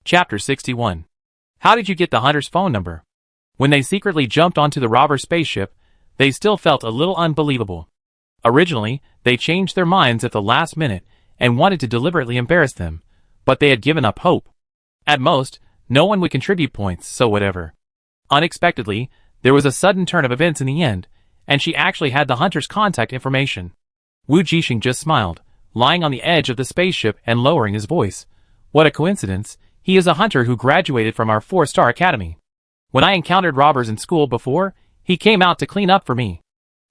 Chapter 61. How did you get the hunter's phone number? When they secretly jumped onto the robber spaceship, they still felt a little unbelievable. Originally, they changed their minds at the last minute and wanted to deliberately embarrass them, but they had given up hope. At most, no one would contribute points, so whatever. Unexpectedly, there was a sudden turn of events in the end, and she actually had the hunter's contact information. Wu Jixing just smiled, lying on the edge of the spaceship and lowering his voice. What a coincidence, he is a hunter who graduated from our 4-star academy. When I encountered robbers in school before, he came out to clean up for me.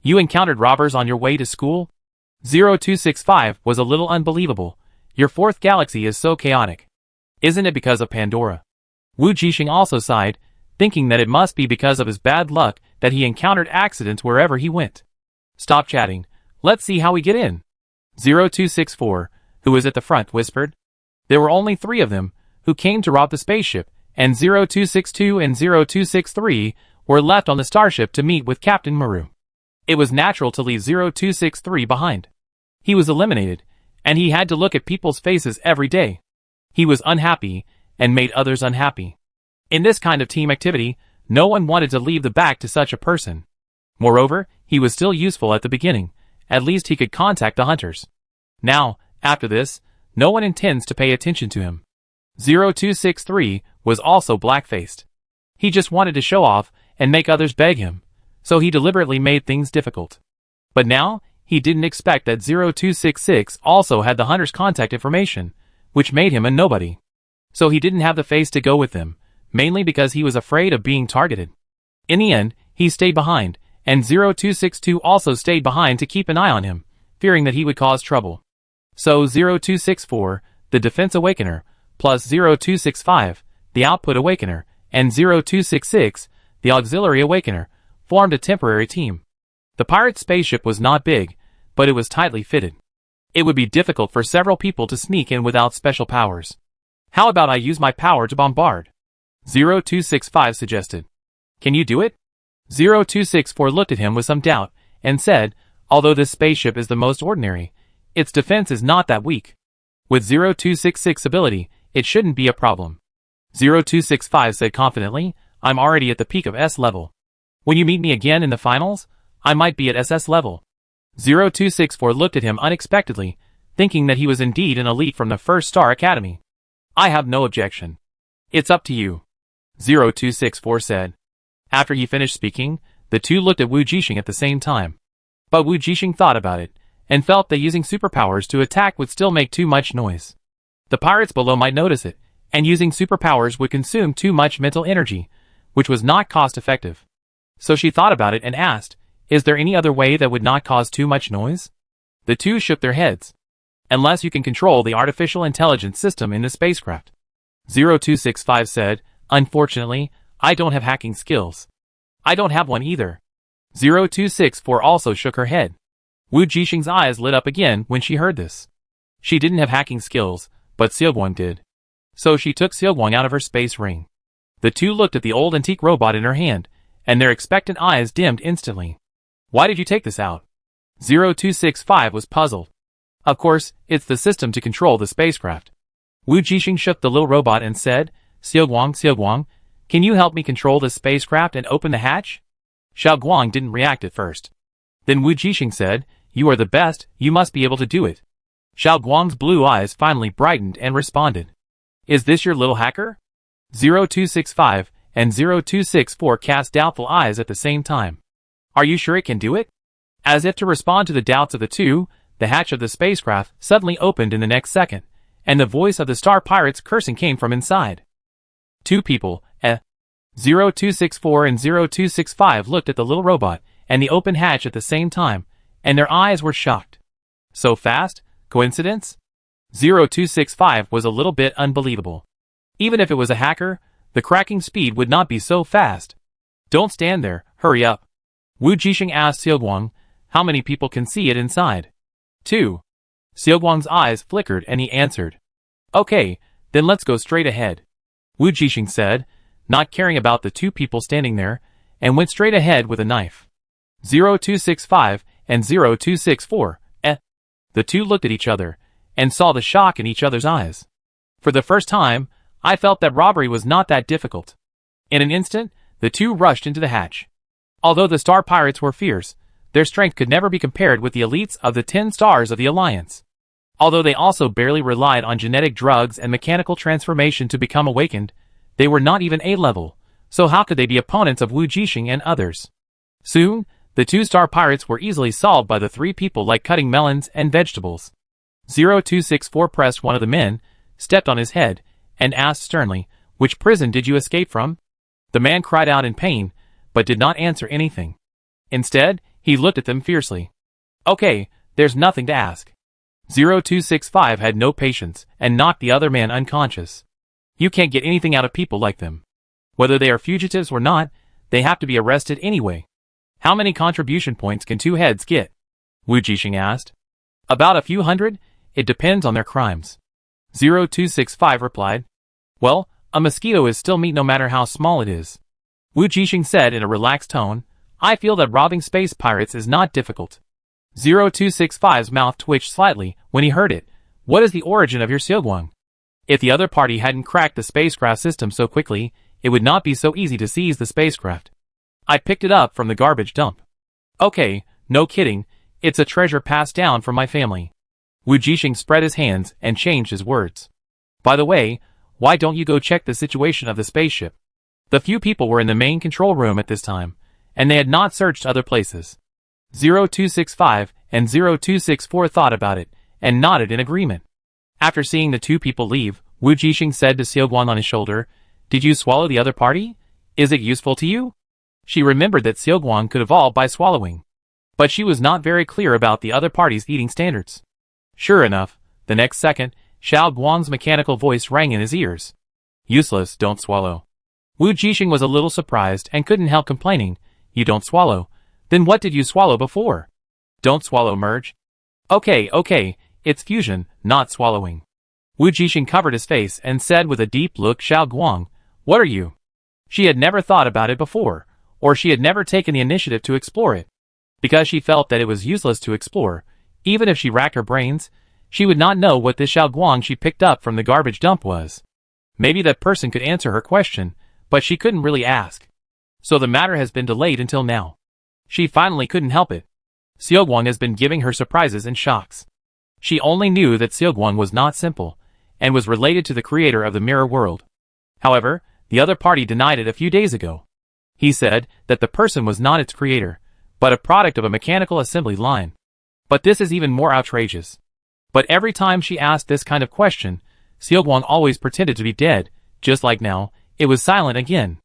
You encountered robbers on your way to school? 0265 was a little unbelievable. Your 4th galaxy is so chaotic. Isn't it because of Pandora? Wu Jixing also sighed, thinking that it must be because of his bad luck that he encountered accidents wherever he went. Stop chatting. Let's see how we get in. 0264, who was at the front, whispered. There were only 3 of them, who came to rob the spaceship, and 0262 and 0263 were left on the starship to meet with Captain Maru. It was natural to leave 0263 behind. He was eliminated, and he had to look at people's faces every day. He was unhappy, and made others unhappy. In this kind of team activity, no one wanted to leave the back to such a person. Moreover, he was still useful at the beginning. At least he could contact the hunters. Now, after this, no one intends to pay attention to him. 0263 was also black-faced. He just wanted to show off and make others beg him, so he deliberately made things difficult. But now, he didn't expect that 0266 also had the hunter's contact information, which made him a nobody. So he didn't have the face to go with them, mainly because he was afraid of being targeted. In the end, he stayed behind, and 0262 also stayed behind to keep an eye on him, fearing that he would cause trouble. So 0264, the Defense Awakener, plus 0265, the Output Awakener, and 0266, the Auxiliary Awakener, formed a temporary team. The pirate spaceship was not big, but it was tightly fitted. It would be difficult for several people to sneak in without special powers. How about I use my power to bombard? 0265 suggested. Can you do it? 0264 looked at him with some doubt, and said, although this spaceship is the most ordinary, its defense is not that weak. With 0266 ability, it shouldn't be a problem. 0265 said confidently, I'm already at the peak of S level. When you meet me again in the finals, I might be at SS level. 0264 looked at him unexpectedly, thinking that he was indeed an elite from the 1-star academy. I have no objection. It's up to you. 0264 said. After he finished speaking, the two looked at Wu Jixing at the same time. But Wu Jixing thought about it, and felt that using superpowers to attack would still make too much noise. The pirates below might notice it, and using superpowers would consume too much mental energy, which was not cost-effective. So she thought about it and asked, is there any other way that would not cause too much noise? The two shook their heads. Unless you can control the artificial intelligence system in the spacecraft. 0265 said, unfortunately, I don't have hacking skills. I don't have one either. 0264 also shook her head. Wu Jixing's eyes lit up again when she heard this. She didn't have hacking skills, but Xiaoguang did. So she took Xiaoguang out of her space ring. The two looked at the old antique robot in her hand, and their expectant eyes dimmed instantly. Why did you take this out? 0265 was puzzled. Of course, it's the system to control the spacecraft. Wu Jixing shook the little robot and said, Xiaoguang, can you help me control this spacecraft and open the hatch? Xiaoguang didn't react at first. Then Wu Jixing said, you are the best, you must be able to do it. Xiaoguang's blue eyes finally brightened and responded. Is this your little hacker? 0265 and 0264 cast doubtful eyes at the same time. Are you sure it can do it? As if to respond to the doubts of the two, the hatch of the spacecraft suddenly opened in the next second, and the voice of the star pirates cursing came from inside. Two people, 0264 and 0265 looked at the little robot and the open hatch at the same time, and their eyes were shocked. So fast? Coincidence? 0265 was a little bit unbelievable. Even if it was a hacker, the cracking speed would not be so fast. Don't stand there, hurry up. Wu Jixing asked Xiaoguang, how many people can see it inside? 2. Xiaoguang's eyes flickered and he answered. Okay, then let's go straight ahead. Wu Jixing said, not caring about the two people standing there, and went straight ahead with a knife. 0265 and 0264, The two looked at each other, and saw the shock in each other's eyes. For the first time, I felt that robbery was not that difficult. In an instant, the two rushed into the hatch. Although the Star Pirates were fierce, their strength could never be compared with the elites of the 10 stars of the Alliance. Although they also barely relied on genetic drugs and mechanical transformation to become awakened, they were not even A-level, so how could they be opponents of Wu Jixing and others? Soon, the 2 Star Pirates were easily solved by the 3 people like cutting melons and vegetables. 0264 pressed one of the men, stepped on his head, and asked sternly, "Which prison did you escape from?" The man cried out in pain, but did not answer anything. Instead, he looked at them fiercely. "Okay, there's nothing to ask." 0265 had no patience and knocked the other man unconscious. You can't get anything out of people like them. Whether they are fugitives or not, they have to be arrested anyway. How many contribution points can 2 heads get? Wu Jixing asked. About a few hundred, it depends on their crimes. 0265 replied. Well, a mosquito is still meat no matter how small it is. Wu Jixing said in a relaxed tone, I feel that robbing space pirates is not difficult. 0265's mouth twitched slightly when he heard it. What is the origin of your Xiaoguang? If the other party hadn't cracked the spacecraft system so quickly, it would not be so easy to seize the spacecraft. I picked it up from the garbage dump. Okay, no kidding, it's a treasure passed down from my family. Wu Jixing spread his hands and changed his words. By the way, why don't you go check the situation of the spaceship? The few people were in the main control room at this time, and they had not searched other places. 0265 and 0264 thought about it, and nodded in agreement. After seeing the 2 people leave, Wu Jixing said to Xiaoguang on his shoulder, Did you swallow the other party? Is it useful to you? She remembered that Xiaoguang could evolve by swallowing. But she was not very clear about the other party's eating standards. Sure enough, the next second, Xiao Guang's mechanical voice rang in his ears. Useless, don't swallow. Wu Jixing was a little surprised and couldn't help complaining. You don't swallow. Then what did you swallow before? Don't swallow, merge. Okay, it's fusion, not swallowing. Wu Jixing covered his face and said with a deep look, Xiao Guang, what are you? She had never thought about it before, or she had never taken the initiative to explore it. Because she felt that it was useless to explore, even if she racked her brains, she would not know what this Xiao Guang she picked up from the garbage dump was. Maybe that person could answer her question, but she couldn't really ask. So the matter has been delayed until now. She finally couldn't help it. Xiaoguang has been giving her surprises and shocks. She only knew that Xiaoguang was not simple, and was related to the creator of the mirror world. However, the other party denied it a few days ago. He said that the person was not its creator, but a product of a mechanical assembly line. But this is even more outrageous. But every time she asked this kind of question, Xiaoguang always pretended to be dead, just like now, it was silent again.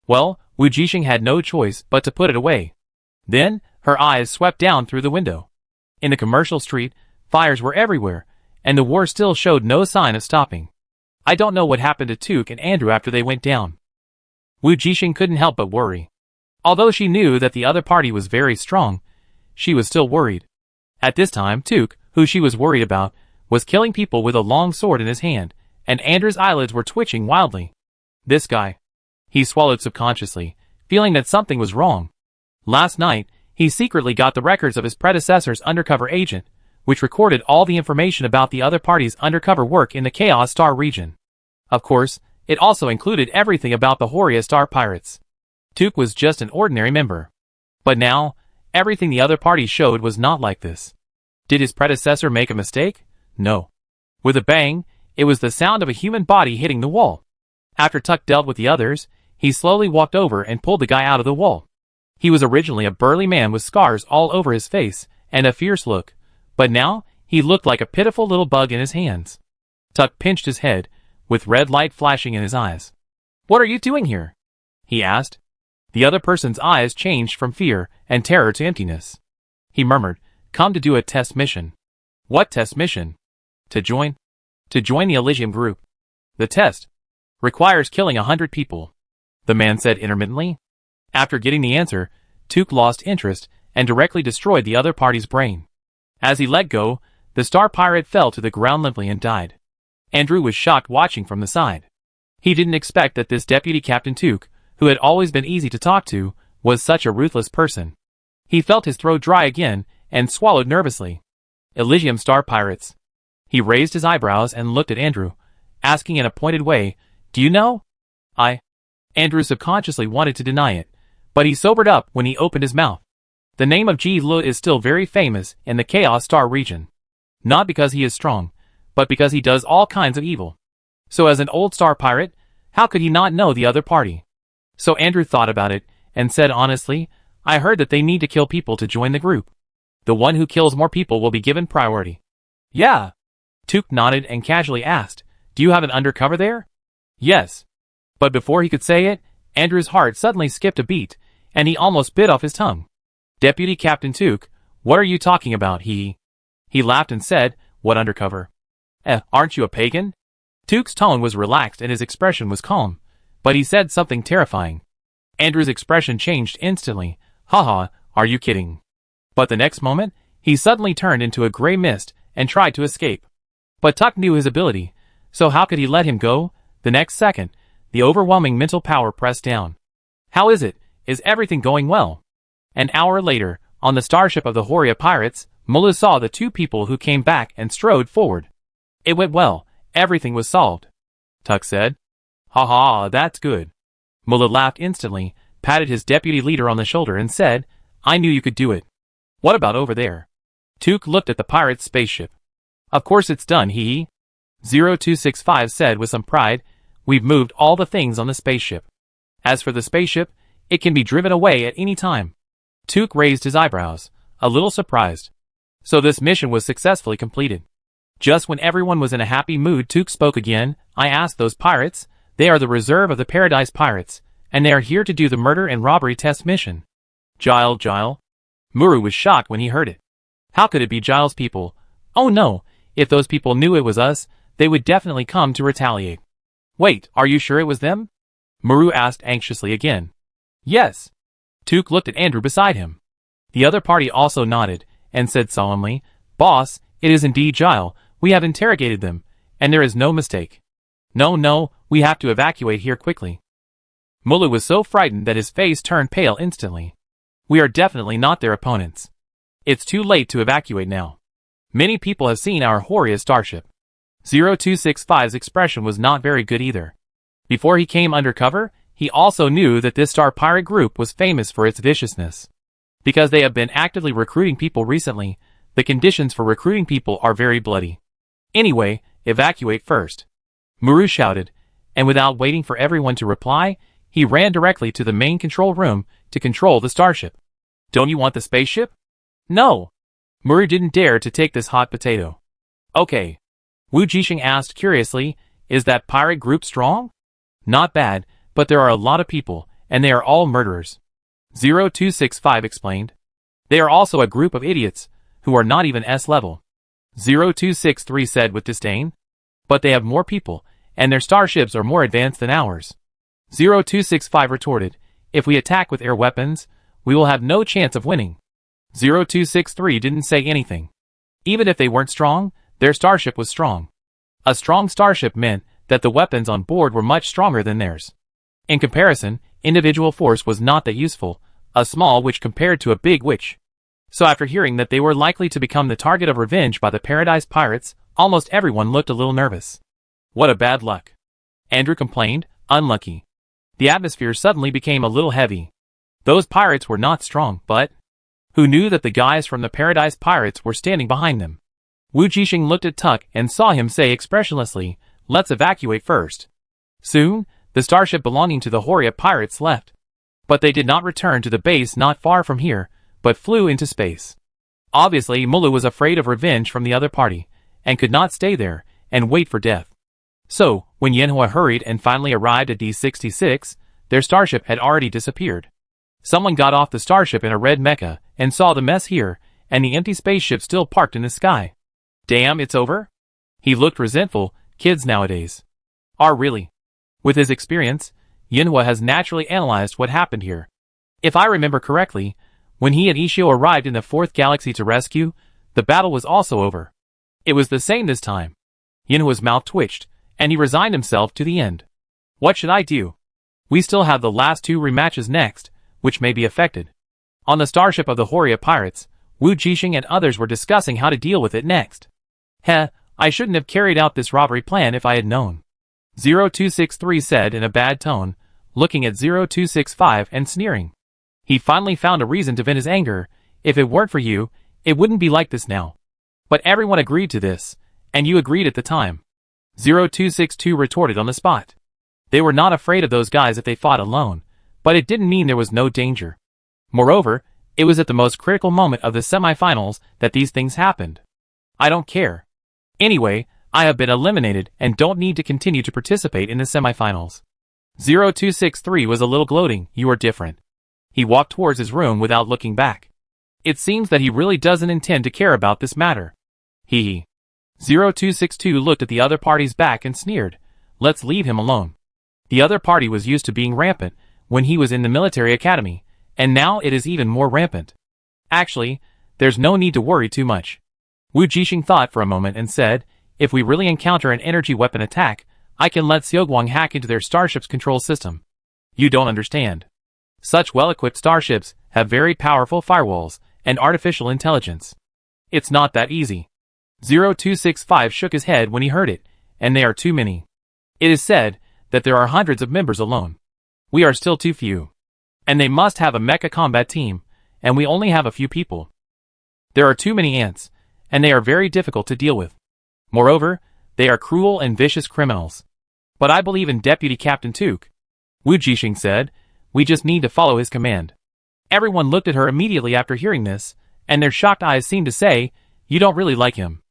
Well, Wu Jixing had no choice but to put it away. Then, her eyes swept down through the window. In the commercial street, fires were everywhere, and the war still showed no sign of stopping. I don't know what happened to Tuke and Andrew after they went down. Wu Jixing couldn't help but worry. Although she knew that the other party was very strong, she was still worried. At this time, Tuke, who she was worried about, was killing people with a long sword in his hand, and Andrew's eyelids were twitching wildly. This guy. He swallowed subconsciously, feeling that something was wrong. Last night, he secretly got the records of his predecessor's undercover agent, which recorded all the information about the other party's undercover work in the Chaos Star region. Of course, it also included everything about the Horia Star Pirates. Tuke was just an ordinary member. But now, everything the other party showed was not like this. Did his predecessor make a mistake? No. With a bang, it was the sound of a human body hitting the wall. After Tuck dealt with the others, he slowly walked over and pulled the guy out of the wall. He was originally a burly man with scars all over his face and a fierce look, but now he looked like a pitiful little bug in his hands. Tuck pinched his head, with red light flashing in his eyes. What are you doing here? He asked. The other person's eyes changed from fear and terror to emptiness. He murmured, Come to do a test mission. What test mission? To join? To join the Elysium group. The test requires killing 100 people, the man said intermittently. After getting the answer, Tuke lost interest and directly destroyed the other party's brain. As he let go, the star pirate fell to the ground limply and died. Andrew was shocked watching from the side. He didn't expect that this Deputy Captain Tuke, who had always been easy to talk to, was such a ruthless person. He felt his throat dry again and swallowed nervously. Elysium Star Pirates. He raised his eyebrows and looked at Andrew, asking in a pointed way, Do you know? Andrew subconsciously wanted to deny it, but he sobered up when he opened his mouth. The name of Ji Lu is still very famous in the Chaos Star region. Not because he is strong, but because he does all kinds of evil. So as an old star pirate, how could he not know the other party? So Andrew thought about it, and said honestly, I heard that they need to kill people to join the group. The one who kills more people will be given priority. Yeah. Took nodded and casually asked, do you have an undercover there? Yes. But before he could say it, Andrew's heart suddenly skipped a beat, and he almost bit off his tongue. Deputy Captain Took, what are you talking about? He laughed and said, what undercover? Aren't you a pagan? Took's tone was relaxed and his expression was calm, but he said something terrifying. Andrew's expression changed instantly. Haha, are you kidding? But the next moment, he suddenly turned into a gray mist and tried to escape. But Tuck knew his ability, so how could he let him go? The next second, the overwhelming mental power pressed down. How is it? Is everything going well? An hour later, on the starship of the Horia pirates, Mulu saw the two people who came back and strode forward. It went well. Everything was solved. Tuck said. Ha ha, that's good. Mulu laughed instantly, patted his deputy leader on the shoulder and said, I knew you could do it. What about over there? Took looked at the pirate's spaceship. Of course it's done, 0265 said with some pride. We've moved all the things on the spaceship. As for the spaceship, it can be driven away at any time. Took raised his eyebrows, a little surprised. So this mission was successfully completed. Just when everyone was in a happy mood, Took spoke again. I asked those pirates. They are the reserve of the Paradise Pirates, and they are here to do the murder and robbery test mission. Gile? Muru was shocked when he heard it. How could it be Giles' people? Oh no, if those people knew it was us, they would definitely come to retaliate. Wait, are you sure it was them? Muru asked anxiously again. Yes. Took looked at Andrew beside him. The other party also nodded, and said solemnly, Boss, it is indeed Gile. We have interrogated them, and there is no mistake. No, we have to evacuate here quickly. Mulu was so frightened that his face turned pale instantly. We are definitely not their opponents. It's too late to evacuate now. Many people have seen our Horia starship. 0265's expression was not very good either. Before he came undercover, he also knew that this star pirate group was famous for its viciousness. Because they have been actively recruiting people recently, the conditions for recruiting people are very bloody. Anyway, evacuate first. Muru shouted, and without waiting for everyone to reply, he ran directly to the main control room to control the starship. Don't you want the spaceship? No. Muru didn't dare to take this hot potato. Okay. Wu Jixing asked curiously, is that pirate group strong? Not bad, but there are a lot of people, and they are all murderers. 0265 explained. They are also a group of idiots, who are not even S-level. 0263 said with disdain. But they have more people, and their starships are more advanced than ours. 0265 retorted, if we attack with air weapons, we will have no chance of winning. 0263 didn't say anything. Even if they weren't strong, their starship was strong. A strong starship meant that the weapons on board were much stronger than theirs. In comparison, individual force was not that useful, a small witch compared to a big witch. So after hearing that they were likely to become the target of revenge by the Paradise Pirates, almost everyone looked a little nervous. What a bad luck. Andrew complained, unlucky. The atmosphere suddenly became a little heavy. Those pirates were not strong, but who knew that the guys from the Paradise Pirates were standing behind them? Wu Jixing looked at Tuck and saw him say expressionlessly, let's evacuate first. Soon, the starship belonging to the Horia pirates left. But they did not return to the base not far from here, but flew into space. Obviously, Mulu was afraid of revenge from the other party, and could not stay there and wait for death. So, when Yanhua hurried and finally arrived at D66, their starship had already disappeared. Someone got off the starship in a red mecha and saw the mess here, and the empty spaceship still parked in the sky. Damn, it's over? He looked resentful. Kids nowadays are really. With his experience, Yanhua has naturally analyzed what happened here. If I remember correctly, when he and Ishio arrived in the 4th galaxy to rescue, the battle was also over. It was the same this time. Yanhua's mouth twitched, and he resigned himself to the end. What should I do? We still have the last 2 rematches next, which may be affected. On the starship of the Horia pirates, Wu Jixing and others were discussing how to deal with it next. I shouldn't have carried out this robbery plan if I had known. 0263 said in a bad tone, looking at 0265 and sneering. He finally found a reason to vent his anger. If it weren't for you, it wouldn't be like this now. But everyone agreed to this, and you agreed at the time. 0262 retorted on the spot. They were not afraid of those guys if they fought alone, but it didn't mean there was no danger. Moreover, it was at the most critical moment of the semifinals that these things happened. I don't care. Anyway, I have been eliminated and don't need to continue to participate in the semifinals. 0263 was a little gloating. You are different. He walked towards his room without looking back. It seems that he really doesn't intend to care about this matter. Hee. 0262 looked at the other party's back and sneered. Let's leave him alone. The other party was used to being rampant when he was in the military academy, and now it is even more rampant. Actually, there's no need to worry too much. Wu Jixing thought for a moment and said, if we really encounter an energy weapon attack, I can let Xiaoguang hack into their starship's control system. You don't understand. Such well-equipped starships have very powerful firewalls and artificial intelligence. It's not that easy. 0265 shook his head when he heard it, and they are too many. It is said that there are hundreds of members alone. We are still too few. And they must have a mecha combat team, and we only have a few people. There are too many ants, and they are very difficult to deal with. Moreover, they are cruel and vicious criminals. But I believe in Deputy Captain Tuke. Wu Jixing said, we just need to follow his command. Everyone looked at her immediately after hearing this, and their shocked eyes seemed to say, you don't really like him.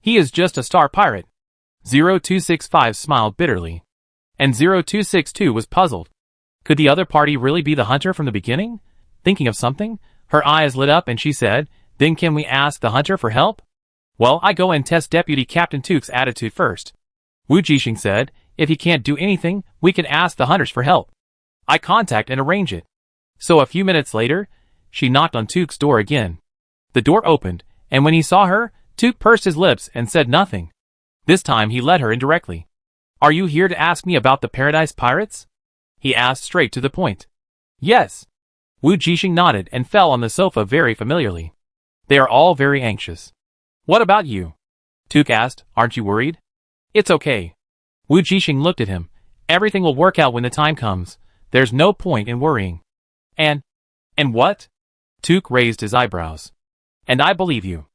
He is just a star pirate. 0265 smiled bitterly. And 0262 was puzzled. Could the other party really be the hunter from the beginning? Thinking of something, her eyes lit up and she said, then can we ask the hunter for help? Well, I go and test Deputy Captain Tuke's attitude first. Wu Jixing said, if he can't do anything, we can ask the hunters for help. I contact and arrange it. So a few minutes later, she knocked on Tuke's door again. The door opened, and when he saw her, Tuke pursed his lips and said nothing. This time he led her in directly. Are you here to ask me about the Paradise Pirates? He asked straight to the point. Yes. Wu Jixing nodded and fell on the sofa very familiarly. They are all very anxious. What about you? Tuke asked, aren't you worried? It's okay. Wu Jixing looked at him. Everything will work out when the time comes. There's no point in worrying. And what? Tuke raised his eyebrows. And I believe you.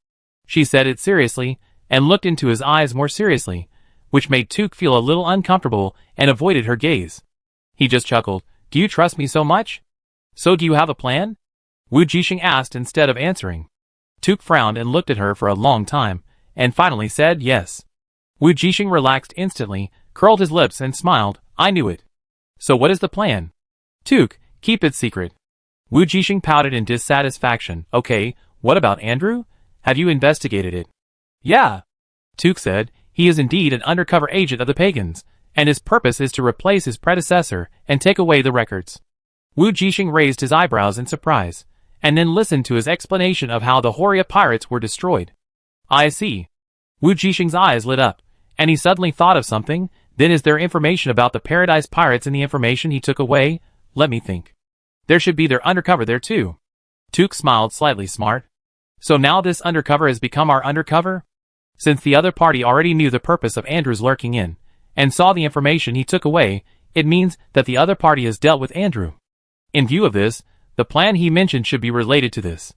She said it seriously, and looked into his eyes more seriously, which made Tuke feel a little uncomfortable and avoided her gaze. He just chuckled. Do you trust me so much? So do you have a plan? Wu Jixing asked instead of answering. Tuke frowned and looked at her for a long time, and finally said yes. Wu Jixing relaxed instantly, curled his lips and smiled. I knew it. So what is the plan? Tuke, keep it secret. Wu Jixing pouted in dissatisfaction. Okay, what about Andrew? Have you investigated it? Yeah. Tuke said, he is indeed an undercover agent of the pagans, and his purpose is to replace his predecessor and take away the records. Wu Jixing raised his eyebrows in surprise, and then listened to his explanation of how the Horia pirates were destroyed. I see. Wu Jixing's eyes lit up, and he suddenly thought of something. Then is there information about the Paradise Pirates in the information he took away? Let me think. There should be their undercover there too. Tuke smiled slightly smart. So now this undercover has become our undercover? Since the other party already knew the purpose of Andrew's lurking in, and saw the information he took away, it means that the other party has dealt with Andrew. In view of this, the plan he mentioned should be related to this.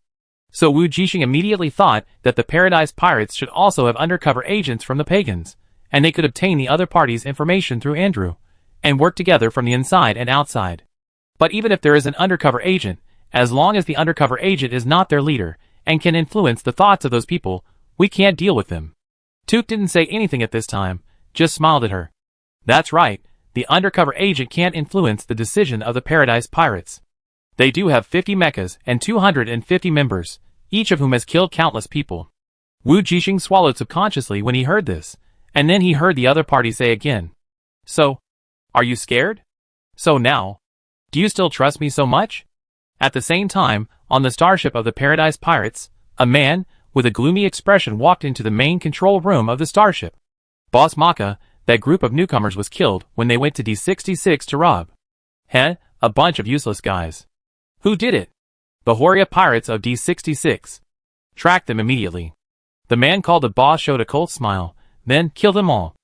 So Wu Jixing immediately thought that the Paradise Pirates should also have undercover agents from the pagans, and they could obtain the other party's information through Andrew, and work together from the inside and outside. But even if there is an undercover agent, as long as the undercover agent is not their leader, and can influence the thoughts of those people, we can't deal with them. Tuke didn't say anything at this time, just smiled at her. That's right, the undercover agent can't influence the decision of the Paradise Pirates. They do have 50 mechas and 250 members, each of whom has killed countless people. Wu Jixing swallowed subconsciously when he heard this, and then he heard the other party say again. So, are you scared? So now, do you still trust me so much? At the same time, on the starship of the Paradise Pirates, a man with a gloomy expression walked into the main control room of the starship. Boss Mecha, that group of newcomers was killed when they went to D66 to rob. Heh, a bunch of useless guys. Who did it? The Horia pirates of D66. Track them immediately. The man called the boss showed a cold smile, then kill them all.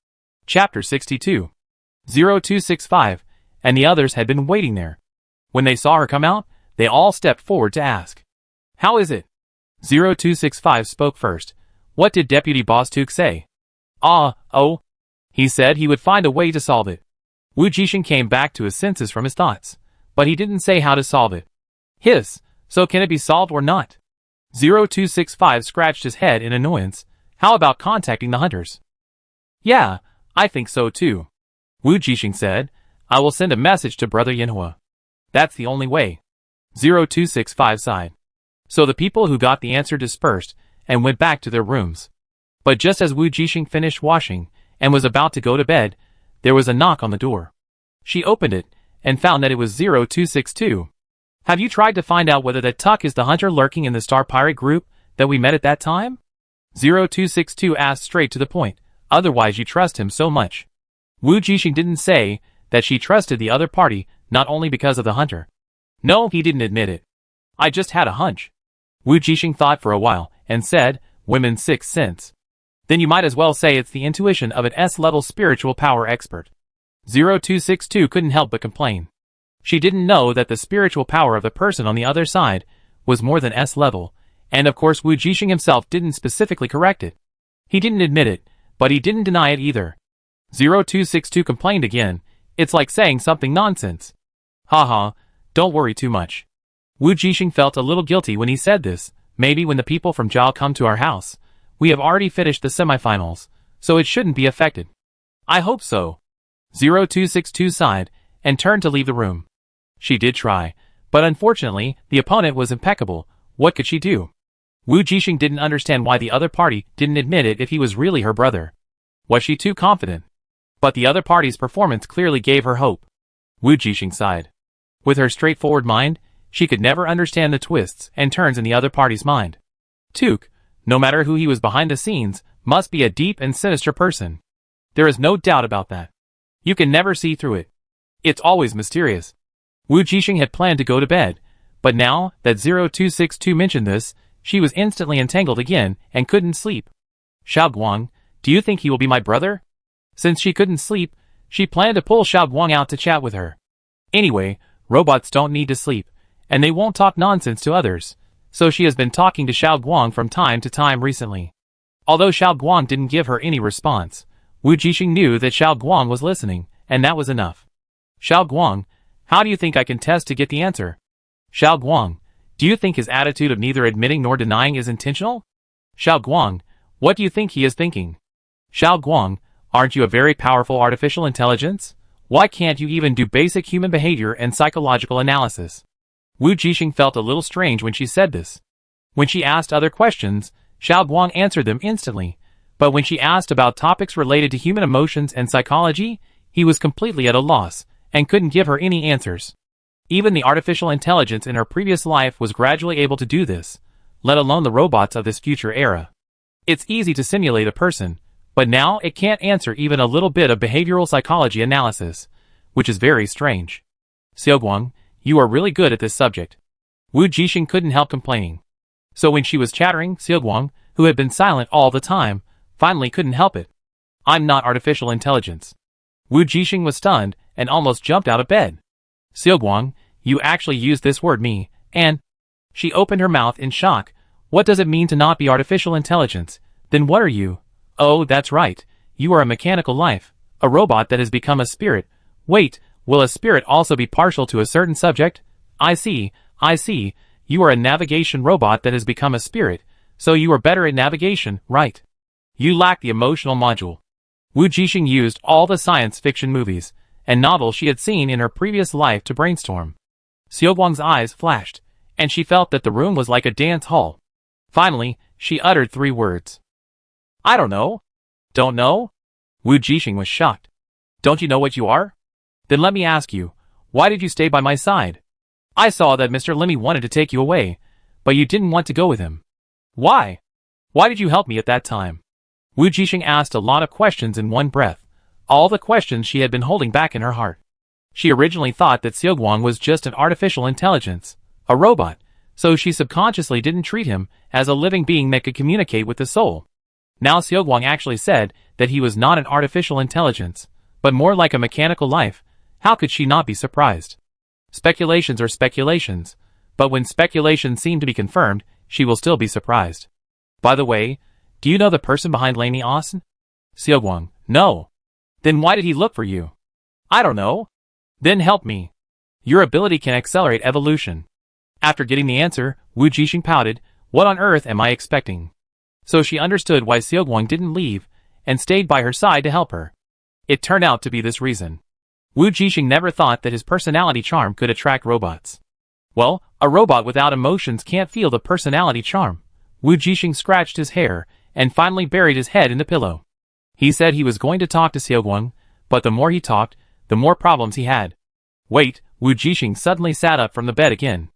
Chapter 62. 0265, and the others had been waiting there. When they saw her come out, they all stepped forward to ask, "How is it?" 0265 spoke first. "What did Deputy Boss Took say?" "Oh. He said he would find a way to solve it." Wu Jixing came back to his senses from his thoughts, but he didn't say how to solve it. "Hiss, so can it be solved or not?" 0265 scratched his head in annoyance. "How about contacting the hunters?" "Yeah, I think so too," Wu Jixing said. "I will send a message to Brother Yinhua. That's the only way." 0265 sighed. So the people who got the answer dispersed and went back to their rooms. But just as Wu Jixing finished washing and was about to go to bed, there was a knock on the door. She opened it and found that it was 0262. "Have you tried to find out whether that Tuck is the hunter lurking in the Star Pirate group that we met at that time?" 0262 asked straight to the point. "Otherwise you trust him so much." Wu Jixing didn't say that she trusted the other party not only because of the hunter. No, he didn't admit it. "I just had a hunch." Wu Jixing thought for a while and said, "Women's sixth sense." "Then you might as well say it's the intuition of an S-level spiritual power expert." 0262 couldn't help but complain. She didn't know that the spiritual power of the person on the other side was more than S-level, and of course Wu Jixing himself didn't specifically correct it. He didn't admit it, but he didn't deny it either. 0262 complained again. "It's like saying something nonsense." "Haha, don't worry too much." Wu Jixing felt a little guilty when he said this. "Maybe when the people from Zhao come to our house, we have already finished the semifinals, so it shouldn't be affected." "I hope so." 0262 sighed and turned to leave the room. She did try, but unfortunately, the opponent was impeccable. What could she do? Wu Jixing didn't understand why the other party didn't admit it if he was really her brother. Was she too confident? But the other party's performance clearly gave her hope. Wu Jixing sighed. With her straightforward mind, she could never understand the twists and turns in the other party's mind. Took, no matter who he was behind the scenes, must be a deep and sinister person. There is no doubt about that. You can never see through it. It's always mysterious. Wu Jixing had planned to go to bed, but now that 0262 mentioned this, she was instantly entangled again and couldn't sleep. "Xiao Guang, do you think he will be my brother?" Since she couldn't sleep, she planned to pull Xiao Guang out to chat with her. Anyway, robots don't need to sleep, and they won't talk nonsense to others, so she has been talking to Xiao Guang from time to time recently. Although Xiao Guang didn't give her any response, Wu Jixing knew that Xiao Guang was listening, and that was enough. "Xiao Guang, how do you think I can test to get the answer?" "Xiao Guang, do you think his attitude of neither admitting nor denying is intentional?" "Xiao Guang, what do you think he is thinking?" "Xiao Guang, aren't you a very powerful artificial intelligence? Why can't you even do basic human behavior and psychological analysis?" Wu Jixing felt a little strange when she said this. When she asked other questions, Xiao Guang answered them instantly, but when she asked about topics related to human emotions and psychology, he was completely at a loss, and couldn't give her any answers. Even the artificial intelligence in her previous life was gradually able to do this, let alone the robots of this future era. It's easy to simulate a person, but now it can't answer even a little bit of behavioral psychology analysis, which is very strange. "Xiao Guang, you are really good at this subject." Wu Jixing couldn't help complaining. So when she was chattering, Xiao Guang, who had been silent all the time, finally couldn't help it. "I'm not artificial intelligence." Wu Jixing was stunned and almost jumped out of bed. "Xiao Guang, you actually used this word me, and..." She opened her mouth in shock. "What does it mean to not be artificial intelligence? Then what are you?" "Oh, that's right. You are a mechanical life, a robot that has become a spirit. Wait, will a spirit also be partial to a certain subject? I see. You are a navigation robot that has become a spirit, so you are better at navigation, right? You lack the emotional module." Wu Jixing used all the science fiction movies and novels she had seen in her previous life to brainstorm. Xiao Guang's eyes flashed, and she felt that the room was like a dance hall. Finally, she uttered 3 words. "I don't know." "Don't know?" Wu Jixing was shocked. "Don't you know what you are? Then let me ask you, why did you stay by my side? I saw that Mr. Lemmy wanted to take you away, but you didn't want to go with him. Why? Why did you help me at that time?" Wu Jixing asked a lot of questions in one breath, all the questions she had been holding back in her heart. She originally thought that Xiao Guang was just an artificial intelligence, a robot, so she subconsciously didn't treat him as a living being that could communicate with the soul. Now Xiao Guang actually said that he was not an artificial intelligence, but more like a mechanical life. How could she not be surprised? Speculations are speculations, but when speculations seem to be confirmed, she will still be surprised. By the way, do you know the person behind Lainey Austin? Seogwon: no. Then why did he look for you? I don't know. Then help me. Your ability can accelerate evolution. After getting the answer, Wu Jixing pouted, what on earth am I expecting? So she understood why Seogwon didn't leave, and stayed by her side to help her. It turned out to be this reason. Wu Jixing never thought that his personality charm could attract robots. Well, a robot without emotions can't feel the personality charm. Wu Jixing scratched his hair, and finally buried his head in the pillow. He said he was going to talk to Seogwon, but the more he talked, the more problems he had. Wait, Wu Jixing suddenly sat up from the bed again.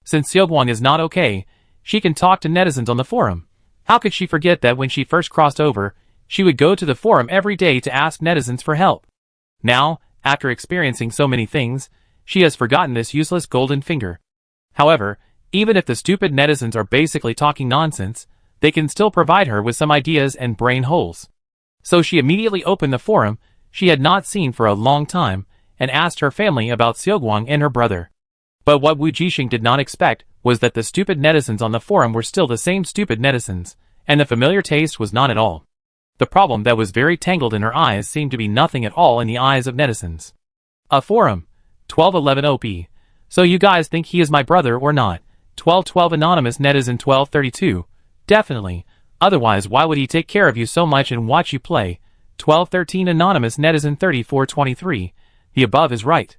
Since Seogwon is not okay, she can talk to netizens on the forum. How could she forget that when she first crossed over, she would go to the forum every day to ask netizens for help? Now, after experiencing so many things, she has forgotten this useless golden finger. However, even if the stupid netizens are basically talking nonsense, they can still provide her with some ideas and brain holes. So she immediately opened the forum she had not seen for a long time, and asked her family about Seogwon and her brother. But what Wu Jixing did not expect was that the stupid netizens on the forum were still the same stupid netizens, and the familiar taste was not at all. The problem that was very tangled in her eyes seemed to be nothing at all in the eyes of netizens. A forum. 1211 OP. So you guys think he is my brother or not? 1212 Anonymous Netizen 1232. Definitely. Otherwise why would he take care of you so much and watch you play? 1213 Anonymous Netizen 3423. The above is right.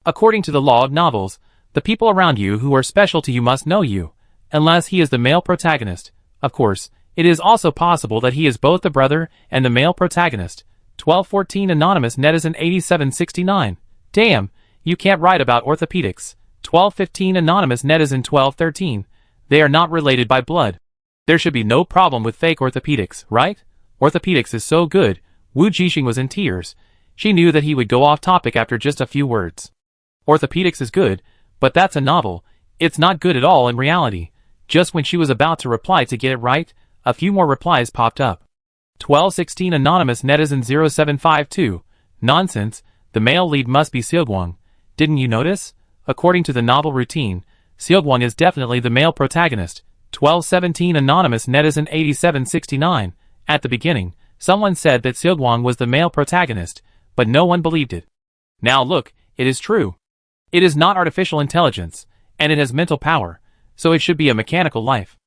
According to the law of novels, the people around you who are special to you must know you, unless he is the male protagonist. Of course, it is also possible that he is both the brother and the male protagonist. 1214 Anonymous Netizen 8769. Damn, you can't write about orthopedics. 1215 Anonymous Netizen 1213. They are not related by blood. There should be no problem with fake orthopedics, right? Orthopedics is so good. Wu Jixing was in tears. She knew that he would go off topic after just a few words. Orthopedics is good, but that's a novel. It's not good at all in reality. Just when she was about to reply to get it right, a few more replies popped up. 1216 Anonymous Netizen 0752. Nonsense, the male lead must be Seogwon. Didn't you notice? According to the novel routine, Seogwon is definitely the male protagonist. 1217 Anonymous Netizen 8769. At the beginning, someone said that Seogwon was the male protagonist, but no one believed it. Now look, it is true. It is not artificial intelligence, and it has mental power, so it should be a mechanical life.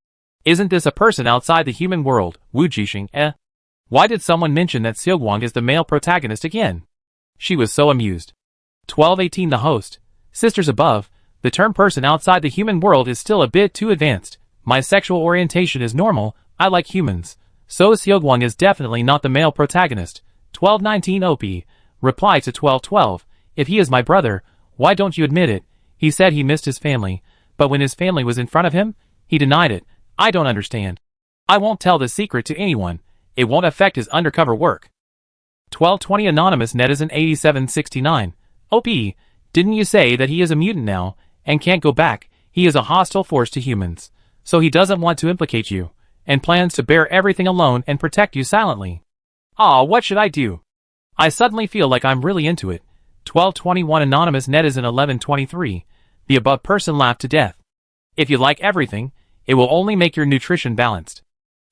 Isn't this a person outside the human world, Wu Jixing, Why did someone mention that Seogwon is the male protagonist again? She was so amused. 1218 The host. Sisters above, the term person outside the human world is still a bit too advanced. My sexual orientation is normal, I like humans. So Seogwon is definitely not the male protagonist. 1219 OP. Reply to 1212. If he is my brother, why don't you admit it? He said he missed his family, but when his family was in front of him, he denied it. I don't understand. I won't tell the secret to anyone. It won't affect his undercover work. 1220 Anonymous Netizen 8769. OP, didn't you say that he is a mutant now, and can't go back? He is a hostile force to humans. So he doesn't want to implicate you, and plans to bear everything alone and protect you silently. Aw, what should I do? I suddenly feel like I'm really into it. 1221 Anonymous Netizen 1123. The above person laughed to death. If you like everything, it will only make your nutrition balanced.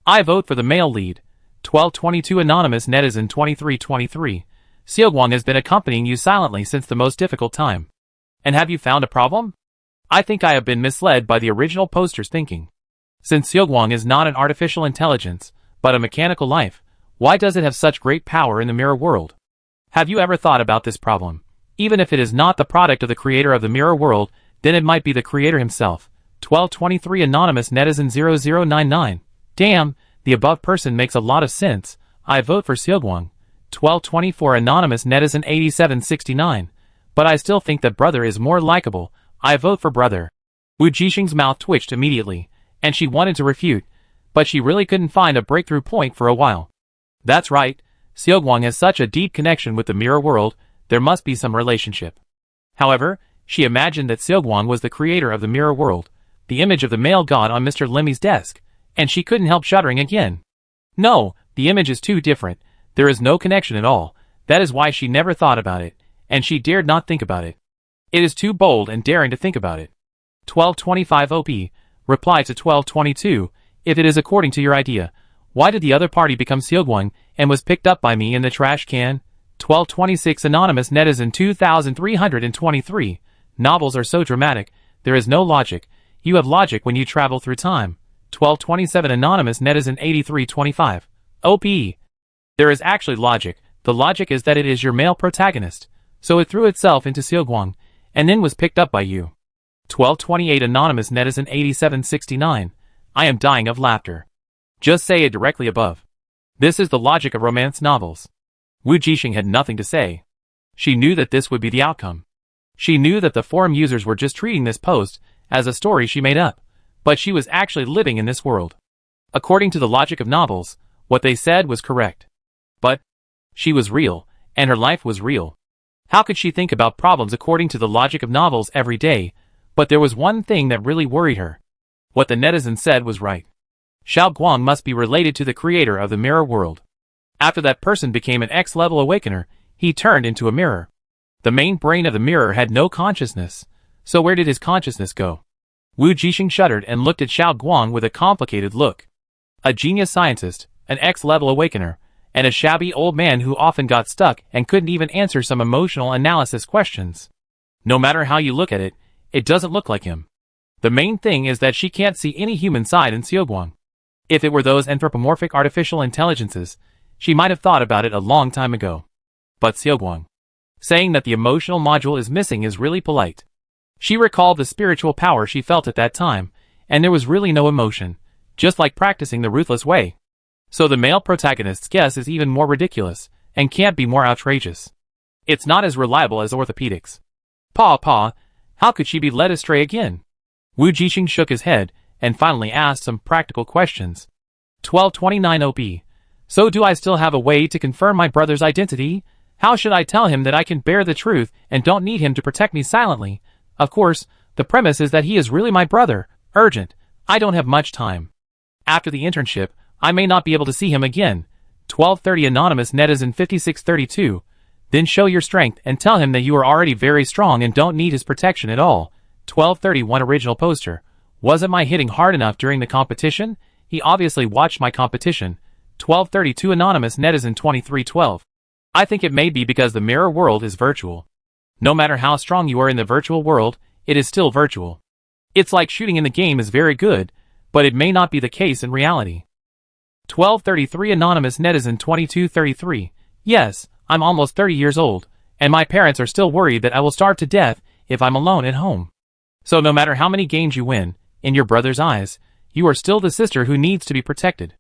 I vote for the male lead. 1222 Anonymous Netizen 2323. Seogwon has been accompanying you silently since the most difficult time. And have you found a problem? I think I have been misled by the original poster's thinking. Since Seogwon is not an artificial intelligence, but a mechanical life, why does it have such great power in the mirror world? Have you ever thought about this problem? Even if it is not the product of the creator of the mirror world, then it might be the creator himself. 1223 Anonymous Netizen 0099. Damn, the above person makes a lot of sense. I vote for Seogwon. 1224 Anonymous Netizen 8769. But I still think that brother is more likable. I vote for brother. Wu Jixing's mouth twitched immediately, and she wanted to refute, but she really couldn't find a breakthrough point for a while. That's right, Seogwon has such a deep connection with the mirror world, there must be some relationship. However, she imagined that Seogwon was the creator of the mirror world, the image of the male god on Mr. Limmy's desk, and she couldn't help shuddering again. No, the image is too different, there is no connection at all, That is why she never thought about it, and she dared not think about it. It is too bold and daring to think about it. 1225 OP, reply to 1222, if it is according to your idea, why did the other party become Seogwon and was picked up by me in the trash can? 1226 Anonymous Netizen 2323, novels are so dramatic, there is no logic, you have logic when you travel through time. 1227 Anonymous Netizen 8325, OP. There is actually logic, the logic is that it is your male protagonist, so it threw itself into Seogwon, and then was picked up by you. 1228 Anonymous Netizen 8769, I am dying of laughter. Just say it directly above. This is the logic of romance novels. Wu Jixing had nothing to say. She knew that this would be the outcome. She knew that the forum users were just treating this post as a story she made up, but she was actually living in this world. According to the logic of novels, what they said was correct. But she was real, and her life was real. How could she think about problems according to the logic of novels every day? But there was one thing that really worried her. What the netizen said was right. Xiao Guang must be related to the creator of the mirror world. After that person became an X-level awakener, he turned into a mirror. The main brain of the mirror had no consciousness. So where did his consciousness go? Wu Jixing shuddered and looked at Xiao Guang with a complicated look. A genius scientist, an X-level awakener, and a shabby old man who often got stuck and couldn't even answer some emotional analysis questions. No matter how you look at it, it doesn't look like him. The main thing is that she can't see any human side in Seogwon. If it were those anthropomorphic artificial intelligences, she might have thought about it a long time ago. But Seogwon, saying that the emotional module is missing is really polite. She recalled the spiritual power she felt at that time, and there was really no emotion, just like practicing the ruthless way. So the male protagonist's guess is even more ridiculous, and can't be more outrageous. It's not as reliable as orthopedics. Pa, how could she be led astray again? Wu Jixing shook his head, and finally asked some practical questions. 1229 OP. So do I still have a way to confirm my brother's identity? How should I tell him that I can bear the truth and don't need him to protect me silently? Of course, the premise is that he is really my brother. Urgent. I don't have much time. After the internship, I may not be able to see him again. 1230 Anonymous Netizen 5632. Then show your strength and tell him that you are already very strong and don't need his protection at all. 1231 Original poster. Wasn't my hitting hard enough during the competition? He obviously watched my competition. 1232 Anonymous Netizen 2312. I think it may be because the mirror world is virtual. No matter how strong you are in the virtual world, it is still virtual. It's like shooting in the game is very good, but it may not be the case in reality. 1233 Anonymous Netizen 2233. Yes, I'm almost 30 years old, and my parents are still worried that I will starve to death if I'm alone at home. So no matter how many games you win, in your brother's eyes, you are still the sister who needs to be protected.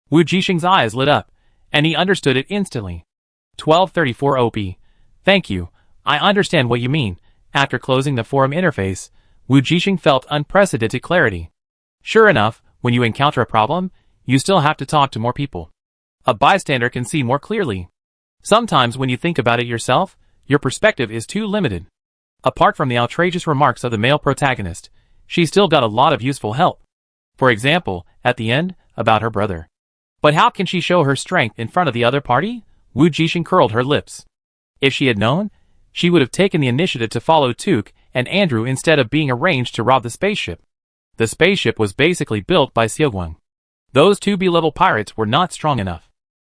Wu Jixing's eyes lit up, and he understood it instantly. 1234 OP. Thank you, I understand what you mean. After closing the forum interface, Wu Jixing felt unprecedented clarity. Sure enough, when you encounter a problem, you still have to talk to more people. A bystander can see more clearly. Sometimes when you think about it yourself, your perspective is too limited. Apart from the outrageous remarks of the male protagonist, she still got a lot of useful help. For example, at the end, about her brother. But how can she show her strength in front of the other party? Wu Jixing curled her lips. If she had known, she would have taken the initiative to follow Took and Andrew instead of being arranged to rob the spaceship. The spaceship was basically built by Seogwon. Those two B-level pirates were not strong enough.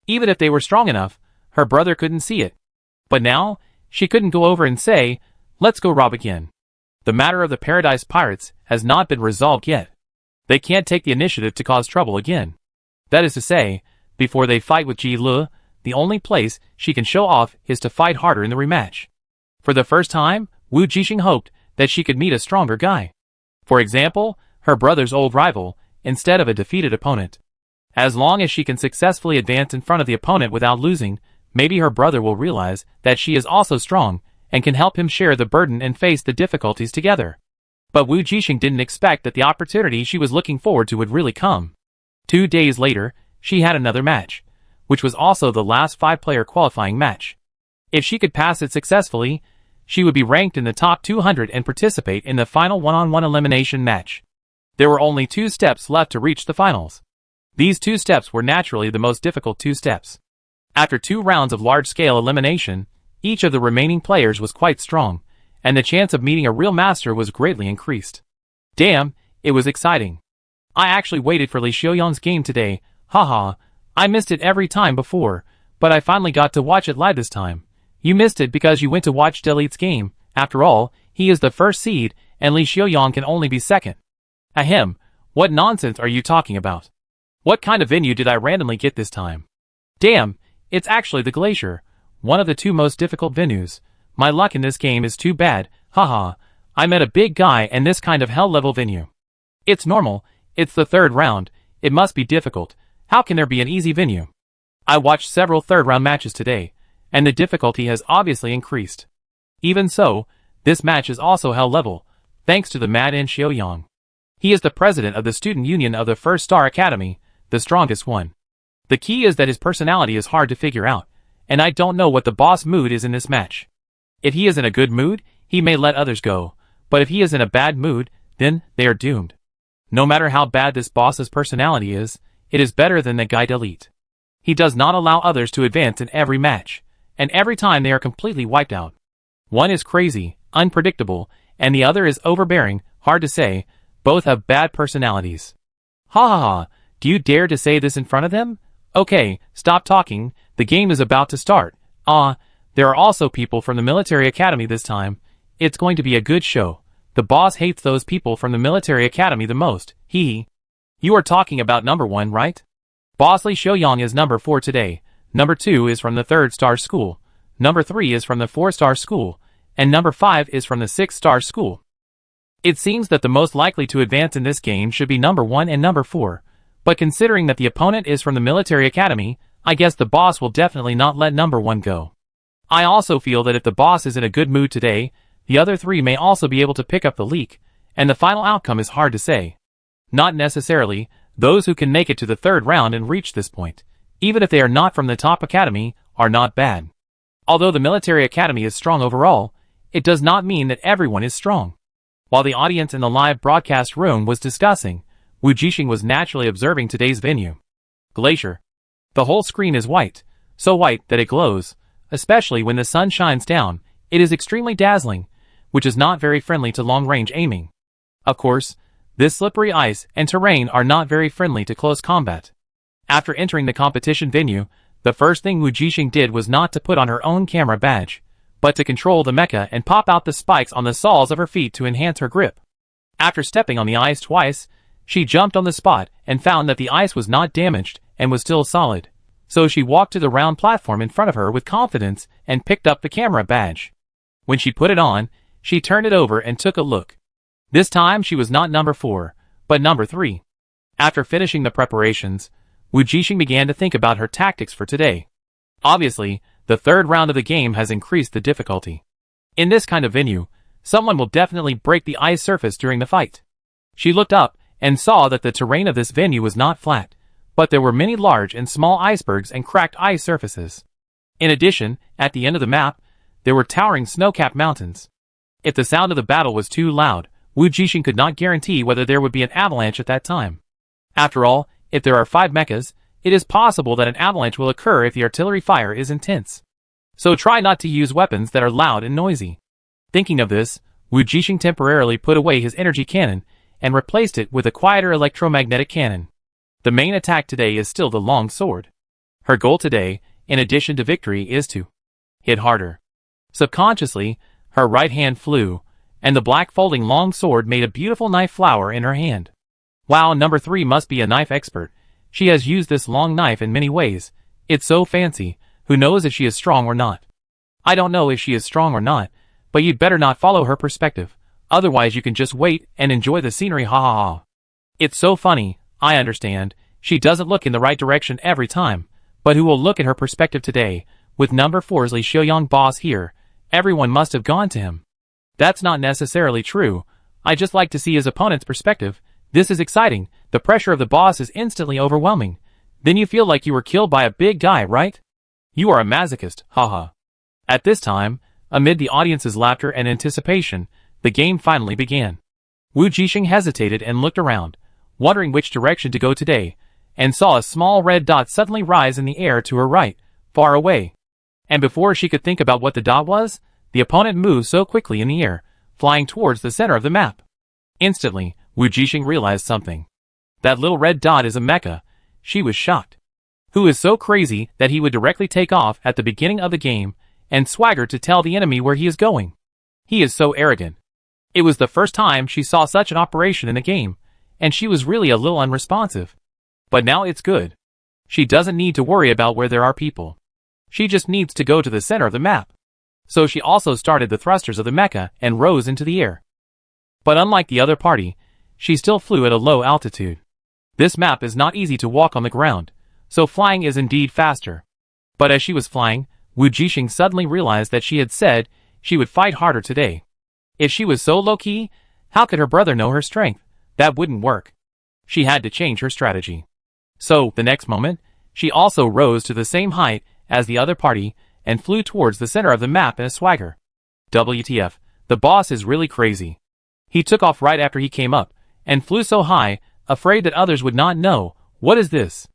Even if they were strong enough, her brother couldn't see it. But now, she couldn't go over and say, let's go rob again. The matter of the Paradise Pirates has not been resolved yet. They can't take the initiative to cause trouble again. That is to say, before they fight with Ji Le, the only place she can show off is to fight harder in the rematch. For the first time, Wu Jixing hoped that she could meet a stronger guy. For example, her brother's old rival, instead of a defeated opponent. As long as she can successfully advance in front of the opponent without losing, maybe her brother will realize that she is also strong, and can help him share the burden and face the difficulties together. But Wu Jixing didn't expect that the opportunity she was looking forward to would really come. 2 days later, she had another match, which was also the last 5-player qualifying match. If she could pass it successfully, she would be ranked in the top 200 and participate in the final one-on-one elimination match. There were only 2 steps left to reach the finals. These 2 steps were naturally the most difficult 2 steps. After 2 rounds of large-scale elimination, each of the remaining players was quite strong, and the chance of meeting a real master was greatly increased. Damn, it was exciting. I actually waited for Li Xiaoyang's game today, haha. I missed it every time before, but I finally got to watch it live this time. You missed it because you went to watch Delite's game. After all, he is the first seed, and Li Xiaoyang can only be second. Ahem, what nonsense are you talking about? What kind of venue did I randomly get this time? Damn, it's actually the Glacier, one of the 2 most difficult venues. My luck in this game is too bad, haha. I met a big guy in this kind of hell-level venue. It's normal, it's the 3rd round, it must be difficult. How can there be an easy venue? I watched several 3rd-round matches today, and the difficulty has obviously increased. Even so, this match is also hell-level, thanks to the Mad N Xiaoyang. He is the president of the student union of the First Star Academy, the strongest one. The key is that his personality is hard to figure out, and I don't know what the boss mood is in this match. If he is in a good mood, he may let others go, but if he is in a bad mood, then they are doomed. No matter how bad this boss's personality is, it is better than the guy Delete. He does not allow others to advance in every match, and every time they are completely wiped out. One is crazy, unpredictable, and the other is overbearing, hard to say. Both have bad personalities. Ha ha ha, do you dare to say this in front of them? Okay, stop talking, the game is about to start. There are also people from the military academy this time. It's going to be a good show. The boss hates those people from the military academy the most, You are talking about number 1, right? Boss Li Xiaoyang is number 4 today, number 2 is from the 3rd star school, number 3 is from the 4-star school, and number 5 is from the 6-star school. It seems that the most likely to advance in this game should be number 1 and number 4, but considering that the opponent is from the military academy, I guess the boss will definitely not let number 1 go. I also feel that if the boss is in a good mood today, the other 3 may also be able to pick up the leak, and the final outcome is hard to say. Not necessarily, those who can make it to the 3rd round and reach this point, even if they are not from the top academy, are not bad. Although the military academy is strong overall, it does not mean that everyone is strong. While the audience in the live broadcast room was discussing, Wu Jixing was naturally observing today's venue. Glacier. The whole screen is white, so white that it glows, especially when the sun shines down. It is extremely dazzling, which is not very friendly to long-range aiming. Of course, this slippery ice and terrain are not very friendly to close combat. After entering the competition venue, the first thing Wu Jixing did was not to put on her own camera badge, but to control the mecha and pop out the spikes on the soles of her feet to enhance her grip. After stepping on the ice twice, she jumped on the spot and found that the ice was not damaged and was still solid. So she walked to the round platform in front of her with confidence and picked up the camera badge. When she put it on, she turned it over and took a look. This time she was not number 4, but number 3. After finishing the preparations, Wu Jixing began to think about her tactics for today. Obviously, the 3rd round of the game has increased the difficulty. In this kind of venue, someone will definitely break the ice surface during the fight. She looked up and saw that the terrain of this venue was not flat, but there were many large and small icebergs and cracked ice surfaces. In addition, at the end of the map, there were towering snow-capped mountains. If the sound of the battle was too loud, Wu Jixing could not guarantee whether there would be an avalanche at that time. After all, if there are 5 mechas, it is possible that an avalanche will occur if the artillery fire is intense. So try not to use weapons that are loud and noisy. Thinking of this, Wu Jixing temporarily put away his energy cannon and replaced it with a quieter electromagnetic cannon. The main attack today is still the long sword. Her goal today, in addition to victory, is to hit harder. Subconsciously, her right hand flew, and the black folding long sword made a beautiful knife flower in her hand. Wow, number 3 must be a knife expert. She has used this long knife in many ways. It's so fancy, who knows if she is strong or not. I don't know if she is strong or not, but you'd better not follow her perspective, otherwise you can just wait and enjoy the scenery, ha ha ha. It's so funny, I understand, she doesn't look in the right direction every time, but who will look at her perspective today? With number 4's Li Xiaoyang boss here, everyone must have gone to him. That's not necessarily true, I just like to see his opponent's perspective. This is exciting, the pressure of the boss is instantly overwhelming. Then you feel like you were killed by a big guy, right? You are a masochist, haha. At this time, amid the audience's laughter and anticipation, the game finally began. Wu Jixing hesitated and looked around, wondering which direction to go today, and saw a small red dot suddenly rise in the air to her right, far away. And before she could think about what the dot was, the opponent moved so quickly in the air, flying towards the center of the map. Instantly, Wu Jixing realized something. That little red dot is a mecha. She was shocked. Who is so crazy that he would directly take off at the beginning of the game and swagger to tell the enemy where he is going? He is so arrogant. It was the first time she saw such an operation in the game, and she was really a little unresponsive. But now it's good. She doesn't need to worry about where there are people. She just needs to go to the center of the map. So she also started the thrusters of the mecha and rose into the air. But unlike the other party, she still flew at a low altitude. This map is not easy to walk on the ground, so flying is indeed faster. But as she was flying, Wu Jixing suddenly realized that she had said she would fight harder today. If she was so low-key, how could her brother know her strength? That wouldn't work. She had to change her strategy. So, the next moment, she also rose to the same height as the other party and flew towards the center of the map in a swagger. WTF, the boss is really crazy. He took off right after he came up, and flew so high, afraid that others would not know. What is this?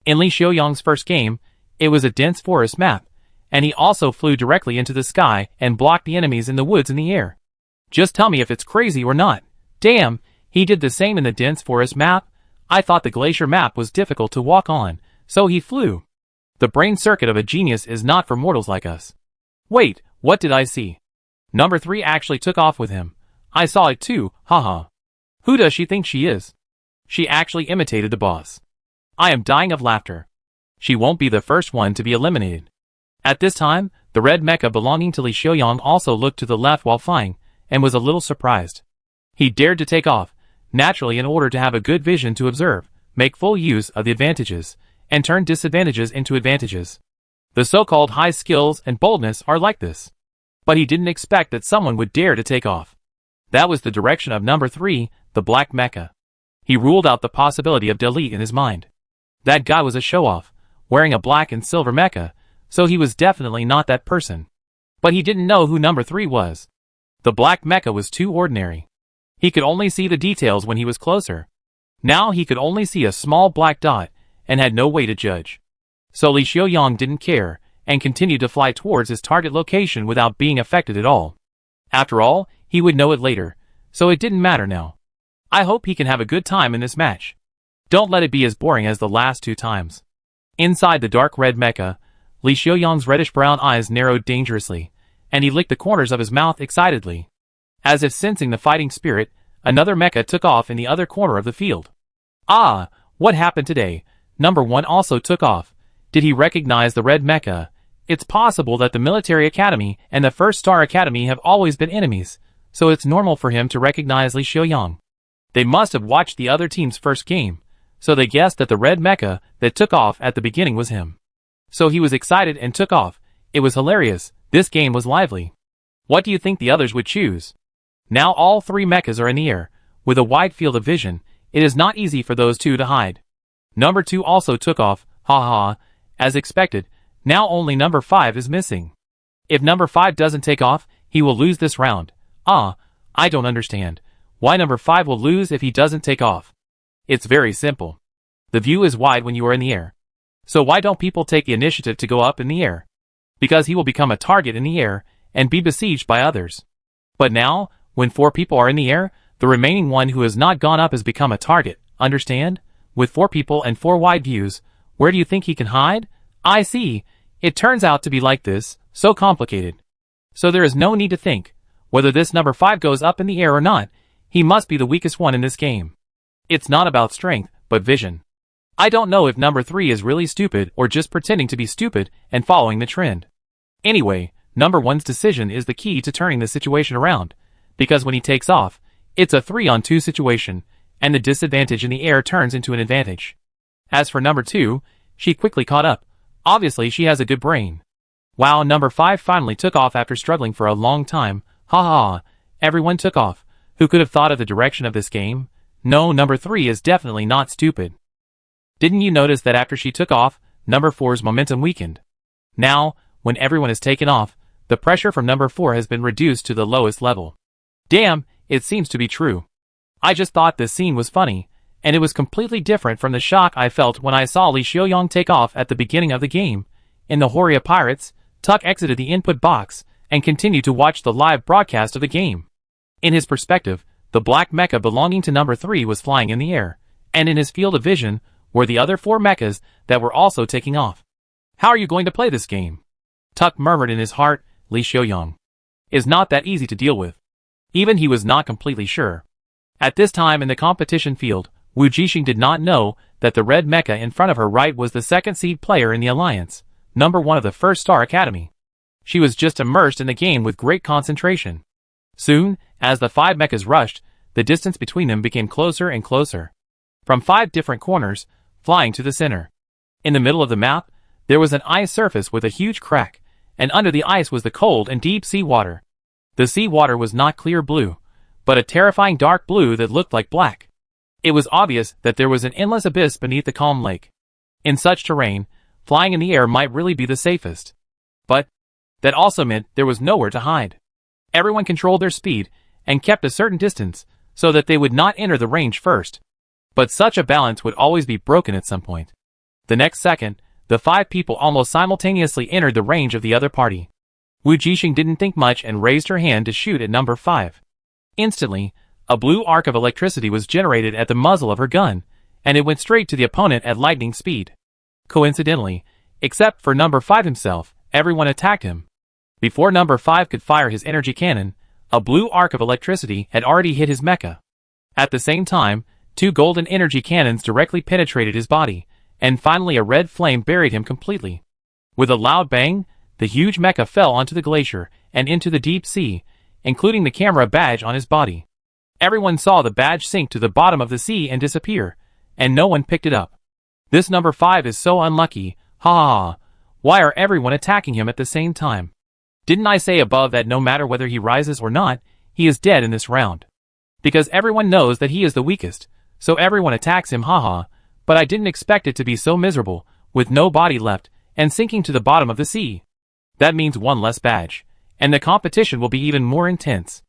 In Li Xiaoyang's first game, it was a dense forest map, and he also flew directly into the sky and blocked the enemies in the woods in the air. Just tell me if it's crazy or not. Damn, he did the same in the dense forest map. I thought the glacier map was difficult to walk on, so he flew. The brain circuit of a genius is not for mortals like us. Wait, what did I see? Number 3 actually took off with him. I saw it too, haha. Who does she think she is? She actually imitated the boss. I am dying of laughter. She won't be the first one to be eliminated. At this time, the red mecha belonging to Li Xiaoyang also looked to the left while flying, and was a little surprised. He dared to take off, naturally in order to have a good vision to observe, make full use of the advantages, and turn disadvantages into advantages. The so-called high skills and boldness are like this. But he didn't expect that someone would dare to take off. That was the direction of number 3, the black mecha. He ruled out the possibility of delete in his mind. That guy was a show-off, wearing a black and silver mecha, so he was definitely not that person. But he didn't know who number 3 was. The black mecha was too ordinary. He could only see the details when he was closer. Now he could only see a small black dot, and had no way to judge. So Li Xiaoyang didn't care, and continued to fly towards his target location without being affected at all. After all, he would know it later, so it didn't matter now. I hope he can have a good time in this match. Don't let it be as boring as the last 2 times. Inside the dark red mecha, Li Xiaoyang's reddish-brown eyes narrowed dangerously, and he licked the corners of his mouth excitedly. As if sensing the fighting spirit, another mecha took off in the other corner of the field. Ah, what happened today? Number 1 also took off. Did he recognize the red mecha? It's possible that the military academy and the first star academy have always been enemies, so it's normal for him to recognize Li Xiaoyang. They must have watched the other team's first game, so they guessed that the red mecha that took off at the beginning was him. So he was excited and took off. It was hilarious. This game was lively. What do you think the others would choose? Now all 3 mechas are in the air. With a wide field of vision, it is not easy for those 2 to hide. Number 2 also took off, haha, as expected. Now only number 5 is missing. If number 5 doesn't take off, he will lose this round. I don't understand. Why number 5 will lose if he doesn't take off? It's very simple. The view is wide when you are in the air. So why don't people take the initiative to go up in the air? Because he will become a target in the air, and be besieged by others. But now, when 4 people are in the air, the remaining one who has not gone up has become a target, understand? With 4 people and 4 wide views, where do you think he can hide? I see. It turns out to be like this, so complicated. So there is no need to think. Whether this number 5 goes up in the air or not, he must be the weakest one in this game. It's not about strength, but vision. I don't know if number 3 is really stupid or just pretending to be stupid and following the trend. Anyway, number 1's decision is the key to turning the situation around, because when he takes off, it's a 3-on-2 situation, and the disadvantage in the air turns into an advantage. As for number 2, she quickly caught up. Obviously she has a good brain. Wow, number 5 finally took off after struggling for a long time. Haha, everyone took off. Who could have thought of the direction of this game? No, number 3 is definitely not stupid. Didn't you notice that after she took off, number 4's momentum weakened? Now, when everyone has taken off, the pressure from number 4 has been reduced to the lowest level. Damn, it seems to be true. I just thought this scene was funny, and it was completely different from the shock I felt when I saw Li Xiaoyang take off at the beginning of the game. In the Horia Pirates, Tuck exited the input box and continued to watch the live broadcast of the game. In his perspective, the black mecha belonging to number 3 was flying in the air, and in his field of vision were the other 4 mechas that were also taking off. How are you going to play this game? Tuck murmured in his heart. Li Xiaoyang is not that easy to deal with. Even he was not completely sure. At this time in the competition field, Wu Jixing did not know that the red mecha in front of her right was the second seed player in the alliance, number 1 of the First Star Academy. She was just immersed in the game with great concentration. Soon, as the 5 mechas rushed, the distance between them became closer and closer. From 5 different corners, flying to the center. In the middle of the map, there was an ice surface with a huge crack, and under the ice was the cold and deep sea water. The sea water was not clear blue, but a terrifying dark blue that looked like black. It was obvious that there was an endless abyss beneath the calm lake. In such terrain, flying in the air might really be the safest. But that also meant there was nowhere to hide. Everyone controlled their speed and kept a certain distance so that they would not enter the range first. But such a balance would always be broken at some point. The next second, the 5 people almost simultaneously entered the range of the other party. Wu Jixing didn't think much and raised her hand to shoot at number 5. Instantly, a blue arc of electricity was generated at the muzzle of her gun, and it went straight to the opponent at lightning speed. Coincidentally, except for number 5 himself, everyone attacked him. Before number 5 could fire his energy cannon, a blue arc of electricity had already hit his mecha. At the same time, 2 golden energy cannons directly penetrated his body, and finally a red flame buried him completely. With a loud bang, the huge mecha fell onto the glacier and into the deep sea, including the camera badge on his body. Everyone saw the badge sink to the bottom of the sea and disappear, and no one picked it up. This number 5 is so unlucky, ha ha ha. Why are everyone attacking him at the same time? Didn't I say above that no matter whether he rises or not, he is dead in this round? Because everyone knows that he is the weakest, so everyone attacks him, haha, but I didn't expect it to be so miserable, with no body left, and sinking to the bottom of the sea. That means 1 less badge, and the competition will be even more intense.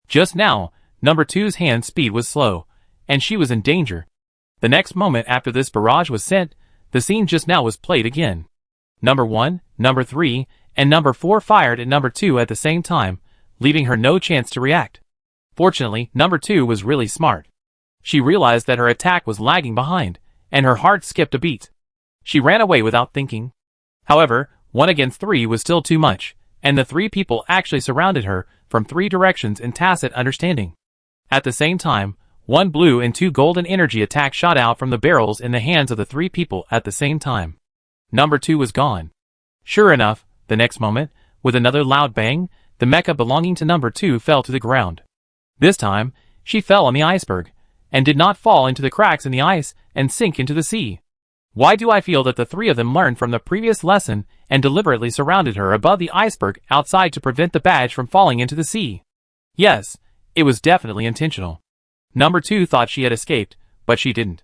Just now, number 2's hand speed was slow, and she was in danger. The next moment after this barrage was sent, the scene just now was played again. Number 1, number 3, and number 4 fired at number 2 at the same time, leaving her no chance to react. Fortunately, number 2 was really smart. She realized that her attack was lagging behind, and her heart skipped a beat. She ran away without thinking. However, 1 against 3 was still too much, and the 3 people actually surrounded her from 3 directions in tacit understanding. At the same time, 1 blue and 2 golden energy attacks shot out from the barrels in the hands of the 3 people at the same time. Number 2 was gone. Sure enough, the next moment, with another loud bang, the mecha belonging to number 2 fell to the ground. This time, she fell on the iceberg, and did not fall into the cracks in the ice and sink into the sea. Why do I feel that the 3 of them learned from the previous lesson and deliberately surrounded her above the iceberg outside to prevent the badge from falling into the sea? Yes, it was definitely intentional. Number 2 thought she had escaped, but she didn't.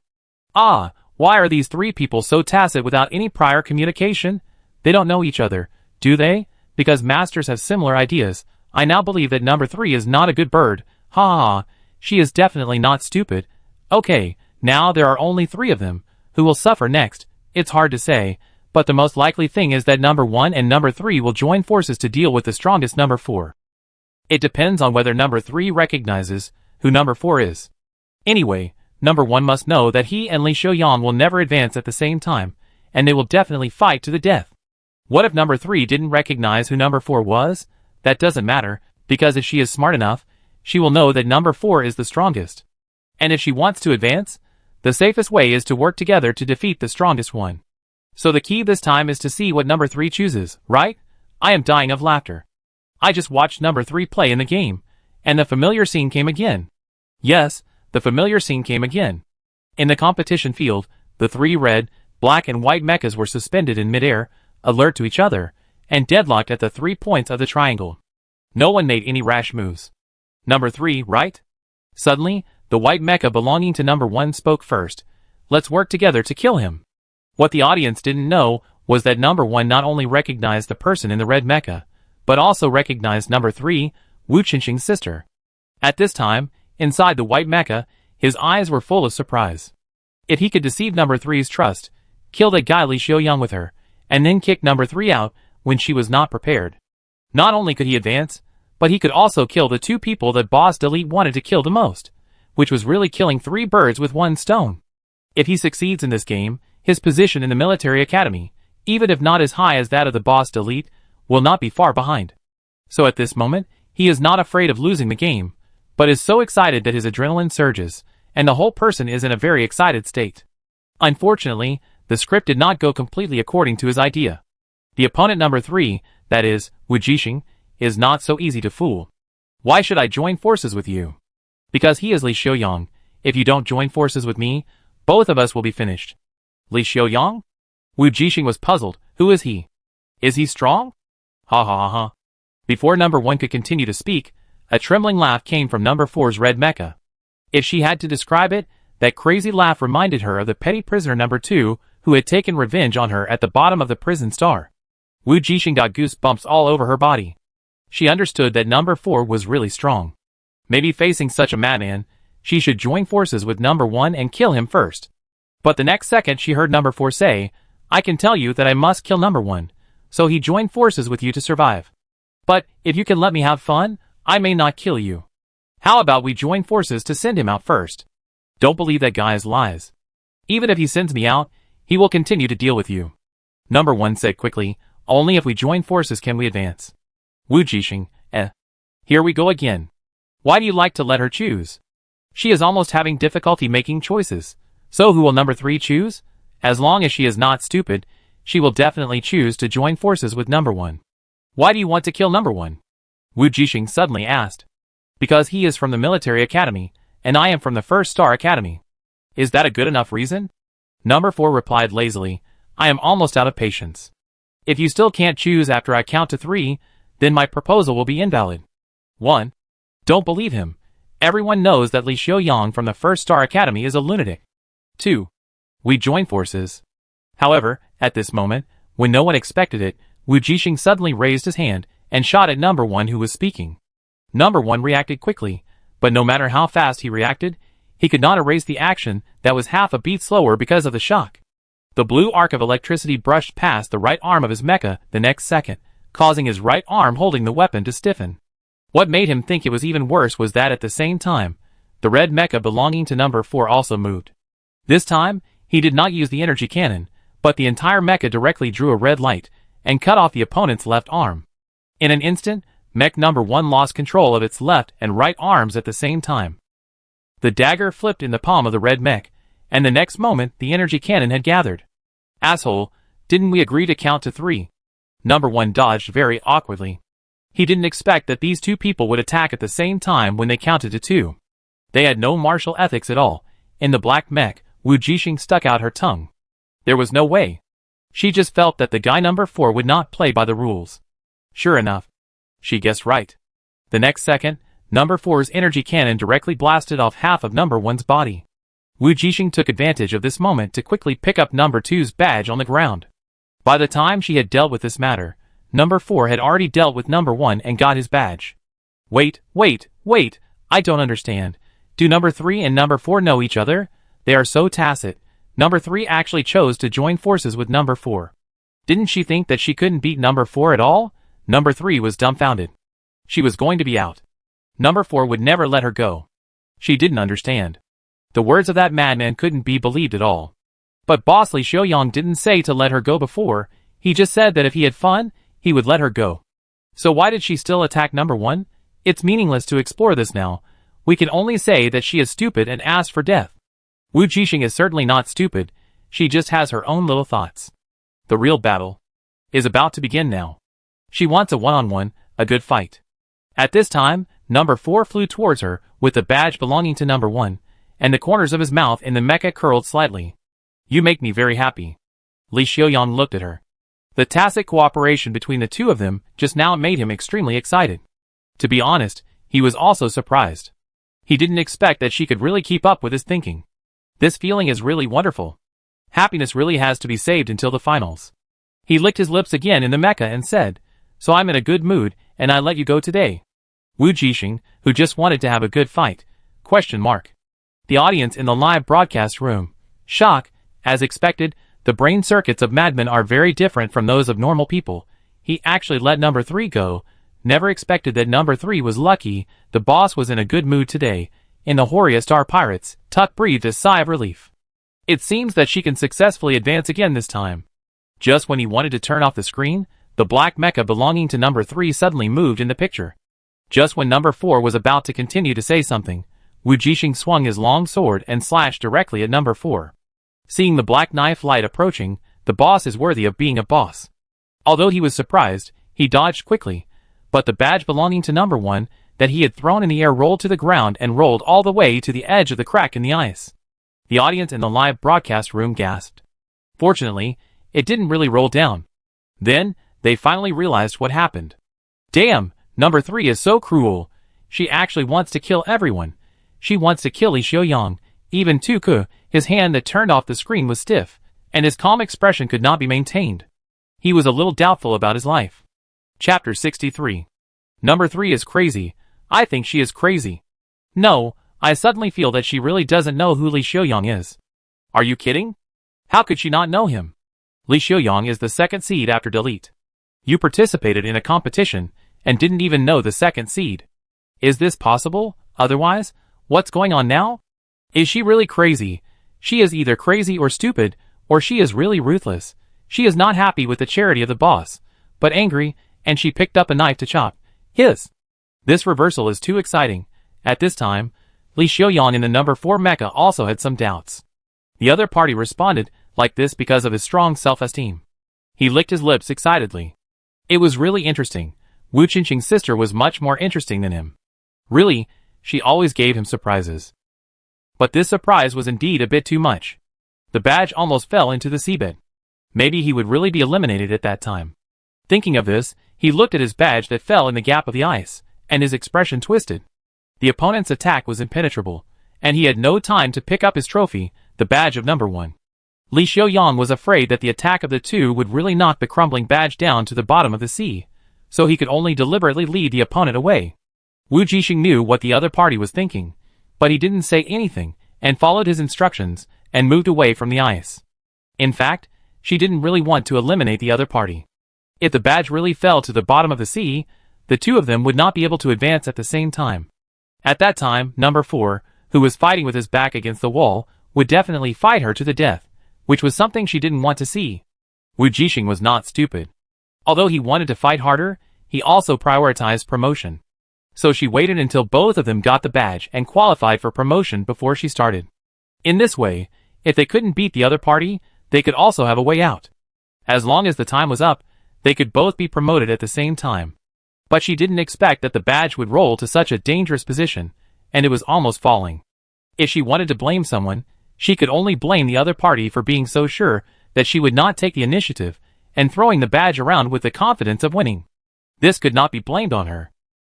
Ah, why are these 3 people so tacit without any prior communication? They don't know each other, do they? Because masters have similar ideas. I now believe that number 3 is not a good bird. Ha ha ha, she is definitely not stupid. Okay, now there are only 3 of them. Who will suffer next? It's hard to say, but the most likely thing is that number 1 and number 3 will join forces to deal with the strongest number 4. It depends on whether number 3 recognizes who number 4 is. Anyway, number 1 must know that he and Li Xiaoyang will never advance at the same time, and they will definitely fight to the death. What if number 3 didn't recognize who number 4 was? That doesn't matter, because if she is smart enough, she will know that number 4 is the strongest. And if she wants to advance, the safest way is to work together to defeat the strongest one. So the key this time is to see what number 3 chooses, right? I am dying of laughter. I just watched number 3 play in the game, and the familiar scene came again. Yes, the familiar scene came again. In the competition field, the 3 red, black and white mechas were suspended in midair, alert to each other, and deadlocked at the 3 points of the triangle. No one made any rash moves. Number 3, right? Suddenly, the white mecha belonging to number 1 spoke first. Let's work together to kill him. What the audience didn't know was that number 1 not only recognized the person in the red mecha, but also recognized number 3, Wu Qingqing's sister. At this time, inside the white mecha, his eyes were full of surprise. If he could deceive number 3's trust, kill that guy Li Xiaoyang with her, and then kicked number 3 out when she was not prepared. Not only could he advance, but he could also kill the 2 people that Boss Delete wanted to kill the most, which was really killing 3 birds with 1 stone. If he succeeds in this game, his position in the military academy, even if not as high as that of the Boss Delete, will not be far behind. So at this moment, he is not afraid of losing the game, but is so excited that his adrenaline surges, and the whole person is in a very excited state. Unfortunately, the script did not go completely according to his idea. The opponent number 3, that is, Wu Jixing, is not so easy to fool. Why should I join forces with you? Because he is Li Xiaoyang. If you don't join forces with me, both of us will be finished. Li Xiaoyang? Wu Jixing was puzzled. Who is he? Is he strong? Ha ha ha ha. Before number 1 could continue to speak, a trembling laugh came from number 4's red mecha. If she had to describe it, that crazy laugh reminded her of the petty prisoner number 2, who had taken revenge on her at the bottom of the prison star. Wu Jixing got goosebumps all over her body. She understood that number 4 was really strong. Maybe facing such a madman, she should join forces with number 1 and kill him first. But the next second she heard number 4 say, I can tell you that I must kill number 1, so he joined forces with you to survive. But, if you can let me have fun, I may not kill you. How about we join forces to send him out first? Don't believe that guy's lies. Even if he sends me out, he will continue to deal with you. Number 1 said quickly, only if we join forces can we advance. Wu Jixing, Here we go again. Why do you like to let her choose? She is almost having difficulty making choices. So who will number 3 choose? As long as she is not stupid, she will definitely choose to join forces with number 1. Why do you want to kill number 1? Wu Jixing suddenly asked. Because he is from the military academy, and I am from the First Star Academy. Is that a good enough reason? Number 4 replied lazily, I am almost out of patience. If you still can't choose after I count to 3, then my proposal will be invalid. 1. Don't believe him. Everyone knows that Li Xiaoyang from the First Star Academy is a lunatic. 2. We join forces. However, at this moment, when no one expected it, Wu Jixing suddenly raised his hand and shot at number 1 who was speaking. Number 1 reacted quickly, but no matter how fast he reacted, he could not erase the action that was half a beat slower because of the shock. The blue arc of electricity brushed past the right arm of his mecha the next second, causing his right arm holding the weapon to stiffen. What made him think it was even worse was that at the same time, the red mecha belonging to number 4 also moved. This time, he did not use the energy cannon, but the entire mecha directly drew a red light and cut off the opponent's left arm. In an instant, mech number 1 lost control of its left and right arms at the same time. The dagger flipped in the palm of the red mech, and the next moment the energy cannon had gathered. Asshole, didn't we agree to count to 3? Number 1 dodged very awkwardly. He didn't expect that these 2 people would attack at the same time when they counted to 2. They had no martial ethics at all. In the black mech, Wu Jixing stuck out her tongue. There was no way. She just felt that the guy number 4 would not play by the rules. Sure enough. She guessed right. The next second, number 4's energy cannon directly blasted off half of number 1's body. Wu Jixing took advantage of this moment to quickly pick up number 2's badge on the ground. By the time she had dealt with this matter, number 4 had already dealt with number 1 and got his badge. Wait, I don't understand. Do number 3 and number 4 know each other? They are so tacit. Number 3 actually chose to join forces with number 4. Didn't she think that she couldn't beat number 4 at all? Number 3 was dumbfounded. She was going to be out. Number 4 would never let her go. She didn't understand. The words of that madman couldn't be believed at all. But Boss Li Xiaoyang didn't say to let her go before, he just said that if he had fun, he would let her go. So why did she still attack number 1? It's meaningless to explore this now. We can only say that she is stupid and asked for death. Wu Jixing is certainly not stupid, she just has her own little thoughts. The real battle is about to begin now. She wants a one-on-one, a good fight. At this time, number 4 flew towards her, with the badge belonging to number 1, and the corners of his mouth in the mecha curled slightly. You make me very happy. Li Xiaoyang looked at her. The tacit cooperation between the 2 of them just now made him extremely excited. To be honest, he was also surprised. He didn't expect that she could really keep up with his thinking. This feeling is really wonderful. Happiness really has to be saved until the finals. He licked his lips again in the mecha and said, So I'm in a good mood, and I let you go today. Wu Jixing, who just wanted to have a good fight, ? The audience in the live broadcast room. Shock, as expected, The brain circuits of madmen are very different from those of normal people. He actually let number 3 go. Never expected that number 3 was lucky. The boss was in a good mood today. In the Horia Star Pirates, Tuck breathed a sigh of relief. It seems that she can successfully advance again this time. Just when he wanted to turn off the screen, the black mecha belonging to number 3 suddenly moved in the picture. Just when number 4 was about to continue to say something, Wu Jixing swung his long sword and slashed directly at number 4. Seeing the black knife light approaching, the boss is worthy of being a boss. Although he was surprised, he dodged quickly, but the badge belonging to number 1 that he had thrown in the air rolled to the ground and rolled all the way to the edge of the crack in the ice. The audience in the live broadcast room gasped. Fortunately, it didn't really roll down. Then, they finally realized what happened. Damn, number 3 is so cruel. She actually wants to kill everyone. She wants to kill Li Xiaoyang. Even Tuku, his hand that turned off the screen was stiff, and his calm expression could not be maintained. He was a little doubtful about his life. Chapter 63. Number 3 is crazy. I think she is crazy. No, I suddenly feel that she really doesn't know who Li Xiaoyang is. Are you kidding? How could she not know him? Li Xiaoyang is the second seed after Delete. You participated in a competition and didn't even know the second seed. Is this possible? Otherwise, what's going on now? Is she really crazy? She is either crazy or stupid, or she is really ruthless. She is not happy with the charity of the boss, but angry, and she picked up a knife to chop his. This reversal is too exciting. At this time, Li Xiaoyang in the number 4 mecha also had some doubts. The other party responded like this because of his strong self-esteem. He licked his lips excitedly. It was really interesting. Wu Qingqing's sister was much more interesting than him. Really, she always gave him surprises. But this surprise was indeed a bit too much. The badge almost fell into the seabed. Maybe he would really be eliminated at that time. Thinking of this, he looked at his badge that fell in the gap of the ice, and his expression twisted. The opponent's attack was impenetrable, and he had no time to pick up his trophy, the badge of number 1. Li Xiaoyang was afraid that the attack of the two would really knock the crumbling badge down to the bottom of the sea, so he could only deliberately lead the opponent away. Wu Jixing knew what the other party was thinking, but he didn't say anything, and followed his instructions, and moved away from the ice. In fact, she didn't really want to eliminate the other party. If the badge really fell to the bottom of the sea, the two of them would not be able to advance at the same time. At that time, number 4, who was fighting with his back against the wall, would definitely fight her to the death, which was something she didn't want to see. Wu Jixing was not stupid. Although he wanted to fight harder, he also prioritized promotion. So she waited until both of them got the badge and qualified for promotion before she started. In this way, if they couldn't beat the other party, they could also have a way out. As long as the time was up, they could both be promoted at the same time. But she didn't expect that the badge would roll to such a dangerous position, and it was almost falling. If she wanted to blame someone, she could only blame the other party for being so sure that she would not take the initiative and throwing the badge around with the confidence of winning. This could not be blamed on her.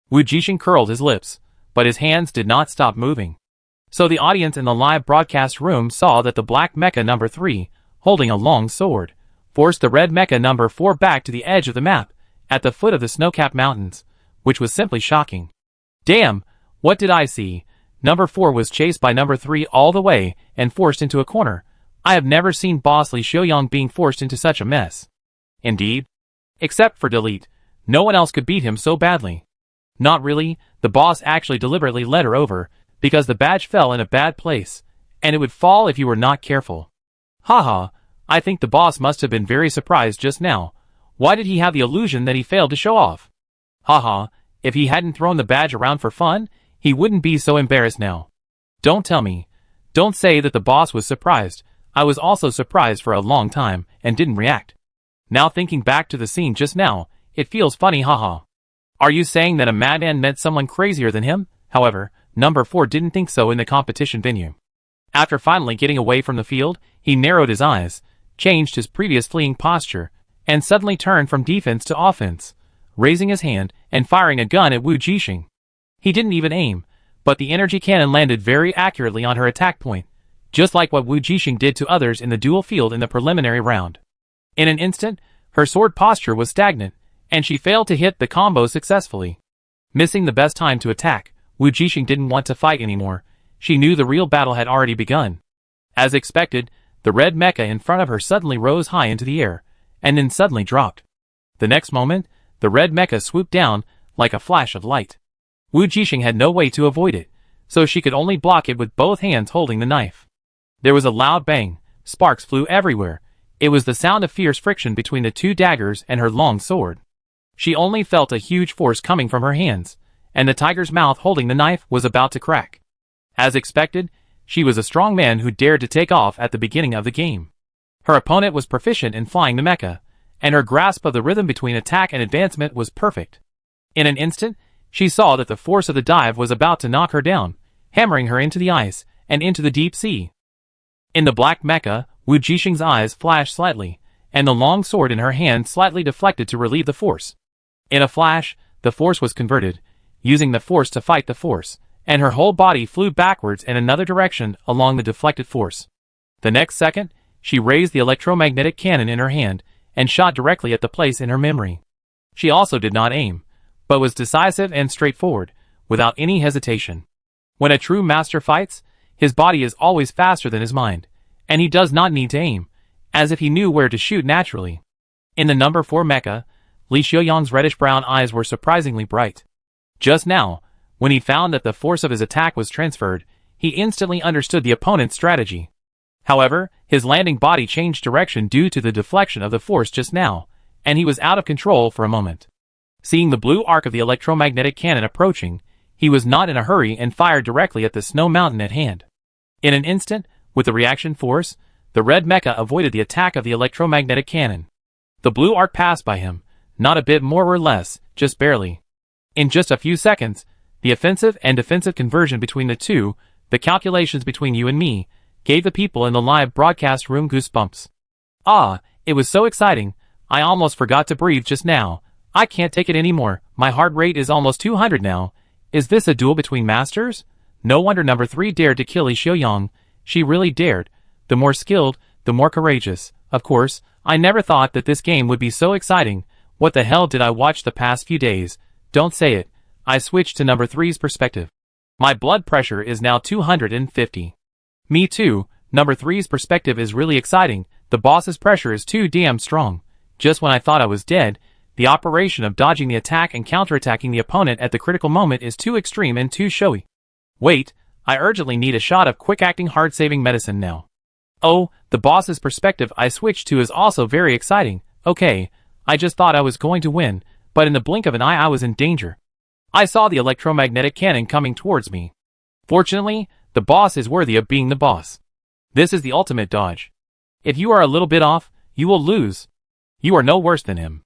Wu Jixing curled his lips, but his hands did not stop moving. So the audience in the live broadcast room saw that the black mecha number 3, holding a long sword, forced the red mecha number 4 back to the edge of the map, at the foot of the snow-capped mountains, which was simply shocking. Damn, what did I see? Number 4 was chased by number 3 all the way and forced into a corner. I have never seen Boss Li Xiaoyang being forced into such a mess. Indeed. Except for Delete, no one else could beat him so badly. Not really, the boss actually deliberately led her over, because the badge fell in a bad place, and it would fall if you were not careful. Haha, I think the boss must have been very surprised just now. Why did he have the illusion that he failed to show off? Haha, if he hadn't thrown the badge around for fun, he wouldn't be so embarrassed now. Don't tell me. Don't say that the boss was surprised. I was also surprised for a long time, and didn't react. Now thinking back to the scene just now, it feels funny, haha. Are you saying that a madman met someone crazier than him? However, number 4 didn't think so in the competition venue. After finally getting away from the field, he narrowed his eyes, changed his previous fleeing posture, and suddenly turned from defense to offense, raising his hand and firing a gun at Wu Jixing. He didn't even aim, but the energy cannon landed very accurately on her attack point, just like what Wu Jixing did to others in the duel field in the preliminary round. In an instant, her sword posture was stagnant, and she failed to hit the combo successfully. Missing the best time to attack, Wu Jixing didn't want to fight anymore. She knew the real battle had already begun. As expected, The red mecha in front of her suddenly rose high into the air, and then suddenly dropped. The next moment, the red mecha swooped down like a flash of light. Wu Jixing had no way to avoid it, so she could only block it with both hands holding the knife. There was a loud bang, sparks flew everywhere. It was the sound of fierce friction between the two daggers and her long sword. She only felt a huge force coming from her hands, and the tiger's mouth holding the knife was about to crack. As expected, she was a strong man who dared to take off at the beginning of the game. Her opponent was proficient in flying the mecha, and her grasp of the rhythm between attack and advancement was perfect. In an instant, she saw that the force of the dive was about to knock her down, hammering her into the ice and into the deep sea. In the black mecha, Wu Jixing's eyes flashed slightly, and the long sword in her hand slightly deflected to relieve the force. In a flash, the force was converted, using the force to fight the force, and her whole body flew backwards in another direction along the deflected force. The next second, she raised the electromagnetic cannon in her hand and shot directly at the place in her memory. She also did not aim, but was decisive and straightforward, without any hesitation. When a true master fights, his body is always faster than his mind, and he does not need to aim, as if he knew where to shoot naturally. In the number 4 mecha, Li Xiaoyang's reddish-brown eyes were surprisingly bright. Just now, when he found that the force of his attack was transferred, he instantly understood the opponent's strategy. However, his landing body changed direction due to the deflection of the force just now, and he was out of control for a moment. Seeing the blue arc of the electromagnetic cannon approaching, he was not in a hurry and fired directly at the snow mountain at hand. In an instant, with the reaction force, the red mecha avoided the attack of the electromagnetic cannon. The blue arc passed by him, not a bit more or less, just barely. In just a few seconds, the offensive and defensive conversion between the two, the calculations between you and me, gave the people in the live broadcast room goosebumps. Ah, it was so exciting, I almost forgot to breathe just now. I can't take it anymore, my heart rate is almost 200 now. Is this a duel between masters? No wonder number 3 dared to kill Li Xiaoyang. She really dared. The more skilled, the more courageous. Of course, I never thought that this game would be so exciting. What the hell did I watch the past few days? Don't say it. I switched to number 3's perspective. My blood pressure is now 250. Me too, number 3's perspective is really exciting. The boss's pressure is too damn strong. Just when I thought I was dead, the operation of dodging the attack and counterattacking the opponent at the critical moment is too extreme and too showy. Wait, I urgently need a shot of quick-acting hard-saving medicine now. Oh, the boss's perspective I switched to is also very exciting. Okay, I just thought I was going to win, but in the blink of an eye I was in danger. I saw the electromagnetic cannon coming towards me. Fortunately, the boss is worthy of being the boss. This is the ultimate dodge. If you are a little bit off, you will lose. You are no worse than him.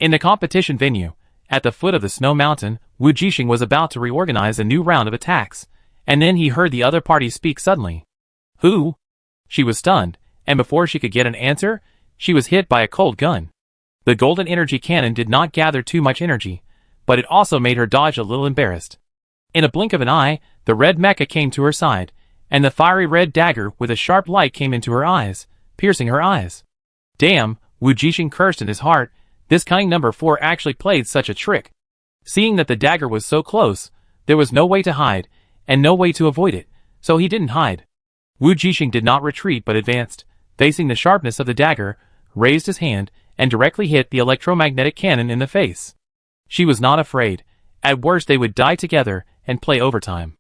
In the competition venue, at the foot of the snow mountain, Wu Jixing was about to reorganize a new round of attacks, and then he heard the other party speak suddenly. Who? She was stunned, and before she could get an answer, she was hit by a cold gun. The golden energy cannon did not gather too much energy, but it also made her dodge a little embarrassed. In a blink of an eye, the red mecha came to her side, and the fiery red dagger with a sharp light came into her eyes, piercing her eyes. Damn, Wu Jixing cursed in his heart, this cunning number 4 actually played such a trick. Seeing that the dagger was so close, there was no way to hide, and no way to avoid it, so he didn't hide. Wu Jixing did not retreat but advanced, facing the sharpness of the dagger, raised his hand, and directly hit the electromagnetic cannon in the face. She was not afraid. At worst they would die together and play overtime.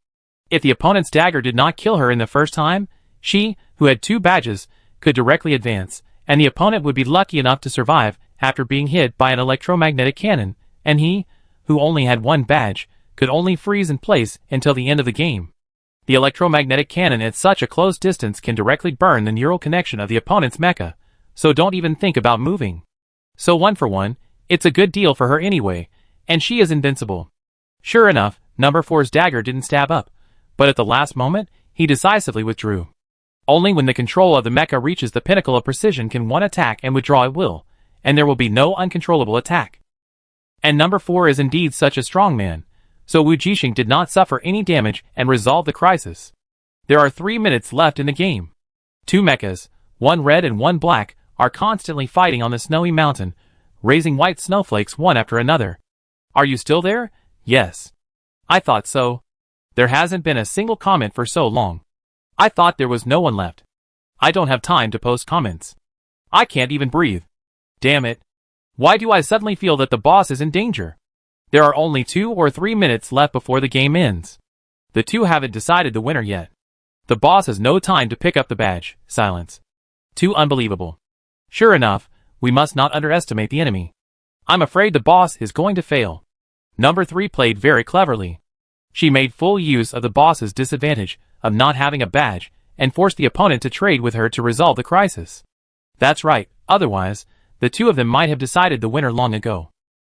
If the opponent's dagger did not kill her in the first time, she, who had 2 badges, could directly advance, and the opponent would be lucky enough to survive after being hit by an electromagnetic cannon, and he, who only had 1 badge, could only freeze in place until the end of the game. The electromagnetic cannon at such a close distance can directly burn the neural connection of the opponent's mecha, so don't even think about moving. So 1 for 1, it's a good deal for her anyway, and she is invincible. Sure enough, number 4's dagger didn't stab up, but at the last moment, he decisively withdrew. Only when the control of the mecha reaches the pinnacle of precision can one attack and withdraw at will, and there will be no uncontrollable attack. And number 4 is indeed such a strong man, so Wu Jixing did not suffer any damage and resolved the crisis. There are 3 minutes left in the game. 2 mechas, 1 red and 1 black, are constantly fighting on the snowy mountain, raising white snowflakes one after another. Are you still there? Yes. I thought so. There hasn't been a single comment for so long. I thought there was no one left. I don't have time to post comments. I can't even breathe. Damn it. Why do I suddenly feel that the boss is in danger? There are only 2 or 3 minutes left before the game ends. The two haven't decided the winner yet. The boss has no time to pick up the badge. Silence. Too unbelievable. Sure enough, we must not underestimate the enemy. I'm afraid the boss is going to fail. Number 3 played very cleverly. She made full use of the boss's disadvantage of not having a badge and forced the opponent to trade with her to resolve the crisis. That's right, otherwise, the two of them might have decided the winner long ago.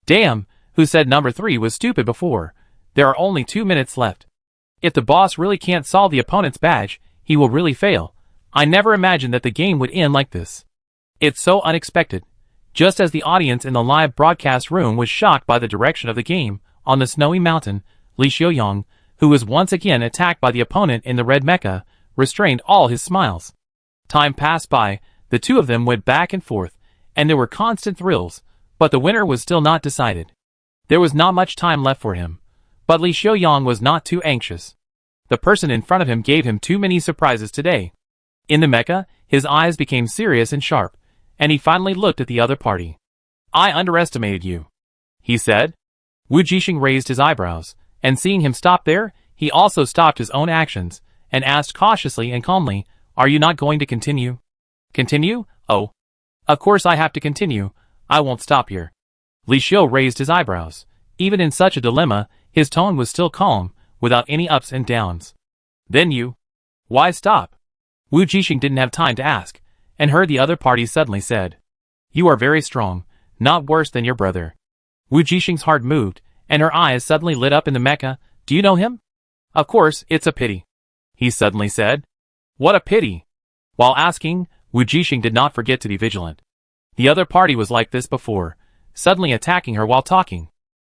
Damn, who said number 3 was stupid before? There are only 2 minutes left. If the boss really can't solve the opponent's badge, he will really fail. I never imagined that the game would end like this. It's so unexpected. Just as the audience in the live broadcast room was shocked by the direction of the game, on the snowy mountain, Li Xiaoyang, who was once again attacked by the opponent in the red mecha, restrained all his smiles. Time passed by, the two of them went back and forth, and there were constant thrills, but the winner was still not decided. There was not much time left for him, but Li Xiaoyang was not too anxious. The person in front of him gave him too many surprises today. In the mecha, his eyes became serious and sharp, and he finally looked at the other party. I underestimated you, he said. Wu Jixing raised his eyebrows, and seeing him stop there, he also stopped his own actions, and asked cautiously and calmly, are you not going to continue? Continue? Oh. Of course I have to continue, I won't stop here. Li Xiu raised his eyebrows. Even in such a dilemma, his tone was still calm, without any ups and downs. Then you? Why stop? Wu Jixing didn't have time to ask, and heard the other party suddenly said. You are very strong, not worse than your brother. Wu Jixing's heart moved, and her eyes suddenly lit up in the mecha. Do you know him? Of course, it's a pity, he suddenly said. What a pity. While asking, Wu Jixing did not forget to be vigilant. The other party was like this before, suddenly attacking her while talking.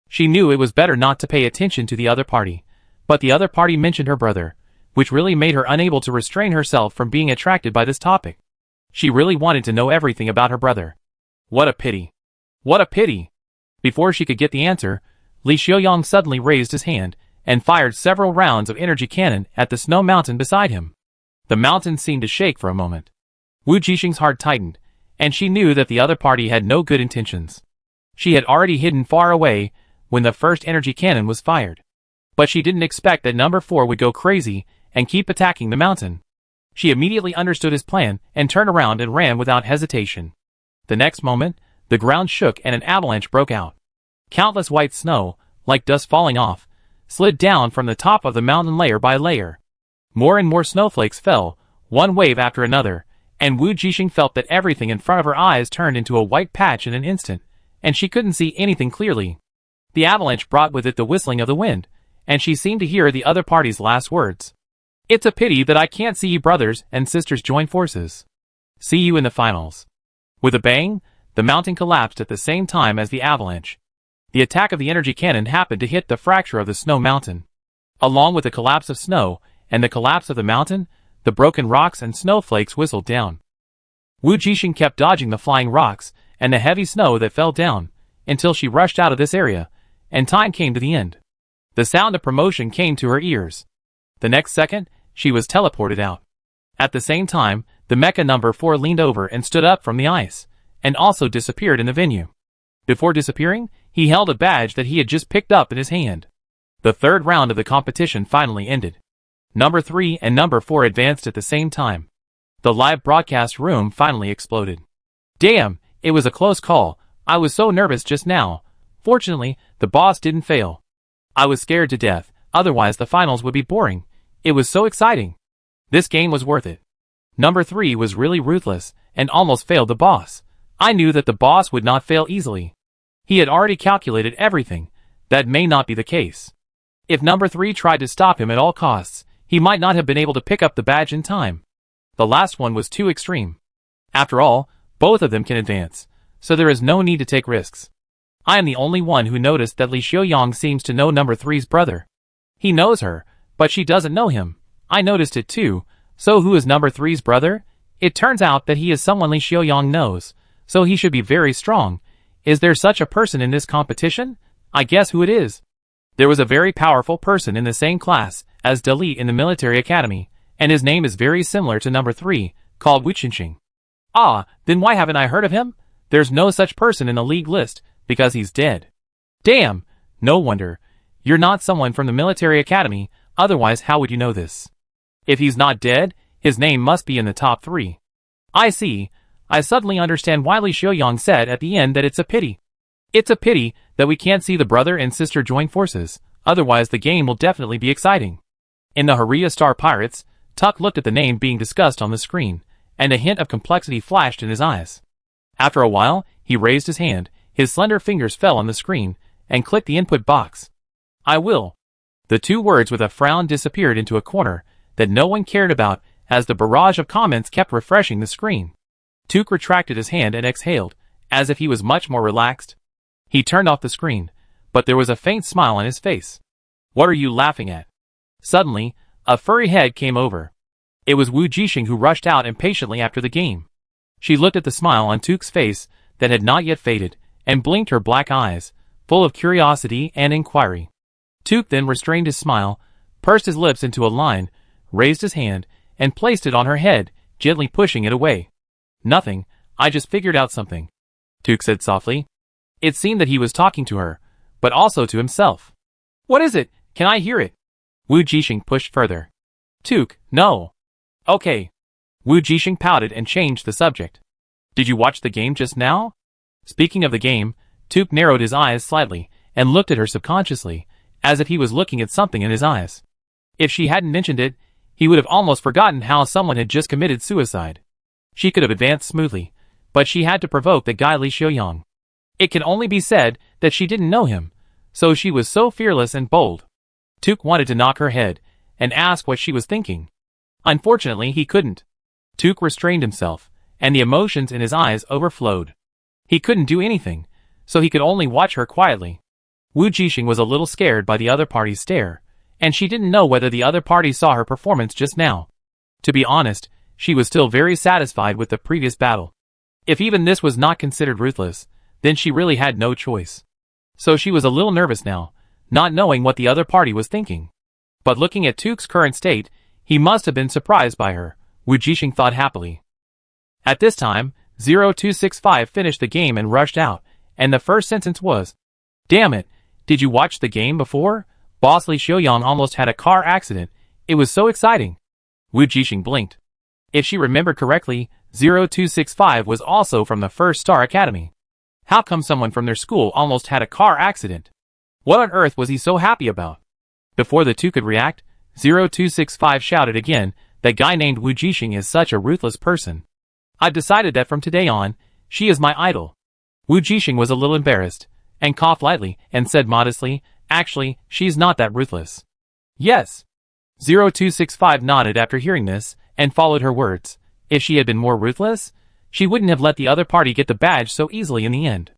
She knew it was better not to pay attention to the other party, but the other party mentioned her brother, which really made her unable to restrain herself from being attracted by this topic. She really wanted to know everything about her brother. What a pity. What a pity. Before she could get the answer, Li Xiaoyang suddenly raised his hand and fired several rounds of energy cannon at the snow mountain beside him. The mountain seemed to shake for a moment. Wu Jixing's heart tightened, and she knew that the other party had no good intentions. She had already hidden far away when the first energy cannon was fired. But she didn't expect that number 4 would go crazy and keep attacking the mountain. She immediately understood his plan and turned around and ran without hesitation. The next moment, the ground shook and an avalanche broke out. Countless white snow, like dust falling off, slid down from the top of the mountain layer by layer. More and more snowflakes fell, one wave after another, and Wu Jixing felt that everything in front of her eyes turned into a white patch in an instant, and she couldn't see anything clearly. The avalanche brought with it the whistling of the wind, and she seemed to hear the other party's last words. It's a pity that I can't see you brothers and sisters join forces. See you in the finals. With a bang, the mountain collapsed at the same time as the avalanche. The attack of the energy cannon happened to hit the fracture of the snow mountain. Along with the collapse of snow and the collapse of the mountain, the broken rocks and snowflakes whistled down. Wu Jixing kept dodging the flying rocks and the heavy snow that fell down, until she rushed out of this area, and time came to the end. The sound of promotion came to her ears. The next second, she was teleported out. At the same time, the mecha number 4 leaned over and stood up from the ice, and also disappeared in the venue. Before disappearing, he held a badge that he had just picked up in his hand. The third round of the competition finally ended. Number 3 and number 4 advanced at the same time. The live broadcast room finally exploded. Damn, it was a close call. I was so nervous just now. Fortunately, the boss didn't fail. I was scared to death, otherwise the finals would be boring. It was so exciting. This game was worth it. Number 3 was really ruthless, and almost failed the boss. I knew that the boss would not fail easily. He had already calculated everything. That may not be the case. If number 3 tried to stop him at all costs, he might not have been able to pick up the badge in time. The last one was too extreme. After all, both of them can advance, so there is no need to take risks. I am the only one who noticed that Li Xiaoyang seems to know number 3's brother. He knows her, but she doesn't know him. I noticed it too. So who is number 3's brother? It turns out that he is someone Li Xiaoyang knows, so he should be very strong. Is there such a person in this competition? I guess who it is. There was a very powerful person in the same class as Dali in the military academy, and his name is very similar to number 3, called Wu Qinxing. Ah, then why haven't I heard of him? There's no such person in the league list, because he's dead. Damn, no wonder. You're not someone from the military academy, otherwise how would you know this? If he's not dead, his name must be in the top 3. I see. I suddenly understand why Li Xiaoyang said at the end that it's a pity. It's a pity that we can't see the brother and sister join forces, otherwise the game will definitely be exciting. In the Haria Star Pirates, Tuck looked at the name being discussed on the screen, and a hint of complexity flashed in his eyes. After a while, he raised his hand, his slender fingers fell on the screen, and clicked the input box. I will. The 2 words with a frown disappeared into a corner that no one cared about as the barrage of comments kept refreshing the screen. Tuke retracted his hand and exhaled, as if he was much more relaxed. He turned off the screen, but there was a faint smile on his face. What are you laughing at? Suddenly, a furry head came over. It was Wu Jixing who rushed out impatiently after the game. She looked at the smile on Tuke's face that had not yet faded, and blinked her black eyes, full of curiosity and inquiry. Tuke then restrained his smile, pursed his lips into a line, raised his hand, and placed it on her head, gently pushing it away. Nothing, I just figured out something, Tuke said softly. It seemed that he was talking to her, but also to himself. What is it? Can I hear it? Wu Jixing pushed further. Tuke, no. Okay. Wu Jixing pouted and changed the subject. Did you watch the game just now? Speaking of the game, Tuke narrowed his eyes slightly and looked at her subconsciously, as if he was looking at something in his eyes. If she hadn't mentioned it, he would have almost forgotten how someone had just committed suicide. She could have advanced smoothly, but she had to provoke the guy Li Xiaoyang. It can only be said that she didn't know him, so she was so fearless and bold. Tuke wanted to knock her head and ask what she was thinking. Unfortunately, he couldn't. Tuke restrained himself, and the emotions in his eyes overflowed. He couldn't do anything, so he could only watch her quietly. Wu Jixing was a little scared by the other party's stare, and she didn't know whether the other party saw her performance just now. To be honest, she was still very satisfied with the previous battle. If even this was not considered ruthless, then she really had no choice. So she was a little nervous now, not knowing what the other party was thinking. But looking at Tuke's current state, he must have been surprised by her, Wu Jixing thought happily. At this time, 0265 finished the game and rushed out, and the first sentence was, "Damn it, did you watch the game before? Boss Li Xiaoyang almost had a car accident, it was so exciting." Wu Jixing blinked. If she remembered correctly, 0265 was also from the First Star Academy. How come someone from their school almost had a car accident? What on earth was he so happy about? Before the two could react, 0265 shouted again, "That guy named Wu Jixing is such a ruthless person. I've decided that from today on, she is my idol." Wu Jixing was a little embarrassed, and coughed lightly, and said modestly, "Actually, she's not that ruthless." "Yes." 0265 nodded after hearing this, and followed her words. If she had been more ruthless, she wouldn't have let the other party get the badge so easily in the end.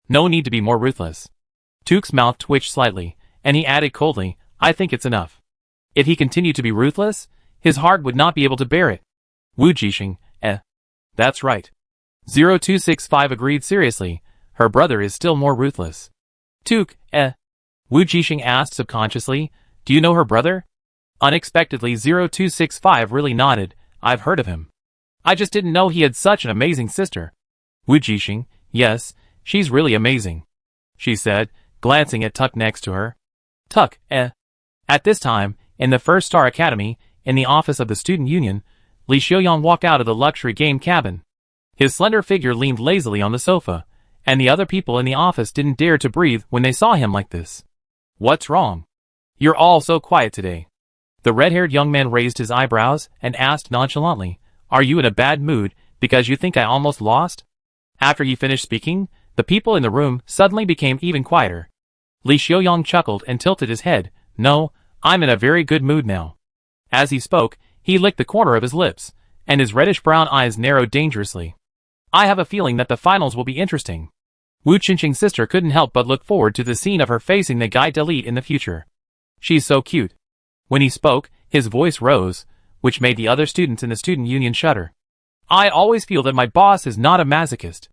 No need to be more ruthless. Tuke's mouth twitched slightly, and he added coldly, "I think it's enough." If he continued to be ruthless, his heart would not be able to bear it. Wu Jixing, That's right. 0265 agreed seriously, her brother is still more ruthless. Tuke, Wu Jixing asked subconsciously, "Do you know her brother?" Unexpectedly 0265 really nodded, "I've heard of him. I just didn't know he had such an amazing sister." Wu Jixing, "Yes, she's really amazing," she said, glancing at Tuck next to her. Tuck, At this time, in the First Star Academy, in the office of the Student Union, Li Xiaoyang walked out of the luxury game cabin. His slender figure leaned lazily on the sofa, and the other people in the office didn't dare to breathe when they saw him like this. "What's wrong? You're all so quiet today." The red-haired young man raised his eyebrows and asked nonchalantly, "Are you in a bad mood because you think I almost lost?" After he finished speaking, the people in the room suddenly became even quieter. Li Xiaoyang chuckled and tilted his head. "No, I'm in a very good mood now." As he spoke, he licked the corner of his lips, and his reddish-brown eyes narrowed dangerously. "I have a feeling that the finals will be interesting." Wu Qinxing's sister couldn't help but look forward to the scene of her facing the guy Delete in the future. "She's so cute." When he spoke, his voice rose, which made the other students in the student union shudder. "I always feel that my boss is not a masochist."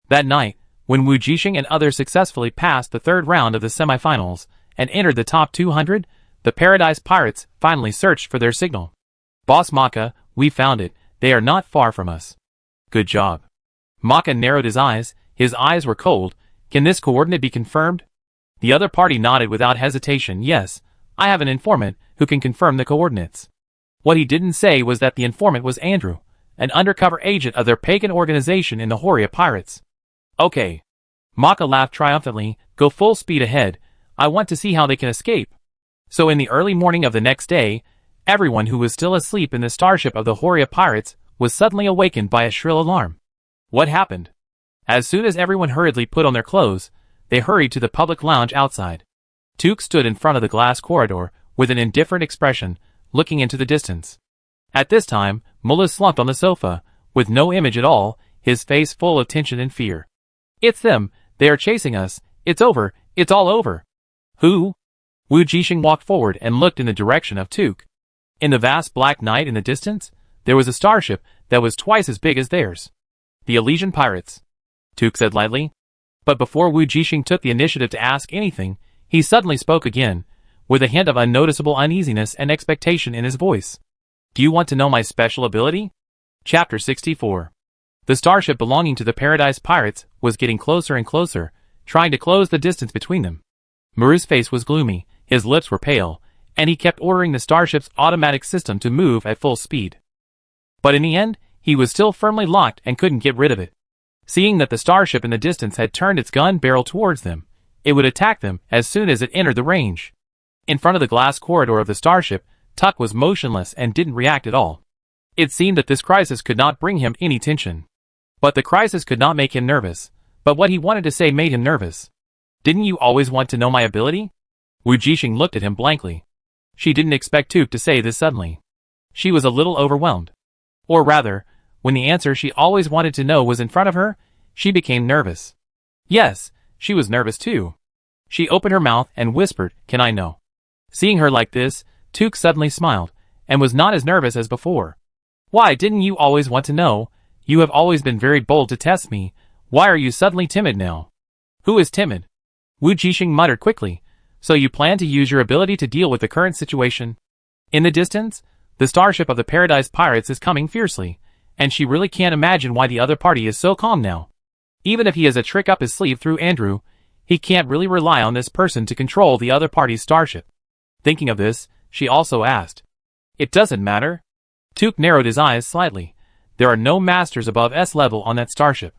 That night, when Wu Jixing and others successfully passed the third round of the semifinals and entered the top 200, the Paradise Pirates finally searched for their signal. "Boss Mecha, we found it. They are not far from us. Good job. Mecha narrowed his eyes were cold. Can this coordinate be confirmed? The other party nodded without hesitation. Yes, I have an informant who can confirm the coordinates. What he didn't say was that the informant was Andrew, an undercover agent of their pagan organization in the Horia Pirates. Okay. Mecha laughed triumphantly. Go full speed ahead. I want to see how they can escape. So in the early morning of the next day, everyone who was still asleep in the starship of the Horia Pirates was suddenly awakened by a shrill alarm. What happened? As soon as everyone hurriedly put on their clothes, they hurried to the public lounge outside. Took stood in front of the glass corridor with an indifferent expression, looking into the distance. At this time, Mullah slumped on the sofa, with no image at all, his face full of tension and fear. It's them, they are chasing us, it's over, it's all over. Who? Wu Jixing walked forward and looked in the direction of Took. In the vast black night in the distance, there was a starship that was twice as big as theirs. The Elysian Pirates. Took said lightly. But before Wu Jixing took the initiative to ask anything, he suddenly spoke again, with a hint of unnoticeable uneasiness and expectation in his voice. Do you want to know my special ability? Chapter 64. The starship belonging to the Paradise Pirates was getting closer and closer, trying to close the distance between them. Muru's face was gloomy, his lips were pale, and he kept ordering the starship's automatic system to move at full speed. But in the end, he was still firmly locked and couldn't get rid of it. Seeing that the starship in the distance had turned its gun barrel towards them, it would attack them as soon as it entered the range. In front of the glass corridor of the starship, Tuck was motionless and didn't react at all. It seemed that this crisis could not bring him any tension. But the crisis could not make him nervous, but what he wanted to say made him nervous. Didn't you always want to know my ability? Wu Jixing looked at him blankly. She didn't expect Took to say this suddenly. She was a little overwhelmed. Or rather, when the answer she always wanted to know was in front of her, she became nervous. Yes, she was nervous too. She opened her mouth and whispered, "Can I know?" Seeing her like this, Took suddenly smiled, and was not as nervous as before. Why didn't you always want to know? You have always been very bold to test me. Why are you suddenly timid now? Who is timid? Wu Jixing muttered quickly. So you plan to use your ability to deal with the current situation? In the distance, the starship of the Paradise Pirates is coming fiercely, and she really can't imagine why the other party is so calm now. Even if he has a trick up his sleeve through Andrew, he can't really rely on this person to control the other party's starship. Thinking of this, she also asked. It doesn't matter. Took narrowed his eyes slightly. There are no masters above S level on that starship.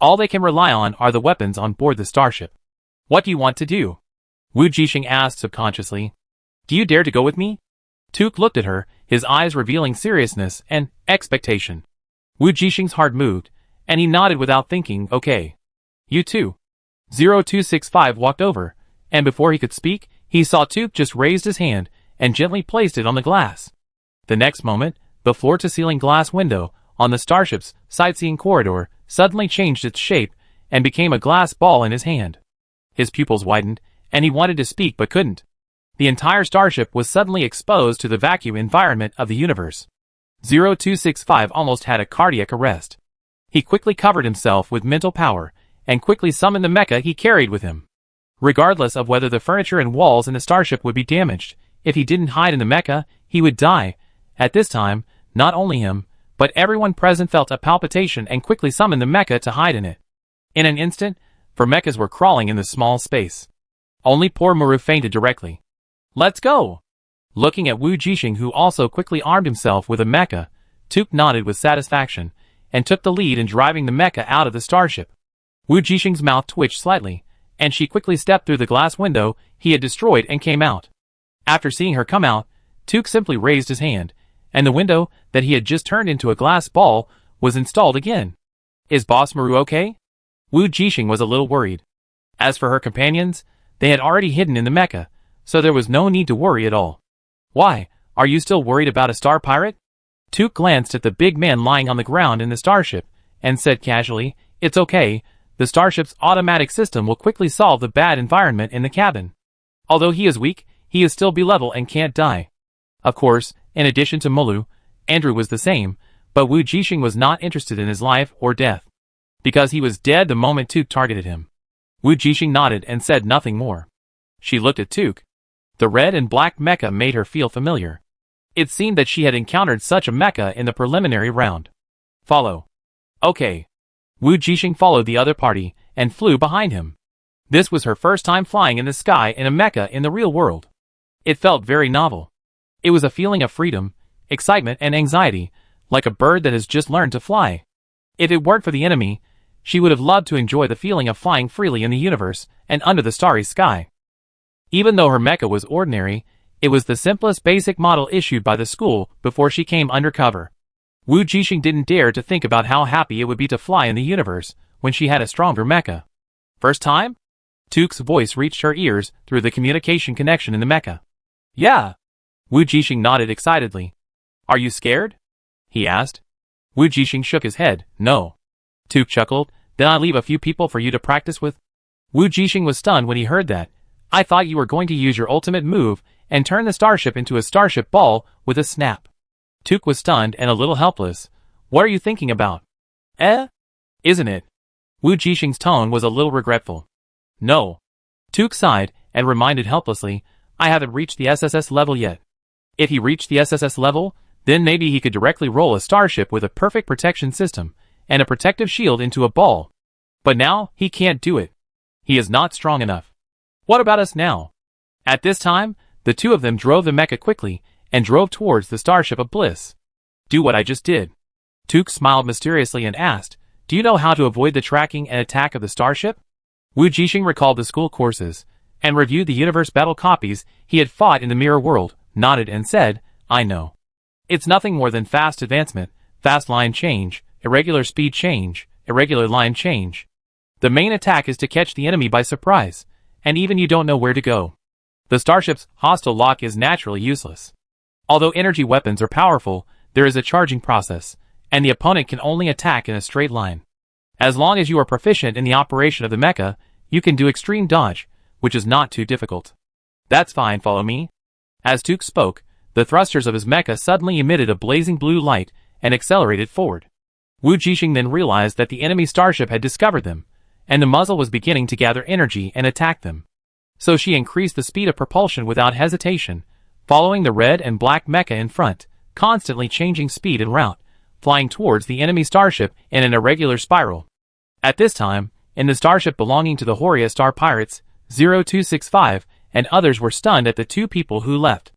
All they can rely on are the weapons on board the starship. What do you want to do? Wu Jixing asked subconsciously. Do you dare to go with me? Took looked at her, his eyes revealing seriousness and expectation. Wu Jixing's heart moved, and he nodded without thinking. Okay. You too. 0265 walked over, and before he could speak, he saw Took just raised his hand and gently placed it on the glass. The next moment, the floor-to-ceiling glass window on the starship's sightseeing corridor suddenly changed its shape and became a glass ball in his hand. His pupils widened, and he wanted to speak but couldn't. The entire starship was suddenly exposed to the vacuum environment of the universe. 0265 almost had a cardiac arrest. He quickly covered himself with mental power and quickly summoned the mecha he carried with him. Regardless of whether the furniture and walls in the starship would be damaged, if he didn't hide in the mecha, he would die. At this time, not only him, but everyone present felt a palpitation and quickly summoned the mecha to hide in it. In an instant, for mechas were crawling in the small space. Only poor Muru fainted directly. Let's go! Looking at Wu Jixing, who also quickly armed himself with a mecha, Took nodded with satisfaction, and took the lead in driving the mecha out of the starship. Wu Jixing's mouth twitched slightly, and she quickly stepped through the glass window he had destroyed and came out. After seeing her come out, Took simply raised his hand, and the window that he had just turned into a glass ball was installed again. Is Boss Muru okay? Wu Jixing was a little worried. As for her companions, they had already hidden in the mecha, so there was no need to worry at all. Why, are you still worried about a star pirate? Took glanced at the big man lying on the ground in the starship, and said casually, It's okay, the starship's automatic system will quickly solve the bad environment in the cabin. Although he is weak, he is still B-level and can't die. Of course, in addition to Mulu, Andrew was the same, but Wu Jixing was not interested in his life or death. Because he was dead the moment Took targeted him. Wu Jixing nodded and said nothing more. She looked at Took. The red and black mecha made her feel familiar. It seemed that she had encountered such a mecha in the preliminary round. Follow. Okay. Wu Jixing followed the other party and flew behind him. This was her first time flying in the sky in a mecha in the real world. It felt very novel. It was a feeling of freedom, excitement and anxiety, like a bird that has just learned to fly. If it weren't for the enemy, she would have loved to enjoy the feeling of flying freely in the universe and under the starry sky. Even though her mecha was ordinary, it was the simplest basic model issued by the school before she came undercover. Wu Jixing didn't dare to think about how happy it would be to fly in the universe when she had a stronger mecha. First time? Tuk's voice reached her ears through the communication connection in the mecha. Yeah. Wu Jixing nodded excitedly. Are you scared? He asked. Wu Jixing shook his head. No. Tuk chuckled. Then I'll leave a few people for you to practice with. Wu Jixing was stunned when he heard that. I thought you were going to use your ultimate move and turn the starship into a starship ball with a snap. Tuk was stunned and a little helpless. What are you thinking about? Isn't it? Wu Jixing's tone was a little regretful. No. Tuk sighed and reminded helplessly, I haven't reached the SSS level yet. If he reached the SSS level, then maybe he could directly roll a starship with a perfect protection system and a protective shield into a ball. But now, he can't do it. He is not strong enough. What about us now? At this time, the two of them drove the mecha quickly and drove towards the Starship of Bliss. Do what I just did. Tuk smiled mysteriously and asked, do you know how to avoid the tracking and attack of the starship? Wu Jixing recalled the school courses and reviewed the universe battle copies he had fought in the mirror world, nodded and said, I know. It's nothing more than fast advancement, fast line change, irregular speed change, irregular line change. The main attack is to catch the enemy by surprise, and even you don't know where to go. The starship's hostile lock is naturally useless. Although energy weapons are powerful, there is a charging process, and the opponent can only attack in a straight line. As long as you are proficient in the operation of the mecha, you can do extreme dodge, which is not too difficult. That's fine, follow me. As Tuk spoke, the thrusters of his mecha suddenly emitted a blazing blue light and accelerated forward. Wu Jixing then realized that the enemy starship had discovered them, and the muzzle was beginning to gather energy and attack them. So she increased the speed of propulsion without hesitation, following the red and black mecha in front, constantly changing speed and route, flying towards the enemy starship in an irregular spiral. At this time, in the starship belonging to the Horia Star Pirates, 0265, and others were stunned at the two people who left.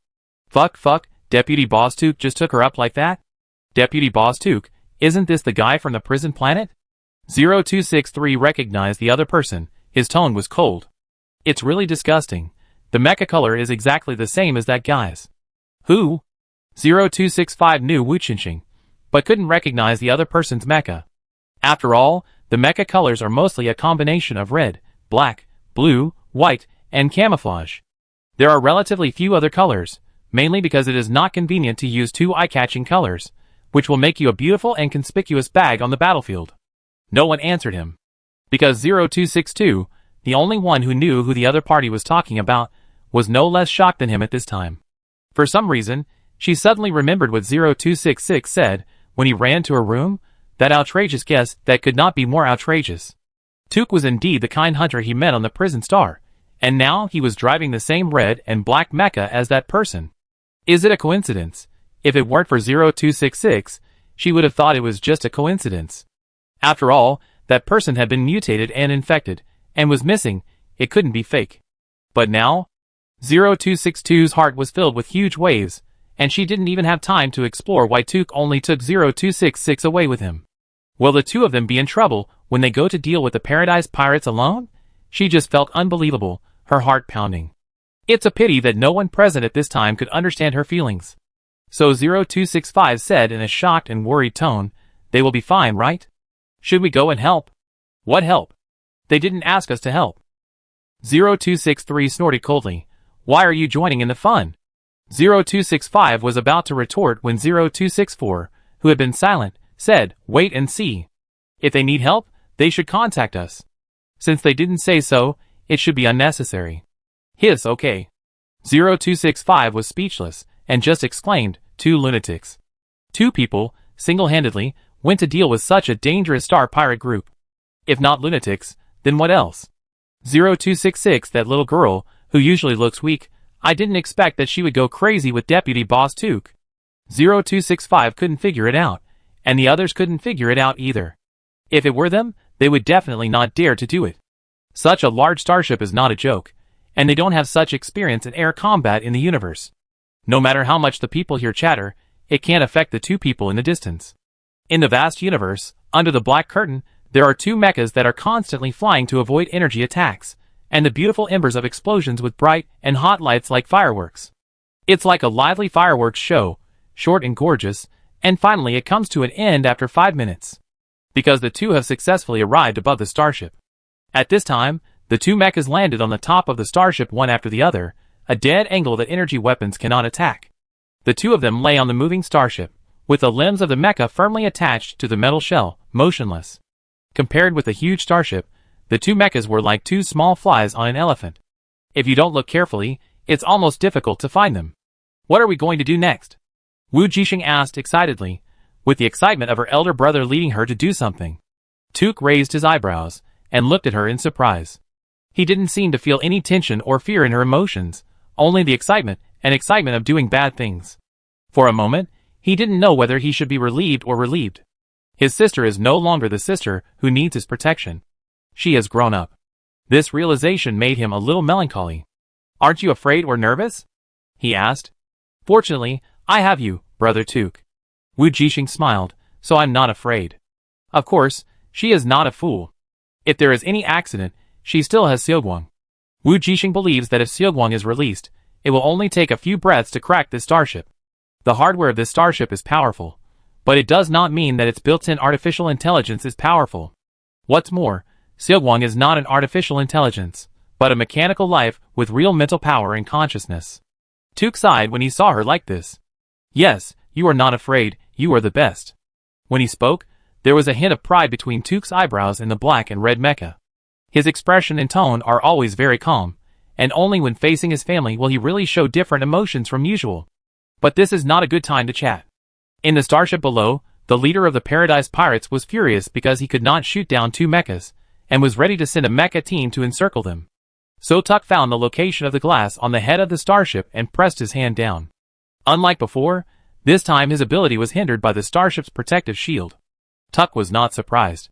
Fuck, Deputy Boss Tuk just took her up like that? Deputy Boss Tuk, isn't this the guy from the prison planet? 0263 recognized the other person, his tone was cold. It's really disgusting. The mecha color is exactly the same as that guy's. Who? 0265 knew Wu Jixing, but couldn't recognize the other person's mecha. After all, the mecha colors are mostly a combination of red, black, blue, white, and camouflage. There are relatively few other colors, mainly because it is not convenient to use two eye-catching colors, which will make you a beautiful and conspicuous bag on the battlefield. No one answered him. Because 0262, the only one who knew who the other party was talking about, was no less shocked than him at this time. For some reason, she suddenly remembered what 0266 said when he ran to her room, that outrageous guess that could not be more outrageous. Tuk was indeed the kind hunter he met on the prison star, and now he was driving the same red and black mecha as that person. Is it a coincidence? If it weren't for 0266, she would have thought it was just a coincidence. After all, that person had been mutated and infected, and was missing. It couldn't be fake. But now, 0262's heart was filled with huge waves, and she didn't even have time to explore why Tuk only took 0266 away with him. Will the two of them be in trouble when they go to deal with the Paradise Pirates alone? She just felt unbelievable, her heart pounding. It's a pity that no one present at this time could understand her feelings. So 0265 said in a shocked and worried tone, they will be fine, right? Should we go and help? What help? They didn't ask us to help. 0263 snorted coldly. Why are you joining in the fun? 0265 was about to retort when 0264, who had been silent, said, wait and see. If they need help, they should contact us. Since they didn't say so, it should be unnecessary. Hiss, okay. 0265 was speechless, and just exclaimed, two lunatics. Two people, single-handedly, went to deal with such a dangerous star pirate group. If not lunatics, then what else? 0266, that little girl, who usually looks weak, I didn't expect that she would go crazy with Deputy Boss Tuk. 0265 couldn't figure it out, and the others couldn't figure it out either. If it were them, they would definitely not dare to do it. Such a large starship is not a joke, and they don't have such experience in air combat in the universe. No matter how much the people here chatter, it can't affect the two people in the distance. In the vast universe, under the black curtain, there are two mechas that are constantly flying to avoid energy attacks, and the beautiful embers of explosions with bright and hot lights like fireworks. It's like a lively fireworks show, short and gorgeous, and finally it comes to an end after 5 minutes. Because the two have successfully arrived above the starship. At this time, the two mechas landed on the top of the starship one after the other, a dead angle that energy weapons cannot attack. The two of them lay on the moving starship, with the limbs of the mecha firmly attached to the metal shell, motionless. Compared with the huge starship, the two mechas were like two small flies on an elephant. If you don't look carefully, it's almost difficult to find them. What are we going to do next? Wu Jixing asked excitedly, with the excitement of her elder brother leading her to do something. Tuke raised his eyebrows, and looked at her in surprise. He didn't seem to feel any tension or fear in her emotions, only the excitement of doing bad things. For a moment, he didn't know whether he should be relieved or relieved. His sister is no longer the sister who needs his protection. She has grown up. This realization made him a little melancholy. Aren't you afraid or nervous? He asked. Fortunately, I have you, Brother Tuke. Wu Jixing smiled, so I'm not afraid. Of course, she is not a fool. If there is any accident, she still has Xiaoguang. Wu Jixing believes that if Xiaoguang is released, it will only take a few breaths to crack this starship. The hardware of this starship is powerful, but it does not mean that its built-in artificial intelligence is powerful. What's more, Xiaoguang is not an artificial intelligence, but a mechanical life with real mental power and consciousness. Tuke sighed when he saw her like this. Yes, you are not afraid, you are the best. When he spoke, there was a hint of pride between Tuke's eyebrows and the black and red mecha. His expression and tone are always very calm, and only when facing his family will he really show different emotions from usual. But this is not a good time to chat. In the starship below, the leader of the Paradise Pirates was furious because he could not shoot down two mechas, and was ready to send a mecha team to encircle them. So Tuck found the location of the glass on the head of the starship and pressed his hand down. Unlike before, this time his ability was hindered by the starship's protective shield. Tuck was not surprised.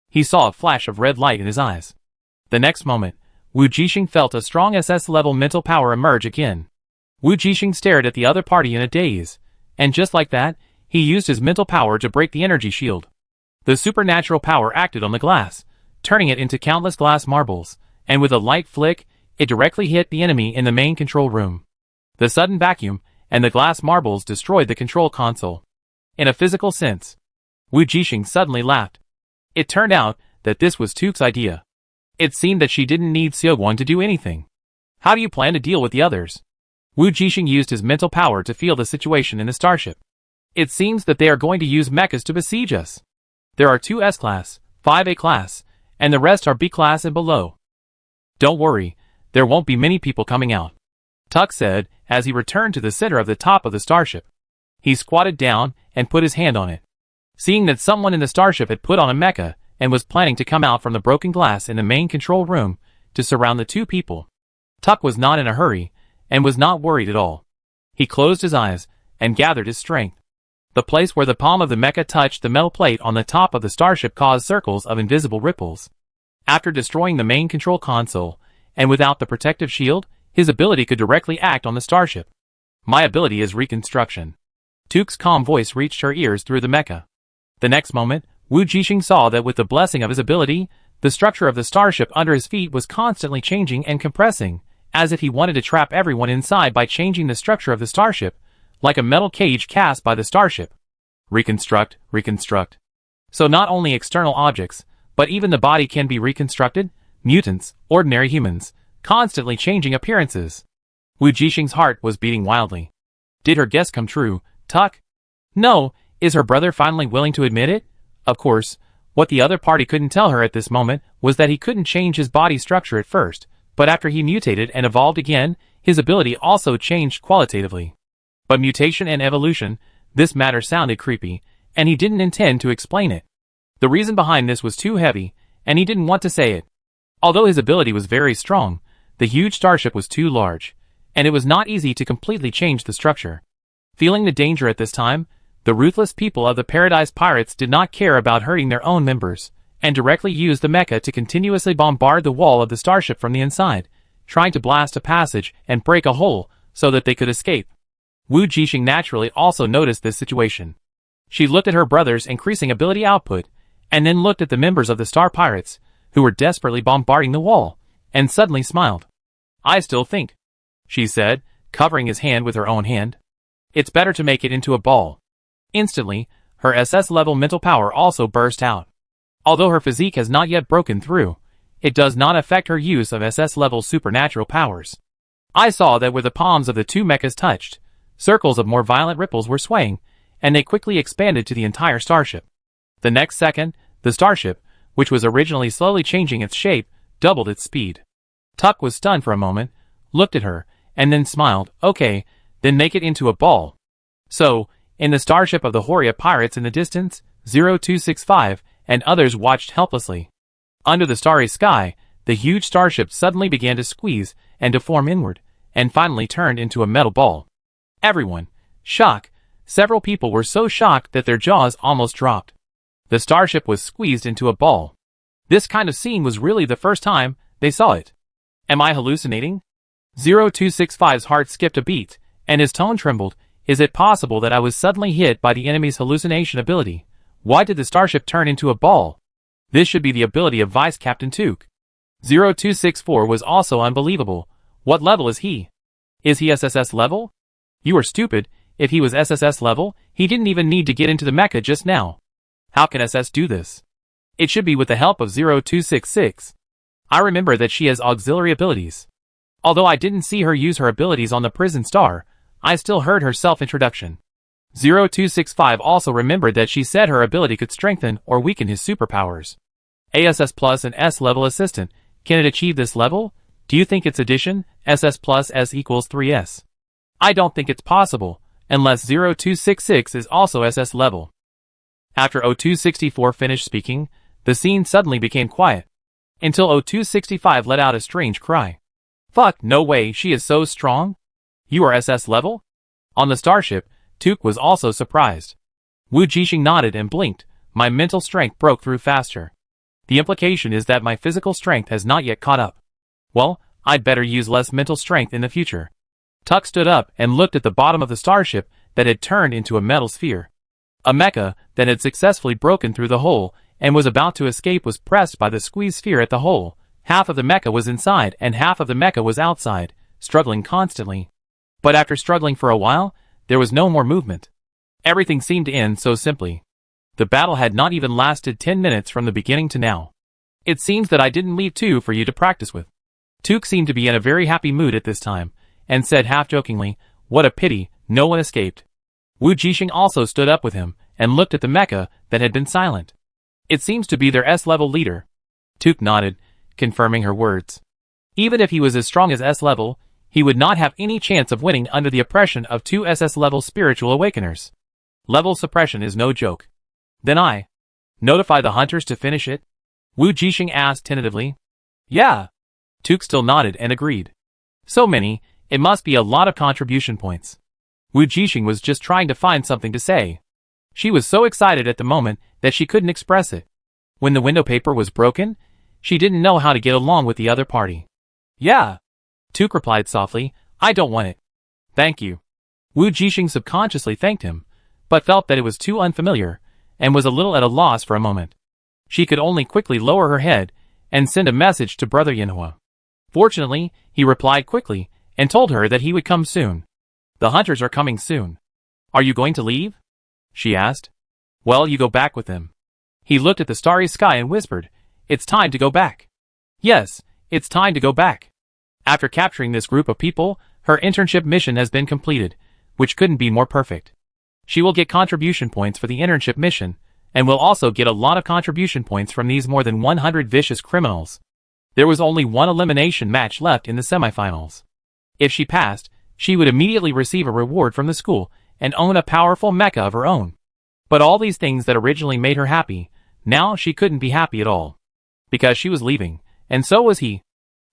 He saw a flash of red light in his eyes. The next moment, Wu Jixing felt a strong SS-level mental power emerge again. Wu Jixing stared at the other party in a daze, and just like that, he used his mental power to break the energy shield. The supernatural power acted on the glass, turning it into countless glass marbles, and with a light flick, it directly hit the enemy in the main control room. The sudden vacuum and the glass marbles destroyed the control console. In a physical sense, Wu Jixing suddenly laughed. It turned out that this was Tuke's idea. It seemed that she didn't need Xiaoguang to do anything. How do you plan to deal with the others? Wu Jixing used his mental power to feel the situation in the starship. It seems that they are going to use mechas to besiege us. There are 2 S-class, 5 A-class, and the rest are B-class and below. Don't worry, there won't be many people coming out, Tuck said as he returned to the center of the top of the starship. He squatted down and put his hand on it. Seeing that someone in the starship had put on a mecha and was planning to come out from the broken glass in the main control room to surround the 2 people, Tuck was not in a hurry and was not worried at all. He closed his eyes and gathered his strength. The place where the palm of the mecha touched the metal plate on the top of the starship caused circles of invisible ripples. After destroying the main control console, and without the protective shield, his ability could directly act on the starship. My ability is reconstruction. Tuke's calm voice reached her ears through the mecha. The next moment, Wu Jixing saw that with the blessing of his ability, the structure of the starship under his feet was constantly changing and compressing, as if he wanted to trap everyone inside by changing the structure of the starship, like a metal cage cast by the starship. Reconstruct, reconstruct. So not only external objects, but even the body can be reconstructed, mutants, ordinary humans, constantly changing appearances. Wu Jixing's heart was beating wildly. Did her guess come true, Tuck? No, is her brother finally willing to admit it? Of course, what the other party couldn't tell her at this moment was that he couldn't change his body structure at first, but after he mutated and evolved again, his ability also changed qualitatively. But mutation and evolution, this matter sounded creepy, and he didn't intend to explain it. The reason behind this was too heavy, and he didn't want to say it. Although his ability was very strong, the huge starship was too large, and it was not easy to completely change the structure. Feeling the danger at this time, the ruthless people of the Paradise Pirates did not care about hurting their own members, and directly used the mecha to continuously bombard the wall of the starship from the inside, trying to blast a passage and break a hole so that they could escape. Wu Jixing naturally also noticed this situation. She looked at her brother's increasing ability output, and then looked at the members of the Star Pirates, who were desperately bombarding the wall, and suddenly smiled. "I still think," she said, covering his hand with her own hand, "it's better to make it into a ball." Instantly, her SS-level mental power also burst out. Although her physique has not yet broken through, it does not affect her use of SS-level supernatural powers. I saw that where the palms of the two mechas touched, circles of more violent ripples were swaying, and they quickly expanded to the entire starship. The next second, the starship, which was originally slowly changing its shape, doubled its speed. Tuck was stunned for a moment, looked at her, and then smiled. "Okay, then make it into a ball." So, in the starship of the Horia pirates in the distance, 0265 and others watched helplessly. Under the starry sky, the huge starship suddenly began to squeeze and to form inward, and finally turned into a metal ball. Everyone, shocked. Several people were so shocked that their jaws almost dropped. The starship was squeezed into a ball. This kind of scene was really the first time they saw it. Am I hallucinating? 0265's heart skipped a beat, and his tone trembled. Is it possible that I was suddenly hit by the enemy's hallucination ability? Why did the starship turn into a ball? This should be the ability of Vice Captain Took. 0264 was also unbelievable. What level is he? Is he SSS level? You are stupid. If he was SSS level, he didn't even need to get into the mecha just now. How can SS do this? It should be with the help of 0266. I remember that she has auxiliary abilities. Although I didn't see her use her abilities on the prison star, I still heard her self-introduction. 0265 also remembered that she said her ability could strengthen or weaken his superpowers. ASS plus an S-level assistant. Can it achieve this level? Do you think it's addition, SS plus S equals 3S? I don't think it's possible, unless 0266 is also SS level. After 0264 finished speaking, the scene suddenly became quiet, until 0265 let out a strange cry. Fuck, no way, she is so strong? You are SS level? On the starship, Took was also surprised. Wu Jixing nodded and blinked. My mental strength broke through faster. The implication is that my physical strength has not yet caught up. Well, I'd better use less mental strength in the future. Tuck stood up and looked at the bottom of the starship that had turned into a metal sphere. A mecha that had successfully broken through the hole and was about to escape was pressed by the squeeze sphere at the hole. Half of the mecha was inside and half of the mecha was outside, struggling constantly. But after struggling for a while, there was no more movement. Everything seemed to end so simply. The battle had not even lasted 10 minutes from the beginning to now. It seems that I didn't leave two for you to practice with. Took seemed to be in a very happy mood at this time, and said half-jokingly, "What a pity, no one escaped." Wu Jixing also stood up with him, and looked at the mecha that had been silent. It seems to be their S-level leader. Took nodded, confirming her words. Even if he was as strong as S-level, he would not have any chance of winning under the oppression of two SS-level spiritual awakeners. Level suppression is no joke. Then I notify the hunters to finish it? Wu Jixing asked tentatively. Yeah. Took still nodded and agreed. So many, it must be a lot of contribution points. Wu Jixing was just trying to find something to say. She was so excited at the moment that she couldn't express it. When the window paper was broken, she didn't know how to get along with the other party. Yeah. Took replied softly, I don't want it. Thank you. Wu Jixing subconsciously thanked him, but felt that it was too unfamiliar, and was a little at a loss for a moment. She could only quickly lower her head and send a message to Brother Yinhua. Fortunately, he replied quickly, and told her that he would come soon. The hunters are coming soon. Are you going to leave? She asked. Well, you go back with them. He looked at the starry sky and whispered, It's time to go back. Yes, it's time to go back. After capturing this group of people, her internship mission has been completed, which couldn't be more perfect. She will get contribution points for the internship mission, and will also get a lot of contribution points from these more than 100 vicious criminals. There was only one elimination match left in the semifinals. If she passed, she would immediately receive a reward from the school and own a powerful mecha of her own. But all these things that originally made her happy, now she couldn't be happy at all. Because she was leaving, and so was he.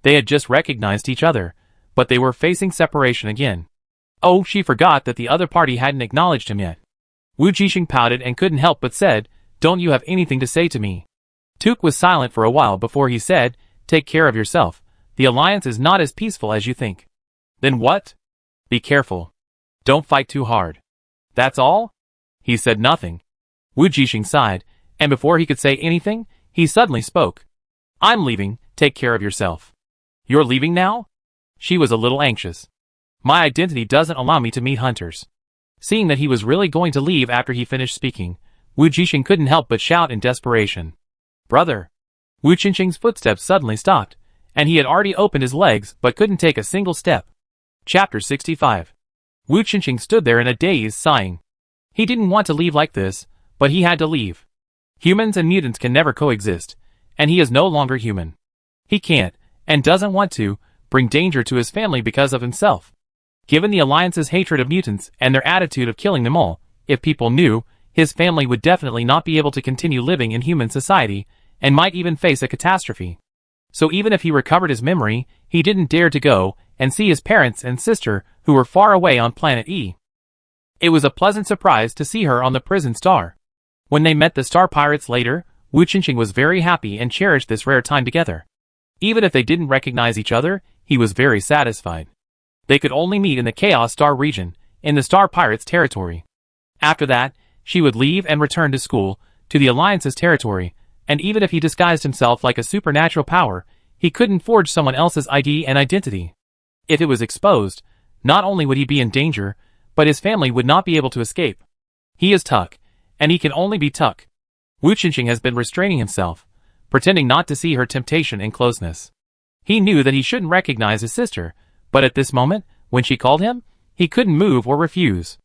They had just recognized each other, but they were facing separation again. Oh, she forgot that the other party hadn't acknowledged him yet. Wu Jixing pouted and couldn't help but said, "Don't you have anything to say to me?" Tuk was silent for a while before he said, "Take care of yourself. The alliance is not as peaceful as you think." "Then what?" "Be careful. Don't fight too hard." "That's all?" He said nothing. Wu Jixing sighed, and before he could say anything, he suddenly spoke. "I'm leaving, take care of yourself." "You're leaving now?" She was a little anxious. "My identity doesn't allow me to meet hunters." Seeing that he was really going to leave after he finished speaking, Wu Jixing couldn't help but shout in desperation. "Brother!" Wu Qingqing's footsteps suddenly stopped, and he had already opened his legs but couldn't take a single step. Chapter 65. Wu Qingqing stood there in a daze, sighing. He didn't want to leave like this, but he had to leave. Humans and mutants can never coexist, and he is no longer human. He can't, and doesn't want to, bring danger to his family because of himself. Given the Alliance's hatred of mutants and their attitude of killing them all, if people knew, his family would definitely not be able to continue living in human society, and might even face a catastrophe. So even if he recovered his memory, he didn't dare to go and see his parents and sister, who were far away on Planet E. It was a pleasant surprise to see her on the prison star. When they met the Star Pirates later, Wu Qingqing was very happy and cherished this rare time together. Even if they didn't recognize each other, he was very satisfied. They could only meet in the Chaos Star region, in the Star Pirates territory. After that, she would leave and return to school, to the Alliance's territory, and even if he disguised himself like a supernatural power, he couldn't forge someone else's ID and identity. If it was exposed, not only would he be in danger, but his family would not be able to escape. He is Tuk, and he can only be Tuk. Wu Qingqing has been restraining himself, pretending not to see her temptation and closeness. He knew that he shouldn't recognize his sister, but at this moment, when she called him, he couldn't move or refuse.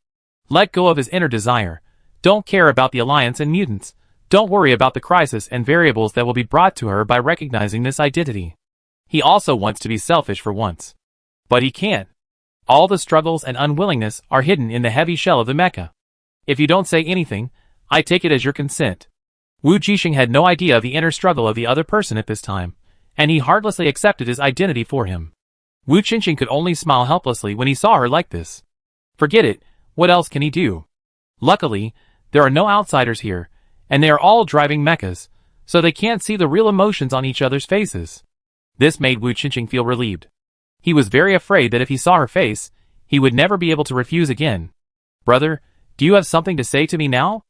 Let go of his inner desire. Don't care about the Alliance and mutants. Don't worry about the crisis and variables that will be brought to her by recognizing this identity. He also wants to be selfish for once. But he can't. All the struggles and unwillingness are hidden in the heavy shell of the mecha. If you don't say anything, I take it as your consent. Wu Jixing had no idea of the inner struggle of the other person at this time, and he heartlessly accepted his identity for him. Wu Qingqing could only smile helplessly when he saw her like this. Forget it, what else can he do? Luckily, there are no outsiders here, and they are all driving mechas, so they can't see the real emotions on each other's faces. This made Wu Qingqing feel relieved. He was very afraid that if he saw her face, he would never be able to refuse again. "Brother, do you have something to say to me now?"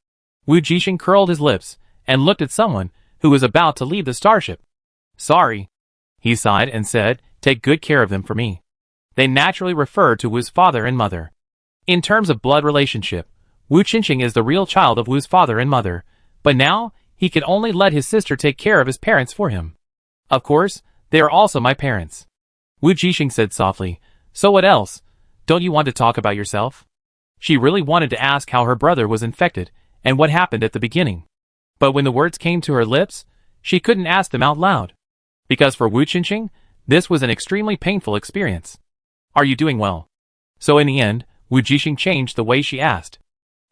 Wu Jixing curled his lips and looked at someone who was about to leave the starship. "Sorry," he sighed and said, "Take good care of them for me." They naturally referred to Wu's father and mother. In terms of blood relationship, Wu Qingqing is the real child of Wu's father and mother, but now, he could only let his sister take care of his parents for him. "Of course, they are also my parents," Wu Jixing said softly. "So what else? Don't you want to talk about yourself?" She really wanted to ask how her brother was infected, and what happened at the beginning. But when the words came to her lips, she couldn't ask them out loud. Because for Wu Qingqing, this was an extremely painful experience. "Are you doing well?" So in the end, Wu Jixing changed the way she asked.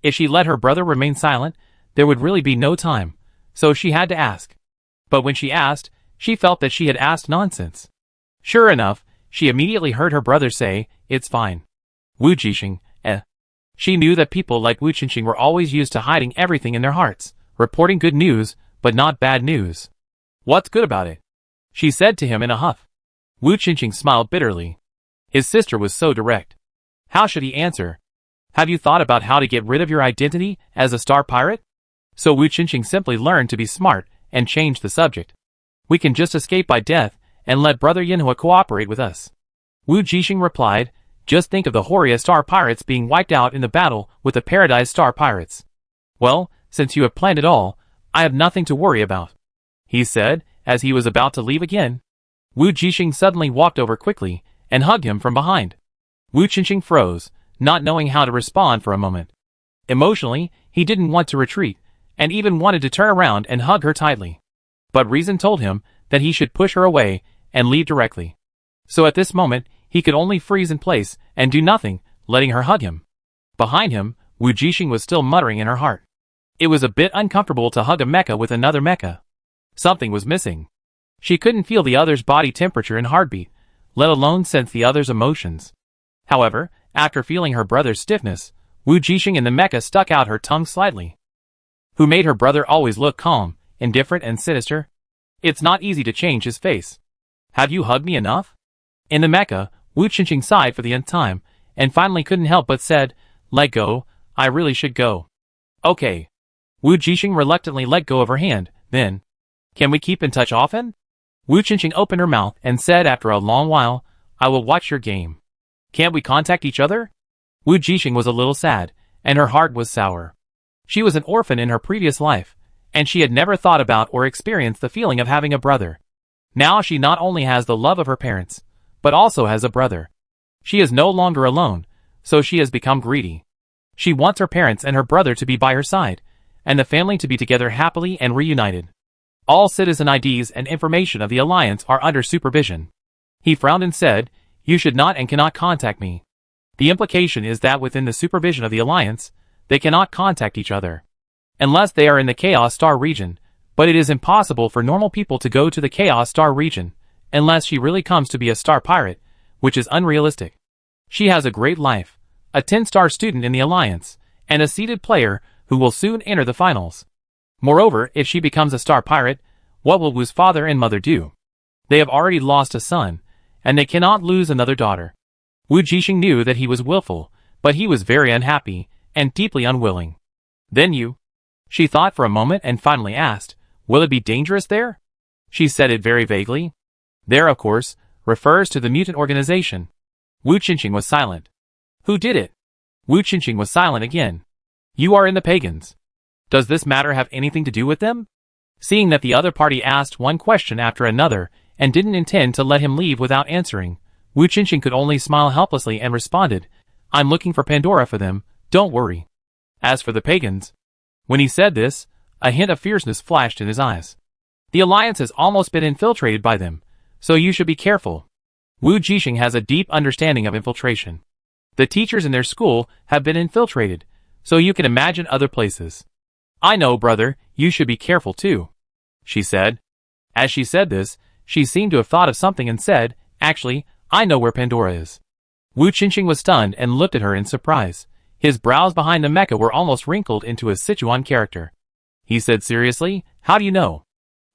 If she let her brother remain silent, there would really be no time, so she had to ask. But when she asked, she felt that she had asked nonsense. Sure enough, she immediately heard her brother say, "It's fine." Wu Jixing, She knew that people like Wu Qingqing were always used to hiding everything in their hearts, reporting good news, but not bad news. "What's good about it?" she said to him in a huff. Wu Qingqing smiled bitterly. His sister was so direct. How should he answer? "Have you thought about how to get rid of your identity as a star pirate?" So Wu Qingqing simply learned to be smart and changed the subject. "We can just escape by death and let Brother Yinhua cooperate with us." Wu Jixing replied, "Just think of the Horia star pirates being wiped out in the battle with the Paradise star pirates." "Well, since you have planned it all, I have nothing to worry about," he said, as he was about to leave again. Wu Jixing suddenly walked over quickly and hugged him from behind. Wu Qingqing froze, not knowing how to respond for a moment. Emotionally, he didn't want to retreat, and even wanted to turn around and hug her tightly. But reason told him that he should push her away and leave directly. So at this moment, he could only freeze in place and do nothing, letting her hug him. Behind him, Wu Jixing was still muttering in her heart. It was a bit uncomfortable to hug a mecha with another mecha. Something was missing. She couldn't feel the other's body temperature and heartbeat, let alone sense the other's emotions. However, After feeling her brother's stiffness, Wu Jixing in the mecha stuck out her tongue slightly. Who made her brother always look calm, indifferent and sinister? It's not easy to change his face. Have you hugged me enough? In the mecha, Wu Jixing sighed for the nth time, and finally couldn't help but said, let go, I really should go. Okay. Wu Jixing reluctantly let go of her hand, then, can we keep in touch often? Wu Jixing opened her mouth and said after a long while, I will watch your game. Can't we contact each other? Wu Jixing was a little sad, and her heart was sour. She was an orphan in her previous life, and she had never thought about or experienced the feeling of having a brother. Now she not only has the love of her parents, but also has a brother. She is no longer alone, so she has become greedy. She wants her parents and her brother to be by her side, and the family to be together happily and reunited. All citizen IDs and information of the Alliance are under supervision. He frowned and said, you should not and cannot contact me. The implication is that within the supervision of the Alliance, they cannot contact each other. Unless they are in the Chaos Star region, but it is impossible for normal people to go to the Chaos Star region, unless she really comes to be a star pirate, which is unrealistic. She has a great life, a 10-star student in the Alliance, and a seeded player who will soon enter the finals. Moreover, if she becomes a star pirate, what will Wu's father and mother do? They have already lost a son, and they cannot lose another daughter. Wu Jixing knew that he was willful, but he was very unhappy, and deeply unwilling. Then you? She thought for a moment and finally asked, will it be dangerous there? She said it very vaguely. There, of course, refers to the mutant organization. Wu Jixing was silent. Who did it? Wu Jixing was silent again. You are in the pagans. Does this matter have anything to do with them? Seeing that the other party asked one question after another and didn't intend to let him leave without answering, Wu Jixing could only smile helplessly and responded, I'm looking for Pandora for them, don't worry. As for the pagans. When he said this, a hint of fierceness flashed in his eyes. The Alliance has almost been infiltrated by them, so you should be careful. Wu Jixing has a deep understanding of infiltration. The teachers in their school have been infiltrated, so you can imagine other places. I know, brother, you should be careful too, she said. As she said this, she seemed to have thought of something and said, actually, I know where Pandora is. Wu Jixing was stunned and looked at her in surprise. His brows behind the mecha were almost wrinkled into a Sichuan character. He said seriously, how do you know?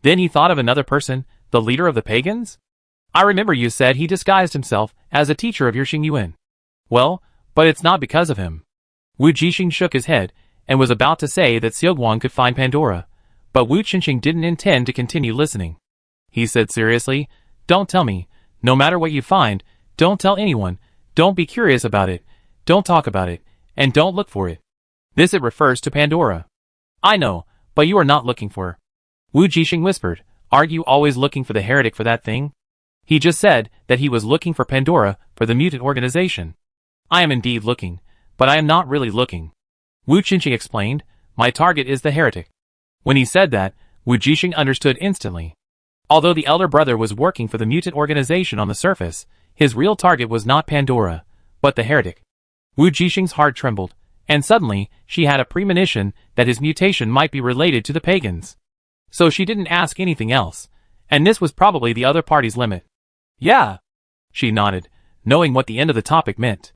Then he thought of another person, the leader of the pagans? I remember you said he disguised himself as a teacher of your Xingyuan. Well, but it's not because of him. Wu Jixing shook his head and was about to say that Xiaoguang could find Pandora, but Wu Jixing didn't intend to continue listening. He said seriously, don't tell me, no matter what you find, don't tell anyone, don't be curious about it, don't talk about it, and don't look for it. This it refers to Pandora. I know, but you are not looking for her. Wu Jixing whispered, aren't you always looking for the heretic for that thing? He just said that he was looking for Pandora for the mutant organization. I am indeed looking, but I am not really looking. Wu Jixing explained, my target is the heretic. When he said that, Wu Jixing understood instantly. Although the elder brother was working for the mutant organization on the surface, his real target was not Pandora, but the heretic. Wu Jixing's heart trembled, and suddenly she had a premonition that his mutation might be related to the pagans. So she didn't ask anything else, and this was probably the other party's limit. Yeah, she nodded, knowing what the end of the topic meant.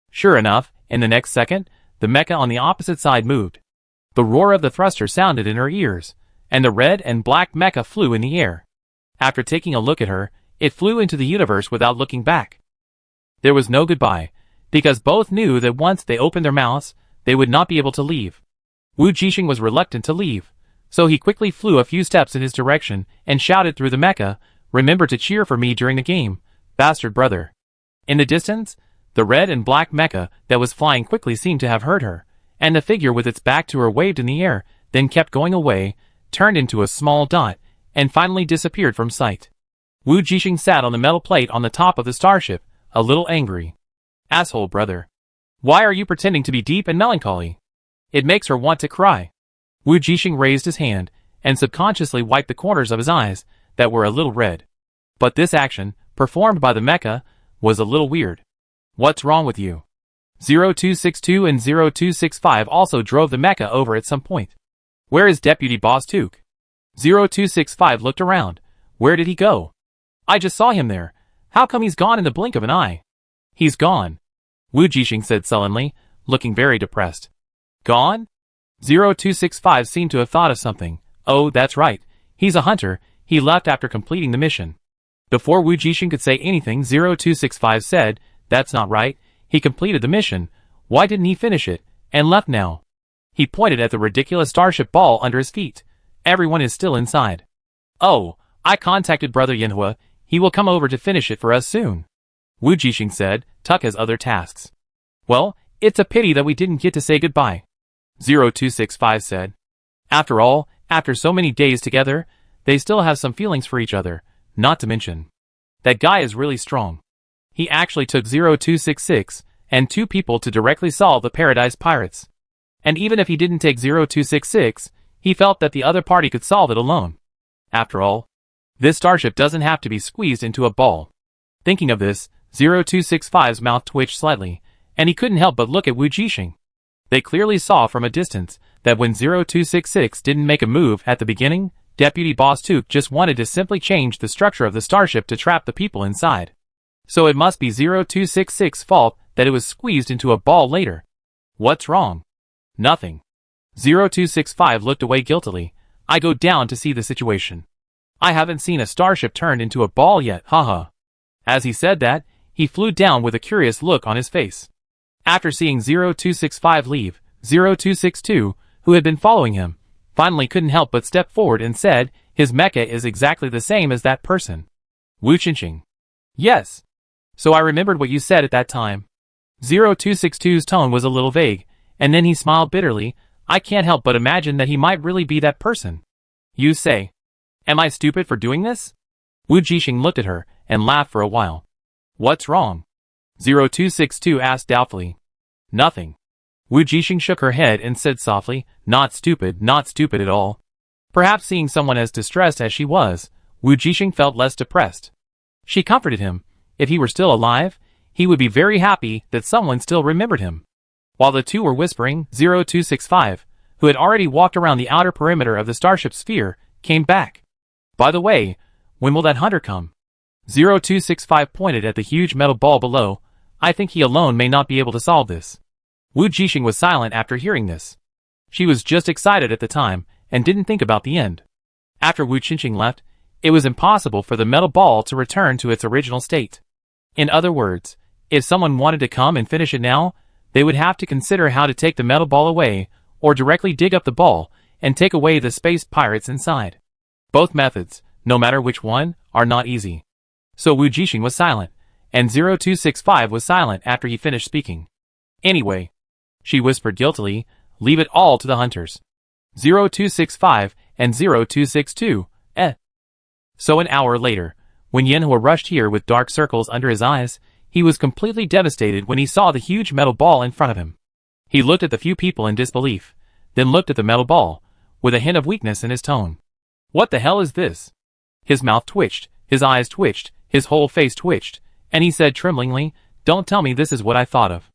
Sure enough, in the next second, the mecha on the opposite side moved. The roar of the thruster sounded in her ears, and the red and black mecha flew in the air. After taking a look at her, it flew into the universe without looking back. There was no goodbye, because both knew that once they opened their mouths, they would not be able to leave. Wu Jixing was reluctant to leave, so he quickly flew a few steps in his direction and shouted through the mecha, remember to cheer for me during the game, bastard brother. In the distance, the red and black mecha that was flying quickly seemed to have heard her, and the figure with its back to her waved in the air, then kept going away, turned into a small dot, and finally disappeared from sight. Wu Jixing sat on the metal plate on the top of the starship, a little angry. Asshole brother. Why are you pretending to be deep and melancholy? It makes her want to cry. Wu Jixing raised his hand, and subconsciously wiped the corners of his eyes, that were a little red. But this action, performed by the mecha, was a little weird. What's wrong with you? 0262 and 0265 also drove the mecha over at some point. Where is Deputy Boss Took? 0265 looked around. Where did he go? I just saw him there. How come he's gone in the blink of an eye? He's gone. Wu Jixing said sullenly, looking very depressed. Gone? 0265 seemed to have thought of something. Oh, that's right. He's a hunter. He left after completing the mission. Before Wu Jixing could say anything, 0265 said, That's not right. He completed the mission. Why didn't he finish it? And left now. He pointed at the ridiculous starship ball under his feet. Everyone is still inside. Oh, I contacted Brother Yanhua. He will come over to finish it for us soon. Wu Jixing said, Tuck has other tasks. Well, it's a pity that we didn't get to say goodbye. 0265 said. After all, after so many days together, they still have some feelings for each other, not to mention. That guy is really strong. He actually took 0266 and 2 people to directly solve the Paradise Pirates. And even if he didn't take 0266, he felt that the other party could solve it alone. After all, this starship doesn't have to be squeezed into a ball. Thinking of this, 0265's mouth twitched slightly, and he couldn't help but look at Wu Jixing. They clearly saw from a distance that when 0266 didn't make a move at the beginning, Deputy Boss Took just wanted to simply change the structure of the starship to trap the people inside. So it must be 0266's fault that it was squeezed into a ball later. What's wrong? Nothing. 0265 looked away guiltily. I go down to see the situation. I haven't seen a starship turned into a ball yet, haha. As he said that, he flew down with a curious look on his face. After seeing 0265 leave, 0262, who had been following him, finally couldn't help but step forward and said, his mecha is exactly the same as that person. Wu Jixing. Yes. So I remembered what you said at that time. 0262's tone was a little vague, and then he smiled bitterly. I can't help but imagine that he might really be that person. You say. Am I stupid for doing this? Wu Jixing looked at her and laughed for a while. What's wrong? 0262 asked doubtfully. Nothing. Wu Jixing shook her head and said softly, not stupid at all. Perhaps seeing someone as distressed as she was, Wu Jixing felt less depressed. She comforted him. If he were still alive, he would be very happy that someone still remembered him. While the two were whispering, 0265, who had already walked around the outer perimeter of the starship sphere, came back. By the way, when will that hunter come? 0265 pointed at the huge metal ball below. I think he alone may not be able to solve this. Wu Jixing was silent after hearing this. She was just excited at the time, and didn't think about the end. After Wu Jixing left, it was impossible for the metal ball to return to its original state. In other words, if someone wanted to come and finish it now, they would have to consider how to take the metal ball away, or directly dig up the ball, and take away the space pirates inside. Both methods, no matter which one, are not easy. So Wu Jixing was silent, and 0265 was silent after he finished speaking. Anyway, she whispered guiltily, leave it all to the hunters. 0265 and 0262, So an hour later, when Yanhua rushed here with dark circles under his eyes, he was completely devastated when he saw the huge metal ball in front of him. He looked at the few people in disbelief, then looked at the metal ball, with a hint of weakness in his tone. What the hell is this? His mouth twitched, his eyes twitched, his whole face twitched, and he said tremblingly, don't tell me this is what I thought of.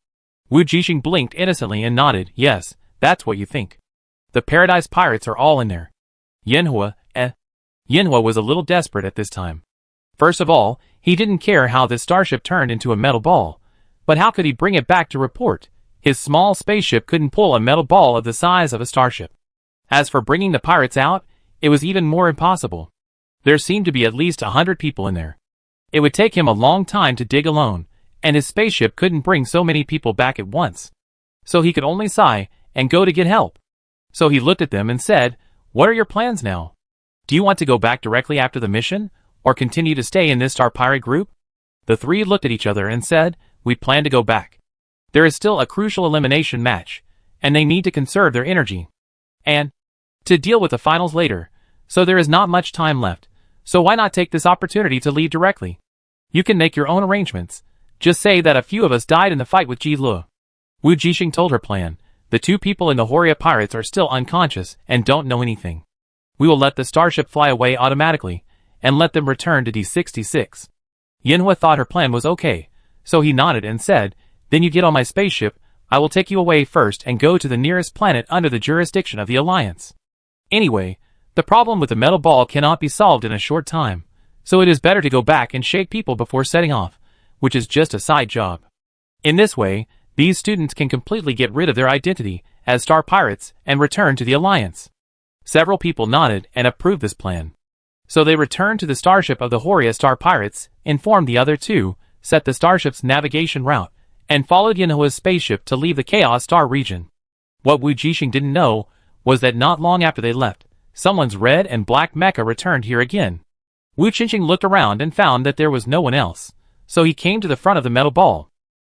Wu Jixing blinked innocently and nodded, yes, that's what you think. The Paradise Pirates are all in there. Yanhua, Yanhua was a little desperate at this time. First of all, he didn't care how this starship turned into a metal ball, but how could he bring it back to report? His small spaceship couldn't pull a metal ball of the size of a starship. As for bringing the pirates out, it was even more impossible. There seemed to be at least 100 people in there. It would take him a long time to dig alone, and his spaceship couldn't bring so many people back at once. So he could only sigh and go to get help. So he looked at them and said, what are your plans now? Do you want to go back directly after the mission, or continue to stay in this star pirate group? The three looked at each other and said, we plan to go back. There is still a crucial elimination match, and they need to conserve their energy. And to deal with the finals later, so there is not much time left, so why not take this opportunity to leave directly? You can make your own arrangements. Just say that a few of us died in the fight with Ji Lu. Wu Jixing told her plan. The 2 people in the Horia Pirates are still unconscious and don't know anything. We will let the starship fly away automatically, and let them return to D66. Yanhua thought her plan was okay, so he nodded and said, then you get on my spaceship, I will take you away first and go to the nearest planet under the jurisdiction of the Alliance. Anyway, the problem with the metal ball cannot be solved in a short time, so it is better to go back and shake people before setting off, which is just a side job. In this way, these students can completely get rid of their identity as Star Pirates and return to the Alliance. Several people nodded and approved this plan. So they returned to the starship of the Horia Star Pirates, informed the other two, set the starship's navigation route, and followed Yinhua's spaceship to leave the Chaos Star region. What Wu Jixing didn't know was that not long after they left, someone's red and black mecha returned here again. Wu Jixing looked around and found that there was no one else, so he came to the front of the metal ball.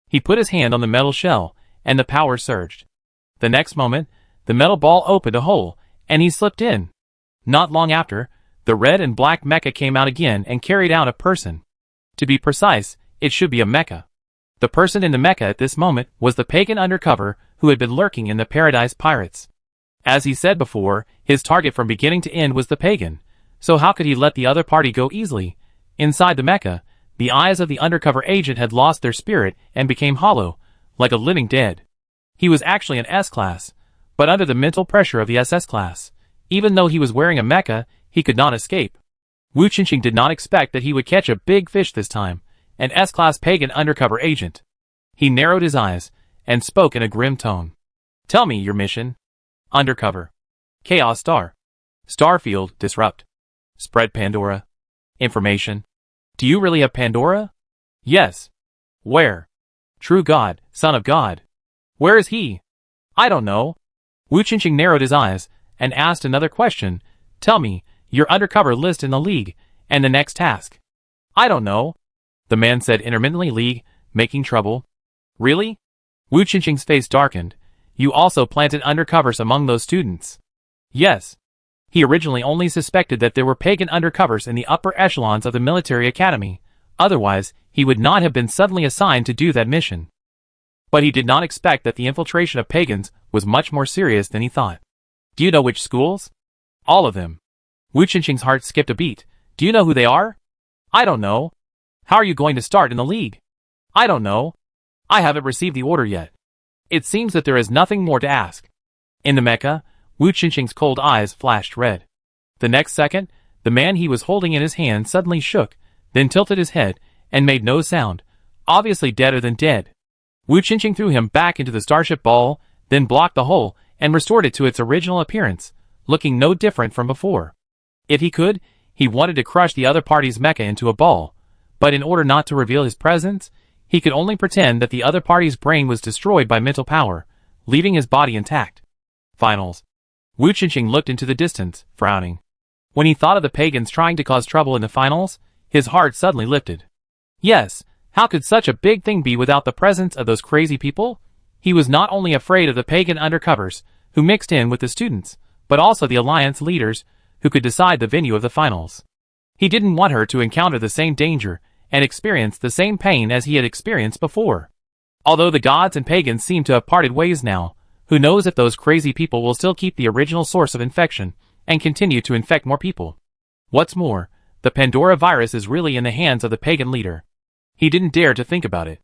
He put his hand on the metal shell, and the power surged. The next moment, the metal ball opened a hole, and he slipped in. Not long after, the red and black mecha came out again and carried out a person. To be precise, it should be a mecha. The person in the mecha at this moment was the pagan undercover who had been lurking in the Paradise Pirates. As he said before, his target from beginning to end was the pagan, so how could he let the other party go easily? Inside the mecha, the eyes of the undercover agent had lost their spirit and became hollow, like a living dead. He was actually an S-class, but under the mental pressure of the SS class, even though he was wearing a mecha, he could not escape. Wu Jixing did not expect that he would catch a big fish this time, an S-class pagan undercover agent. He narrowed his eyes and spoke in a grim tone. Tell me your mission. Undercover. Chaos Star. Starfield, disrupt. Spread Pandora. Information. Do you really have Pandora? Yes. Where? True God, Son of God. Where is he? I don't know. Wu Jixing narrowed his eyes and asked another question. Tell me your undercover list in the League and the next task. I don't know. The man said intermittently. League, making trouble. Really? Wu Jixing's face darkened. You also planted undercovers among those students? Yes. He originally only suspected that there were pagan undercovers in the upper echelons of the military academy. Otherwise, he would not have been suddenly assigned to do that mission. But he did not expect that the infiltration of pagans was much more serious than he thought. Do you know which schools? All of them. Wu Jixing's heart skipped a beat. Do you know who they are? I don't know. How are you going to start in the League? I don't know. I haven't received the order yet. It seems that there is nothing more to ask. In the mecha, Wu Jixing's cold eyes flashed red. The next second, the man he was holding in his hand suddenly shook, then tilted his head, and made no sound, obviously deader than dead. Wu Jixing threw him back into the starship ball, then blocked the hole, and restored it to its original appearance, looking no different from before. If he could, he wanted to crush the other party's mecha into a ball, but in order not to reveal his presence, he could only pretend that the other party's brain was destroyed by mental power, leaving his body intact. Finals. Wu Jixing looked into the distance, frowning. When he thought of the pagans trying to cause trouble in the finals, his heart suddenly lifted. Yes, how could such a big thing be without the presence of those crazy people? He was not only afraid of the pagan undercovers, who mixed in with the students, but also the Alliance leaders, who could decide the venue of the finals. He didn't want her to encounter the same danger and experience the same pain as he had experienced before. Although the gods and pagans seem to have parted ways now, who knows if those crazy people will still keep the original source of infection and continue to infect more people. What's more, the Pandora virus is really in the hands of the pagan leader. He didn't dare to think about it.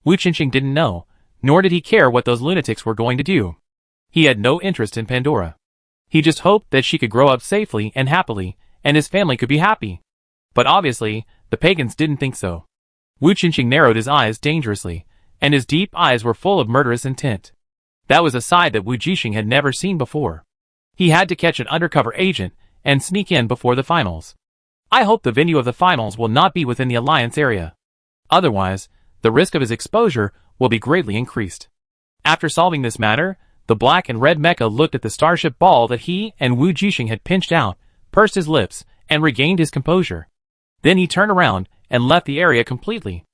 Wu Jixing didn't know, nor did he care what those lunatics were going to do. He had no interest in Pandora. He just hoped that she could grow up safely and happily, and his family could be happy. But obviously, the pagans didn't think so. Wu Jixing narrowed his eyes dangerously, and his deep eyes were full of murderous intent. That was a side that Wu Jixing had never seen before. He had to catch an undercover agent and sneak in before the finals. I hope the venue of the finals will not be within the Alliance area. Otherwise, the risk of his exposure will be greatly increased. After solving this matter, the black and red mecha looked at the starship ball that he and Wu Jixing had pinched out, pursed his lips, and regained his composure. Then he turned around and left the area completely.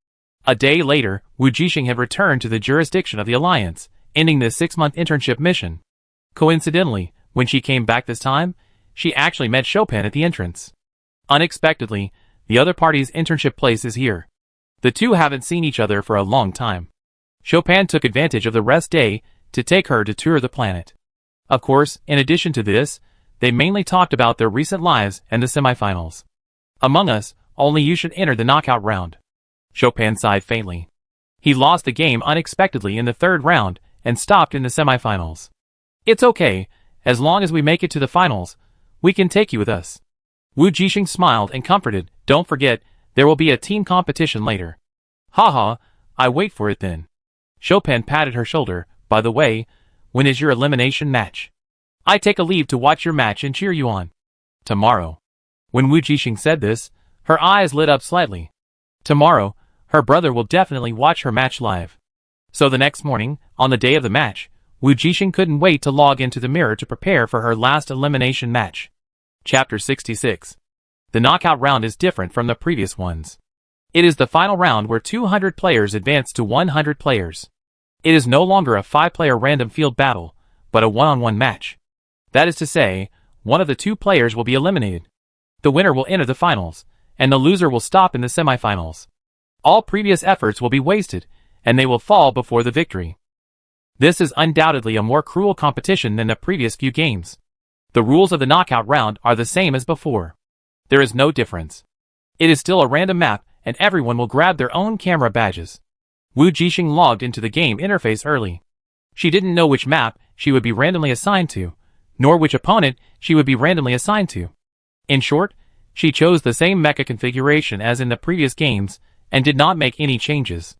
A day later, Wu Jixing had returned to the jurisdiction of the Alliance, ending the 6-month internship mission. Coincidentally, when she came back this time, she actually met Chopin at the entrance. Unexpectedly, the other party's internship place is here. The two haven't seen each other for a long time. Chopin took advantage of the rest day to take her to tour the planet. Of course, in addition to this, they mainly talked about their recent lives and the semifinals. Among us, only you should enter the knockout round. Chopin sighed faintly. He lost the game unexpectedly in the 3rd round and stopped in the semifinals. It's okay, as long as we make it to the finals, we can take you with us. Wu Jixing smiled and comforted. Don't forget, there will be a team competition later. Haha, I wait for it then. Chopin patted her shoulder. By the way, when is your elimination match? I take a leave to watch your match and cheer you on. Tomorrow. When Wu Jixing said this, her eyes lit up slightly. Tomorrow, her brother will definitely watch her match live. So the next morning, on the day of the match, Wu Jixing couldn't wait to log into the mirror to prepare for her last elimination match. Chapter 66. The knockout round is different from the previous ones. It is the final round where 200 players advance to 100 players. It is no longer a 5-player random field battle, but a one-on-one match. That is to say, one of the 2 players will be eliminated. The winner will enter the finals, and the loser will stop in the semifinals. All previous efforts will be wasted, and they will fall before the victory. This is undoubtedly a more cruel competition than the previous few games. The rules of the knockout round are the same as before. There is no difference. It is still a random map, and everyone will grab their own camera badges. Wu Jixing logged into the game interface early. She didn't know which map she would be randomly assigned to, nor which opponent she would be randomly assigned to. In short, she chose the same mecha configuration as in the previous games, and did not make any changes.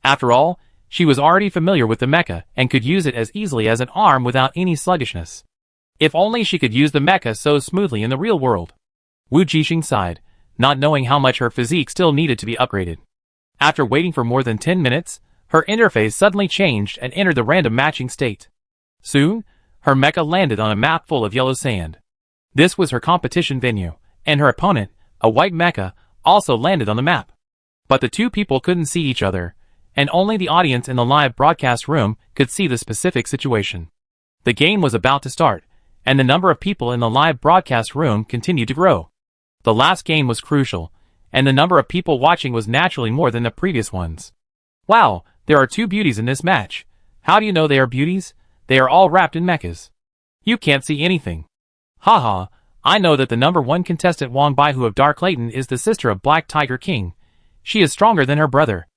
After all, she was already familiar with the mecha and could use it as easily as an arm without any sluggishness. If only she could use the mecha so smoothly in the real world. Wu Jixing sighed, not knowing how much her physique still needed to be upgraded. After waiting for more than 10 minutes, her interface suddenly changed and entered the random matching state. Soon, her mecha landed on a map full of yellow sand. This was her competition venue, and her opponent, a white mecha, also landed on the map. But the 2 people couldn't see each other, and only the audience in the live broadcast room could see the specific situation. The game was about to start, and the number of people in the live broadcast room continued to grow. The last game was crucial, and the number of people watching was naturally more than the previous ones. Wow, there are 2 beauties in this match. How do you know they are beauties? They are all wrapped in mechas. You can't see anything. Haha, I know that the number 1 contestant Wang Baihu of Dark Layton is the sister of Black Tiger King. She is stronger than her brother.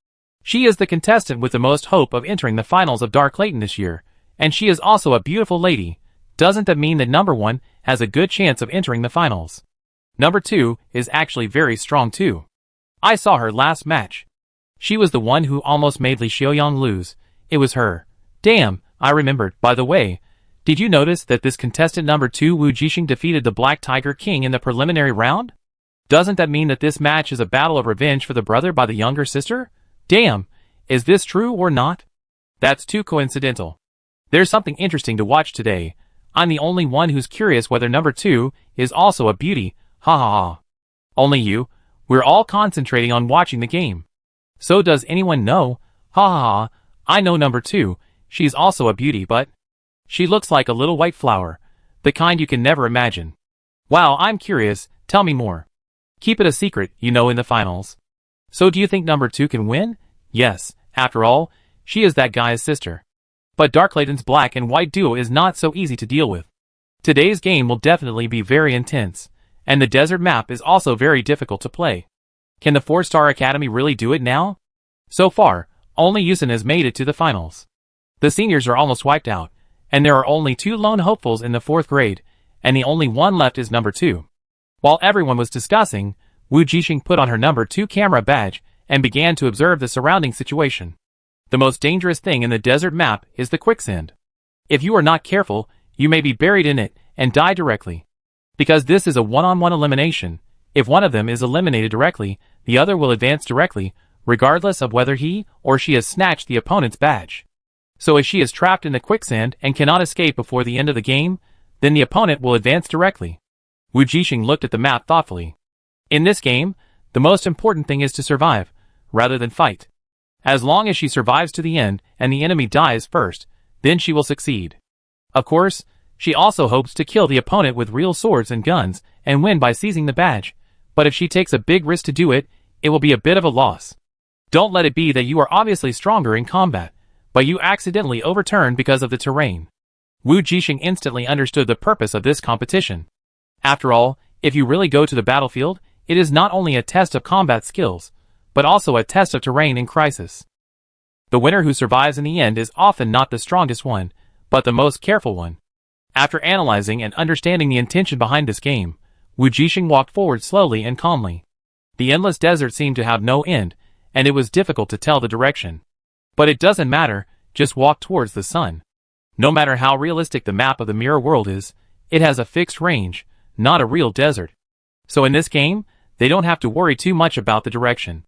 She is the contestant with the most hope of entering the finals of Dark Layton this year, and she is also a beautiful lady. Doesn't that mean that number 1 has a good chance of entering the finals? Number 2 is actually very strong too. I saw her last match. She was the one who almost made Li Xiaoyang lose. It was her. Damn, I remembered. By the way, did you notice that this contestant number 2 Wu Jixing defeated the Black Tiger King in the preliminary round? Doesn't that mean that this match is a battle of revenge for the brother by the younger sister? Damn, is this true or not? That's too coincidental. There's something interesting to watch today. I'm the only one who's curious whether number 2 is also a beauty. Ha ha ha. Only you? We're all concentrating on watching the game. So does anyone know? Ha ha ha. I know number 2. She's also a beauty, but she looks like a little white flower, the kind you can never imagine. Wow, I'm curious. Tell me more. Keep it a secret, in the finals. So do you think number 2 can win? Yes, after all, she is that guy's sister. But Dark Layton's black and white duo is not so easy to deal with. Today's game will definitely be very intense, and the desert map is also very difficult to play. Can the 4-Star Academy really do it now? So far, only Yusen has made it to the finals. The seniors are almost wiped out, and there are only 2 lone hopefuls in the 4th grade, and the only one left is number 2. While everyone was discussing, Wu Jixing put on her number 2 camera badge and began to observe the surrounding situation. The most dangerous thing in the desert map is the quicksand. If you are not careful, you may be buried in it and die directly. Because this is a one-on-one elimination, if one of them is eliminated directly, the other will advance directly, regardless of whether he or she has snatched the opponent's badge. So if she is trapped in the quicksand and cannot escape before the end of the game, then the opponent will advance directly. Wu Jixing looked at the map thoughtfully. In this game, the most important thing is to survive, rather than fight. As long as she survives to the end and the enemy dies first, then she will succeed. Of course, she also hopes to kill the opponent with real swords and guns and win by seizing the badge, but if she takes a big risk to do it, it will be a bit of a loss. Don't let it be that you are obviously stronger in combat, but you accidentally overturn because of the terrain. Wu Jixing instantly understood the purpose of this competition. After all, if you really go to the battlefield, it is not only a test of combat skills, but also a test of terrain in crisis. The winner who survives in the end is often not the strongest one, but the most careful one. After analyzing and understanding the intention behind this game, Wu Jixing walked forward slowly and calmly. The endless desert seemed to have no end, and it was difficult to tell the direction. But it doesn't matter, just walk towards the sun. No matter how realistic the map of the mirror world is, it has a fixed range, not a real desert. So in this game, they don't have to worry too much about the direction.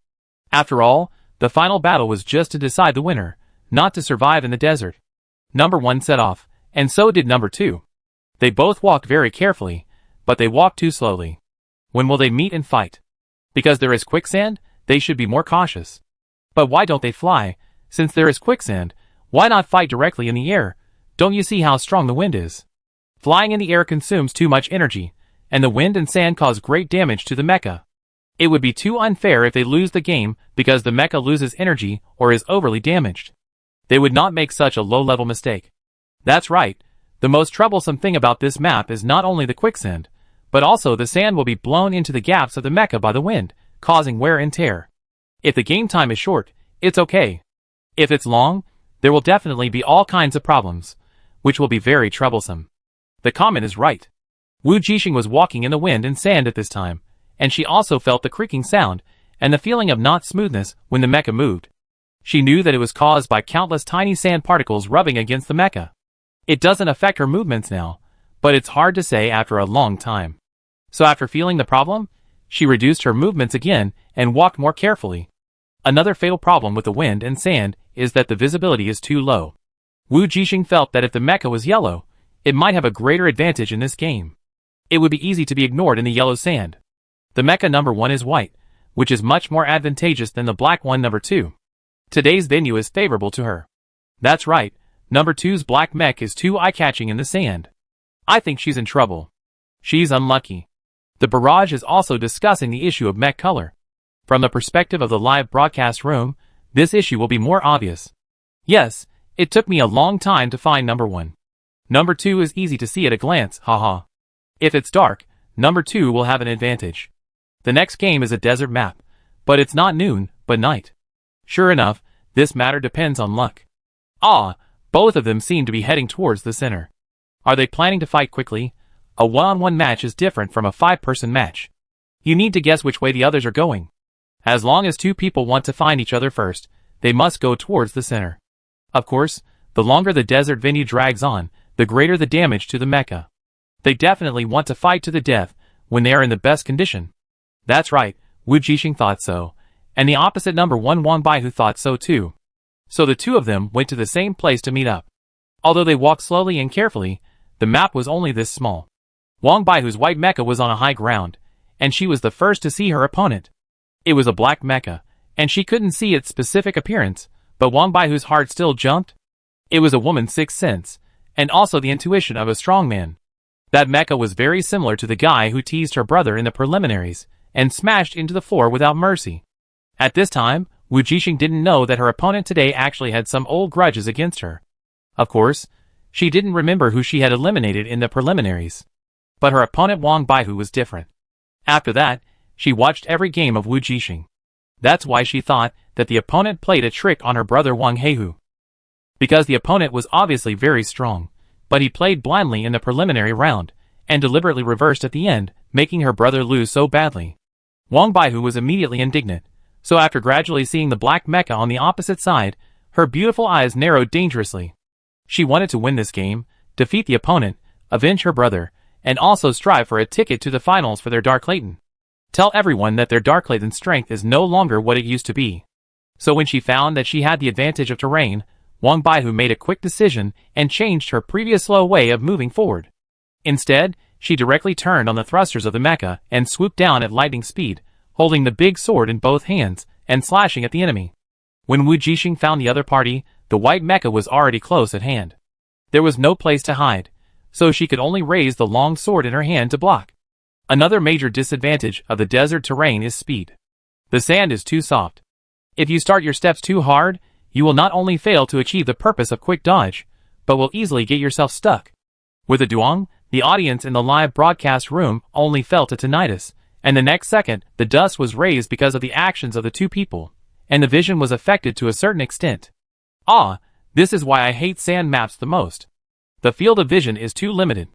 After all, the final battle was just to decide the winner, not to survive in the desert. Number 1 set off, and so did number 2. They both walked very carefully, but they walked too slowly. When will they meet and fight? Because there is quicksand, they should be more cautious. But why don't they fly? Since there is quicksand, why not fight directly in the air? Don't you see how strong the wind is? Flying in the air consumes too much energy, and the wind and sand cause great damage to the mecha. It would be too unfair if they lose the game because the mecha loses energy or is overly damaged. They would not make such a low-level mistake. That's right, the most troublesome thing about this map is not only the quicksand, but also the sand will be blown into the gaps of the mecha by the wind, causing wear and tear. If the game time is short, it's okay. If it's long, there will definitely be all kinds of problems, which will be very troublesome. The comment is right. Wu Jixing was walking in the wind and sand at this time, and she also felt the creaking sound and the feeling of not smoothness when the mecha moved. She knew that it was caused by countless tiny sand particles rubbing against the mecha. It doesn't affect her movements now, but it's hard to say after a long time. So after feeling the problem, she reduced her movements again and walked more carefully. Another fatal problem with the wind and sand is that the visibility is too low. Wu Jixing felt that if the mecha was yellow, it might have a greater advantage in this game. It would be easy to be ignored in the yellow sand. The mecha number 1 is white, which is much more advantageous than the black one number 2. Today's venue is favorable to her. That's right, number 2's black mech is too eye-catching in the sand. I think she's in trouble. She's unlucky. The barrage is also discussing the issue of mech color. From the perspective of the live broadcast room, this issue will be more obvious. Yes, it took me a long time to find number 1. Number 2 is easy to see at a glance, haha. If it's dark, number 2 will have an advantage. The next game is a desert map, but it's not noon, but night. Sure enough, this matter depends on luck. Both of them seem to be heading towards the center. Are they planning to fight quickly? A one-on-one match is different from a 5-person match. You need to guess which way the others are going. As long as 2 people want to find each other first, they must go towards the center. Of course, the longer the desert venue drags on, the greater the damage to the mecha. They definitely want to fight to the death when they are in the best condition. That's right, Wu Jixing thought so, and the opposite number 1 Wang Baihu thought so too. So the 2 of them went to the same place to meet up. Although they walked slowly and carefully, the map was only this small. Wang Baihu's white mecha was on a high ground, and she was the first to see her opponent. It was a black mecha, and she couldn't see its specific appearance, but Wang Baihu's heart still jumped. It was a woman's sixth sense, and also the intuition of a strong man. That mecha was very similar to the guy who teased her brother in the preliminaries, and smashed into the floor without mercy. At this time, Wu Jixing didn't know that her opponent today actually had some old grudges against her. Of course, she didn't remember who she had eliminated in the preliminaries. But her opponent Wang Baihu was different. After that, she watched every game of Wu Jixing. That's why she thought that the opponent played a trick on her brother Wang Heihu. Because the opponent was obviously very strong, but he played blindly in the preliminary round, and deliberately reversed at the end, making her brother lose so badly. Wang Baihu was immediately indignant, so after gradually seeing the black mecha on the opposite side, her beautiful eyes narrowed dangerously. She wanted to win this game, defeat the opponent, avenge her brother, and also strive for a ticket to the finals for their Dark Layton. Tell everyone that their Dark Layton strength is no longer what it used to be. So when she found that she had the advantage of terrain, Wang Baihu made a quick decision and changed her previous slow way of moving forward. Instead, she directly turned on the thrusters of the mecha and swooped down at lightning speed, holding the big sword in both hands and slashing at the enemy. When Wu Jixing found the other party, the white mecha was already close at hand. There was no place to hide, so she could only raise the long sword in her hand to block. Another major disadvantage of the desert terrain is speed. The sand is too soft. If you start your steps too hard, you will not only fail to achieve the purpose of quick dodge, but will easily get yourself stuck. With a duong, the audience in the live broadcast room only felt a tinnitus, and the next second, the dust was raised because of the actions of the 2 people, and the vision was affected to a certain extent. This is why I hate sand maps the most. The field of vision is too limited.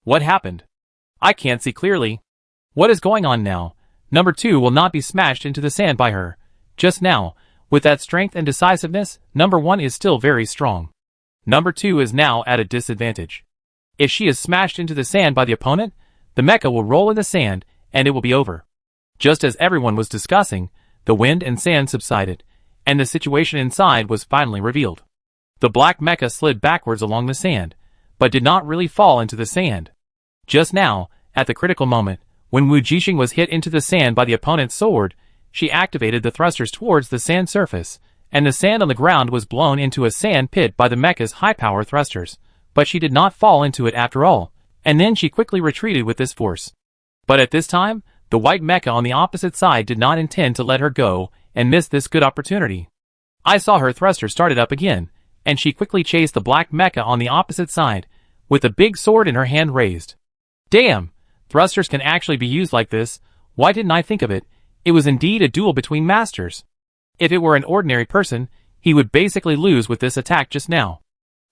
What happened? I can't see clearly. What is going on now? Number 2 will not be smashed into the sand by her. Just now, With that strength and decisiveness, number 1 is still very strong. Number 2 is now at a disadvantage. If she is smashed into the sand by the opponent, the mecha will roll in the sand, and it will be over. Just as everyone was discussing, the wind and sand subsided, and the situation inside was finally revealed. The black mecha slid backwards along the sand, but did not really fall into the sand. Just now, at the critical moment, when Wu Jixing was hit into the sand by the opponent's sword, she activated the thrusters towards the sand surface, and the sand on the ground was blown into a sand pit by the mecha's high-power thrusters, but she did not fall into it after all, and then she quickly retreated with this force. But at this time, the white mecha on the opposite side did not intend to let her go and miss this good opportunity. I saw her thruster started up again, and she quickly chased the black mecha on the opposite side, with a big sword in her hand raised. Damn! Thrusters can actually be used like this. Why didn't I think of it? It was indeed a duel between masters. If it were an ordinary person, he would basically lose with this attack just now.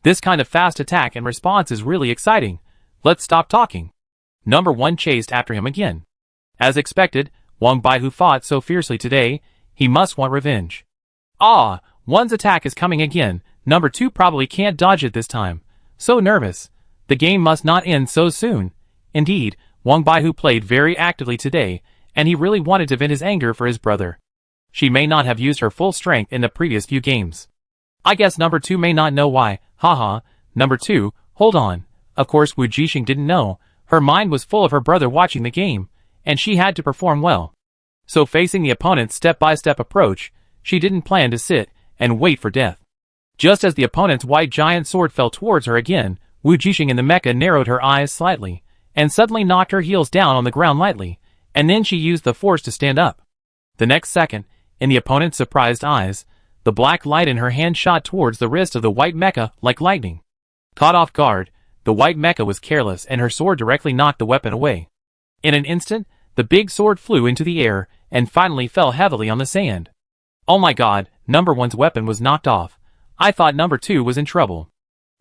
This kind of fast attack and response is really exciting. Let's stop talking. Number 1 chased after him again. As expected, Wang Bai, who fought so fiercely today, he must want revenge. Ah, 1's attack is coming again. Number 2 probably can't dodge it this time. So nervous. The game must not end so soon. Indeed, Wang Bai, who played very actively today, and he really wanted to vent his anger for his brother. She may not have used her full strength in the previous few games. I guess number 2 may not know why. Haha, number 2, hold on. Of course Wu Jixing didn't know. Her mind was full of her brother watching the game, and she had to perform well. So facing the opponent's step-by-step approach, she didn't plan to sit and wait for death. Just as the opponent's white giant sword fell towards her again, Wu Jixing in the mecha narrowed her eyes slightly, and suddenly knocked her heels down on the ground lightly, and then she used the force to stand up. The next second, in the opponent's surprised eyes, the black light in her hand shot towards the wrist of the white mecha like lightning. Caught off guard, the white mecha was careless and her sword directly knocked the weapon away. In an instant, the big sword flew into the air and finally fell heavily on the sand. Oh my god, number 1's weapon was knocked off. I thought number 2 was in trouble.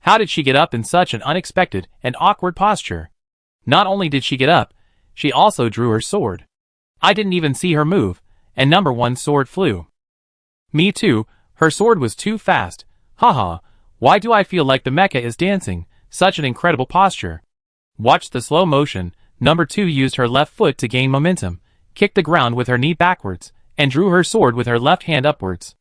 How did she get up in such an unexpected and awkward posture? Not only did she get up, she also drew her sword. I didn't even see her move, and number 1's sword flew. Me too, her sword was too fast. Haha, why do I feel like the mecha is dancing? Such an incredible posture. Watch the slow motion. Number 2 used her left foot to gain momentum, kicked the ground with her knee backwards, and drew her sword with her left hand upwards.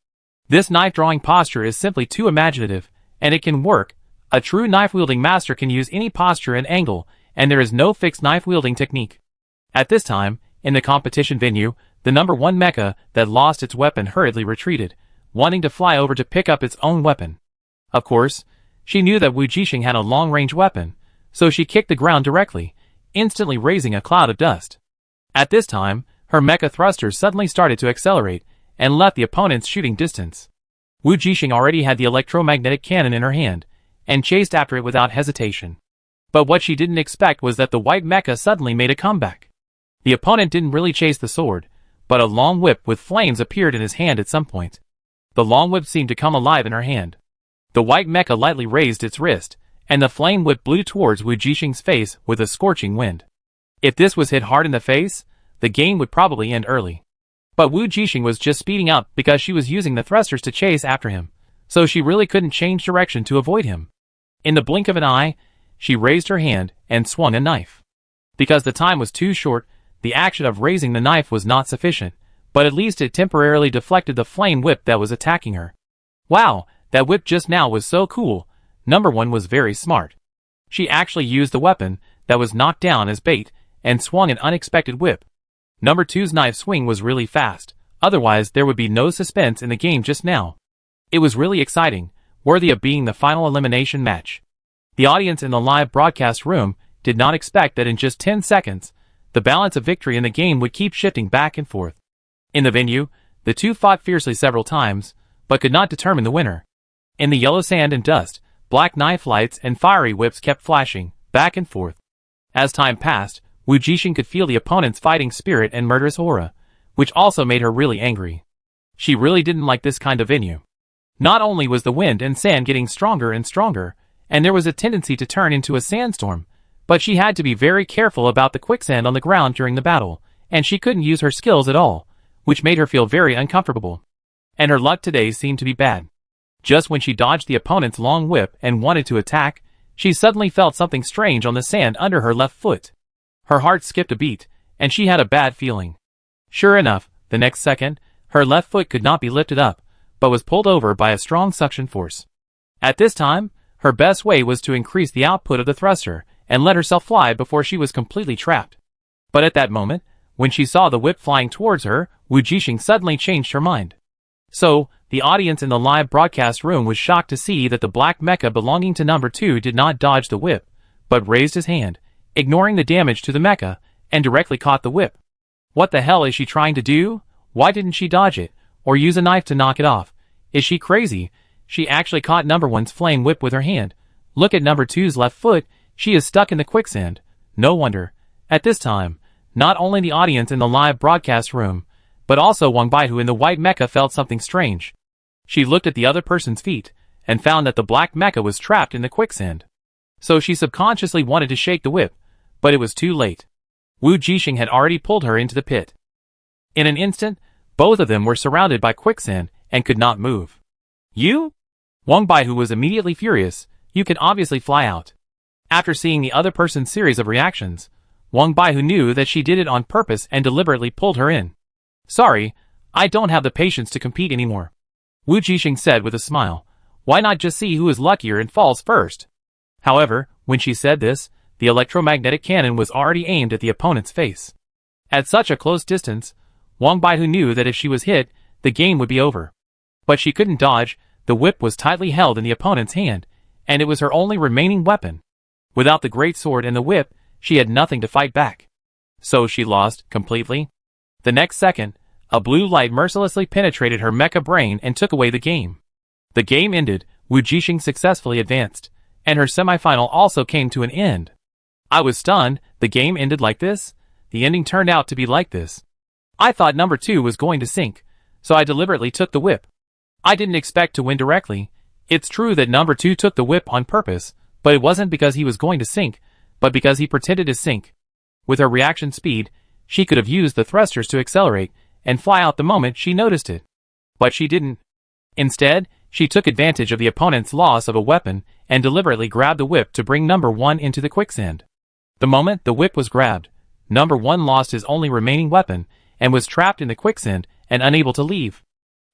This knife-drawing posture is simply too imaginative, and it can work. A true knife-wielding master can use any posture and angle, and there is no fixed knife-wielding technique. At this time, in the competition venue, the number 1 mecha that lost its weapon hurriedly retreated, wanting to fly over to pick up its own weapon. Of course, she knew that Wu Jixing had a long-range weapon, so she kicked the ground directly, instantly raising a cloud of dust. At this time, her mecha thrusters suddenly started to accelerate, and left the opponent's shooting distance. Wu Jixing already had the electromagnetic cannon in her hand, and chased after it without hesitation. But what she didn't expect was that the white mecha suddenly made a comeback. The opponent didn't really chase the sword, but a long whip with flames appeared in his hand at some point. The long whip seemed to come alive in her hand. The white mecha lightly raised its wrist, and the flame whip blew towards Wu Jixing's face with a scorching wind. If this was hit hard in the face, the game would probably end early. But Wu Jixing was just speeding up because she was using the thrusters to chase after him, so she really couldn't change direction to avoid him. In the blink of an eye, she raised her hand and swung a knife. Because the time was too short, the action of raising the knife was not sufficient, but at least it temporarily deflected the flame whip that was attacking her. Wow, that whip just now was so cool. Number 1 was very smart. She actually used the weapon that was knocked down as bait, and swung an unexpected whip. Number 2's knife swing was really fast, otherwise there would be no suspense in the game just now. It was really exciting, worthy of being the final elimination match. The audience in the live broadcast room did not expect that in just 10 seconds, the balance of victory in the game would keep shifting back and forth. In the venue, the two fought fiercely several times, but could not determine the winner. In the yellow sand and dust, black knife lights and fiery whips kept flashing, back and forth. As time passed, Wu Jixing could feel the opponent's fighting spirit and murderous aura, which also made her really angry. She really didn't like this kind of venue. Not only was the wind and sand getting stronger and stronger, and there was a tendency to turn into a sandstorm, but she had to be very careful about the quicksand on the ground during the battle, and she couldn't use her skills at all, which made her feel very uncomfortable. and her luck today seemed to be bad. Just when she dodged the opponent's long whip and wanted to attack, she suddenly felt something strange on the sand under her left foot. Her heart skipped a beat, and she had a bad feeling. Sure enough, the next second, her left foot could not be lifted up, but was pulled over by a strong suction force. At this time, her best way was to increase the output of the thruster and let herself fly before she was completely trapped. But at that moment, when she saw the whip flying towards her, Wu Jixing suddenly changed her mind. So, the audience in the live broadcast room was shocked to see that the black mecha belonging to number 2 did not dodge the whip, but raised his hand, ignoring the damage to the mecha, and directly caught the whip. What the hell is she trying to do? Why didn't she dodge it, or use a knife to knock it off? Is she crazy? She actually caught number 1's flame whip with her hand. Look at number 2's left foot, she is stuck in the quicksand. No wonder. At this time, not only the audience in the live broadcast room, but also Wang Baihu in the white mecha felt something strange. She looked at the other person's feet, and found that the black mecha was trapped in the quicksand. So she subconsciously wanted to shake the whip, but it was too late. Wu Jixing had already pulled her into the pit. In an instant, both of them were surrounded by quicksand and could not move. You? Wang Baihu was immediately furious. You can obviously fly out. After seeing the other person's series of reactions, Wang Baihu knew that she did it on purpose and deliberately pulled her in. Sorry, I don't have the patience to compete anymore. Wu Jixing said with a smile. Why not just see who is luckier and falls first? However, when she said this, the electromagnetic cannon was already aimed at the opponent's face. At such a close distance, Wang Baihu knew that if she was hit, the game would be over. But she couldn't dodge. The whip was tightly held in the opponent's hand, and it was her only remaining weapon. Without the great sword and the whip, she had nothing to fight back. So she lost, completely. The next second, a blue light mercilessly penetrated her mecha brain and took away the game. The game ended, Wu Jixing successfully advanced, and her semifinal also came to an end. I was stunned. The game ended like this? The ending turned out to be like this. I thought number 2 was going to sink, so I deliberately took the whip. I didn't expect to win directly. It's true that number 2 took the whip on purpose, but it wasn't because he was going to sink, but because he pretended to sink. With her reaction speed, she could have used the thrusters to accelerate and fly out the moment she noticed it. But she didn't. Instead, she took advantage of the opponent's loss of a weapon and deliberately grabbed the whip to bring number 1 into the quicksand. The moment the whip was grabbed, number 1 lost his only remaining weapon and was trapped in the quicksand and unable to leave.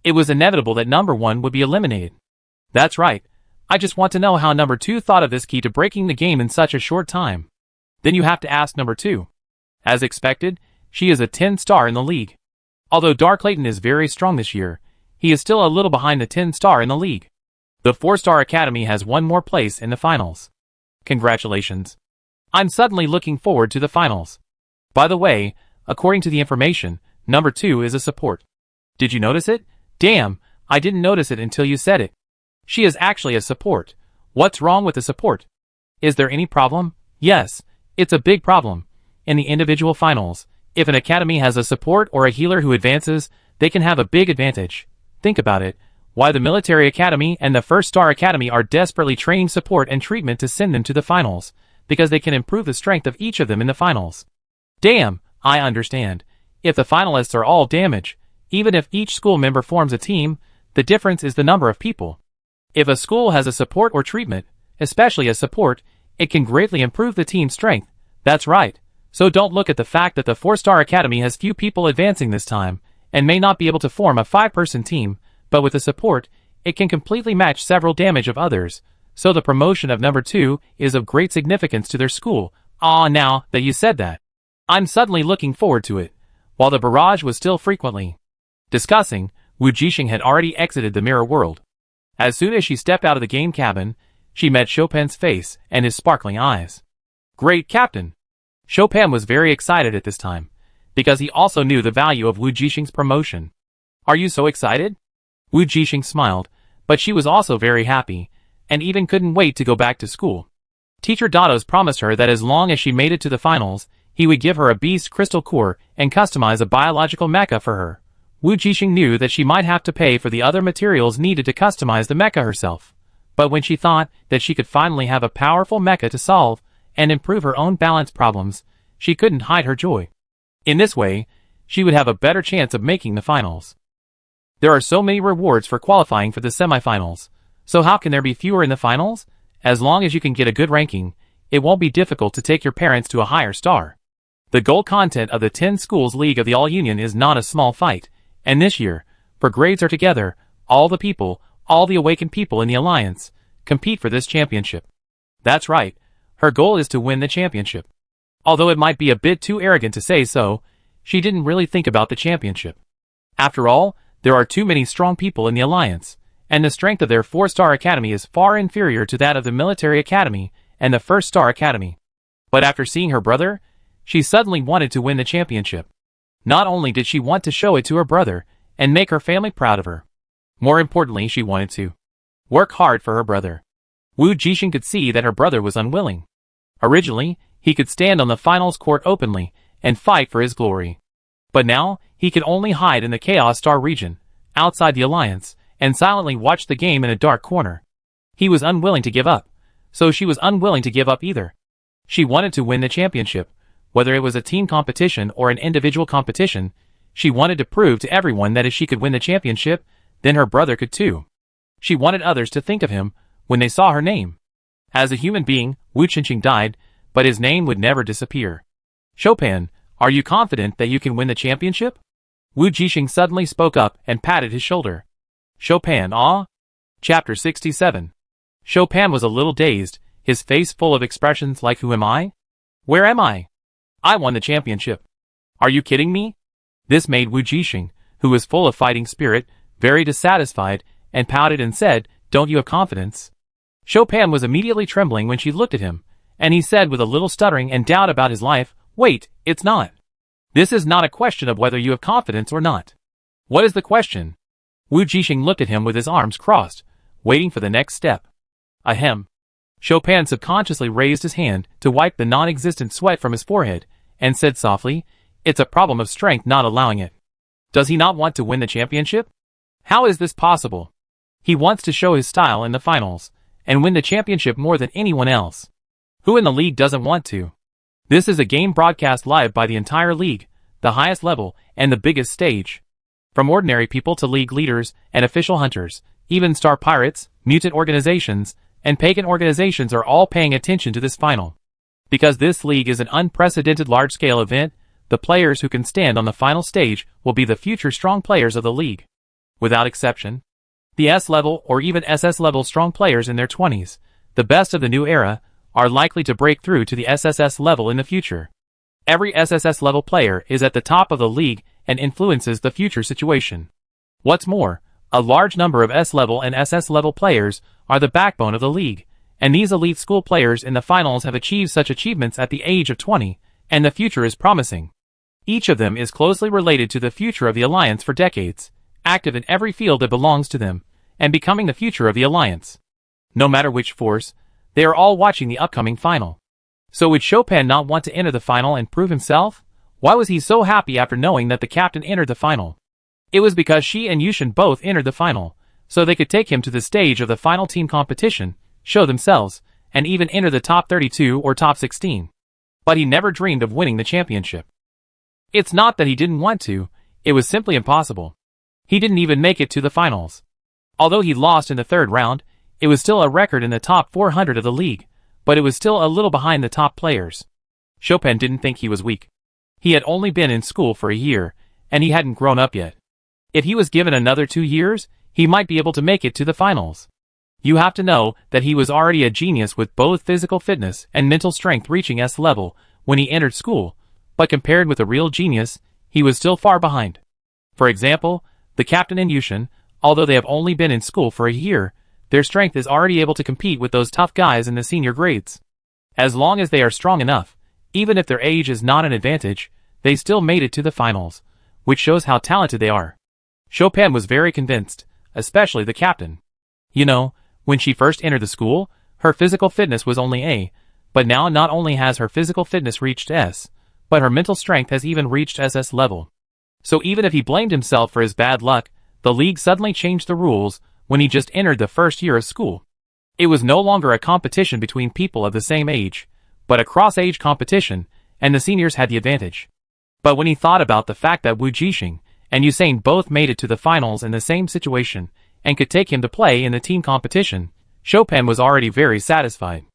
It was inevitable that number 1 would be eliminated. That's right. I just want to know how number 2 thought of this key to breaking the game in such a short time. Then you have to ask number 2. As expected, she is a 10-star in the league. Although Dark Layton is very strong this year, he is still a little behind the 10-star in the league. The 4-star academy has one more place in the finals. Congratulations. I'm suddenly looking forward to the finals. By the way, according to the information, number 2 is a support. Did you notice it? Damn, I didn't notice it until you said it. She is actually a support. What's wrong with the support? Is there any problem? Yes, it's a big problem. In the individual finals, if an academy has a support or a healer who advances, they can have a big advantage. Think about it. Why the military academy and the first star academy are desperately training support and treatment to send them to the finals, because they can improve the strength of each of them in the finals. Damn, I understand. If the finalists are all damaged, even if each school member forms a team, the difference is the number of people. If a school has a support or treatment, especially a support, it can greatly improve the team's strength. That's right. So don't look at the fact that the 4-star academy has few people advancing this time, and may not be able to form a 5-person team, but with the support, it can completely match several damage of others. So the promotion of number 2 is of great significance to their school. Now that you said that, I'm suddenly looking forward to it. While the barrage was still frequently discussing, Wu Jixing had already exited the mirror world. As soon as she stepped out of the game cabin, she met Chopin's face and his sparkling eyes. Great Captain! Chopin was very excited at this time, because he also knew the value of Wu Jixing's promotion. Are you so excited? Wu Jixing smiled, but she was also very happy, and even couldn't wait to go back to school. Teacher Dados promised her that as long as she made it to the finals, he would give her a beast crystal core and customize a biological mecha for her. Wu Jixing knew that she might have to pay for the other materials needed to customize the mecha herself. But when she thought that she could finally have a powerful mecha to solve and improve her own balance problems, she couldn't hide her joy. In this way, she would have a better chance of making the finals. There are so many rewards for qualifying for the semifinals. So how can there be fewer in the finals? As long as you can get a good ranking, it won't be difficult to take your parents to a higher star. The goal content of the 10 schools league of the All-Union is not a small fight, and this year, for grades are together, all the people, all the awakened people in the Alliance, compete for this championship. That's right, her goal is to win the championship. Although it might be a bit too arrogant to say so, she didn't really think about the championship. After all, there are too many strong people in the Alliance, and the strength of their 4-star academy is far inferior to that of the military academy and the 1st-star academy. But after seeing her brother, she suddenly wanted to win the championship. Not only did she want to show it to her brother and make her family proud of her, more importantly, she wanted to work hard for her brother. Wu Jixing could see that her brother was unwilling. Originally, he could stand on the finals court openly and fight for his glory. But now, he could only hide in the Chaos Star region, outside the Alliance, and silently watch the game in a dark corner. He was unwilling to give up, so she was unwilling to give up either. She wanted to win the championship, whether it was a team competition or an individual competition. She wanted to prove to everyone that if she could win the championship, then her brother could too. She wanted others to think of him when they saw her name. As a human being, Wu Qingqing died, but his name would never disappear. Chopin, are you confident that you can win the championship? Wu Jixing suddenly spoke up and patted his shoulder. Chopin, ah? Chapter 67. Chopin was a little dazed, his face full of expressions like who am I? Where am I? I won the championship. Are you kidding me? This made Wu Jixing, who was full of fighting spirit, very dissatisfied, and pouted and said, don't you have confidence? Chopin was immediately trembling when she looked at him, and he said with a little stuttering and doubt about his life, wait, it's not. This is not a question of whether you have confidence or not. What is the question? Wu Jixing looked at him with his arms crossed, waiting for the next step. Ahem. Chopin subconsciously raised his hand to wipe the non-existent sweat from his forehead, and said softly, it's a problem of strength not allowing it. Does he not want to win the championship? How is this possible? He wants to show his style in the finals, and win the championship more than anyone else. Who in the league doesn't want to? This is a game broadcast live by the entire league, the highest level, and the biggest stage. From ordinary people to league leaders and official hunters, even star pirates, mutant organizations, and pagan organizations are all paying attention to this final. Because this league is an unprecedented large-scale event, the players who can stand on the final stage will be the future strong players of the league. Without exception. The S-level or even SS-level strong players in their 20s, the best of the new era, are likely to break through to the SSS level in the future. Every SSS level player is at the top of the league and influences the future situation. What's more, a large number of S-level and SS-level players are the backbone of the league, and these elite school players in the finals have achieved such achievements at the age of 20, and the future is promising. Each of them is closely related to the future of the Alliance for decades, active in every field that belongs to them, and becoming the future of the Alliance. No matter which force, they are all watching the upcoming final. So would Chopin not want to enter the final and prove himself? Why was he so happy after knowing that the captain entered the final? It was because she and Yushin both entered the final, so they could take him to the stage of the final team competition, show themselves, and even enter the top 32 or top 16. But he never dreamed of winning the championship. It's not that he didn't want to, it was simply impossible. He didn't even make it to the finals. Although he lost in the third round, it was still a record in the top 400 of the league, but it was still a little behind the top players. Chopin didn't think he was weak. He had only been in school for a year, and he hadn't grown up yet. If he was given another 2 years, he might be able to make it to the finals. You have to know that he was already a genius with both physical fitness and mental strength reaching S level when he entered school, but compared with a real genius, he was still far behind. For example, the captain and Yushin, although they have only been in school for a year, their strength is already able to compete with those tough guys in the senior grades. As long as they are strong enough, even if their age is not an advantage, they still made it to the finals, which shows how talented they are. Chopin was very convinced, especially the captain. You know, when she first entered the school, her physical fitness was only A, but now not only has her physical fitness reached S, but her mental strength has even reached SS level. So even if he blamed himself for his bad luck, the league suddenly changed the rules when he just entered the first year of school. It was no longer a competition between people of the same age, but a cross-age competition, and the seniors had the advantage. But when he thought about the fact that Wu Jixing and Usain both made it to the finals in the same situation, and could take him to play in the team competition, Chopin was already very satisfied.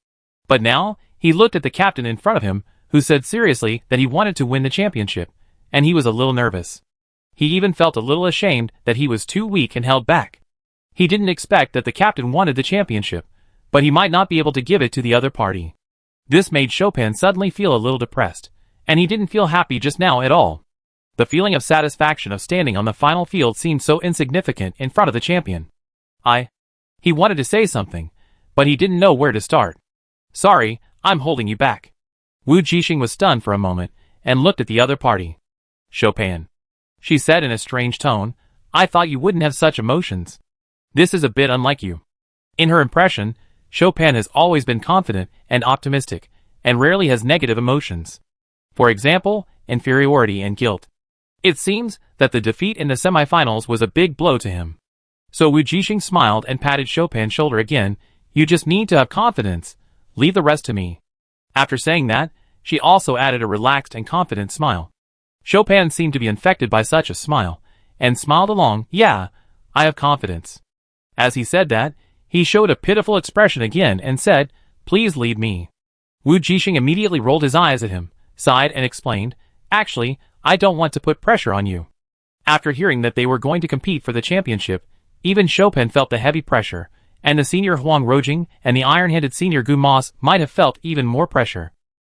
But now, he looked at the captain in front of him, who said seriously that he wanted to win the championship, and he was a little nervous. He even felt a little ashamed that he was too weak and held back. He didn't expect that the captain wanted the championship, but he might not be able to give it to the other party. This made Chopin suddenly feel a little depressed, and he didn't feel happy just now at all. The feeling of satisfaction of standing on the final field seemed so insignificant in front of the champion. He wanted to say something, but he didn't know where to start. Sorry, I'm holding you back. Wu Jixing was stunned for a moment, and looked at the other party. Chopin, she said in a strange tone, I thought you wouldn't have such emotions. This is a bit unlike you. In her impression, Chopin has always been confident and optimistic, and rarely has negative emotions. For example, inferiority and guilt. It seems that the defeat in the semifinals was a big blow to him. So Wu Jixing smiled and patted Chopin's shoulder again. You just need to have confidence. Leave the rest to me. After saying that, she also added a relaxed and confident smile. Chopin seemed to be infected by such a smile, and smiled along. Yeah, I have confidence. As he said that, he showed a pitiful expression again and said, Please leave me. Wu Jixing immediately rolled his eyes at him, sighed and explained, Actually, I don't want to put pressure on you. After hearing that they were going to compete for the championship, even Chopin felt the heavy pressure, and the senior Huang Rojing and the iron-headed senior Gu Mas might have felt even more pressure.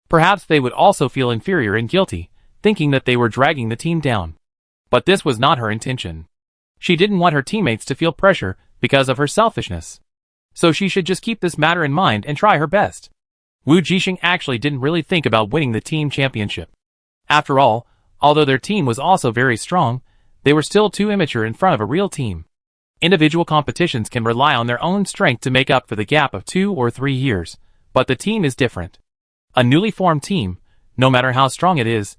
Perhaps they would also feel inferior and guilty, thinking that they were dragging the team down. But this was not her intention. She didn't want her teammates to feel pressure because of her selfishness. So she should just keep this matter in mind and try her best. Wu Jixing actually didn't really think about winning the team championship. After all, although their team was also very strong, they were still too immature in front of a real team. Individual competitions can rely on their own strength to make up for the gap of 2 or 3 years, but the team is different. A newly formed team, no matter how strong it is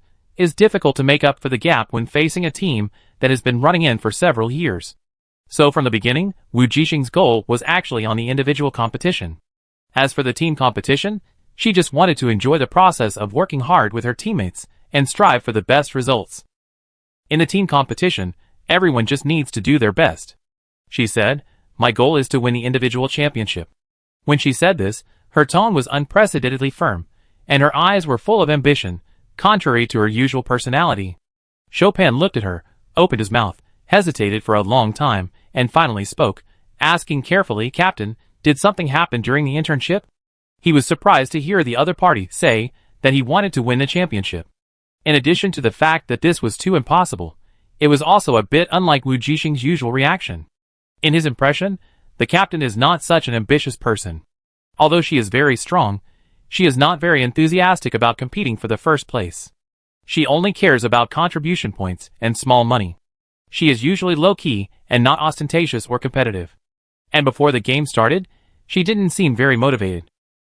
difficult to make up for the gap when facing a team that has been running in for several years. So from the beginning, Wu Jixing's goal was actually on the individual competition. As for the team competition, she just wanted to enjoy the process of working hard with her teammates and strive for the best results. In the team competition, everyone just needs to do their best. She said, My goal is to win the individual championship. When she said this, her tone was unprecedentedly firm, and her eyes were full of ambition, contrary to her usual personality. Chopin looked at her, opened his mouth, hesitated for a long time, and finally spoke, asking carefully, Captain, did something happen during the internship? He was surprised to hear the other party say that he wanted to win the championship. In addition to the fact that this was too impossible, it was also a bit unlike Wu Jixing's usual reaction. In his impression, the captain is not such an ambitious person. Although she is very strong, she is not very enthusiastic about competing for the first place. She only cares about contribution points and small money. She is usually low-key and not ostentatious or competitive. And before the game started, she didn't seem very motivated.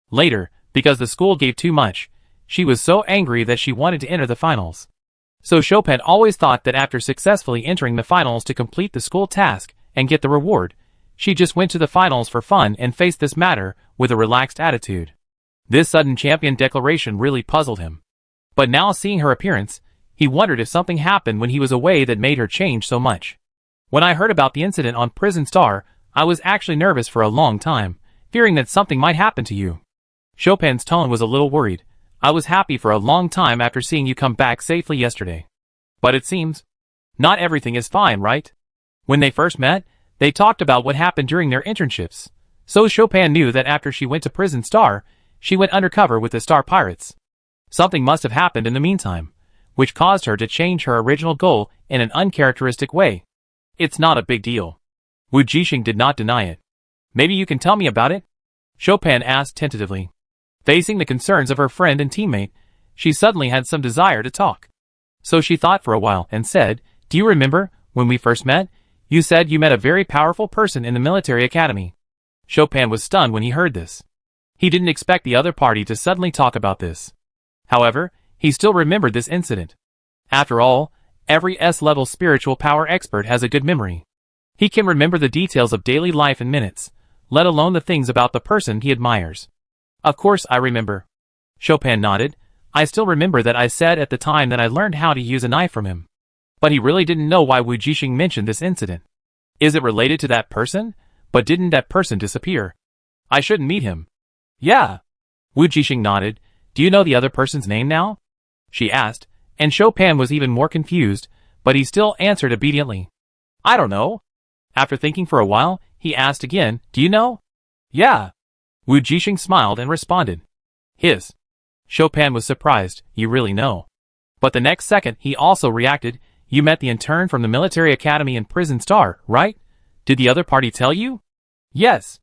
Later, because the school gave too much, she was so angry that she wanted to enter the finals. So Chopin always thought that after successfully entering the finals to complete the school task and get the reward, she just went to the finals for fun and faced this matter with a relaxed attitude. This sudden champion declaration really puzzled him. But now seeing her appearance, he wondered if something happened when he was away that made her change so much. When I heard about the incident on Prison Star, I was actually nervous for a long time, fearing that something might happen to you. Chopin's tone was a little worried. I was happy for a long time after seeing you come back safely yesterday. But it seems not everything is fine, right? When they first met, they talked about what happened during their internships. So Chopin knew that after she went to Prison Star, she went undercover with the Star Pirates. Something must have happened in the meantime, which caused her to change her original goal in an uncharacteristic way. It's not a big deal. Wu Jixing did not deny it. Maybe you can tell me about it? Chopin asked tentatively. Facing the concerns of her friend and teammate, she suddenly had some desire to talk. So she thought for a while and said, Do you remember, when we first met, you said you met a very powerful person in the military academy? Chopin was stunned when he heard this. He didn't expect the other party to suddenly talk about this. However, he still remembered this incident. After all, every S-level spiritual power expert has a good memory. He can remember the details of daily life in minutes, let alone the things about the person he admires. Of course I remember. Chopin nodded. I still remember that I said at the time that I learned how to use a knife from him. But he really didn't know why Wu Jixing mentioned this incident. Is it related to that person? But didn't that person disappear? I shouldn't meet him. Yeah. Wu Jixing nodded. Do you know the other person's name now? She asked, and Chopin was even more confused, but he still answered obediently. I don't know. After thinking for a while, he asked again, do you know? Yeah. Wu Jixing smiled and responded. His. Chopin was surprised, you really know. But the next second he also reacted, you met the intern from the military academy in Prison Star, right? Did the other party tell you? Yes.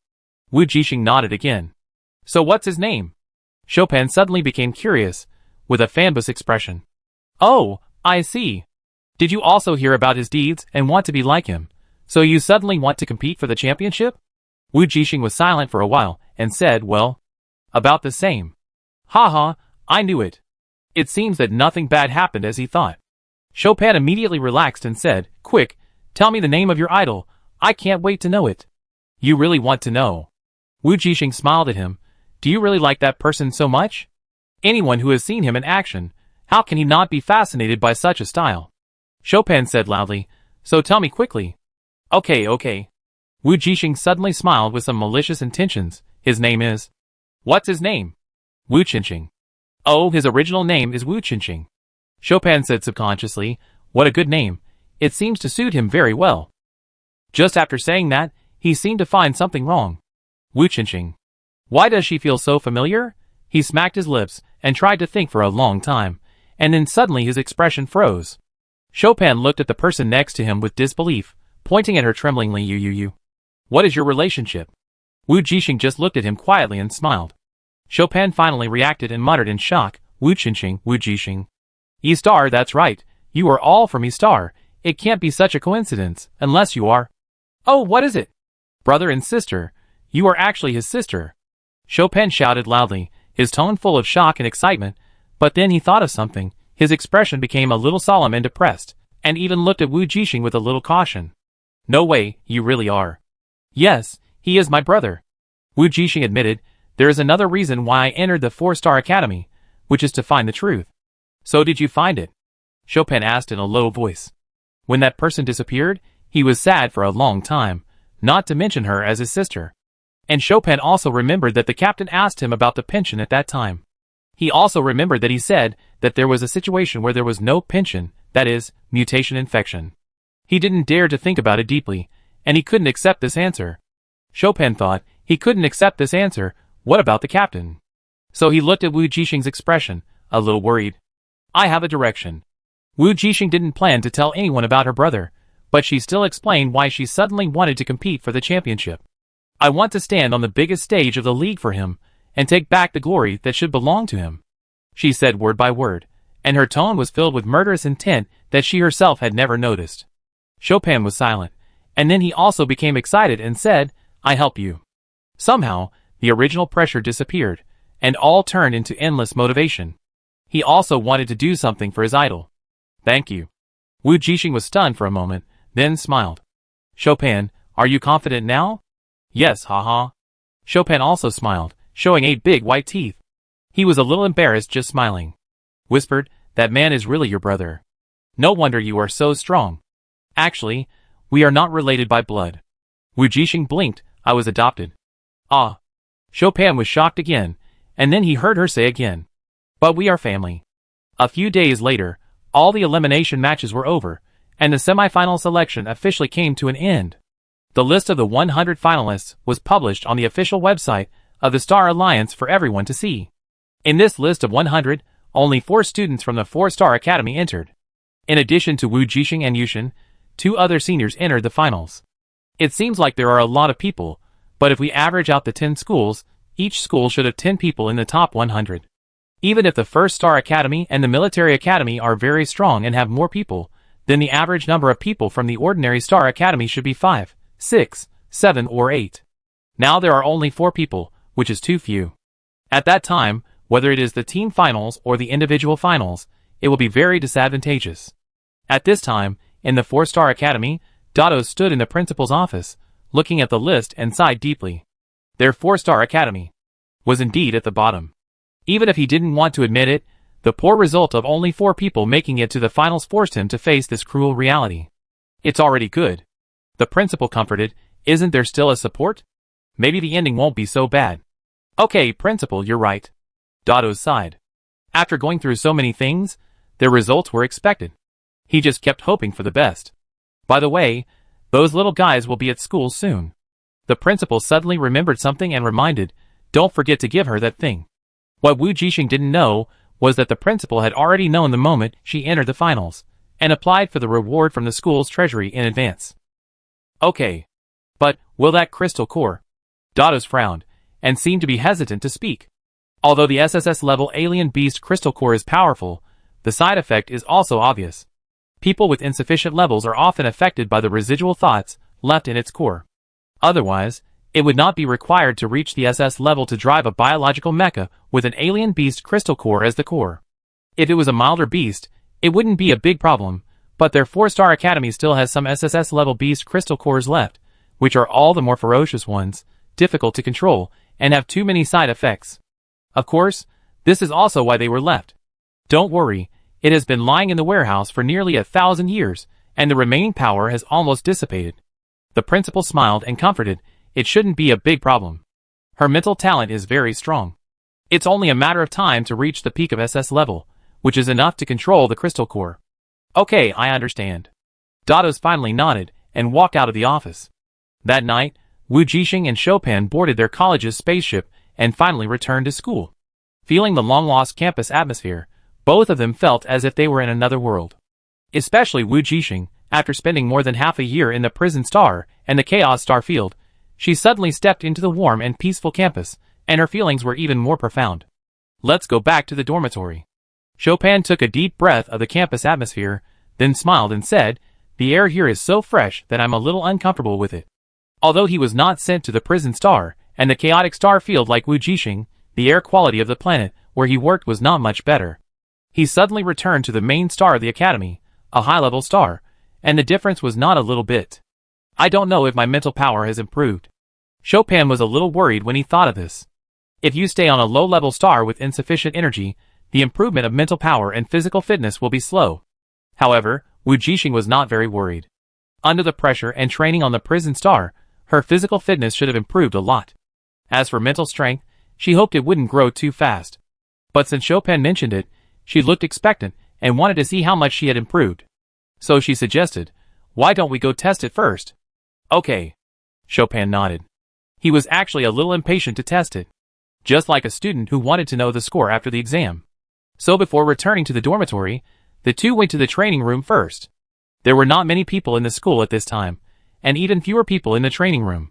Wu Jixing nodded again. So what's his name? Chopin suddenly became curious, with a fanbus expression. Oh, I see. Did you also hear about his deeds and want to be like him? So you suddenly want to compete for the championship? Wu Jixing was silent for a while, and said, well, about the same. Haha, I knew it. It seems that nothing bad happened as he thought. Chopin immediately relaxed and said, quick, tell me the name of your idol. I can't wait to know it. You really want to know? Wu Jixing smiled at him. Do you really like that person so much? Anyone who has seen him in action, how can he not be fascinated by such a style? Chopin said loudly, so tell me quickly. Okay. Wu Jixing suddenly smiled with some malicious intentions. His name is... What's his name? Wu Qingqing. Oh, his original name is Wu Qingqing. Chopin said subconsciously, what a good name. It seems to suit him very well. Just after saying that, he seemed to find something wrong. Wu Qingqing. Why does she feel so familiar? He smacked his lips and tried to think for a long time, and then suddenly his expression froze. Chopin looked at the person next to him with disbelief, pointing at her tremblingly. You. What is your relationship? Wu Jixing just looked at him quietly and smiled. Chopin finally reacted and muttered in shock, Wu Jixing. E-Star, that's right, you are all from E-Star. It can't be such a coincidence, unless you are... Oh, what is it? Brother and sister. You are actually his sister. Chopin shouted loudly, his tone full of shock and excitement, but then he thought of something. His expression became a little solemn and depressed, and even looked at Wu Jixing with a little caution. No way, you really are. Yes, he is my brother. Wu Jixing admitted, there is another reason why I entered the 4-Star Academy, which is to find the truth. So did you find it? Chopin asked in a low voice. When that person disappeared, he was sad for a long time, not to mention her as his sister. And Chopin also remembered that the captain asked him about the pension at that time. He also remembered that he said that there was a situation where there was no pension, that is, mutation infection. He didn't dare to think about it deeply, and he couldn't accept this answer. Chopin thought, he couldn't accept this answer, what about the captain? So he looked at Wu Jixing's expression, a little worried. I have a direction. Wu Jixing didn't plan to tell anyone about her brother, but she still explained why she suddenly wanted to compete for the championship. I want to stand on the biggest stage of the league for him, and take back the glory that should belong to him. She said word by word, and her tone was filled with murderous intent that she herself had never noticed. Chopin was silent, and then he also became excited and said, I help you. Somehow, the original pressure disappeared, and all turned into endless motivation. He also wanted to do something for his idol. Thank you. Wu Jixing was stunned for a moment, then smiled. Chopin, are you confident now? Yes, haha. Chopin also smiled, showing 8 big white teeth. He was a little embarrassed just smiling. Whispered, that man is really your brother. No wonder you are so strong. Actually, we are not related by blood. Wu Jixing blinked, I was adopted. Ah. Chopin was shocked again, and then he heard her say again. But we are family. A few days later, all the elimination matches were over, and the semi-final selection officially came to an end. The list of the 100 finalists was published on the official website of the Star Alliance for everyone to see. In this list of 100, only 4 students from the 4-Star Academy entered. In addition to Wu Jixing and Yushin, 2 other seniors entered the finals. It seems like there are a lot of people, but if we average out the 10 schools, each school should have 10 people in the top 100. Even if the 1-Star Academy and the Military Academy are very strong and have more people, then the average number of people from the ordinary Star Academy should be 5, 6, 7 or 8. Now there are only 4 people, which is too few. At that time, whether it is the team finals or the individual finals, it will be very disadvantageous. At this time, in the 4-Star Academy, Dado stood in the principal's office, looking at the list and sighed deeply. Their 4-Star Academy was indeed at the bottom. Even if he didn't want to admit it, The poor result of only 4 people making it to the finals forced him to face this cruel reality. It's already good. The principal comforted. Isn't there still a support? Maybe the ending won't be so bad. Okay, principal, you're right. Dado sighed. After going through so many things, the results were expected. He just kept hoping for the best. By the way, those little guys will be at school soon. The principal suddenly remembered something and reminded, don't forget to give her that thing. What Wu Jixing didn't know was that the principal had already known the moment she entered the finals, and applied for the reward from the school's treasury in advance. Okay. But, will that crystal core? Dados frowned, and seemed to be hesitant to speak. Although the SSS-level alien beast crystal core is powerful, the side effect is also obvious. People with insufficient levels are often affected by the residual thoughts left in its core. Otherwise, it would not be required to reach the SS level to drive a biological mecha with an alien beast crystal core as the core. If it was a milder beast, it wouldn't be a big problem, but their 4-star academy still has some SSS-level beast crystal cores left, which are all the more ferocious ones, difficult to control, and have too many side effects. Of course, this is also why they were left. Don't worry, it has been lying in the warehouse for nearly 1,000 years, and the remaining power has almost dissipated. The principal smiled and comforted, it shouldn't be a big problem. Her mental talent is very strong. It's only a matter of time to reach the peak of SS level, which is enough to control the crystal core. Okay, I understand. Dados finally nodded, and walked out of the office. That night, Wu Jixing and Chopin boarded their college's spaceship, and finally returned to school. Feeling the long-lost campus atmosphere, both of them felt as if they were in another world. Especially Wu Jixing, after spending more than half a year in the prison star and the chaos star field, she suddenly stepped into the warm and peaceful campus, and her feelings were even more profound. Let's go back to the dormitory. Chopin took a deep breath of the campus atmosphere, then smiled and said, the air here is so fresh that I'm a little uncomfortable with it. Although he was not sent to the prison star and the chaotic star field like Wu Jixing, the air quality of the planet where he worked was not much better. He suddenly returned to the main star of the academy, a high-level star, and the difference was not a little bit. I don't know if my mental power has improved. Chopin was a little worried when he thought of this. If you stay on a low-level star with insufficient energy, the improvement of mental power and physical fitness will be slow. However, Wu Jixing was not very worried. Under the pressure and training on the prison star, her physical fitness should have improved a lot. As for mental strength, she hoped it wouldn't grow too fast. But since Chopin mentioned it, she looked expectant and wanted to see how much she had improved. So she suggested, why don't we go test it first? Okay. Chopin nodded. He was actually a little impatient to test it. Just like a student who wanted to know the score after the exam. So before returning to the dormitory, the two went to the training room first. There were not many people in the school at this time, and even fewer people in the training room.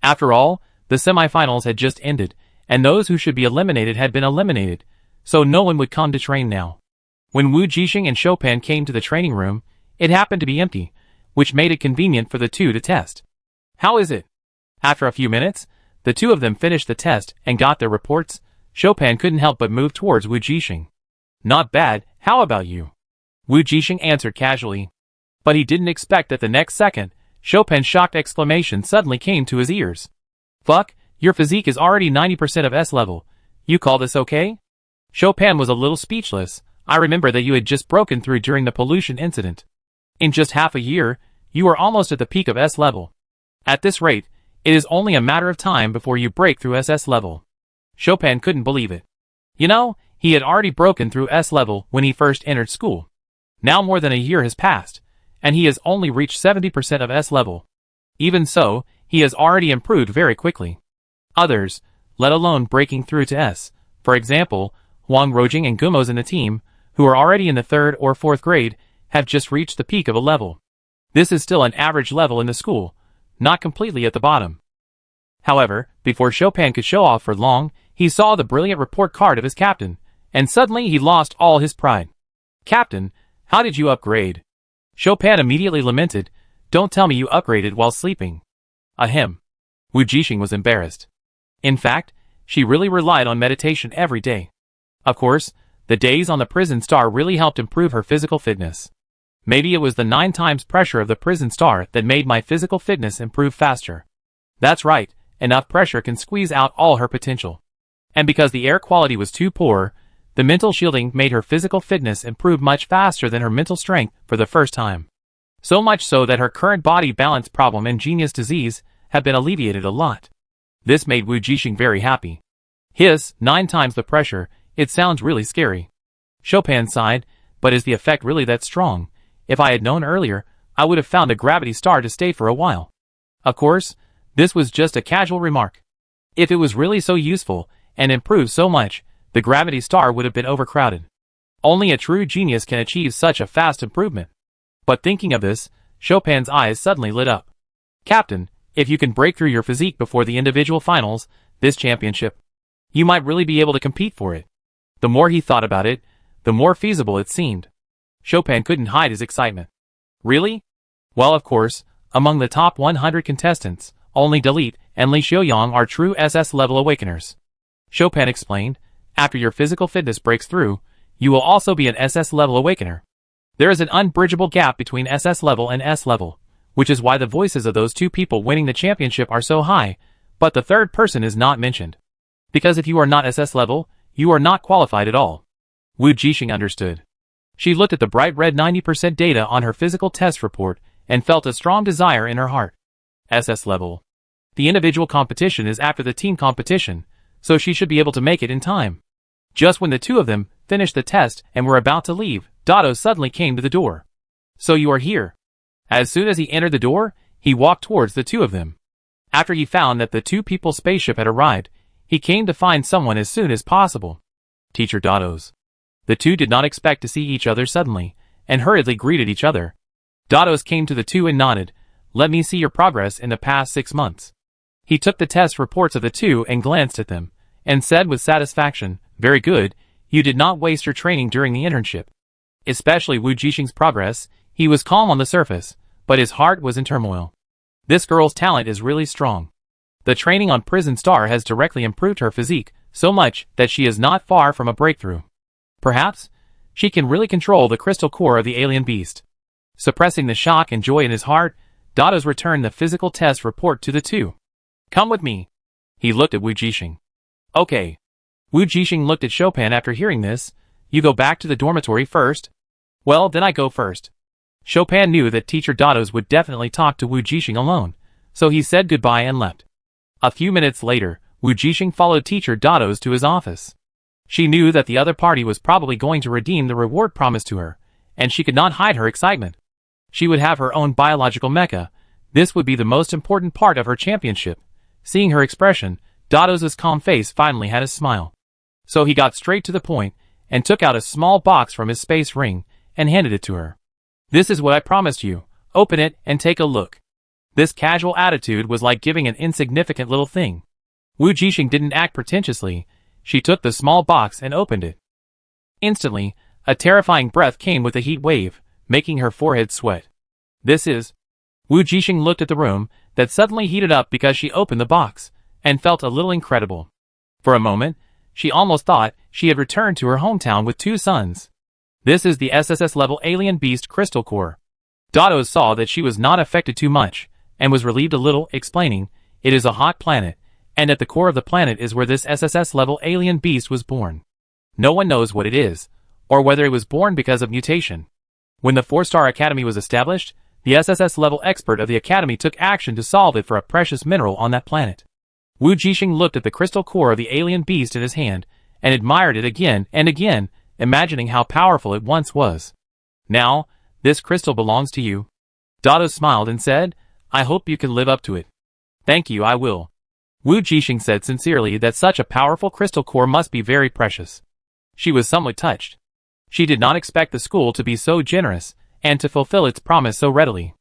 After all, the semifinals had just ended, and those who should be eliminated had been eliminated, so no one would come to train now. When Wu Jixing and Chopin came to the training room, it happened to be empty, which made it convenient for the two to test. How is it? After a few minutes, the two of them finished the test and got their reports. Chopin couldn't help but move towards Wu Jixing. Not bad, how about you? Wu Jixing answered casually. But he didn't expect that the next second, Chopin's shocked exclamation suddenly came to his ears. Fuck, your physique is already 90% of S level. You call this okay? Chopin was a little speechless. I remember that you had just broken through during the pollution incident. In just half a year, you are almost at the peak of S level. At this rate, it is only a matter of time before you break through SS level. Chopin couldn't believe it. You know, he had already broken through S level when he first entered school. Now more than a year has passed, and he has only reached 70% of S level. Even so, he has already improved very quickly. Others, let alone breaking through to S, for example, Huang Rojing and Gumos in the team, who are already in the 3rd or 4th grade, have just reached the peak of a level. This is still an average level in the school, not completely at the bottom. However, before Chopin could show off for long, he saw the brilliant report card of his captain, and suddenly he lost all his pride. Captain, how did you upgrade? Chopin immediately lamented, don't tell me you upgraded while sleeping. Ahem. Wu Jixing was embarrassed. In fact, she really relied on meditation every day. Of course, the days on the prison star really helped improve her physical fitness. Maybe it was the 9 times pressure of the prison star that made my physical fitness improve faster. That's right, enough pressure can squeeze out all her potential. And because the air quality was too poor, The mental shielding made her physical fitness improve much faster than her mental strength for the first time. So much so that her current body balance problem and genius disease have been alleviated a lot. This made Wu Jixing very happy. Hiss, 9 times the pressure, it sounds really scary. Chopin sighed, but is the effect really that strong? If I had known earlier, I would have found a gravity star to stay for a while. Of course, this was just a casual remark. If it was really so useful, and improved so much, the gravity star would have been overcrowded. Only a true genius can achieve such a fast improvement. But thinking of this, Chopin's eyes suddenly lit up. Captain, if you can break through your physique before the individual finals, this championship, you might really be able to compete for it. The more he thought about it, the more feasible it seemed. Chopin couldn't hide his excitement. Really? Well, of course, among the top 100 contestants, only Delete and Li Xiaoyang are true SS level awakeners. Chopin explained, after your physical fitness breaks through, you will also be an SS level awakener. There is an unbridgeable gap between SS level and S level, which is why the voices of those 2 people winning the championship are so high, but the third person is not mentioned. Because if you are not SS level, you are not qualified at all. Wu Jixing understood. She looked at the bright red 90% data on her physical test report and felt a strong desire in her heart. SS level. The individual competition is after the team competition, so she should be able to make it in time. Just when the 2 of them finished the test and were about to leave, Dado suddenly came to the door. So you are here. As soon as he entered the door, he walked towards the 2 of them. After he found that the 2 people's spaceship had arrived, he came to find someone as soon as possible. Teacher Dados. The 2 did not expect to see each other suddenly, and hurriedly greeted each other. Dados came to the 2 and nodded, let me see your progress in the past 6 months. He took the test reports of the 2 and glanced at them, and said with satisfaction, very good, you did not waste your training during the internship. Especially Wu Jixing's progress, he was calm on the surface, but his heart was in turmoil. This girl's talent is really strong. The training on Prison Star has directly improved her physique, so much that she is not far from a breakthrough. Perhaps, she can really control the crystal core of the alien beast. Suppressing the shock and joy in his heart, Dados returned the physical test report to the 2. Come with me. He looked at Wu Jixing. Okay. Wu Jixing looked at Chopin after hearing this. You go back to the dormitory first? Well, then I go first. Chopin knew that Teacher Dados would definitely talk to Wu Jixing alone, so he said goodbye and left. A few minutes later, Wu Jixing followed Teacher Dados to his office. She knew that the other party was probably going to redeem the reward promised to her, and she could not hide her excitement. She would have her own biological mecha. This would be the most important part of her championship. Seeing her expression, Dados' calm face finally had a smile. So he got straight to the point, and took out a small box from his space ring, and handed it to her. This is what I promised you. Open it and take a look. This casual attitude was like giving an insignificant little thing. Wu Jixing didn't act pretentiously. She took the small box and opened it. Instantly, a terrifying breath came with a heat wave, making her forehead sweat. This is... Wu Jixing looked at the room, that suddenly heated up because she opened the box, and felt a little incredible. For a moment, she almost thought she had returned to her hometown with 2 sons. This is the SSS level alien beast crystal core. Dados saw that she was not affected too much, and was relieved a little, explaining, it is a hot planet, and at the core of the planet is where this SSS level alien beast was born. No one knows what it is, or whether it was born because of mutation. When the 4-star academy was established, the SSS level expert of the academy took action to solve it for a precious mineral on that planet. Wu Jixing looked at the crystal core of the alien beast in his hand, and admired it again and again, imagining how powerful it once was. Now, this crystal belongs to you. Dados smiled and said, I hope you can live up to it. Thank you, I will. Wu Jixing said sincerely that such a powerful crystal core must be very precious. She was somewhat touched. She did not expect the school to be so generous, and to fulfill its promise so readily.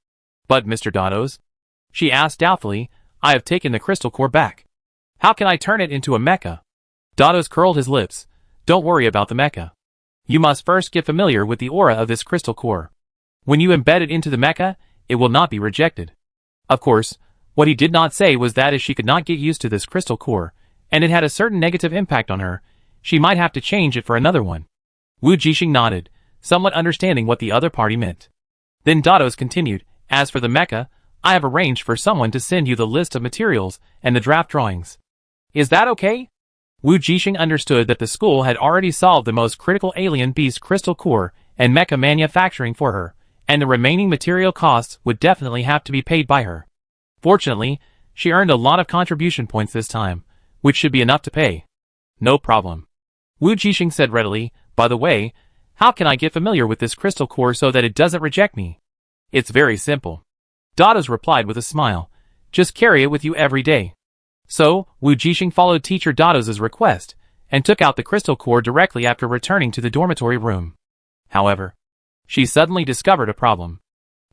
But Mr. Dados? She asked doubtfully, I have taken the crystal core back. How can I turn it into a mecha? Dados curled his lips. Don't worry about the mecha. You must first get familiar with the aura of this crystal core. When you embed it into the mecha, it will not be rejected. Of course, what he did not say was that if she could not get used to this crystal core, and it had a certain negative impact on her, she might have to change it for another one. Wu Jixing nodded, somewhat understanding what the other party meant. Then Dados continued, as for the mecha, I have arranged for someone to send you the list of materials and the draft drawings. Is that okay? Wu Jixing understood that the school had already solved the most critical alien beast crystal core and mecha manufacturing for her, and the remaining material costs would definitely have to be paid by her. Fortunately, she earned a lot of contribution points this time, which should be enough to pay. No problem. Wu Jixing said readily, by the way, how can I get familiar with this crystal core so that it doesn't reject me? It's very simple. Dados replied with a smile. Just carry it with you every day. So, Wu Jixing followed teacher Dados' request, and took out the crystal core directly after returning to the dormitory room. However, she suddenly discovered a problem.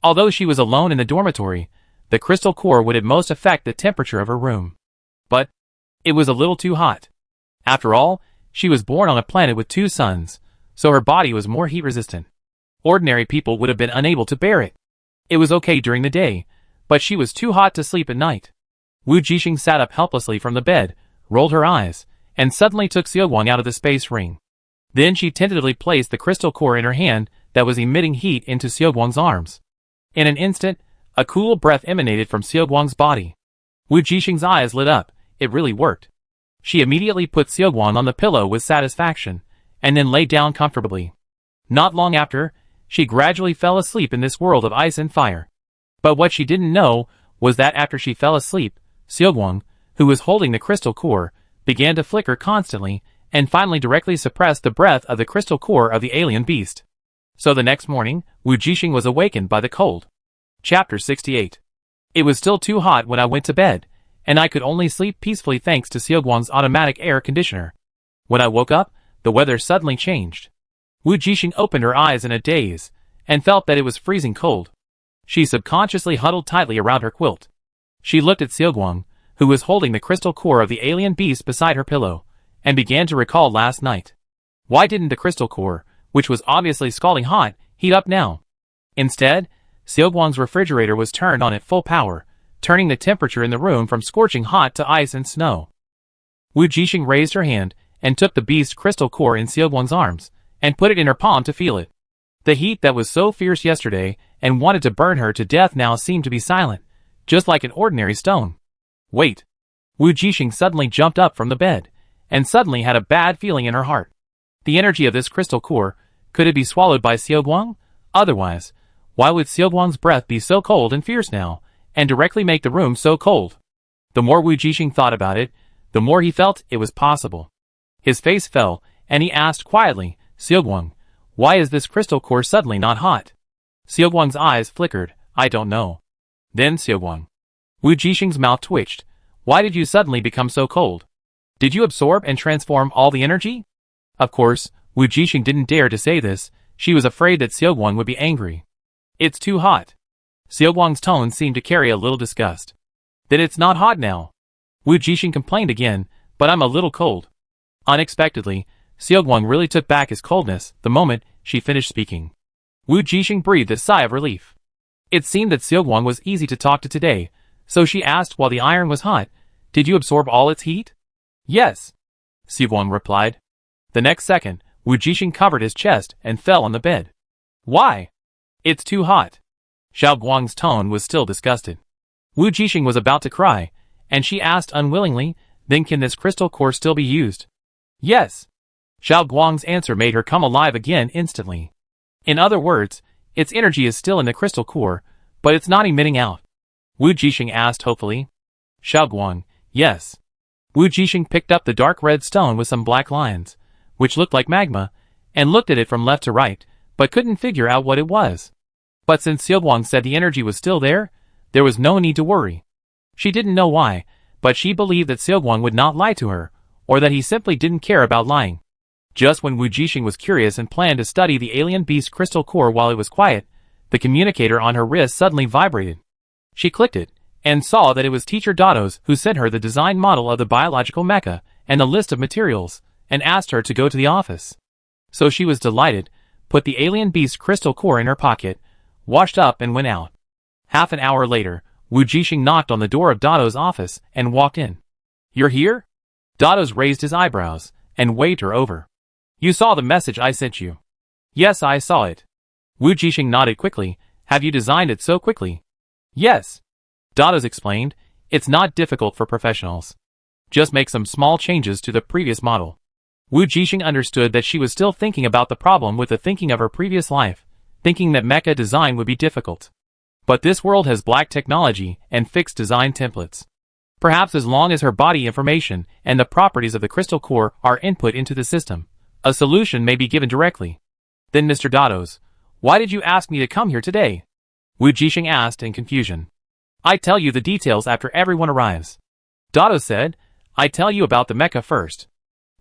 Although she was alone in the dormitory, the crystal core would at most affect the temperature of her room. But it was a little too hot. After all, she was born on a planet with 2 suns, so her body was more heat-resistant. Ordinary people would have been unable to bear it. It was okay during the day, but she was too hot to sleep at night. Wu Jixing sat up helplessly from the bed, rolled her eyes, and suddenly took Xiaoguang out of the space ring. Then she tentatively placed the crystal core in her hand that was emitting heat into Xiaoguang's arms. In an instant, a cool breath emanated from Xiaoguang's body. Wu Jixing's eyes lit up. It really worked. She immediately put Xiaoguang on the pillow with satisfaction, and then lay down comfortably. Not long after, she gradually fell asleep in this world of ice and fire. But what she didn't know was that after she fell asleep, Xiaoguang, who was holding the crystal core, began to flicker constantly, and finally directly suppressed the breath of the crystal core of the alien beast. So the next morning, Wu Jixing was awakened by the cold. Chapter 68. It was still too hot when I went to bed, and I could only sleep peacefully thanks to Xiaoguang's automatic air conditioner. When I woke up, the weather suddenly changed. Wu Jixing opened her eyes in a daze, and felt that it was freezing cold. She subconsciously huddled tightly around her quilt. She looked at Xiaoguang, who was holding the crystal core of the alien beast beside her pillow, and began to recall last night. Why didn't the crystal core, which was obviously scalding hot, heat up now? Instead, Xiaoguang's refrigerator was turned on at full power, turning the temperature in the room from scorching hot to ice and snow. Wu Jixing raised her hand and took the beast's crystal core in Xiaoguang's arms, and put it in her palm to feel it. The heat that was so fierce yesterday and wanted to burn her to death now seemed to be silent, just like an ordinary stone. Wait. Wu Jixing suddenly jumped up from the bed, and suddenly had a bad feeling in her heart. The energy of this crystal core, could it be swallowed by Xiaoguang? Otherwise, why would Xiaoguang's breath be so cold and fierce now, and directly make the room so cold? The more Wu Jixing thought about it, the more he felt it was possible. His face fell, and he asked quietly, Xiaoguang, why is this crystal core suddenly not hot? Xiaoguang's eyes flickered. I don't know. Then Xiaoguang. Wu Jixing's mouth twitched. Why did you suddenly become so cold? Did you absorb and transform all the energy? Of course, Wu Jixing didn't dare to say this. She was afraid that Xiaoguang would be angry. It's too hot. Xiaoguang's tone seemed to carry a little disgust. Then it's not hot now. Wu Jixing complained again, but I'm a little cold. Unexpectedly, Xiaoguang really took back his coldness the moment she finished speaking. Wu Jixing breathed a sigh of relief. It seemed that Xiaoguang was easy to talk to today, so she asked while the iron was hot, did you absorb all its heat? Yes, Xiaoguang replied. The next second, Wu Jixing covered his chest and fell on the bed. Why? It's too hot. Xiaoguang's tone was still disgusted. Wu Jixing was about to cry, and she asked unwillingly, then can this crystal core still be used? Yes. Xiaoguang's answer made her come alive again instantly. In other words, its energy is still in the crystal core, but it's not emitting out. Wu Jixing asked hopefully. Xiaoguang, yes. Wu Jixing picked up the dark red stone with some black lines, which looked like magma, and looked at it from left to right, but couldn't figure out what it was. But since Xiaoguang said the energy was still there was no need to worry. She didn't know why, but she believed that Xiaoguang would not lie to her, or that he simply didn't care about lying. Just when Wu Jixing was curious and planned to study the alien beast crystal core while it was quiet, the communicator on her wrist suddenly vibrated. She clicked it, and saw that it was Teacher Dados who sent her the design model of the biological mecha and a list of materials, and asked her to go to the office. So she was delighted, put the alien beast crystal core in her pocket, washed up and went out. Half an hour later, Wu Jixing knocked on the door of Dados' office and walked in. You're here? Dados raised his eyebrows, and waved her over. You saw the message I sent you. Yes, I saw it. Wu Jixing nodded quickly. Have you designed it so quickly? Yes. Dados explained. It's not difficult for professionals. Just make some small changes to the previous model. Wu Jixing understood that she was still thinking about the problem with the thinking of her previous life, thinking that mecha design would be difficult. But this world has black technology and fixed design templates. Perhaps as long as her body information and the properties of the crystal core are input into the system, a solution may be given directly. Then Mr. Dados, why did you ask me to come here today? Wu Jixing asked in confusion. I tell you the details after everyone arrives. Dados said, I tell you about the mecha first.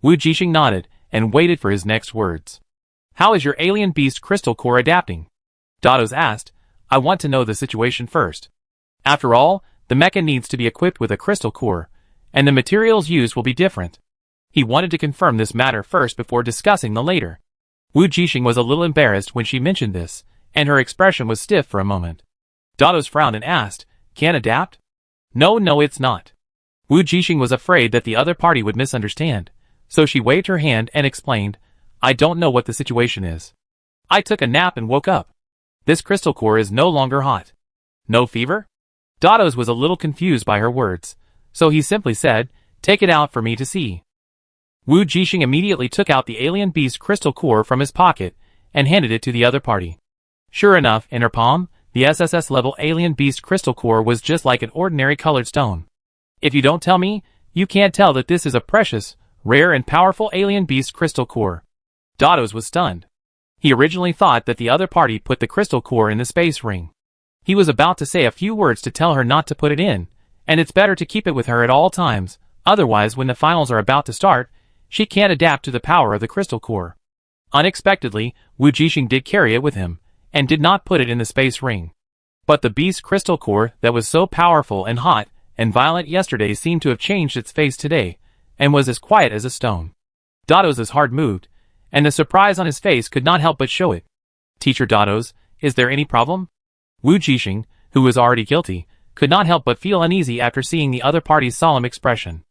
Wu Jixing nodded and waited for his next words. How is your alien beast crystal core adapting? Dados asked, I want to know the situation first. After all, the mecha needs to be equipped with a crystal core, and the materials used will be different. He wanted to confirm this matter first before discussing the later. Wu Jixing was a little embarrassed when she mentioned this, and her expression was stiff for a moment. Dados frowned and asked, Can adapt? No, it's not. Wu Jixing was afraid that the other party would misunderstand, so she waved her hand and explained, I don't know what the situation is. I took a nap and woke up. This crystal core is no longer hot. No fever? Dados was a little confused by her words, so he simply said, Take it out for me to see. Wu Jixing immediately took out the alien beast crystal core from his pocket and handed it to the other party. Sure enough, in her palm, the SSS-level alien beast crystal core was just like an ordinary colored stone. If you don't tell me, you can't tell that this is a precious, rare and powerful alien beast crystal core. Dados was stunned. He originally thought that the other party put the crystal core in the space ring. He was about to say a few words to tell her not to put it in, and it's better to keep it with her at all times, otherwise when the finals are about to start, she can't adapt to the power of the crystal core. Unexpectedly, Wu Jixing did carry it with him, and did not put it in the space ring. But the beast crystal core that was so powerful and hot and violent yesterday seemed to have changed its face today, and was as quiet as a stone. Dados' heart moved, and the surprise on his face could not help but show it. Teacher Dados, is there any problem? Wu Jixing, who was already guilty, could not help but feel uneasy after seeing the other party's solemn expression.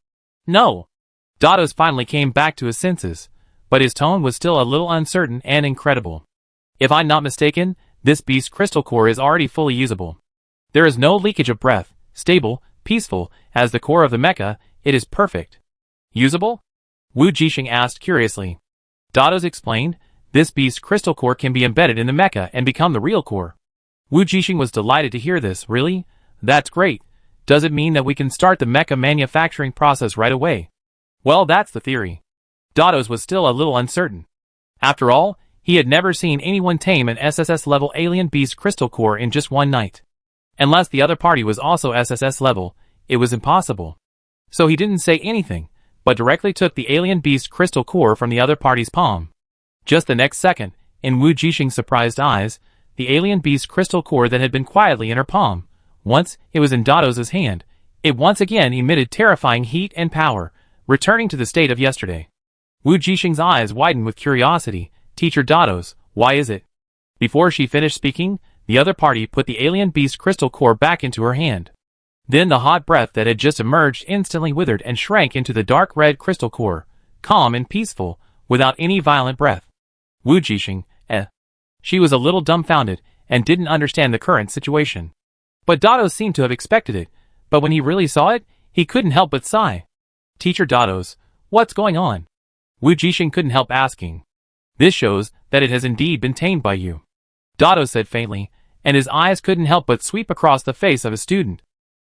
No. Dados finally came back to his senses, but his tone was still a little uncertain and incredible. If I'm not mistaken, this beast crystal core is already fully usable. There is no leakage of breath, stable, peaceful, as the core of the mecha, it is perfect. Usable? Wu Jixing asked curiously. Dados explained, this beast crystal core can be embedded in the mecha and become the real core. Wu Jixing was delighted to hear this. Really? That's great. Does it mean that we can start the mecha manufacturing process right away? Well, that's the theory. Dados was still a little uncertain. After all, he had never seen anyone tame an SSS-level alien beast crystal core in just one night. Unless the other party was also SSS level, it was impossible. So he didn't say anything, but directly took the alien beast crystal core from the other party's palm. Just the next second, in Wu Jixing's surprised eyes, the alien beast crystal core that had been quietly in her palm, once it was in Dados' hand, it once again emitted terrifying heat and power, returning to the state of yesterday. Wu Jixing's eyes widened with curiosity. Teacher Dados, why is it? Before she finished speaking, the other party put the alien beast crystal core back into her hand. Then the hot breath that had just emerged instantly withered and shrank into the dark red crystal core, calm and peaceful, without any violent breath. Wu Jixing, She was a little dumbfounded, and didn't understand the current situation. But Dados seemed to have expected it, but when he really saw it, he couldn't help but sigh. Teacher Dados, what's going on? Wu Jixing couldn't help asking. This shows that it has indeed been tamed by you. Dados said faintly, and his eyes couldn't help but sweep across the face of his student.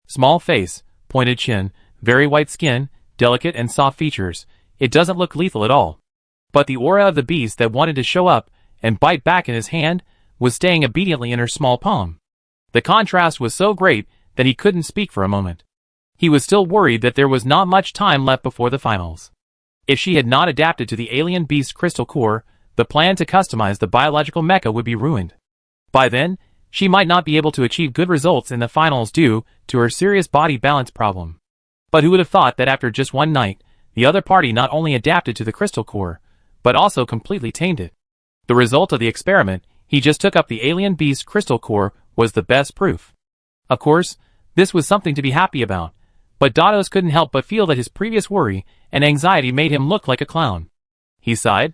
Small face, pointed chin, very white skin, delicate and soft features. It doesn't look lethal at all. But the aura of the beast that wanted to show up and bite back in his hand was staying obediently in her small palm. The contrast was so great that he couldn't speak for a moment. He was still worried that there was not much time left before the finals. If she had not adapted to the alien beast crystal core, the plan to customize the biological mecha would be ruined. By then, she might not be able to achieve good results in the finals due to her serious body balance problem. But who would have thought that after just one night, the other party not only adapted to the crystal core, but also completely tamed it. The result of the experiment, he just took up the alien beast crystal core, was the best proof. Of course, this was something to be happy about, but Dados couldn't help but feel that his previous worry and anxiety made him look like a clown. He sighed.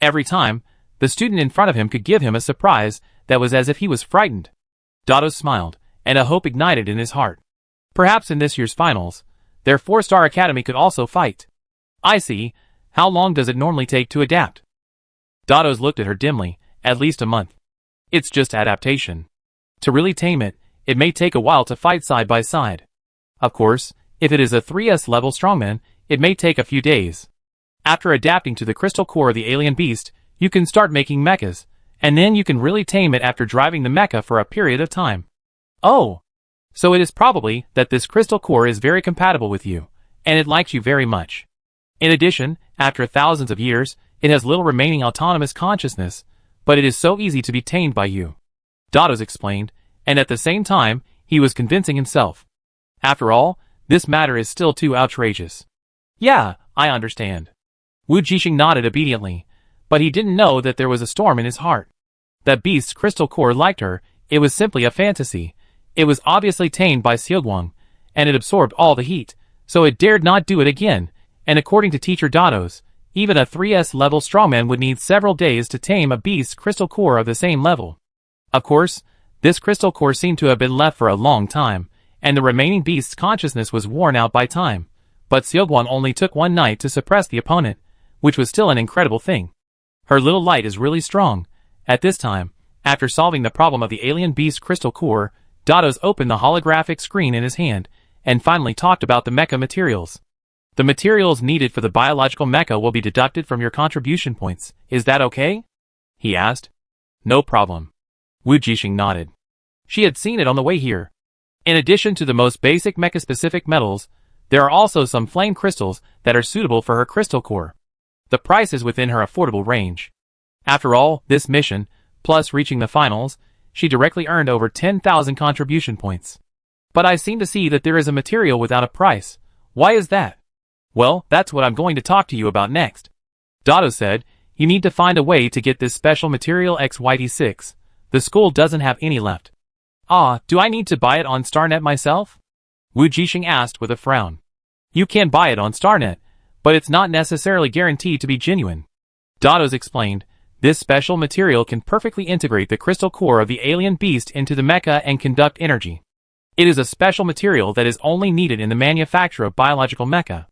Every time, the student in front of him could give him a surprise that was as if he was frightened. Dados smiled, and a hope ignited in his heart. Perhaps in this year's finals, their 4-star academy could also fight. I see. How long does it normally take to adapt? Dados looked at her dimly. At least a month. It's just adaptation. To really tame it, it may take a while to fight side by side. Of course, if it is a 3S level strongman, it may take a few days. After adapting to the crystal core of the alien beast, you can start making mechas, and then you can really tame it after driving the mecha for a period of time. Oh! So it is probably that this crystal core is very compatible with you, and it likes you very much. In addition, after thousands of years, it has little remaining autonomous consciousness, but it is so easy to be tamed by you. Dados explained, and at the same time, he was convincing himself. After all, this matter is still too outrageous. Yeah, I understand. Wu Jixing nodded obediently, but he didn't know that there was a storm in his heart. That beast's crystal core liked her, it was simply a fantasy. It was obviously tamed by Xiaoguang, and it absorbed all the heat, so it dared not do it again, and according to Teacher Dados, even a 3S level strongman would need several days to tame a beast's crystal core of the same level. Of course, this crystal core seemed to have been left for a long time, and the remaining beast's consciousness was worn out by time, but Xiaoguang only took one night to suppress the opponent, which was still an incredible thing. Her little light is really strong. At this time, after solving the problem of the alien beast crystal core, Dados opened the holographic screen in his hand, and finally talked about the mecha materials. The materials needed for the biological mecha will be deducted from your contribution points. Is that okay? He asked. No problem. Wu Jixing nodded. She had seen it on the way here. In addition to the most basic mecha-specific metals, there are also some flame crystals that are suitable for her crystal core. The price is within her affordable range. After all, this mission, plus reaching the finals, she directly earned over 10,000 contribution points. But I seem to see that there is a material without a price. Why is that? Well, that's what I'm going to talk to you about next. Dados said, you need to find a way to get this special material XYT6. The school doesn't have any left. Ah, do I need to buy it on StarNet myself? Wu Jixing asked with a frown. You can buy it on StarNet, but it's not necessarily guaranteed to be genuine. Dados explained, this special material can perfectly integrate the crystal core of the alien beast into the mecha and conduct energy. It is a special material that is only needed in the manufacture of biological mecha.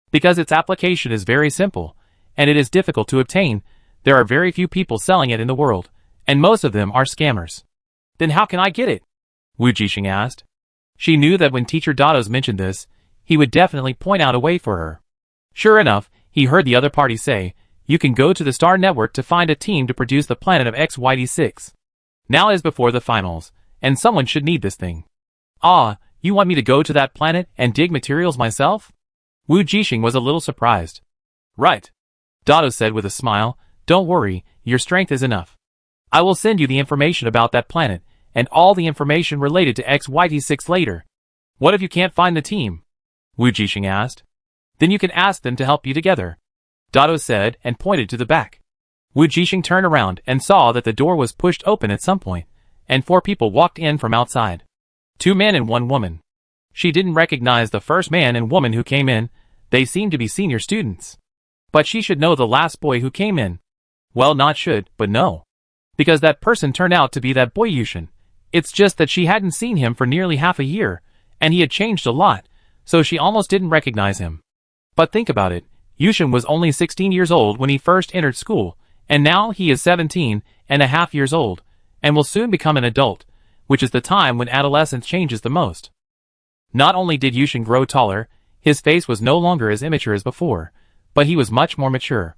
Because its application is very simple, and it is difficult to obtain, there are very few people selling it in the world, and most of them are scammers. Then how can I get it? Wu Jixing asked. She knew that when Teacher Dados mentioned this, he would definitely point out a way for her. Sure enough, he heard the other party say, you can go to the Star Network to find a team to produce the planet of XYT6. Now is before the finals, and someone should need this thing. Ah, you want me to go to that planet and dig materials myself? Wu Jixing was a little surprised. Right. Dados said with a smile, don't worry, your strength is enough. I will send you the information about that planet, and all the information related to XYT6 later. What if you can't find the team? Wu Jixing asked. Then you can ask them to help you together. Dados said and pointed to the back. Wu Jixing turned around and saw that the door was pushed open at some point, and 4 people walked in from outside. 2 men and 1 woman. She didn't recognize the first man and woman who came in. They seemed to be senior students. But she should know the last boy who came in. Well, not should, but no. Because that person turned out to be that boy Yushin. It's just that she hadn't seen him for nearly half a year, and he had changed a lot, so she almost didn't recognize him. But think about it, Yushin was only 16 years old when he first entered school, and now he is 17.5 years old, and will soon become an adult, which is the time when adolescence changes the most. Not only did Yushin grow taller, his face was no longer as immature as before, but he was much more mature.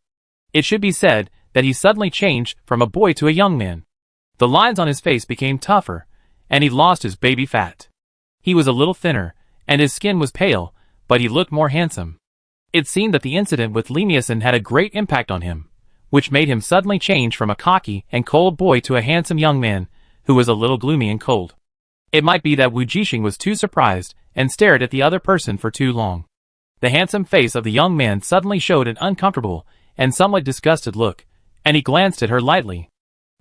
It should be said that he suddenly changed from a boy to a young man. The lines on his face became tougher, and he lost his baby fat. He was a little thinner, and his skin was pale, but he looked more handsome. It seemed that the incident with Li Miasen had a great impact on him, which made him suddenly change from a cocky and cold boy to a handsome young man, who was a little gloomy and cold. It might be that Wu Jixing was too surprised and stared at the other person for too long. The handsome face of the young man suddenly showed an uncomfortable and somewhat disgusted look, and he glanced at her lightly.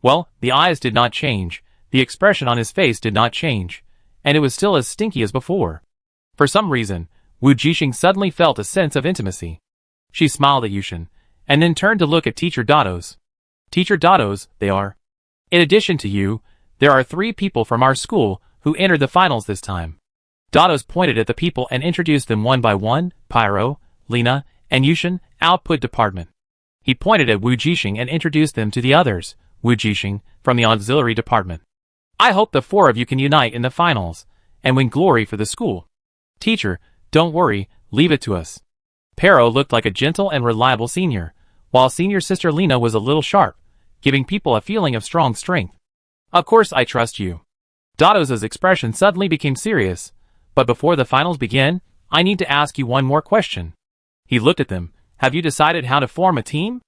Well, the eyes did not change, the expression on his face did not change, and it was still as stinky as before. For some reason, Wu Jixing suddenly felt a sense of intimacy. She smiled at Yushin, and then turned to look at Teacher Dados. Teacher Dados, they are. In addition to you, there are 3 people from our school who entered the finals this time. Dados pointed at the people and introduced them one by one: Pyro, Lena, and Yushin, output department. He pointed at Wu Jixing and introduced them to the others: Wu Jixing, from the auxiliary department. I hope the four of you can unite in the finals and win glory for the school. Teacher, don't worry, leave it to us. Pero looked like a gentle and reliable senior, while senior sister Lena was a little sharp, giving people a feeling of strong strength. Of course I trust you. Dados' expression suddenly became serious. But before the finals begin, I need to ask you one more question. He looked at them. Have you decided how to form a team?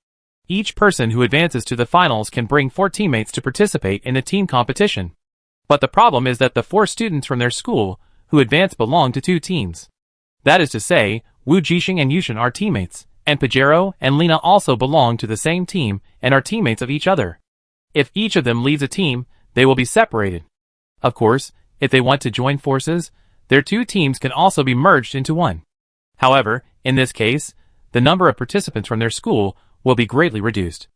Each person who advances to the finals can bring 4 teammates to participate in the team competition. But the problem is that the 4 students from their school who advance belong to 2 teams. That is to say, Wu Jixing and Yushin are teammates, and Pajero and Lena also belong to the same team and are teammates of each other. If each of them leads a team, they will be separated. Of course, if they want to join forces, their 2 teams can also be merged into one. However, in this case, the number of participants from their school will be greatly reduced.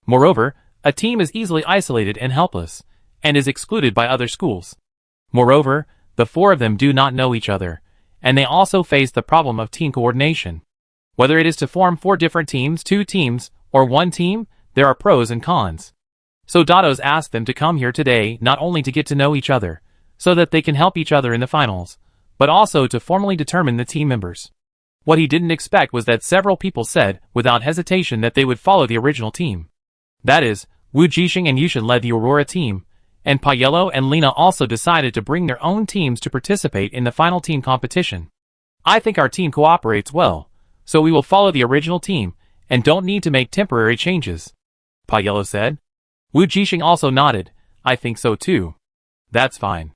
Moreover, a team is easily isolated and helpless, and is excluded by other schools. Moreover, the 4 of them do not know each other, and they also face the problem of team coordination. Whether it is to form 4 different teams, 2 teams, or 1 team, there are pros and cons. So Dados asked them to come here today not only to get to know each other, so that they can help each other in the finals, but also to formally determine the team members. What he didn't expect was that several people said, without hesitation, that they would follow the original team. That is, Wu Jixing and Yushin led the Aurora team, and Payello and Lena also decided to bring their own teams to participate in the final team competition. I think our team cooperates well, so we will follow the original team, and don't need to make temporary changes, Payello said. Wu Jixing also nodded. I think so too. That's fine.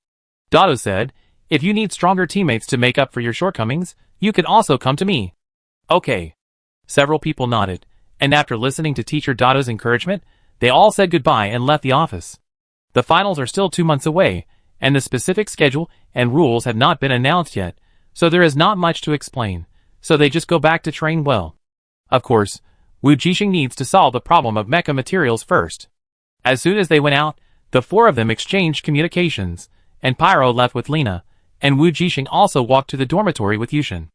Dados said, if you need stronger teammates to make up for your shortcomings, you can also come to me. Okay. Several people nodded, and after listening to Teacher Dados' encouragement, they all said goodbye and left the office. The finals are still 2 months away, and the specific schedule and rules have not been announced yet, so there is not much to explain, so they just go back to train well. Of course, Wu Jixing needs to solve the problem of mecha materials first. As soon as they went out, the 4 of them exchanged communications, and Pyro left with Lena, and Wu Jixing also walked to the dormitory with Yushin.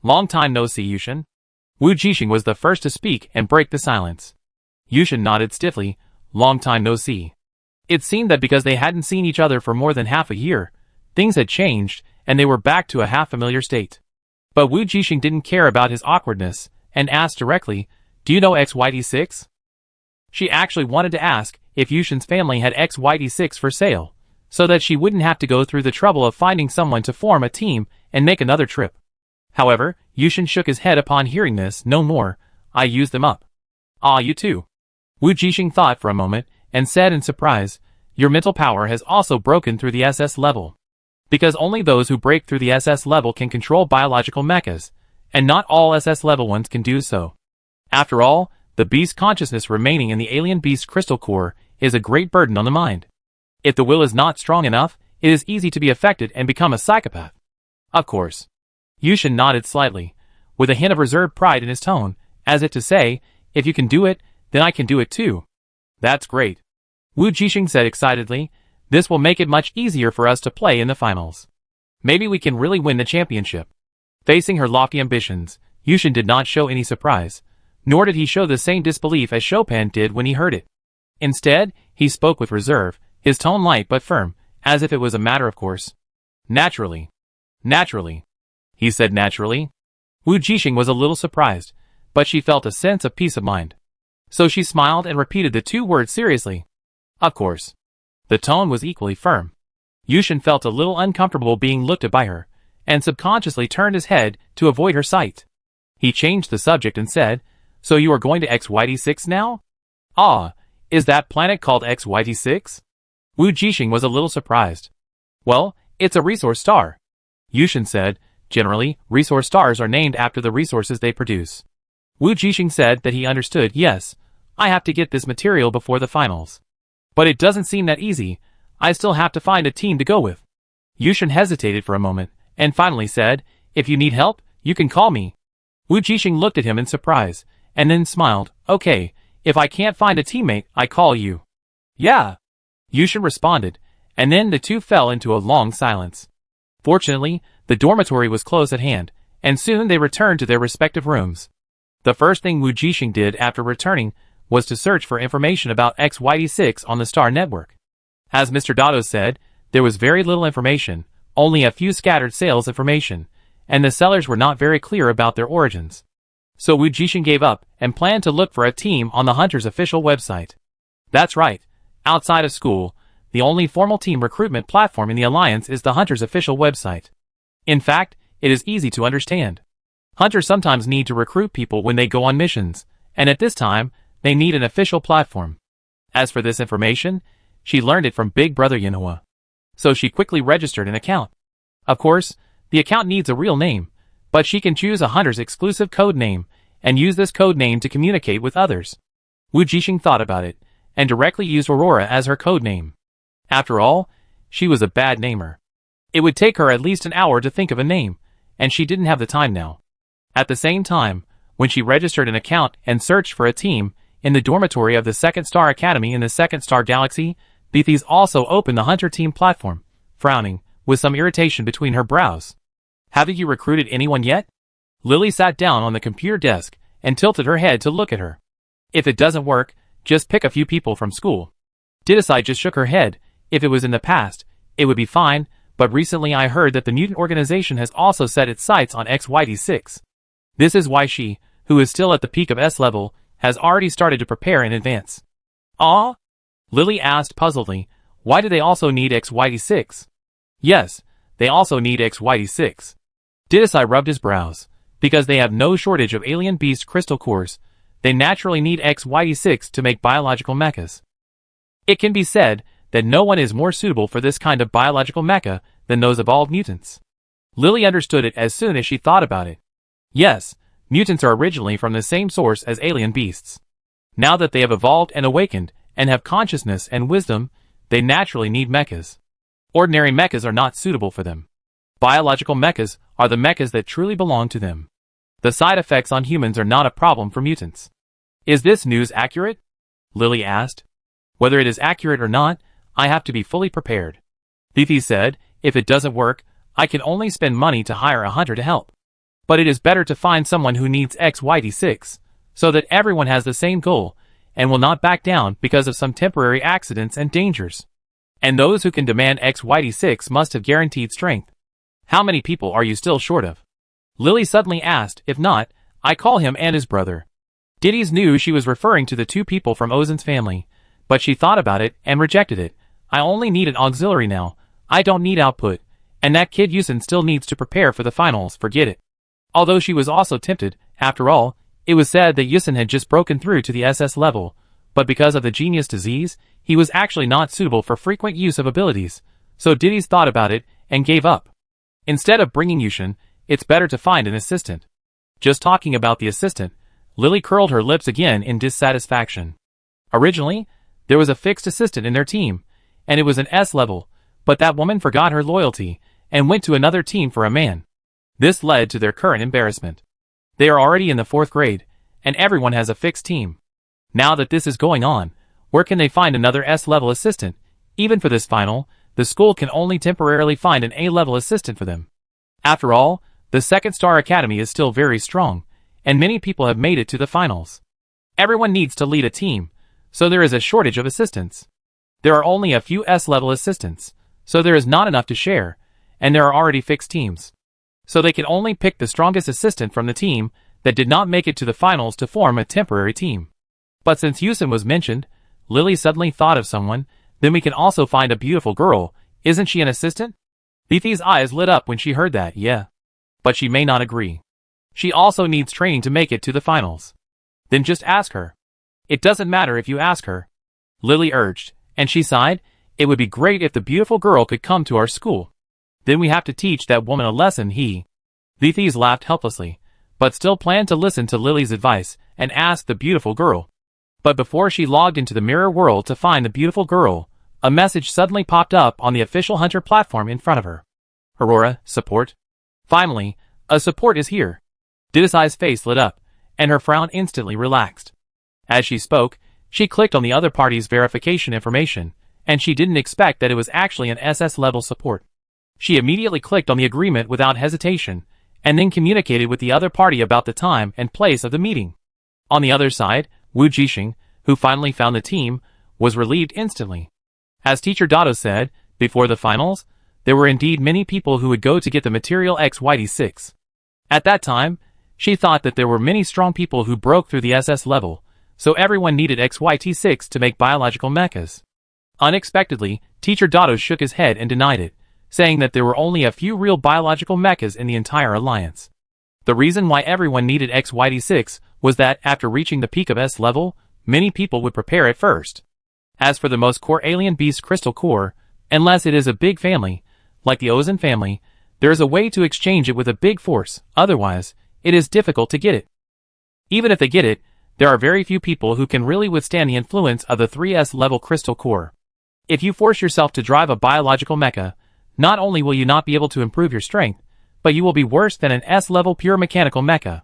Long time no see, Yushin. Wu Jixing was the first to speak and break the silence. Yushin nodded stiffly. Long time no see. It seemed that because they hadn't seen each other for more than half a year, things had changed, and they were back to a half-familiar state. But Wu Jixing didn't care about his awkwardness, and asked directly, do you know XYD6? She actually wanted to ask if Yushin's family had XYD6 for sale, so that she wouldn't have to go through the trouble of finding someone to form a team and make another trip. However, Yushin shook his head upon hearing this. No more. I used them up. Ah, you too. Wu Jixing thought for a moment, and said in surprise, your mental power has also broken through the SS level. Because only those who break through the SS level can control biological mechas, and not all SS level ones can do so. After all, the beast consciousness remaining in the alien beast crystal core is a great burden on the mind. If the will is not strong enough, it is easy to be affected and become a psychopath. Of course. Yushin nodded slightly, with a hint of reserved pride in his tone, as if to say, if you can do it, then I can do it too. That's great. Wu Jixing said excitedly, this will make it much easier for us to play in the finals. Maybe we can really win the championship. Facing her lofty ambitions, Yushin did not show any surprise, nor did he show the same disbelief as Chopin did when he heard it. Instead, he spoke with reserve, his tone light but firm, as if it was a matter of course. Naturally. Naturally. He said naturally. Wu Jixing was a little surprised, but she felt a sense of peace of mind. So she smiled and repeated the 2 words seriously. Of course. The tone was equally firm. Yushin felt a little uncomfortable being looked at by her, and subconsciously turned his head to avoid her sight. He changed the subject and said, so you are going to XYD6 now? Ah, is that planet called XYD6? Wu Jixing was a little surprised. Well, it's a resource star. Yushin said, generally, resource stars are named after the resources they produce. Wu Jixing said that he understood. Yes, I have to get this material before the finals. But it doesn't seem that easy. I still have to find a team to go with. Yushin hesitated for a moment, and finally said, if you need help, you can call me. Wu Jixing looked at him in surprise, and then smiled. Okay, if I can't find a teammate, I call you. Yeah. Yushin responded, and then the 2 fell into a long silence. Fortunately, the dormitory was close at hand, and soon they returned to their respective rooms. The first thing Wu Jixing did after returning was to search for information about XYD6 on the Star Network. As Mr. Dado said, there was very little information, only a few scattered sales information, and the sellers were not very clear about their origins. So Wu Jixing gave up and planned to look for a team on the Hunter's official website. That's right, outside of school, the only formal team recruitment platform in the Alliance is the Hunter's official website. In fact, it is easy to understand. Hunters sometimes need to recruit people when they go on missions, and at this time, they need an official platform. As for this information, she learned it from Big Brother Yinhua. So she quickly registered an account. Of course, the account needs a real name, but she can choose a Hunter's exclusive code name and use this code name to communicate with others. Wu Jixing thought about it, and directly used Aurora as her code name. After all, she was a bad namer. It would take her at least an hour to think of a name, and she didn't have the time now. At the same time, when she registered an account and searched for a team in the dormitory of the Second Star Academy in the Second Star Galaxy, Beathies also opened the Hunter team platform, frowning, with some irritation between her brows. Haven't you recruited anyone yet? Lily sat down on the computer desk and tilted her head to look at her. If it doesn't work, just pick a few people from school. Didasai just shook her head. If it was in the past, it would be fine, but recently I heard that the mutant organization has also set its sights on XYD6. This is why she, who is still at the peak of S level, has already started to prepare in advance. Ah? Lily asked puzzledly, why do they also need XYD6? Yes, they also need XYD6. Didasai rubbed his brows. Because they have no shortage of alien beast crystal cores, they naturally need XYD6 to make biological mechas. It can be said that no one is more suitable for this kind of biological mecha than those evolved mutants. Lily understood it as soon as she thought about it. Yes, mutants are originally from the same source as alien beasts. Now that they have evolved and awakened, and have consciousness and wisdom, they naturally need mechas. Ordinary mechas are not suitable for them. Biological mechas are the mechas that truly belong to them. The side effects on humans are not a problem for mutants. Is this news accurate? Lily asked. Whether it is accurate or not, I have to be fully prepared. Beathies said, if it doesn't work, I can only spend money to hire a hunter to help. But it is better to find someone who needs XYD6, so that everyone has the same goal, and will not back down because of some temporary accidents and dangers. And those who can demand XYD6 must have guaranteed strength. How many people are you still short of? Lily suddenly asked. If not, I call him and his brother. Diddy's knew she was referring to the two people from Ozen's family, but she thought about it and rejected it. I only need an auxiliary now. I don't need output, and that kid Yusin still needs to prepare for the finals, forget it. Although she was also tempted, after all, it was said that Yusin had just broken through to the SS level, but because of the genius disease, he was actually not suitable for frequent use of abilities, so Diddy's thought about it and gave up. Instead of bringing Yushin, it's better to find an assistant. Just talking about the assistant, Lily curled her lips again in dissatisfaction. Originally, there was a fixed assistant in their team, and it was an S level, but that woman forgot her loyalty and went to another team for a man. This led to their current embarrassment. They are already in the 4th grade, and everyone has a fixed team. Now that this is going on, where can they find another S-level assistant? Even for this final, the school can only temporarily find an A-level assistant for them. After all, the Second Star Academy is still very strong, and many people have made it to the finals. Everyone needs to lead a team, so there is a shortage of assistants. There are only a few S-level assistants, so there is not enough to share, and there are already fixed teams. So they can only pick the strongest assistant from the team that did not make it to the finals to form a temporary team. But since Yusin was mentioned, Lily suddenly thought of someone. Then we can also find a beautiful girl. Isn't she an assistant? Beefy's eyes lit up when she heard that. Yeah. But she may not agree. She also needs training to make it to the finals. Then just ask her. It doesn't matter if you ask her, Lily urged, and she sighed. It would be great if the beautiful girl could come to our school. Then we have to teach that woman a lesson. Beefy's laughed helplessly, but still planned to listen to Lily's advice and ask the beautiful girl. But before she logged into the mirror world to find the beautiful girl, a message suddenly popped up on the official Hunter platform in front of her. Aurora, support. Finally, a support is here. Didasai's face lit up, and her frown instantly relaxed. As she spoke, she clicked on the other party's verification information, and she didn't expect that it was actually an SS-level support. She immediately clicked on the agreement without hesitation, and then communicated with the other party about the time and place of the meeting. On the other side, Wu Jixing, who finally found the team, was relieved instantly. As Teacher Dado said, before the finals, there were indeed many people who would go to get the material XYD6. At that time, she thought that there were many strong people who broke through the SS level, so everyone needed XYT6 to make biological mechas. Unexpectedly, Teacher Dado shook his head and denied it, saying that there were only a few real biological mechas in the entire alliance. The reason why everyone needed XYD6 was that after reaching the peak of S level, many people would prepare it first. As for the most core alien beast crystal core, unless it is a big family, like the Ozan family, there is a way to exchange it with a big force, otherwise, it is difficult to get it. Even if they get it, there are very few people who can really withstand the influence of the 3S level crystal core. If you force yourself to drive a biological mecha, not only will you not be able to improve your strength, but you will be worse than an S-level pure mechanical mecha.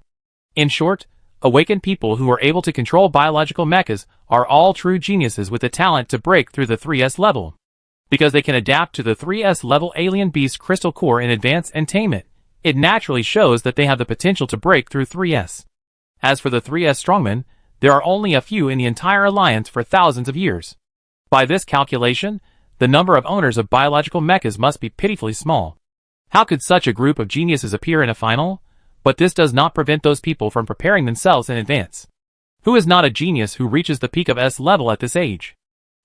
In short, awakened people who are able to control biological mechas are all true geniuses with the talent to break through the 3S level. Because they can adapt to the 3S level alien beast crystal core in advance and tame it, it naturally shows that they have the potential to break through 3S. As for the 3S strongmen, there are only a few in the entire alliance for thousands of years. By this calculation, the number of owners of biological mechas must be pitifully small. How could such a group of geniuses appear in a final? But this does not prevent those people from preparing themselves in advance. Who is not a genius who reaches the peak of S level at this age?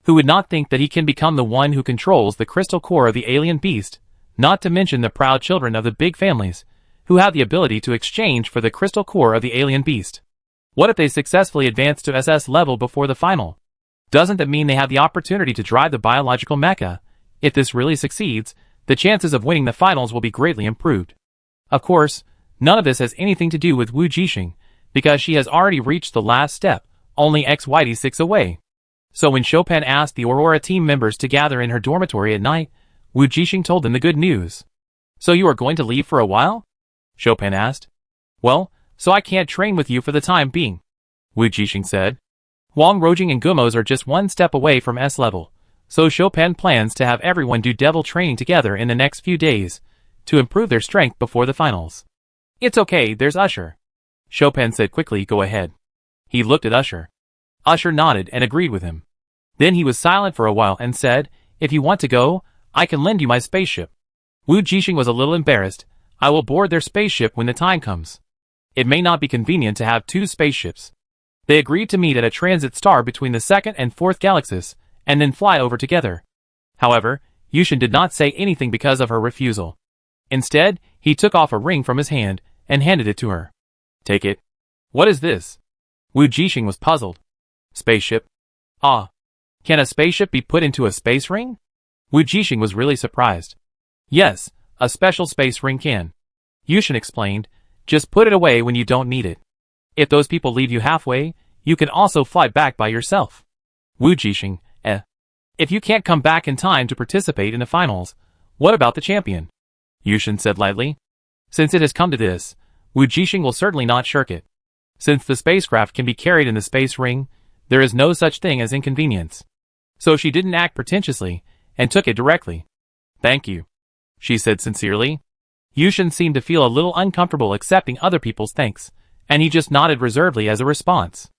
Who would not think that he can become the one who controls the crystal core of the alien beast, not to mention the proud children of the big families, who have the ability to exchange for the crystal core of the alien beast? What if they successfully advance to SS level before the final? Doesn't that mean they have the opportunity to drive the biological mecha? If this really succeeds, the chances of winning the finals will be greatly improved. Of course, none of this has anything to do with Wu Jixing, because she has already reached the last step, only XYD6 away. So when Chopin asked the Aurora team members to gather in her dormitory at night, Wu Jixing told them the good news. "So you are going to leave for a while?" Chopin asked. "Well, so I can't train with you for the time being," Wu Jixing said. Wang Rojing and Gumos are just one step away from S level, so Chopin plans to have everyone do devil training together in the next few days, to improve their strength before the finals. "It's okay, there's Usher," Chopin said quickly. "Go ahead." He looked at Usher. Usher nodded and agreed with him. Then he was silent for a while and said, "If you want to go, I can lend you my spaceship." Wu Jixing was a little embarrassed. "I will board their spaceship when the time comes. It may not be convenient to have two spaceships." They agreed to meet at a transit star between the 2nd and 4th galaxies, and then fly over together. However, Yushin did not say anything because of her refusal. Instead, he took off a ring from his hand and handed it to her. "Take it." "What is this?" Wu Jixing was puzzled. "Spaceship." "Ah. Can a spaceship be put into a space ring?" Wu Jixing was really surprised. "Yes, a special space ring can." Yushin explained, "Just put it away when you don't need it. If those people leave you halfway, you can also fly back by yourself." Wu Jixing, "If you can't come back in time to participate in the finals, what about the champion?" Yushin said lightly. Since it has come to this, Wu Jixing will certainly not shirk it. Since the spacecraft can be carried in the space ring, there is no such thing as inconvenience. So she didn't act pretentiously, and took it directly. "Thank you," she said sincerely. Yushin seemed to feel a little uncomfortable accepting other people's thanks, and he just nodded reservedly as a response.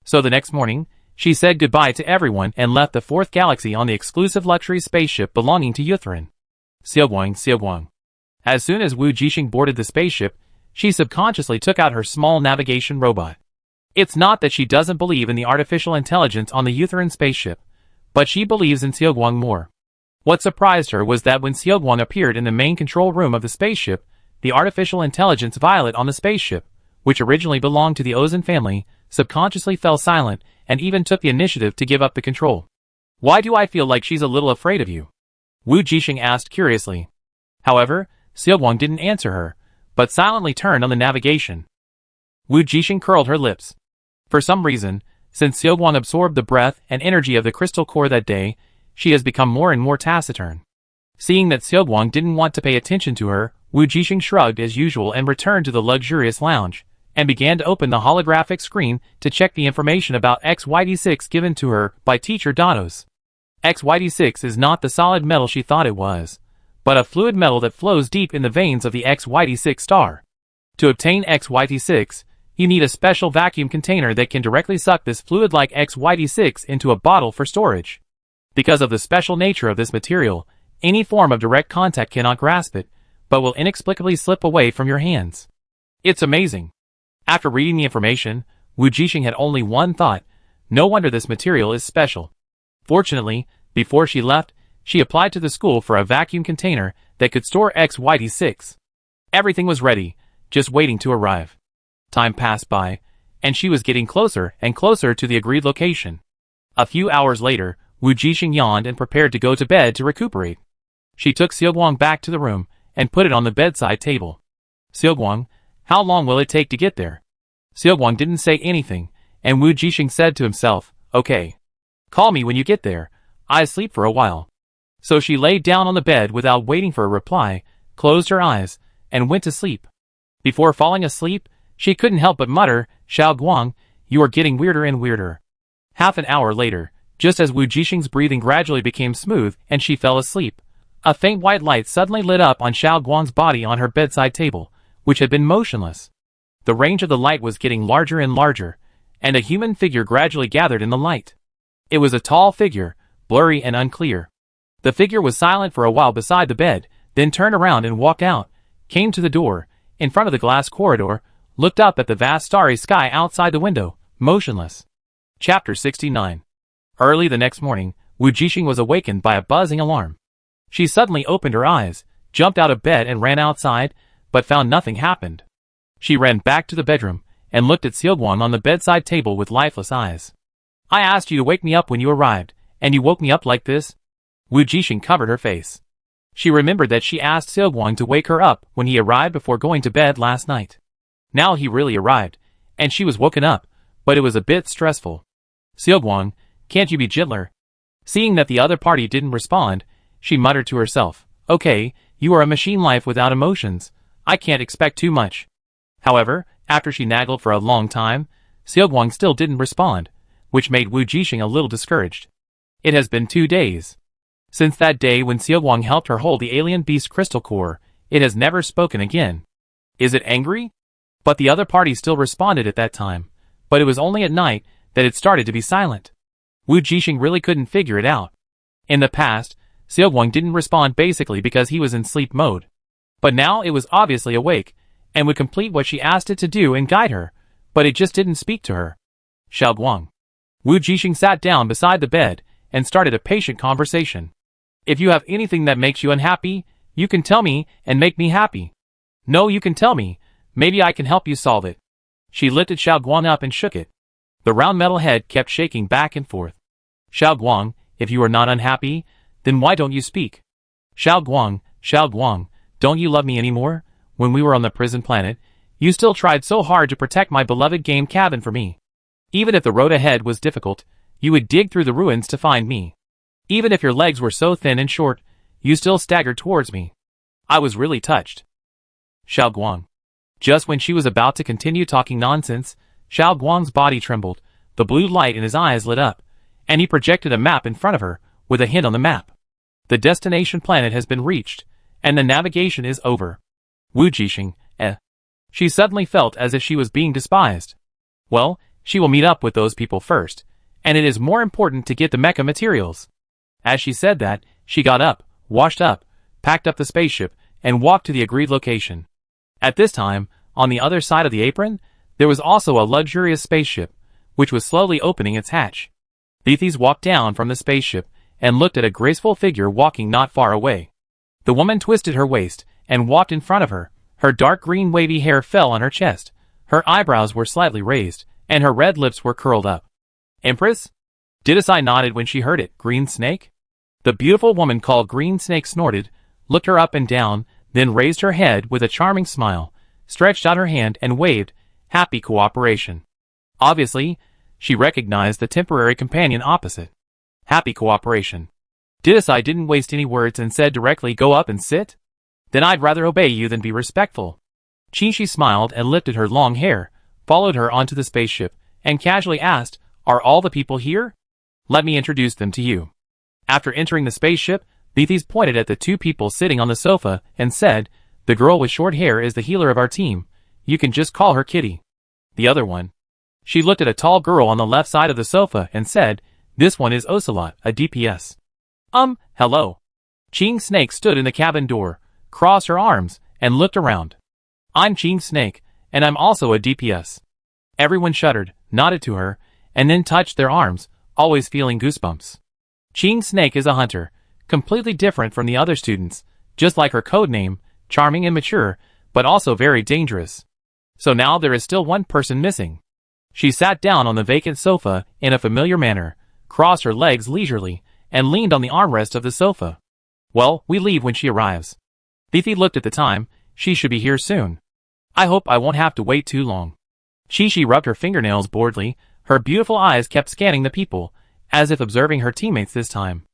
So the next morning, she said goodbye to everyone and left the 4th galaxy on the exclusive luxury spaceship belonging to Yuthrin. Xiaoguang. As soon as Wu Jixing boarded the spaceship, she subconsciously took out her small navigation robot. It's not that she doesn't believe in the artificial intelligence on the Yuthrin spaceship, but she believes in Xiaoguang more. What surprised her was that when Xiaoguang appeared in the main control room of the spaceship, the artificial intelligence Violet on the spaceship, which originally belonged to the Ozan family, subconsciously fell silent and even took the initiative to give up the control. "Why do I feel like she's a little afraid of you?" Wu Jixing asked curiously. However, Xiaoguang didn't answer her, but silently turned on the navigation. Wu Jixing curled her lips. For some reason, since Xiaoguang absorbed the breath and energy of the crystal core that day, she has become more and more taciturn. Seeing that Xiaoguang didn't want to pay attention to her, Wu Jixing shrugged as usual and returned to the luxurious lounge, and began to open the holographic screen to check the information about XYD6 given to her by Teacher Dados. XYD6 is not the solid metal she thought it was, but a fluid metal that flows deep in the veins of the XYT6 star. To obtain XYT6, you need a special vacuum container that can directly suck this fluid like XYT6 into a bottle for storage. Because of the special nature of this material, any form of direct contact cannot grasp it, but will inexplicably slip away from your hands. It's amazing. After reading the information, Wu Jixing had only one thought: no wonder this material is special. Fortunately, before she left, she applied to the school for a vacuum container that could store XYT6. Everything was ready, just waiting to arrive. Time passed by, and she was getting closer and closer to the agreed location. A few hours later, Wu Jixing yawned and prepared to go to bed to recuperate. She took Xiaoguang back to the room and put it on the bedside table. "Xiaoguang, how long will it take to get there?" Xiaoguang didn't say anything, and Wu Jixing said to himself, "Okay. Call me when you get there. I sleep for a while." So she lay down on the bed without waiting for a reply, closed her eyes, and went to sleep. Before falling asleep, she couldn't help but mutter, "Xiaoguang, you are getting weirder and weirder." Half an hour later, just as Wu Jixing's breathing gradually became smooth and she fell asleep, a faint white light suddenly lit up on Xiaoguang's body on her bedside table, which had been motionless. The range of the light was getting larger and larger, and a human figure gradually gathered in the light. It was a tall figure, blurry and unclear. The figure was silent for a while beside the bed, then turned around and walked out, came to the door, in front of the glass corridor, looked up at the vast starry sky outside the window, motionless. Chapter 69. Early the next morning, Wu Jixing was awakened by a buzzing alarm. She suddenly opened her eyes, jumped out of bed and ran outside, but found nothing happened. She ran back to the bedroom, and looked at Xiaoguang on the bedside table with lifeless eyes. "I asked you to wake me up when you arrived, and you woke me up like this?" Wu Jixing covered her face. She remembered that she asked Xiaoguang to wake her up when he arrived before going to bed last night. Now he really arrived, and she was woken up, but it was a bit stressful. "Xiaoguang, can't you be gentler?" Seeing that the other party didn't respond, she muttered to herself, "Okay, you are a machine life without emotions. I can't expect too much." However, after she naggled for a long time, Xiaoguang still didn't respond, which made Wu Jixing a little discouraged. It has been 2 days. Since that day when Xiaoguang helped her hold the alien beast crystal core, it has never spoken again. Is it angry? But the other party still responded at that time, but it was only at night that it started to be silent. Wu Jixing really couldn't figure it out. In the past, Xiaoguang didn't respond basically because he was in sleep mode. But now it was obviously awake, and would complete what she asked it to do and guide her, but it just didn't speak to her. "Xiaoguang." Wu Jixing sat down beside the bed and started a patient conversation. "If you have anything that makes you unhappy, you can tell me and make me happy. No, you can tell me. Maybe I can help you solve it." She lifted Xiaoguang up and shook it. The round metal head kept shaking back and forth. "Xiaoguang, if you are not unhappy, then why don't you speak?" "Xiaoguang, Xiaoguang, don't you love me anymore? When we were on the prison planet, you still tried so hard to protect my beloved game cabin for me. Even if the road ahead was difficult, you would dig through the ruins to find me. Even if your legs were so thin and short, you still staggered towards me. I was really touched." Xiaoguang. Just when she was about to continue talking nonsense, Xiaoguang's body trembled, the blue light in his eyes lit up, and he projected a map in front of her, with a hint on the map. The destination planet has been reached, and the navigation is over. Wu Jixing, She suddenly felt as if she was being despised. Well, she will meet up with those people first, and it is more important to get the mecha materials. As she said that, she got up, washed up, packed up the spaceship, and walked to the agreed location. At this time, on the other side of the apron, there was also a luxurious spaceship, which was slowly opening its hatch. Beathies walked down from the spaceship and looked at a graceful figure walking not far away. The woman twisted her waist and walked in front of her. Her dark green wavy hair fell on her chest, her eyebrows were slightly raised, and her red lips were curled up. "Empress?" Didasai nodded when she heard it. "Green Snake?" The beautiful woman called Green Snake snorted, looked her up and down, then raised her head with a charming smile, stretched out her hand and waved, "Happy cooperation." Obviously, she recognized the temporary companion opposite. Happy cooperation. Didasai didn't waste any words and said directly, "Go up and sit? Then I'd rather obey you than be respectful." Qingxi smiled and lifted her long hair, followed her onto the spaceship, and casually asked, "Are all the people here? Let me introduce them to you." After entering the spaceship, Beathies pointed at the two people sitting on the sofa and said, "The girl with short hair is the healer of our team. You can just call her Kitty." The other one. She looked at a tall girl on the left side of the sofa and said, "This one is Ocelot, a DPS. Hello." Ching Snake stood in the cabin door, crossed her arms, and looked around. "I'm Ching Snake, and I'm also a DPS." Everyone shuddered, nodded to her, and then touched their arms, always feeling goosebumps. Ching Snake is a hunter, completely different from the other students, just like her code name, charming and mature, but also very dangerous. So now there is still one person missing. She sat down on the vacant sofa in a familiar manner, crossed her legs leisurely, and leaned on the armrest of the sofa. "Well, we leave when she arrives." Beathy looked at the time. She should be here soon. "I hope I won't have to wait too long." Chi rubbed her fingernails boredly. Her beautiful eyes kept scanning the people, as if observing her teammates this time.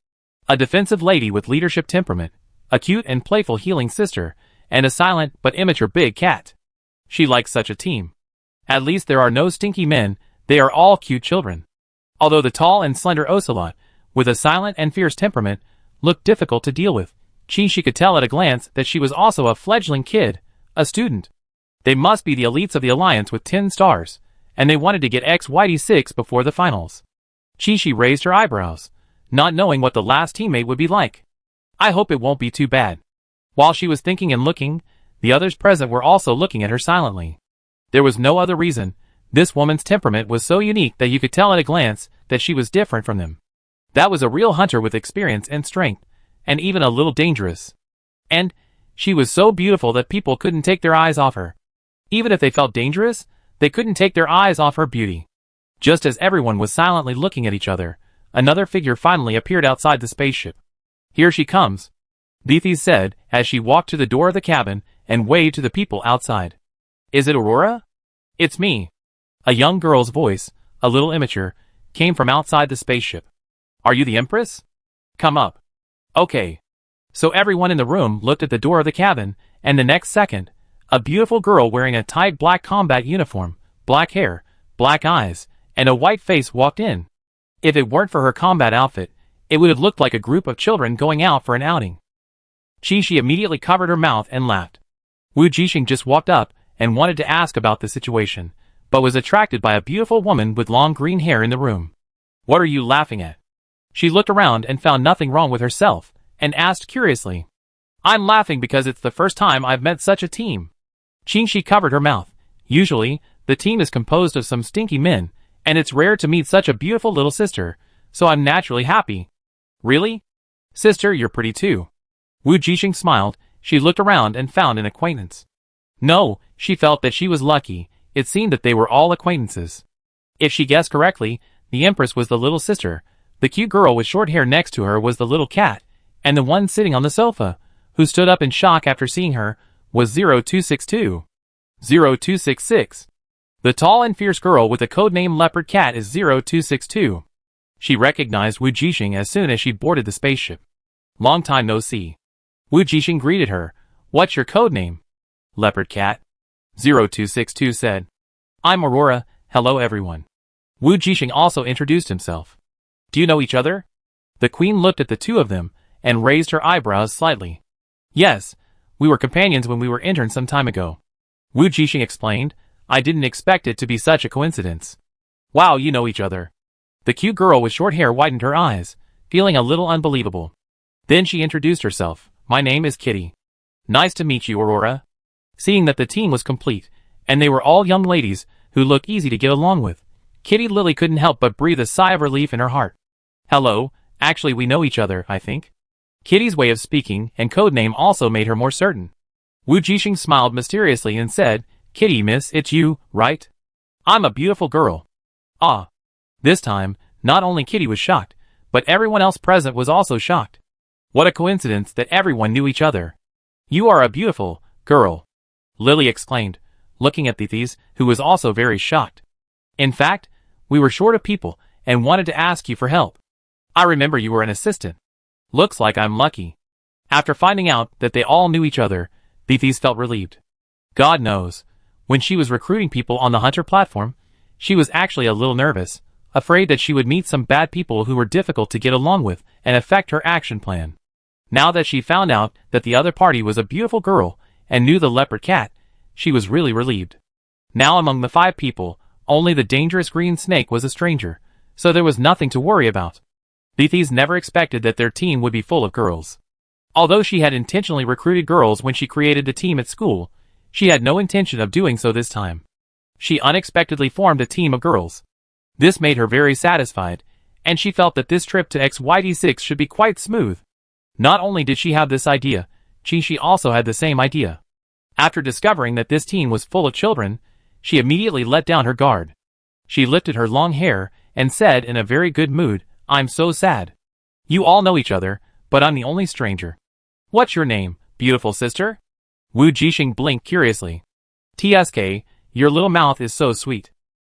A defensive lady with leadership temperament, a cute and playful healing sister, and a silent but immature big cat. She likes such a team. At least there are no stinky men, they are all cute children. Although the tall and slender Ocelot, with a silent and fierce temperament, looked difficult to deal with, she could tell at a glance that she was also a fledgling kid, a student. They must be the elites of the Alliance with 10 stars, and they wanted to get XYD6 before the finals. Chi raised her eyebrows, not knowing what the last teammate would be like. "I hope it won't be too bad." While she was thinking and looking, the others present were also looking at her silently. There was no other reason. This woman's temperament was so unique that you could tell at a glance that she was different from them. That was a real hunter with experience and strength, and even a little dangerous. And she was so beautiful that people couldn't take their eyes off her. Even if they felt dangerous, they couldn't take their eyes off her beauty. Just as everyone was silently looking at each other, another figure finally appeared outside the spaceship. "Here she comes," Beathy said as she walked to the door of the cabin and waved to the people outside. "Is it Aurora?" "It's me." A young girl's voice, a little immature, came from outside the spaceship. "Are you the Empress? Come up." "Okay." So everyone in the room looked at the door of the cabin, and the next second, a beautiful girl wearing a tight black combat uniform, black hair, black eyes, and a white face walked in. If it weren't for her combat outfit, it would have looked like a group of children going out for an outing. Chi immediately covered her mouth and laughed. Wu Jixing just walked up and wanted to ask about the situation, but was attracted by a beautiful woman with long green hair in the room. "What are you laughing at?" She looked around and found nothing wrong with herself, and asked curiously. "I'm laughing because it's the first time I've met such a team." She covered her mouth. Usually, the team is composed of some stinky men, and it's rare to meet such a beautiful little sister, so I'm naturally happy. "Really? Sister, you're pretty too." Wu Jixing smiled. She looked around and found an acquaintance. No, she felt that she was lucky. It seemed that they were all acquaintances. If she guessed correctly, the Empress was the little sister, the cute girl with short hair next to her was the little cat, and the one sitting on the sofa, who stood up in shock after seeing her, was 0262. 0266. The tall and fierce girl with the codename Leopard Cat is 0262. She recognized Wu Jixing as soon as she boarded the spaceship. "Long time no see." Wu Jixing greeted her. "What's your codename?" "Leopard Cat," 0262 said. "I'm Aurora, hello everyone." Wu Jixing also introduced himself. "Do you know each other?" The queen looked at the two of them, and raised her eyebrows slightly. "Yes, we were companions when we were interns some time ago." Wu Jixing explained. "I didn't expect it to be such a coincidence." "Wow, you know each other." The cute girl with short hair widened her eyes, feeling a little unbelievable. Then she introduced herself. "My name is Kitty." "Nice to meet you, Aurora." Seeing that the team was complete, and they were all young ladies who looked easy to get along with, Kitty Lily couldn't help but breathe a sigh of relief in her heart. "Hello, actually we know each other, I think." Kitty's way of speaking and codename also made her more certain. Wu Jixing smiled mysteriously and said, "Kitty miss, it's you, right? I'm a beautiful girl." "Ah." This time, not only Kitty was shocked, but everyone else present was also shocked. What a coincidence that everyone knew each other. "You are a beautiful girl," Lily exclaimed, looking at Thethys, who was also very shocked. "In fact, we were short of people and wanted to ask you for help. I remember you were an assistant. Looks like I'm lucky." After finding out that they all knew each other, Thethys felt relieved. God knows, when she was recruiting people on the Hunter platform, she was actually a little nervous, afraid that she would meet some bad people who were difficult to get along with and affect her action plan. Now that she found out that the other party was a beautiful girl and knew the leopard cat, she was really relieved. Now among the 5 people, only the dangerous green snake was a stranger, so there was nothing to worry about. Thethys never expected that their team would be full of girls. Although she had intentionally recruited girls when she created the team at school, she had no intention of doing so this time. She unexpectedly formed a team of girls. This made her very satisfied, and she felt that this trip to XYD6 should be quite smooth. Not only did she have this idea, Chi also had the same idea. After discovering that this team was full of children, she immediately let down her guard. She lifted her long hair and said in a very good mood, "I'm so sad. You all know each other, but I'm the only stranger. What's your name, beautiful sister?" Wu Jixing blinked curiously. "TSK, your little mouth is so sweet."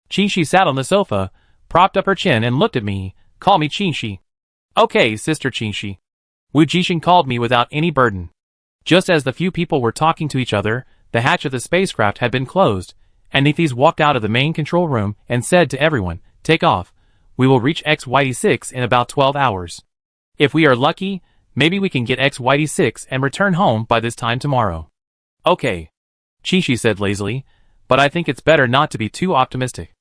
Qingxi sat on the sofa, propped up her chin and looked at me. "Call me Qingxi." "Okay, sister Qingxi." Wu Jixing called me without any burden. Just as the few people were talking to each other, the hatch of the spacecraft had been closed, and Nethys walked out of the main control room and said to everyone, "Take off. We will reach XYD6 in about 12 hours. If we are lucky, maybe we can get XYD6 and return home by this time tomorrow." "Okay," Qingxi said lazily, "but I think it's better not to be too optimistic.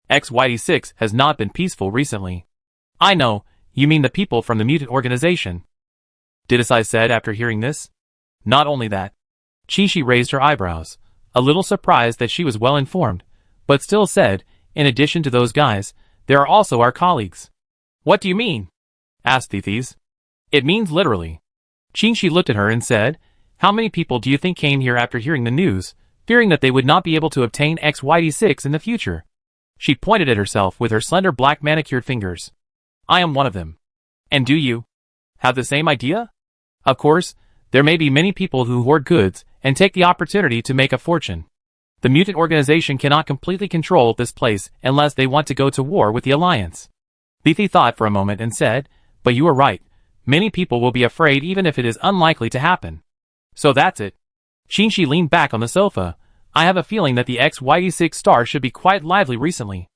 XYD6 has not been peaceful recently." "I know, you mean the people from the mutant organization," Didasai said after hearing this. "Not only that." Qingxi raised her eyebrows, a little surprised that she was well informed, but still said, "In addition to those guys, there are also our colleagues." "What do you mean?" asked Thethys. "It means literally." Qingxi looked at her and said, "How many people do you think came here after hearing the news, fearing that they would not be able to obtain XYD6 in the future?" She pointed at herself with her slender black manicured fingers. "I am one of them. And do you have the same idea? Of course, there may be many people who hoard goods and take the opportunity to make a fortune. The mutant organization cannot completely control this place unless they want to go to war with the Alliance." Lethe thought for a moment and said, "But you are right. Many people will be afraid even if it is unlikely to happen." "So that's it." Qingxi leaned back on the sofa. "I have a feeling that the XYD6 star should be quite lively recently.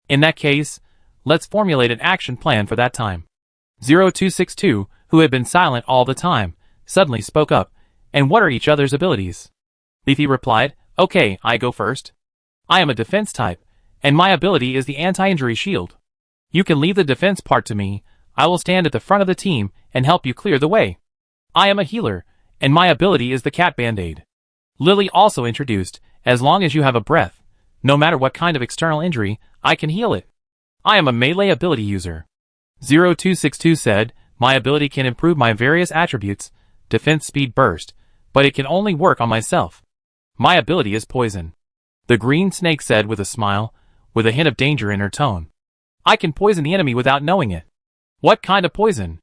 In that case, let's formulate an action plan for that time." 0262, who had been silent all the time, suddenly spoke up. "And what are each other's abilities?" Lethe replied, "Okay, I go first. I am a defense type, and my ability is the anti-injury shield. You can leave the defense part to me. I will stand at the front of the team and help you clear the way. I am a healer, and my ability is the cat band-aid." Lily also introduced, "As long as you have a breath, no matter what kind of external injury, I can heal it. I am a melee ability user." 0262 said, "My ability can improve my various attributes, defense speed burst, but it can only work on myself. My ability is poison." The green snake said with a smile, with a hint of danger in her tone, "I can poison the enemy without knowing it." "What kind of poison?"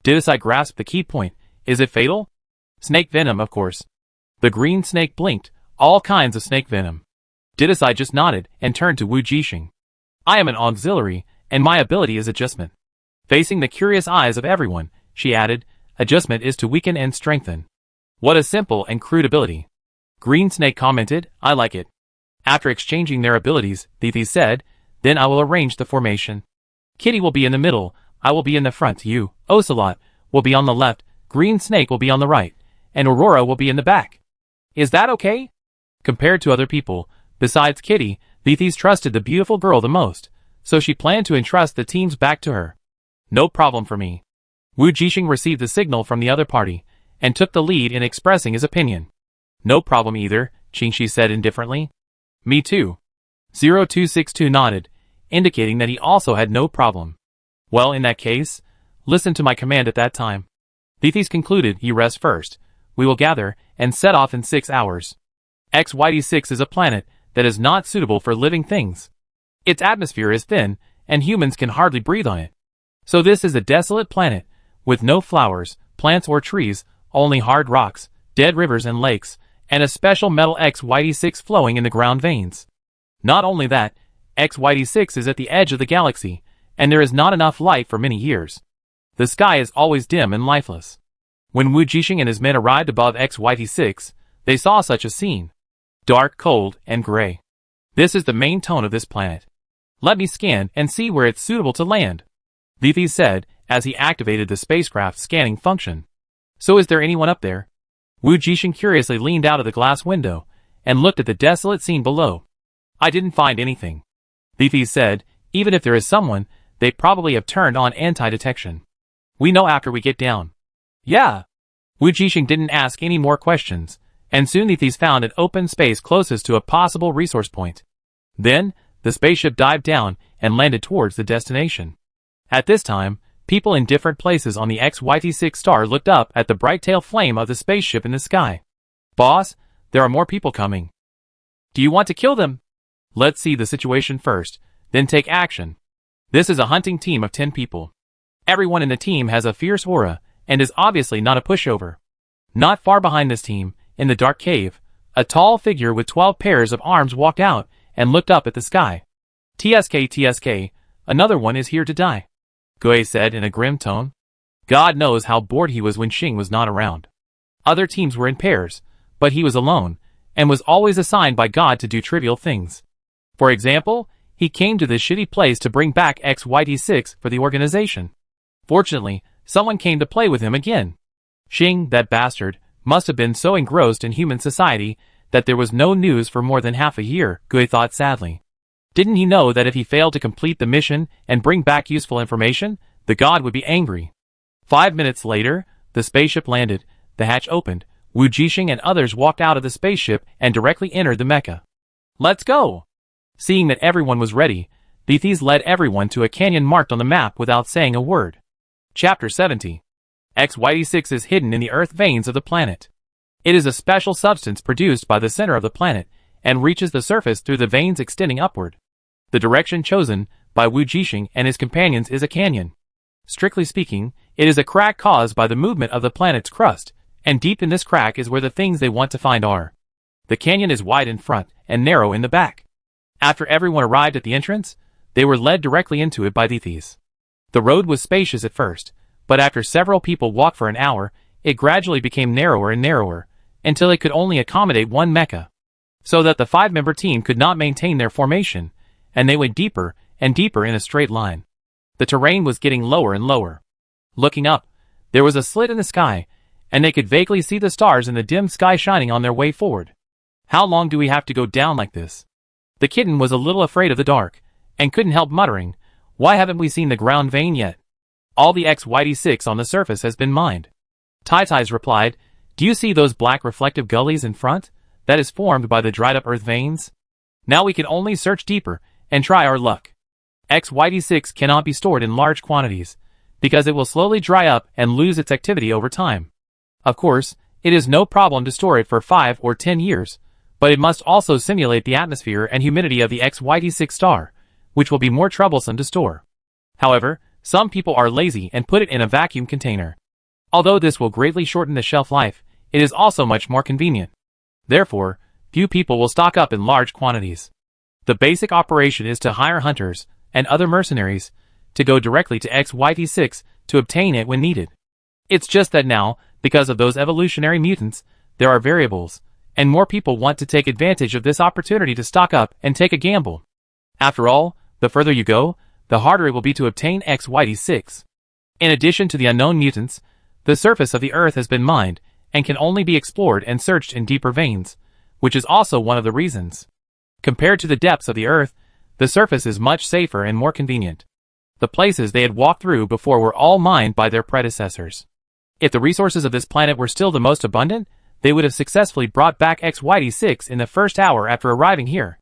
Didasai grasped the key point. "Is it fatal?" "Snake venom, of course." The green snake blinked. "All kinds of snake venom." Didasai just nodded and turned to Wu Jixing. "I am an auxiliary, and my ability is adjustment." Facing the curious eyes of everyone, she added, "Adjustment is to weaken and strengthen." "What a simple and crude ability." Green Snake commented, "I like it." After exchanging their abilities, Thethys said, "Then I will arrange the formation. Kitty will be in the middle, I will be in the front, you, Ocelot, will be on the left, Green Snake will be on the right, and Aurora will be in the back. Is that okay?" Compared to other people, besides Kitty, Thethys trusted the beautiful girl the most, so she planned to entrust the teams back to her. "No problem for me." Wu Jixing received the signal from the other party, and took the lead in expressing his opinion. "No problem either," Qingxi said indifferently. "Me too." 0262 nodded, indicating that he also had no problem. "Well, in that case, listen to my command at that time." Thethys concluded, "You rest first. We will gather and set off in 6 hours. XYD6 is a planet that is not suitable for living things. Its atmosphere is thin, and humans can hardly breathe on it. So this is a desolate planet, with no flowers, plants or trees, only hard rocks, dead rivers and lakes, and a special metal XYD6 flowing in the ground veins. Not only that, XYD6 is at the edge of the galaxy, and there is not enough light for many years. The sky is always dim and lifeless." When Wu Jixing and his men arrived above XYD6, they saw such a scene. Dark, cold, and gray. "This is the main tone of this planet. Let me scan and see where it's suitable to land," Thethys said, as he activated the spacecraft scanning function. So is there anyone up there? Wu Jixing curiously leaned out of the glass window and looked at the desolate scene below. I didn't find anything. Li said, even if there is someone, they probably have turned on anti-detection. We know after we get down. Yeah. Wu Jixing didn't ask any more questions, and soon Li found an open space closest to a possible resource point. Then, the spaceship dived down and landed towards the destination. At this time, people in different places on the XYT6 star looked up at the bright tail flame of the spaceship in the sky. Boss, there are more people coming. Do you want to kill them? Let's see the situation first, then take action. This is a hunting team of 10 people. Everyone in the team has a fierce aura, and is obviously not a pushover. Not far behind this team, in the dark cave, a tall figure with 12 pairs of arms walked out and looked up at the sky. TSK, another one is here to die, Gui said in a grim tone. God knows how bored he was when Xing was not around. Other teams were in pairs, but he was alone, and was always assigned by God to do trivial things. For example, he came to this shitty place to bring back XYT6 for the organization. Fortunately, someone came to play with him again. Xing, that bastard, must have been so engrossed in human society that there was no news for more than half a year, Gui thought sadly. Didn't he know that if he failed to complete the mission and bring back useful information, the god would be angry? 5 minutes later, the spaceship landed, the hatch opened, Wu Jixing and others walked out of the spaceship and directly entered the Mecha. Let's go! Seeing that everyone was ready, Li led everyone to a canyon marked on the map without saying a word. Chapter 70. XYT6 is hidden in the earth veins of the planet. It is a special substance produced by the center of the planet, and reaches the surface through the veins extending upward. The direction chosen by Wu Jixing and his companions is a canyon. Strictly speaking, it is a crack caused by the movement of the planet's crust, and deep in this crack is where the things they want to find are. The canyon is wide in front and narrow in the back. After everyone arrived at the entrance, they were led directly into it by Li. The road was spacious at first, but after several people walked for an hour, it gradually became narrower and narrower, until it could only accommodate one mecha. So that the 5-member team could not maintain their formation, and they went deeper and deeper in a straight line. The terrain was getting lower and lower. Looking up, there was a slit in the sky, and they could vaguely see the stars in the dim sky shining on their way forward. How long do we have to go down like this? The kitten was a little afraid of the dark, and couldn't help muttering, why haven't we seen the ground vein yet? All the XYT6 on the surface has been mined. Tai replied, do you see those black reflective gullies in front? That is formed by the dried up earth veins. Now we can only search deeper, and try our luck. XYT6 cannot be stored in large quantities, because it will slowly dry up and lose its activity over time. Of course, it is no problem to store it for 5 or 10 years, but it must also simulate the atmosphere and humidity of the XYT6 star, which will be more troublesome to store. However, some people are lazy and put it in a vacuum container. Although this will greatly shorten the shelf life, it is also much more convenient. Therefore, few people will stock up in large quantities. The basic operation is to hire hunters and other mercenaries to go directly to XYT6 to obtain it when needed. It's just that now, because of those evolutionary mutants, there are variables, and more people want to take advantage of this opportunity to stock up and take a gamble. After all, the further you go, the harder it will be to obtain XYT6. In addition to the unknown mutants, the surface of the Earth has been mined, and can only be explored and searched in deeper veins, which is also one of the reasons. Compared to the depths of the Earth, the surface is much safer and more convenient. The places they had walked through before were all mined by their predecessors. If the resources of this planet were still the most abundant, they would have successfully brought back XYT6 in the first hour after arriving here.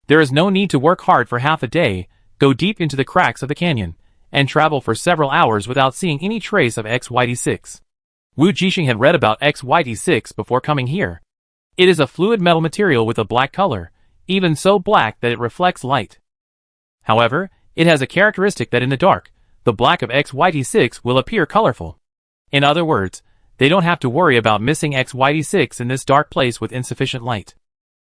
There is no need to work hard for half a day, go deep into the cracks of the canyon, and travel for several hours without seeing any trace of XYT6. Wu Jixing had read about XYT6 before coming here. It is a fluid metal material with a black color, even so black that it reflects light. However, it has a characteristic that in the dark, the black of XYT6 will appear colorful. In other words, they don't have to worry about missing XYT6 in this dark place with insufficient light.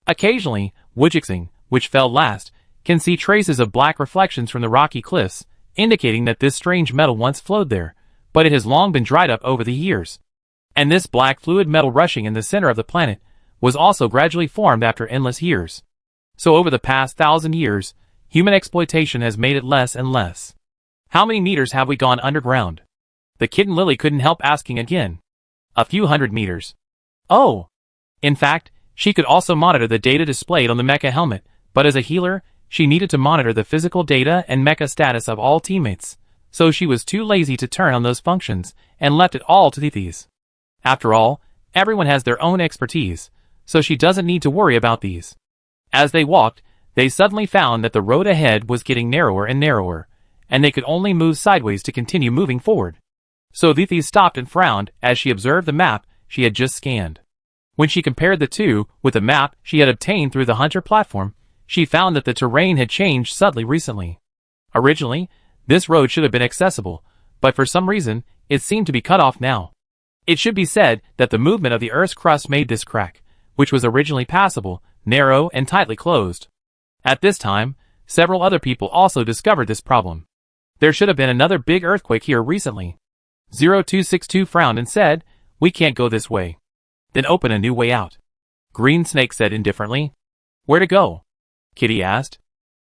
Occasionally, Wu Jixing, which fell last, can see traces of black reflections from the rocky cliffs, indicating that this strange metal once flowed there, but it has long been dried up over the years. And this black fluid metal rushing in the center of the planet was also gradually formed after endless years. So over the past 1,000 years, human exploitation has made it less and less. How many meters have we gone underground? The kitten Lily couldn't help asking again. A few hundred meters. Oh! In fact, she could also monitor the data displayed on the mecha helmet, but as a healer, she needed to monitor the physical data and mecha status of all teammates, so she was too lazy to turn on those functions and left it all to these. After all, everyone has their own expertise, so she doesn't need to worry about these. As they walked, they suddenly found that the road ahead was getting narrower and narrower, and they could only move sideways to continue moving forward. So Vithi stopped and frowned as she observed the map she had just scanned. When she compared the two with the map she had obtained through the Hunter platform, she found that the terrain had changed subtly recently. Originally, this road should have been accessible, but for some reason, it seemed to be cut off now. It should be said that the movement of the Earth's crust made this crack, which was originally passable, narrow and tightly closed. At this time, several other people also discovered this problem. There should have been another big earthquake here recently. 0262 frowned and said, "We can't go this way." "Then open a new way out," Green Snake said indifferently. "Where to go?" Kitty asked.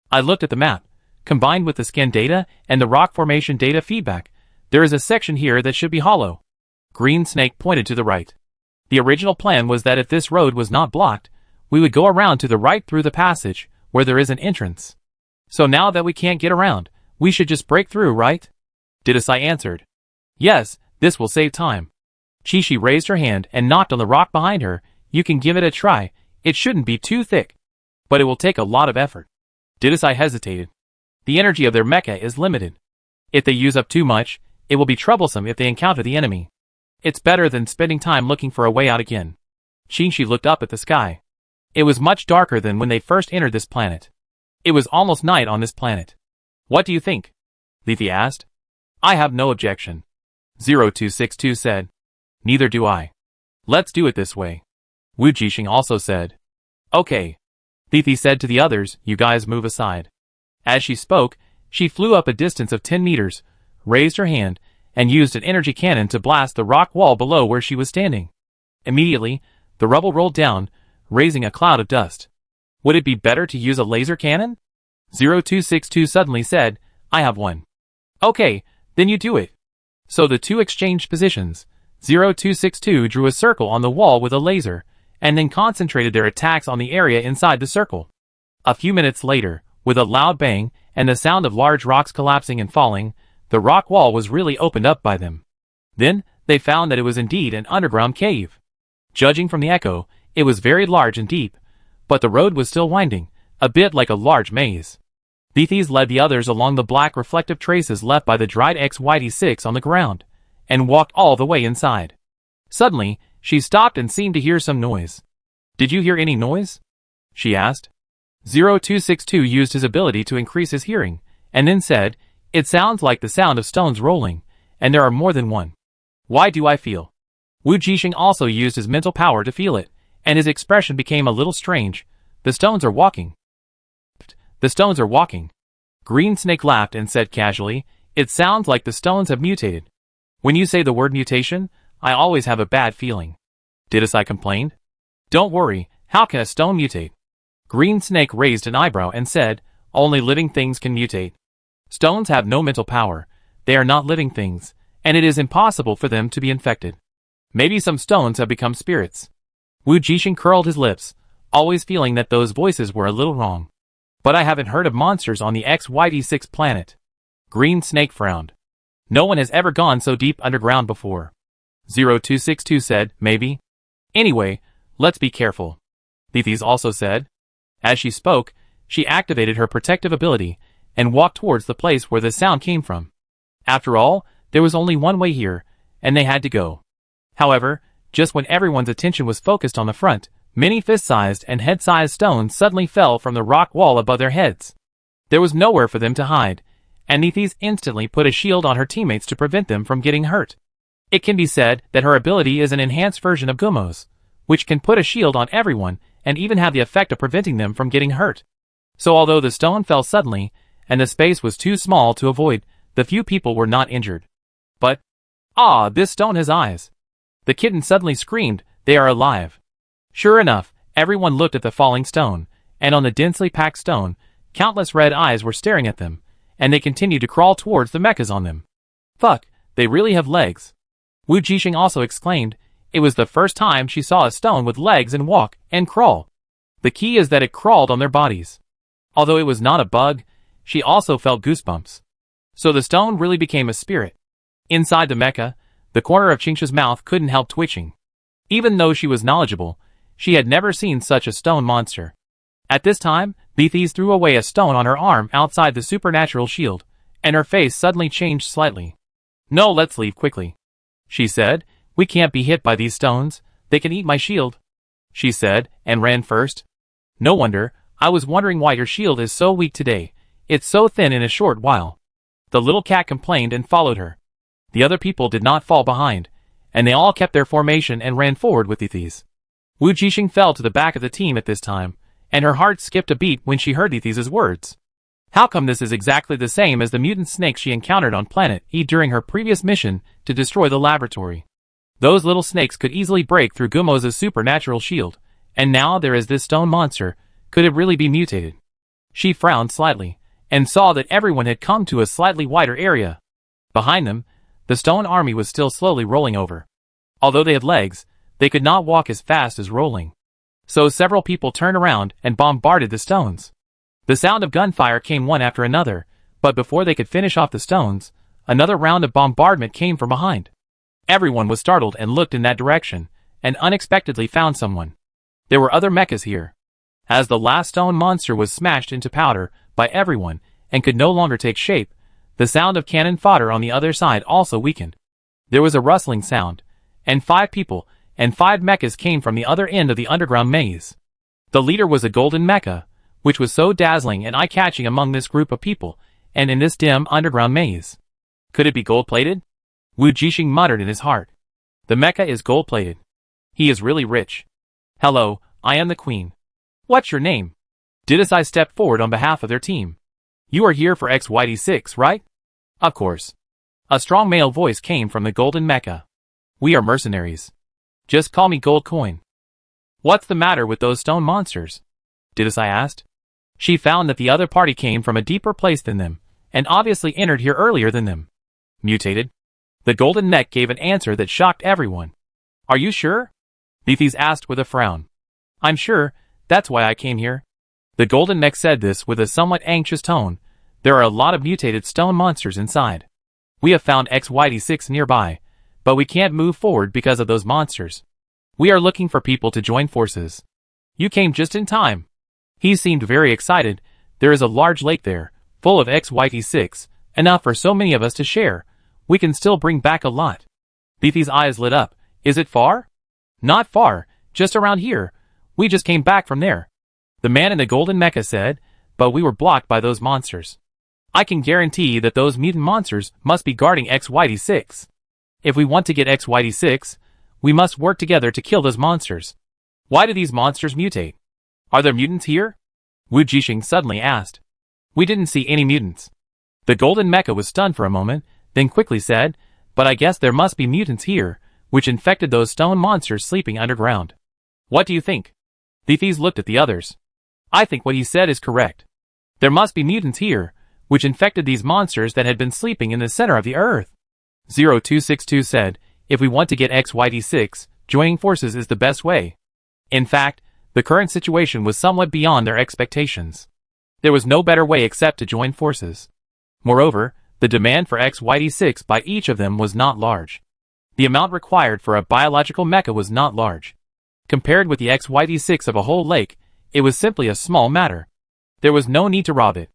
I looked at the map. Combined with the skin data and the rock formation data feedback, there is a section here that should be hollow. Green Snake pointed to the right. The original plan was that if this road was not blocked, we would go around to the right through the passage, where there is an entrance. So now that we can't get around, we should just break through, right? Didasai answered. Yes, this will save time. Chishi raised her hand and knocked on the rock behind her. You can give it a try, it shouldn't be too thick. But it will take a lot of effort. Didasai hesitated. The energy of their mecha is limited. If they use up too much, it will be troublesome if they encounter the enemy. It's better than spending time looking for a way out again. Shinshi looked up at the sky. It was much darker than when they first entered this planet. It was almost night on this planet. What do you think? Leafy asked. I have no objection. 0262 said. Neither do I. Let's do it this way. Wu Jixing also said. Okay. Leafy said to the others, you guys move aside. As she spoke, she flew up a distance of 10 meters, raised her hand, and used an energy cannon to blast the rock wall below where she was standing. Immediately, the rubble rolled down, raising a cloud of dust. Would it be better to use a laser cannon? 0262 suddenly said, I have one. Okay, then you do it. So the two exchanged positions. 0262 drew a circle on the wall with a laser, and then concentrated their attacks on the area inside the circle. A few minutes later, with a loud bang, and the sound of large rocks collapsing and falling, the rock wall was really opened up by them. Then, they found that it was indeed an underground cave. Judging from the echo, it was very large and deep, but the road was still winding, a bit like a large maze. Beathies led the others along the black reflective traces left by the dried XYD6 on the ground, and walked all the way inside. Suddenly, she stopped and seemed to hear some noise. Did you hear any noise? She asked. 0262 used his ability to increase his hearing, and then said, it sounds like the sound of stones rolling, and there are more than one. Why do I feel? Wu Jixing also used his mental power to feel it, and his expression became a little strange. The stones are walking. The stones are walking. Green Snake laughed and said casually, it sounds like the stones have mutated. When you say the word mutation, I always have a bad feeling. Didasai complained. Don't worry, how can a stone mutate? Green Snake raised an eyebrow and said, only living things can mutate. Stones have no mental power, they are not living things, and it is impossible for them to be infected. Maybe some stones have become spirits. Wu Jixing curled his lips, always feeling that those voices were a little wrong. But I haven't heard of monsters on the XYD6 planet. Green Snake frowned. No one has ever gone so deep underground before. 0262 said, maybe. Anyway, let's be careful. Leafys also said. As she spoke, she activated her protective ability, and walked towards the place where the sound came from. After all, there was only one way here, and they had to go. However, just when everyone's attention was focused on the front, many fist-sized and head-sized stones suddenly fell from the rock wall above their heads. There was nowhere for them to hide, and Neithis instantly put a shield on her teammates to prevent them from getting hurt. It can be said that her ability is an enhanced version of Gumo's, which can put a shield on everyone and even have the effect of preventing them from getting hurt. So although the stone fell suddenly, and the space was too small to avoid, the few people were not injured. But, this stone has eyes. The kitten suddenly screamed, they are alive. Sure enough, everyone looked at the falling stone, and on the densely packed stone, countless red eyes were staring at them, and they continued to crawl towards the mechas on them. Fuck, they really have legs. Wu Jixing also exclaimed, It was the first time she saw a stone with legs and walk and crawl. The key is that it crawled on their bodies. Although it was not a bug, she also felt goosebumps. So the stone really became a spirit. Inside the mecha, the corner of Qingxi's mouth couldn't help twitching. Even though she was knowledgeable, she had never seen such a stone monster. At this time, Beathies threw away a stone on her arm outside the supernatural shield, and her face suddenly changed slightly. "No, let's leave quickly," she said. "We can't be hit by these stones. They can eat my shield," she said, and ran first. "No wonder. I was wondering why your shield is so weak today. It's so thin in a short while." The little cat complained and followed her. The other people did not fall behind, and they all kept their formation and ran forward with Beathies. Wu Jixing fell to the back of the team at this time, and her heart skipped a beat when she heard Beathies' words. How come this is exactly the same as the mutant snakes she encountered on Planet E during her previous mission to destroy the laboratory? Those little snakes could easily break through Gumo's supernatural shield, and now there is this stone monster. Could it really be mutated? She frowned slightly, and saw that everyone had come to a slightly wider area. Behind them, the stone army was still slowly rolling over. Although they had legs, they could not walk as fast as rolling. So several people turned around and bombarded the stones. The sound of gunfire came one after another, but before they could finish off the stones, another round of bombardment came from behind. Everyone was startled and looked in that direction, and unexpectedly found someone. There were other mechas here. As the last stone monster was smashed into powder by everyone and could no longer take shape, the sound of cannon fodder on the other side also weakened. There was a rustling sound, and 5 people and 5 mechas came from the other end of the underground maze. The leader was a golden mecha, which was so dazzling and eye-catching among this group of people and in this dim underground maze. Could it be gold-plated? Wu Jixing muttered in his heart. The mecha is gold-plated. He is really rich. "Hello, I am the queen. What's your name?" Didasai stepped forward on behalf of their team. "You are here for XYD6, right?" "Of course." A strong male voice came from the golden mecha. "We are mercenaries. Just call me Gold Coin." "What's the matter with those stone monsters?" Didasai asked. She found that the other party came from a deeper place than them, and obviously entered here earlier than them. "Mutated?" The golden neck gave an answer that shocked everyone. "Are you sure?" Beathies asked with a frown. "I'm sure, that's why I came here." The golden neck said this with a somewhat anxious tone. "There are a lot of mutated stone monsters inside. We have found XYD6 nearby, but we can't move forward because of those monsters. We are looking for people to join forces. You came just in time." He seemed very excited. "There is a large lake there, full of XYD6, enough for so many of us to share. We can still bring back a lot." Beefy's eyes lit up. "Is it far?" "Not far, just around here. We just came back from there," the man in the golden mecha said, "but we were blocked by those monsters. I can guarantee that those mutant monsters must be guarding XYD6. If we want to get XYD6, we must work together to kill those monsters." "Why do these monsters mutate? Are there mutants here?" Wu Jixing suddenly asked. "We didn't see any mutants." The golden mecha was stunned for a moment, then quickly said, "But I guess there must be mutants here, which infected those stone monsters sleeping underground. What do you think?" Beefys looked at the others. "I think what he said is correct. There must be mutants here, which infected these monsters that had been sleeping in the center of the earth." 0262 said, "If we want to get XYD6, joining forces is the best way." In fact, the current situation was somewhat beyond their expectations. There was no better way except to join forces. Moreover, the demand for XYD6 by each of them was not large. The amount required for a biological mecha was not large. Compared with the XYD6 of a whole lake, it was simply a small matter. There was no need to rob it.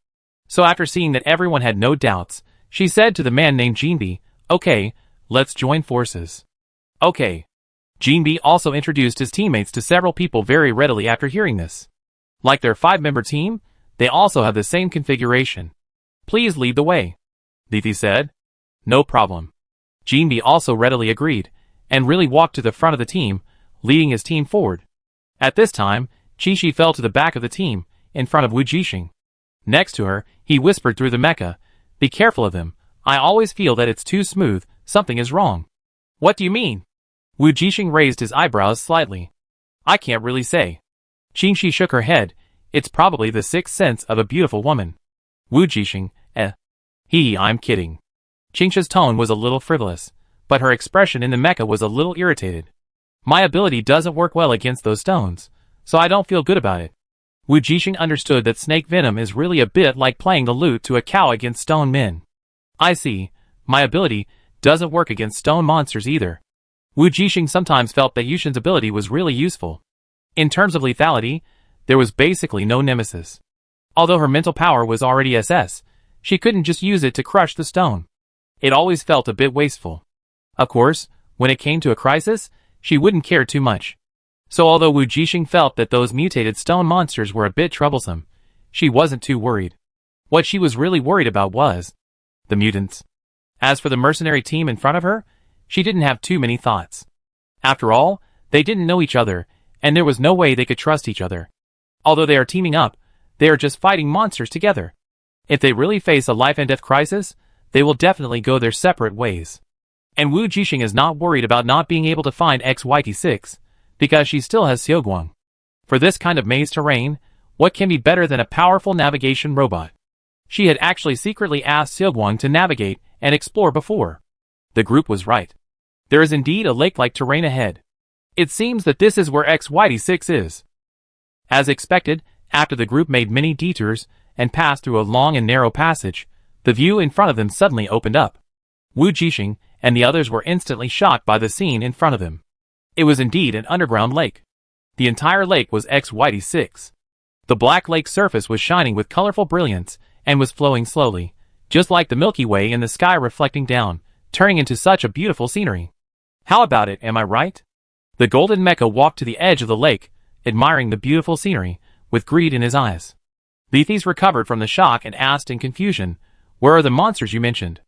So after seeing that everyone had no doubts, she said to the man named Jinbi, "Okay, let's join forces." "Okay." Jinbi also introduced his teammates to several people very readily after hearing this. Like their 5-member team, they also have the same configuration. "Please lead the way," Beefy said. "No problem." Jinbi also readily agreed, and really walked to the front of the team, leading his team forward. At this time, Chi-Chi fell to the back of the team, in front of Wu Jixing. Next to her, he whispered through the mecha, "Be careful of him. I always feel that it's too smooth, something is wrong." "What do you mean?" Wu Jixing raised his eyebrows slightly. "I can't really say." Qingxi shook her head. "It's probably the sixth sense of a beautiful woman." Wu Jixing, I'm kidding. Qingxi's tone was a little frivolous, but her expression in the mecha was a little irritated. My ability doesn't work well against those stones, so I don't feel good about it. Wu Jixing understood that snake venom is really a bit like playing the lute to a cow against stone men. I see. My ability doesn't work against stone monsters either. Wu Jixing sometimes felt that Yushin's ability was really useful. In terms of lethality, there was basically no nemesis. Although her mental power was already SS, she couldn't just use it to crush the stone. It always felt a bit wasteful. Of course, when it came to a crisis, she wouldn't care too much. So although Wu Jixing felt that those mutated stone monsters were a bit troublesome, she wasn't too worried. What she was really worried about was the mutants. As for the mercenary team in front of her, she didn't have too many thoughts. After all, they didn't know each other, and there was no way they could trust each other. Although they are teaming up, they are just fighting monsters together. If they really face a life and death crisis, they will definitely go their separate ways. And Wu Jixing is not worried about not being able to find XYT6, because she still has Xiaoguang. For this kind of maze terrain, what can be better than a powerful navigation robot? She had actually secretly asked Xiaoguang to navigate and explore before. The group was right. There is indeed a lake-like terrain ahead. It seems that this is where XYT6 is. As expected, after the group made many detours and passed through a long and narrow passage, the view in front of them suddenly opened up. Wu Jixing and the others were instantly shocked by the scene in front of them. It was indeed an underground lake. The entire lake was XYT6. The black lake surface was shining with colorful brilliance and was flowing slowly, just like the Milky Way in the sky reflecting down, turning into such a beautiful scenery. How about it, am I right? The golden Mecha walked to the edge of the lake, admiring the beautiful scenery, with greed in his eyes. Lethes recovered from the shock and asked in confusion, "Where are the monsters you mentioned?"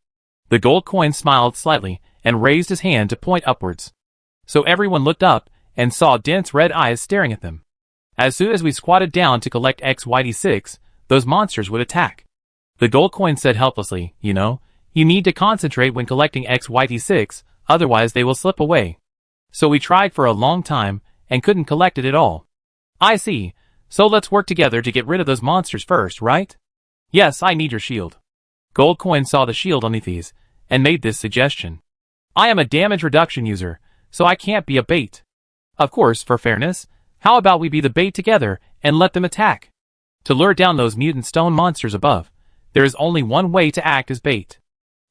The gold coin smiled slightly and raised his hand to point upwards. So everyone looked up and saw dense red eyes staring at them. As soon as we squatted down to collect XYT6, those monsters would attack. The gold coin said helplessly, you need to concentrate when collecting XYT6, otherwise they will slip away. So we tried for a long time and couldn't collect it at all. I see, so let's work together to get rid of those monsters first, right? Yes, I need your shield. Gold coin saw the shield on Lethes and made this suggestion. I am a damage reduction user, so I can't be a bait. Of course, for fairness, how about we be the bait together and let them attack? To lure down those mutant stone monsters above, there is only one way to act as bait.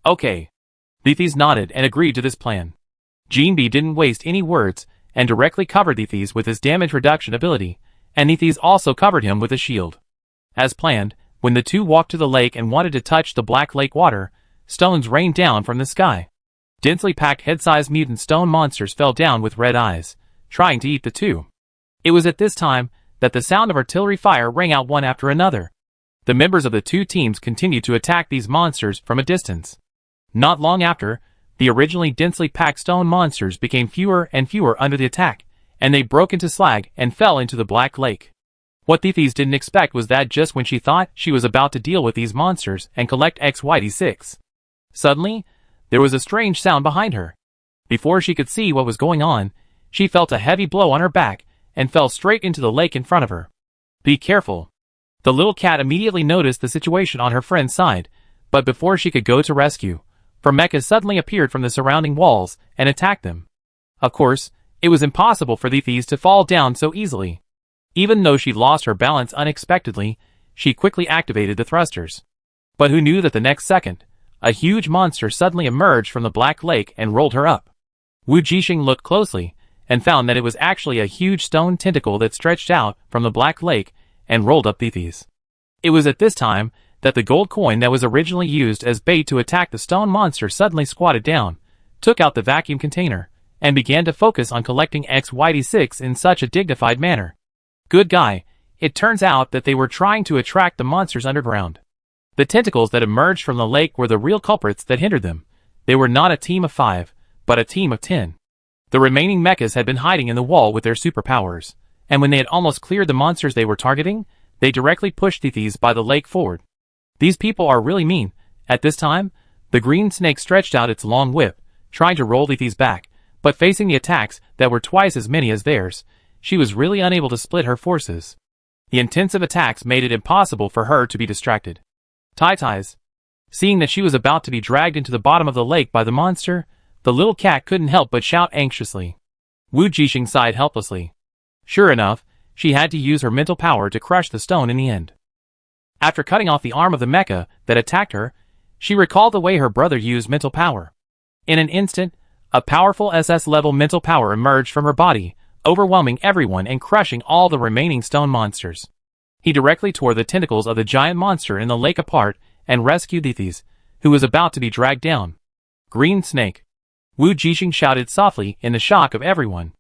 Okay. Lethes nodded and agreed to this plan. Jinbi didn't waste any words and directly covered Lethes with his damage reduction ability, and Lethes also covered him with a shield. As planned, when the two walked to the lake and wanted to touch the black lake water, stones rained down from the sky. Densely packed head-sized mutant stone monsters fell down with red eyes, trying to eat the two. It was at this time that the sound of artillery fire rang out one after another. The members of the two teams continued to attack these monsters from a distance. Not long after, the originally densely packed stone monsters became fewer and fewer under the attack, and they broke into slag and fell into the black lake. What Lethes didn't expect was that just when she thought she was about to deal with these monsters and collect XYT6, suddenly, there was a strange sound behind her. Before she could see what was going on, she felt a heavy blow on her back and fell straight into the lake in front of her. Be careful. The little cat immediately noticed the situation on her friend's side, but before she could go to rescue, Mecha suddenly appeared from the surrounding walls and attacked them. Of course, it was impossible for Lethes to fall down so easily. Even though she lost her balance unexpectedly, she quickly activated the thrusters. But who knew that the next second, a huge monster suddenly emerged from the black lake and rolled her up. Wu Jixing looked closely and found that it was actually a huge stone tentacle that stretched out from the black lake and rolled up Lethes. It was at this time that the gold coin that was originally used as bait to attack the stone monster suddenly squatted down, took out the vacuum container, and began to focus on collecting XYT6 in such a dignified manner. Good guy, it turns out that they were trying to attract the monsters underground. The tentacles that emerged from the lake were the real culprits that hindered them. They were not a team of 5, but a team of 10. The remaining mechas had been hiding in the wall with their superpowers, and when they had almost cleared the monsters they were targeting, they directly pushed Lethes by the lake forward. These people are really mean. At this time, the green snake stretched out its long whip, trying to roll Lethes back, but facing the attacks that were twice as many as theirs, she was really unable to split her forces. The intensive attacks made it impossible for her to be distracted. Tai-Tais. Seeing that she was about to be dragged into the bottom of the lake by the monster, the little cat couldn't help but shout anxiously. Wu Jixing sighed helplessly. Sure enough, she had to use her mental power to crush the stone in the end. After cutting off the arm of the mecha that attacked her, she recalled the way her brother used mental power. In an instant, a powerful SS-level mental power emerged from her body, overwhelming everyone and crushing all the remaining stone monsters. He directly tore the tentacles of the giant monster in the lake apart and rescued Ethys, who was about to be dragged down. Green Snake. Wu Jixing shouted softly in the shock of everyone.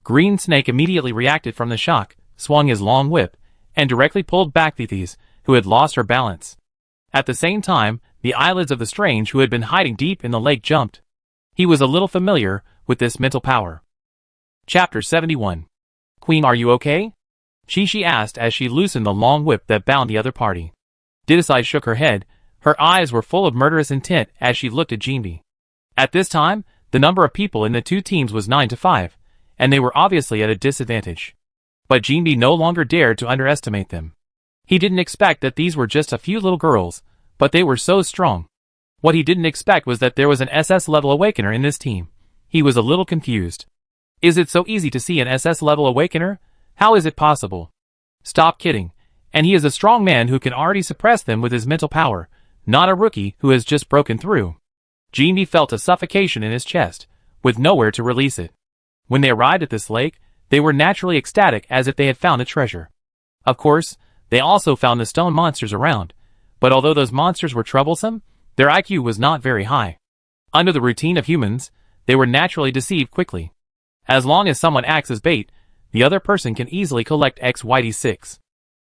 Green Snake immediately reacted from the shock, swung his long whip, and directly pulled back Ethys, who had lost her balance. At the same time, the eyelids of the strange who had been hiding deep in the lake jumped. He was a little familiar with this mental power. Chapter 71. Queen, are you okay? Shi asked as she loosened the long whip that bound the other party. Didasai shook her head. Her eyes were full of murderous intent as she looked at Jinbi. At this time, the number of people in the two teams was 9-5, and they were obviously at a disadvantage. But Jinbi no longer dared to underestimate them. He didn't expect that these were just a few little girls, but they were so strong. What he didn't expect was that there was an SS-level awakener in this team. He was a little confused. Is it so easy to see an SS-level awakener? How is it possible? Stop kidding. And he is a strong man who can already suppress them with his mental power, not a rookie who has just broken through. Jinbi felt a suffocation in his chest, with nowhere to release it. When they arrived at this lake, they were naturally ecstatic as if they had found a treasure. Of course, they also found the stone monsters around, but although those monsters were troublesome, their IQ was not very high. Under the routine of humans, they were naturally deceived quickly. As long as someone acts as bait, the other person can easily collect XYD6.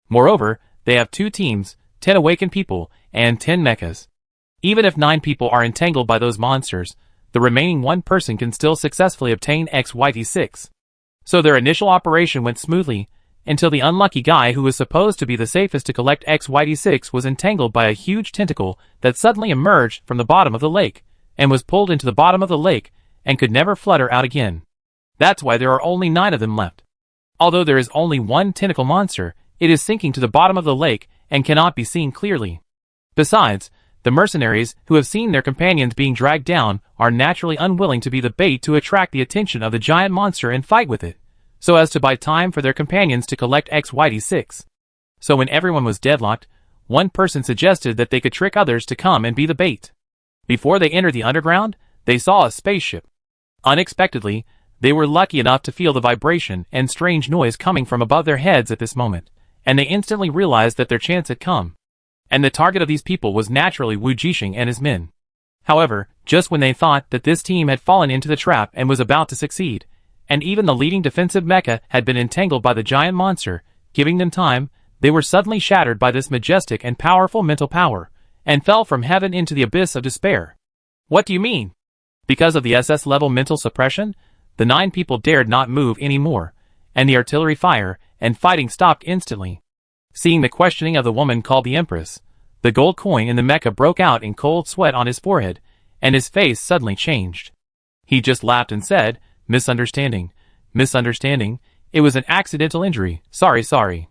Moreover, they have two teams, 10 awakened people, and 10 mechas. Even if 9 people are entangled by those monsters, the remaining one person can still successfully obtain XYD6. So their initial operation went smoothly, until the unlucky guy who was supposed to be the safest to collect XYD6 was entangled by a huge tentacle that suddenly emerged from the bottom of the lake, and was pulled into the bottom of the lake, and could never flutter out again. That's why there are only 9 of them left. Although there is only one tentacle monster, it is sinking to the bottom of the lake, and cannot be seen clearly. Besides, the mercenaries who have seen their companions being dragged down are naturally unwilling to be the bait to attract the attention of the giant monster and fight with it, so as to buy time for their companions to collect XYD6. So when everyone was deadlocked, one person suggested that they could trick others to come and be the bait. Before they entered the underground, they saw a spaceship. Unexpectedly, they were lucky enough to feel the vibration and strange noise coming from above their heads at this moment, and they instantly realized that their chance had come. And the target of these people was naturally Wu Jixing and his men. However, just when they thought that this team had fallen into the trap and was about to succeed, and even the leading defensive mecha had been entangled by the giant monster, giving them time, they were suddenly shattered by this majestic and powerful mental power, and fell from heaven into the abyss of despair. What do you mean? Because of the SS-level mental suppression, the 9 people dared not move anymore, and the artillery fire and fighting stopped instantly. Seeing the questioning of the woman called the Empress, the gold coin in the mecha broke out in cold sweat on his forehead, and his face suddenly changed. He just laughed and said, Misunderstanding. It was an accidental injury. Sorry.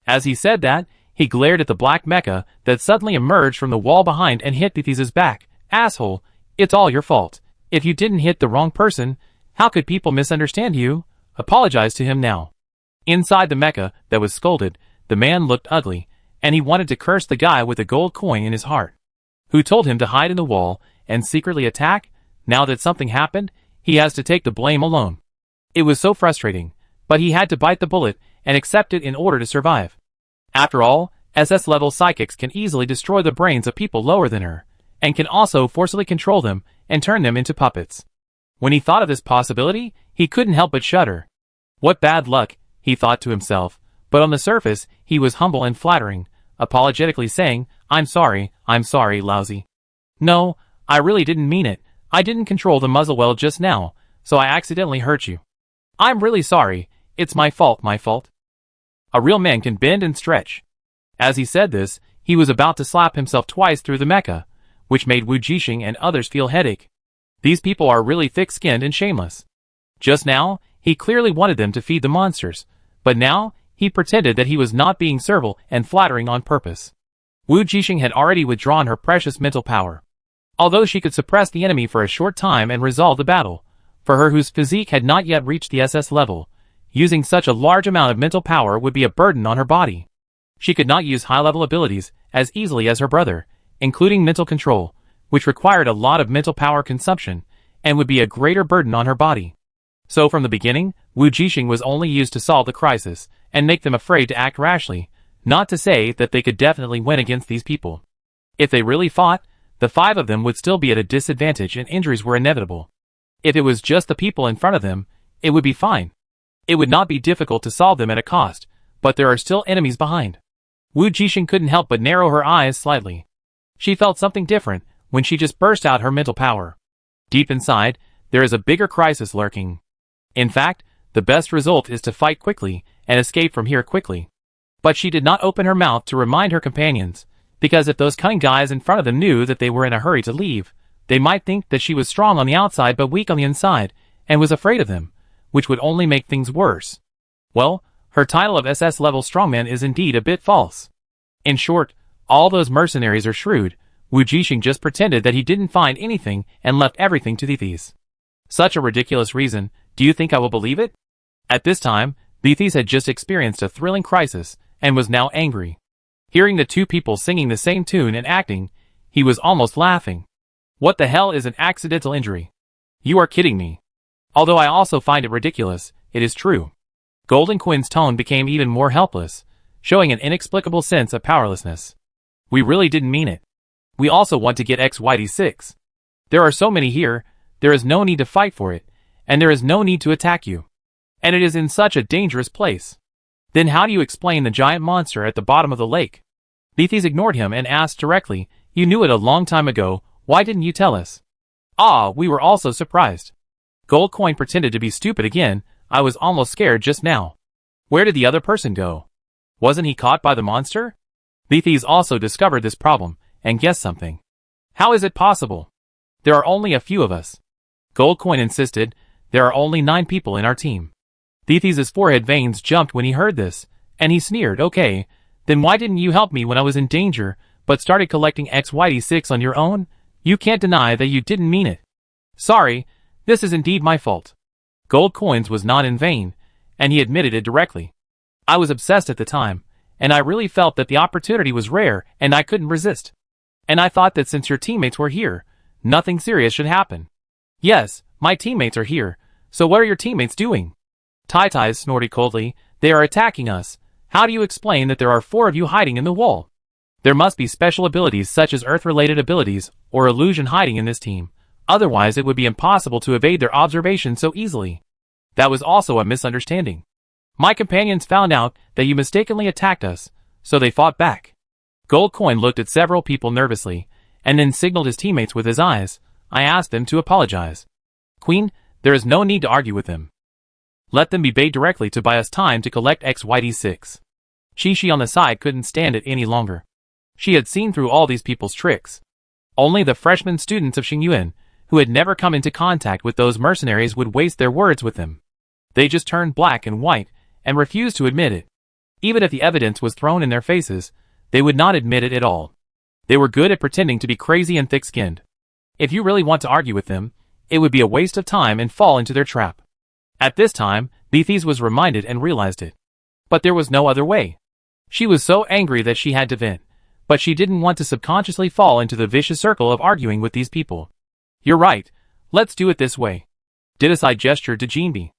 As he said that, he glared at the black mecha that suddenly emerged from the wall behind and hit Ethys' back. Asshole, it's all your fault. If you didn't hit the wrong person, how could people misunderstand you? Apologize to him now. Inside the mecha that was scolded, the man looked ugly, and he wanted to curse the guy with the gold coin in his heart, who told him to hide in the wall and secretly attack. Now that something happened, he has to take the blame alone. It was so frustrating, but he had to bite the bullet and accept it in order to survive. After all, SS-level psychics can easily destroy the brains of people lower than her, and can also forcibly control them and turn them into puppets. When he thought of this possibility, he couldn't help but shudder. What bad luck, he thought to himself, but on the surface, he was humble and flattering, apologetically saying, I'm sorry, lousy. No, I really didn't mean it. I didn't control the muzzle well just now, so I accidentally hurt you. I'm really sorry. It's my fault. A real man can bend and stretch. As he said this, he was about to slap himself twice through the mecha, which made Wu Jixing and others feel headache. These people are really thick-skinned and shameless. Just now, he clearly wanted them to feed the monsters, but now, he pretended that he was not being servile and flattering on purpose. Wu Jixing had already withdrawn her precious mental power. Although she could suppress the enemy for a short time and resolve the battle, For her whose physique had not yet reached the SS level, using such a large amount of mental power would be a burden on her body. She could not use high-level abilities as easily as her brother, including mental control, which required a lot of mental power consumption, and would be a greater burden on her body. So from the beginning, Wu Jixing was only used to solve the crisis, and make them afraid to act rashly, not to say that they could definitely win against these people. If they really fought, the 5 of them would still be at a disadvantage and injuries were inevitable. If it was just the people in front of them, it would be fine. It would not be difficult to solve them at a cost, but there are still enemies behind. Wu Jixing couldn't help but narrow her eyes slightly. She felt something different when she just burst out her mental power. Deep inside, there is a bigger crisis lurking. In fact, the best result is to fight quickly and escape from here quickly. But she did not open her mouth to remind her companions, because if those cunning guys in front of them knew that they were in a hurry to leave, they might think that she was strong on the outside but weak on the inside, and was afraid of them, which would only make things worse. Well, her title of SS-level strongman is indeed a bit false. In short, all those mercenaries are shrewd. Wu Jixing just pretended that he didn't find anything and left everything to the thieves. Such a ridiculous reason, do you think I will believe it? At this time, the thieves had just experienced a thrilling crisis, and was now angry. Hearing the 2 people singing the same tune and acting, he was almost laughing. What the hell is an accidental injury? You are kidding me. Although I also find it ridiculous, it is true. Golden Quinn's tone became even more helpless, showing an inexplicable sense of powerlessness. We really didn't mean it. We also want to get XYD6. There are so many here, there is no need to fight for it, and there is no need to attack you. And it is in such a dangerous place. Then how do you explain the giant monster at the bottom of the lake? Beathies ignored him and asked directly, you knew it a long time ago, why didn't you tell us? Ah, we were also surprised. Gold Coin pretended to be stupid again, I was almost scared just now. Where did the other person go? Wasn't he caught by the monster? Beathies also discovered this problem, and guessed something. How is it possible? There are only a few of us. Gold Coin insisted, there are only 9 people in our team. Beathies' forehead veins jumped when he heard this, and he sneered, okay, then why didn't you help me when I was in danger, but started collecting XYD6 on your own? You can't deny that you didn't mean it. Sorry, this is indeed my fault. Gold Coins was not in vain, and he admitted it directly. I was obsessed at the time, and I really felt that the opportunity was rare and I couldn't resist. And I thought that since your teammates were here, nothing serious should happen. Yes, my teammates are here, so what are your teammates doing? Tai snorted coldly, they are attacking us. How do you explain that there are 4 of you hiding in the wall? There must be special abilities such as Earth-related abilities or illusion hiding in this team. Otherwise it would be impossible to evade their observation so easily. That was also a misunderstanding. My companions found out that you mistakenly attacked us, so they fought back. Gold Coin looked at several people nervously, and then signaled his teammates with his eyes. I asked them to apologize. Queen, there is no need to argue with them. Let them be bait directly to buy us time to collect XYD6. Shishi on the side couldn't stand it any longer. She had seen through all these people's tricks. Only the freshman students of Xingyuan, who had never come into contact with those mercenaries, would waste their words with them. They just turned black and white, and refused to admit it. Even if the evidence was thrown in their faces, they would not admit it at all. They were good at pretending to be crazy and thick-skinned. If you really want to argue with them, it would be a waste of time and fall into their trap. At this time, Beathies was reminded and realized it. But there was no other way. She was so angry that she had to vent, but she didn't want to subconsciously fall into the vicious circle of arguing with these people. You're right, let's do it this way. Didasai gestured to Jinbi.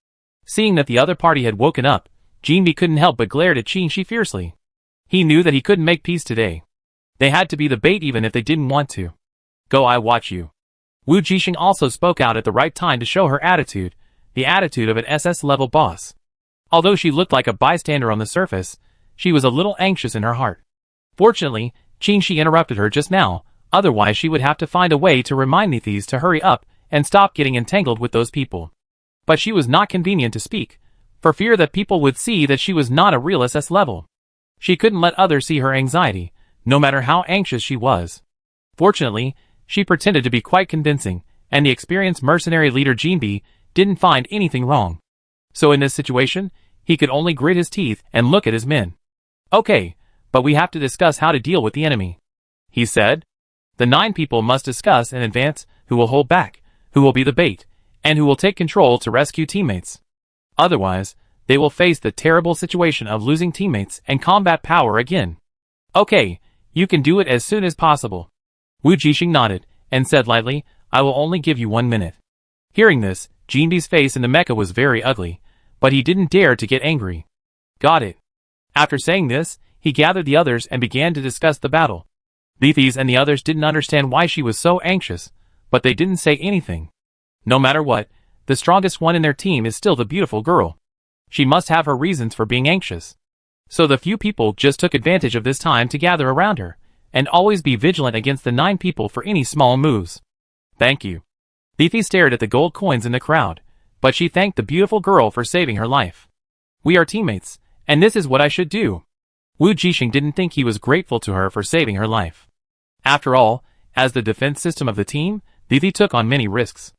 Seeing that the other party had woken up, Jinbi couldn't help but glared at Qingxi fiercely. He knew that he couldn't make peace today. They had to be the bait even if they didn't want to. Go, I watch you. Wu Jixing also spoke out at the right time to show her attitude, the attitude of an SS-level boss. Although she looked like a bystander on the surface, she was a little anxious in her heart. Fortunately, Qingxi interrupted her just now, otherwise she would have to find a way to remind Nithis to hurry up and stop getting entangled with those people. But she was not convenient to speak, for fear that people would see that she was not a real SS level. She couldn't let others see her anxiety, no matter how anxious she was. Fortunately, she pretended to be quite convincing, and the experienced mercenary leader Jinbi didn't find anything wrong. So in this situation, he could only grit his teeth and look at his men. Okay, but we have to discuss how to deal with the enemy, he said. The 9 people must discuss in advance who will hold back, who will be the bait, and who will take control to rescue teammates. Otherwise, they will face the terrible situation of losing teammates and combat power again. Okay, you can do it as soon as possible. Wu Jixing nodded, and said lightly, I will only give you 1 minute. Hearing this, Jinbi's face in the mecha was very ugly, but he didn't dare to get angry. Got it. After saying this, he gathered the others and began to discuss the battle. Beefys and the others didn't understand why she was so anxious, but they didn't say anything. No matter what, the strongest one in their team is still the beautiful girl. She must have her reasons for being anxious. So the few people just took advantage of this time to gather around her, and always be vigilant against the 9 people for any small moves. Thank you. Beefy stared at the gold coins in the crowd, but she thanked the beautiful girl for saving her life. We are teammates, and this is what I should do. Wu Jixing didn't think he was grateful to her for saving her life. After all, as the defense system of the team, Beefy took on many risks.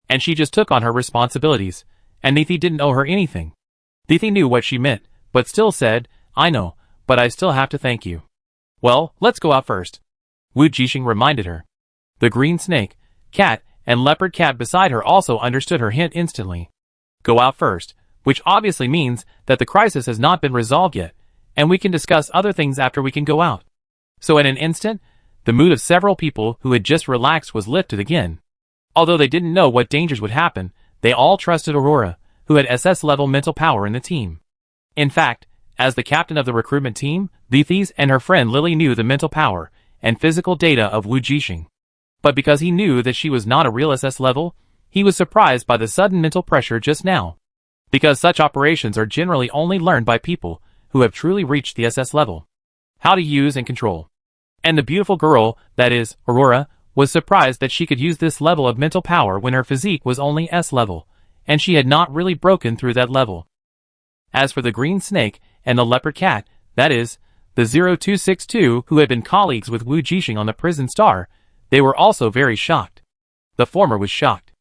And she just took on her responsibilities, and Beefy didn't owe her anything. Beefy knew what she meant, but still said, I know, but I still have to thank you. Well, let's go out first. Wu Jixing reminded her. The green snake, cat, and leopard cat beside her also understood her hint instantly. Go out first, which obviously means that the crisis has not been resolved yet, and we can discuss other things after we can go out. So in an instant, the mood of several people who had just relaxed was lifted again. Although they didn't know what dangers would happen, they all trusted Aurora, who had SS-level mental power in the team. In fact, as the captain of the recruitment team, Beefys and her friend Lily knew the mental power and physical data of Wu Jixing. But because he knew that she was not a real SS level, he was surprised by the sudden mental pressure just now. Because such operations are generally only learned by people who have truly reached the SS level. How to use and control. And the beautiful girl, that is, Aurora, was surprised that she could use this level of mental power when her physique was only S level, and she had not really broken through that level. As for the green snake and the leopard cat, that is, the 0262 who had been colleagues with Wu Jixing on the prison star, they were also very shocked. The former was shocked.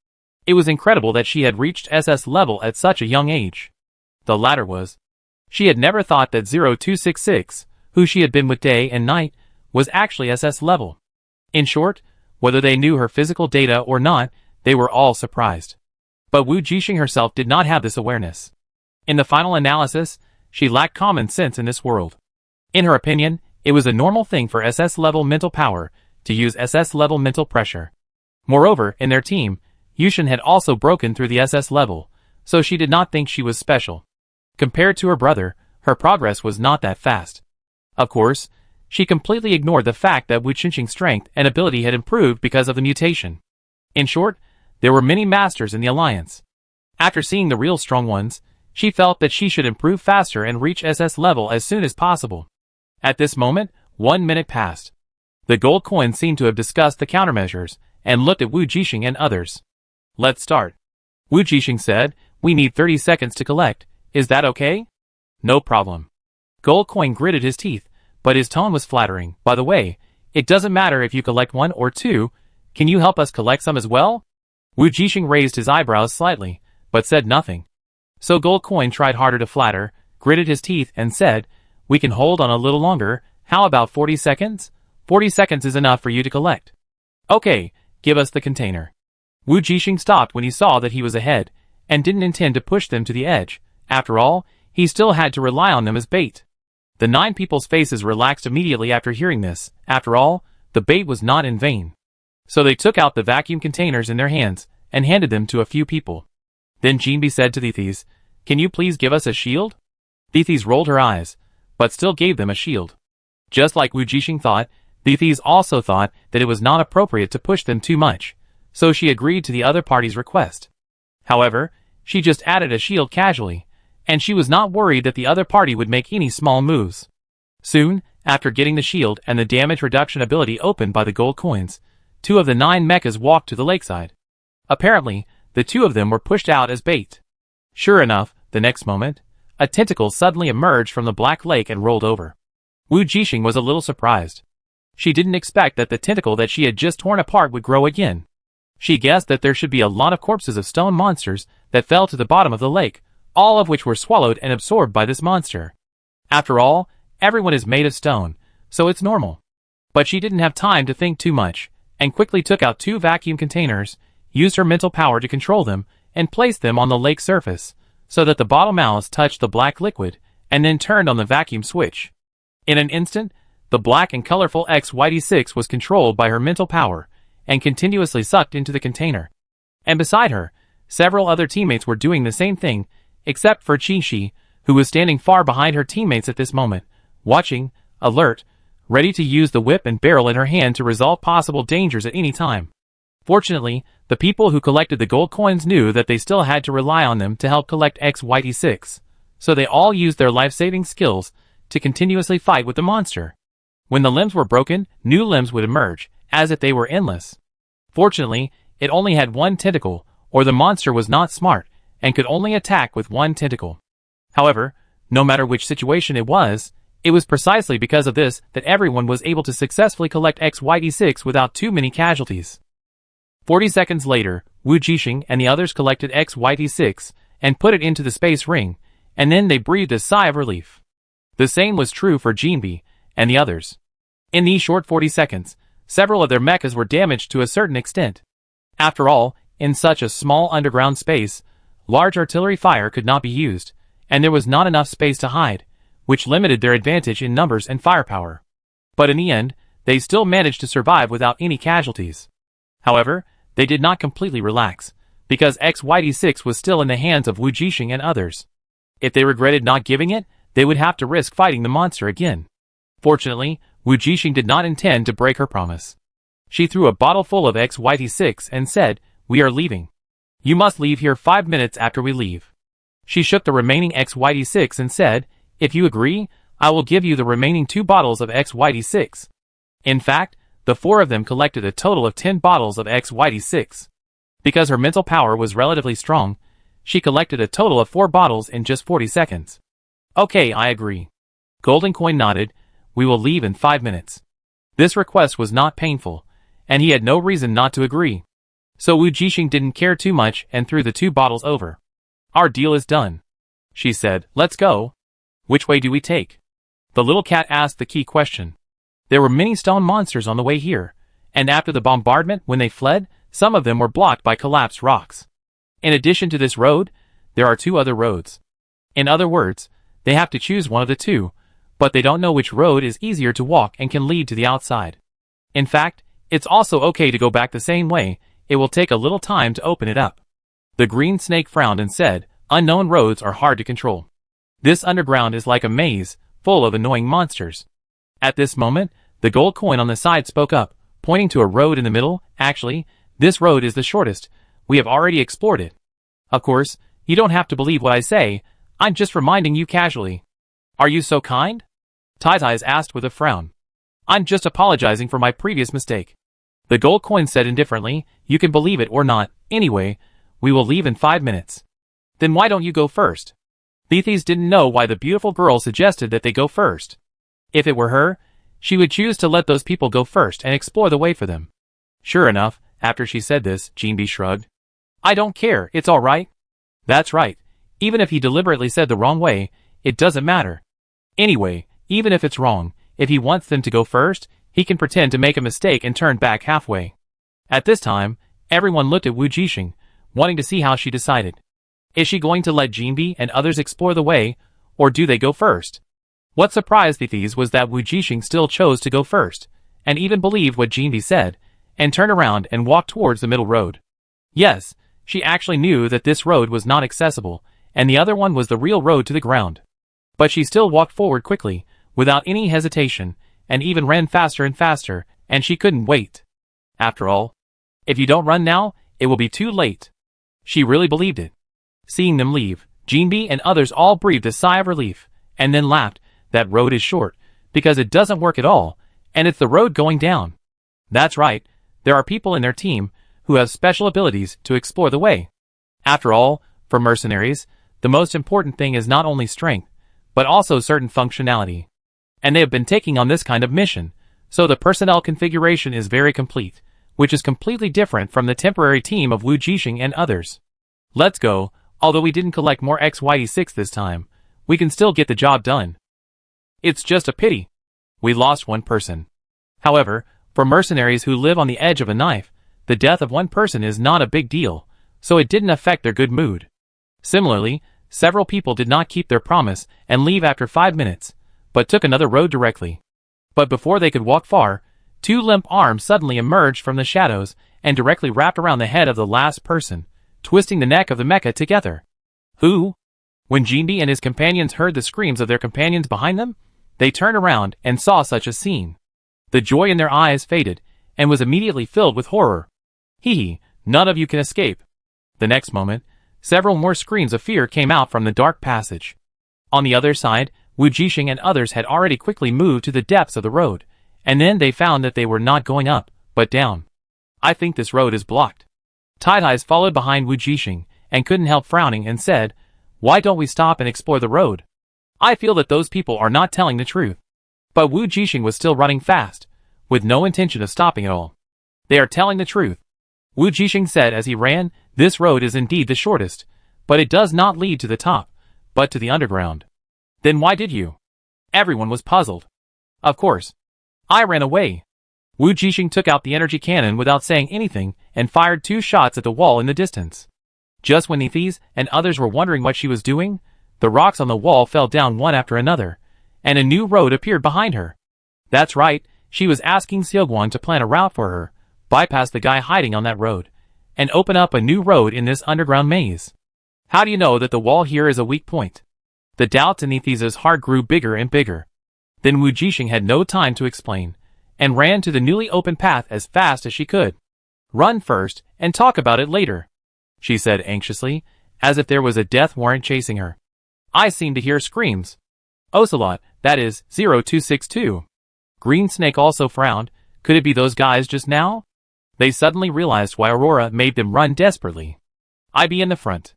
It was incredible that she had reached SS level at such a young age. The latter was. She had never thought that 0266, who she had been with day and night, was actually SS level. In short, whether they knew her physical data or not, they were all surprised. But Wu Jixing herself did not have this awareness. In the final analysis, she lacked common sense in this world. In her opinion, it was a normal thing for SS-level mental power to use SS-level mental pressure. Moreover, in their team, Yushin had also broken through the SS level, so she did not think she was special. Compared to her brother, her progress was not that fast. Of course, she completely ignored the fact that Wu Jixing's strength and ability had improved because of the mutation. In short, there were many masters in the alliance. After seeing the real strong ones, she felt that she should improve faster and reach SS level as soon as possible. At this moment, 1 minute passed. The gold coin seemed to have discussed the countermeasures, and looked at Wu Jixing and others. Let's start. Wu Jixing said, we need 30 seconds to collect, is that okay? No problem. Gold coin gritted his teeth, but his tone was flattering. By the way, it doesn't matter if you collect 1 or 2, can you help us collect some as well? Wu Jixing raised his eyebrows slightly, but said nothing. So Gold Coin tried harder to flatter, gritted his teeth, and said, we can hold on a little longer, how about 40 seconds? 40 seconds is enough for you to collect. Okay, give us the container. Wu Jixing stopped when he saw that he was ahead, and didn't intend to push them to the edge. After all, he still had to rely on them as bait. The 9 people's faces relaxed immediately after hearing this. After all, the bait was not in vain. So they took out the vacuum containers in their hands, and handed them to a few people. Then Jinbi said to Beefys, can you please give us a shield? Beefys rolled her eyes, but still gave them a shield. Just like Wu Jixing thought, Beefys also thought that it was not appropriate to push them too much, so she agreed to the other party's request. However, she just added a shield casually, and she was not worried that the other party would make any small moves. Soon, after getting the shield and the damage reduction ability opened by the gold coins, 2 of the 9 mechas walked to the lakeside. Apparently, the 2 of them were pushed out as bait. Sure enough, the next moment, a tentacle suddenly emerged from the black lake and rolled over. Wu Jixing was a little surprised. She didn't expect that the tentacle that she had just torn apart would grow again. She guessed that there should be a lot of corpses of stone monsters that fell to the bottom of the lake, all of which were swallowed and absorbed by this monster. After all, everyone is made of stone, so it's normal. But she didn't have time to think too much, and quickly took out 2 vacuum containers, used her mental power to control them and placed them on the lake surface, so that the bottle mouths touched the black liquid, and then turned on the vacuum switch. In an instant, the black and colorful XYD6 was controlled by her mental power, and continuously sucked into the container. And beside her, several other teammates were doing the same thing, except for Chi-Chi, who was standing far behind her teammates at this moment, watching, alert, ready to use the whip and barrel in her hand to resolve possible dangers at any time. Fortunately, the people who collected the gold coins knew that they still had to rely on them to help collect XYD6, so they all used their life-saving skills to continuously fight with the monster. When the limbs were broken, new limbs would emerge, as if they were endless. Fortunately, it only had one tentacle, or the monster was not smart, and could only attack with one tentacle. However, no matter which situation it was precisely because of this that everyone was able to successfully collect XYD6 without too many casualties. 40 seconds later, Wu Jixing and the others collected XYD6 and put it into the space ring, and then they breathed a sigh of relief. The same was true for Jinbi and the others. In these short 40 seconds, several of their mechas were damaged to a certain extent. After all, in such a small underground space, large artillery fire could not be used, and there was not enough space to hide, which limited their advantage in numbers and firepower. But in the end, they still managed to survive without any casualties. However, they did not completely relax, because XYD6 was still in the hands of Wu Jixing and others. If they regretted not giving it, they would have to risk fighting the monster again. Fortunately, Wu Jixing did not intend to break her promise. She threw a bottle full of XYD6 and said, "We are leaving. You must leave here 5 minutes after we leave." She shook the remaining XYD6 and said, "If you agree, I will give you the remaining 2 bottles of XYD6. In fact, the 4 of them collected a total of 10 bottles of XYD6. Because her mental power was relatively strong, she collected a total of 4 bottles in just 40 seconds. "Okay, I agree." Golden Coin nodded. "We will leave in 5 minutes." This request was not painful, and he had no reason not to agree. So Wu Jixing didn't care too much and threw the 2 bottles over. "Our deal is done," she said. "Let's go." "Which way do we take?" The little cat asked the key question. There were many stone monsters on the way here, and after the bombardment when they fled, some of them were blocked by collapsed rocks. In addition to this road, there are 2 other roads. In other words, they have to choose one of the 2, but they don't know which road is easier to walk and can lead to the outside. In fact, it's also okay to go back the same way, it will take a little time to open it up. The green snake frowned and said, "Unknown roads are hard to control. This underground is like a maze, full of annoying monsters." At this moment, the gold coin on the side spoke up, pointing to a road in the middle. "Actually, this road is the shortest. We have already explored it." "Of course, you don't have to believe what I say, I'm just reminding you casually." "Are you so kind?" Tai's asked with a frown. "I'm just apologizing for my previous mistake." The gold coin said indifferently, "You can believe it or not, anyway, we will leave in 5 minutes." "Then why don't you go first?" Thethes didn't know why the beautiful girl suggested that they go first. If it were her, she would choose to let those people go first and explore the way for them. Sure enough, after she said this, Jinbi shrugged. "I don't care, it's all right." That's right. Even if he deliberately said the wrong way, it doesn't matter. Anyway, even if it's wrong, if he wants them to go first, he can pretend to make a mistake and turn back halfway. At this time, everyone looked at Wu Jixing, wanting to see how she decided. Is she going to let Jinbi and others explore the way, or do they go first? What surprised Thethes was that Wu Jixing still chose to go first, and even believed what Jinbi said, and turned around and walked towards the middle road. Yes, she actually knew that this road was not accessible, and the other one was the real road to the ground. But she still walked forward quickly, without any hesitation, and even ran faster and faster, and she couldn't wait. After all, if you don't run now, it will be too late. She really believed it. Seeing them leave, Jinbi and others all breathed a sigh of relief, and then laughed. That road is short, because it doesn't work at all, and it's the road going down. That's right, there are people in their team who have special abilities to explore the way. After all, for mercenaries, the most important thing is not only strength, but also certain functionality. And they have been taking on this kind of mission, so the personnel configuration is very complete, which is completely different from the temporary team of Wu Jixing and others. Let's go, although we didn't collect more XYD6 this time, we can still get the job done. It's just a pity. We lost one person. However, for mercenaries who live on the edge of a knife, the death of one person is not a big deal, so it didn't affect their good mood. Similarly, several people did not keep their promise and leave after 5 minutes, but took another road directly. But before they could walk far, 2 limp arms suddenly emerged from the shadows and directly wrapped around the head of the last person, twisting the neck of the mecha together. Who? When Jinbi and his companions heard the screams of their companions behind them, they turned around and saw such a scene. The joy in their eyes faded, and was immediately filled with horror. Hee, none of you can escape. The next moment, several more screams of fear came out from the dark passage. On the other side, Wu Jixing and others had already quickly moved to the depths of the road, and then they found that they were not going up, but down. I think this road is blocked. Tideyes followed behind Wu Jixing, and couldn't help frowning and said, "Why don't we stop and explore the road? I feel that those people are not telling the truth." But Wu Jixing was still running fast, with no intention of stopping at all. "They are telling the truth," Wu Jixing said as he ran. "This road is indeed the shortest, but it does not lead to the top, but to the underground." "Then why did you?" Everyone was puzzled. "Of course. I ran away." Wu Jixing took out the energy cannon without saying anything and fired 2 shots at the wall in the distance. Just when Nithis and others were wondering what she was doing, the rocks on the wall fell down one after another, and a new road appeared behind her. That's right, she was asking Xiaoguang to plan a route for her, bypass the guy hiding on that road, and open up a new road in this underground maze. How do you know that the wall here is a weak point? The doubts in Nithis' heart grew bigger and bigger. Then Wu Jixing had no time to explain, and ran to the newly opened path as fast as she could. "Run first, and talk about it later," she said anxiously, as if there was a death warrant chasing her. "I seem to hear screams." "Ocelot, that is 0262. Green Snake also frowned. Could it be those guys just now? They suddenly realized why Aurora made them run desperately. "I be in the front."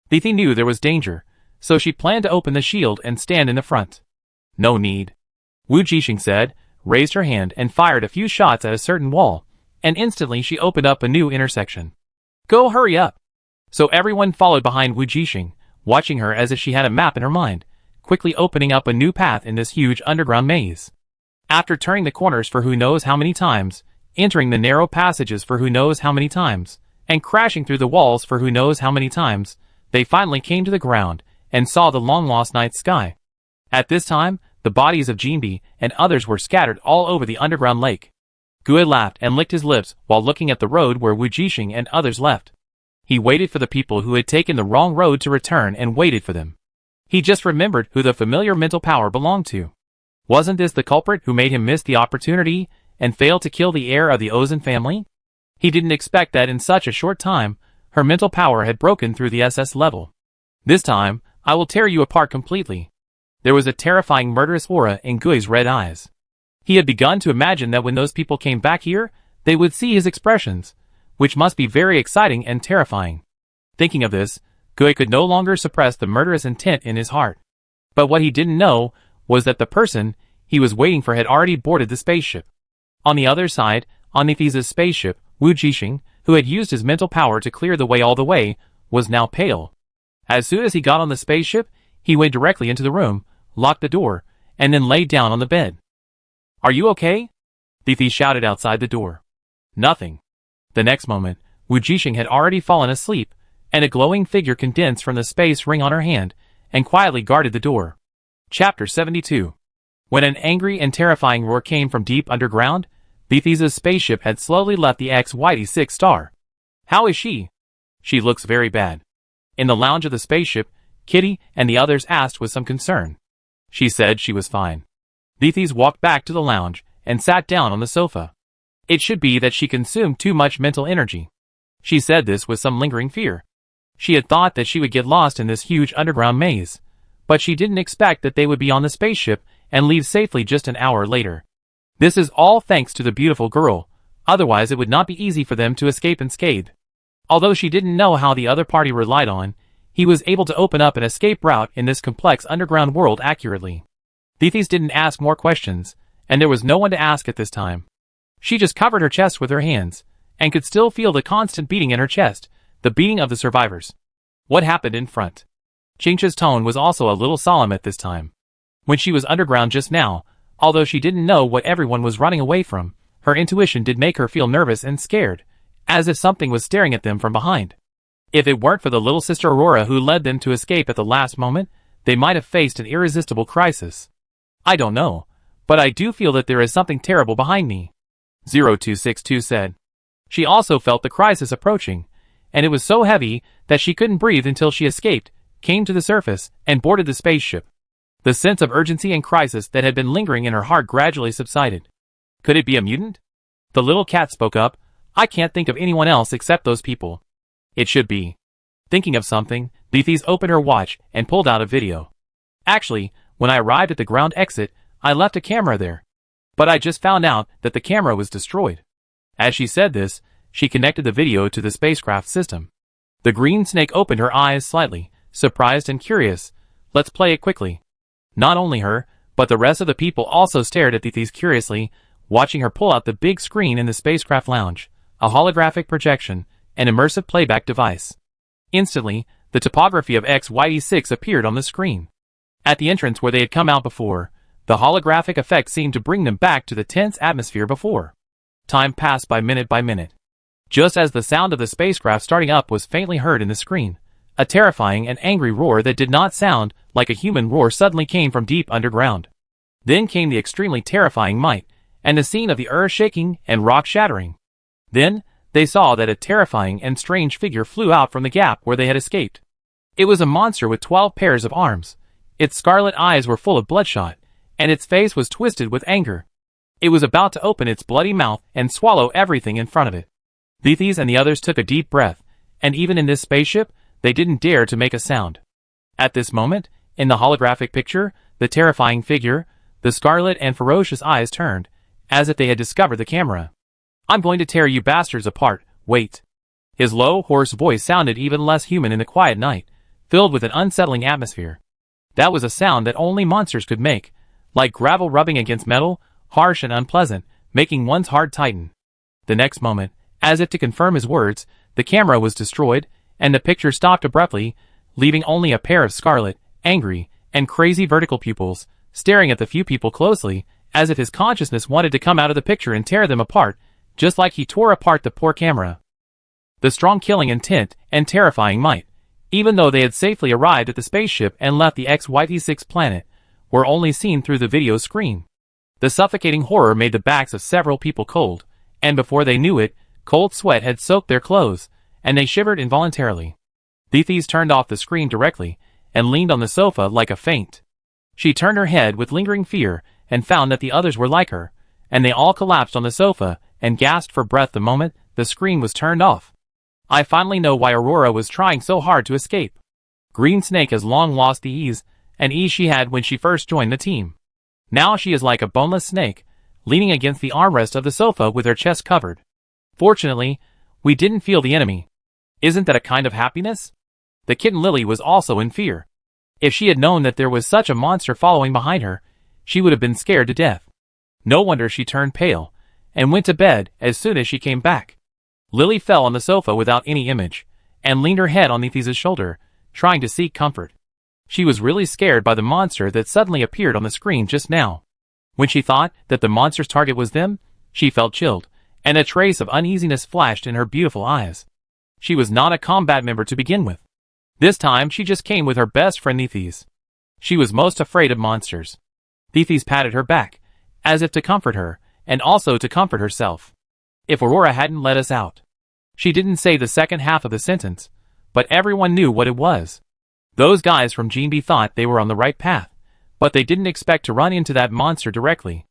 Thithi knew there was danger, so she planned to open the shield and stand in the front. "No need," Wu Jixing said, raised her hand and fired a few shots at a certain wall, and instantly she opened up a new intersection. "Go hurry up." So everyone followed behind Wu Jixing, watching her as if she had a map in her mind, quickly opening up a new path in this huge underground maze. After turning the corners for who knows how many times, entering the narrow passages for who knows how many times, and crashing through the walls for who knows how many times, they finally came to the ground and saw the long-lost night sky. At this time, the bodies of Jinbi and others were scattered all over the underground lake. Gui laughed and licked his lips while looking at the road where Wu Jixing and others left. He waited for the people who had taken the wrong road to return and waited for them. He just remembered who the familiar mental power belonged to. Wasn't this the culprit who made him miss the opportunity and fail to kill the heir of the Ozen family? He didn't expect that in such a short time, her mental power had broken through the SS level. "This time, I will tear you apart completely." There was a terrifying murderous aura in Gui's red eyes. He had begun to imagine that when those people came back here, they would see his expressions, which must be very exciting and terrifying. Thinking of this, Gui could no longer suppress the murderous intent in his heart. But what he didn't know was that the person he was waiting for had already boarded the spaceship. On the other side, on Nithis' spaceship, Wu Jixing, who had used his mental power to clear the way all the way, was now pale. As soon as he got on the spaceship, he went directly into the room, locked the door, and then laid down on the bed. "Are you okay?" Thithi shouted outside the door. "Nothing." The next moment, Wu Jixing had already fallen asleep, and a glowing figure condensed from the space ring on her hand, and quietly guarded the door. Chapter 72. When an angry and terrifying roar came from deep underground, Thithi's spaceship had slowly left the XYD6 star. "How is she?" "She looks very bad." In the lounge of the spaceship, Kitty and the others asked with some concern. She said she was fine. Thithis walked back to the lounge and sat down on the sofa. It should be that she consumed too much mental energy. She said this with some lingering fear. She had thought that she would get lost in this huge underground maze, but she didn't expect that they would be on the spaceship and leave safely just an hour later. This is all thanks to the beautiful girl, otherwise it would not be easy for them to escape unscathed. Although she didn't know how the other party relied on, he was able to open up an escape route in this complex underground world accurately. Thithis didn't ask more questions, and there was no one to ask at this time. She just covered her chest with her hands, and could still feel the constant beating in her chest, the beating of the survivors. What happened in front? Qingqi's tone was also a little solemn at this time. When she was underground just now, although she didn't know what everyone was running away from, her intuition did make her feel nervous and scared, as if something was staring at them from behind. If it weren't for the little sister Aurora who led them to escape at the last moment, they might have faced an irresistible crisis. I don't know, but I do feel that there is something terrible behind me, 0262 said. She also felt the crisis approaching, and it was so heavy that she couldn't breathe until she escaped, came to the surface, and boarded the spaceship. The sense of urgency and crisis that had been lingering in her heart gradually subsided. Could it be a mutant? The little cat spoke up. I can't think of anyone else except those people. It should be. Thinking of something, Leafys opened her watch and pulled out a video. Actually, when I arrived at the ground exit, I left a camera there. But I just found out that the camera was destroyed. As she said this, she connected the video to the spacecraft system. The green snake opened her eyes slightly, surprised and curious. Let's play it quickly. Not only her, but the rest of the people also stared at Leafys curiously, watching her pull out the big screen in the spacecraft lounge, a holographic projection, an immersive playback device. Instantly, the topography of XYE6 appeared on the screen. At the entrance where they had come out before, the holographic effect seemed to bring them back to the tense atmosphere before. Time passed by minute. Just as the sound of the spacecraft starting up was faintly heard in the screen, a terrifying and angry roar that did not sound like a human roar suddenly came from deep underground. Then came the extremely terrifying might, and the scene of the earth shaking and rock shattering. Then, they saw that a terrifying and strange figure flew out from the gap where they had escaped. It was a monster with 12 pairs of arms. Its scarlet eyes were full of bloodshot, and its face was twisted with anger. It was about to open its bloody mouth and swallow everything in front of it. Leafys and the others took a deep breath, and even in this spaceship, they didn't dare to make a sound. At this moment, in the holographic picture, the terrifying figure, the scarlet and ferocious eyes turned, as if they had discovered the camera. I'm going to tear you bastards apart, wait. His low, hoarse voice sounded even less human in the quiet night, filled with an unsettling atmosphere. That was a sound that only monsters could make, like gravel rubbing against metal, harsh and unpleasant, making one's heart tighten. The next moment, as if to confirm his words, the camera was destroyed, and the picture stopped abruptly, leaving only a pair of scarlet, angry, and crazy vertical pupils, staring at the few people closely, as if his consciousness wanted to come out of the picture and tear them apart, just like he tore apart the poor camera. The strong killing intent and terrifying might, even though they had safely arrived at the spaceship and left the XYE6 planet, were only seen through the video screen. The suffocating horror made the backs of several people cold, and before they knew it, cold sweat had soaked their clothes, and they shivered involuntarily. Leafys turned off the screen directly, and leaned on the sofa like a faint. She turned her head with lingering fear, and found that the others were like her, and they all collapsed on the sofa, and gasped for breath the moment the screen was turned off. I finally know why Aurora was trying so hard to escape. Green Snake has long lost the ease she had when she first joined the team. Now she is like a boneless snake, leaning against the armrest of the sofa with her chest covered. Fortunately, we didn't feel the enemy. Isn't that a kind of happiness? The kitten Lily was also in fear. If she had known that there was such a monster following behind her, she would have been scared to death. No wonder she turned pale, and went to bed as soon as she came back. Lily fell on the sofa without any image, and leaned her head on Leafys' shoulder, trying to seek comfort. She was really scared by the monster that suddenly appeared on the screen just now. When she thought that the monster's target was them, she felt chilled, and a trace of uneasiness flashed in her beautiful eyes. She was not a combat member to begin with. This time she just came with her best friend Leafys. She was most afraid of monsters. Leafys patted her back, as if to comfort her, and also to comfort herself. If Aurora hadn't let us out. She didn't say the second half of the sentence, but everyone knew what it was. Those guys from Gene B thought they were on the right path, but they didn't expect to run into that monster directly.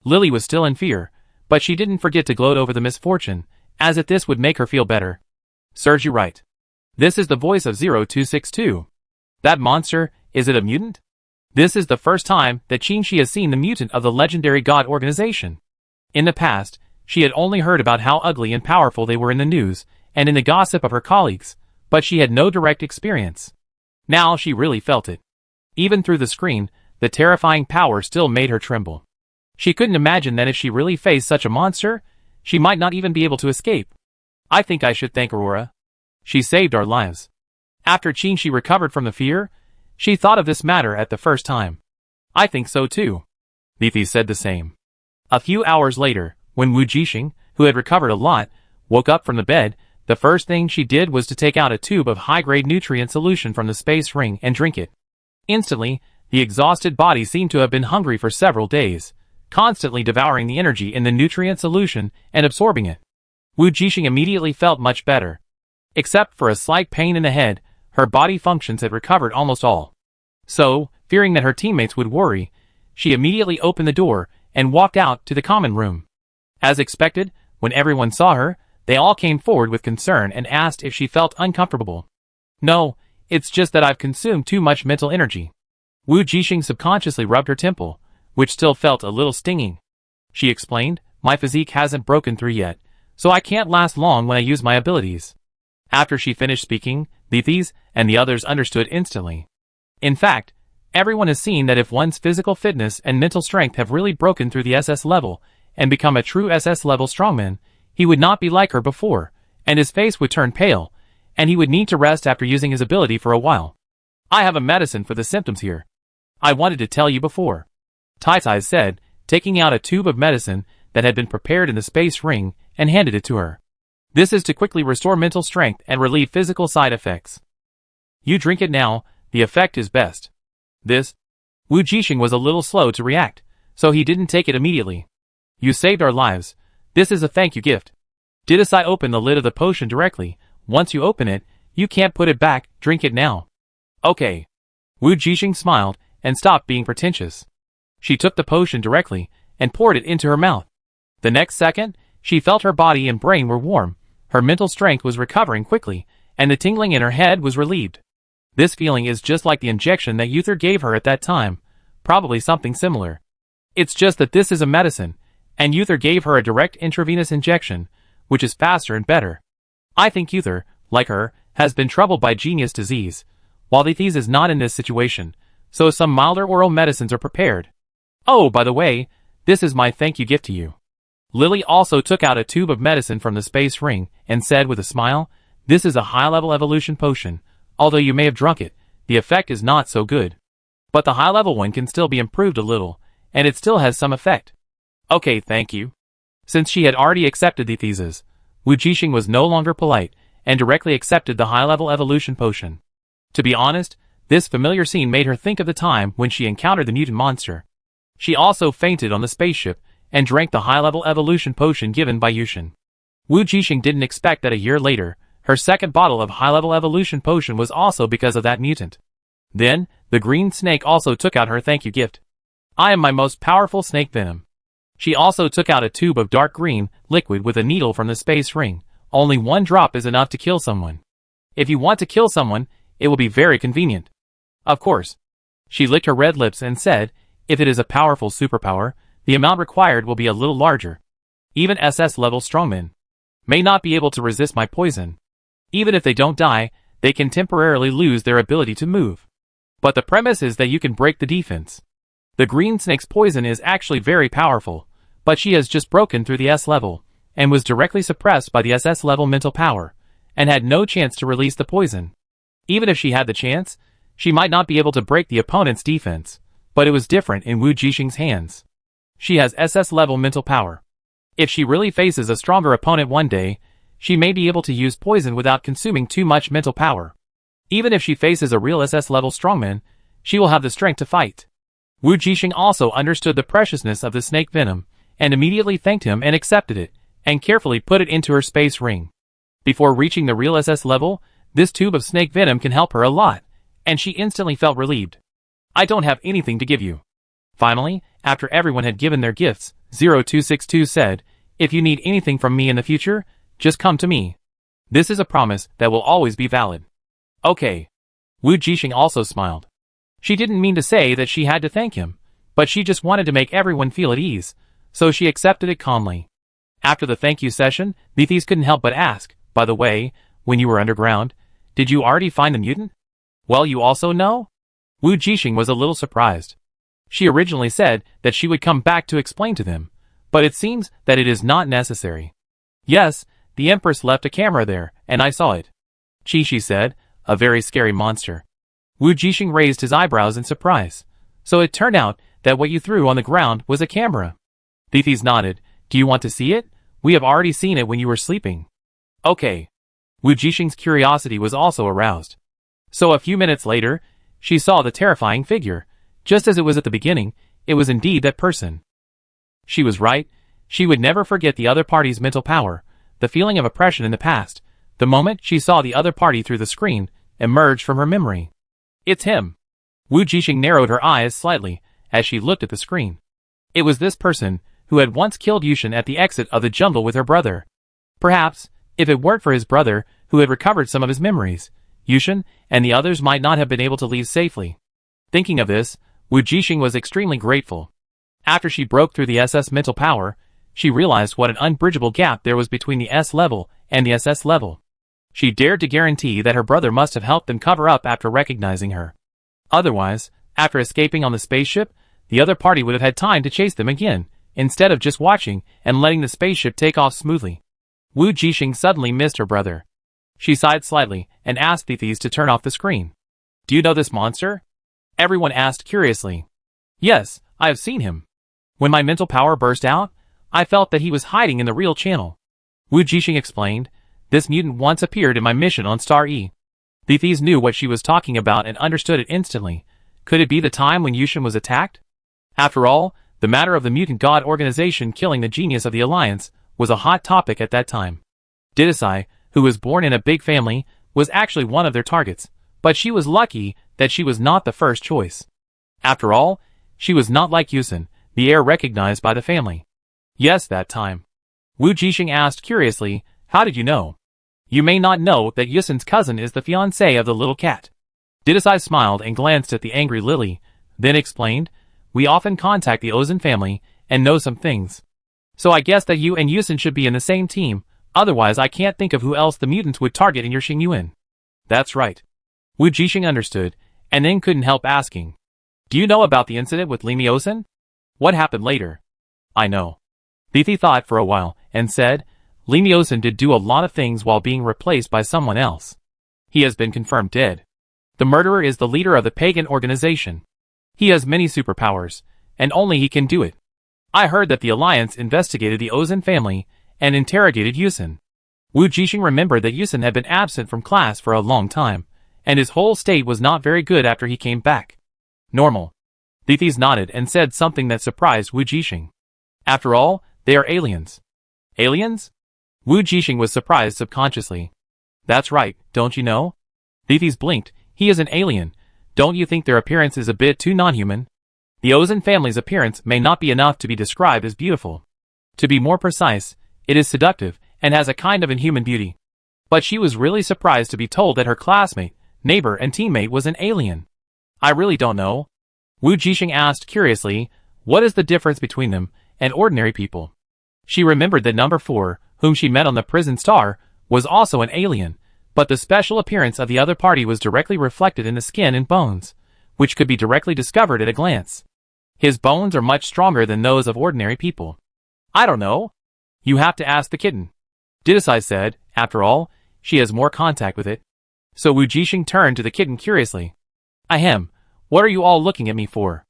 Lily was still in fear, but she didn't forget to gloat over the misfortune, as if this would make her feel better. Serves you right. This is the voice of 0262. That monster, is it a mutant? This is the first time that Qingxi has seen the mutant of the legendary god organization. In the past, she had only heard about how ugly and powerful they were in the news, and in the gossip of her colleagues, but she had no direct experience. Now she really felt it. Even through the screen, the terrifying power still made her tremble. She couldn't imagine that if she really faced such a monster, she might not even be able to escape. I think I should thank Aurora. She saved our lives. After Qingxi recovered from the fear, she thought of this matter at the first time. I think so too. Leafy said the same. A few hours later, when Wu Jixing, who had recovered a lot, woke up from the bed, the first thing she did was to take out a tube of high-grade nutrient solution from the space ring and drink it. Instantly, the exhausted body seemed to have been hungry for several days, constantly devouring the energy in the nutrient solution and absorbing it. Wu Jixing immediately felt much better. Except for a slight pain in the head, her body functions had recovered almost all. So, fearing that her teammates would worry, she immediately opened the door and walked out to the common room. As expected, when everyone saw her, they all came forward with concern and asked if she felt uncomfortable. No, it's just that I've consumed too much mental energy. Wu Jixing subconsciously rubbed her temple, which still felt a little stinging. She explained, my physique hasn't broken through yet, so I can't last long when I use my abilities. After she finished speaking, These and the others understood instantly. In fact, everyone has seen that if one's physical fitness and mental strength have really broken through the SS level and become a true SS level strongman, he would not be like her before, and his face would turn pale, and he would need to rest after using his ability for a while. I have a medicine for the symptoms here. I wanted to tell you before. Tai said, taking out a tube of medicine that had been prepared in the space ring and handed it to her. This is to quickly restore mental strength and relieve physical side effects. You drink it now, the effect is best. Wu Jixing was a little slow to react, so he didn't take it immediately. You saved our lives. This is a thank you gift. I open the lid of the potion directly. Once you open it, you can't put it back, drink it now. Okay. Wu Jixing smiled and stopped being pretentious. She took the potion directly and poured it into her mouth. The next second, she felt her body and brain were warm, her mental strength was recovering quickly, and the tingling in her head was relieved. This feeling is just like the injection that Uther gave her at that time, probably something similar. It's just that this is a medicine, and Uther gave her a direct intravenous injection, which is faster and better. I think Uther, like her, has been troubled by genius disease, while Thethys is not in this situation, so some milder oral medicines are prepared. Oh, by the way, this is my thank you gift to you. Lily also took out a tube of medicine from the space ring and said with a smile, this is a high-level evolution potion. Although you may have drunk it, the effect is not so good. But the high-level one can still be improved a little, and it still has some effect. Okay, thank you. Since she had already accepted the thesis, Wu Jixing was no longer polite and directly accepted the high-level evolution potion. To be honest, this familiar scene made her think of the time when she encountered the mutant monster. She also fainted on the spaceship and drank the high-level evolution potion given by Yushin. Wu Jixing didn't expect that a year later, her second bottle of high-level evolution potion was also because of that mutant. Then, the green snake also took out her thank you gift. I am my most powerful snake venom. She also took out a tube of dark green liquid with a needle from the space ring. Only one drop is enough to kill someone. If you want to kill someone, it will be very convenient. Of course. She licked her red lips and said, if it is a powerful superpower, the amount required will be a little larger. Even SS-level strongmen may not be able to resist my poison. Even if they don't die, they can temporarily lose their ability to move. But the premise is that you can break the defense. The green snake's poison is actually very powerful, but she has just broken through the S level, and was directly suppressed by the SS level mental power, and had no chance to release the poison. Even if she had the chance, she might not be able to break the opponent's defense, but it was different in Wu Jixing's hands. She has SS level mental power. If she really faces a stronger opponent one day, she may be able to use poison without consuming too much mental power. Even if she faces a real SS level strongman, she will have the strength to fight. Wu Jixing also understood the preciousness of the snake venom, and immediately thanked him and accepted it, and carefully put it into her space ring. Before reaching the real SS level, this tube of snake venom can help her a lot, and she instantly felt relieved. I don't have anything to give you. Finally, after everyone had given their gifts, 0262 said, if you need anything from me in the future, just come to me. This is a promise that will always be valid. Okay. Wu Jixing also smiled. She didn't mean to say that she had to thank him, but she just wanted to make everyone feel at ease, so she accepted it calmly. After the thank you session, Thethys couldn't help but ask, by the way, when you were underground, did you already find the mutant? Well, you also know? Wu Jixing was a little surprised. She originally said that she would come back to explain to them, but it seems that it is not necessary. Yes, the Empress left a camera there, and I saw it. She said, a very scary monster. Wu Jixing raised his eyebrows in surprise. So it turned out that what you threw on the ground was a camera. Thethys nodded. Do you want to see it? We have already seen it when you were sleeping. Okay. Wu Jixing's curiosity was also aroused. So a few minutes later, she saw the terrifying figure. Just as it was at the beginning, it was indeed that person. She was right. She would never forget the other party's mental power, the feeling of oppression in the past, the moment she saw the other party through the screen, emerge from her memory. It's him. Wu Jixing narrowed her eyes slightly as she looked at the screen. It was this person who had once killed Yushin at the exit of the jungle with her brother. Perhaps, if it weren't for his brother, who had recovered some of his memories, Yushin and the others might not have been able to leave safely. Thinking of this, Wu Jixing was extremely grateful. After she broke through the SS mental power, she realized what an unbridgeable gap there was between the S level and the SS level. She dared to guarantee that her brother must have helped them cover up after recognizing her. Otherwise, after escaping on the spaceship, the other party would have had time to chase them again, instead of just watching and letting the spaceship take off smoothly. Wu Jixing suddenly missed her brother. She sighed slightly and asked Thethys to turn off the screen. Do you know this monster? Everyone asked curiously. Yes, I have seen him. When my mental power burst out, I felt that he was hiding in the real channel. Wu Jixing explained, this mutant once appeared in my mission on Star E. Thethys knew what she was talking about and understood it instantly. Could it be the time when Yushin was attacked? After all, the matter of the mutant god organization killing the genius of the Alliance was a hot topic at that time. Didasai, who was born in a big family, was actually one of their targets, but she was lucky that she was not the first choice. After all, she was not like Yushin, the heir recognized by the family. Yes, that time. Wu Jixing asked curiously, how did you know? You may not know that Yushin's cousin is the fiancé of the little cat. Didasai smiled and glanced at the angry Lily, then explained, we often contact the Ozan family and know some things. So I guess that you and Yushin should be in the same team, otherwise I can't think of who else the mutants would target in your Xingyuan. That's right. Wu Jixing understood, and then couldn't help asking. Do you know about the incident with Limi Ozan? What happened later? I know. Thethys thought for a while, and said, Limi Ozan did do a lot of things while being replaced by someone else. He has been confirmed dead. The murderer is the leader of the pagan organization. He has many superpowers, and only he can do it. I heard that the Alliance investigated the Ozan family and interrogated Yushin. Wu Jixing remembered that Yushin had been absent from class for a long time, and his whole state was not very good after he came back. Normal. Thethys nodded and said something that surprised Wu Jixing. After all, they are aliens. Aliens? Wu Jixing was surprised subconsciously. That's right, don't you know? Thethys blinked. He is an alien. Don't you think their appearance is a bit too non-human? The Ozan family's appearance may not be enough to be described as beautiful. To be more precise, it is seductive and has a kind of inhuman beauty. But she was really surprised to be told that her classmate, neighbor and teammate was an alien. I really don't know. Wu Jixing asked curiously, what is the difference between them and ordinary people? She remembered that number 4, whom she met on the prison star, was also an alien, but the special appearance of the other party was directly reflected in the skin and bones, which could be directly discovered at a glance. His bones are much stronger than those of ordinary people. I don't know. You have to ask the kitten. Didasai said, after all, she has more contact with it. So Wu Jixing turned to the kitten curiously. Ahem, what are you all looking at me for?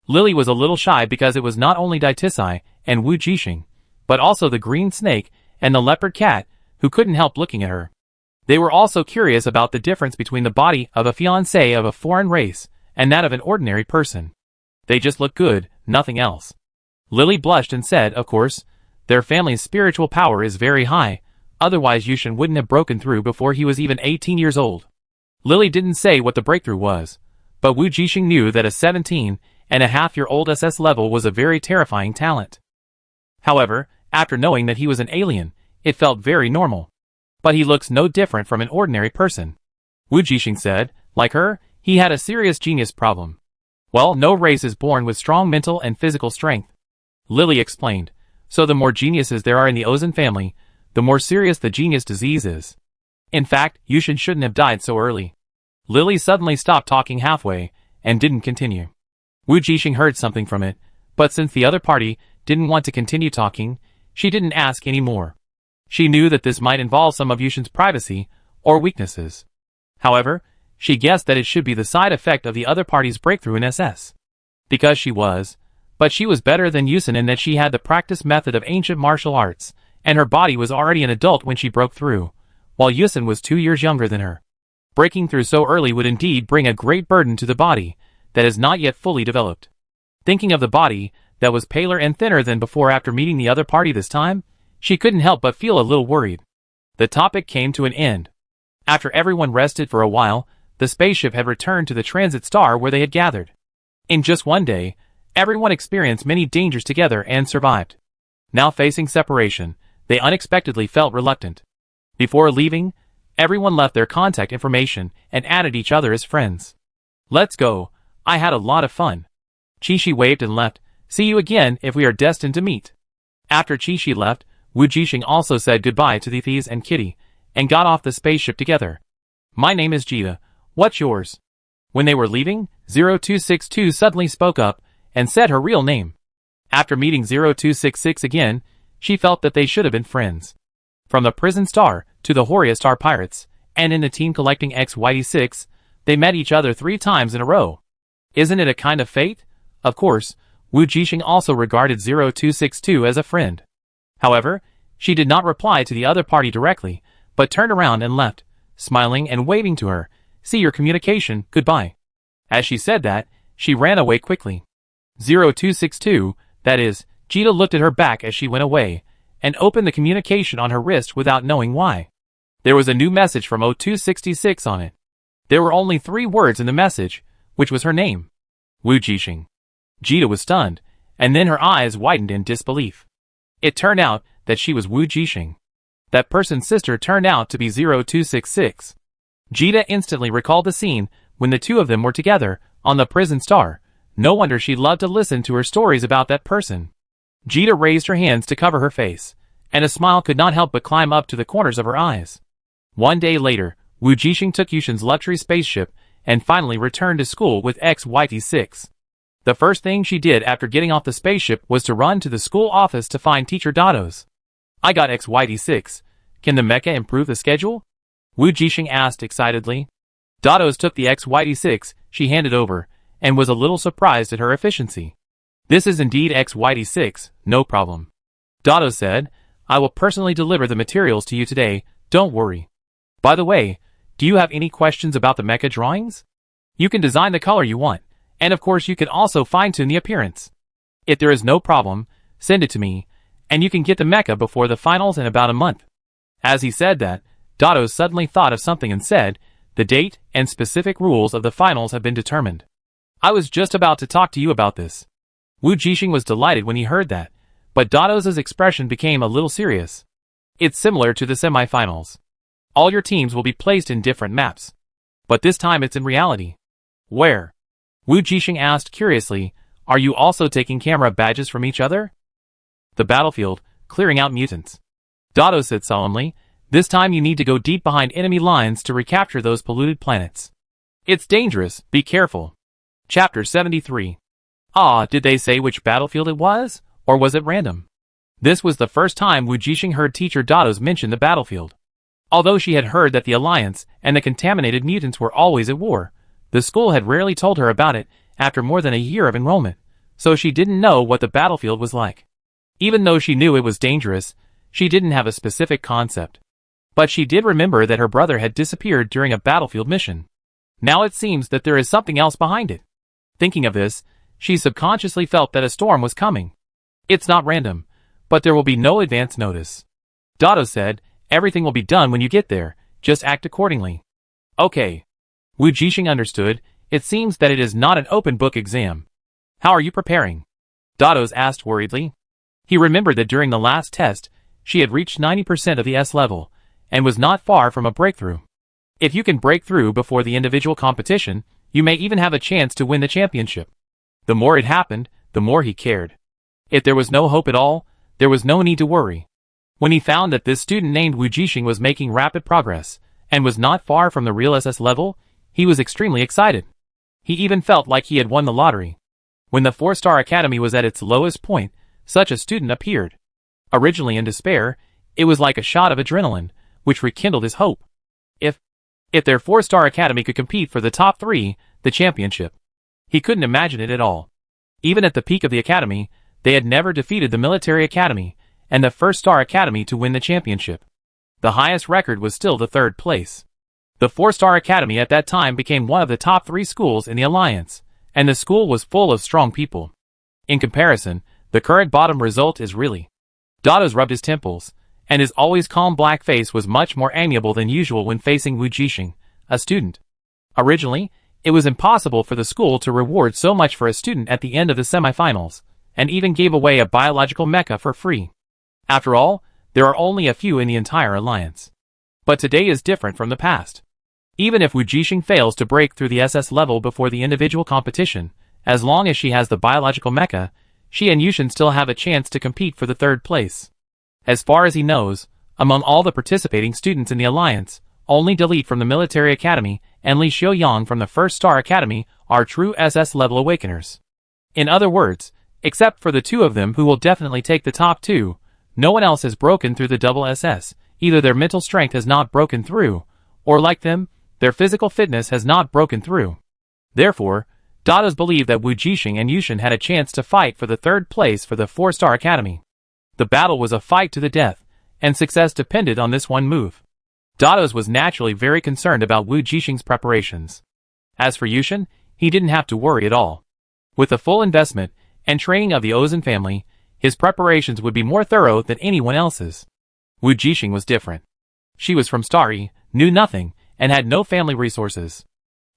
Lily was a little shy because it was not only Didasai and Wu Jixing, but also the green snake and the leopard cat, who couldn't help looking at her. They were also curious about the difference between the body of a fiancé of a foreign race and that of an ordinary person. They just looked good, nothing else. Lily blushed and said, of course, their family's spiritual power is very high, otherwise Yushin wouldn't have broken through before he was even 18 years old. Lily didn't say what the breakthrough was, but Wu Jixing knew that a 17-and-a-half-year-old SS level was a very terrifying talent. However, after knowing that he was an alien, it felt very normal. But he looks no different from an ordinary person. Wu Jixing said, like her, he had a serious genius problem. Well, no race is born with strong mental and physical strength. Lily explained, so the more geniuses there are in the Ozan family, the more serious the genius disease is. In fact, Yushin shouldn't have died so early. Lily suddenly stopped talking halfway, and didn't continue. Wu Jixing heard something from it, but since the other party didn't want to continue talking, she didn't ask any more. She knew that this might involve some of Yushin's privacy or weaknesses. However, she guessed that it should be the side effect of the other party's breakthrough in SS. Because she was, but she was better than Yushin in that she had the practice method of ancient martial arts, and her body was already an adult when she broke through, while Yusin was 2 years younger than her. Breaking through so early would indeed bring a great burden to the body that is not yet fully developed. Thinking of the body that was paler and thinner than before after meeting the other party this time, she couldn't help but feel a little worried. The topic came to an end. After everyone rested for a while, the spaceship had returned to the transit star where they had gathered. In just one day, everyone experienced many dangers together and survived. Now facing separation, they unexpectedly felt reluctant. Before leaving, everyone left their contact information and added each other as friends. "Let's go, I had a lot of fun." Chi-Chi waved and left. "See you again if we are destined to meet." After Chi-Chi left, Wu Jixing also said goodbye to the Thies and Kitty, and got off the spaceship together. "My name is Jita, what's yours?" When they were leaving, 0262 suddenly spoke up, and said her real name. After meeting 0266 again, she felt that they should have been friends. From the prison star to the Horia Star Pirates, and in the team collecting XYD6, they met each other 3 times in a row. Isn't it a kind of fate? Of course, Wu Jixing also regarded 0262 as a friend. However, she did not reply to the other party directly, but turned around and left, smiling and waving to her. "See your communication, goodbye." As she said that, she ran away quickly. 0262, that is, Jita looked at her back as she went away, and opened the communication on her wrist without knowing why. There was a new message from 0266 on it. There were only 3 words in the message, which was her name. Wu Jixing. Jita was stunned, and then her eyes widened in disbelief. It turned out that she was Wu Jixing. That person's sister turned out to be 0266. Jita instantly recalled the scene when the two of them were together on the prison star. No wonder she loved to listen to her stories about that person. Jita raised her hands to cover her face, and a smile could not help but climb up to the corners of her eyes. One day later, Wu Jixing took Yushin's luxury spaceship and finally returned to school with XYT6. The first thing she did after getting off the spaceship was to run to the school office to find Teacher Dados. "I got XYT6. Can the mecha improve the schedule?" Wu Jixing asked excitedly. Dados took the XYT6 she handed over, and was a little surprised at her efficiency. "This is indeed XYT6, no problem." Dados said, "I will personally deliver the materials to you today, don't worry. By the way, do you have any questions about the mecha drawings? You can design the color you want, and of course you can also fine-tune the appearance. If there is no problem, send it to me, and you can get the mecha before the finals in about a month." As he said that, Dados suddenly thought of something and said, "The date and specific rules of the finals have been determined. I was just about to talk to you about this." Wu Jixing was delighted when he heard that, but Dados' expression became a little serious. "It's similar to the semi-finals. All your teams will be placed in different maps. But this time it's in reality." "Where?" Wu Jixing asked curiously, "Are you also taking camera badges from each other?" "The battlefield, clearing out mutants." Dados said solemnly, "This time you need to go deep behind enemy lines to recapture those polluted planets. It's dangerous, be careful." Chapter 73. Did they say which battlefield it was, or was it random? This was the first time Wu Jixing heard Teacher Dados mention the battlefield. Although she had heard that the Alliance and the contaminated mutants were always at war, the school had rarely told her about it after more than a year of enrollment, so she didn't know what the battlefield was like. Even though she knew it was dangerous, she didn't have a specific concept. But she did remember that her brother had disappeared during a battlefield mission. Now it seems that there is something else behind it. Thinking of this, she subconsciously felt that a storm was coming. "It's not random, but there will be no advance notice." Dados said, "Everything will be done when you get there, just act accordingly." "Okay." Wu Jixing understood. It seems that it is not an open book exam. "How are you preparing?" Dados asked worriedly. He remembered that during the last test, she had reached 90% of the S level, and was not far from a breakthrough. If you can break through before the individual competition, you may even have a chance to win the championship. The more it happened, the more he cared. If there was no hope at all, there was no need to worry. When he found that this student named Wu Jixing was making rapid progress, and was not far from the real SS level, he was extremely excited. He even felt like he had won the lottery. When the 4-star academy was at its lowest point, such a student appeared. Originally in despair, it was like a shot of adrenaline, which rekindled his hope. If their 4-star academy could compete for the top 3, the championship. He couldn't imagine it at all. Even at the peak of the academy, they had never defeated the military academy, and the 1st star academy to win the championship. The highest record was still the 3rd place. The 4-star academy at that time became one of the top 3 schools in the alliance, and the school was full of strong people. In comparison, the current bottom result is really. Dados rubbed his temples, and his always calm black face was much more amiable than usual when facing Wu Jixing, a student. Originally, it was impossible for the school to reward so much for a student at the end of the semifinals, and even gave away a biological mecha for free. After all, there are only a few in the entire alliance. But today is different from the past. Even if Wu Jixing fails to break through the SS level before the individual competition, as long as she has the biological mecha, she and Yushin still have a chance to compete for the 3rd place. As far as he knows, among all the participating students in the alliance, only Delete from the military academy and Li Xiaoyang from the 1st-star academy are true SS level awakeners. In other words, except for the 2 of them who will definitely take the top 2, no one else has broken through the double SS. Either their mental strength has not broken through, or like them, their physical fitness has not broken through. Therefore, Dados believed that Wu Jixing and Yushin had a chance to fight for the 3rd place for the 4-star academy. The battle was a fight to the death, and success depended on this one move. Dados was naturally very concerned about Wu Jixing's preparations. As for Yushin, he didn't have to worry at all. With the full investment and training of the Ozan family, his preparations would be more thorough than anyone else's. Wu Jixing was different. She was from Starry, knew nothing, and had no family resources.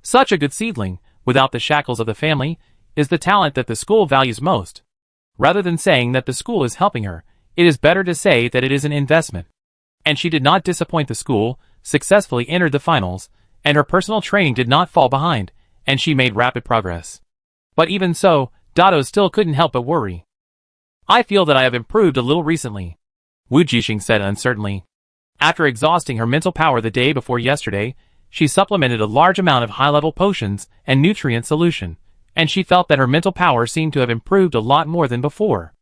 Such a good seedling, without the shackles of the family, is the talent that the school values most. Rather than saying that the school is helping her, it is better to say that it is an investment. And she did not disappoint the school, successfully entered the finals, and her personal training did not fall behind, and she made rapid progress. But even so, Dados still couldn't help but worry. I feel that I have improved a little recently, Wu Jixing said uncertainly. After exhausting her mental power the day before yesterday, she supplemented a large amount of high-level potions and nutrient solution, and she felt that her mental power seemed to have improved a lot more than before.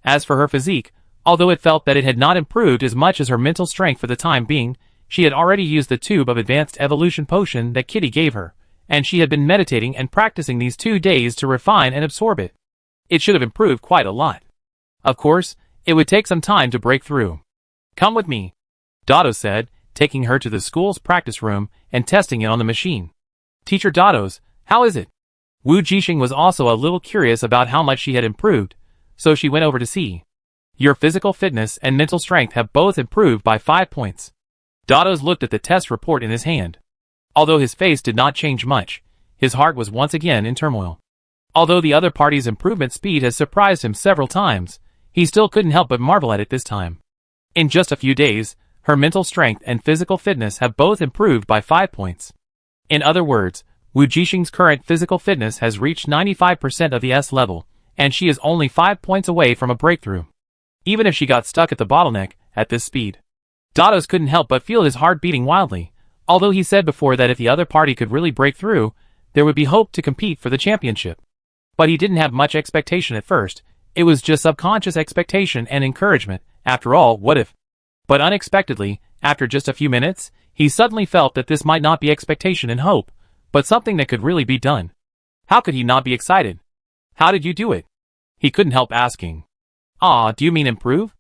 As for her physique, although it felt that it had not improved as much as her mental strength for the time being, she had already used the tube of advanced evolution potion that Kitty gave her, and she had been meditating and practicing these 2 days to refine and absorb it. It should have improved quite a lot. Of course, it would take some time to break through. Come with me, Dados said, taking her to the school's practice room and testing it on the machine. Teacher Dados, how is it? Wu Jixing was also a little curious about how much she had improved, so she went over to see. Your physical fitness and mental strength have both improved by 5 points. Dados looked at the test report in his hand. Although his face did not change much, his heart was once again in turmoil. Although the other party's improvement speed has surprised him several times, he still couldn't help but marvel at it this time. In just a few days, her mental strength and physical fitness have both improved by 5 points. In other words, Wu Jixing's current physical fitness has reached 95% of the S level, and she is only 5 points away from a breakthrough. Even if she got stuck at the bottleneck, at this speed. Dados couldn't help but feel his heart beating wildly, although he said before that if the other party could really break through, there would be hope to compete for the championship. But he didn't have much expectation at first. It was just subconscious expectation and encouragement. After all, what if? But unexpectedly, after just a few minutes, he suddenly felt that this might not be expectation and hope, but something that could really be done. How could he not be excited? How did you do it? He couldn't help asking. Ah, do you mean improve?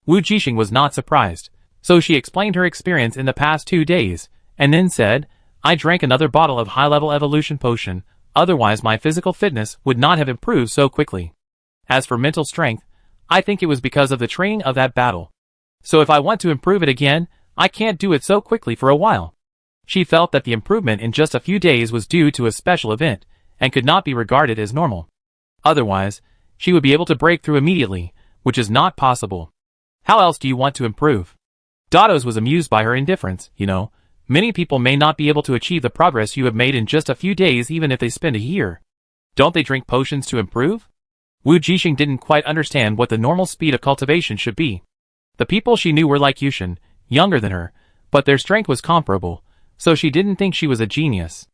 Wu Jixing was not surprised, so she explained her experience in the past 2 days, and then said, I drank another bottle of high-level evolution potion, otherwise my physical fitness would not have improved so quickly. As for mental strength, I think it was because of the training of that battle. So if I want to improve it again, I can't do it so quickly for a while. She felt that the improvement in just a few days was due to a special event, and could not be regarded as normal. Otherwise, she would be able to break through immediately, which is not possible. How else do you want to improve? Dados was amused by her indifference, you know. Many people may not be able to achieve the progress you have made in just a few days even if they spend a year. Don't they drink potions to improve? Wu Jixing didn't quite understand what the normal speed of cultivation should be. The people she knew were like Yushin, younger than her, but their strength was comparable, so she didn't think she was a genius.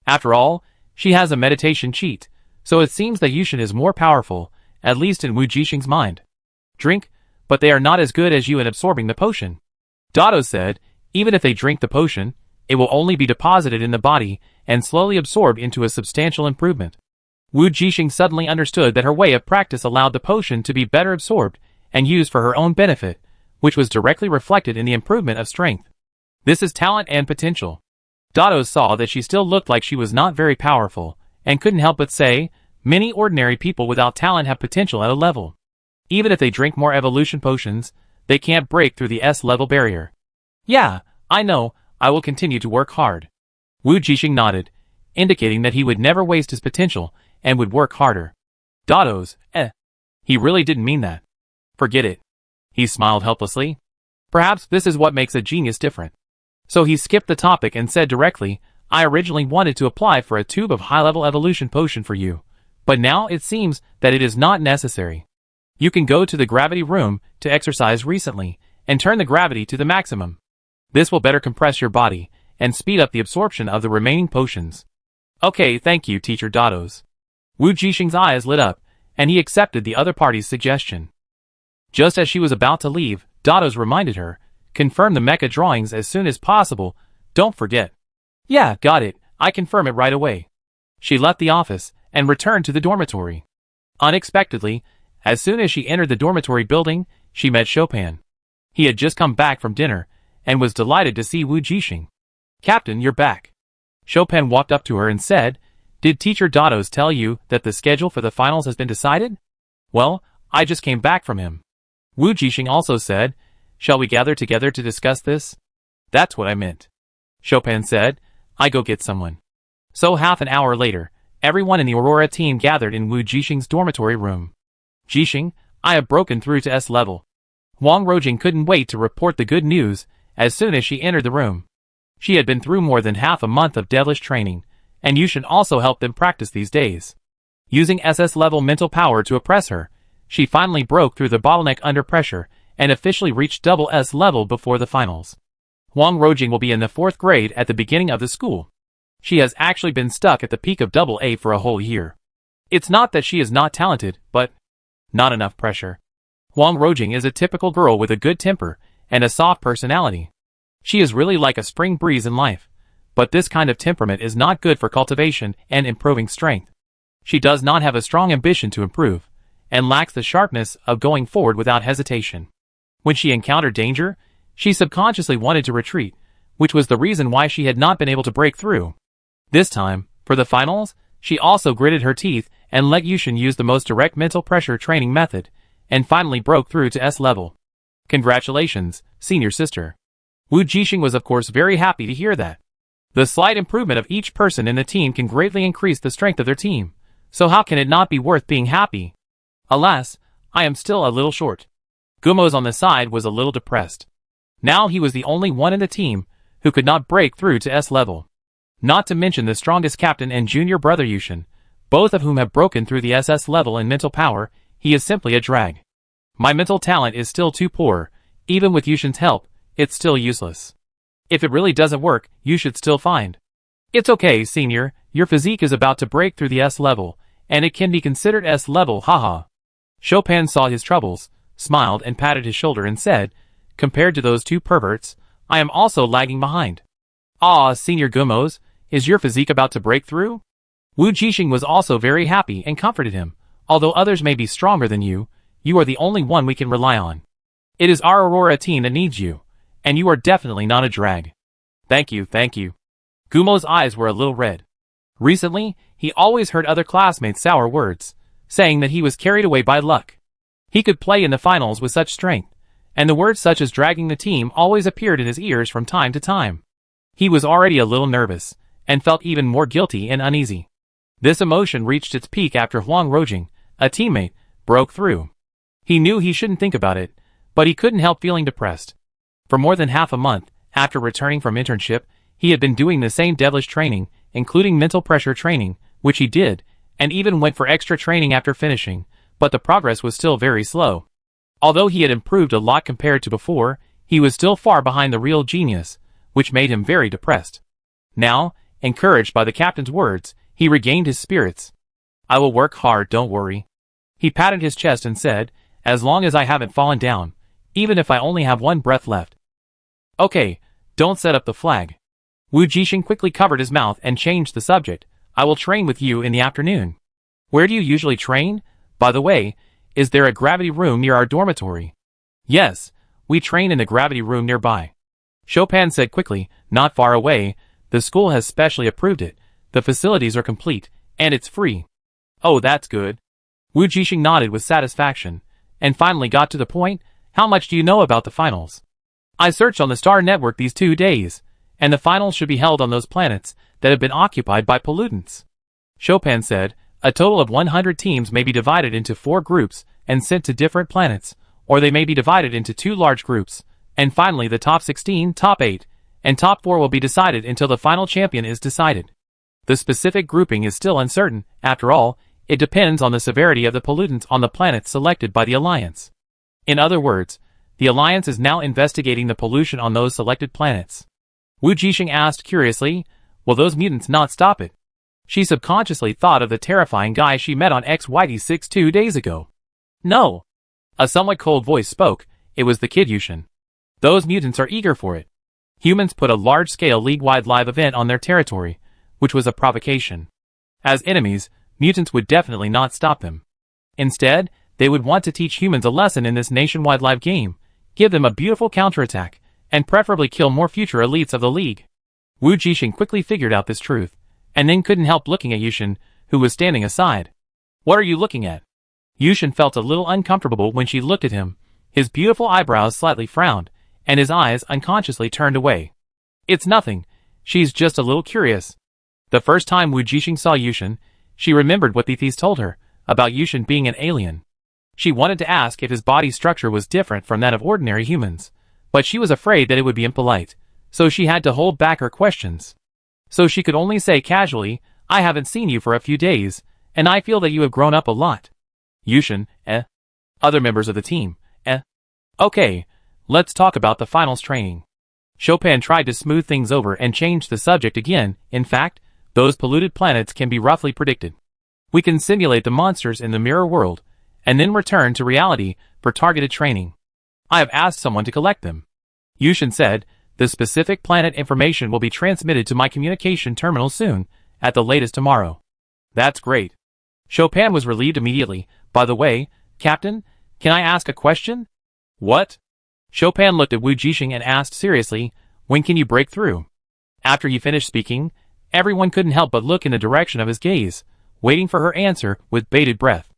After all, she has a meditation cheat, so it seems that Yushin is more powerful, at least in Wu Jixing's mind. Drink, but they are not as good as you in absorbing the potion. Dados said, even if they drink the potion, it will only be deposited in the body and slowly absorbed into a substantial improvement. Wu Jixing suddenly understood that her way of practice allowed the potion to be better absorbed and used for her own benefit, which was directly reflected in the improvement of strength. This is talent and potential. Dados saw that she still looked like she was not very powerful, and couldn't help but say, many ordinary people without talent have potential at a level. Even if they drink more evolution potions, they can't break through the S-level barrier. Yeah, I know, I will continue to work hard. Wu Jixing nodded, indicating that he would never waste his potential and would work harder. Dados, he really didn't mean that. Forget it. He smiled helplessly. Perhaps this is what makes a genius different. So he skipped the topic and said directly, I originally wanted to apply for a tube of high-level evolution potion for you, but now it seems that it is not necessary. You can go to the gravity room to exercise recently and turn the gravity to the maximum. This will better compress your body and speed up the absorption of the remaining potions. Okay, thank you, Teacher Dados. Wu Jixing's eyes lit up, and he accepted the other party's suggestion. Just as she was about to leave, Dados reminded her, confirm the mecha drawings as soon as possible, don't forget. Yeah, got it, I confirm it right away. She left the office and returned to the dormitory. Unexpectedly, as soon as she entered the dormitory building, she met Chopin. He had just come back from dinner and was delighted to see Wu Jixing. Captain, you're back. Chopin walked up to her and said, Did Teacher Dados tell you that the schedule for the finals has been decided? Well, I just came back from him. Wu Jixing also said, Shall we gather together to discuss this? That's what I meant. Chopin said, I go get someone. So half an hour later, everyone in the Aurora team gathered in Wu Jixing's dormitory room. Jixing, I have broken through to S level. Huang Rojing couldn't wait to report the good news as soon as she entered the room. She had been through more than half a month of devilish training, and Yushin also helped them practice these days. Using SS-level mental power to oppress her, she finally broke through the bottleneck under pressure and officially reached double S level before the finals. Huang Rojing will be in the 4th grade at the beginning of the school. She has actually been stuck at the peak of double A for a whole year. It's not that she is not talented, but not enough pressure. Huang Rojing is a typical girl with a good temper and a soft personality. She is really like a spring breeze in life, but this kind of temperament is not good for cultivation and improving strength. She does not have a strong ambition to improve, and lacks the sharpness of going forward without hesitation. When she encountered danger, she subconsciously wanted to retreat, which was the reason why she had not been able to break through. This time, for the finals, she also gritted her teeth and let Yushin use the most direct mental pressure training method, and finally broke through to S level. Congratulations, senior sister. Wu Jixing was of course very happy to hear that. The slight improvement of each person in the team can greatly increase the strength of their team, so how can it not be worth being happy? Alas, I am still a little short. Gumo's on the side was a little depressed. Now he was the only one in the team who could not break through to S level. Not to mention the strongest captain and junior brother Yushin, both of whom have broken through the SS level in mental power. He is simply a drag. My mental talent is still too poor, even with Yushin's help, it's still useless. If it really doesn't work, you should still find. It's okay, senior, your physique is about to break through the S level, and it can be considered S level, haha. Chopin saw his troubles, smiled and patted his shoulder and said, compared to those two perverts, I am also lagging behind. Ah, Senior Gumos, is your physique about to break through? Wu Jixing was also very happy and comforted him. Although others may be stronger than you, you are the only one we can rely on. It is our Aurora team that needs you, and you are definitely not a drag. Thank you, thank you. Gumo's eyes were a little red. Recently, he always heard other classmates sour words, saying that he was carried away by luck. He could play in the finals with such strength, and the words such as dragging the team always appeared in his ears from time to time. He was already a little nervous, and felt even more guilty and uneasy. This emotion reached its peak after Huang Rojing, a teammate, broke through. He knew he shouldn't think about it, but he couldn't help feeling depressed. For more than half a month, after returning from internship, he had been doing the same devilish training, including mental pressure training, which he did, and even went for extra training after finishing, but the progress was still very slow. Although he had improved a lot compared to before, he was still far behind the real genius, which made him very depressed. Now, encouraged by the captain's words, he regained his spirits. I will work hard, don't worry. He patted his chest and said, as long as I haven't fallen down, even if I only have one breath left. Okay, don't set up the flag. Wu Jixing quickly covered his mouth and changed the subject. I will train with you in the afternoon. Where do you usually train? By the way, is there a gravity room near our dormitory? Yes, We train in the gravity room nearby. Chopin said quickly, not far away. The school has specially approved it. The facilities are complete, and it's free. Oh, that's good. Wu Jixing nodded with satisfaction, and finally got to the point. How much do you know about the finals? I searched on the Star Network these 2 days, and the finals should be held on those planets that have been occupied by pollutants. Chopin said, a total of 100 teams may be divided into 4 groups and sent to different planets, or they may be divided into 2 large groups, and finally the top 16, top 8, and top 4 will be decided until the final champion is decided. The specific grouping is still uncertain. After all, it depends on the severity of the pollutants on the planets selected by the Alliance. In other words, the Alliance is now investigating the pollution on those selected planets. Wu Jixing asked curiously, will those mutants not stop it? She subconsciously thought of the terrifying guy she met on XYD6 2 days ago. No. A somewhat cold voice spoke. It was the kid Yushin. Those mutants are eager for it. Humans put a large-scale league-wide live event on their territory, which was a provocation. As enemies, mutants would definitely not stop them. Instead, they would want to teach humans a lesson in this nationwide live game, give them a beautiful counterattack, and preferably kill more future elites of the League. Wu Jixing quickly figured out this truth, and then couldn't help looking at Yushin, who was standing aside. What are you looking at? Yushin felt a little uncomfortable when she looked at him. His beautiful eyebrows slightly frowned, and his eyes unconsciously turned away. It's nothing. She's just a little curious. The first time Wu Jixing saw Yushin, she remembered what Thethys told her about Yushin being an alien. She wanted to ask if his body structure was different from that of ordinary humans, but she was afraid that it would be impolite, so she had to hold back her questions. So she could only say casually, I haven't seen you for a few days, and I feel that you have grown up a lot. Yushin, Other members of the team, Okay, let's talk about the finals training. Chopin tried to smooth things over and change the subject again. In fact, those polluted planets can be roughly predicted. We can simulate the monsters in the mirror world, and then return to reality for targeted training. I have asked someone to collect them. Yushin said, the specific planet information will be transmitted to my communication terminal soon, at the latest tomorrow. That's great. Chopin was relieved immediately. By the way, Captain, can I ask a question? What? Chopin looked at Wu Jixing and asked seriously, when can you break through? After he finished speaking, everyone couldn't help but look in the direction of his gaze, waiting for her answer with bated breath.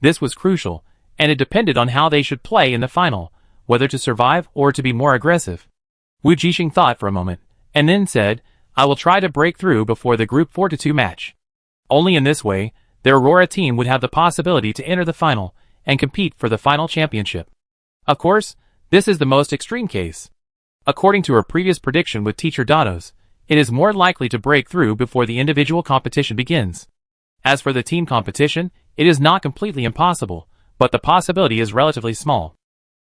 This was crucial, and it depended on how they should play in the final, whether to survive or to be more aggressive. Wu Jixing thought for a moment, and then said, I will try to break through before the Group 4-2 match. Only in this way, the Aurora team would have the possibility to enter the final and compete for the final championship. Of course, this is the most extreme case. According to her previous prediction with Teacher Dados, it is more likely to break through before the individual competition begins. As for the team competition, it is not completely impossible, but the possibility is relatively small.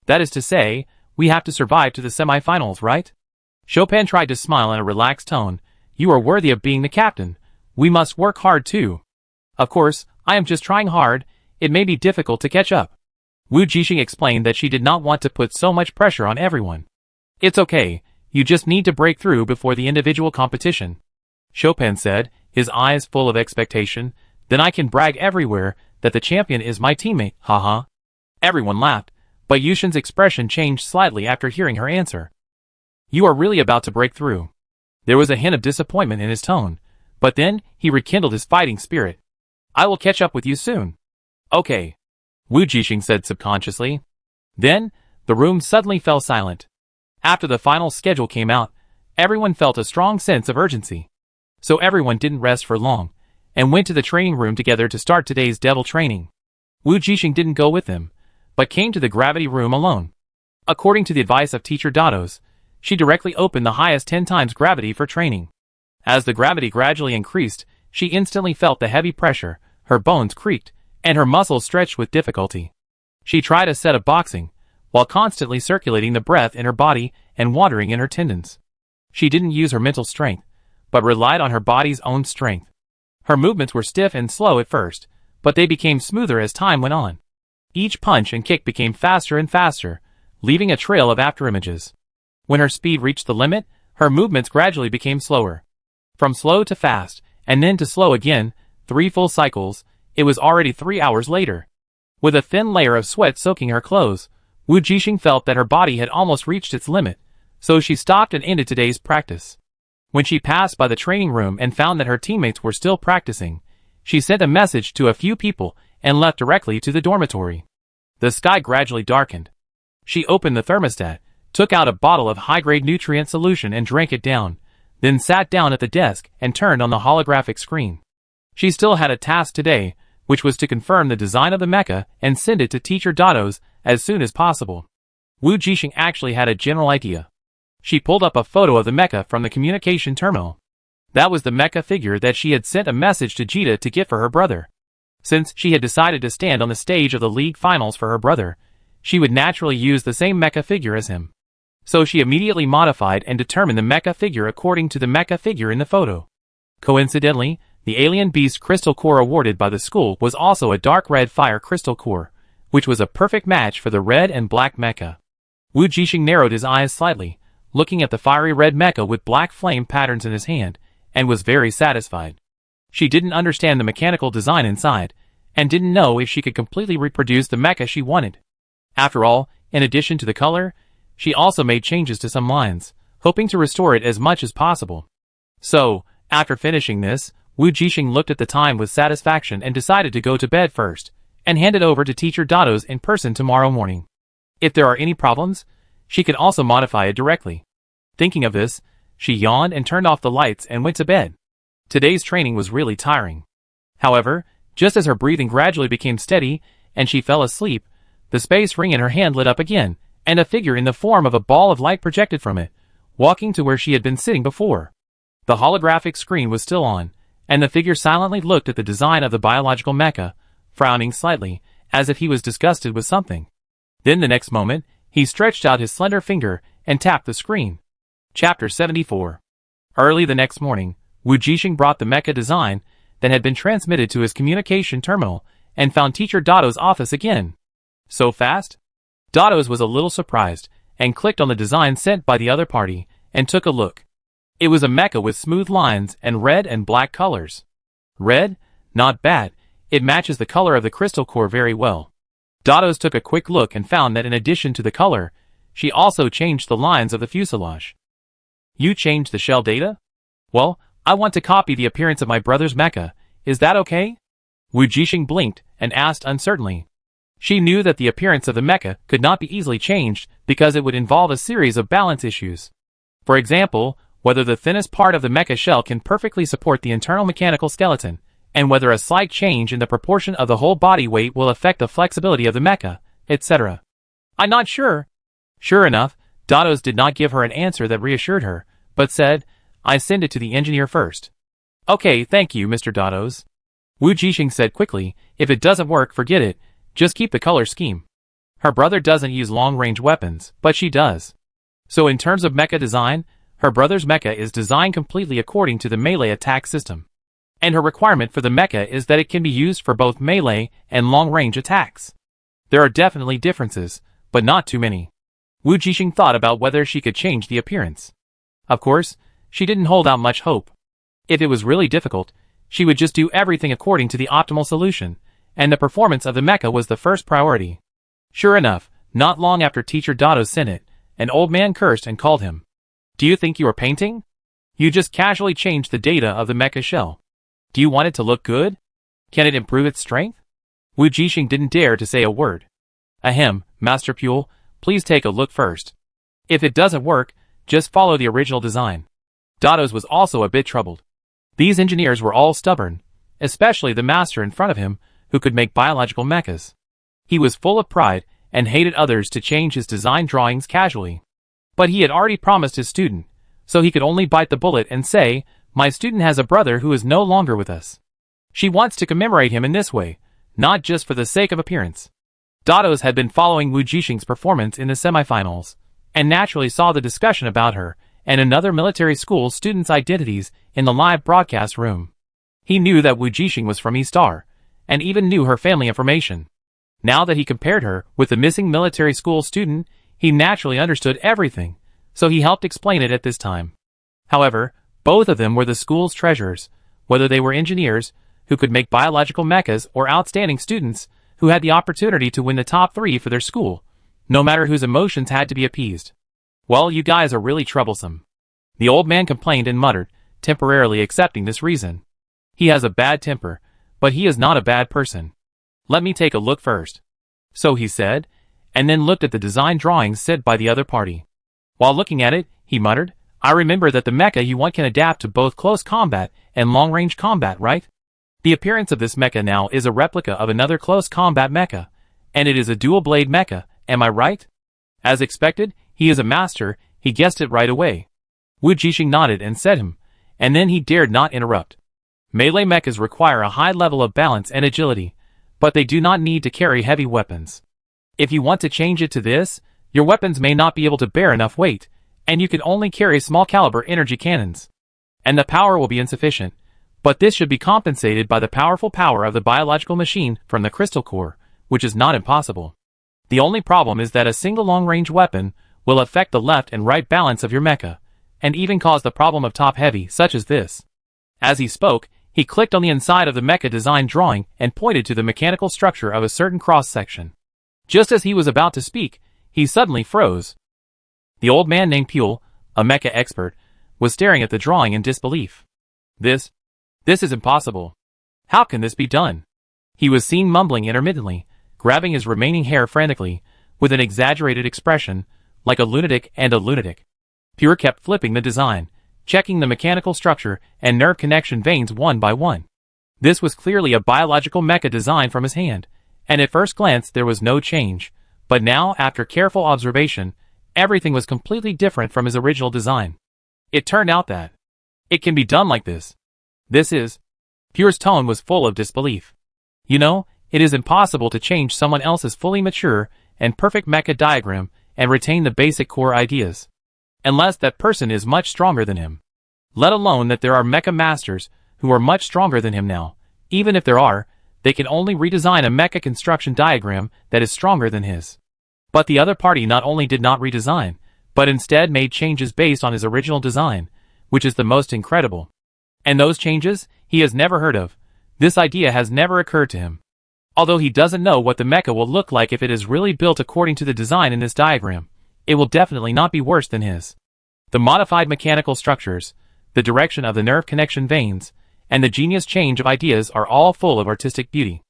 That is to say, we have to survive to the semi-finals, right? Chopin tried to smile in a relaxed tone. You are worthy of being the captain. We must work hard too. Of course, I am just trying hard. It may be difficult to catch up. Wu Jixing explained that she did not want to put so much pressure on everyone. It's okay. You just need to break through before the individual competition. Chopin said, his eyes full of expectation. Then I can brag everywhere that the champion is my teammate, haha. Everyone laughed, but Yushin's expression changed slightly after hearing her answer. You are really about to break through. There was a hint of disappointment in his tone, but then he rekindled his fighting spirit. I will catch up with you soon. Okay. Wu Jixing said subconsciously. Then, the room suddenly fell silent. After the final schedule came out, everyone felt a strong sense of urgency. So everyone didn't rest for long, and went to the training room together to start today's devil training. Wu Jixing didn't go with them, but came to the gravity room alone. According to the advice of Teacher Dados, she directly opened the highest 10 times gravity for training. As the gravity gradually increased, she instantly felt the heavy pressure, her bones creaked, and her muscles stretched with difficulty. She tried a set of boxing, while constantly circulating the breath in her body and watering in her tendons. She didn't use her mental strength, but relied on her body's own strength. Her movements were stiff and slow at first, but they became smoother as time went on. Each punch and kick became faster and faster, leaving a trail of afterimages. When her speed reached the limit, her movements gradually became slower. From slow to fast, and then to slow again, 3 full cycles, it was already 3 hours later. With a thin layer of sweat soaking her clothes, Wu Jixing felt that her body had almost reached its limit, so she stopped and ended today's practice. When she passed by the training room and found that her teammates were still practicing, she sent a message to a few people and left directly to the dormitory. The sky gradually darkened. She opened the thermostat, took out a bottle of high-grade nutrient solution and drank it down, then sat down at the desk and turned on the holographic screen. She still had a task today, which was to confirm the design of the mecha and send it to Teacher Dados as soon as possible. Wu Jixing actually had a general idea. She pulled up a photo of the mecha from the communication terminal. That was the mecha figure that she had sent a message to Jita to get for her brother. Since she had decided to stand on the stage of the league finals for her brother, she would naturally use the same mecha figure as him. So she immediately modified and determined the mecha figure according to the mecha figure in the photo. Coincidentally, the alien beast crystal core awarded by the school was also a dark red fire crystal core, which was a perfect match for the red and black mecha. Wu Jixing narrowed his eyes slightly, looking at the fiery red mecha with black flame patterns in his hand, and was very satisfied. She didn't understand the mechanical design inside, and didn't know if she could completely reproduce the mecha she wanted. After all, in addition to the color, she also made changes to some lines, hoping to restore it as much as possible. So, after finishing this, Wu Jixing looked at the time with satisfaction and decided to go to bed first, and hand it over to Teacher Dados in person tomorrow morning. If there are any problems, she could also modify it directly. Thinking of this, she yawned and turned off the lights and went to bed. Today's training was really tiring. However, just as her breathing gradually became steady and she fell asleep, the space ring in her hand lit up again, and a figure in the form of a ball of light projected from it, walking to where she had been sitting before. The holographic screen was still on, and the figure silently looked at the design of the biological mecha, frowning slightly, as if he was disgusted with something. Then the next moment, he stretched out his slender finger and tapped the screen. Chapter 74. Early the next morning, Wu Jixing brought the mecha design that had been transmitted to his communication terminal and found Teacher Dados' office again. So fast? Dados was a little surprised and clicked on the design sent by the other party and took a look. It was a mecha with smooth lines and red and black colors. Red? Not bad. It matches the color of the crystal core very well. Dados took a quick look and found that in addition to the color, she also changed the lines of the fuselage. You changed the shell data? Well, I want to copy the appearance of my brother's mecha. Is that okay? Wu Jixing blinked and asked uncertainly. She knew that the appearance of the mecha could not be easily changed because it would involve a series of balance issues. For example, whether the thinnest part of the mecha shell can perfectly support the internal mechanical skeleton, and whether a slight change in the proportion of the whole body weight will affect the flexibility of the mecha, etc. I'm not sure. Sure enough, Dados did not give her an answer that reassured her, but said, I send it to the engineer first. Okay, thank you, Mr. Dados. Wu Jixing said quickly, if it doesn't work, forget it, just keep the color scheme. Her brother doesn't use long-range weapons, but she does. So in terms of mecha design, her brother's mecha is designed completely according to the melee attack system. And her requirement for the mecha is that it can be used for both melee and long-range attacks. There are definitely differences, but not too many. Wu Jixing thought about whether she could change the appearance. Of course, she didn't hold out much hope. If it was really difficult, she would just do everything according to the optimal solution, and the performance of the mecha was the first priority. Sure enough, not long after Teacher Dados sent it, an old man cursed and called him. Do you think you are painting? You just casually changed the data of the mecha shell. Do you want it to look good? Can it improve its strength? Wu Jixing didn't dare to say a word. Ahem, Master Pule, please take a look first. If it doesn't work, just follow the original design. Dados was also a bit troubled. These engineers were all stubborn, especially the master in front of him, who could make biological mechas. He was full of pride and hated others to change his design drawings casually. But he had already promised his student, so he could only bite the bullet and say, my student has a brother who is no longer with us. She wants to commemorate him in this way, not just for the sake of appearance. Dados had been following Wu Jixing's performance in the semifinals, and naturally saw the discussion about her and another military school students' identities in the live broadcast room. He knew that Wu Jixing was from Star, and even knew her family information. Now that he compared her with the missing military school student, he naturally understood everything, so he helped explain it at this time. However, both of them were the school's treasures, whether they were engineers, who could make biological mechas, or outstanding students, who had the opportunity to win the top 3 for their school. no matter whose emotions had to be appeased. Well, you guys are really troublesome. The old man complained and muttered, temporarily accepting this reason. He has a bad temper, but he is not a bad person. Let me take a look first. So he said, and then looked at the design drawings sent by the other party. While looking at it, he muttered, I remember that the mecha you want can adapt to both close combat and long-range combat, right? The appearance of this mecha now is a replica of another close combat mecha, and it is a dual-blade mecha, am I right? As expected, he is a master, he guessed it right away. Wu Jixing nodded and said and then he dared not interrupt. Melee mechas require a high level of balance and agility, but they do not need to carry heavy weapons. If you want to change it to this, your weapons may not be able to bear enough weight, and you can only carry small caliber energy cannons. And the power will be insufficient, but this should be compensated by the powerful power of the biological machine from the crystal core, which is not impossible. The only problem is that a single long-range weapon will affect the left and right balance of your mecha, and even cause the problem of top-heavy such as this. As he spoke, he clicked on the inside of the mecha design drawing and pointed to the mechanical structure of a certain cross-section. Just as he was about to speak, he suddenly froze. The old man named Pule, a mecha expert, was staring at the drawing in disbelief. This is impossible. How can this be done? He was seen mumbling intermittently, grabbing his remaining hair frantically, with an exaggerated expression, like a lunatic and a lunatic. Pure kept flipping the design, checking the mechanical structure and nerve connection veins one by one. This was clearly a biological mecha design from his hand, and at first glance there was no change, but now, after careful observation, everything was completely different from his original design. It turned out that it can be done like this. Pure's tone was full of disbelief. You know, it is impossible to change someone else's fully mature and perfect mecha diagram and retain the basic core ideas, unless that person is much stronger than him. Let alone that there are mecha masters who are much stronger than him now. Even if there are, they can only redesign a mecha construction diagram that is stronger than his. But the other party not only did not redesign, but instead made changes based on his original design, which is the most incredible. And those changes, he has never heard of. This idea has never occurred to him. Although he doesn't know what the mecha will look like if it is really built according to the design in this diagram, it will definitely not be worse than his. The modified mechanical structures, the direction of the nerve connection veins, and the genius change of ideas are all full of artistic beauty.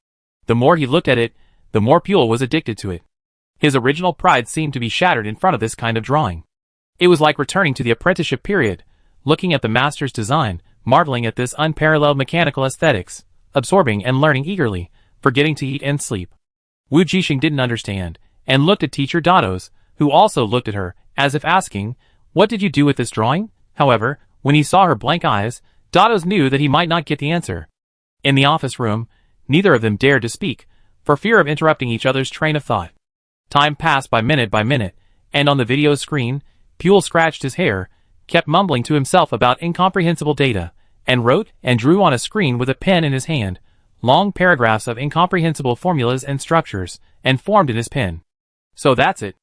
The more he looked at it, the more Pule was addicted to it. His original pride seemed to be shattered in front of this kind of drawing. It was like returning to the apprenticeship period, looking at the master's design, marveling at this unparalleled mechanical aesthetics, absorbing and learning eagerly, forgetting to eat and sleep. Wu Jixing didn't understand, and looked at teacher Dados, who also looked at her, as if asking, what did you do with this drawing? However, when he saw her blank eyes, Dados knew that he might not get the answer. In the office room, neither of them dared to speak, for fear of interrupting each other's train of thought. Time passed by minute, and on the video screen, Pule scratched his hair, kept mumbling to himself about incomprehensible data, and wrote and drew on a screen with a pen in his hand, long paragraphs of incomprehensible formulas and structures, and formed in his pen. So that's it.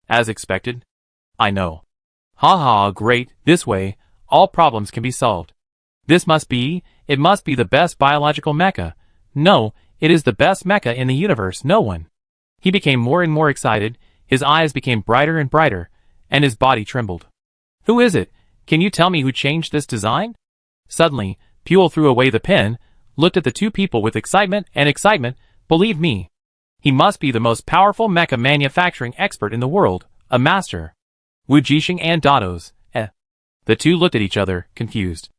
As expected. I know. Ha ha, great, this way, all problems can be solved. It must be the best biological mecha. No, it is the best mecha in the universe, no one. He became more and more excited, his eyes became brighter and brighter, and his body trembled. Who is it? Can you tell me who changed this design? Suddenly, Pule threw away the pen, looked at the two people with excitement, believe me. He must be the most powerful mecha manufacturing expert in the world, a master. Wu Jixing and Dados, The two looked at each other, confused.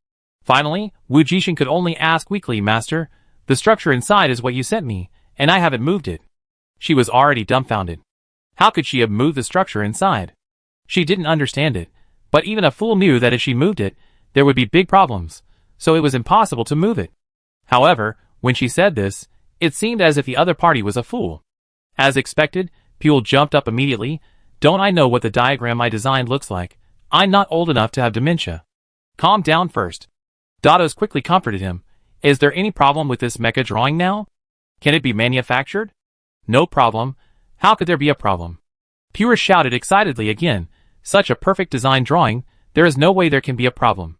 Finally, Wu Jixing could only ask weakly, Master, the structure inside is what you sent me, and I haven't moved it. She was already dumbfounded. How could she have moved the structure inside? She didn't understand it, but even a fool knew that if she moved it, there would be big problems, so it was impossible to move it. However, when she said this, it seemed as if the other party was a fool. As expected, Pule jumped up immediately. Don't I know what the diagram I designed looks like? I'm not old enough to have dementia. Calm down first. Dados quickly comforted him. Is there any problem with this mecha drawing now? Can it be manufactured? No problem. How could there be a problem? Pure shouted excitedly again. Such a perfect design drawing, there is no way there can be a problem.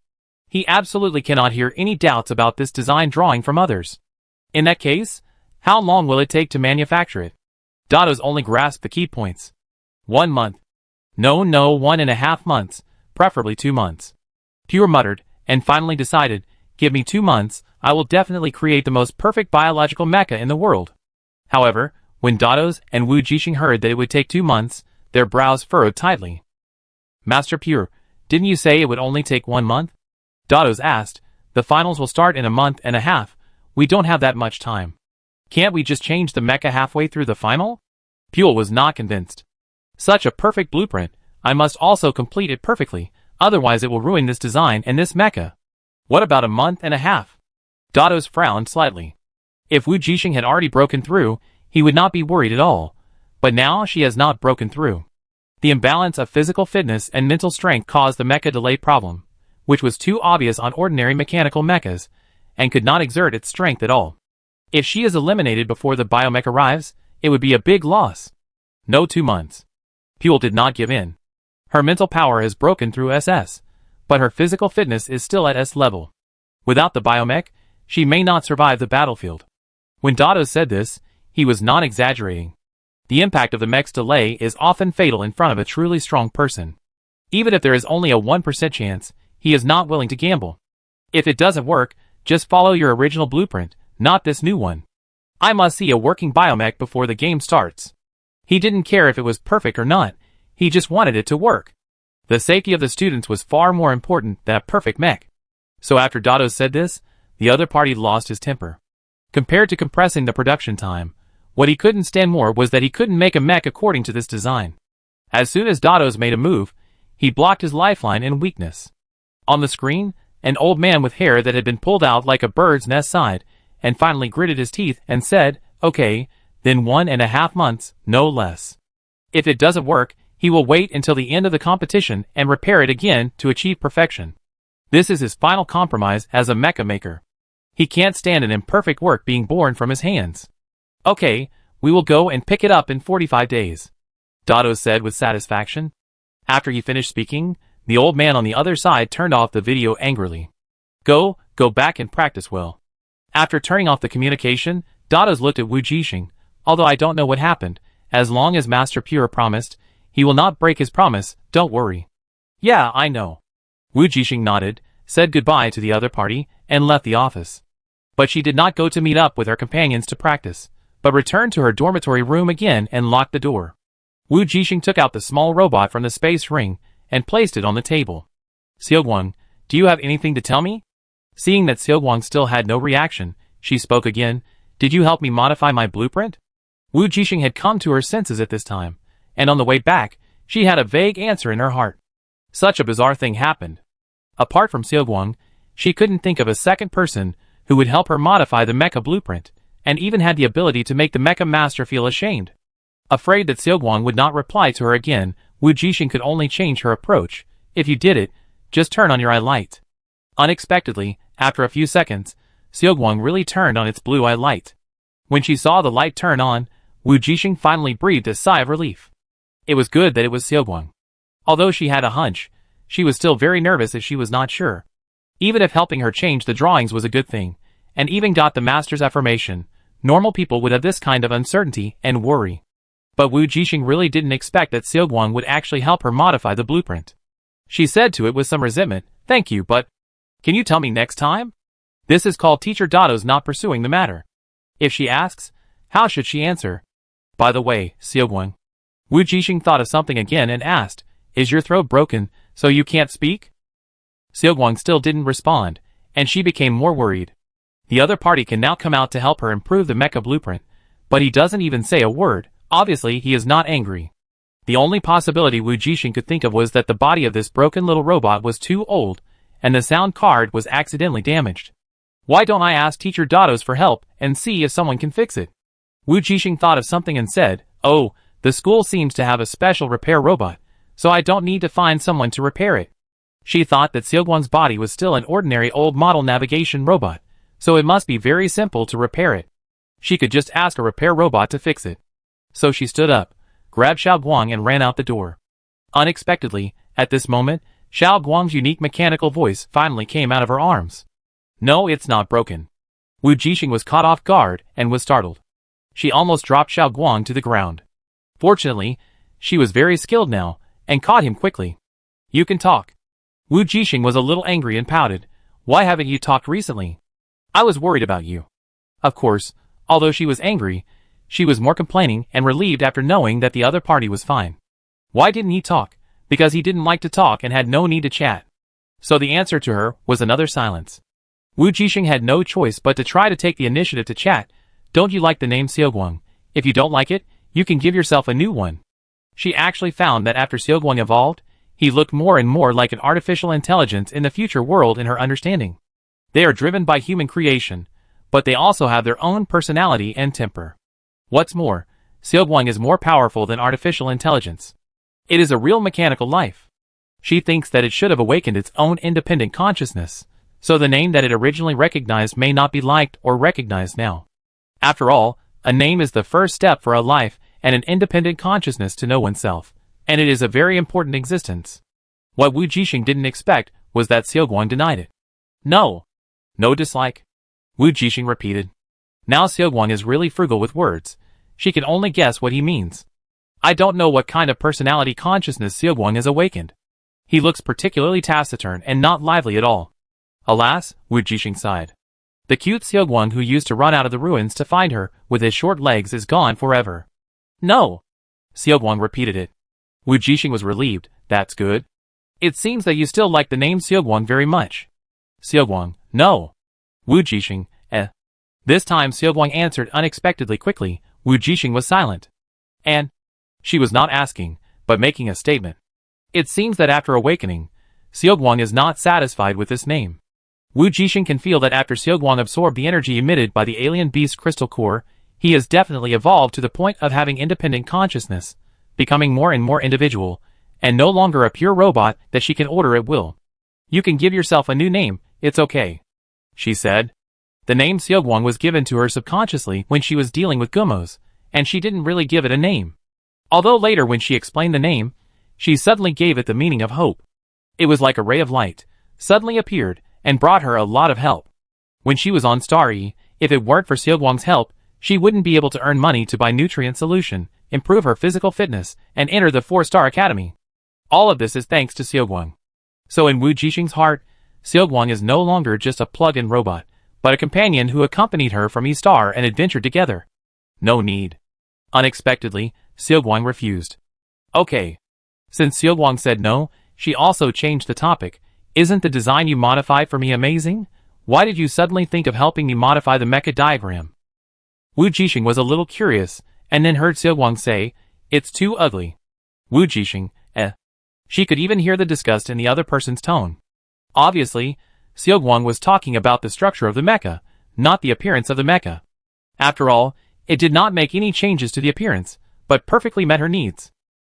He absolutely cannot hear any doubts about this design drawing from others. In that case, how long will it take to manufacture it? Dados only grasped the key points. 1 month. No, 1.5 months, preferably 2 months. Pure muttered, and finally decided, give me 2 months, I will definitely create the most perfect biological mecha in the world. However, when Dados and Wu Jixing heard that it would take 2 months, their brows furrowed tightly. Master Pure, didn't you say it would only take 1 month? Dados asked, the finals will start in a month and a half, we don't have that much time. Can't we just change the mecha halfway through the final? Pure was not convinced. Such a perfect blueprint, I must also complete it perfectly, otherwise it will ruin this design and this mecha. What about a month and a half? Dados frowned slightly. If Wu Jixing had already broken through, he would not be worried at all. But now she has not broken through. The imbalance of physical fitness and mental strength caused the mecha delay problem, which was too obvious on ordinary mechanical mechas, and could not exert its strength at all. If she is eliminated before the biomech arrives, it would be a big loss. No 2 months. Pule did not give in. Her mental power has broken through SS, but her physical fitness is still at S level. Without the biomech, she may not survive the battlefield. When Dados said this, he was not exaggerating. The impact of the mech's delay is often fatal in front of a truly strong person. Even if there is only a 1% chance, he is not willing to gamble. If it doesn't work, just follow your original blueprint, not this new one. I must see a working biomech before the game starts. He didn't care if it was perfect or not, he just wanted it to work. The safety of the students was far more important than a perfect mech. So after Dados said this, the other party lost his temper. Compared to compressing the production time, what he couldn't stand more was that he couldn't make a mech according to this design. As soon as Dados made a move, he blocked his lifeline and weakness. On the screen, an old man with hair that had been pulled out like a bird's nest sighed, and finally gritted his teeth and said, okay, then 1.5 months, no less. If it doesn't work, he will wait until the end of the competition and repair it again to achieve perfection. This is his final compromise as a mecha maker. He can't stand an imperfect work being born from his hands. Okay, we will go and pick it up in 45 days. Dados said with satisfaction. After he finished speaking, the old man on the other side turned off the video angrily. Go back and practice well. After turning off the communication, Dados looked at Wu Jixing. Although I don't know what happened, as long as Master Pure promised, he will not break his promise, don't worry. Yeah, I know. Wu Jixing nodded, said goodbye to the other party, and left the office. But she did not go to meet up with her companions to practice, but returned to her dormitory room again and locked the door. Wu Jixing took out the small robot from the space ring and placed it on the table. Xiaoguang, do you have anything to tell me? Seeing that Xiaoguang still had no reaction, she spoke again, did you help me modify my blueprint? Wu Jixing had come to her senses at this time, and on the way back, she had a vague answer in her heart. Such a bizarre thing happened. Apart from Xiaoguang, she couldn't think of a second person who would help her modify the mecha blueprint, and even had the ability to make the mecha master feel ashamed. Afraid that Xiaoguang would not reply to her again, Wu Jixing could only change her approach. If you did it, just turn on your eye light. Unexpectedly, after a few seconds, Xiaoguang really turned on its blue eye light. When she saw the light turn on, Wu Jixing finally breathed a sigh of relief. It was good that it was Xiaoguang. Although she had a hunch, she was still very nervous as she was not sure. Even if helping her change the drawings was a good thing, and even got the master's affirmation, normal people would have this kind of uncertainty and worry. But Wu Jixing really didn't expect that Xiaoguang would actually help her modify the blueprint. She said to it with some resentment, thank you, but can you tell me next time? This is called Teacher Dados not pursuing the matter. If she asks, how should she answer? By the way, Xiaoguang. Wu Jixing thought of something again and asked, is your throat broken, so you can't speak? Xiaoguang still didn't respond, and she became more worried. The other party can now come out to help her improve the mecha blueprint, but he doesn't even say a word. Obviously he is not angry. The only possibility Wu Jixing could think of was that the body of this broken little robot was too old, and the sound card was accidentally damaged. Why don't I ask Teacher Dados for help and see if someone can fix it? Wu Jixing thought of something and said, oh, the school seems to have a special repair robot, so I don't need to find someone to repair it. She thought that Xiaoguang's body was still an ordinary old model navigation robot, so it must be very simple to repair it. She could just ask a repair robot to fix it. So she stood up, grabbed Xiaoguang and ran out the door. Unexpectedly, at this moment, Xiaoguang's unique mechanical voice finally came out of her arms. No, it's not broken. Wu Jixing was caught off guard and was startled. She almost dropped Xiaoguang to the ground. Fortunately, She was very skilled now, and caught him quickly. You can talk. Wu Jixing was a little angry and pouted. Why haven't you talked recently? I was worried about you. Of course, although she was angry, she was more complaining and relieved after knowing that the other party was fine. Why didn't he talk? Because he didn't like to talk and had no need to chat. So the answer to her was another silence. Wu Jixing had no choice but to try to take the initiative to chat. Don't you like the name Xiaoguang? If you don't like it, you can give yourself a new one. She actually found that after Xiaoguang evolved, he looked more and more like an artificial intelligence in the future world in her understanding. They are driven by human creation, but they also have their own personality and temper. What's more, Xiaoguang is more powerful than artificial intelligence. It is a real mechanical life. She thinks that it should have awakened its own independent consciousness, so the name that it originally recognized may not be liked or recognized now. After all, a name is the first step for a life and an independent consciousness to know oneself, and it is a very important existence. What Wu Jixing didn't expect was that Xiaoguang denied it. No. No dislike. Wu Jixing repeated. Now Xiaoguang is really frugal with words. She can only guess what he means. I don't know what kind of personality consciousness Xiaoguang has awakened. He looks particularly taciturn and not lively at all. Alas, Wu Jixing sighed. The cute Xiaoguang who used to run out of the ruins to find her with his short legs is gone forever. No. Xiaoguang repeated it. Wu Jixing was relieved. That's good. It seems that you still like the name Xiaoguang very much. Xiaoguang, no. Wu Jixing, This time Xiaoguang answered unexpectedly quickly. Wu Jixing was silent. And she was not asking, but making a statement. It seems that after awakening, Xiaoguang is not satisfied with this name. Wu Jixing can feel that after Xiaoguang absorbed the energy emitted by the alien beast crystal core, he has definitely evolved to the point of having independent consciousness, becoming more and more individual, and no longer a pure robot that she can order at will. You can give yourself a new name, it's okay, she said. The name Xiaoguang was given to her subconsciously when she was dealing with Gumos, and she didn't really give it a name. Although later when she explained the name, she suddenly gave it the meaning of hope. It was like a ray of light, suddenly appeared, and brought her a lot of help. When she was on Star E, if it weren't for Xiaoguang's help, she wouldn't be able to earn money to buy nutrient solution, improve her physical fitness, and enter the 4-star academy. All of this is thanks to Xiaoguang. So in Wu Jixing's heart, Xiaoguang is no longer just a plug-in robot, but a companion who accompanied her from E-Star and adventured together. No need. Unexpectedly, Xiaoguang refused. Okay. Since Xiaoguang said no, she also changed the topic. Isn't the design you modified for me amazing? Why did you suddenly think of helping me modify the mecha diagram? Wu Jixing was a little curious, and then heard Xiaoguang say, it's too ugly. Wu Jixing, She could even hear the disgust in the other person's tone. Obviously, Xiaoguang was talking about the structure of the mecha, not the appearance of the mecha. After all, it did not make any changes to the appearance, but perfectly met her needs.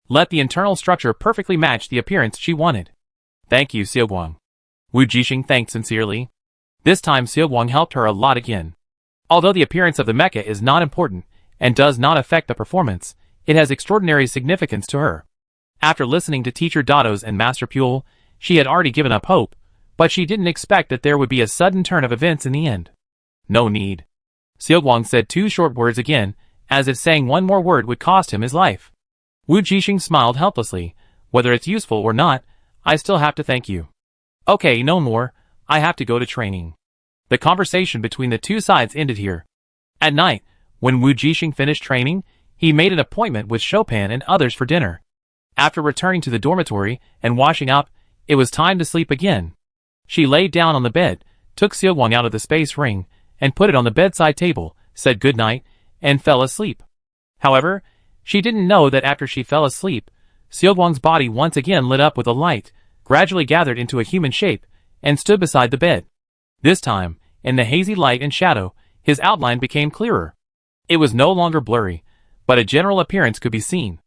Let the internal structure perfectly match the appearance she wanted. Thank you, Xiaoguang. Wu Jixing thanked sincerely. This time Xiaoguang helped her a lot again. Although the appearance of the mecha is not important, and does not affect the performance, it has extraordinary significance to her. After listening to Teacher Dados and Master Puel, she had already given up hope, but she didn't expect that there would be a sudden turn of events in the end. No need. Xiaoguang said 2 short words again, as if saying one more word would cost him his life. Wu Jixing smiled helplessly. Whether it's useful or not, I still have to thank you. Okay, no more, I have to go to training. The conversation between the two sides ended here. At night, when Wu Jixing finished training, he made an appointment with Chopin and others for dinner. After returning to the dormitory and washing up, it was time to sleep again. She laid down on the bed, took Xiaoguang out of the space ring, and put it on the bedside table, said good night, and fell asleep. However, she didn't know that after she fell asleep, Xiaoguang's body once again lit up with a light, gradually gathered into a human shape, and stood beside the bed. This time, in the hazy light and shadow, his outline became clearer. It was no longer blurry, but a general appearance could be seen.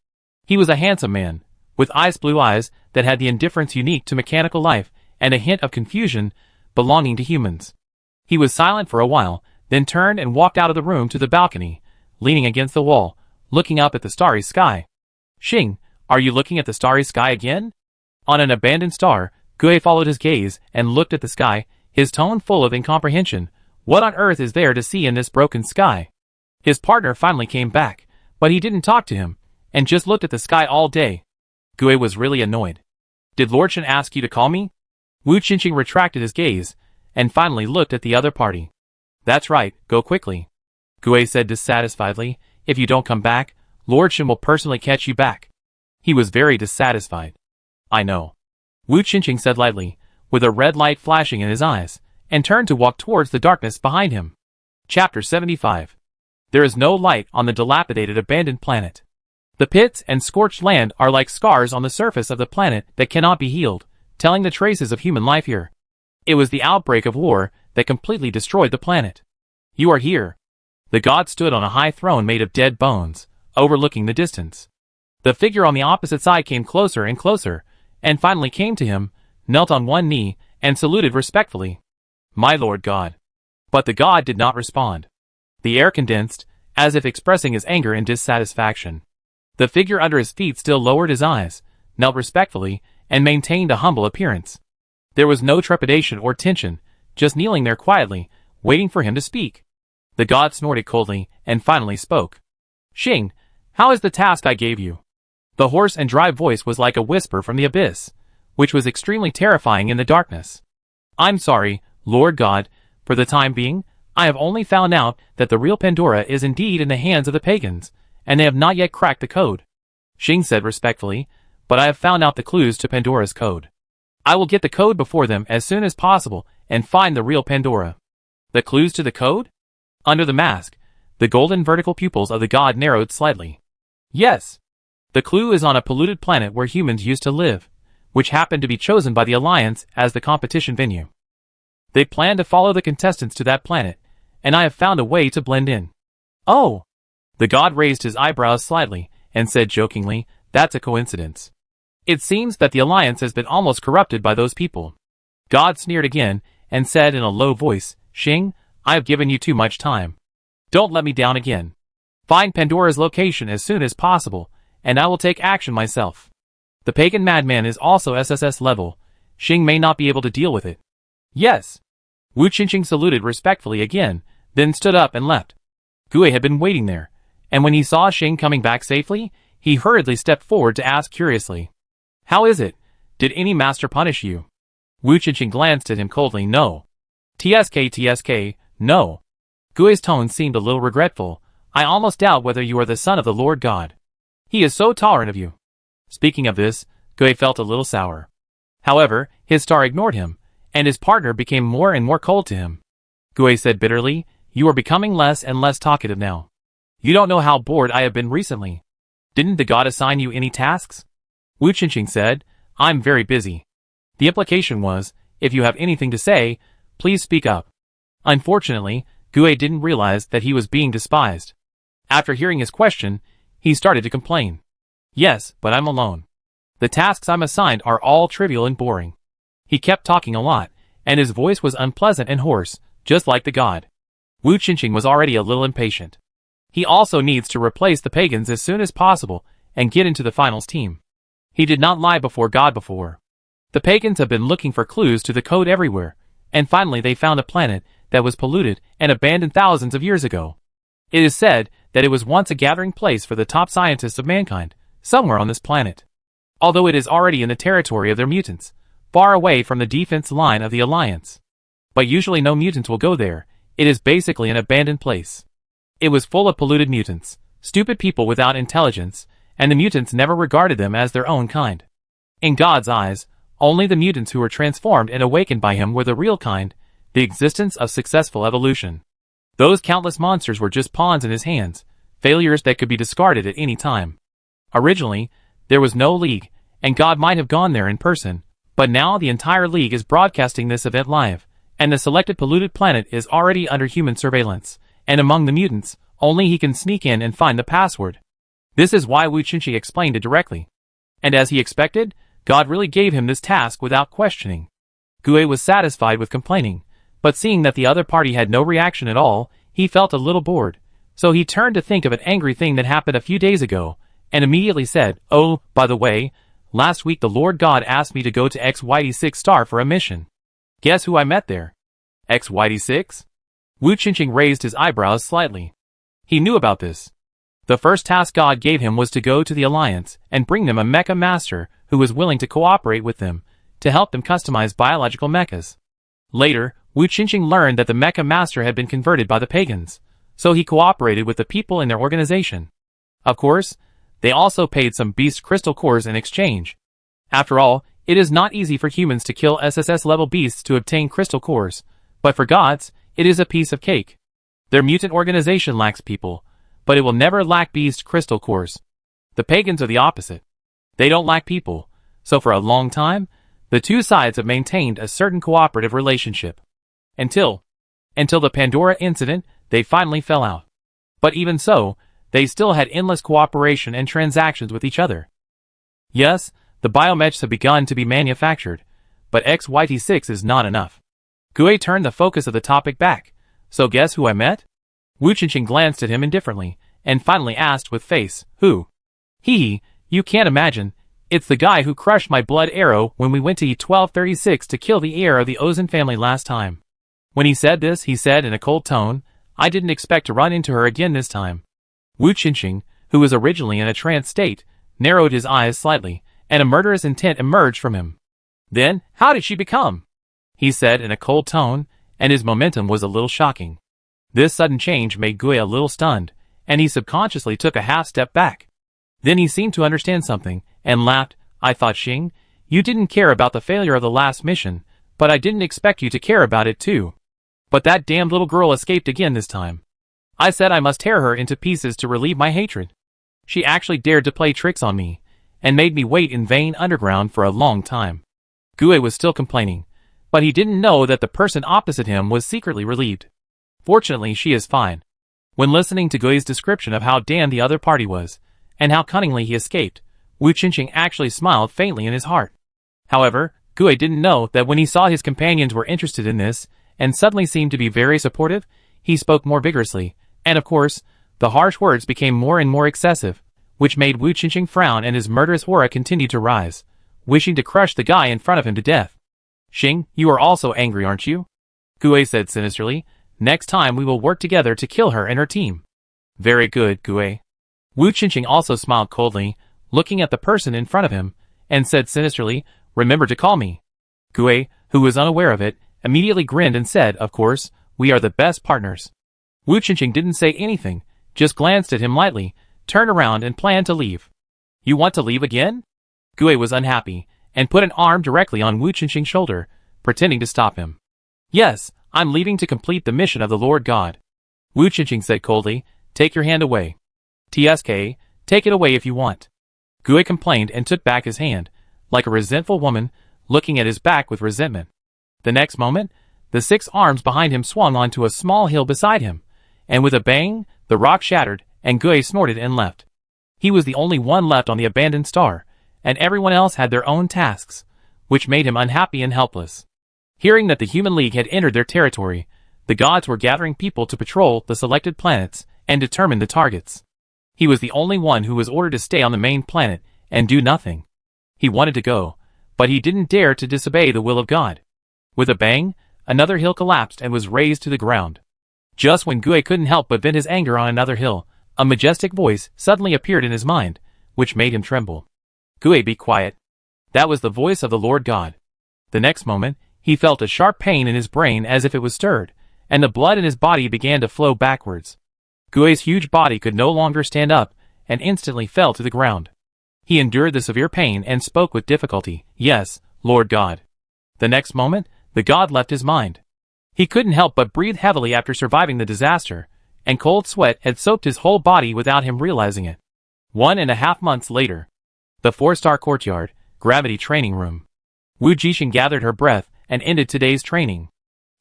He was a handsome man, with ice blue eyes that had the indifference unique to mechanical life and a hint of confusion belonging to humans. He was silent for a while, then turned and walked out of the room to the balcony, leaning against the wall, looking up at the starry sky. Xing, are you looking at the starry sky again? On an abandoned star, Gue followed his gaze and looked at the sky, his tone full of incomprehension. What on earth is there to see in this broken sky? His partner finally came back, but he didn't talk to him. and just looked at the sky all day. Gue was really annoyed. Did Lord Shen ask you to call me? Wu Qingqing retracted his gaze, and finally looked at the other party. That's right, go quickly. Gue said dissatisfiedly, if you don't come back, Lord Shen will personally catch you back. He was very dissatisfied. I know. Wu Qingqing said lightly, with a red light flashing in his eyes, and turned to walk towards the darkness behind him. Chapter 75. There is no light on the dilapidated abandoned planet. The pits and scorched land are like scars on the surface of the planet that cannot be healed, telling the traces of human life here. It was the outbreak of war that completely destroyed the planet. You are here. The god stood on a high throne made of dead bones, overlooking the distance. The figure on the opposite side came closer and closer, and finally came to him, knelt on one knee, and saluted respectfully. My lord god. But the god did not respond. The air condensed, as if expressing his anger and dissatisfaction. The figure under his feet still lowered his eyes, knelt respectfully, and maintained a humble appearance. There was no trepidation or tension, just kneeling there quietly, waiting for him to speak. The god snorted coldly, and finally spoke. Xing, how is the task I gave you? The hoarse and dry voice was like a whisper from the abyss, which was extremely terrifying in the darkness. I'm sorry, Lord God, for the time being, I have only found out that the real Pandora is indeed in the hands of the pagans, and they have not yet cracked the code. Xing said respectfully, but I have found out the clues to Pandora's code. I will get the code before them as soon as possible and find the real Pandora. The clues to the code? Under the mask, the golden vertical pupils of the god narrowed slightly. Yes. The clue is on a polluted planet where humans used to live, which happened to be chosen by the Alliance as the competition venue. They plan to follow the contestants to that planet, and I have found a way to blend in. Oh! The god raised his eyebrows slightly, and said jokingly, that's a coincidence. It seems that the Alliance has been almost corrupted by those people. God sneered again, and said in a low voice, Xing, I have given you too much time. Don't let me down again. Find Pandora's location as soon as possible, and I will take action myself. The pagan madman is also SSS level. Xing may not be able to deal with it. Yes. Wu Qingqing saluted respectfully again, then stood up and left. Gue had been waiting there, and when he saw Xing coming back safely, he hurriedly stepped forward to ask curiously. How is it? Did any master punish you? Wu Qingqing glanced at him coldly. No. TSK, no. Gui's tone seemed a little regretful. I almost doubt whether you are the son of the Lord God. He is so tolerant of you. Speaking of this, Gui felt a little sour. However, his star ignored him, and his partner became more and more cold to him. Gui said bitterly, you are becoming less and less talkative now. You don't know how bored I have been recently. Didn't the god assign you any tasks? Wu Qingqing said, I'm very busy. The implication was, if you have anything to say, please speak up. Unfortunately, Gue didn't realize that he was being despised. After hearing his question, he started to complain. Yes, but I'm alone. The tasks I'm assigned are all trivial and boring. He kept talking a lot, and his voice was unpleasant and hoarse, just like the god. Wu Qingqing was already a little impatient. He also needs to replace the pagans as soon as possible and get into the finals team. He did not lie before God before. The pagans have been looking for clues to the code everywhere, and finally they found a planet that was polluted and abandoned thousands of years ago. It is said that it was once a gathering place for the top scientists of mankind, somewhere on this planet. Although it is already in the territory of their mutants, far away from the defense line of the Alliance. But usually no mutants will go there. It is basically an abandoned place. It was full of polluted mutants, stupid people without intelligence, and the mutants never regarded them as their own kind. In God's eyes, only the mutants who were transformed and awakened by him were the real kind, the existence of successful evolution. Those countless monsters were just pawns in his hands, failures that could be discarded at any time. Originally, there was no league, and God might have gone there in person, but now the entire league is broadcasting this event live, and the selected polluted planet is already under human surveillance, and among the mutants, only he can sneak in and find the password. This is why Wu Qingqing explained it directly. And as he expected, God really gave him this task without questioning. Gue was satisfied with complaining, but seeing that the other party had no reaction at all, he felt a little bored, so he turned to think of an angry thing that happened a few days ago, and immediately said, oh, by the way, last week the Lord God asked me to go to XYD6 star for a mission. Guess who I met there? XYD6? Wu Qingqing raised his eyebrows slightly. He knew about this. The first task God gave him was to go to the Alliance and bring them a mecha master who was willing to cooperate with them to help them customize biological mechas. Later, Wu Qingqing learned that the mecha master had been converted by the pagans, so he cooperated with the people in their organization. Of course, they also paid some beast crystal cores in exchange. After all, it is not easy for humans to kill SSS-level beasts to obtain crystal cores, but for gods, it is a piece of cake. Their mutant organization lacks people, but it will never lack beast crystal cores. The pagans are the opposite. They don't lack people, so for a long time, the two sides have maintained a certain cooperative relationship. Until the Pandora incident, they finally fell out. But even so, they still had endless cooperation and transactions with each other. Yes, the biomechs have begun to be manufactured, but XYT6 is not enough. Gue turned the focus of the topic back. So guess who I met? Wu Qingqing glanced at him indifferently, and finally asked with face, who? Hee, you can't imagine. It's the guy who crushed my blood arrow when we went to E1236 to kill the heir of the Ozan family last time. When he said this, he said in a cold tone, I didn't expect to run into her again this time. Wu Qingqing, who was originally in a trance state, narrowed his eyes slightly, and a murderous intent emerged from him. Then, how did she become? He said in a cold tone, and his momentum was a little shocking. This sudden change made Gue a little stunned, and he subconsciously took a half step back. Then he seemed to understand something, and laughed. I thought, Xing, you didn't care about the failure of the last mission, but I didn't expect you to care about it too. But that damned little girl escaped again this time. I said I must tear her into pieces to relieve my hatred. She actually dared to play tricks on me, and made me wait in vain underground for a long time. Gue was still complaining, but he didn't know that the person opposite him was secretly relieved. Fortunately, she is fine. When listening to Gui's description of how damned the other party was, and how cunningly he escaped, Wu Qingqing actually smiled faintly in his heart. However, Gue didn't know that when he saw his companions were interested in this, and suddenly seemed to be very supportive, he spoke more vigorously, and of course, the harsh words became more and more excessive, which made Wu Qingqing frown and his murderous aura continued to rise, wishing to crush the guy in front of him to death. Xing, you are also angry, aren't you? Gue said sinisterly. Next time we will work together to kill her and her team. Very good, Gue. Wu Qingqing also smiled coldly, looking at the person in front of him, and said sinisterly, remember to call me. Gue, who was unaware of it, immediately grinned and said, of course, we are the best partners. Wu Qingqing didn't say anything, just glanced at him lightly, turned around and planned to leave. You want to leave again? Gue was unhappy, and put an arm directly on Wu Qingqing's shoulder, pretending to stop him. Yes, I'm leaving to complete the mission of the Lord God. Wu Qingqing said coldly, take your hand away. TSK, take it away if you want. Gue complained and took back his hand, like a resentful woman, looking at his back with resentment. The next moment, the 6 arms behind him swung onto a small hill beside him, and with a bang, the rock shattered, and Gue snorted and left. He was the only one left on the abandoned star, and everyone else had their own tasks, which made him unhappy and helpless. Hearing that the Human League had entered their territory, the gods were gathering people to patrol the selected planets and determine the targets. He was the only one who was ordered to stay on the main planet and do nothing. He wanted to go, but he didn't dare to disobey the will of God. With a bang, another hill collapsed and was razed to the ground. Just when Gue couldn't help but vent his anger on another hill, a majestic voice suddenly appeared in his mind, which made him tremble. Gue, be quiet. That was the voice of the Lord God. The next moment, he felt a sharp pain in his brain as if it was stirred, and the blood in his body began to flow backwards. Gui's huge body could no longer stand up, and instantly fell to the ground. He endured the severe pain and spoke with difficulty, yes, Lord God. The next moment, the god left his mind. He couldn't help but breathe heavily after surviving the disaster, and cold sweat had soaked his whole body without him realizing it. 1.5 months later. The 4-star courtyard, gravity training room. Wu Qingqing gathered her breath and ended today's training.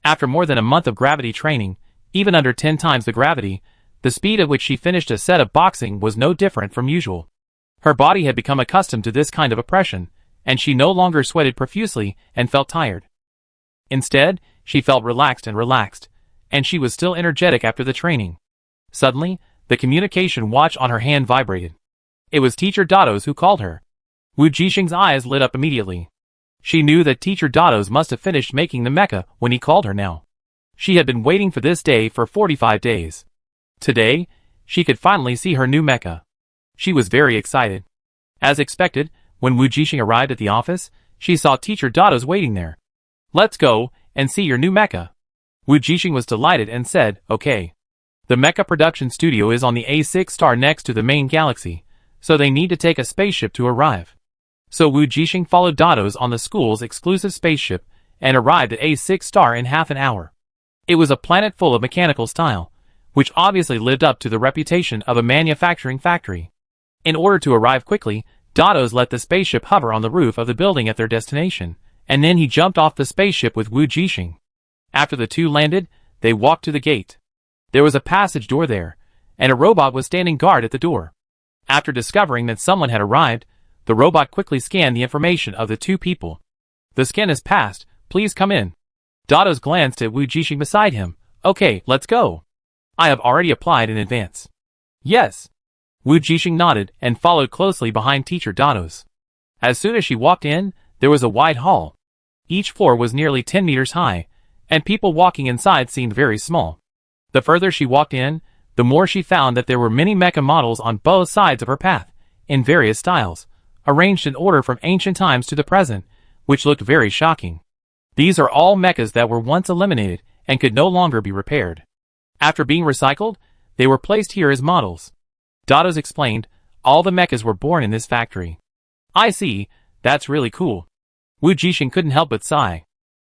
After more than a month of gravity training, even under 10 times the gravity, the speed at which she finished a set of boxing was no different from usual. Her body had become accustomed to this kind of oppression, and she no longer sweated profusely and felt tired. Instead, she felt relaxed, and she was still energetic after the training. Suddenly, the communication watch on her hand vibrated. It was Teacher Dados who called her. Wu Qingqing's eyes lit up immediately. She knew that Teacher Dados must have finished making the mecha when he called her now. She had been waiting for this day for 45 days. Today, she could finally see her new mecha. She was very excited. As expected, when Wu Jixing arrived at the office, she saw Teacher Dados waiting there. "Let's go and see your new mecha." Wu Jixing was delighted and said, "Okay." The mecha production studio is on the A6 star next to the main galaxy, so they need to take a spaceship to arrive. So Wu Jixing followed Dados on the school's exclusive spaceship and arrived at A6 star in half an hour. It was a planet full of mechanical style, which obviously lived up to the reputation of a manufacturing factory. In order to arrive quickly, Dados let the spaceship hover on the roof of the building at their destination, and then he jumped off the spaceship with Wu Jixing. After the two landed, they walked to the gate. There was a passage door there, and a robot was standing guard at the door. After discovering that someone had arrived, the robot quickly scanned the information of the two people. "The scan is passed, please come in." Dados glanced at Wu Jixing beside him. "Okay, let's go. I have already applied in advance." "Yes." Wu Jixing nodded and followed closely behind Teacher Dados. As soon as she walked in, there was a wide hall. Each floor was nearly 10 meters high, and people walking inside seemed very small. The further she walked in, the more she found that there were many mecha models on both sides of her path, in various styles, arranged in order from ancient times to the present, which looked very shocking. These are all mechas that were once eliminated and could no longer be repaired. After being recycled, they were placed here as models. Dados explained, "All the mechas were born in this factory." "I see, that's really cool." Wu Jixing couldn't help but sigh.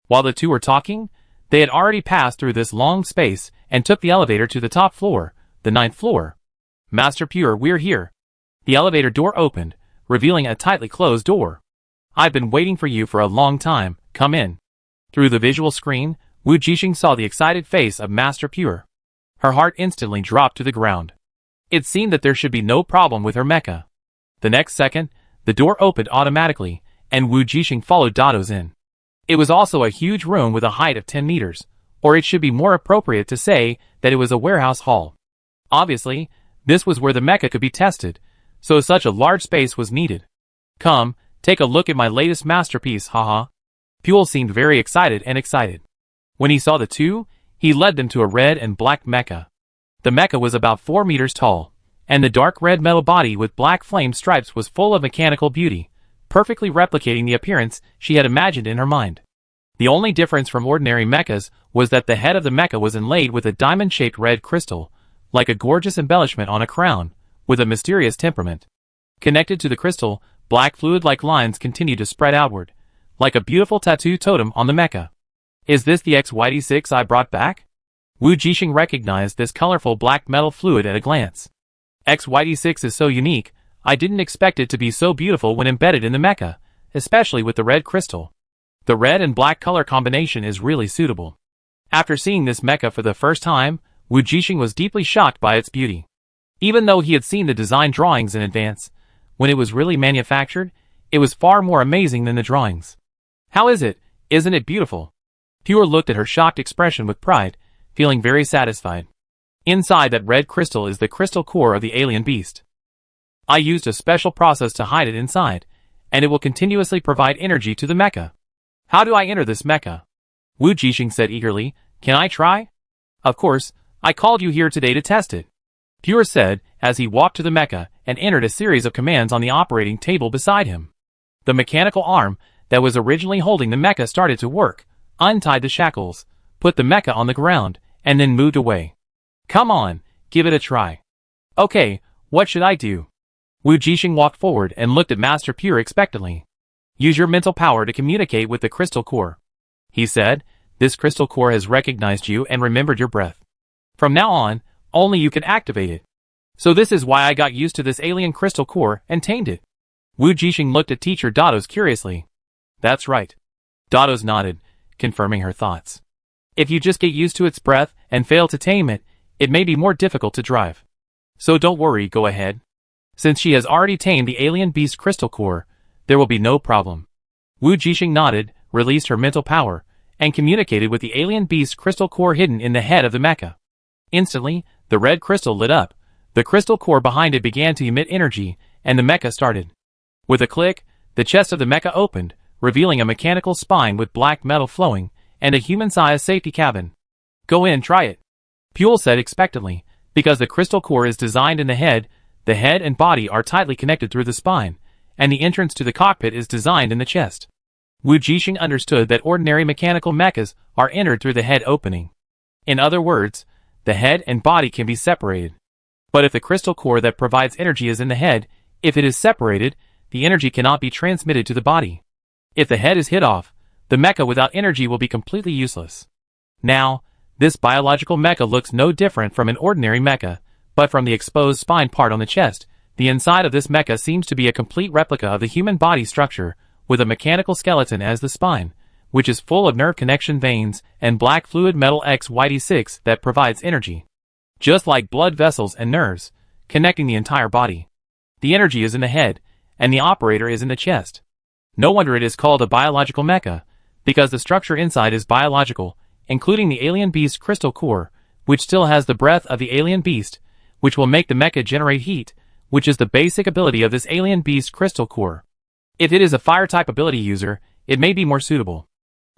While the two were talking, they had already passed through this long space and took the elevator to the top floor, the 9th floor. "Master Pure, we're here." The elevator door opened, revealing a tightly closed door. "I've been waiting for you for a long time, come in." Through the visual screen, Wu Jixing saw the excited face of Master Pure. Her heart instantly dropped to the ground. It seemed that there should be no problem with her mecha. The next second, the door opened automatically, and Wu Jixing followed Dados in. It was also a huge room with a height of 10 meters, or it should be more appropriate to say that it was a warehouse hall. Obviously, this was where the mecha could be tested, so such a large space was needed. "Come, take a look at my latest masterpiece, haha." Puel seemed very excited. When he saw the two, he led them to a red and black mecha. The mecha was about 4 meters tall, and the dark red metal body with black flame stripes was full of mechanical beauty, perfectly replicating the appearance she had imagined in her mind. The only difference from ordinary mechas was that the head of the mecha was inlaid with a diamond-shaped red crystal, like a gorgeous embellishment on a crown, with a mysterious temperament. Connected to the crystal, black fluid-like lines continued to spread outward, like a beautiful tattoo totem on the mecha. "Is this the XYD6 I brought back?" Wu Jixing recognized this colorful black metal fluid at a glance. "XYD6 is so unique, I didn't expect it to be so beautiful when embedded in the mecha, especially with the red crystal. The red and black color combination is really suitable." After seeing this mecha for the first time, Wu Jixing was deeply shocked by its beauty. Even though he had seen the design drawings in advance, when it was really manufactured, it was far more amazing than the drawings. "How is it? Isn't it beautiful?" Pure looked at her shocked expression with pride, feeling very satisfied. "Inside that red crystal is the crystal core of the alien beast. I used a special process to hide it inside, and it will continuously provide energy to the mecha." "How do I enter this mecha?" Wu Jixing said eagerly. "Can I try?" "Of course, I called you here today to test it," Pure said as he walked to the mecha and entered a series of commands on the operating table beside him. The mechanical arm that was originally holding the mecha started to work, untied the shackles, put the mecha on the ground, and then moved away. "Come on, give it a try." "Okay, what should I do?" Wu Jixing walked forward and looked at Master Pure expectantly. "Use your mental power to communicate with the crystal core," he said. "This crystal core has recognized you and remembered your breath. From now on, only you can activate it. So this is why I got used to this alien crystal core and tamed it." Wu Jixing looked at Teacher Dados curiously. "That's right." Dados nodded, confirming her thoughts. "If you just get used to its breath and fail to tame it, it may be more difficult to drive. So don't worry, go ahead. Since she has already tamed the alien beast crystal core, there will be no problem." Wu Jixing nodded, released her mental power, and communicated with the alien beast crystal core hidden in the head of the mecha. Instantly, the red crystal lit up, the crystal core behind it began to emit energy, and the mecha started. With a click, the chest of the mecha opened, revealing a mechanical spine with black metal flowing, and a human-sized safety cabin. "Go in, try it," Puel said expectantly. Because the crystal core is designed in the head and body are tightly connected through the spine, and the entrance to the cockpit is designed in the chest. Wu Jixing understood that ordinary mechanical mechas are entered through the head opening. In other words, the head and body can be separated. But if the crystal core that provides energy is in the head, if it is separated, the energy cannot be transmitted to the body. If the head is hit off, the mecha without energy will be completely useless. Now, this biological mecha looks no different from an ordinary mecha, but from the exposed spine part on the chest, the inside of this mecha seems to be a complete replica of the human body structure, with a mechanical skeleton as the spine, which is full of nerve connection veins and black fluid metal XYD6 that provides energy. Just like blood vessels and nerves, connecting the entire body. The energy is in the head, and the operator is in the chest. No wonder it is called a biological mecha, because the structure inside is biological, including the alien beast crystal core, which still has the breath of the alien beast, which will make the mecha generate heat, which is the basic ability of this alien beast crystal core. If it is a fire type ability user, it may be more suitable.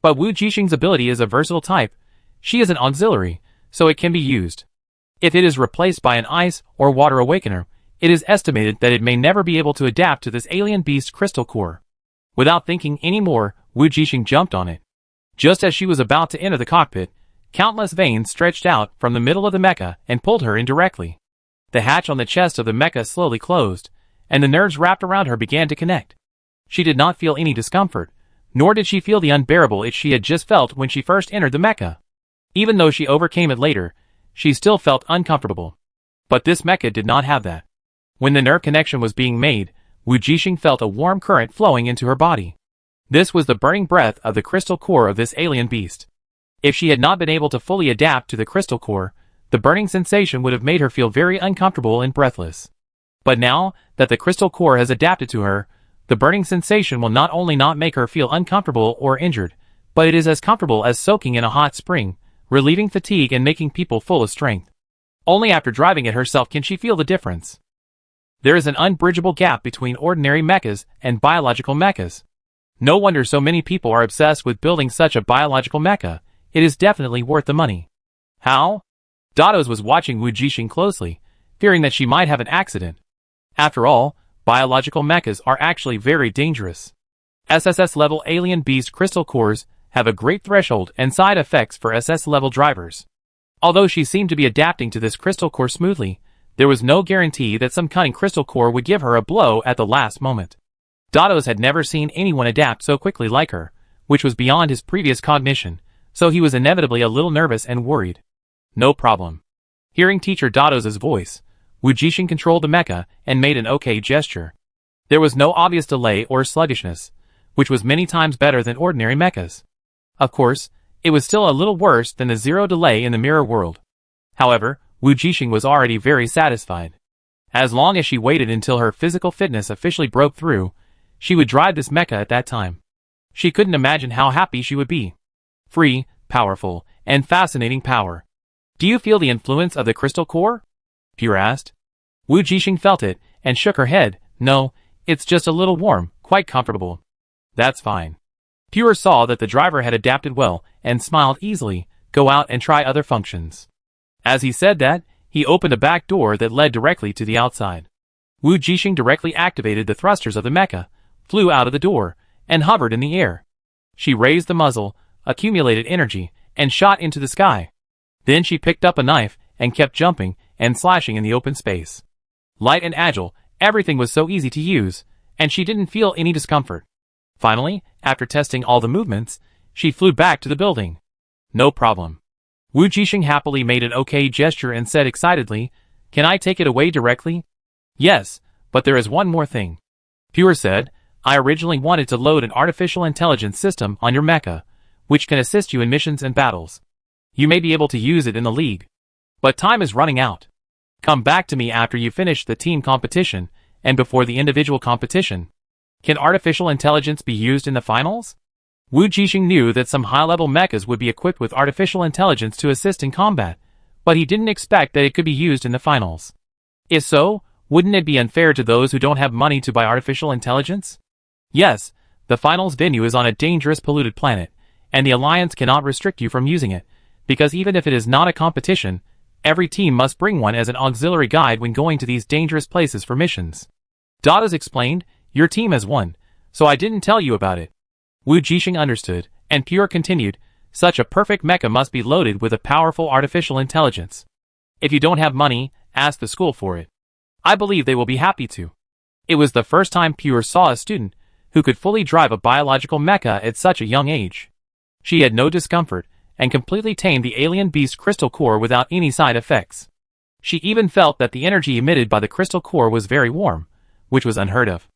But Wu Jixing's ability is a versatile type. She is an auxiliary, so it can be used. If it is replaced by an ice or water awakener, it is estimated that it may never be able to adapt to this alien beast crystal core. Without thinking any more, Wu Jixing jumped on it. Just as she was about to enter the cockpit, countless veins stretched out from the middle of the mecha and pulled her in directly. The hatch on the chest of the mecha slowly closed, and the nerves wrapped around her began to connect. She did not feel any discomfort, nor did she feel the unbearable itch she had just felt when she first entered the mecha. Even though she overcame it later, she still felt uncomfortable. But this mecha did not have that. When the nerve connection was being made, Wu Jixing felt a warm current flowing into her body. This was the burning breath of the crystal core of this alien beast. If she had not been able to fully adapt to the crystal core, the burning sensation would have made her feel very uncomfortable and breathless. But now that the crystal core has adapted to her, the burning sensation will not only not make her feel uncomfortable or injured, but it is as comfortable as soaking in a hot spring, relieving fatigue and making people full of strength. Only after driving it herself can she feel the difference. There is an unbridgeable gap between ordinary mechas and biological mechas. No wonder so many people are obsessed with building such a biological mecha. It is definitely worth the money. How? Dados was watching Wu Jixing closely, fearing that she might have an accident. After all, biological mechas are actually very dangerous. SS-level alien beast crystal cores have a great threshold and side effects for SS-level drivers. Although she seemed to be adapting to this crystal core smoothly, there was no guarantee that some cunning crystal core would give her a blow at the last moment. Dados had never seen anyone adapt so quickly like her, which was beyond his previous cognition, so he was inevitably a little nervous and worried. No problem. Hearing teacher Dados' voice, Wu Jixing controlled the mecha and made an okay gesture. There was no obvious delay or sluggishness, which was many times better than ordinary mechas. Of course, it was still a little worse than the zero delay in the mirror world. However, Wu Jixing was already very satisfied. As long as she waited until her physical fitness officially broke through, she would drive this mecha at that time. She couldn't imagine how happy she would be. Free, powerful, and fascinating power. Do you feel the influence of the crystal core? Pure asked. Wu Jixing felt it, and shook her head. No, it's just a little warm, quite comfortable. That's fine. Pure saw that the driver had adapted well, and smiled easily. Go out and try other functions. As he said that, he opened a back door that led directly to the outside. Wu Jixing directly activated the thrusters of the mecha, flew out of the door, and hovered in the air. She raised the muzzle, accumulated energy, and shot into the sky. Then she picked up a knife, and kept jumping and slashing in the open space. Light and agile, everything was so easy to use, and she didn't feel any discomfort. Finally, after testing all the movements, she flew back to the building. No problem. Wu Jixing happily made an okay gesture and said excitedly, "Can I take it away directly?" "Yes, but there is one more thing." Pure said, "I originally wanted to load an artificial intelligence system on your mecha, which can assist you in missions and battles. You may be able to use it in the league. But time is running out. Come back to me after you finish the team competition, and before the individual competition. Can artificial intelligence be used in the finals?" Wu Jixing knew that some high-level mechas would be equipped with artificial intelligence to assist in combat, but he didn't expect that it could be used in the finals. If so, wouldn't it be unfair to those who don't have money to buy artificial intelligence? Yes, the finals venue is on a dangerous polluted planet, and the Alliance cannot restrict you from using it, because even if it is not a competition, Every team must bring one as an auxiliary guide when going to these dangerous places for missions. Dados explained, your team has one, so I didn't tell you about it. Wu Jixing understood, and Pure continued, such a perfect mecha must be loaded with a powerful artificial intelligence. If you don't have money, ask the school for it. I believe they will be happy to. It was the first time Pure saw a student who could fully drive a biological mecha at such a young age. She had no discomfort, and completely tamed the alien beast crystal core without any side effects. She even felt that the energy emitted by the crystal core was very warm, which was unheard of.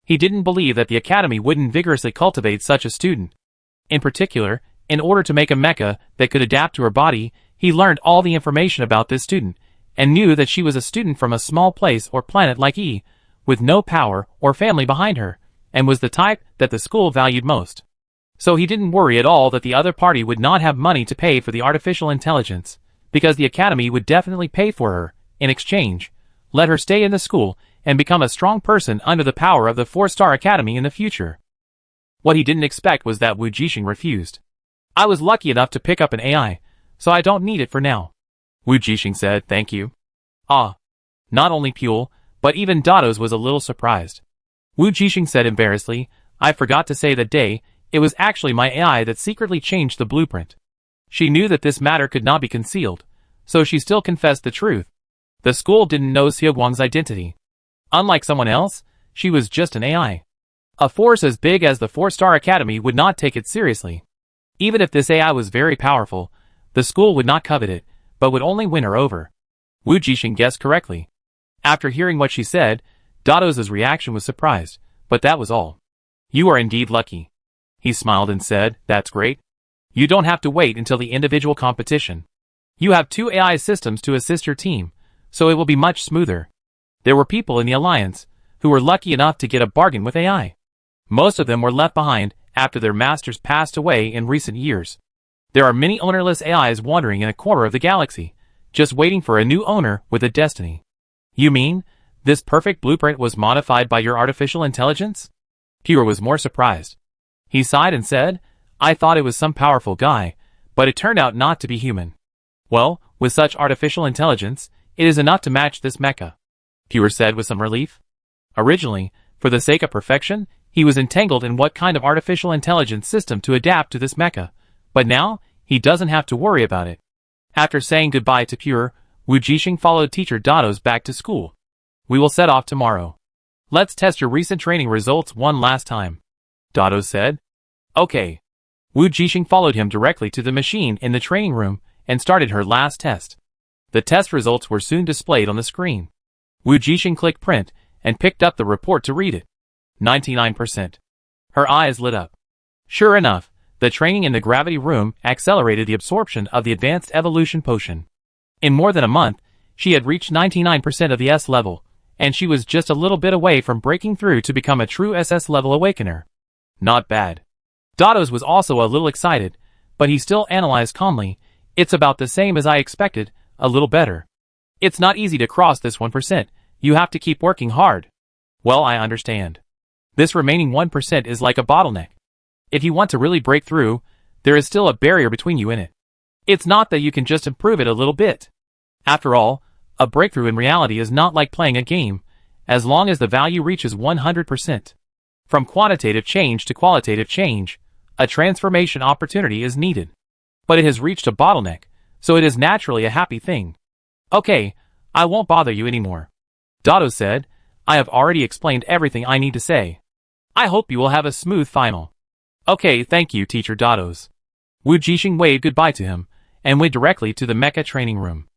He didn't believe that the academy wouldn't vigorously cultivate such a student. In particular, in order to make a mecha that could adapt to her body, he learned all the information about this student, and knew that she was a student from a small place or planet like E, with no power or family behind her, and was the type that the school valued most. So he didn't worry at all that the other party would not have money to pay for the artificial intelligence, because the academy would definitely pay for her, in exchange, let her stay in the school, and become a strong person under the power of the 4-star academy in the future. What he didn't expect was that Wu Jixing refused. I was lucky enough to pick up an AI, so I don't need it for now. Wu Jixing said, thank you. Ah. Not only Pule, but even Dados was a little surprised. Wu Jixing said embarrassedly, I forgot to say that day, it was actually my AI that secretly changed the blueprint. She knew that this matter could not be concealed, so she still confessed the truth. The school didn't know Xiaoguang's identity. Unlike someone else, she was just an AI. A force as big as the 4-star academy would not take it seriously. Even if this AI was very powerful, the school would not covet it, but would only win her over. Wu Jixing guessed correctly. After hearing what she said, Dados' reaction was surprised, but that was all. You are indeed lucky. He smiled and said, that's great. You don't have to wait until the individual competition. You have 2 AI systems to assist your team, so it will be much smoother. There were people in the alliance who were lucky enough to get a bargain with AI. Most of them were left behind after their masters passed away in recent years. There are many ownerless AIs wandering in a corner of the galaxy, just waiting for a new owner with a destiny. You mean, this perfect blueprint was modified by your artificial intelligence? Pure was more surprised. He sighed and said, I thought it was some powerful guy, but it turned out not to be human. Well, with such artificial intelligence, it is enough to match this mecha. Pure said with some relief. Originally, for the sake of perfection, he was entangled in what kind of artificial intelligence system to adapt to this mecha, but now, he doesn't have to worry about it. After saying goodbye to Pure, Wu Jixing followed teacher Dados back to school. We will set off tomorrow. Let's test your recent training results one last time. Dados said. Okay. Wu Jixing followed him directly to the machine in the training room and started her last test. The test results were soon displayed on the screen. Wu Jixing clicked print and picked up the report to read it. 99%. Her eyes lit up. Sure enough, the training in the gravity room accelerated the absorption of the advanced evolution potion. In more than a month, she had reached 99% of the S level, and she was just a little bit away from breaking through to become a true SS level awakener. Not bad. Dados was also a little excited, but he still analyzed calmly. It's about the same as I expected, a little better. It's not easy to cross this 1%, you have to keep working hard. Well, I understand. This remaining 1% is like a bottleneck. If you want to really break through, there is still a barrier between you and it. It's not that you can just improve it a little bit. After all, a breakthrough in reality is not like playing a game, as long as the value reaches 100%. From quantitative change to qualitative change, a transformation opportunity is needed. But it has reached a bottleneck, so it is naturally a happy thing. Okay, I won't bother you anymore. Dados said, I have already explained everything I need to say. I hope you will have a smooth final. Okay, thank you, Teacher Dados. Wu Jixing waved goodbye to him, and went directly to the mecha training room.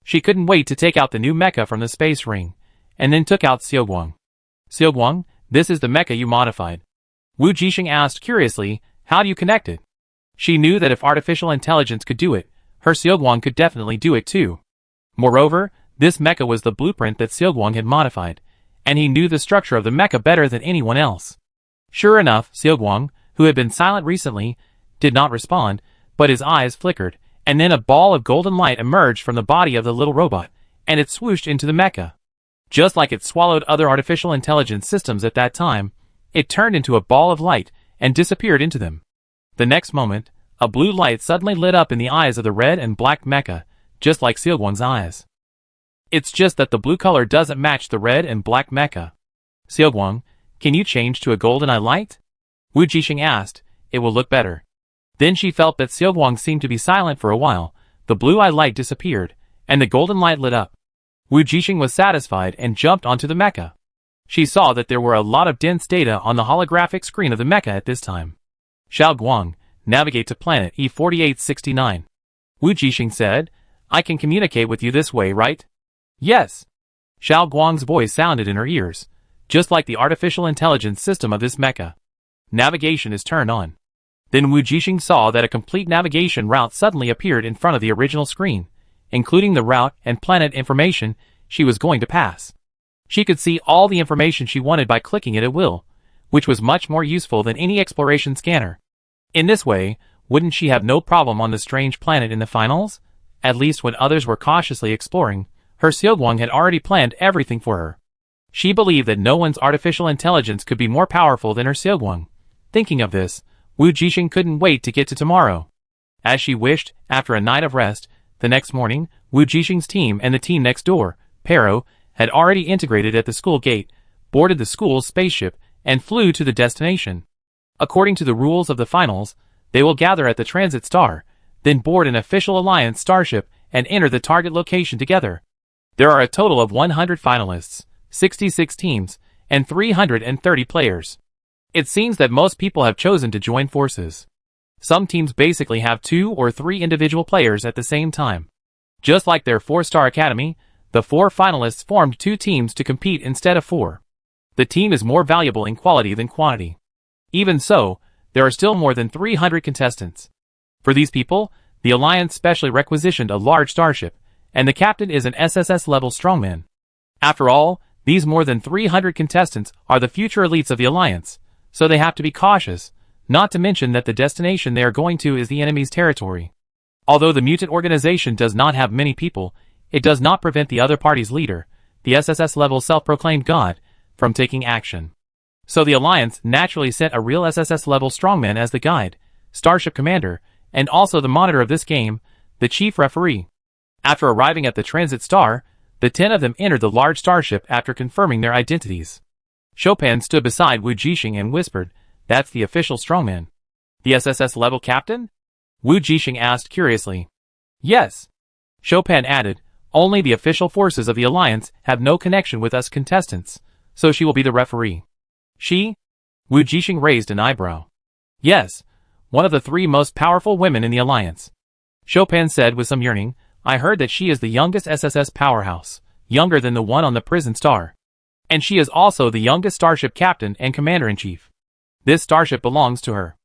She couldn't wait to take out the new mecha from the space ring, and then took out Xiaoguang. Xiaoguang, this is the mecha you modified. Wu Jixing asked curiously, how do you connect it? She knew that if artificial intelligence could do it, her Xiaoguang could definitely do it too. Moreover, this mecha was the blueprint that Xiaoguang had modified, and he knew the structure of the mecha better than anyone else. Sure enough, Xiaoguang, who had been silent recently, did not respond, but his eyes flickered, and then a ball of golden light emerged from the body of the little robot, and it swooshed into the mecha. Just like it swallowed other artificial intelligence systems at that time, it turned into a ball of light and disappeared into them. The next moment, a blue light suddenly lit up in the eyes of the red and black mecha, just like Xiaoguang's eyes. It's just that the blue color doesn't match the red and black mecha. Xiaoguang, can you change to a golden eye light? Wu Jixing asked. It will look better. Then she felt that Xiaoguang seemed to be silent for a while. The blue eye light disappeared, and the golden light lit up. Wu Jixing was satisfied and jumped onto the mecha. She saw that there were a lot of dense data on the holographic screen of the mecha at this time. Xiaoguang, navigate to planet EP61. Wu Jixing said, I can communicate with you this way, right? Yes. Xiaoguang's voice sounded in her ears, just like the artificial intelligence system of this mecha. Navigation is turned on. Then Wu Jixing saw that a complete navigation route suddenly appeared in front of the original screen, including the route and planet information she was going to pass. She could see all the information she wanted by clicking it at will, which was much more useful than any exploration scanner. In this way, wouldn't she have no problem on the strange planet in the finals? At least when others were cautiously exploring, her Xiaoguang had already planned everything for her. She believed that no one's artificial intelligence could be more powerful than her Xiaoguang. Thinking of this, Wu Jixing couldn't wait to get to tomorrow. As she wished, after a night of rest, the next morning, Wu Jixing's team and the team next door, Pero, had already integrated at the school gate, boarded the school's spaceship, and flew to the destination. According to the rules of the finals, they will gather at the transit star, then board an official alliance starship and enter the target location together. There are a total of 100 finalists, 66 teams, and 330 players. It seems that most people have chosen to join forces. Some teams basically have 2 or 3 individual players at the same time. Just like their 4-star academy, the 4 finalists formed 2 teams to compete instead of 4. The team is more valuable in quality than quantity. Even so, there are still more than 300 contestants. For these people, the Alliance specially requisitioned a large starship, and the captain is an SSS-level strongman. After all, these more than 300 contestants are the future elites of the Alliance, so they have to be cautious, not to mention that the destination they are going to is the enemy's territory. Although the mutant organization does not have many people, it does not prevent the other party's leader, the SSS-level self-proclaimed god, from taking action. So the Alliance naturally sent a real SSS-level strongman as the guide, starship commander, and also the monitor of this game, the chief referee. After arriving at the transit star, the 10 of them entered the large starship after confirming their identities. Chopin stood beside Wu Jixing and whispered, That's the official strongman. The SSS-level captain? Wu Jixing asked curiously. Yes. Chopin added, Only the official forces of the Alliance have no connection with us contestants, so she will be the referee. She? Wu Jixing raised an eyebrow. Yes, one of the 3 most powerful women in the Alliance. Chopin said with some yearning, I heard that she is the youngest SSS powerhouse, younger than the one on the prison star. And she is also the youngest starship captain and commander-in-chief. This starship belongs to her.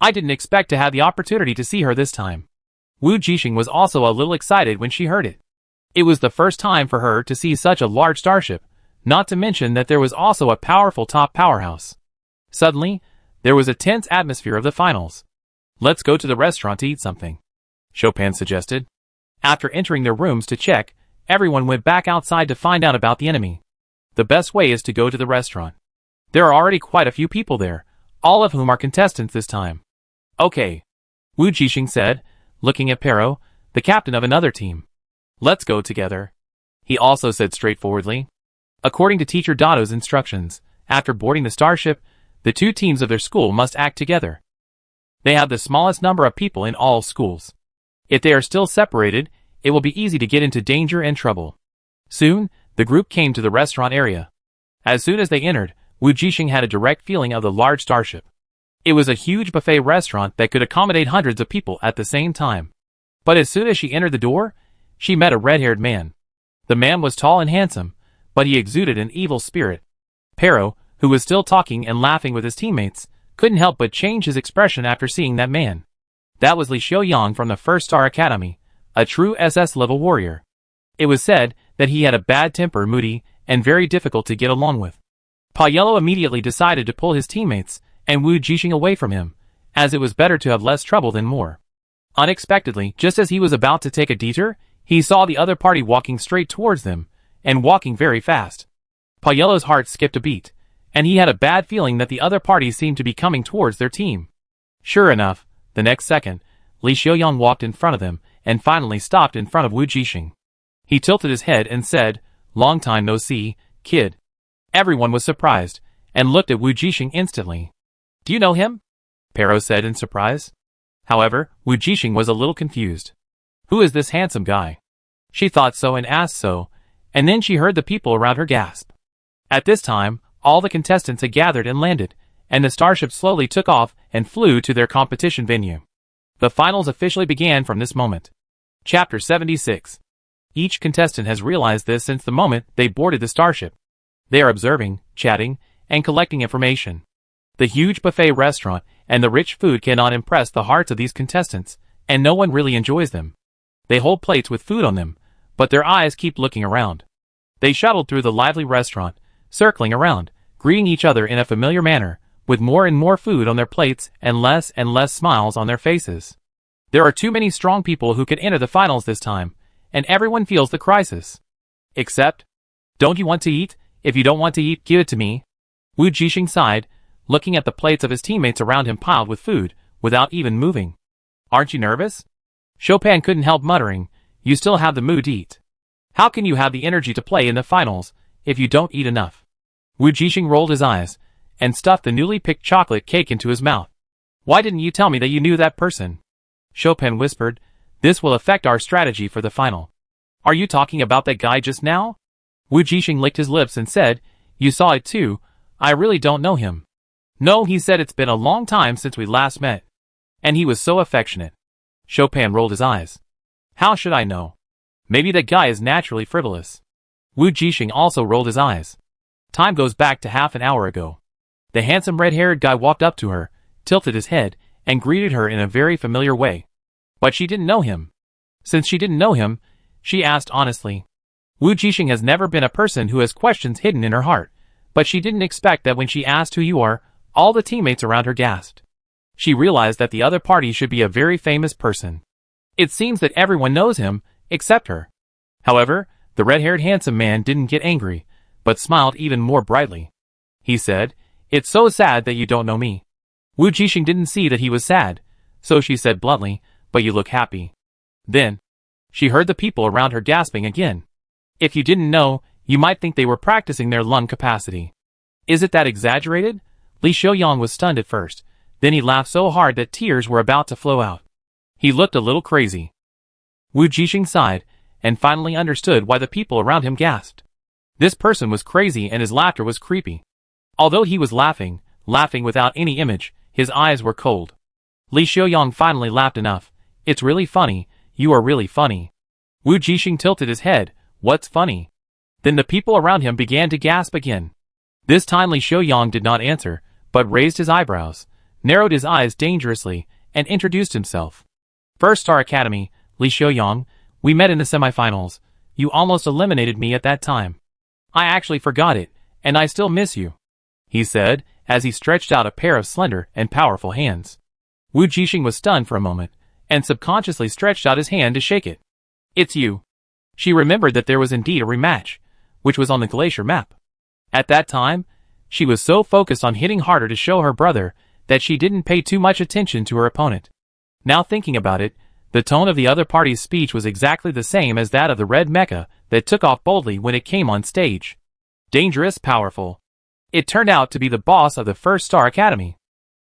I didn't expect to have the opportunity to see her this time. Wu Jixing was also a little excited when she heard it. It was the first time for her to see such a large starship, not to mention that there was also a powerful top powerhouse. Suddenly, there was a tense atmosphere of the finals. Let's go to the restaurant to eat something, Chopin suggested. After entering their rooms to check, everyone went back outside to find out about the enemy. The best way is to go to the restaurant. There are already quite a few people there, all of whom are contestants this time. Okay, Wu Jixing said, looking at Pero, the captain of another team. Let's go together. He also said straightforwardly. According to Teacher Dato's instructions, after boarding the starship, the 2 teams of their school must act together. They have the smallest number of people in all schools. If they are still separated, it will be easy to get into danger and trouble. Soon, the group came to the restaurant area. As soon as they entered, Wu Jixing had a direct feeling of the large starship. It was a huge buffet restaurant that could accommodate hundreds of people at the same time. But as soon as she entered the door, she met a red-haired man. The man was tall and handsome, but he exuded an evil spirit. Pero, who was still talking and laughing with his teammates, couldn't help but change his expression after seeing that man. That was Li Xiaoyang from the 1-star academy, a true SS-level warrior. It was said that he had a bad temper, moody, and very difficult to get along with. Paello immediately decided to pull his teammates and Wu Jixing away from him, as it was better to have less trouble than more. Unexpectedly, just as he was about to take a detour, he saw the other party walking straight towards them, and walking very fast. Paello's heart skipped a beat, and he had a bad feeling that the other party seemed to be coming towards their team. Sure enough, the next second, Li Xiaoyang walked in front of them and finally stopped in front of Wu Jixing. He tilted his head and said, "Long time no see, kid." Everyone was surprised, and looked at Wu Jixing instantly. "Do you know him?" Pero said in surprise. However, Wu Jixing was a little confused. Who is this handsome guy? She thought so and asked so, and then she heard the people around her gasp. At this time, all the contestants had gathered and landed, and the starship slowly took off and flew to their competition venue. The finals officially began from this moment. Chapter 76. Each contestant has realized this since the moment they boarded the starship. They are observing, chatting, and collecting information. The huge buffet restaurant and the rich food cannot impress the hearts of these contestants, and no one really enjoys them. They hold plates with food on them, but their eyes keep looking around. They shuttled through the lively restaurant, circling around, greeting each other in a familiar manner, with more and more food on their plates and less smiles on their faces. There are too many strong people who could enter the finals this time, and everyone feels the crisis. Except, "Don't you want to eat? If you don't want to eat, give it to me." Wu Jixing sighed, looking at the plates of his teammates around him piled with food, without even moving. "Aren't you nervous?" Chopin couldn't help muttering, "You still have the mood to eat. How can you have the energy to play in the finals, if you don't eat enough?" Wu Jixing rolled his eyes, and stuffed the newly picked chocolate cake into his mouth. "Why didn't you tell me that you knew that person?" Chopin whispered, "This will affect our strategy for the final." "Are you talking about that guy just now?" Wu Jixing licked his lips and said, "You saw it too. I really don't know him." "No," he said, "it's been a long time since we last met. And he was so affectionate." Chopin rolled his eyes. "How should I know? Maybe that guy is naturally frivolous." Wu Jixing also rolled his eyes. Time goes back to half an hour ago. The handsome red-haired guy walked up to her, tilted his head, and greeted her in a very familiar way. But she didn't know him. Since she didn't know him, she asked honestly. Wu Jixing has never been a person who has questions hidden in her heart, but she didn't expect that when she asked who you are, all the teammates around her gasped. She realized that the other party should be a very famous person. It seems that everyone knows him, except her. However, the red-haired handsome man didn't get angry, but smiled even more brightly. He said, "It's so sad that you don't know me." Wu Jixing didn't see that he was sad, so she said bluntly, "But you look happy." Then, she heard the people around her gasping again. If you didn't know, you might think they were practicing their lung capacity. Is it that exaggerated? Li Xiaoyang was stunned at first, then he laughed so hard that tears were about to flow out. He looked a little crazy. Wu Jixing sighed, and finally understood why the people around him gasped. This person was crazy and his laughter was creepy. Although he was laughing without any image, his eyes were cold. Li Xiaoyang finally laughed enough. "It's really funny, you are really funny." Wu Jixing tilted his head, "What's funny?" Then the people around him began to gasp again. This time Li Xiaoyang did not answer, but raised his eyebrows, narrowed his eyes dangerously, and introduced himself. "First Star Academy, Li Xiaoyang, we met in the semifinals. You almost eliminated me at that time. I actually forgot it, and I still miss you," he said, as he stretched out a pair of slender and powerful hands. Wu Jixing was stunned for a moment, and subconsciously stretched out his hand to shake it. "It's you." She remembered that there was indeed a rematch, which was on the glacier map. At that time, she was so focused on hitting harder to show her brother that she didn't pay too much attention to her opponent. Now thinking about it, the tone of the other party's speech was exactly the same as that of the red mecha that took off boldly when it came on stage. Dangerous, powerful. It turned out to be the boss of the First Star Academy.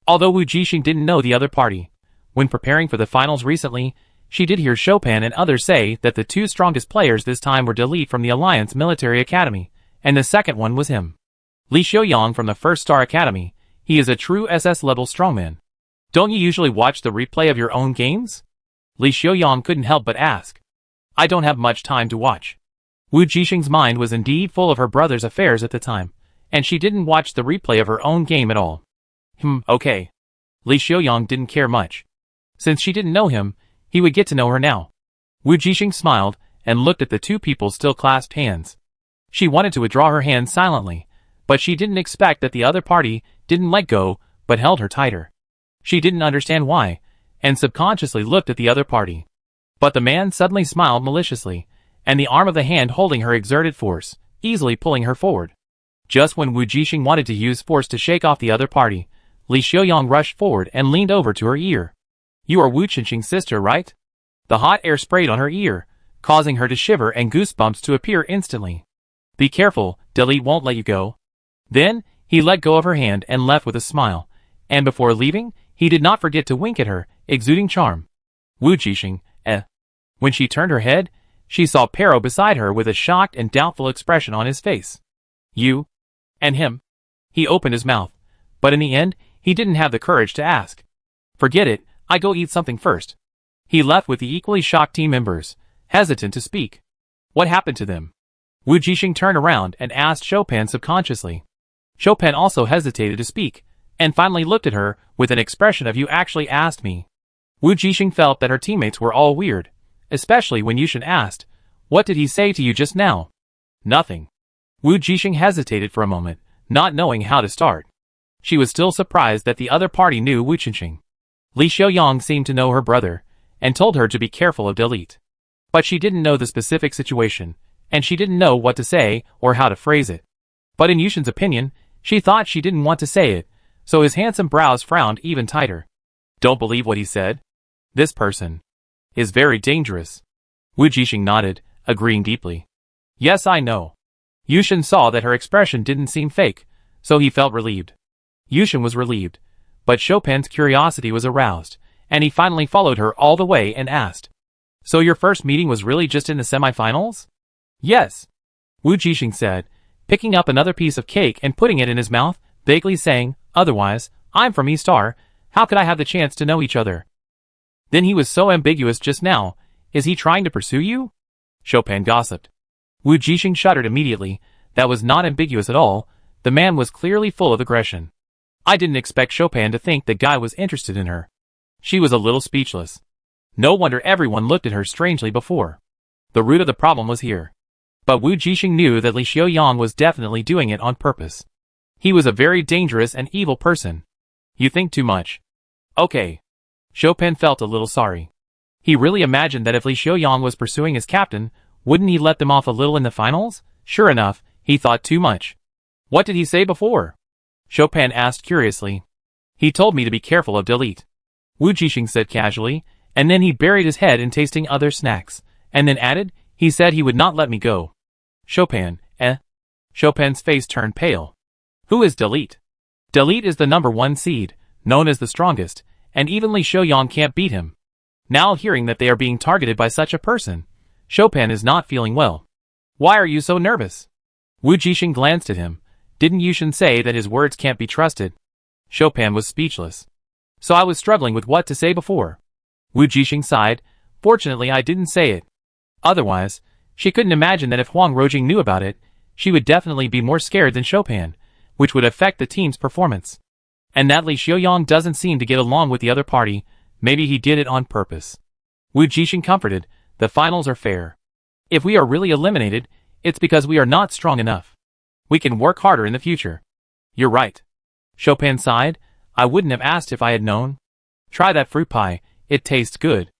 Although Wu Jixing didn't know the other party, when preparing for the finals recently, she did hear Chopin and others say that the two strongest players this time were Delete from the Alliance Military Academy, and the second one was him. Li Xiaoyang from the First Star Academy, he is a true SS-level strongman. Don't you usually watch the replay of your own games? Li Xiaoyang couldn't help but ask. I don't have much time to watch. Wu Jixing's mind was indeed full of her brother's affairs at the time, and she didn't watch the replay of her own game at all. Okay. Li Xiaoyang didn't care much. Since she didn't know him, he would get to know her now. Wu Jixing smiled, and looked at the two people still clasped hands. She wanted to withdraw her hands silently, but she didn't expect that the other party didn't let go, but held her tighter. She didn't understand why, and subconsciously looked at the other party. But the man suddenly smiled maliciously, and the arm of the hand holding her exerted force, easily pulling her forward. Just when Wu Jixing wanted to use force to shake off the other party, Li Xiaoyang rushed forward and leaned over to her ear. You are Wu Jixing's sister, right? The hot air sprayed on her ear, causing her to shiver and goosebumps to appear instantly. Be careful, Delete won't let you go. Then, he let go of her hand and left with a smile, and before leaving, he did not forget to wink at her, exuding charm. Wu Jixing, When she turned her head, she saw Pero beside her with a shocked and doubtful expression on his face. You? And him? He opened his mouth, but in the end, he didn't have the courage to ask. Forget it, I go eat something first. He left with the equally shocked team members, hesitant to speak. What happened to them? Wu Jixing turned around and asked Chopin subconsciously. Chopin also hesitated to speak, and finally looked at her with an expression of "You actually asked me." Wu Jixing felt that her teammates were all weird, especially when Yushin asked, "What did he say to you just now?" Nothing. Wu Jixing hesitated for a moment, not knowing how to start. She was still surprised that the other party knew Wu Jixing. Li Xiaoyang seemed to know her brother, and told her to be careful of Delete. But she didn't know the specific situation, and she didn't know what to say or how to phrase it. But in Yushin's opinion, she thought she didn't want to say it, so his handsome brows frowned even tighter. Don't believe what he said? This person is very dangerous. Wu Jixing nodded, agreeing deeply. Yes, I know. Yushin saw that her expression didn't seem fake, so he felt relieved. Yushin was relieved, but Chopin's curiosity was aroused, and he finally followed her all the way and asked, "So your first meeting was really just in the semifinals?" Yes, Wu Jixing said, picking up another piece of cake and putting it in his mouth, vaguely saying, "Otherwise, I'm from East Star, how could I have the chance to know each other?" Then he was so ambiguous just now, is he trying to pursue you? Chopin gossiped. Wu Jixing shuddered immediately, that was not ambiguous at all, the man was clearly full of aggression. I didn't expect Chopin to think the guy was interested in her. She was a little speechless. No wonder everyone looked at her strangely before. The root of the problem was here. But Wu Jixing knew that Li Xiaoyang was definitely doing it on purpose. He was a very dangerous and evil person. You think too much. Okay. Chopin felt a little sorry. He really imagined that if Li Xiaoyang was pursuing his captain, wouldn't he let them off a little in the finals? Sure enough, he thought too much. What did he say before? Chopin asked curiously. He told me to be careful of Delete. Wu Jixing said casually, and then he buried his head in tasting other snacks, and then added, he said he would not let me go. Chopin, Chopin's face turned pale. Who is Delete? Delete is the #1 seed, known as the strongest, and even Li Xiaoyang can't beat him. Now hearing that they are being targeted by such a person, Chopin is not feeling well. Why are you so nervous? Wu Jixing glanced at him. Didn't Yushin say that his words can't be trusted? Chopin was speechless. So I was struggling with what to say before. Wu Jixing sighed. Fortunately I didn't say it. Otherwise, she couldn't imagine that if Huang Rojing knew about it, she would definitely be more scared than Chopin, which would affect the team's performance. And that Li Xiaoyang doesn't seem to get along with the other party, maybe he did it on purpose. Wu Jixing comforted, the finals are fair. If we are really eliminated, it's because we are not strong enough. We can work harder in the future. You're right. Chopin sighed, I wouldn't have asked if I had known. Try that fruit pie, it tastes good.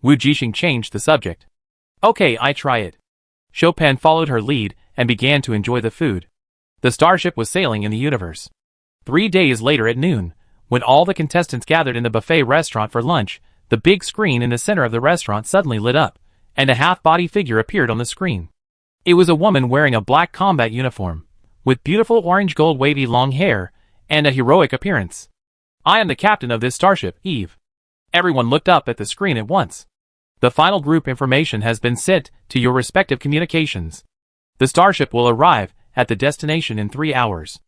Wu Jixing changed the subject. Okay, I try it. Chopin followed her lead and began to enjoy the food. The starship was sailing in the universe. 3 days later at noon, when all the contestants gathered in the buffet restaurant for lunch, the big screen in the center of the restaurant suddenly lit up, and a half-body figure appeared on the screen. It was a woman wearing a black combat uniform, with beautiful orange-gold wavy long hair, and a heroic appearance. I am the captain of this starship, Eve. Everyone looked up at the screen at once. The final group information has been sent to your respective communications. The starship will arrive at the destination in 3 hours.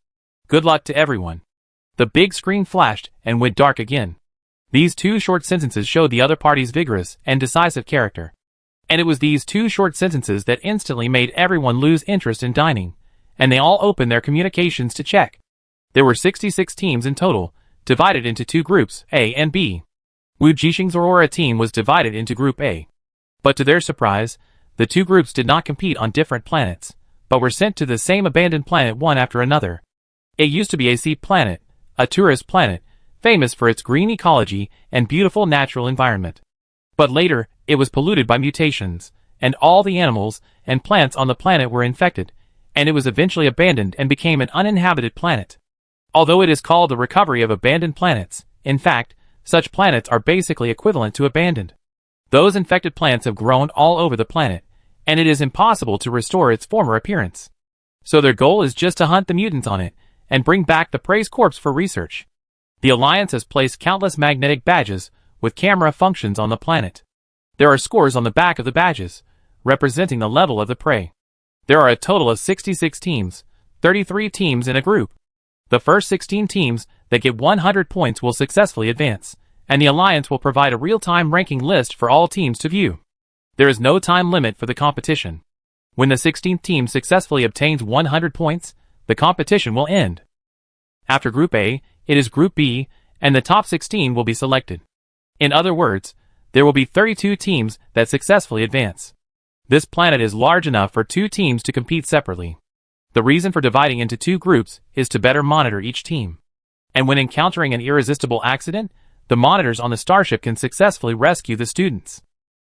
Good luck to everyone. The big screen flashed and went dark again. These 2 short sentences showed the other party's vigorous and decisive character. And it was these 2 short sentences that instantly made everyone lose interest in dining, and they all opened their communications to check. There were 66 teams in total, divided into 2 groups, A and B. Wu Jixing's Aurora team was divided into Group A. But to their surprise, the 2 groups did not compete on different planets, but were sent to the same abandoned planet one after another. It used to be a sea planet, a tourist planet, famous for its green ecology and beautiful natural environment. But later, it was polluted by mutations, and all the animals and plants on the planet were infected, and it was eventually abandoned and became an uninhabited planet. Although it is called the recovery of abandoned planets, in fact, such planets are basically equivalent to abandoned. Those infected plants have grown all over the planet, and it is impossible to restore its former appearance. So their goal is just to hunt the mutants on it, and bring back the prey's corpse for research. The Alliance has placed countless magnetic badges with camera functions on the planet. There are scores on the back of the badges, representing the level of the prey. There are a total of 66 teams, 33 teams in a group. The first 16 teams that get 100 points will successfully advance, and the Alliance will provide a real-time ranking list for all teams to view. There is no time limit for the competition. When the 16th team successfully obtains 100 points, the competition will end. After Group A, it is Group B, and the top 16 will be selected. In other words, there will be 32 teams that successfully advance. This planet is large enough for 2 teams to compete separately. The reason for dividing into 2 groups is to better monitor each team. And when encountering an irresistible accident, the monitors on the starship can successfully rescue the students.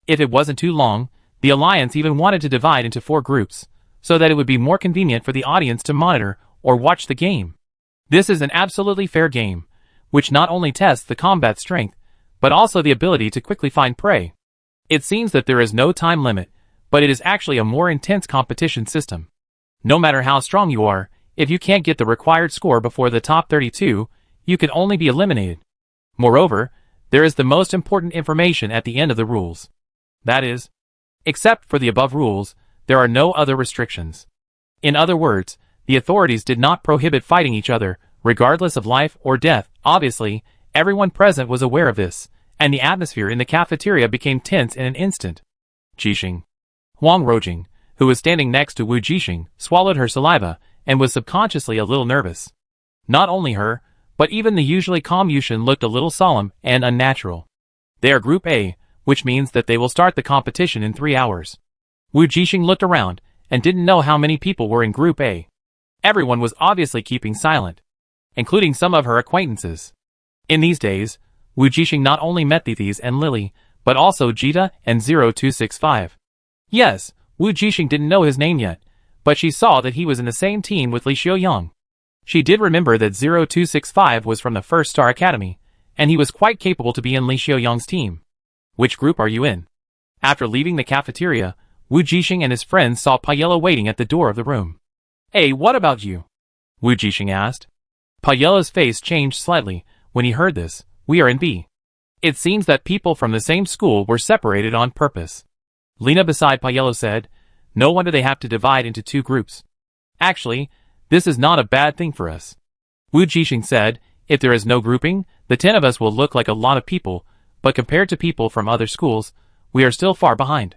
If it wasn't too long, the Alliance even wanted to divide into 4 groups, so that it would be more convenient for the audience to monitor or watch the game. This is an absolutely fair game, which not only tests the combat strength, but also the ability to quickly find prey. It seems that there is no time limit, but it is actually a more intense competition system. No matter how strong you are, if you can't get the required score before the top 32, you can only be eliminated. Moreover, there is the most important information at the end of the rules. That is, except for the above rules, there are no other restrictions. In other words, the authorities did not prohibit fighting each other, regardless of life or death. Obviously, everyone present was aware of this, and the atmosphere in the cafeteria became tense in an instant. Jixing. Huang Rojing, who was standing next to Wu Jixing, swallowed her saliva, and was subconsciously a little nervous. Not only her, but even the usually calm Yushin looked a little solemn and unnatural. They are Group A, which means that they will start the competition in 3 hours. Wu Jixing looked around, and didn't know how many people were in Group A. Everyone was obviously keeping silent, including some of her acquaintances. In these days, Wu Jixing not only met Thethys and Lily, but also Jita and 0265. Yes, Wu Jixing didn't know his name yet, but she saw that he was in the same team with Li Xiaoyang. She did remember that 0265 was from the First Star Academy, and he was quite capable to be in Li Xiaoyang's team. Which group are you in? After leaving the cafeteria, Wu Jixing and his friends saw Payella waiting at the door of the room. Hey, what about you? Wu Jixing asked. Payella's face changed slightly when he heard this. We are in B. It seems that people from the same school were separated on purpose. Lena beside Payella said, no wonder they have to divide into 2 groups. Actually, this is not a bad thing for us. Wu Jixing said, if there is no grouping, the 10 of us will look like a lot of people, but compared to people from other schools, we are still far behind.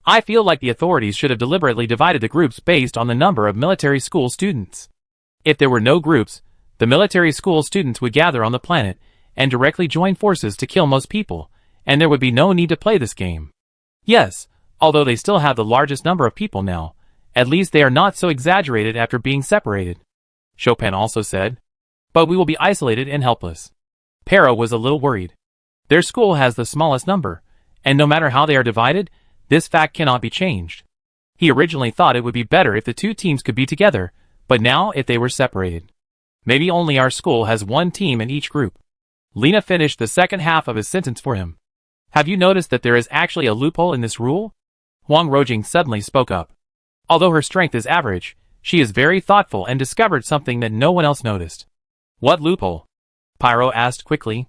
I feel like the authorities should have deliberately divided the groups based on the number of military school students. If there were no groups, the military school students would gather on the planet and directly join forces to kill most people, and there would be no need to play this game. Yes, although they still have the largest number of people now, at least they are not so exaggerated after being separated. Chopin also said, but we will be isolated and helpless. Pero was a little worried. Their school has the smallest number, and no matter how they are divided, this fact cannot be changed. He originally thought it would be better if the 2 teams could be together, but now if they were separated. Maybe only our school has 1 team in each group. Lena finished the second half of his sentence for him. Have you noticed that there is actually a loophole in this rule? Huang Rojing suddenly spoke up. Although her strength is average, she is very thoughtful and discovered something that no one else noticed. What loophole? Pyro asked quickly.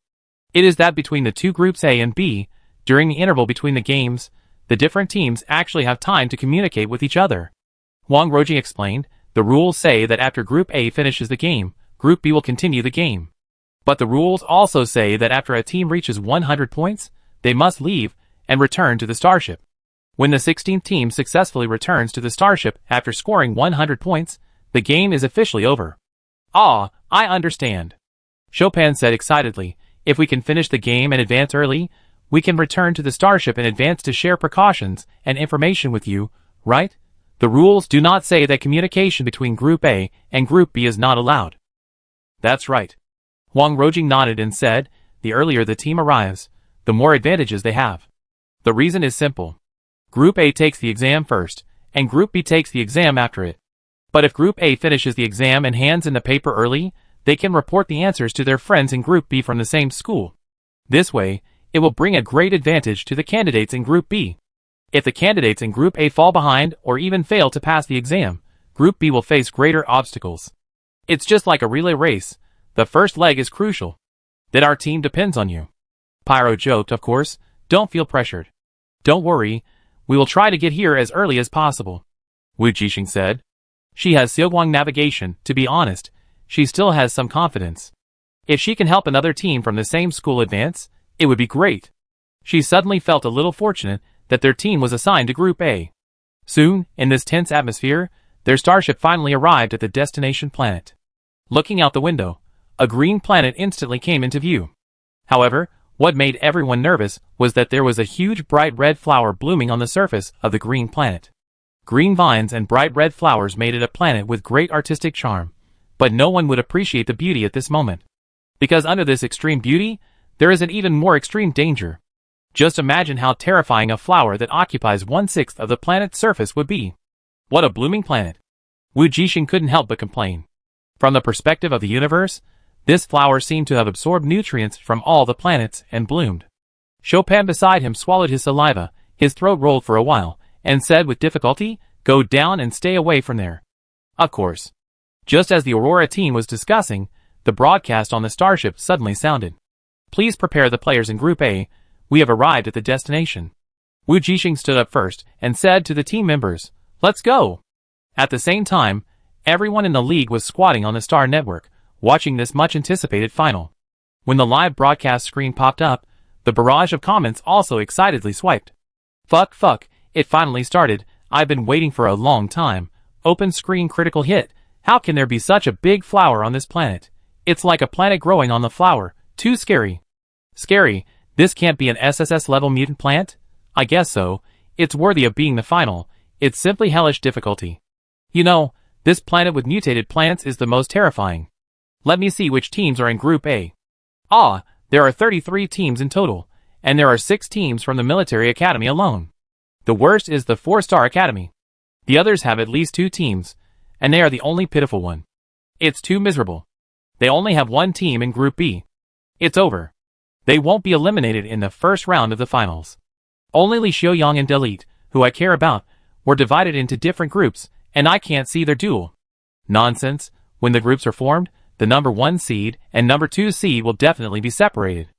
It is that between the 2 groups A and B, during the interval between the games, the different teams actually have time to communicate with each other. Huang Rojing explained, the rules say that after Group A finishes the game, Group B will continue the game. But the rules also say that after a team reaches 100 points, they must leave and return to the starship. When the 16th team successfully returns to the starship after scoring 100 points, the game is officially over. Ah, I understand. Chopin said excitedly, if we can finish the game and advance early, we can return to the starship in advance to share precautions and information with you, right? The rules do not say that communication between Group A and Group B is not allowed. That's right. Huang Rojing nodded and said, the earlier the team arrives, the more advantages they have. The reason is simple. Group A takes the exam first, and Group B takes the exam after it. But if Group A finishes the exam and hands in the paper early, they can report the answers to their friends in Group B from the same school. This way, It will bring a great advantage to the candidates in Group B. If the candidates in Group A fall behind or even fail to pass the exam, Group B will face greater obstacles. It's just like a relay race. The first leg is crucial. Then our team depends on you. Pyro joked, of course. Don't feel pressured. Don't worry. We will try to get here as early as possible. Wu Jixing said. She has Xiaoguang navigation. To be honest, she still has some confidence. If she can help another team from the same school advance, it would be great. She suddenly felt a little fortunate that their team was assigned to Group A. Soon, in this tense atmosphere, their starship finally arrived at the destination planet. Looking out the window, a green planet instantly came into view. However, what made everyone nervous was that there was a huge bright red flower blooming on the surface of the green planet. Green vines and bright red flowers made it a planet with great artistic charm, but no one would appreciate the beauty at this moment. Because under this extreme beauty, there is an even more extreme danger. Just imagine how terrifying a flower that occupies 1/6 of the planet's surface would be. What a blooming planet. Wu Jixing couldn't help but complain. From the perspective of the universe, this flower seemed to have absorbed nutrients from all the planets and bloomed. Chopin beside him swallowed his saliva, his throat rolled for a while, and said with difficulty, "Go down and stay away from there." Of course. Just as the Aurora team was discussing, the broadcast on the starship suddenly sounded. "Please prepare the players in Group A. We have arrived at the destination." Wu Jixing stood up first and said to the team members, "Let's go." At the same time, everyone in the league was squatting on the Star Network, watching this much-anticipated final. When the live broadcast screen popped up, the barrage of comments also excitedly swiped. Fuck, it finally started. I've been waiting for a long time. Open screen critical hit. How can there be such a big flower on this planet? It's like a planet growing on the flower. Too scary. Scary. This can't be an SSS-level mutant plant? I guess so. It's worthy of being the final. It's simply hellish difficulty. You know, this planet with mutated plants is the most terrifying. Let me see which teams are in Group A. Ah, there are 33 teams in total, and there are 6 teams from the military academy alone. The worst is the 4-star academy. The others have at least 2 teams, and they are the only pitiful one. It's too miserable. They only have 1 team in Group B. It's over. They won't be eliminated in the first round of the finals. Only Li Xiaoyang and Delete, who I care about, were divided into different groups, and I can't see their duel. Nonsense. When the groups are formed, the number 1 seed and number 2 seed will definitely be separated.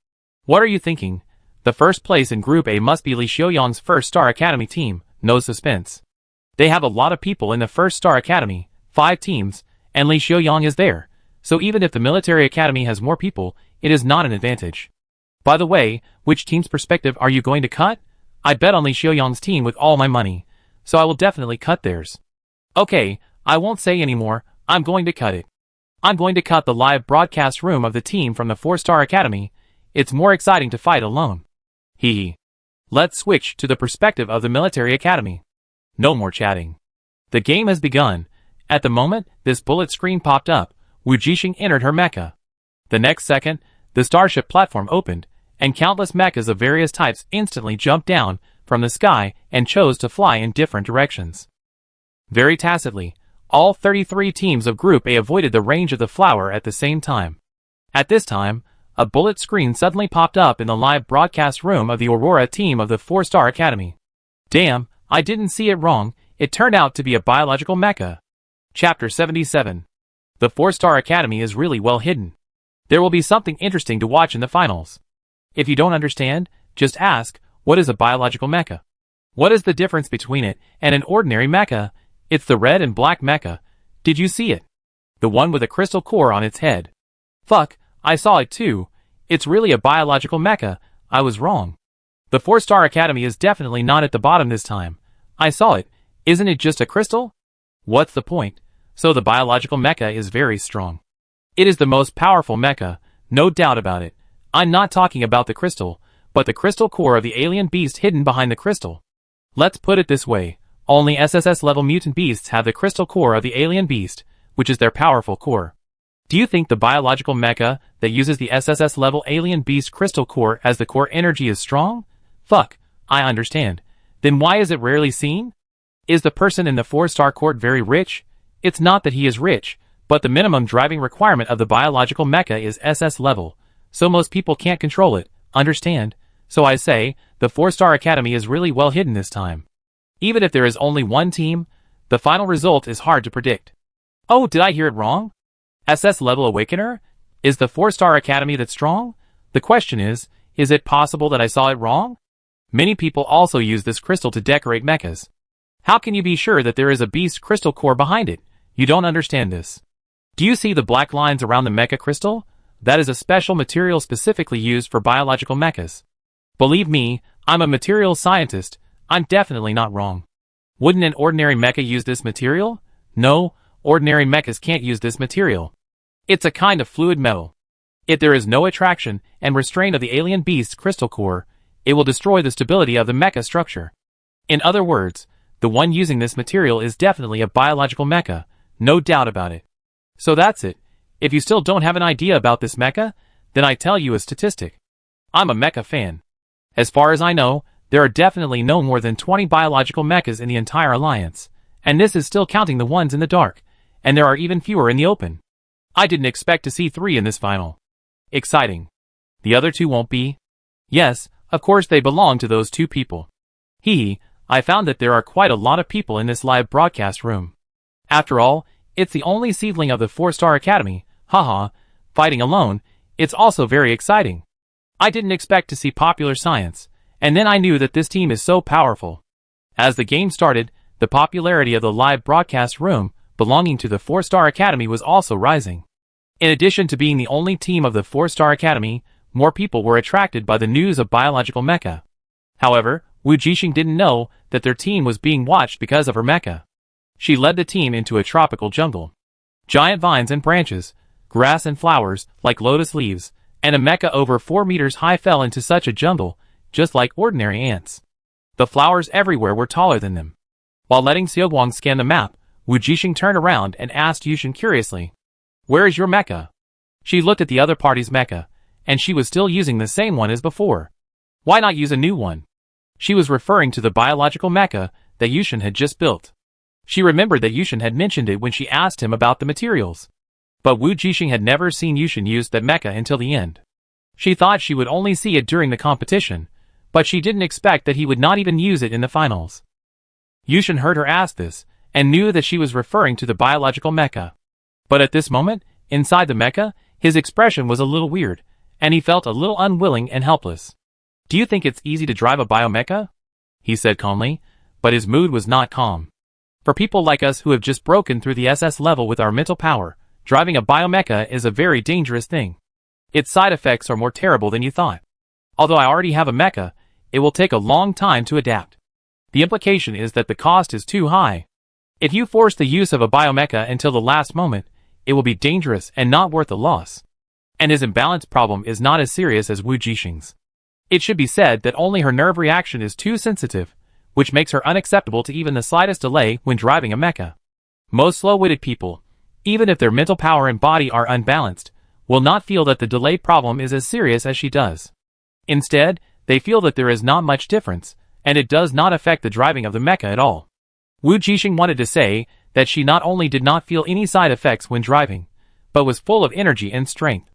What are you thinking? The first place in Group A must be Li Xiaoyang's First Star Academy team. No suspense. They have a lot of people in the First Star Academy, 5 teams, and Li Xiaoyang is there, so even if the military academy has more people, it is not an advantage. By the way, which team's perspective are you going to cut? I bet on Li Xiaoyang's team with all my money, so I will definitely cut theirs. Okay, I won't say anymore. I'm going to cut it. I'm going to cut the live broadcast room of the team from the 4-star academy. It's more exciting to fight alone. Hee. Let's switch to the perspective of the military academy. No more chatting. The game has begun. At the moment this bullet screen popped up, Wu Jixing entered her mecha. The next second, the starship platform opened, and countless mechas of various types instantly jumped down from the sky and chose to fly in different directions. Very tacitly, all 33 teams of Group A avoided the range of the flower at the same time. At this time, a bullet screen suddenly popped up in the live broadcast room of the Aurora team of the 4-star academy. Damn, I didn't see it wrong. It turned out to be a biological mecha. Chapter 77. The 4-star academy is really well hidden. There will be something interesting to watch in the finals. If you don't understand, just ask, what is a biological mecha? What is the difference between it and an ordinary mecha? It's the red and black mecha. Did you see it? The one with a crystal core on its head. Fuck, I saw it too. It's really a biological mecha. I was wrong. The 4-star academy is definitely not at the bottom this time. I saw it. Isn't it just a crystal? What's the point? So the biological mecha is very strong. It is the most powerful mecha, no doubt about it. I'm not talking about the crystal, but the crystal core of the alien beast hidden behind the crystal. Let's put it this way. Only SSS-level mutant beasts have the crystal core of the alien beast, which is their powerful core. Do you think the biological mecha that uses the SSS-level alien beast crystal core as the core energy is strong? Fuck, I understand. Then why is it rarely seen? Is the person in the 4-star court very rich? It's not that he is rich, but the minimum driving requirement of the biological mecha is SS level, so most people can't control it, understand? So I say, the 4-star academy is really well hidden this time. Even if there is only one team, the final result is hard to predict. Oh, did I hear it wrong? SS level Awakener? Is the 4-star academy that strong? The question is it possible that I saw it wrong? Many people also use this crystal to decorate mechas. How can you be sure that there is a beast crystal core behind it? You don't understand this. Do you see the black lines around the mecha crystal? That is a special material specifically used for biological mechas. Believe me, I'm a materials scientist. I'm definitely not wrong. Wouldn't an ordinary mecha use this material? No, ordinary mechas can't use this material. It's a kind of fluid metal. If there is no attraction and restraint of the alien beast's crystal core, it will destroy the stability of the mecha structure. In other words, the one using this material is definitely a biological mecha, no doubt about it. So that's it. If you still don't have an idea about this mecha, then I tell you a statistic. I'm a mecha fan. As far as I know, there are definitely no more than 20 biological mechas in the entire alliance, and this is still counting the ones in the dark, and there are even fewer in the open. I didn't expect to see 3 in this final. Exciting. The other 2 won't be? Yes, of course they belong to those 2 people. I found that there are quite a lot of people in this live broadcast room. After all, it's the only seedling of the 4-star academy, haha, fighting alone. It's also very exciting. I didn't expect to see popular science, and then I knew that this team is so powerful. As the game started, the popularity of the live broadcast room belonging to the 4-star academy was also rising. In addition to being the only team of the 4-star academy, more people were attracted by the news of biological mecha. However, Wu Jixing didn't know that their team was being watched because of her mecha. She led the team into a tropical jungle. Giant vines and branches, grass and flowers like lotus leaves, and a mecha over 4 meters high fell into such a jungle, just like ordinary ants. The flowers everywhere were taller than them. While letting Xiaoguang scan the map, Wu Jixing turned around and asked Yushin curiously, "Where is your mecha?" She looked at the other party's mecha, and she was still using the same one as before. Why not use a new one? She was referring to the biological mecha that Yushin had just built. She remembered that Yushin had mentioned it when she asked him about the materials. But Wu Jixing had never seen Yushin use that mecha until the end. She thought she would only see it during the competition, but she didn't expect that he would not even use it in the finals. Yushin heard her ask this, and knew that she was referring to the biological mecha. But at this moment, inside the mecha, his expression was a little weird, and he felt a little unwilling and helpless. "Do you think it's easy to drive a biomecha?" he said calmly, but his mood was not calm. For people like us who have just broken through the SS level with our mental power, driving a biomecha is a very dangerous thing. Its side effects are more terrible than you thought. Although I already have a mecha, it will take a long time to adapt. The implication is that the cost is too high. If you force the use of a biomecha until the last moment, it will be dangerous and not worth the loss. And his imbalance problem is not as serious as Wu Jixing's. It should be said that only her nerve reaction is too sensitive, which makes her unacceptable to even the slightest delay when driving a mecha. Most slow-witted people, even if their mental power and body are unbalanced, will not feel that the delay problem is as serious as she does. Instead, they feel that there is not much difference, and it does not affect the driving of the mecha at all. Wu Jixing wanted to say that she not only did not feel any side effects when driving, but was full of energy and strength.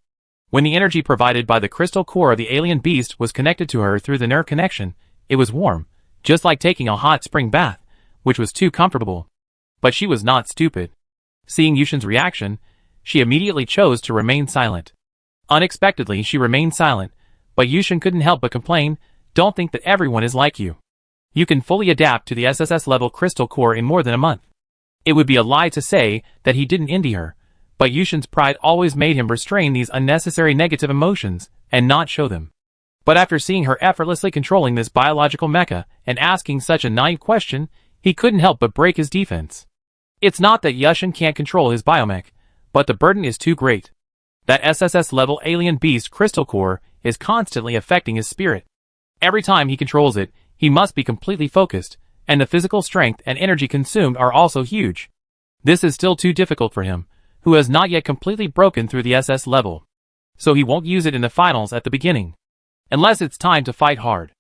When the energy provided by the crystal core of the alien beast was connected to her through the nerve connection, it was warm, just like taking a hot spring bath, which was too comfortable. But she was not stupid. Seeing Yushin's reaction, she immediately chose to remain silent. Unexpectedly, she remained silent, but Yushin couldn't help but complain, "Don't think that everyone is like you. You can fully adapt to the SSS level crystal core in more than a month." It would be a lie to say that he didn't envy her, but Yushin's pride always made him restrain these unnecessary negative emotions and not show them. But after seeing her effortlessly controlling this biological mecha and asking such a naive question, he couldn't help but break his defense. It's not that Yushin can't control his biomech, but the burden is too great. That SSS level alien beast crystal core is constantly affecting his spirit. Every time he controls it, he must be completely focused, and the physical strength and energy consumed are also huge. This is still too difficult for him, who has not yet completely broken through the SS level. So he won't use it in the finals at the beginning. Unless it's time to fight hard.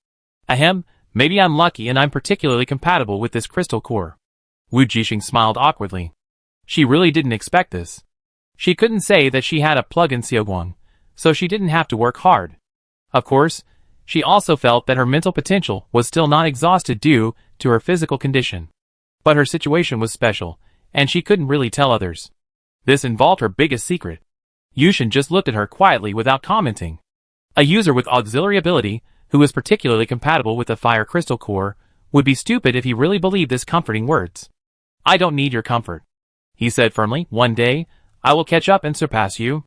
Ahem, maybe I'm lucky and I'm particularly compatible with this crystal core. Wu Jixing smiled awkwardly. She really didn't expect this. She couldn't say that she had a plug in Xiaoguang, so she didn't have to work hard. Of course, She also felt that her mental potential was still not exhausted due to her physical condition. But her situation was special, and she couldn't really tell others. This involved her biggest secret. Yushin just looked at her quietly without commenting. A user with auxiliary ability, who was particularly compatible with the fire crystal core, would be stupid if he really believed this comforting words. I don't need your comfort, he said firmly. One day, I will catch up and surpass you.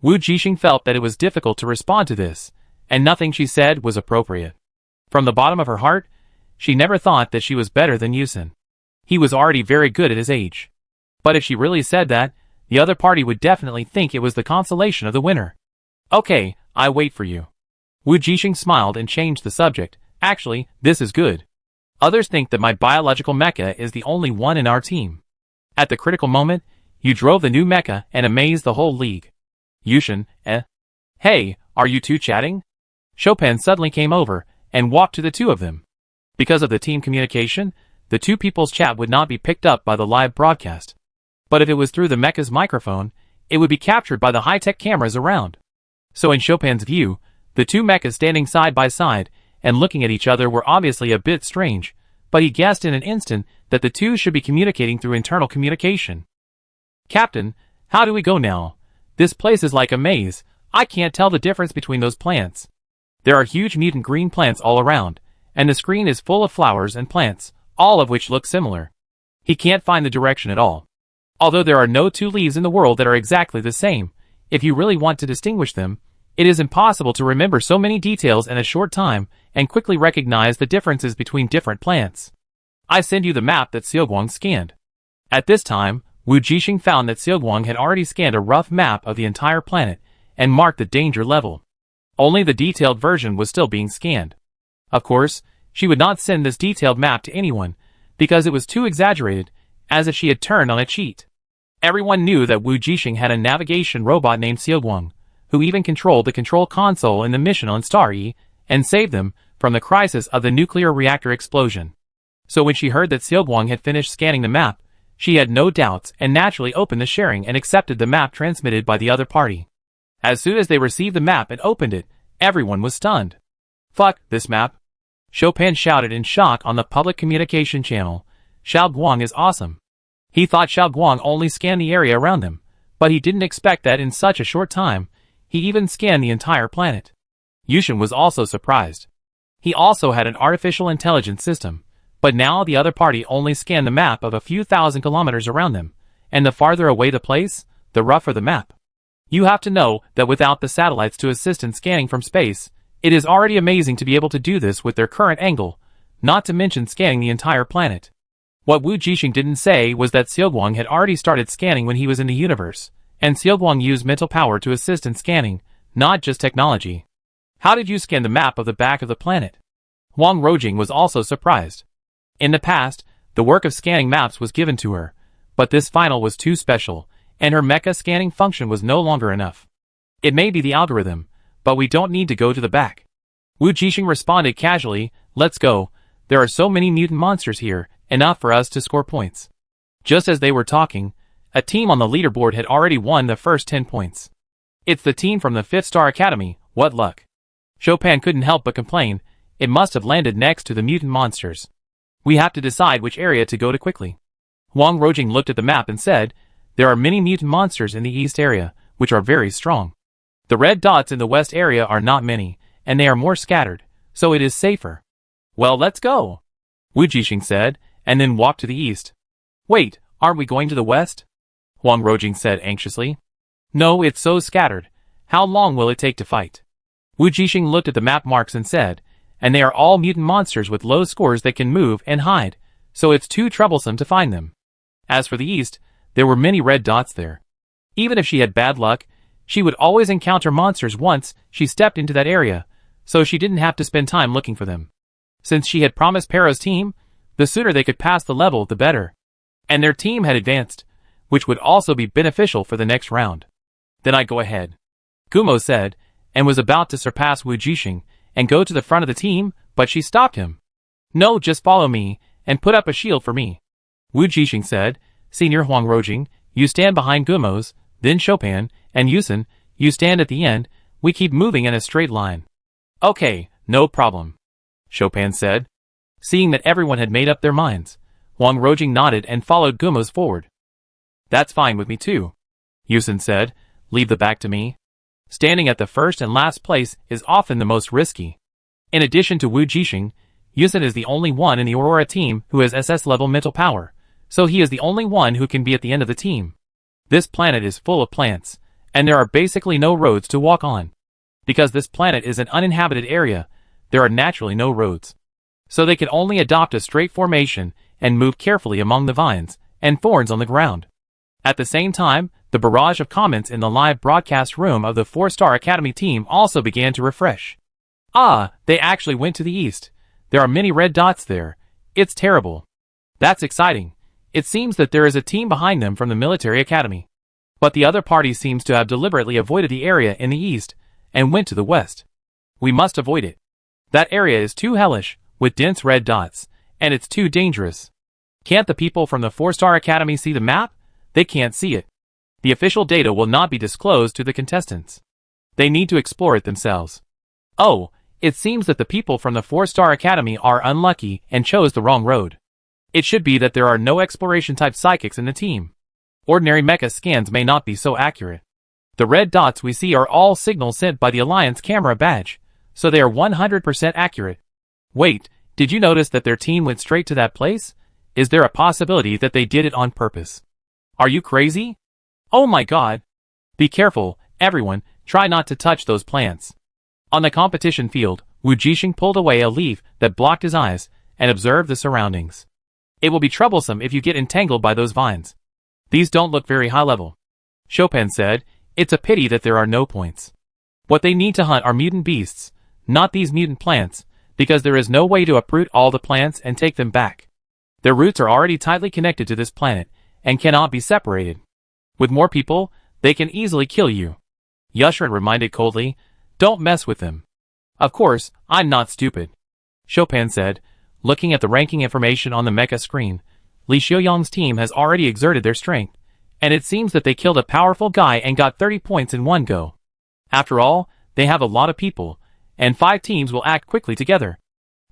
Wu Jixing felt that it was difficult to respond to this, and nothing she said was appropriate. From the bottom of her heart, she never thought that she was better than Yusin. He was already very good at his age. But if she really said that, the other party would definitely think it was the consolation of the winner. Okay, I wait for you. Wu Jixing smiled and changed the subject. Actually, this is good. Others think that my biological mecha is the only one in our team. At the critical moment, you drove the new mecha and amazed the whole league. Yushin, Hey, are you two chatting? Chopin suddenly came over and walked to the two of them. Because of the team communication, the two people's chat would not be picked up by the live broadcast. But if it was through the mecha's microphone, it would be captured by the high-tech cameras around. So in Chopin's view, the two mechas standing side by side and looking at each other were obviously a bit strange, but he guessed in an instant that the two should be communicating through internal communication. Captain, how do we go now? This place is like a maze. I can't tell the difference between those plants. There are huge mutant green plants all around, and the screen is full of flowers and plants, all of which look similar. He can't find the direction at all. Although there are no two leaves in the world that are exactly the same, if you really want to distinguish them, it is impossible to remember so many details in a short time and quickly recognize the differences between different plants. I send you the map that Xiaoguang scanned. At this time, Wu Jixing found that Xiaoguang had already scanned a rough map of the entire planet and marked the danger level. Only the detailed version was still being scanned. Of course, she would not send this detailed map to anyone, because it was too exaggerated, as if she had turned on a cheat. Everyone knew that Wu Jixing had a navigation robot named Xiaoguang, who even controlled the control console in the mission on Star E, and saved them from the crisis of the nuclear reactor explosion. So when she heard that Xiaoguang had finished scanning the map, she had no doubts and naturally opened the sharing and accepted the map transmitted by the other party. As soon as they received the map and opened it, everyone was stunned. Fuck this map. Chopin shouted in shock on the public communication channel. Xiaoguang is awesome. He thought Xiaoguang only scanned the area around them, but he didn't expect that in such a short time, he even scanned the entire planet. Yushin was also surprised. He also had an artificial intelligence system, but now the other party only scanned the map of a few thousand kilometers around them, and the farther away the place, the rougher the map. You have to know that without the satellites to assist in scanning from space, it is already amazing to be able to do this with their current angle, not to mention scanning the entire planet. What Wu Jixing didn't say was that Xiaoguang had already started scanning when he was in the universe, and Xiaoguang used mental power to assist in scanning, not just technology. How did you scan the map of the back of the planet? Huang Rojing was also surprised. In the past, the work of scanning maps was given to her, but this final was too special, and her mecha scanning function was no longer enough. It may be the algorithm, but we don't need to go to the back. Wu Jixing responded casually, let's go, there are so many mutant monsters here, enough for us to score points. Just as they were talking, a team on the leaderboard had already won the first 10 points. It's the team from the 5th Star Academy, what luck. Chopin couldn't help but complain, it must have landed next to the mutant monsters. We have to decide which area to go to quickly. Huang Rojing looked at the map and said, there are many mutant monsters in the east area, which are very strong. The red dots in the west area are not many, and they are more scattered, so it is safer. Well, let's go, Wu Jixing said, and then walked to the east. Wait, aren't we going to the west? Huang Rojing said anxiously. No, it's so scattered. How long will it take to fight? Wu Jixing looked at the map marks and said, and they are all mutant monsters with low scores that can move and hide, so it's too troublesome to find them. As for the east, there were many red dots there. Even if she had bad luck, she would always encounter monsters once she stepped into that area, so she didn't have to spend time looking for them. Since she had promised Paro's team, the sooner they could pass the level, the better. And their team had advanced, which would also be beneficial for the next round. Then I go ahead, Gumo said, and was about to surpass Wu Jixing and go to the front of the team, but she stopped him. No, just follow me, and put up a shield for me. Wu Jixing said, Senior Huang Rojing, you stand behind Gumo's, then Chopin, and Yusin, you stand at the end, we keep moving in a straight line. Okay, No problem, Chopin said. Seeing that everyone had made up their minds, Wang Rojing nodded and followed Gumo's forward. That's fine with me too, Yusen said. Leave the back to me. Standing at the first and last place is often the most risky. In addition to Wu Jixing, Yusen is the only one in the Aurora team who has SS-level mental power, so he is the only one who can be at the end of the team. This planet is full of plants, and there are basically no roads to walk on. Because this planet is an uninhabited area, there are naturally no roads. So they can only adopt a straight formation and move carefully among the vines and thorns on the ground. At the same time, the barrage of comments in the live broadcast room of the 4-Star Academy team also began to refresh. Ah, they actually went to the east. There are many red dots there. It's terrible. That's exciting. It seems that there is a team behind them from the military academy. But the other party seems to have deliberately avoided the area in the east and went to the west. We must avoid it. That area is too hellish, with dense red dots, and it's too dangerous. Can't the people from the 4-Star Academy see the map? They can't see it. The official data will not be disclosed to the contestants. They need to explore it themselves. Oh, it seems that the people from the 4-Star Academy are unlucky and chose the wrong road. It should be that there are no exploration-type psychics in the team. Ordinary mecha scans may not be so accurate. The red dots we see are all signals sent by the Alliance camera badge, so they are 100% accurate. Wait, did you notice that their team went straight to that place? Is there a possibility that they did it on purpose? Are you crazy? Oh my god! Be careful, everyone, try not to touch those plants. On the competition field, Wu Jixing pulled away a leaf that blocked his eyes and observed the surroundings. It will be troublesome if you get entangled by those vines. These don't look very high level. Chopin said, it's a pity that there are no points. What they need to hunt are mutant beasts, not these mutant plants, because there is no way to uproot all the plants and take them back. Their roots are already tightly connected to this planet and cannot be separated. With more people, they can easily kill you. Yushren reminded coldly, don't mess with them. Of course, I'm not stupid. Chopin said, looking at the ranking information on the mecha screen. Li Xiuyang's team has already exerted their strength, and it seems that they killed a powerful guy and got 30 points in one go. After all, they have a lot of people, and 5 teams will act quickly together.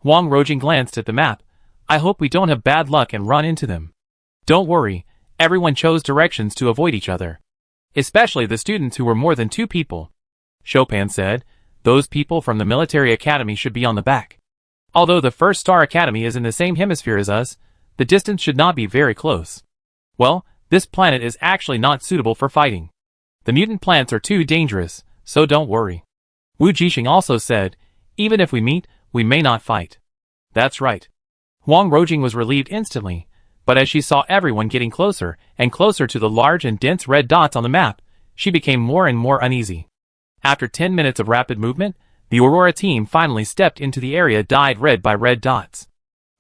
Wang Rojing glanced at the map. I hope we don't have bad luck and run into them. Don't worry, everyone chose directions to avoid each other. Especially the students who were more than 2 people. Chopin said, those people from the military academy should be on the back. Although the 1-Star Academy is in the same hemisphere as us, the distance should not be very close. Well, this planet is actually not suitable for fighting. The mutant plants are too dangerous, so don't worry. Wu Jixing also said, even if we meet, we may not fight. That's right. Wang Rojing was relieved instantly, but as she saw everyone getting closer and closer to the large and dense red dots on the map, she became more and more uneasy. After 10 minutes of rapid movement, the Aurora team finally stepped into the area dyed red by red dots.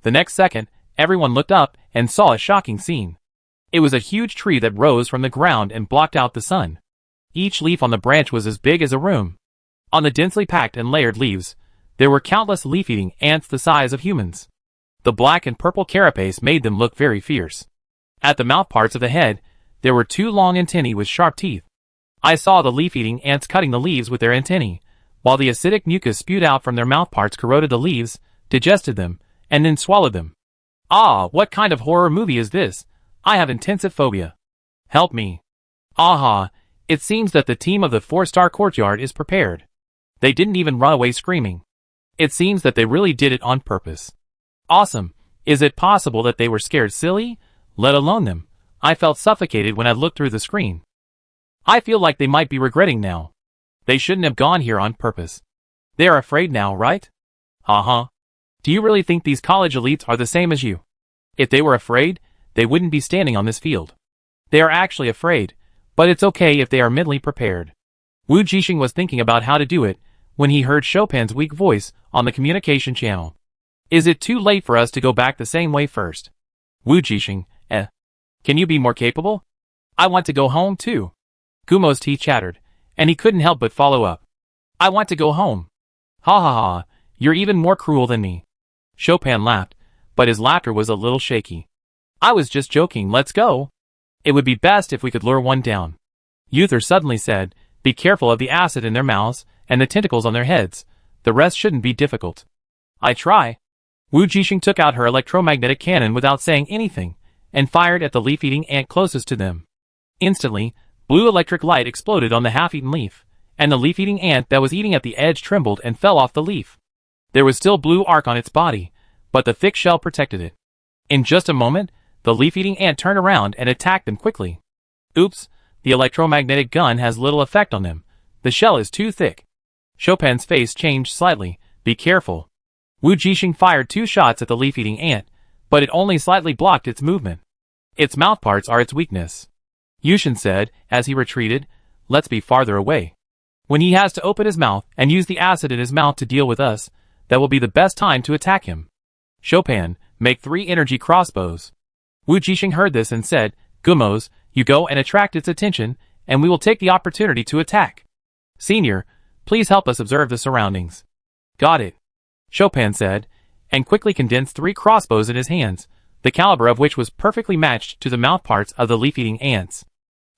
The next second, everyone looked up and saw a shocking scene. It was a huge tree that rose from the ground and blocked out the sun. Each leaf on the branch was as big as a room. On the densely packed and layered leaves, there were countless leaf-eating ants the size of humans. The black and purple carapace made them look very fierce. At the mouth parts of the head, there were 2 long antennae with sharp teeth. I saw the leaf-eating ants cutting the leaves with their antennae, while the acidic mucus spewed out from their mouth parts corroded the leaves, digested them, and then swallowed them. Ah, what kind of horror movie is this? I have intensive phobia. Help me. Aha, it seems that the team of the 4-Star Courtyard is prepared. They didn't even run away screaming. It seems that they really did it on purpose. Awesome. Is it possible that they were scared silly? Let alone them. I felt suffocated when I looked through the screen. I feel like they might be regretting now. They shouldn't have gone here on purpose. They are afraid now, right? Uh-huh. Do you really think these college elites are the same as you? If they were afraid, they wouldn't be standing on this field. They are actually afraid, but it's okay if they are mentally prepared. Wu Jixing was thinking about how to do it when he heard Chopin's weak voice on the communication channel. Is it too late for us to go back the same way first? Wu Jixing, Can you be more capable? I want to go home too. Gumo's teeth chattered, and he couldn't help but follow up. I want to go home. Ha ha ha, you're even more cruel than me. Chopin laughed, but his laughter was a little shaky. I was just joking, let's go. It would be best if we could lure one down. Uther suddenly said, be careful of the acid in their mouths and the tentacles on their heads. The rest shouldn't be difficult. I try. Wu Jixing took out her electromagnetic cannon without saying anything, and fired at the leaf-eating ant closest to them. Instantly, blue electric light exploded on the half-eaten leaf, and the leaf-eating ant that was eating at the edge trembled and fell off the leaf. There was still blue arc on its body, but the thick shell protected it. In just a moment, the leaf-eating ant turned around and attacked them quickly. Oops, the electromagnetic gun has little effect on them. The shell is too thick. Chopin's face changed slightly. Be careful. Wu Jixing fired 2 shots at the leaf-eating ant, but it only slightly blocked its movement. Its mouthparts are its weakness. Yushin said, as he retreated, let's be farther away. When he has to open his mouth and use the acid in his mouth to deal with us, that will be the best time to attack him. Chopin, make 3 energy crossbows. Wu Jixing heard this and said, Gumos, you go and attract its attention, and we will take the opportunity to attack. Senior, please help us observe the surroundings. Got it. Chopin said, and quickly condensed 3 crossbows in his hands, the caliber of which was perfectly matched to the mouthparts of the leaf-eating ants.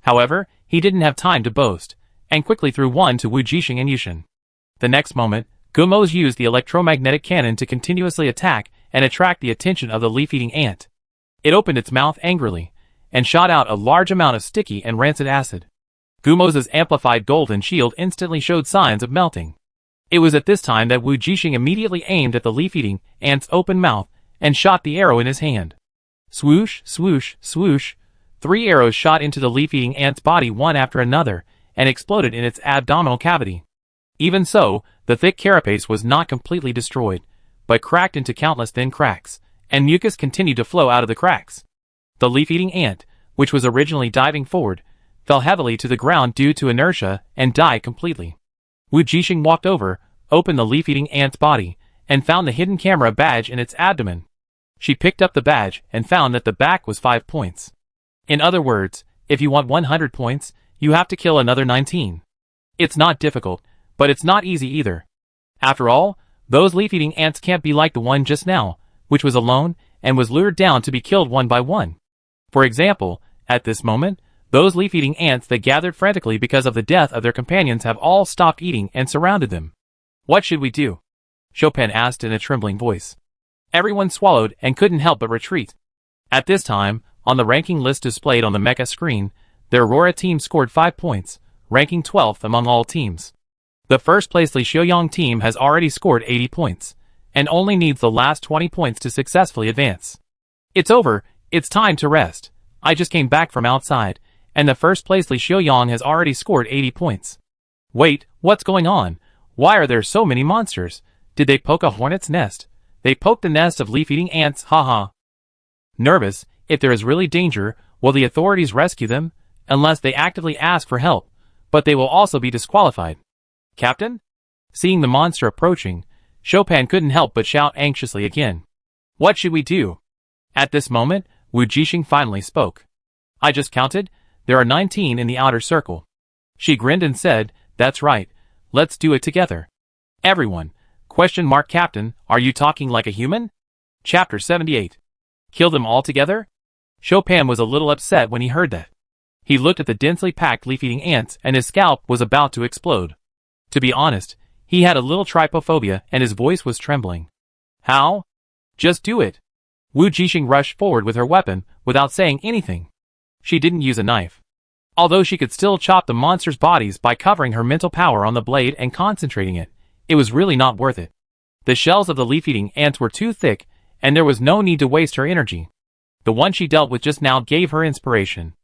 However, he didn't have time to boast, and quickly threw one to Wu Jixing and Yushin. The next moment, Gumos used the electromagnetic cannon to continuously attack and attract the attention of the leaf-eating ant. It opened its mouth angrily, and shot out a large amount of sticky and rancid acid. Gumos' amplified golden shield instantly showed signs of melting. It was at this time that Wu Jixing immediately aimed at the leaf-eating ant's open mouth and shot the arrow in his hand. Swoosh, swoosh, swoosh. 3 arrows shot into the leaf-eating ant's body one after another and exploded in its abdominal cavity. Even so, the thick carapace was not completely destroyed, but cracked into countless thin cracks, and mucus continued to flow out of the cracks. The leaf-eating ant, which was originally diving forward, fell heavily to the ground due to inertia and died completely. Wu Jixing walked over, opened the leaf-eating ant's body, and found the hidden camera badge in its abdomen. She picked up the badge and found that the back was 5 points. In other words, if you want 100 points, you have to kill another 19. It's not difficult, but it's not easy either. After all, those leaf-eating ants can't be like the one just now, which was alone and was lured down to be killed one by one. For example, at this moment, those leaf-eating ants that gathered frantically because of the death of their companions have all stopped eating and surrounded them. What should we do? Chopin asked in a trembling voice. Everyone swallowed and couldn't help but retreat. At this time, on the ranking list displayed on the Mecha screen, the Aurora team scored 5 points, ranking 12th among all teams. The first place Li Xiaoyang team has already scored 80 points, and only needs the last 20 points to successfully advance. It's over, it's time to rest. I just came back from outside, and the first place Li Xiaoyang has already scored 80 points. Wait, what's going on? Why are there so many monsters? Did they poke a hornet's nest? They poked the nest of leaf-eating ants, haha. Nervous, if there is really danger, will the authorities rescue them? Unless they actively ask for help, but they will also be disqualified. Captain? Seeing the monster approaching, Chopin couldn't help but shout anxiously again. What should we do? At this moment, Wu Jixing finally spoke. I just counted, there are 19 in the outer circle. She grinned and said, that's right, let's do it together. Everyone, ? Captain, are you talking like a human? Chapter 78. Kill them all together? Chopin was a little upset when he heard that. He looked at the densely packed leaf-eating ants and his scalp was about to explode. To be honest, he had a little trypophobia and his voice was trembling. How? Just do it. Wu Jixing rushed forward with her weapon without saying anything. She didn't use a knife. Although she could still chop the monsters' bodies by covering her mental power on the blade and concentrating it, it was really not worth it. The shells of the leaf-eating ants were too thick, and there was no need to waste her energy. The one she dealt with just now gave her inspiration.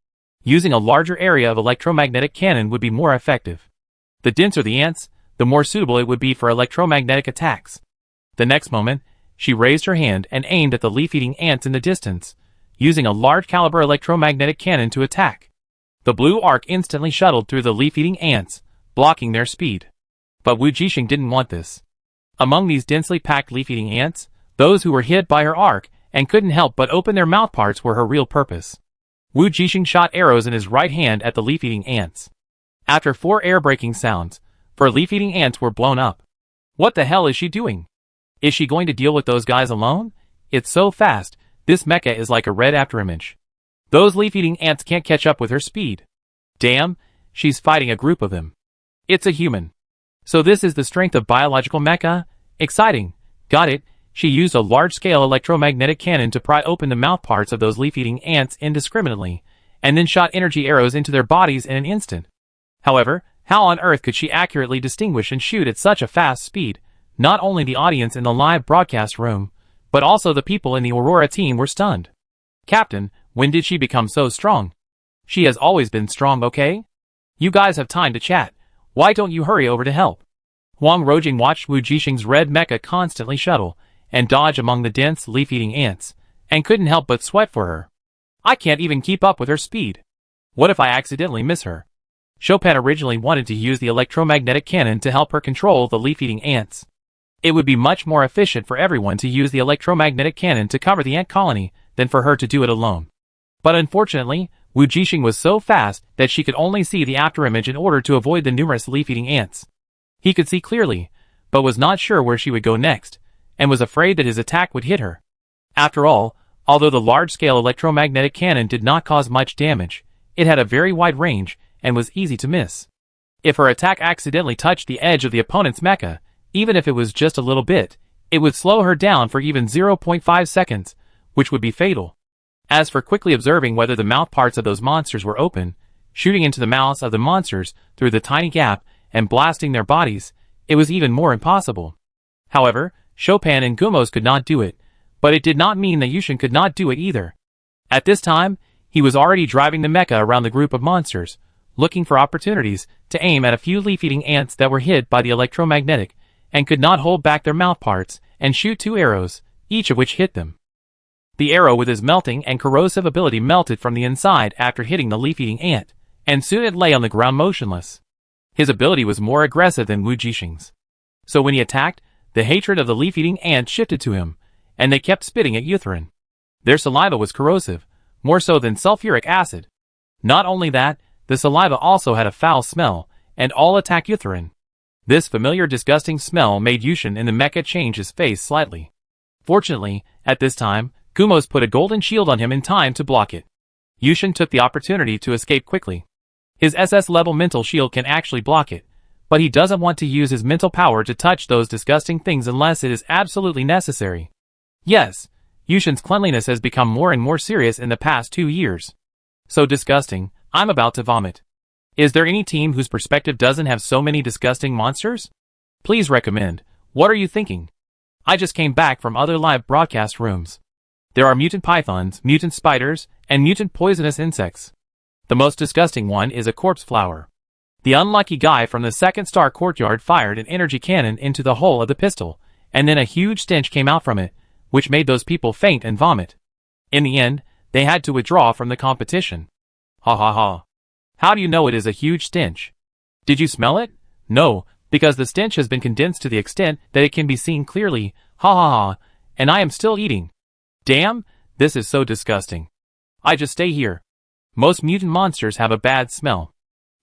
Using a larger area of electromagnetic cannon would be more effective. The denser the ants, the more suitable it would be for electromagnetic attacks. The next moment, she raised her hand and aimed at the leaf-eating ants in the distance, using a large-caliber electromagnetic cannon to attack. The blue arc instantly shuttled through the leaf-eating ants, blocking their speed. But Wu Jixing didn't want this. Among these densely packed leaf-eating ants, those who were hit by her arc and couldn't help but open their mouthparts were her real purpose. Wu Jixing shot arrows in his right hand at the leaf-eating ants. After 4 air-breaking sounds, 4 leaf-eating ants were blown up. What the hell is she doing? Is she going to deal with those guys alone? It's so fast, this mecha is like a red afterimage. Those leaf-eating ants can't catch up with her speed. Damn, she's fighting a group of them. It's a human. So this is the strength of biological mecha? Exciting. Got it. She used a large-scale electromagnetic cannon to pry open the mouthparts of those leaf-eating ants indiscriminately, and then shot energy arrows into their bodies in an instant. However, how on earth could she accurately distinguish and shoot at such a fast speed? Not only the audience in the live broadcast room, but also the people in the Aurora team were stunned. Captain, when did she become so strong? She has always been strong, okay? You guys have time to chat. Why don't you hurry over to help? Huang Rojing watched Wu Jixing's red mecha constantly shuttle and dodge among the dense, leaf-eating ants, and couldn't help but sweat for her. I can't even keep up with her speed. What if I accidentally miss her? Chopin originally wanted to use the electromagnetic cannon to help her control the leaf-eating ants. It would be much more efficient for everyone to use the electromagnetic cannon to cover the ant colony than for her to do it alone. But unfortunately, Wu Jixing was so fast that she could only see the afterimage in order to avoid the numerous leaf-eating ants. He could see clearly, but was not sure where she would go next, and was afraid that his attack would hit her. After all, although the large-scale electromagnetic cannon did not cause much damage, it had a very wide range and was easy to miss. If her attack accidentally touched the edge of the opponent's mecha, even if it was just a little bit, it would slow her down for even 0.5 seconds, which would be fatal. As for quickly observing whether the mouthparts of those monsters were open, shooting into the mouths of the monsters through the tiny gap and blasting their bodies, it was even more impossible. However, Chopin and Gumos could not do it, but it did not mean that Yushin could not do it either. At this time, he was already driving the mecha around the group of monsters, looking for opportunities to aim at a few leaf-eating ants that were hit by the electromagnetic, and could not hold back their mouthparts, and shoot 2 arrows, each of which hit them. The arrow with his melting and corrosive ability melted from the inside after hitting the leaf-eating ant, and soon it lay on the ground motionless. His ability was more aggressive than Wu Jixing's. So when he attacked, the hatred of the leaf-eating ant shifted to him, and they kept spitting at Eutherin. Their saliva was corrosive, more so than sulfuric acid. Not only that, the saliva also had a foul smell, and all attacked Eutherin. This familiar disgusting smell made Yushin in the mecha change his face slightly. Fortunately, at this time, Gumos put a golden shield on him in time to block it. Yushin took the opportunity to escape quickly. His SS-level mental shield can actually block it, but he doesn't want to use his mental power to touch those disgusting things unless it is absolutely necessary. Yes, Yushin's cleanliness has become more and more serious in the past 2 years. So disgusting, I'm about to vomit. Is there any team whose perspective doesn't have so many disgusting monsters? Please recommend. What are you thinking? I just came back from other live broadcast rooms. There are mutant pythons, mutant spiders, and mutant poisonous insects. The most disgusting one is a corpse flower. The unlucky guy from the second star courtyard fired an energy cannon into the hole of the pistol, and then a huge stench came out from it, which made those people faint and vomit. In the end, they had to withdraw from the competition. Ha ha ha. How do you know it is a huge stench? Did you smell it? No, because the stench has been condensed to the extent that it can be seen clearly. Ha ha ha, and I am still eating. Damn, this is so disgusting. I just stay here. Most mutant monsters have a bad smell.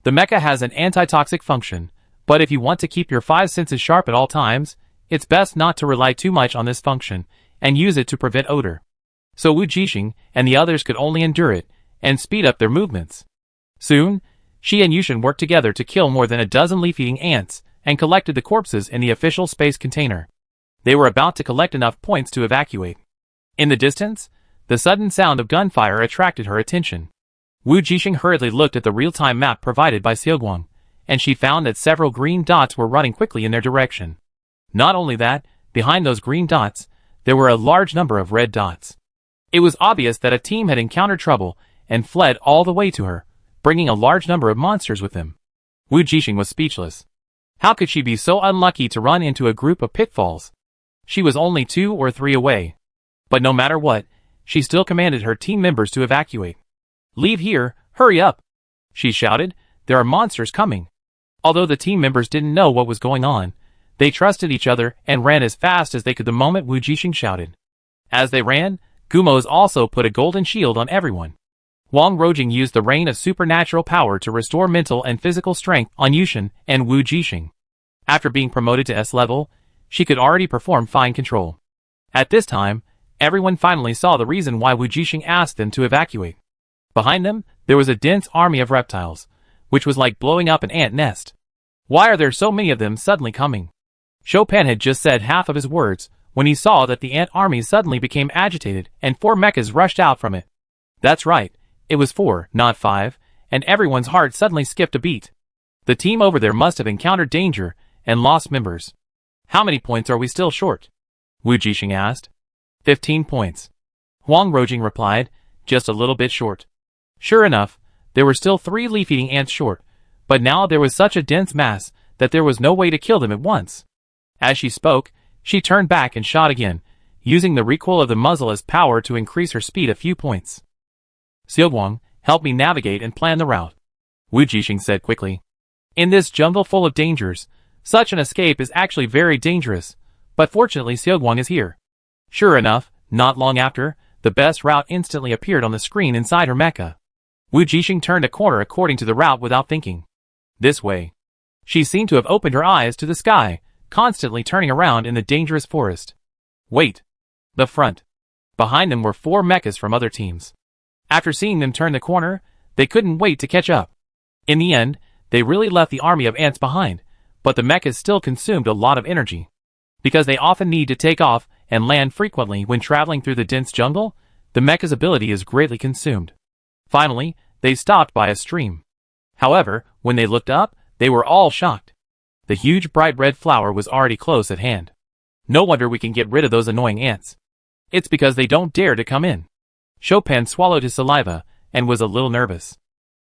The mecha has an antitoxic function, but if you want to keep your 5 senses sharp at all times, it's best not to rely too much on this function, and use it to prevent odor. So Wu Jixing and the others could only endure it, and speed up their movements. Soon, she and Yushin worked together to kill more than a dozen leaf-eating ants, and collected the corpses in the official space container. They were about to collect enough points to evacuate. In the distance, the sudden sound of gunfire attracted her attention. Wu Jixing hurriedly looked at the real-time map provided by Xiaoguang, and she found that several green dots were running quickly in their direction. Not only that, behind those green dots, there were a large number of red dots. It was obvious that a team had encountered trouble and fled all the way to her, bringing a large number of monsters with them. Wu Jixing was speechless. How could she be so unlucky to run into a group of pitfalls? She was only 2 or 3 away. But no matter what, she still commanded her team members to evacuate. Leave here, hurry up! She shouted, there are monsters coming. Although the team members didn't know what was going on, they trusted each other and ran as fast as they could the moment Wu Jixing shouted. As they ran, Gumos also put a golden shield on everyone. Huang Rojing used the rain of supernatural power to restore mental and physical strength on Yushin and Wu Jixing. After being promoted to S level, she could already perform fine control. At this time, everyone finally saw the reason why Wu Jixing asked them to evacuate. Behind them, there was a dense army of reptiles, which was like blowing up an ant nest. Why are there so many of them suddenly coming? Chopin had just said half of his words when he saw that the ant army suddenly became agitated and 4 mechas rushed out from it. That's right, it was 4, not 5, and everyone's heart suddenly skipped a beat. The team over there must have encountered danger and lost members. How many points are we still short? Wu Jixing asked. 15 points. Huang Rojing replied, just a little bit short. Sure enough, there were still 3 leaf-eating ants short, but now there was such a dense mass that there was no way to kill them at once. As she spoke, she turned back and shot again, using the recoil of the muzzle as power to increase her speed a few points. Xiaoguang, help me navigate and plan the route, Wu Jixing said quickly. In this jungle full of dangers, such an escape is actually very dangerous, but fortunately Xiaoguang is here. Sure enough, not long after, the best route instantly appeared on the screen inside her mecha. Wu Jixing turned a corner according to the route without thinking. This way. She seemed to have opened her eyes to the sky, constantly turning around in the dangerous forest. Wait. The front. Behind them were 4 mechas from other teams. After seeing them turn the corner, they couldn't wait to catch up. In the end, they really left the army of ants behind, but the mechas still consumed a lot of energy. Because they often need to take off and land frequently when traveling through the dense jungle, the mecha's ability is greatly consumed. Finally, they stopped by a stream. However, when they looked up, they were all shocked. The huge bright red flower was already close at hand. No wonder we can get rid of those annoying ants. It's because they don't dare to come in. Chopin swallowed his saliva and was a little nervous.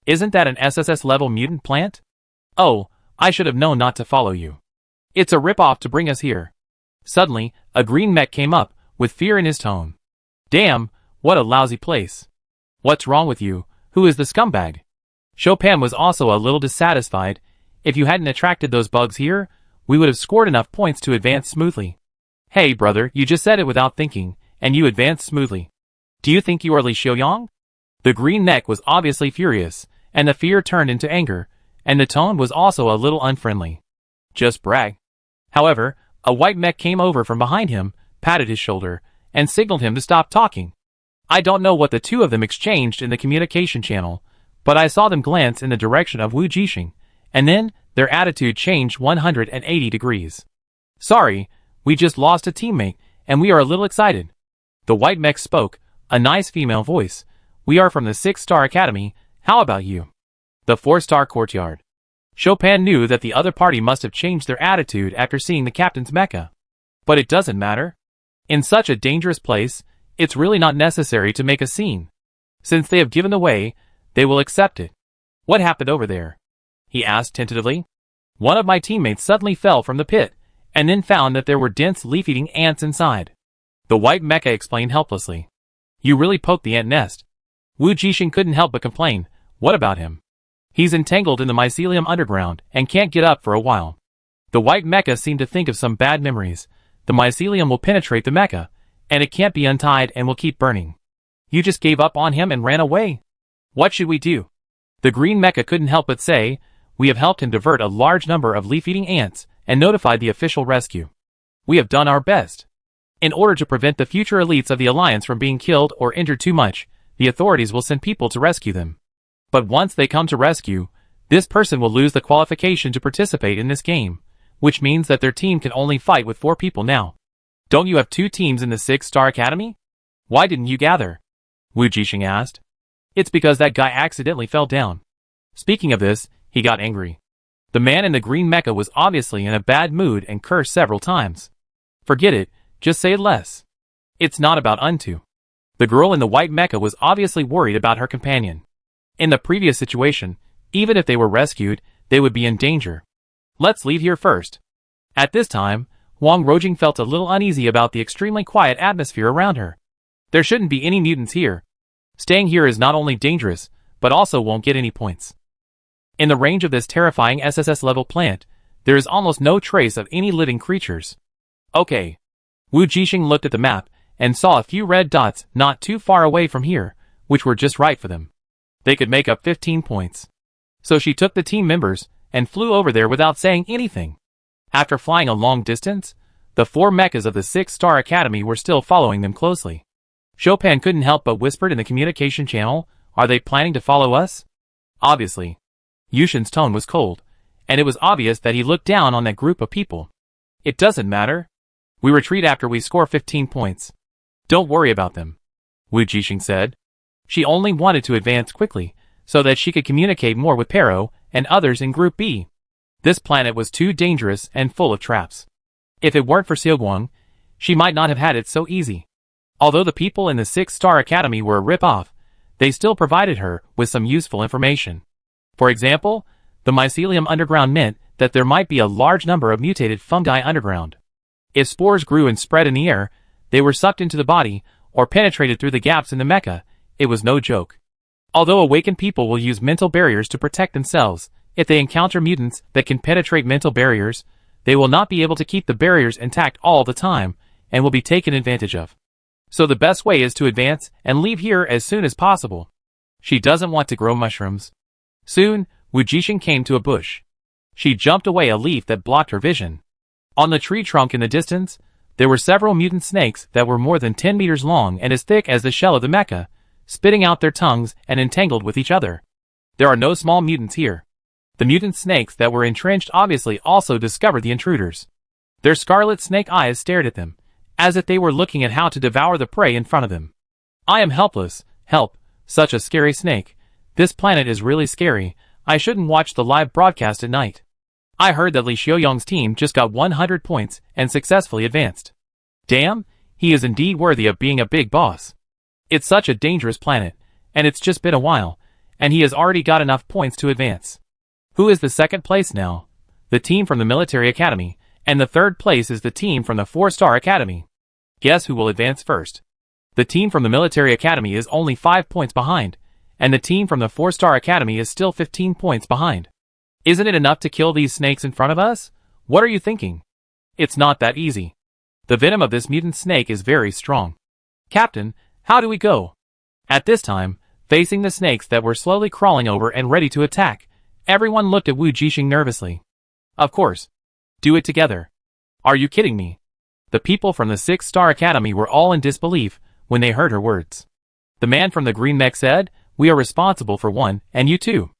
Isn't that an SSS-level mutant plant? Oh, I should have known not to follow you. It's a rip-off to bring us here. Suddenly, a green mech came up, with fear in his tone. Damn, what a lousy place. What's wrong with you? Who is the scumbag? Chopin was also a little dissatisfied. If you hadn't attracted those bugs here, we would have scored enough points to advance smoothly. Hey brother, you just said it without thinking, and you advanced smoothly. Do you think you are Li Xiaoyang? The green neck was obviously furious, and the fear turned into anger, and the tone was also a little unfriendly. Just brag. However, a white mech came over from behind him, patted his shoulder, and signaled him to stop talking. I don't know what the two of them exchanged in the communication channel, but I saw them glance in the direction of Wu Jixing, and then their attitude changed 180 degrees. Sorry, we just lost a teammate, and we are a little excited. The white mech spoke, a nice female voice. We are from the 6-star academy, how about you? The 4-star courtyard. Chopin knew that the other party must have changed their attitude after seeing the captain's mecha. But it doesn't matter. In such a dangerous place, it's really not necessary to make a scene. Since they have given the way, they will accept it. What happened over there? He asked tentatively. One of my teammates suddenly fell from the pit, and then found that there were dense leaf-eating ants inside. The white mecha explained helplessly. You really poked the ant nest. Wu Jixing couldn't help but complain. What about him? He's entangled in the mycelium underground and can't get up for a while. The white mecha seemed to think of some bad memories. The mycelium will penetrate the mecha, and it can't be untied and will keep burning. You just gave up on him and ran away? What should we do? The green mecha couldn't help but say, we have helped him divert a large number of leaf-eating ants and notified the official rescue. We have done our best. In order to prevent the future elites of the Alliance from being killed or injured too much, the authorities will send people to rescue them. But once they come to rescue, this person will lose the qualification to participate in this game, which means that their team can only fight with 4 people now. Don't you have 2 teams in the 6-star academy? Why didn't you gather? Wu Jixing asked. It's because that guy accidentally fell down. Speaking of this, he got angry. The man in the green mecha was obviously in a bad mood and cursed several times. Forget it, just say it less. It's not about unto. The girl in the white mecha was obviously worried about her companion. In the previous situation, even if they were rescued, they would be in danger. Let's leave here first. At this time, Huang Rojing felt a little uneasy about the extremely quiet atmosphere around her. There shouldn't be any mutants here. Staying here is not only dangerous, but also won't get any points. In the range of this terrifying SSS-level plant, there is almost no trace of any living creatures. Okay. Wu Jixing looked at the map and saw a few red dots not too far away from here, which were just right for them. They could make up 15 points. So she took the team members and flew over there without saying anything. After flying a long distance, the 4 mechas of the 6-star academy were still following them closely. Chopin couldn't help but whispered in the communication channel, are they planning to follow us? Obviously. Yushin's tone was cold, and it was obvious that he looked down on that group of people. It doesn't matter. We retreat after we score 15 points. Don't worry about them, Wu Jixing said. She only wanted to advance quickly, so that she could communicate more with Pero and others in Group B. This planet was too dangerous and full of traps. If it weren't for Xiaoguang, she might not have had it so easy. Although the people in the 6-Star Academy were a rip-off, they still provided her with some useful information. For example, the mycelium underground meant that there might be a large number of mutated fungi underground. If spores grew and spread in the air, they were sucked into the body or penetrated through the gaps in the mecha. It was no joke. Although awakened people will use mental barriers to protect themselves, if they encounter mutants that can penetrate mental barriers, they will not be able to keep the barriers intact all the time and will be taken advantage of. So the best way is to advance and leave here as soon as possible. She doesn't want to grow mushrooms. Soon, Wu Jixing came to a bush. She jumped away a leaf that blocked her vision. On the tree trunk in the distance, there were several mutant snakes that were more than 10 meters long and as thick as the shell of the mecha, spitting out their tongues and entangled with each other. There are no small mutants here. The mutant snakes that were entrenched obviously also discovered the intruders. Their scarlet snake eyes stared at them, as if they were looking at how to devour the prey in front of them. I am helpless. Help. Such a scary snake. This planet is really scary. I shouldn't watch the live broadcast at night. I heard that Li Xiaoyang's team just got 100 points and successfully advanced. Damn, he is indeed worthy of being a big boss. It's such a dangerous planet, and it's just been a while, and he has already got enough points to advance. Who is the second place now? The team from the Military Academy, and the third place is the team from the 4-Star Academy. Guess who will advance first? The team from the Military Academy is only 5 points behind, and the team from the 4-Star Academy is still 15 points behind. Isn't it enough to kill these snakes in front of us? What are you thinking? It's not that easy. The venom of this mutant snake is very strong. Captain, how do we go? At this time, facing the snakes that were slowly crawling over and ready to attack, everyone looked at Wu Jixing nervously. Of course. Do it together. Are you kidding me? The people from the 6-Star Academy were all in disbelief when they heard her words. The man from the green mech said, "We are responsible for one, and you too.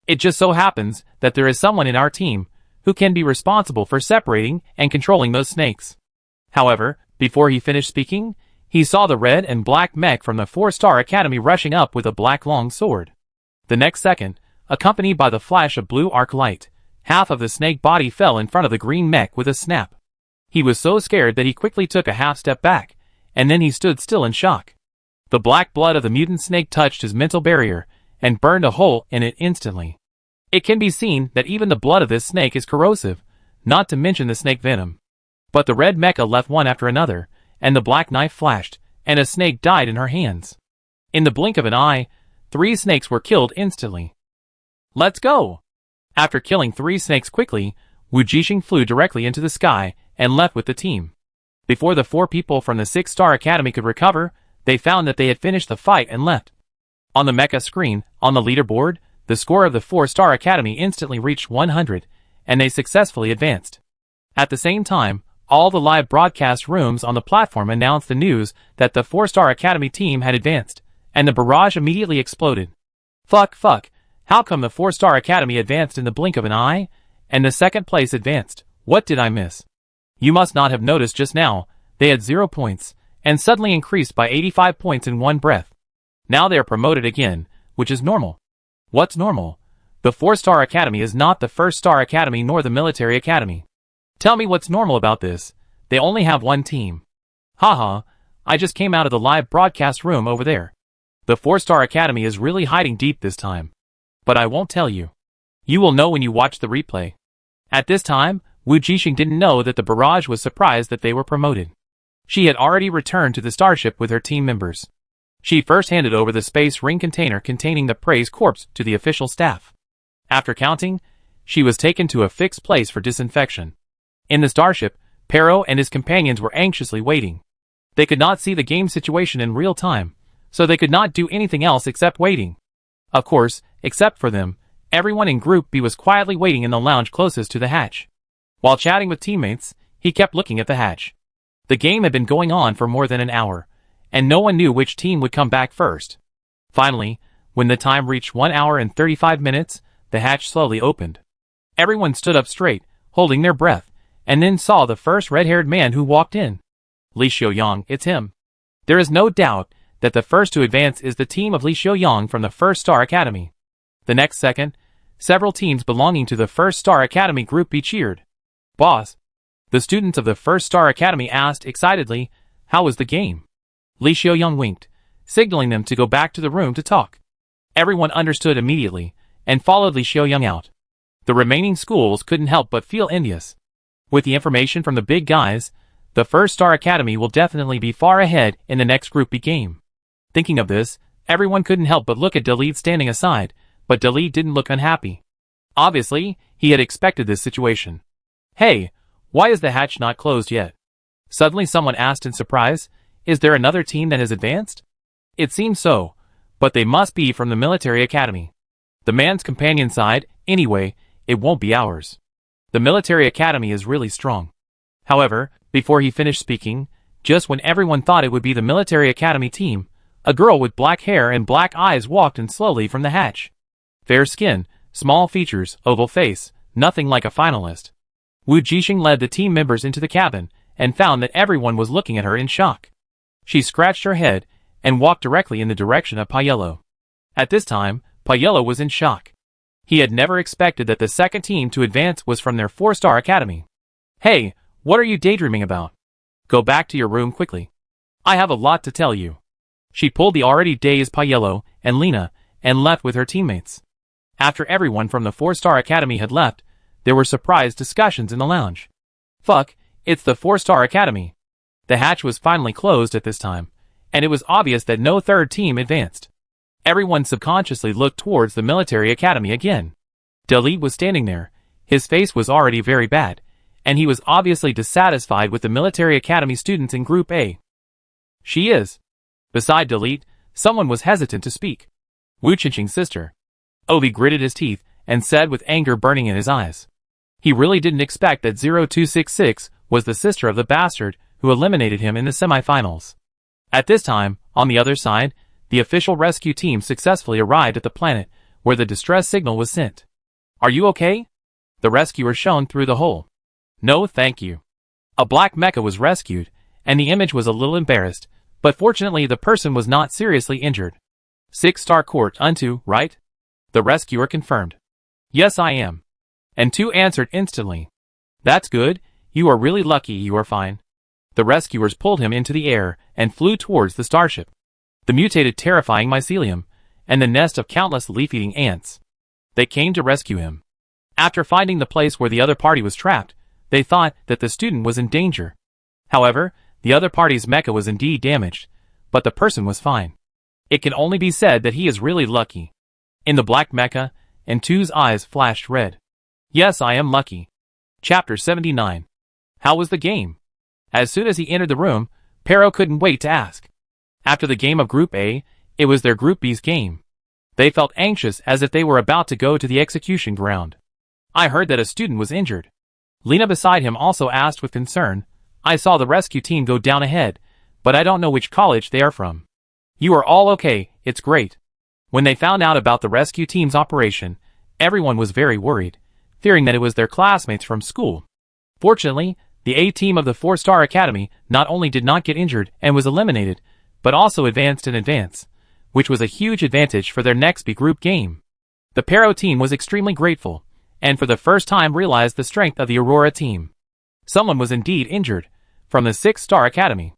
It just so happens that there is someone in our team who can be responsible for separating and controlling those snakes." However, before he finished speaking, he saw the red and black mech from the 4-Star Academy rushing up with a black long sword. The next second, accompanied by the flash of blue arc light, half of the snake body fell in front of the green mech with a snap. He was so scared that he quickly took a half step back, and then he stood still in shock. The black blood of the mutant snake touched his mental barrier and burned a hole in it instantly. It can be seen that even the blood of this snake is corrosive, not to mention the snake venom. But the red mecha left one after another, and the black knife flashed, and a snake died in her hands. In the blink of an eye, 3 snakes were killed instantly. Let's go! After killing 3 snakes quickly, Wu Jixing flew directly into the sky and left with the team. Before the 4 people from the 6-Star Academy could recover, they found that they had finished the fight and left. On the mecha screen, on the leaderboard, the score of the 4-Star Academy instantly reached 100, and they successfully advanced. At the same time, all the live broadcast rooms on the platform announced the news that the 4-Star Academy team had advanced, and the barrage immediately exploded. Fuck, how come the 4-Star Academy advanced in the blink of an eye, and the second place advanced? What did I miss? You must not have noticed just now, they had 0 points, and suddenly increased by 85 points in one breath. Now they are promoted again, which is normal. What's normal? The 4-Star Academy is not the 1-Star Academy nor the Military Academy. Tell me what's normal about this. They only have one team. Haha, I just came out of the live broadcast room over there. The 4-Star Academy is really hiding deep this time. But I won't tell you. You will know when you watch the replay. At this time, Wu Jixing didn't know that the barrage was surprised that they were promoted. She had already returned to the starship with her team members. She first handed over the space ring container containing the prey's corpse to the official staff. After counting, she was taken to a fixed place for disinfection. In the starship, Pero and his companions were anxiously waiting. They could not see the game situation in real time, so they could not do anything else except waiting. Of course, except for them, everyone in Group B was quietly waiting in the lounge closest to the hatch. While chatting with teammates, he kept looking at the hatch. The game had been going on for more than an hour, and no one knew which team would come back first. Finally, when the time reached 1 hour and 35 minutes, the hatch slowly opened. Everyone stood up straight, holding their breath, and then saw the first red-haired man who walked in. Li Xiaoyang, it's him. There is no doubt that the first to advance is the team of Li Xiaoyang from the First Star Academy. The next second, several teams belonging to the First Star Academy Group B cheered. Boss. The students of the First Star Academy asked excitedly, how was the game? Li Xiaoyang winked, signaling them to go back to the room to talk. Everyone understood immediately, and followed Li Xiaoyang out. The remaining schools couldn't help but feel envious. With the information from the big guys, the First Star Academy will definitely be far ahead in the next Group B game. Thinking of this, everyone couldn't help but look at Dalit standing aside, but Dalit didn't look unhappy. Obviously, he had expected this situation. Hey, why is the hatch not closed yet? Suddenly someone asked in surprise, is there another team that has advanced? It seems so, but they must be from the military academy. The man's companion sighed, anyway, it won't be ours. The military academy is really strong. However, before he finished speaking, just when everyone thought it would be the military academy team, a girl with black hair and black eyes walked in slowly from the hatch. Fair skin, small features, oval face, nothing like a finalist. Wu Jixing led the team members into the cabin, and found that everyone was looking at her in shock. She scratched her head, and walked directly in the direction of Paiello. At this time, Paiello was in shock. He had never expected that the second team to advance was from their 4-star academy. Hey, what are you daydreaming about? Go back to your room quickly. I have a lot to tell you. She pulled the already dazed Paiello and Lena, and left with her teammates. After everyone from the 4-star academy had left, there were surprised discussions in the lounge. Fuck, it's the 4-star academy. The hatch was finally closed at this time, and it was obvious that no third team advanced. Everyone subconsciously looked towards the military academy again. Dalit was standing there. His face was already very bad, and he was obviously dissatisfied with the military academy students in Group A. She is. Beside Dalit, someone was hesitant to speak. Wu Qingqing's sister. Ovi gritted his teeth, and said with anger burning in his eyes. He really didn't expect that 0266 was the sister of the bastard who eliminated him in the semifinals. At this time, on the other side, the official rescue team successfully arrived at the planet where the distress signal was sent. Are you okay? The rescuer shone through the hole. No, thank you. A black mecha was rescued, and the image was a little embarrassed, but fortunately the person was not seriously injured. 6-star court unto, right? The rescuer confirmed. Yes, I am. And 2 answered instantly. That's good, you are really lucky you are fine. The rescuers pulled him into the air and flew towards the starship. The mutated terrifying mycelium, and the nest of countless leaf-eating ants. They came to rescue him. After finding the place where the other party was trapped, they thought that the student was in danger. However, the other party's mecha was indeed damaged, but the person was fine. It can only be said that he is really lucky. In the black mecha, and 2's eyes flashed red. Yes, I am lucky. Chapter 79. How was the game? As soon as he entered the room, Pero couldn't wait to ask. After the game of Group A, it was their Group B's game. They felt anxious as if they were about to go to the execution ground. I heard that a student was injured. Lena beside him also asked with concern. I saw the rescue team go down ahead, but I don't know which college they are from. You are all okay, it's great. When they found out about the rescue team's operation, everyone was very worried, fearing that it was their classmates from school. Fortunately, the A team of the 4-star academy not only did not get injured and was eliminated, but also advanced in advance, which was a huge advantage for their next B group game. The Pero team was extremely grateful, and for the first time realized the strength of the Aurora team. Someone was indeed injured, from the 6-star academy.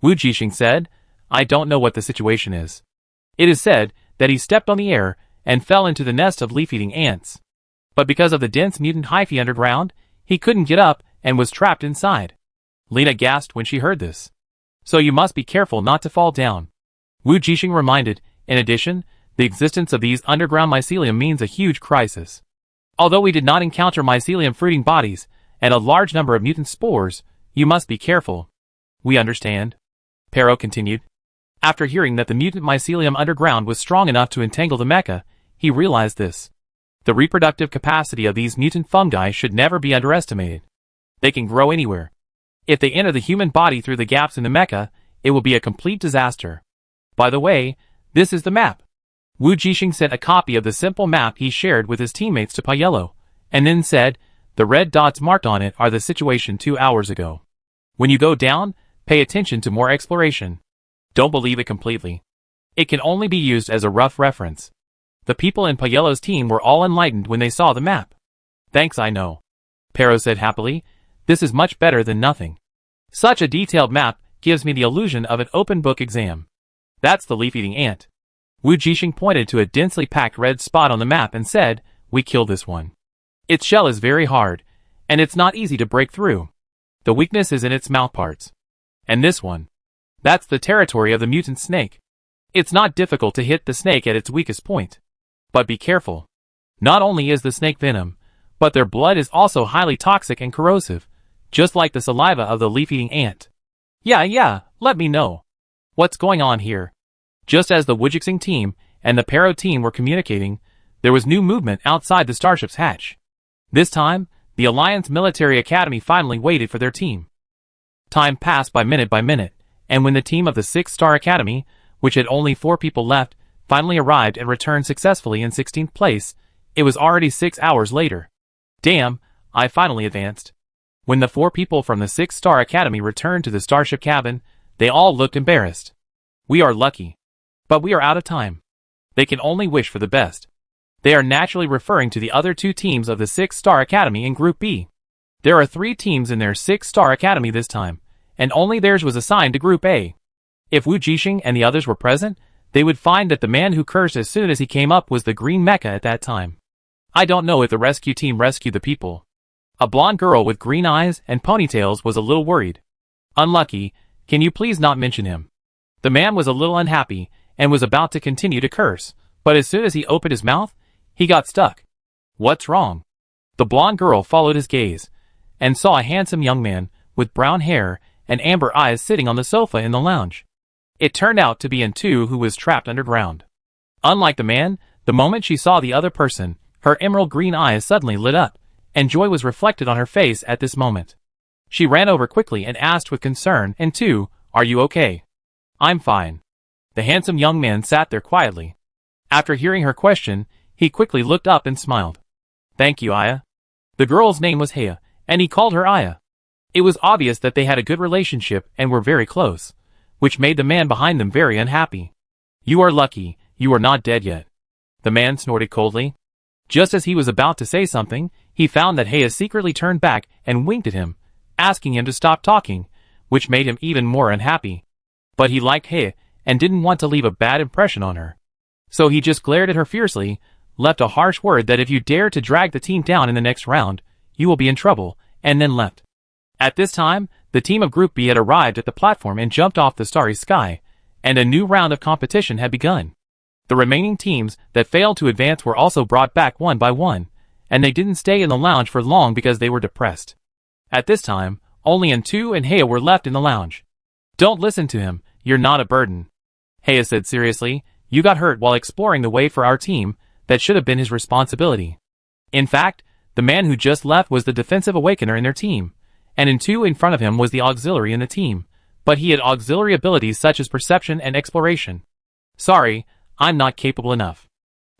Wu Jixing said, I don't know what the situation is. It is said that he stepped on the air and fell into the nest of leaf-eating ants. But because of the dense mutant hyphae underground, he couldn't get up and was trapped inside. Lena gasped when she heard this. So you must be careful not to fall down. Wu Jixing reminded, in addition, the existence of these underground mycelium means a huge crisis. Although we did not encounter mycelium fruiting bodies and a large number of mutant spores, you must be careful. We understand. Pero continued. After hearing that the mutant mycelium underground was strong enough to entangle the mecha, he realized this. The reproductive capacity of these mutant fungi should never be underestimated. They can grow anywhere. If they enter the human body through the gaps in the mecha, it will be a complete disaster. By the way, this is the map. Wu Jixing sent a copy of the simple map he shared with his teammates to Paiello, and then said, "The red dots marked on it are the situation 2 hours ago. When you go down, pay attention to more exploration. Don't believe it completely. It can only be used as a rough reference." The people in Payelo's team were all enlightened when they saw the map. "Thanks, I know," Pero said happily. "This is much better than nothing. Such a detailed map gives me the illusion of an open book exam." "That's the leaf-eating ant." Wu Jixing pointed to a densely packed red spot on the map and said, "We killed this one. Its shell is very hard, and it's not easy to break through. The weakness is in its mouthparts. And this one. That's the territory of the mutant snake. It's not difficult to hit the snake at its weakest point. But be careful. Not only is the snake venom, but their blood is also highly toxic and corrosive, just like the saliva of the leaf-eating ant." Yeah, let me know. What's going on here?" Just as the Wujixing team and the Pero team were communicating, there was new movement outside the starship's hatch. This time, the Alliance Military Academy finally waited for their team. Time passed by minute, and when the team of the 6-Star Academy, which had only 4 people left, finally arrived and returned successfully in 16th place, it was already 6 hours later. "Damn, I finally advanced." When the 4 people from the 6-Star Academy returned to the starship cabin, they all looked embarrassed. "We are lucky. But we are out of time." They can only wish for the best. They are naturally referring to the other 2 teams of the 6-Star Academy in Group B. There are 3 teams in their 6-Star Academy this time, and only theirs was assigned to Group A. If Wu Jixing and the others were present, they would find that the man who cursed as soon as he came up was the green Mecha at that time. I don't know if the rescue team rescued the people. A blonde girl with green eyes and ponytails was a little worried. "Unlucky, can you please not mention him?" The man was a little unhappy, and was about to continue to curse, but as soon as he opened his mouth, he got stuck. "What's wrong?" The blonde girl followed his gaze, and saw a handsome young man, with brown hair and amber eyes sitting on the sofa in the lounge. It turned out to be N2 who was trapped underground. Unlike the man, the moment she saw the other person, her emerald green eyes suddenly lit up, and joy was reflected on her face at this moment. She ran over quickly and asked with concern, "N2, are you okay?" "I'm fine." The handsome young man sat there quietly. After hearing her question, he quickly looked up and smiled. "Thank you, Aya." The girl's name was Hea, and he called her Aya. It was obvious that they had a good relationship and were very close, which made the man behind them very unhappy. "You are lucky, you are not dead yet." The man snorted coldly. Just as he was about to say something, he found that Hea secretly turned back and winked at him, asking him to stop talking, which made him even more unhappy. But he liked Hea, and didn't want to leave a bad impression on her. So he just glared at her fiercely, left a harsh word that if you dare to drag the team down in the next round, you will be in trouble, and then left. At this time, the team of Group B had arrived at the platform and jumped off the starry sky, and a new round of competition had begun. The remaining teams that failed to advance were also brought back one by one, and they didn't stay in the lounge for long because they were depressed. At this time, only N2 and Hea were left in the lounge. "Don't listen to him, you're not a burden," Hea said seriously. "You got hurt while exploring the way for our team, that should have been his responsibility." In fact, the man who just left was the defensive awakener in their team, and N2 in front of him was the auxiliary in the team, but he had auxiliary abilities such as perception and exploration. "Sorry, I'm not capable enough."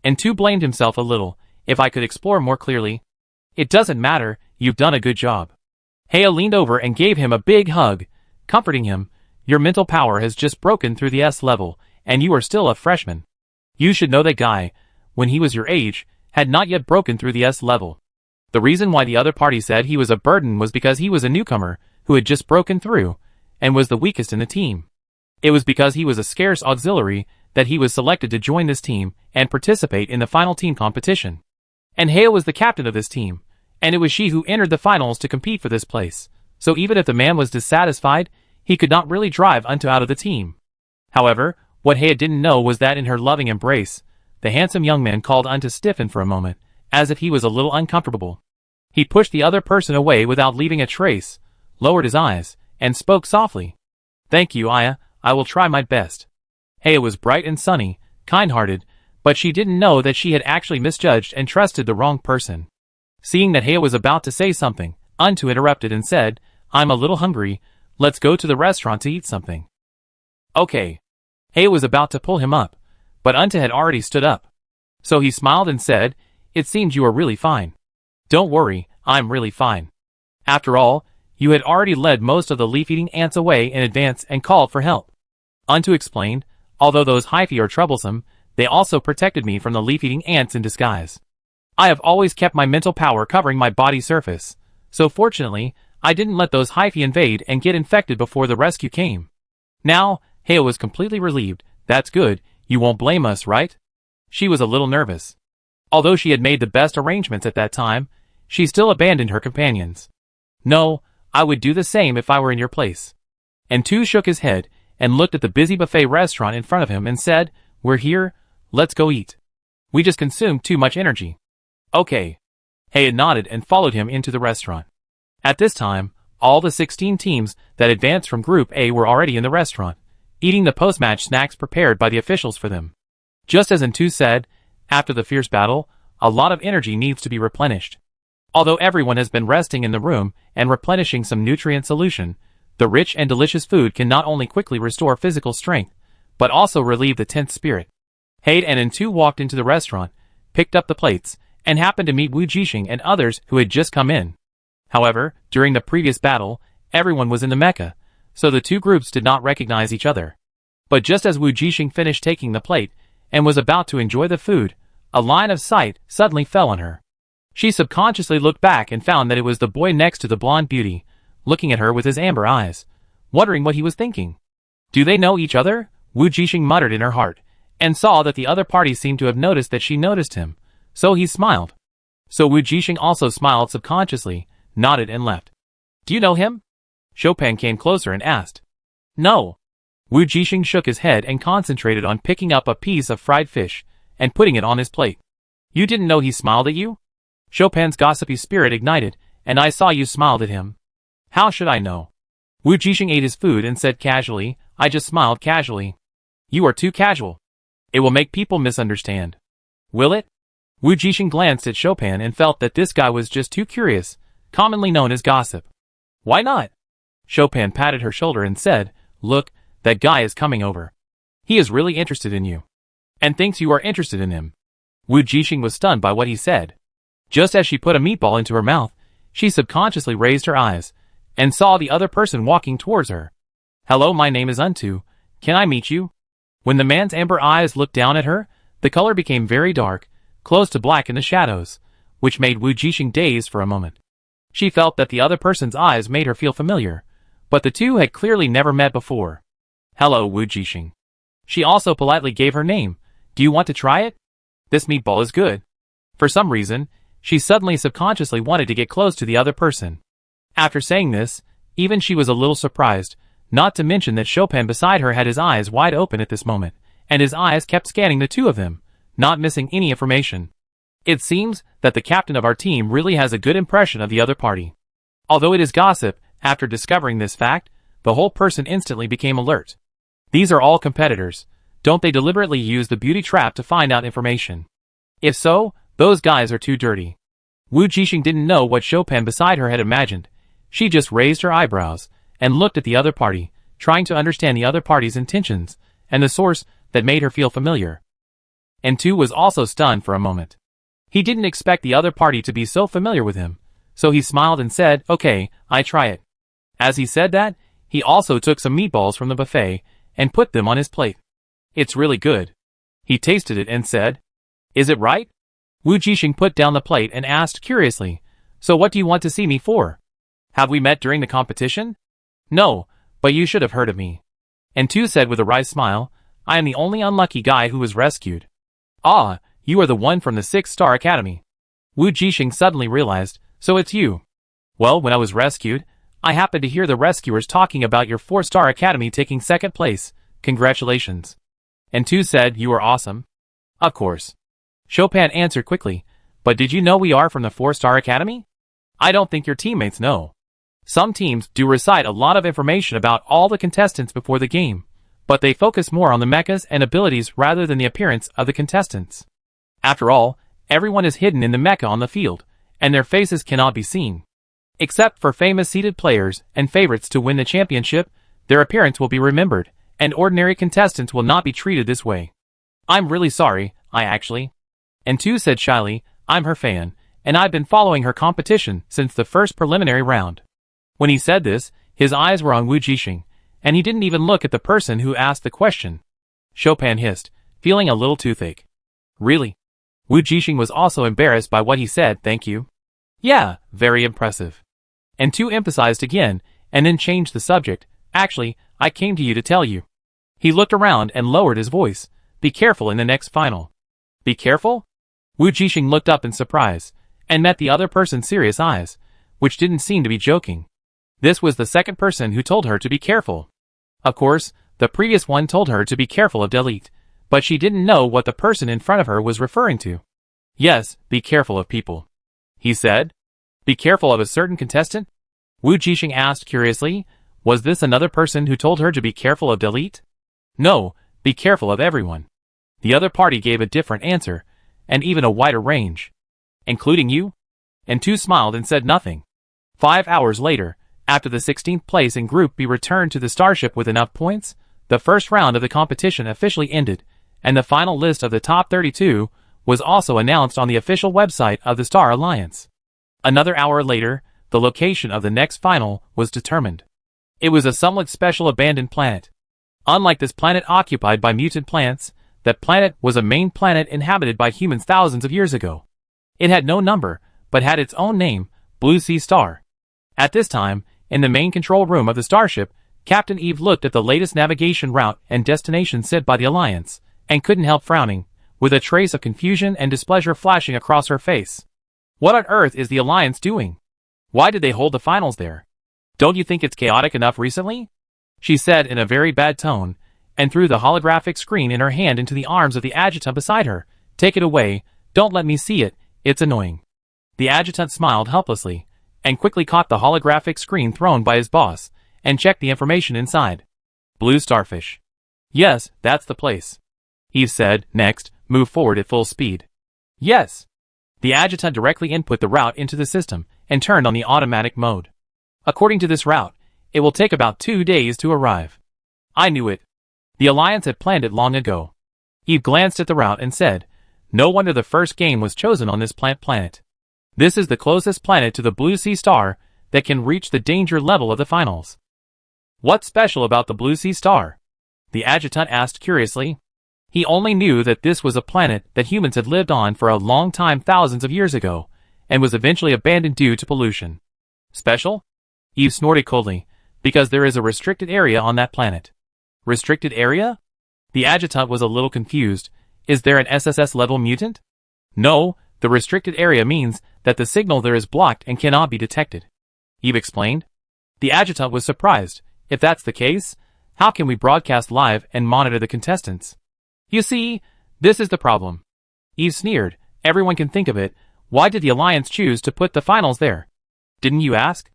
N2 blamed himself a little. "If I could explore more clearly." "It doesn't matter, you've done a good job." Hea leaned over and gave him a big hug, comforting him. "Your mental power has just broken through the S level, and you are still a freshman. You should know that guy, when he was your age, had not yet broken through the S level." The reason why the other party said he was a burden was because he was a newcomer, who had just broken through, and was the weakest in the team. It was because he was a scarce auxiliary that he was selected to join this team and participate in the final team competition. And Hea was the captain of this team, and it was she who entered the finals to compete for this place, so even if the man was dissatisfied, he could not really drive Unto out of the team. However, what Hea didn't know was that in her loving embrace, the handsome young man called Unto stiffen for a moment, as if he was a little uncomfortable. He pushed the other person away without leaving a trace, lowered his eyes, and spoke softly. "Thank you, Aya, I will try my best." Hea was bright and sunny, kind-hearted, but she didn't know that she had actually misjudged and trusted the wrong person. Seeing that Hea was about to say something, Unto interrupted and said, "I'm a little hungry, let's go to the restaurant to eat something." "Okay." Hea was about to pull him up, but Unto had already stood up. So he smiled and said, "It seems you are really fine." Don't worry, I'm really fine. After all, you had already led most of the leaf-eating ants away in advance and called for help. Unto explained, although those hyphae are troublesome, they also protected me from the leaf-eating ants in disguise. I have always kept my mental power covering my body surface, so fortunately, I didn't let those hyphae invade and get infected before the rescue came. Now, Hale was completely relieved. That's good, you won't blame us, right? She was a little nervous. Although she had made the best arrangements at that time, she still abandoned her companions. No, I would do the same if I were in your place. And Tu shook his head and looked at the busy buffet restaurant in front of him and said, We're here, let's go eat. We just consumed too much energy. Okay. Hale nodded and followed him into the restaurant. At this time, all the 16 teams that advanced from Group A were already in the restaurant, eating the post-match snacks prepared by the officials for them. Just as Ntu said, after the fierce battle, a lot of energy needs to be replenished. Although everyone has been resting in the room and replenishing some nutrient solution, the rich and delicious food can not only quickly restore physical strength, but also relieve the tense spirit. Hade and Ntu walked into the restaurant, picked up the plates, and happened to meet Wu Jixing and others who had just come in. However, during the previous battle, everyone was in the Mecha, so the two groups did not recognize each other. But just as Wu Jixing finished taking the plate and was about to enjoy the food, a line of sight suddenly fell on her. She subconsciously looked back and found that it was the boy next to the blonde beauty, looking at her with his amber eyes, wondering what he was thinking. Do they know each other? Wu Jixing muttered in her heart, and saw that the other party seemed to have noticed that she noticed him, so he smiled. So Wu Jixing also smiled subconsciously, nodded and left. Do you know him? Chopin came closer and asked. No. Wu Jixing shook his head and concentrated on picking up a piece of fried fish and putting it on his plate. You didn't know he smiled at you? Chopin's gossipy spirit ignited, and I saw you smiled at him. How should I know? Wu Jixing ate his food and said casually, I just smiled casually. You are too casual. It will make people misunderstand. Will it? Wu Jixing glanced at Chopin and felt that this guy was just too curious, commonly known as gossip. Why not? Chopin patted her shoulder and said, Look, that guy is coming over. He is really interested in you. And thinks you are interested in him. Wu Jixing was stunned by what he said. Just as she put a meatball into her mouth, she subconsciously raised her eyes, and saw the other person walking towards her. Hello, my name is Ntu. Can I meet you? When the man's amber eyes looked down at her, the color became very dark, close to black in the shadows, which made Wu Jixing dazed for a moment. She felt that the other person's eyes made her feel familiar, but the two had clearly never met before. Hello, Wu Jixing. She also politely gave her name. Do you want to try it? This meatball is good. For some reason, she suddenly subconsciously wanted to get close to the other person. After saying this, even she was a little surprised, not to mention that Chopin beside her had his eyes wide open at this moment, and his eyes kept scanning the two of them, not missing any information. It seems that the captain of our team really has a good impression of the other party. Although it is gossip, after discovering this fact, the whole person instantly became alert. These are all competitors. Don't they deliberately use the beauty trap to find out information? If so, those guys are too dirty. Wu Jixing didn't know what Chopin beside her had imagined. She just raised her eyebrows and looked at the other party, trying to understand the other party's intentions and the source that made her feel familiar. And Tu was also stunned for a moment. He didn't expect the other party to be so familiar with him, so he smiled and said, Okay, I try it. As he said that, he also took some meatballs from the buffet and put them on his plate. It's really good. He tasted it and said, Is it right? Wu Jixing put down the plate and asked curiously, So what do you want to see me for? Have we met during the competition? No, but you should have heard of me. And Tu said with a wry smile, I am the only unlucky guy who was rescued. Ah, you are the one from the 6-Star Academy. Wu Jixing suddenly realized, so it's you. Well, when I was rescued, I happened to hear the rescuers talking about your 4-Star Academy taking second place. Congratulations. And Tu said, you are awesome. Of course. Chopin answered quickly, but did you know we are from the 4-Star Academy? I don't think your teammates know. Some teams do recite a lot of information about all the contestants before the game, but they focus more on the mechas and abilities rather than the appearance of the contestants. After all, everyone is hidden in the mecha on the field, and their faces cannot be seen. Except for famous seeded players and favorites to win the championship, their appearance will be remembered, and ordinary contestants will not be treated this way. I'm really sorry, and Tu said shyly, I'm her fan, and I've been following her competition since the first preliminary round. When he said this, his eyes were on Wu Jixing, and he didn't even look at the person who asked the question. Chopin hissed, feeling a little toothache. Really? Wu Jixing was also embarrassed by what he said. Thank you. Yeah, very impressive. And Tu emphasized again, and then changed the subject. Actually, I came to you to tell you. He looked around and lowered his voice. Be careful in the next final. Be careful? Wu Jixing looked up in surprise, and met the other person's serious eyes, which didn't seem to be joking. This was the second person who told her to be careful. Of course, the previous one told her to be careful of Delete, but she didn't know what the person in front of her was referring to. Yes, be careful of people. He said. Be careful of a certain contestant? Wu Jixing asked curiously. Was this another person who told her to be careful of Delete? No, be careful of everyone. The other party gave a different answer, and even a wider range. Including you? And Tu smiled and said nothing. 5 hours later, after the 16th place in Group B returned to the starship with enough points, the first round of the competition officially ended, and the final list of the top 32 was also announced on the official website of the Star Alliance. Another hour later, the location of the next final was determined. It was a somewhat special abandoned planet. Unlike this planet occupied by mutant plants, that planet was a main planet inhabited by humans thousands of years ago. It had no number, but had its own name, Blue Sea Star. At this time, in the main control room of the starship, Captain Eve looked at the latest navigation route and destination set by the Alliance, and couldn't help frowning, with a trace of confusion and displeasure flashing across her face. What on earth is the Alliance doing? Why did they hold the finals there? Don't you think it's chaotic enough recently? She said in a very bad tone, and threw the holographic screen in her hand into the arms of the adjutant beside her. Take it away, don't let me see it, it's annoying. The adjutant smiled helplessly, and quickly caught the holographic screen thrown by his boss, and checked the information inside. Blue starfish. Yes, that's the place. Eve said. Next, move forward at full speed. Yes. The adjutant directly input the route into the system, and turned on the automatic mode. According to this route, it will take about 2 days to arrive. I knew it. The Alliance had planned it long ago. Eve glanced at the route and said, no wonder the first game was chosen on this planet. This is the closest planet to the Blue Sea Star that can reach the danger level of the finals. What's special about the Blue Sea Star? The adjutant asked curiously. He only knew that this was a planet that humans had lived on for a long time thousands of years ago, and was eventually abandoned due to pollution. Special? Eve snorted coldly, because there is a restricted area on that planet. Restricted area? The adjutant was a little confused. Is there an SSS-level mutant? No, the restricted area means that the signal there is blocked and cannot be detected. Eve explained. The adjutant was surprised. If that's the case, how can we broadcast live and monitor the contestants? You see, this is the problem. Eve sneered. Everyone can think of it. Why did the Alliance choose to put the finals there? Didn't you ask?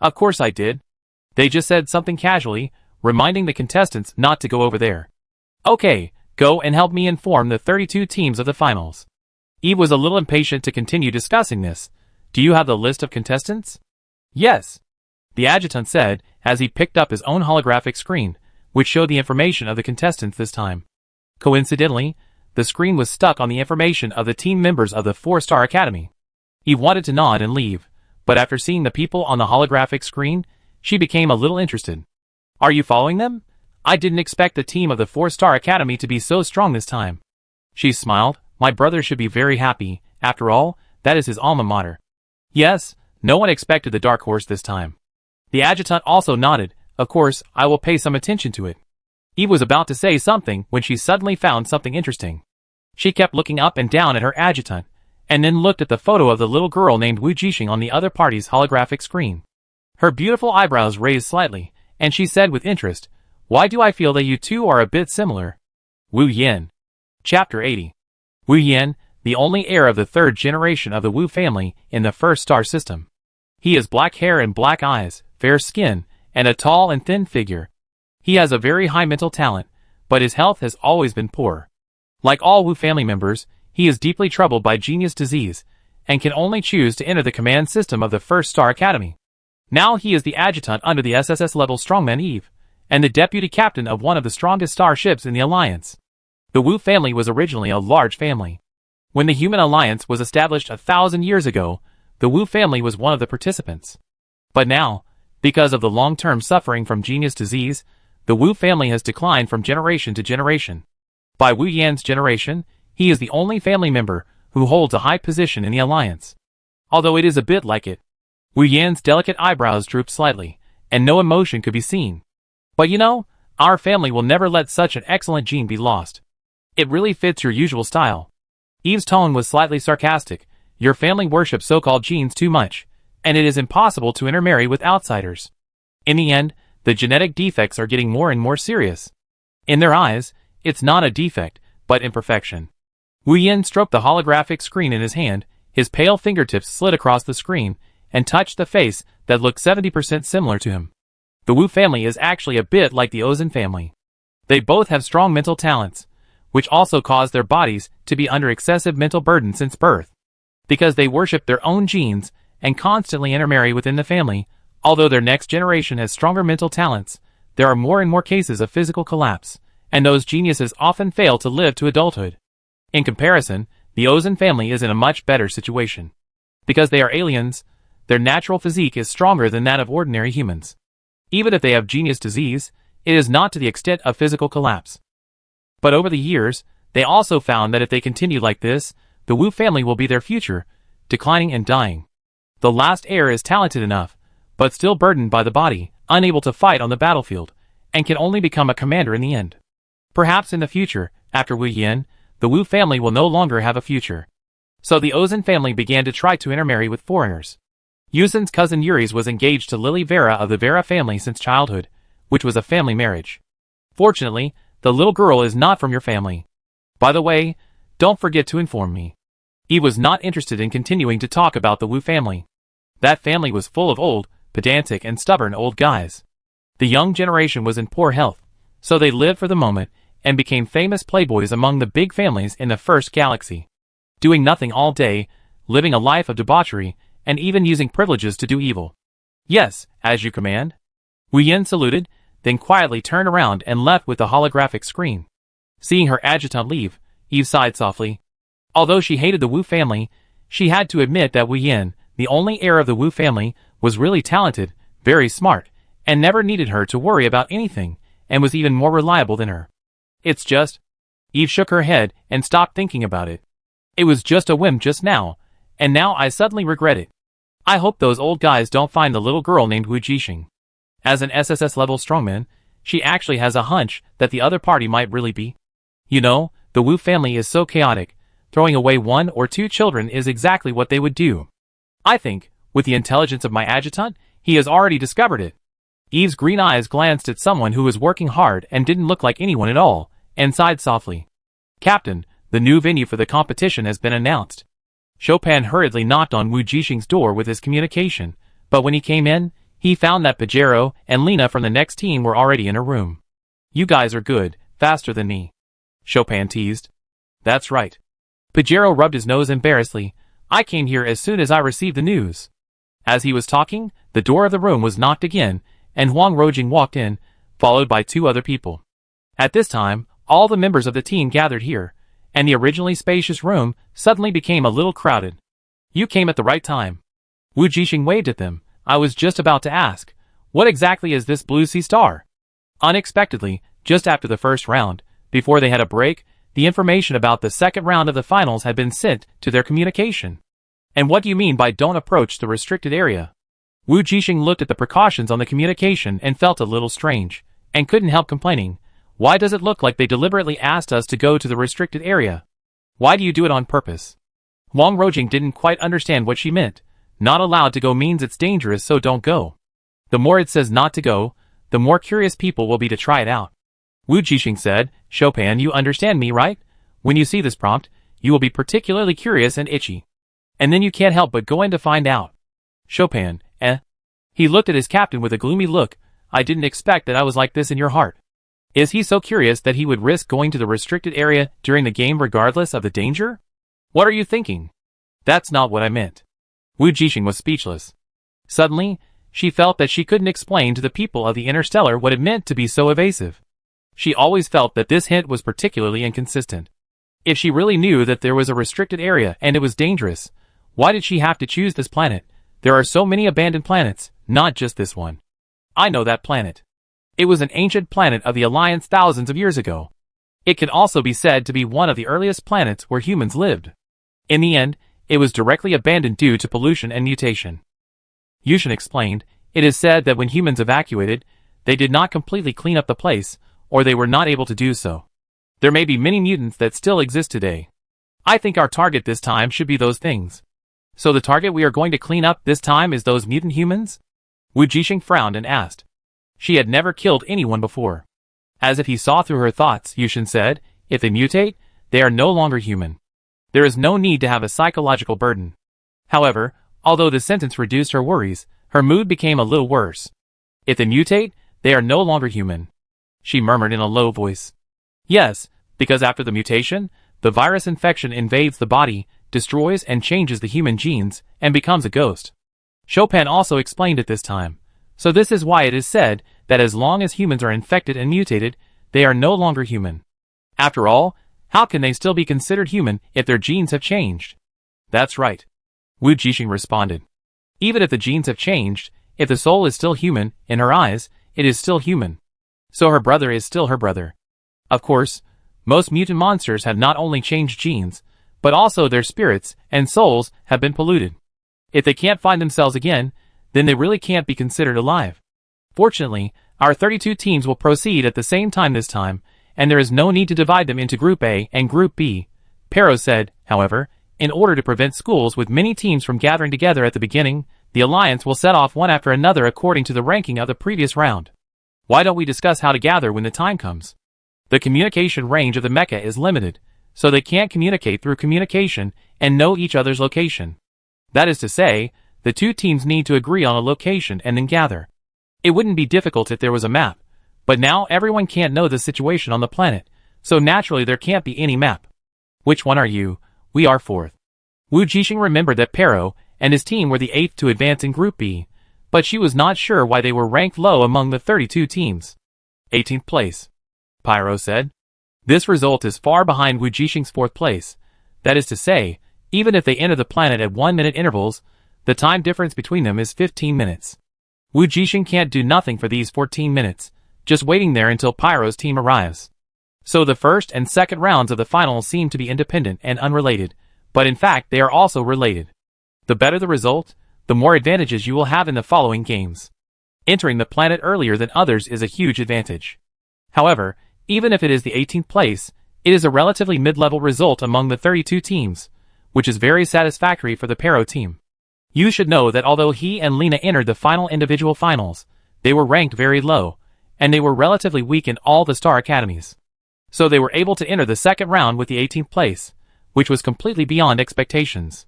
Of course I did. They just said something casually, reminding the contestants not to go over there. Okay, go and help me inform the 32 teams of the finals. Eve was a little impatient to continue discussing this. Do you have the list of contestants? Yes. The adjutant said, as he picked up his own holographic screen, which showed the information of the contestants this time. Coincidentally, the screen was stuck on the information of the team members of the 4-Star Academy. Eve wanted to nod and leave, but after seeing the people on the holographic screen, she became a little interested. Are you following them? I didn't expect the team of the 4-Star Academy to be so strong this time. She smiled. My brother should be very happy. After all, that is his alma mater. Yes, no one expected the dark horse this time. The adjutant also nodded. Of course, I will pay some attention to it. Eve was about to say something when she suddenly found something interesting. She kept looking up and down at her adjutant, and then looked at the photo of the little girl named Wu Jixing on the other party's holographic screen. Her beautiful eyebrows raised slightly, and she said with interest, why do I feel that you two are a bit similar? Wu Yin. Chapter 80. Wu Yin, the only heir of the 3rd generation of the Wu family in the 1st star system. He has black hair and black eyes, fair skin, and a tall and thin figure. He has a very high mental talent, but his health has always been poor. Like all Wu family members, he is deeply troubled by genius disease, and can only choose to enter the command system of the 1st Star Academy. Now he is the adjutant under the SSS-level strongman Eve, and the deputy captain of one of the strongest star ships in the Alliance. The Wu family was originally a large family. When the human alliance was established 1,000 years ago, the Wu family was one of the participants. But now, because of the long-term suffering from genius disease, the Wu family has declined from generation to generation. By Wu Yan's generation, he is the only family member who holds a high position in the alliance. Although it is a bit like it. Wu Yan's delicate eyebrows drooped slightly, and no emotion could be seen. But you know, our family will never let such an excellent gene be lost. It really fits your usual style. Eve's tone was slightly sarcastic. Your family worships so-called genes too much, and it is impossible to intermarry with outsiders. In the end, the genetic defects are getting more and more serious. In their eyes, it's not a defect, but imperfection. Wu Yan stroked the holographic screen in his hand, his pale fingertips slid across the screen, and touched the face that looked 70% similar to him. The Wu family is actually a bit like the Ozan family. They both have strong mental talents, which also cause their bodies to be under excessive mental burden since birth. Because they worship their own genes and constantly intermarry within the family, although their next generation has stronger mental talents, there are more and more cases of physical collapse, and those geniuses often fail to live to adulthood. In comparison, the Ozan family is in a much better situation. Because they are aliens, their natural physique is stronger than that of ordinary humans. Even if they have genius disease, it is not to the extent of physical collapse. But over the years, they also found that if they continue like this, the Wu family will be their future, declining and dying. The last heir is talented enough, but still burdened by the body, unable to fight on the battlefield, and can only become a commander in the end. Perhaps in the future, after Wu Yan, the Wu family will no longer have a future. So the Ozan family began to try to intermarry with foreigners. Yuzen's cousin Yuri's was engaged to Lily Vera of the Vera family since childhood, which was a family marriage. Fortunately, the little girl is not from your family. By the way, don't forget to inform me. Eve was not interested in continuing to talk about the Wu family. That family was full of old, pedantic and stubborn old guys. The young generation was in poor health, so they lived for the moment and became famous playboys among the big families in the first galaxy. Doing nothing all day, living a life of debauchery, and even using privileges to do evil. Yes, as you command. Wu Yan saluted, then quietly turned around and left with the holographic screen. Seeing her adjutant leave, Eve sighed softly. Although she hated the Wu family, she had to admit that Wu Yan, the only heir of the Wu family, was really talented, very smart, and never needed her to worry about anything, and was even more reliable than her. It's just... Eve shook her head and stopped thinking about it. It was just a whim just now, and now I suddenly regret it. I hope those old guys don't find the little girl named Wu Jixing. As an SSS-level strongman, she actually has a hunch that the other party might really be. You know, the Wu family is so chaotic, throwing away 1 or 2 children is exactly what they would do. I think, with the intelligence of my adjutant, he has already discovered it. Eve's green eyes glanced at someone who was working hard and didn't look like anyone at all, and sighed softly. Captain, the new venue for the competition has been announced. Chopin hurriedly knocked on Wu Jixing's door with his communication, but when he came in, he found that Pajero and Lena from the next team were already in her room. You guys are good, faster than me. Chopin teased. That's right. Pajero rubbed his nose embarrassedly. I came here as soon as I received the news. As he was talking, the door of the room was knocked again, and Huang Rojing walked in, followed by 2 other people. At this time, all the members of the team gathered here, and the originally spacious room suddenly became a little crowded. You came at the right time. Wu Jixing waved at them. I was just about to ask, what exactly is this Blue Sea Star? Unexpectedly, just after the first round, before they had a break, the information about the second round of the finals had been sent to their communication. And what do you mean by don't approach the restricted area? Wu Jixing looked at the precautions on the communication and felt a little strange, and couldn't help complaining. Why does it look like they deliberately asked us to go to the restricted area? Why do you do it on purpose? Huang Rojing didn't quite understand what she meant. Not allowed to go means it's dangerous, so don't go. The more it says not to go, the more curious people will be to try it out. Wu Jixing said, Chopin, you understand me, right? When you see this prompt, you will be particularly curious and itchy. And then you can't help but go in to find out. Chopin, eh? He looked at his captain with a gloomy look. I didn't expect that I was like this in your heart. Is he so curious that he would risk going to the restricted area during the game regardless of the danger? What are you thinking? That's not what I meant. Wu Jixing was speechless. Suddenly, she felt that she couldn't explain to the people of the Interstellar what it meant to be so evasive. She always felt that this hint was particularly inconsistent. If she really knew that there was a restricted area and it was dangerous, why did she have to choose this planet? There are so many abandoned planets, not just this one. I know that planet. It was an ancient planet of the Alliance thousands of years ago. It can also be said to be one of the earliest planets where humans lived. In the end, it was directly abandoned due to pollution and mutation. Yushin explained, it is said that when humans evacuated, they did not completely clean up the place, or they were not able to do so. There may be many mutants that still exist today. I think our target this time should be those things. So the target we are going to clean up this time is those mutant humans? Wu Jixing frowned and asked. She had never killed anyone before. As if he saw through her thoughts, Yushin said, if they mutate, they are no longer human. There is no need to have a psychological burden. However, although the sentence reduced her worries, her mood became a little worse. If they mutate, they are no longer human. She murmured in a low voice. Yes, because after the mutation, the virus infection invades the body, destroys and changes the human genes, and becomes a ghost. Chopin also explained it this time. So this is why it is said that as long as humans are infected and mutated, they are no longer human. After all, how can they still be considered human if their genes have changed? That's right. Wu Jixing responded. Even if the genes have changed, if the soul is still human, in her eyes, it is still human. So her brother is still her brother. Of course, most mutant monsters have not only changed genes, but also their spirits and souls have been polluted. If they can't find themselves again, then they really can't be considered alive. Fortunately, our 32 teams will proceed at the same time this time, and there is no need to divide them into Group A and Group B. Pero said, however, in order to prevent schools with many teams from gathering together at the beginning, the Alliance will set off one after another according to the ranking of the previous round. Why don't we discuss how to gather when the time comes? The communication range of the Mecha is limited, so they can't communicate through communication and know each other's location. That is to say, the two teams need to agree on a location and then gather. It wouldn't be difficult if there was a map, but now everyone can't know the situation on the planet, so naturally there can't be any map. Which one are you? We are fourth. Wu Jixing remembered that Pero and his team were the 8th to advance in Group B, but she was not sure why they were ranked low among the 32 teams. 18th place. Pyro said. This result is far behind Wu Jixing's 4th place. That is to say, even if they enter the planet at 1-minute intervals, the time difference between them is 15 minutes. Wu Jixing can't do nothing for these 14 minutes, just waiting there until Pyro's team arrives. So the first and second rounds of the finals seem to be independent and unrelated, but in fact they are also related. The better the result, the more advantages you will have in the following games. Entering the planet earlier than others is a huge advantage. However, even if it is the 18th place, it is a relatively mid-level result among the 32 teams, which is very satisfactory for the Pero team. You should know that although he and Lena entered the final individual finals, they were ranked very low, and they were relatively weak in all the Star Academies. So they were able to enter the second round with the 18th place, which was completely beyond expectations.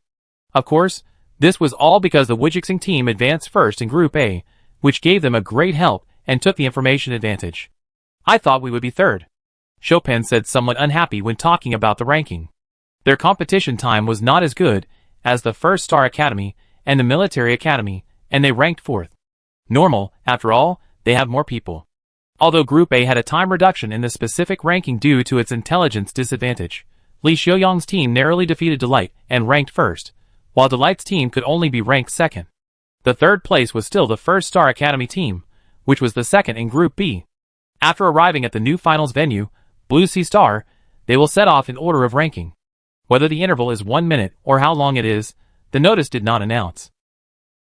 Of course, this was all because the Wu Jixing team advanced first in Group A, which gave them a great help and took the information advantage. I thought we would be third. Chopin said somewhat unhappy when talking about the ranking. Their competition time was not as good as the first Star Academy and the Military Academy, and they ranked fourth. Normal, after all, they have more people. Although Group A had a time reduction in the specific ranking due to its intelligence disadvantage, Li Xiaoyang's team narrowly defeated Delight and ranked first, while Delight's team could only be ranked second. The third place was still the first Star Academy team, which was the second in Group B. After arriving at the new finals venue, Blue Sea Star, they will set off in order of ranking. Whether the interval is 1 minute or how long it is, the notice did not announce.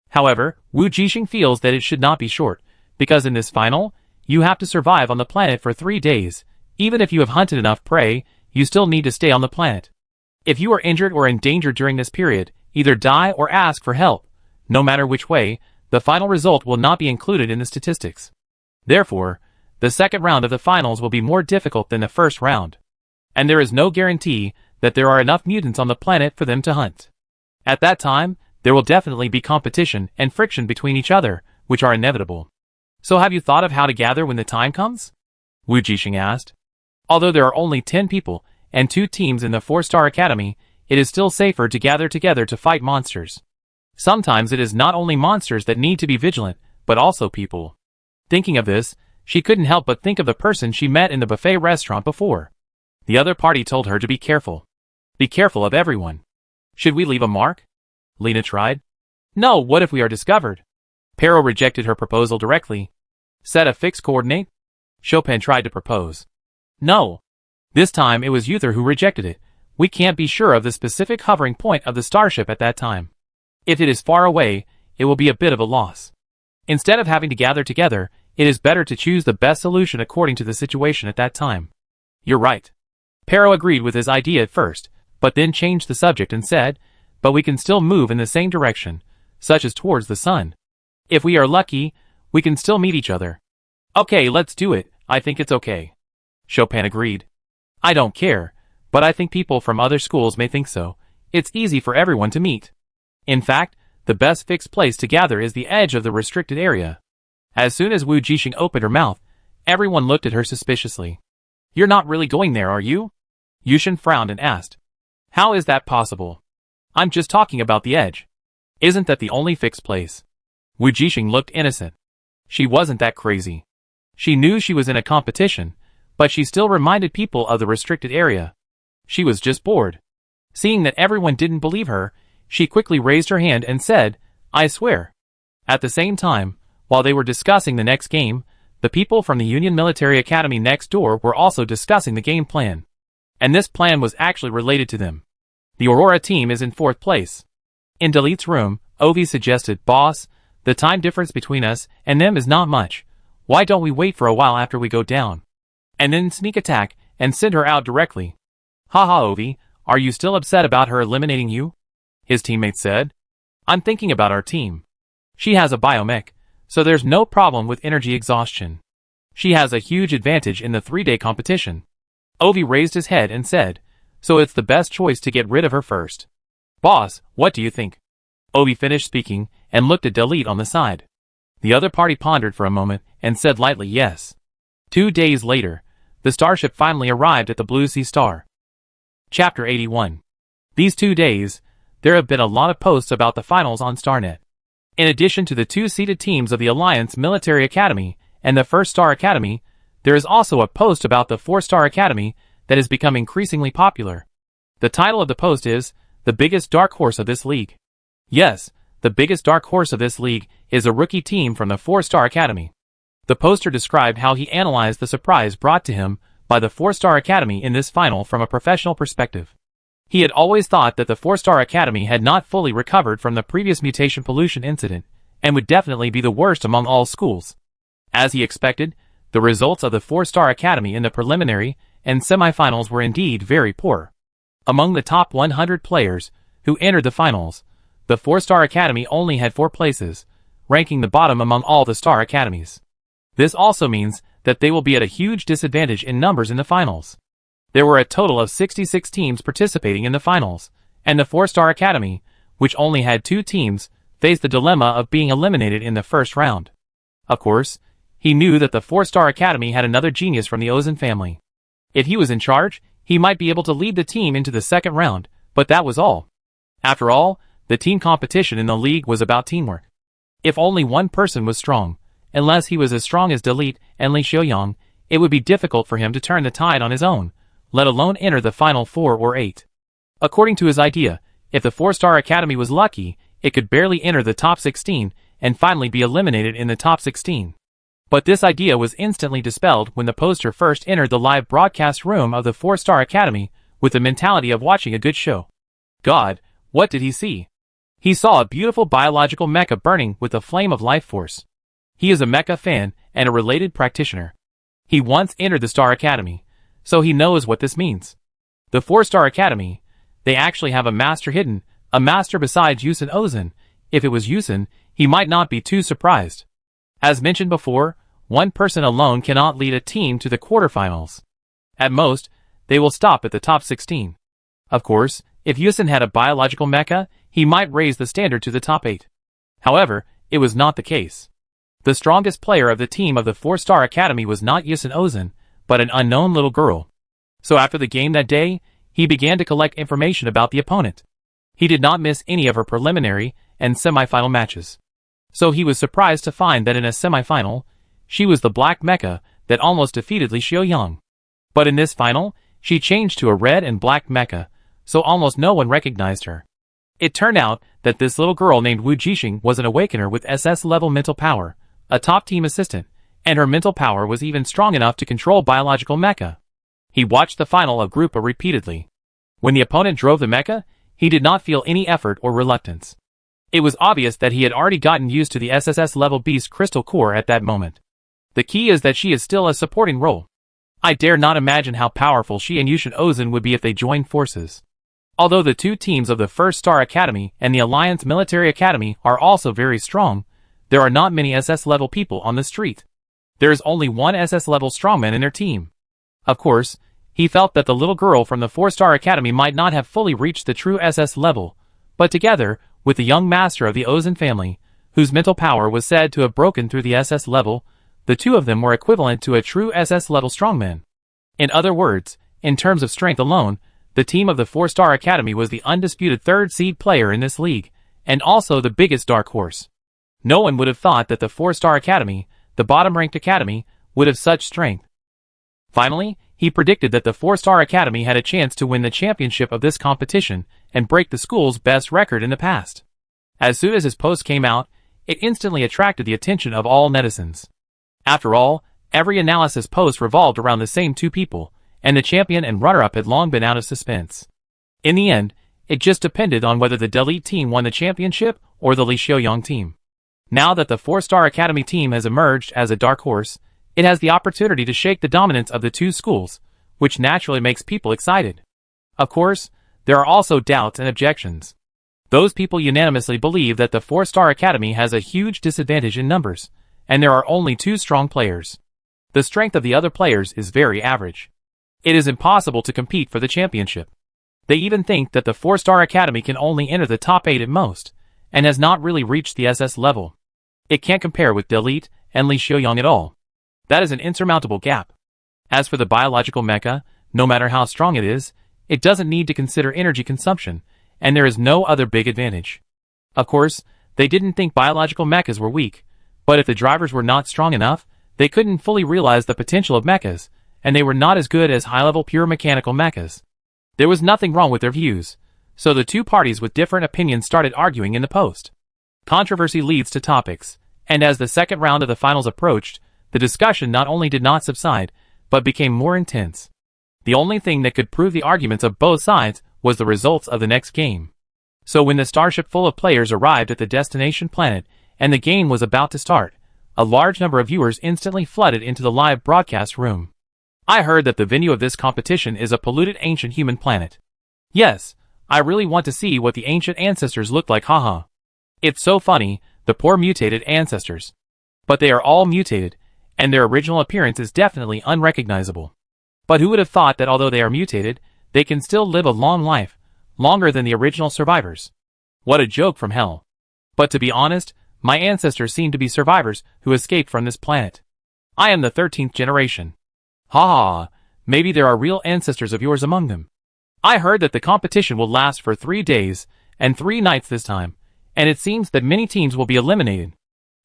However, Wu Jixing feels that it should not be short, because in this final, you have to survive on the planet for 3 days. Even if you have hunted enough prey, you still need to stay on the planet. If you are injured or in danger during this period, either die or ask for help. No matter which way, the final result will not be included in the statistics. Therefore, the second round of the finals will be more difficult than the first round. And there is no guarantee that there are enough mutants on the planet for them to hunt. At that time, there will definitely be competition and friction between each other, which are inevitable. So have you thought of how to gather when the time comes? Wu Jixing asked. Although there are only 10 people and 2 teams in the 4-Star Academy, it is still safer to gather together to fight monsters. Sometimes it is not only monsters that need to be vigilant, but also people. Thinking of this, she couldn't help but think of the person she met in the buffet restaurant before. The other party told her to be careful. Be careful of everyone. Should we leave a mark? Lena tried. No, what if we are discovered? Pero rejected her proposal directly. Set a fixed coordinate? Chopin tried to propose. No. This time it was Uther who rejected it. We can't be sure of the specific hovering point of the starship at that time. If it is far away, it will be a bit of a loss. Instead of having to gather together, it is better to choose the best solution according to the situation at that time. You're right. Pero agreed with his idea at first, but then changed the subject and said, but we can still move in the same direction, such as towards the sun. If we are lucky, we can still meet each other. Okay, let's do it. I think it's okay. Chopin agreed. I don't care, but I think people from other schools may think so. It's easy for everyone to meet. In fact, the best fixed place to gather is the edge of the restricted area. As soon as Wu Jixing opened her mouth, everyone looked at her suspiciously. You're not really going there, are you? Yushin frowned and asked. How is that possible? I'm just talking about the edge. Isn't that the only fixed place? Wu Jixing looked innocent. She wasn't that crazy. She knew she was in a competition, but she still reminded people of the restricted area. She was just bored. Seeing that everyone didn't believe her, she quickly raised her hand and said, I swear. At the same time, while they were discussing the next game, the people from the Union Military Academy next door were also discussing the game plan. And this plan was actually related to them. The Aurora team is in 4th place. In Delite's room, Ovi suggested, Boss, the time difference between us and them is not much. Why don't we wait for a while after we go down? And then sneak attack and send her out directly. Haha, Ovi, are you still upset about her eliminating you? His teammate said. I'm thinking about our team. She has a biomech, so there's no problem with energy exhaustion. She has a huge advantage in the 3-day competition. Ovi raised his head and said, so it's the best choice to get rid of her first. Boss, what do you think? Ovi finished speaking and looked at Delete on the side. The other party pondered for a moment and said lightly yes. 2 days later, the starship finally arrived at the Blue Sea Star. Chapter 81. These 2 days, there have been a lot of posts about the finals on StarNet. In addition to the 2-seeded teams of the Alliance Military Academy and the First Star Academy, there is also a post about the 4-Star Academy that has become increasingly popular. The title of the post is, The Biggest Dark Horse of This League. Yes, the biggest dark horse of this league is a rookie team from the 4-Star Academy. The poster described how he analyzed the surprise brought to him by the 4-Star Academy in this final from a professional perspective. He had always thought that the 4-Star Academy had not fully recovered from the previous mutation pollution incident, and would definitely be the worst among all schools. As he expected, the results of the 4-Star Academy in the preliminary and semifinals were indeed very poor. Among the top 100 players who entered the finals, the 4-Star Academy only had 4 places, ranking the bottom among all the Star Academies. This also means that they will be at a huge disadvantage in numbers in the finals. There were a total of 66 teams participating in the finals, and the 4-Star Academy, which only had 2 teams, faced the dilemma of being eliminated in the first round. Of course, he knew that the 4-Star Academy had another genius from the Ozan family. If he was in charge, he might be able to lead the team into the second round, but that was all. After all, the team competition in the league was about teamwork. If only one person was strong, unless he was as strong as Delete and Li Xiaoyang, it would be difficult for him to turn the tide on his own, let alone enter the final 4 or 8. According to his idea, if the 4-Star Academy was lucky, it could barely enter the top 16 and finally be eliminated in the top 16. But this idea was instantly dispelled when the poster first entered the live broadcast room of the 4-Star Academy with the mentality of watching a good show. God, what did he see? He saw a beautiful biological mecha burning with the flame of life force. He is a mecha fan and a related practitioner. He once entered the Star Academy, so he knows what this means. The 4-Star Academy, they actually have a master hidden, a master besides Yusen Ozan. If it was Yusen, he might not be too surprised. As mentioned before, one person alone cannot lead a team to the quarterfinals. At most, they will stop at the top 16. Of course, if Yusen had a biological mecha, he might raise the standard to the top 8. However, it was not the case. The strongest player of the team of the 4-Star Academy was not Yusen Ozan, but an unknown little girl. So after the game that day, he began to collect information about the opponent. He did not miss any of her preliminary and semifinal matches. So he was surprised to find that in a semifinal, she was the black mecha that almost defeated Li Xiaoyang. But in this final, She changed to a red and black mecha, so almost no one recognized her. It turned out that this little girl named Wu Jixing was an awakener with SS-level mental power, a top team assistant, and her mental power was even strong enough to control biological mecha. He watched the final of Group A repeatedly. When the opponent drove the mecha, he did not feel any effort or reluctance. It was obvious that he had already gotten used to the SSS-level beast crystal core at that moment. The key is that she is still a supporting role. I dare not imagine how powerful she and Yushin Ozan would be if they joined forces. Although the two teams of the First Star Academy and the Alliance Military Academy are also very strong, there are not many SS-level people on the street. There is only one SS-level strongman in their team. Of course, he felt that the little girl from the 4-Star Academy might not have fully reached the true SS level, but together, with the young master of the Ozan family, whose mental power was said to have broken through the SS level, the two of them were equivalent to a true SS level strongman. In other words, in terms of strength alone, the team of the 4-Star Academy was the undisputed third seed player in this league, and also the biggest dark horse. No one would have thought that the 4-Star Academy, the bottom-ranked academy, would have such strength. Finally, he predicted that the 4-Star Academy had a chance to win the championship of this competition and break the school's best record in the past. As soon as his post came out, it instantly attracted the attention of all netizens. After all, every analysis post revolved around the same two people, and the champion and runner-up had long been out of suspense. In the end, it just depended on whether the Delete team won the championship or the Li Xiaoyang team. Now that the 4-Star Academy team has emerged as a dark horse, it has the opportunity to shake the dominance of the two schools, which naturally makes people excited. Of course, there are also doubts and objections. Those people unanimously believe that the 4-Star Academy has a huge disadvantage in numbers, and there are only two strong players. The strength of the other players is very average. It is impossible to compete for the championship. They even think that the 4-Star Academy can only enter the top 8 at most, and has not really reached the SS level. It can't compare with Delete and Li Xiaoyang at all. That is an insurmountable gap. As for the biological mecha, no matter how strong it is, it doesn't need to consider energy consumption, and there is no other big advantage. Of course, they didn't think biological mechas were weak, but if the drivers were not strong enough, they couldn't fully realize the potential of mechas, and they were not as good as high-level pure mechanical mechas. There was nothing wrong with their views, so the two parties with different opinions started arguing in the post. Controversy leads to topics, and as the second round of the finals approached, the discussion not only did not subside, but became more intense. The only thing that could prove the arguments of both sides was the results of the next game. So when the starship full of players arrived at the destination planet, and the game was about to start, a large number of viewers instantly flooded into the live broadcast room. I heard that the venue of this competition is a polluted ancient human planet. Yes, I really want to see what the ancient ancestors look like, haha. It's so funny, the poor mutated ancestors. But they are all mutated, and their original appearance is definitely unrecognizable. But who would have thought that although they are mutated, they can still live a long life, longer than the original survivors? What a joke from hell. But to be honest, my ancestors seem to be survivors who escaped from this planet. I am the 13th generation. Ha ha, maybe there are real ancestors of yours among them. I heard that the competition will last for 3 days and 3 nights this time, and it seems that many teams will be eliminated.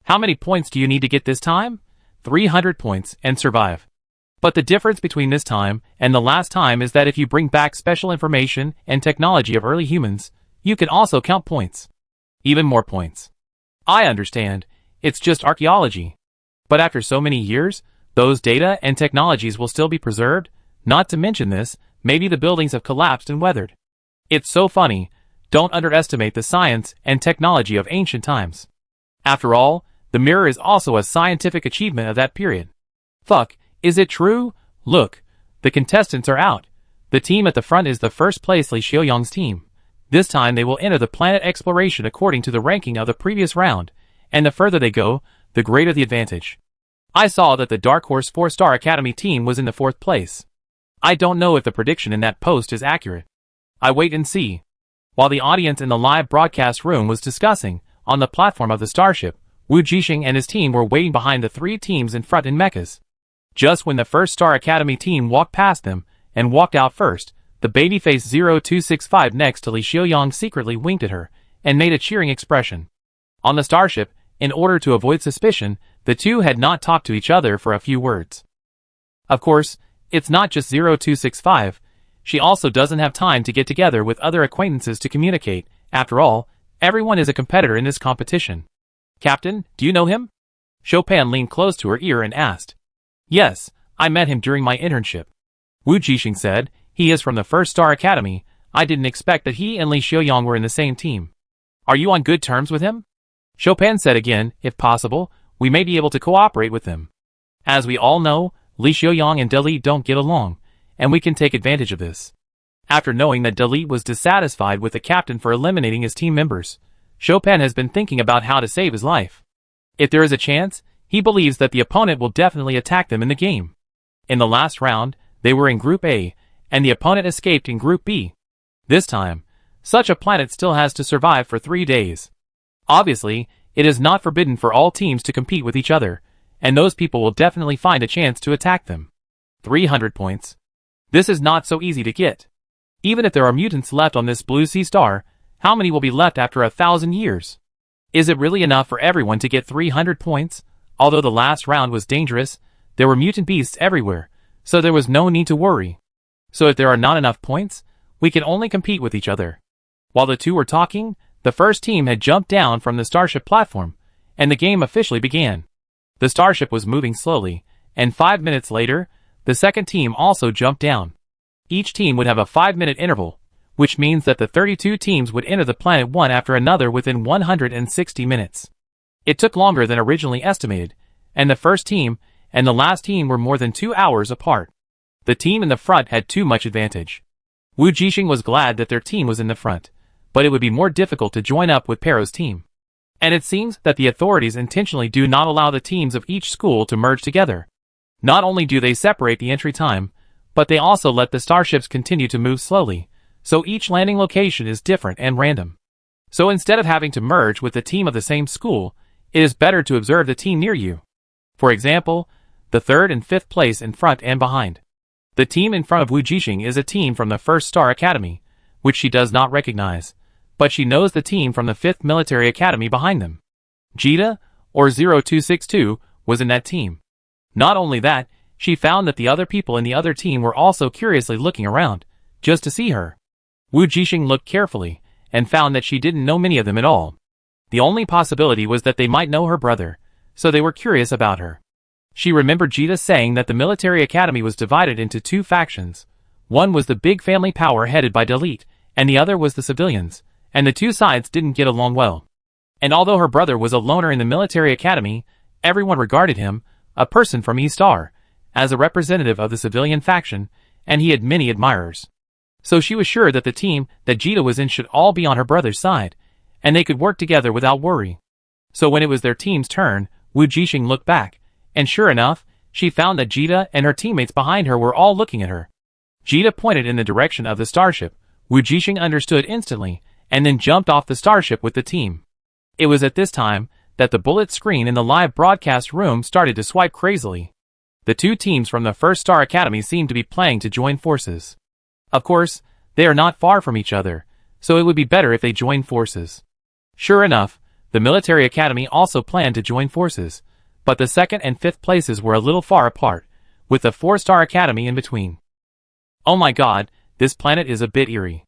How many points do you need to get this time? 300 points and survive. But the difference between this time and the last time is that if you bring back special information and technology of early humans, you can also count points. Even more points. I understand, it's just archaeology. But after so many years, those data and technologies will still be preserved, not to mention this, maybe the buildings have collapsed and weathered. It's so funny, don't underestimate the science and technology of ancient times. After all, the mirror is also a scientific achievement of that period. Fuck, is it true? Look, the contestants are out. The team at the front is the first place Li Xiaoyang's team. This time they will enter the planet exploration according to the ranking of the previous round, and the further they go, the greater the advantage. I saw that the Dark Horse 4-Star Academy team was in the 4th place. I don't know if the prediction in that post is accurate. I wait and see. While the audience in the live broadcast room was discussing, on the platform of the starship, Wu Jixing and his team were waiting behind the 3 teams in front in mechas. Just when the 1-Star Academy team walked past them, and walked out first, the babyface 0265 next to Li Xiaoyang secretly winked at her, and made a cheering expression. On the starship, in order to avoid suspicion, the two had not talked to each other for a few words. Of course, it's not just 0265, she also doesn't have time to get together with other acquaintances to communicate. After all, everyone is a competitor in this competition. Captain, do you know him? Chopin leaned close to her ear and asked. Yes, I met him during my internship. Wu Jixing said. He is from the First Star Academy. I didn't expect that he and Li Xiaoyang were in the same team. Are you on good terms with him? Chopin said again. If possible, we may be able to cooperate with him. As we all know, Li Xiaoyang and Dalit don't get along, and we can take advantage of this. After knowing that Dalit was dissatisfied with the captain for eliminating his team members, Chopin has been thinking about how to save his life. If there is a chance, he believes that the opponent will definitely attack them in the game. In the last round, they were in Group A, and the opponent escaped in Group B. This time, such a planet still has to survive for 3 days. Obviously, it is not forbidden for all teams to compete with each other, and those people will definitely find a chance to attack them. 300 points. This is not so easy to get. Even if there are mutants left on this blue sea star, how many will be left after 1,000 years? Is it really enough for everyone to get 300 points? Although the last round was dangerous, there were mutant beasts everywhere, so there was no need to worry. So if there are not enough points, we can only compete with each other. While the two were talking, the first team had jumped down from the starship platform, and the game officially began. The starship was moving slowly, and 5 minutes later, the second team also jumped down. Each team would have a 5-minute interval, which means that the 32 teams would enter the planet one after another within 160 minutes. It took longer than originally estimated, and the first team and the last team were more than 2 hours apart. The team in the front had too much advantage. Wu Jixing was glad that their team was in the front, but it would be more difficult to join up with Pero's team. And it seems that the authorities intentionally do not allow the teams of each school to merge together. Not only do they separate the entry time, but they also let the starships continue to move slowly, so each landing location is different and random. So instead of having to merge with the team of the same school, it is better to observe the team near you. For example, the third and fifth place in front and behind. The team in front of Wu Jixing is a team from the First Star Academy, which she does not recognize, but she knows the team from the 5th Military Academy behind them. Jita, or 0262, was in that team. Not only that, she found that the other people in the other team were also curiously looking around, just to see her. Wu Jixing looked carefully, and found that she didn't know many of them at all. The only possibility was that they might know her brother, so they were curious about her. She remembered Jita saying that the military academy was divided into 2 factions. One was the big family power headed by Dalit, and the other was the civilians, and the 2 sides didn't get along well. And although her brother was a loner in the military academy, everyone regarded him, a person from Eastar, as a representative of the civilian faction, and he had many admirers. So she was sure that the team that Jita was in should all be on her brother's side, and they could work together without worry. So when it was their team's turn, Wu Jixing looked back, and sure enough, she found that Jita and her teammates behind her were all looking at her. Jita pointed in the direction of the starship. Wu Jixing understood instantly, and then jumped off the starship with the team. It was at this time that the bullet screen in the live broadcast room started to swipe crazily. The 2 teams from the First Star Academy seemed to be planning to join forces. Of course, they are not far from each other, so it would be better if they joined forces. Sure enough, the military academy also planned to join forces, but the 2nd and 5th places were a little far apart, with the 4-star academy in between. Oh my god, this planet is a bit eerie.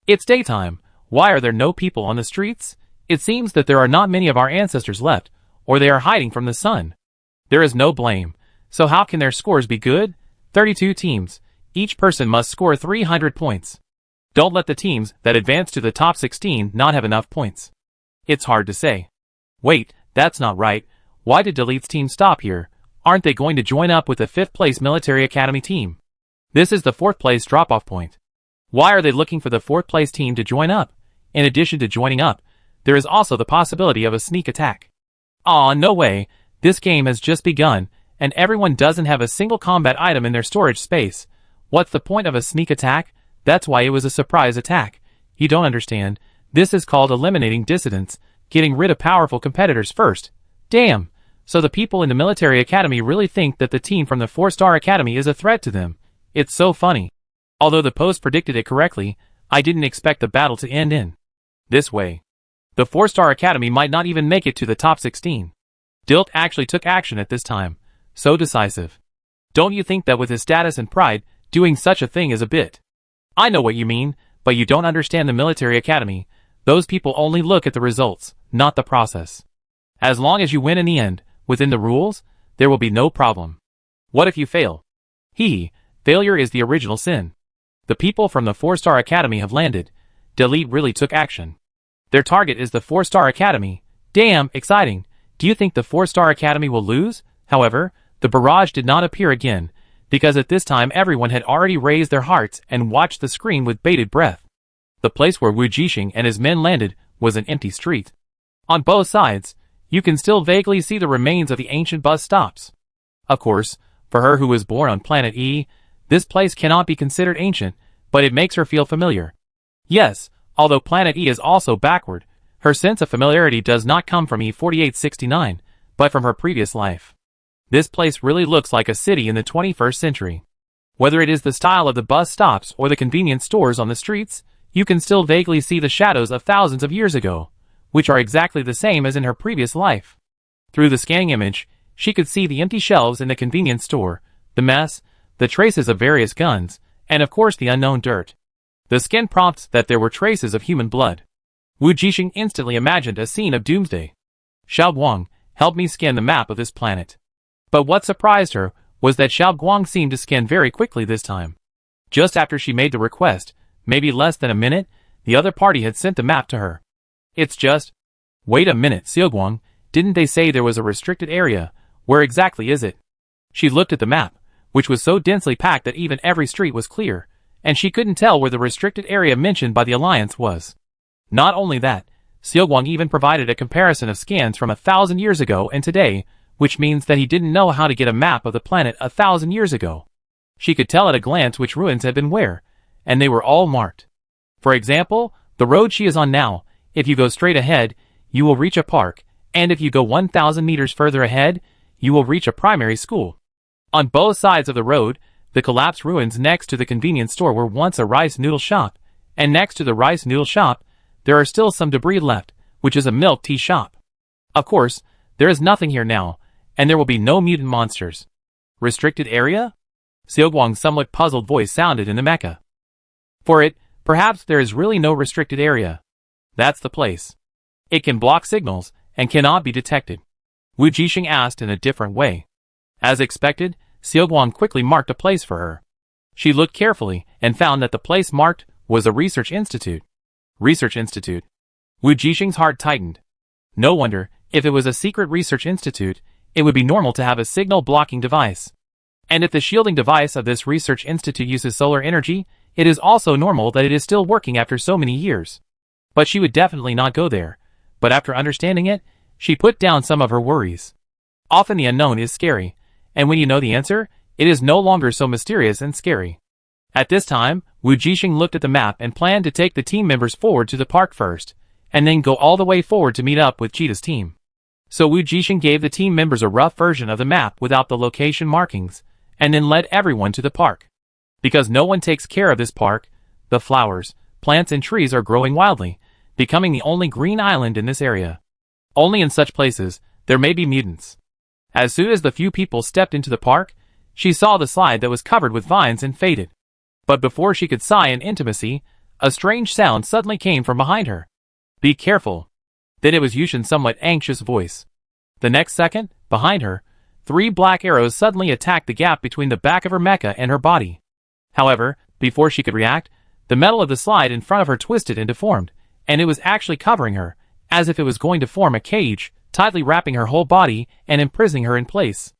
It's daytime. Why are there no people on the streets? It seems that there are not many of our ancestors left, or they are hiding from the sun. There is no blame, so how can their scores be good? 32 teams. Each person must score 300 points. Don't let the teams that advance to the top 16 not have enough points. It's hard to say. Wait, that's not right. Why did Dalit's team stop here? Aren't they going to join up with the 5th place military academy team? This is the 4th place drop-off point. Why are they looking for the 4th place team to join up? In addition to joining up, there is also the possibility of a sneak attack. Aw, no way. This game has just begun, and everyone doesn't have a single combat item in their storage space. What's the point of a sneak attack? That's why it was a surprise attack. You don't understand. This is called eliminating dissidents, getting rid of powerful competitors first. Damn. So the people in the military academy really think that the team from the 4-star academy is a threat to them. It's so funny. Although the post predicted it correctly, I didn't expect the battle to end in this way. The 4-star academy might not even make it to the top 16. Dilt actually took action at this time. So decisive. Don't you think that with his status and pride, doing such a thing is a bit I know what you mean, but you don't understand the military academy. Those people only look at the results, not the process. As long as you win in the end, within the rules, there will be no problem. What if you fail? Failure is the original sin. The people from the 4-Star Academy have landed. Delete really took action. Their target is the 4-Star Academy. Damn, exciting. Do you think the 4-Star Academy will lose? However, the barrage did not appear again, because at this time everyone had already raised their hearts and watched the screen with bated breath. The place where Wu Jixing and his men landed was an empty street. On both sides, you can still vaguely see the remains of the ancient bus stops. Of course, for her who was born on planet E, this place cannot be considered ancient, but it makes her feel familiar. Yes, although planet E is also backward, her sense of familiarity does not come from EP61, but from her previous life. This place really looks like a city in the 21st century. Whether it is the style of the bus stops or the convenience stores on the streets, you can still vaguely see the shadows of thousands of years ago, which are exactly the same as in her previous life. Through the scanning image, she could see the empty shelves in the convenience store, the mess, the traces of various guns, and of course the unknown dirt. The scan prompts that there were traces of human blood. Wu Jixing instantly imagined a scene of doomsday. Xiao Guang, help me scan the map of this planet. But what surprised her was that Xiao Guang seemed to scan very quickly this time. Just after she made the request, maybe less than a minute, the other party had sent the map to her. It's just... Wait a minute, Xiao Guang, didn't they say there was a restricted area? Where exactly is it? She looked at the map, which was so densely packed that even every street was clear, and she couldn't tell where the restricted area mentioned by the Alliance was. Not only that, Xiao Guang even provided a comparison of scans from 1,000 years ago and today, which means that he didn't know how to get a map of the planet 1,000 years ago. She could tell at a glance which ruins had been where, and they were all marked. For example, the road she is on now, if you go straight ahead, you will reach a park, and if you go 1,000 meters further ahead, you will reach a primary school. On both sides of the road, the collapsed ruins next to the convenience store were once a rice noodle shop, and next to the rice noodle shop, there are still some debris left, which is a milk tea shop. Of course, there is nothing here now, and there will be no mutant monsters. Restricted area? Xiao Guang's somewhat puzzled voice sounded in the Mecha. For it, perhaps there is really no restricted area. That's the place. It can block signals, and cannot be detected. Wu Jixing asked in a different way. As expected, Xiao Guang quickly marked a place for her. She looked carefully, and found that the place marked was a research institute. Research institute. Wu Jixing's heart tightened. No wonder, if it was a secret research institute, it would be normal to have a signal blocking device. And if the shielding device of this research institute uses solar energy, it is also normal that it is still working after so many years. But she would definitely not go there. But after understanding it, she put down some of her worries. Often the unknown is scary, and when you know the answer, it is no longer so mysterious and scary. At this time, Wu Jixing looked at the map and planned to take the team members forward to the park first, and then go all the way forward to meet up with Cheetah's team. So Wu Jixing gave the team members a rough version of the map without the location markings, and then led everyone to the park. Because no one takes care of this park, the flowers, plants and trees are growing wildly, becoming the only green island in this area. Only in such places, there may be mutants. As soon as the few people stepped into the park, she saw the slide that was covered with vines and faded. But before she could sigh in intimacy, a strange sound suddenly came from behind her. Be careful. Then it was Yushin's somewhat anxious voice. The next second, behind her, 3 black arrows suddenly attacked the gap between the back of her mecha and her body. However, before she could react, the metal of the slide in front of her twisted and deformed, and it was actually covering her, as if it was going to form a cage, tightly wrapping her whole body and imprisoning her in place.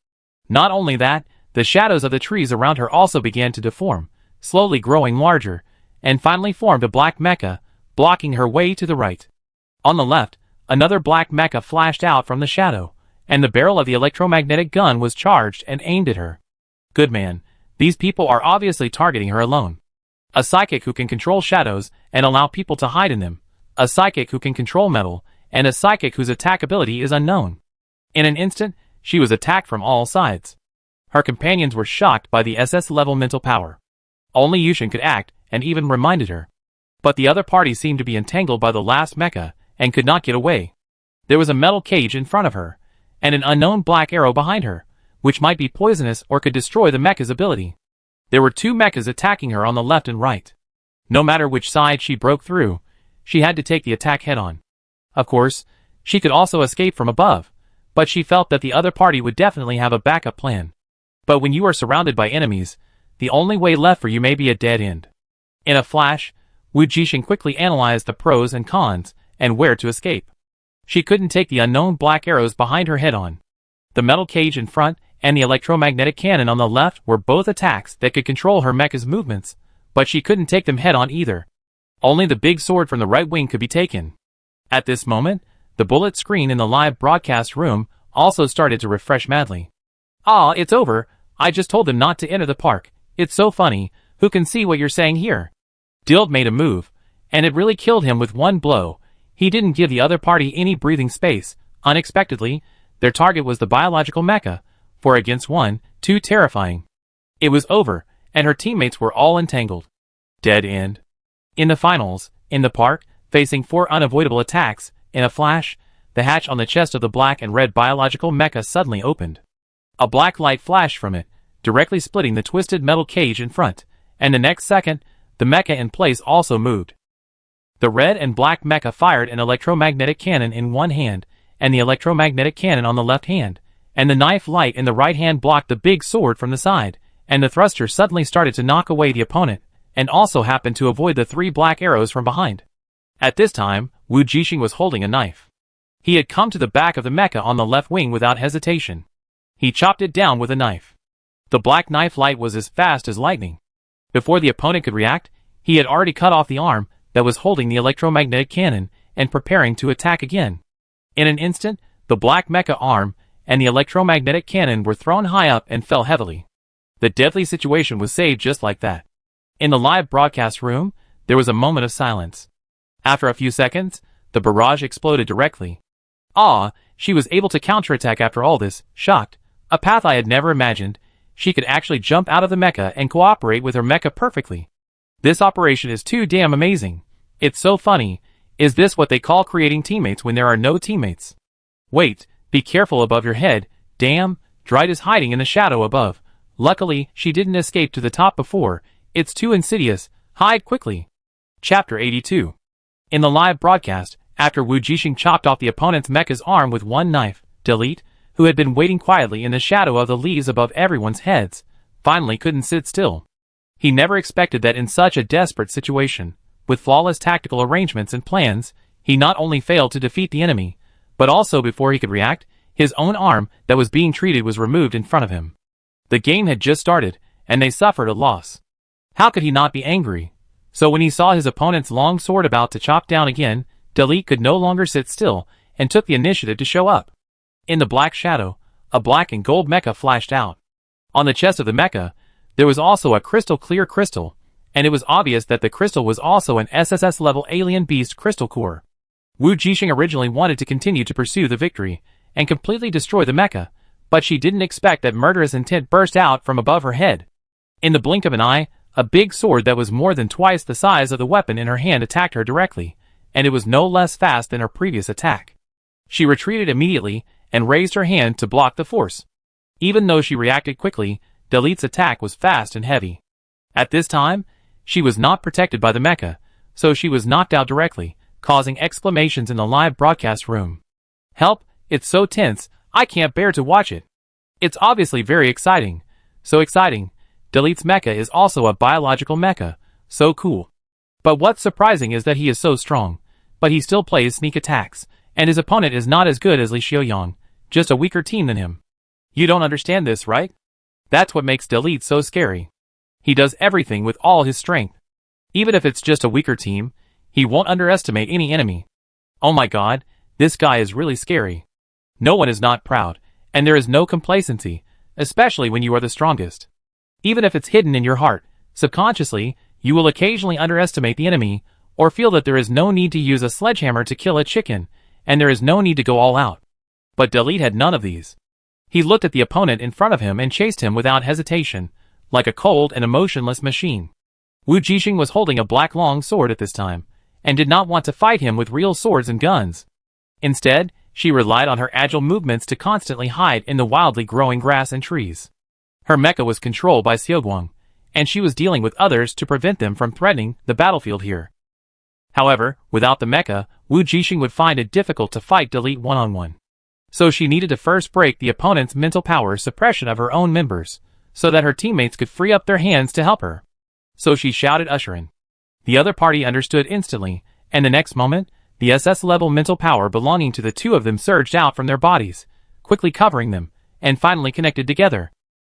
Not only that, the shadows of the trees around her also began to deform, slowly growing larger, and finally formed a black mecha, blocking her way to the right. On the left, another black mecha flashed out from the shadow, and the barrel of the electromagnetic gun was charged and aimed at her. Good man, these people are obviously targeting her alone. A psychic who can control shadows and allow people to hide in them, a psychic who can control metal, and a psychic whose attack ability is unknown. In an instant, she was attacked from all sides. Her companions were shocked by the SS-level mental power. Only Yushin could act, and even reminded her. But the other party seemed to be entangled by the last mecha, and could not get away. There was a metal cage in front of her, and an unknown black arrow behind her, which might be poisonous or could destroy the mecha's ability. There were 2 mechas attacking her on the left and right. No matter which side she broke through, she had to take the attack head-on. Of course, she could also escape from above, but she felt that the other party would definitely have a backup plan. But when you are surrounded by enemies, the only way left for you may be a dead end. In a flash, Wu Jixing quickly analyzed the pros and cons, and where to escape. She couldn't take the unknown black arrows behind her head-on. The metal cage in front and the electromagnetic cannon on the left were both attacks that could control her mecha's movements, but she couldn't take them head-on either. Only the big sword from the right wing could be taken. At this moment, the bullet screen in the live broadcast room also started to refresh madly. "Ah, it's over. I just told them not to enter the park. It's so funny. Who can see what you're saying here?" Dild made a move, and it really killed him with one blow. He didn't give the other party any breathing space. Unexpectedly, their target was the biological mecha. 4 against 1, too terrifying. It was over, and her teammates were all entangled. Dead end. In the finals, in the park, facing 4 unavoidable attacks, in a flash, the hatch on the chest of the black and red biological mecha suddenly opened. A black light flashed from it, directly splitting the twisted metal cage in front, and the next second, the mecha in place also moved. The red and black mecha fired an electromagnetic cannon in one hand, and the electromagnetic cannon on the left hand, and the knife light in the right hand blocked the big sword from the side, and the thruster suddenly started to knock away the opponent, and also happened to avoid the 3 black arrows from behind. At this time, Wu Jixing was holding a knife. He had come to the back of the mecha on the left wing without hesitation. He chopped it down with a knife. The black knife light was as fast as lightning. Before the opponent could react, he had already cut off the arm that was holding the electromagnetic cannon and preparing to attack again. In an instant, the black mecha arm and the electromagnetic cannon were thrown high up and fell heavily. The deadly situation was saved just like that. In the live broadcast room, there was a moment of silence. After a few seconds, the barrage exploded directly. Ah, she was able to counterattack after all this, shocked. A path I had never imagined. She could actually jump out of the mecha and cooperate with her mecha perfectly. This operation is too damn amazing. It's so funny. Is this what they call creating teammates when there are no teammates? Wait, be careful above your head. Damn, Dryde is hiding in the shadow above. Luckily, she didn't escape to the top before. It's too insidious. Hide quickly. Chapter 82. In the live broadcast, after Wu Jixing chopped off the opponent's mecha's arm with one knife, Delete, who had been waiting quietly in the shadow of the leaves above everyone's heads, finally couldn't sit still. He never expected that in such a desperate situation, with flawless tactical arrangements and plans, he not only failed to defeat the enemy, but also before he could react, his own arm that was being treated was removed in front of him. The game had just started, and they suffered a loss. How could he not be angry? So when he saw his opponent's long sword about to chop down again, Delete could no longer sit still, and took the initiative to show up. In the black shadow, a black and gold mecha flashed out. On the chest of the mecha, there was also a crystal-clear crystal, and it was obvious that the crystal was also an SSS-level alien beast crystal core. Wu Jixing originally wanted to continue to pursue the victory, and completely destroy the mecha, but she didn't expect that murderous intent burst out from above her head. In the blink of an eye, a big sword that was more than twice the size of the weapon in her hand attacked her directly, and it was no less fast than her previous attack. She retreated immediately, and raised her hand to block the force. Even though she reacted quickly, Delete's attack was fast and heavy. At this time, she was not protected by the mecha, so she was knocked out directly, causing exclamations in the live broadcast room. Help, it's so tense, I can't bear to watch it. It's obviously very exciting. So exciting. Delete's mecha is also a biological mecha, so cool. But what's surprising is that he is so strong, but he still plays sneak attacks, and his opponent is not as good as Li Xiaoyang, just a weaker team than him. You don't understand this, right? That's what makes Delete so scary. He does everything with all his strength. Even if it's just a weaker team, he won't underestimate any enemy. Oh my god, this guy is really scary. No one is not proud, and there is no complacency, especially when you are the strongest. Even if it's hidden in your heart, subconsciously, you will occasionally underestimate the enemy, or feel that there is no need to use a sledgehammer to kill a chicken, and there is no need to go all out. But Delete had none of these. He looked at the opponent in front of him and chased him without hesitation, like a cold and emotionless machine. Wu Jixing was holding a black long sword at this time, and did not want to fight him with real swords and guns. Instead, she relied on her agile movements to constantly hide in the wildly growing grass and trees. Her mecha was controlled by Xiaoguang, and she was dealing with others to prevent them from threatening the battlefield here. However, without the mecha, Wu Jixing would find it difficult to fight Delete one-on-one. So she needed to first break the opponent's mental power suppression of her own members, so that her teammates could free up their hands to help her. So she shouted Usherin. The other party understood instantly, and the next moment, the SS-level mental power belonging to the two of them surged out from their bodies, quickly covering them, and finally connected together.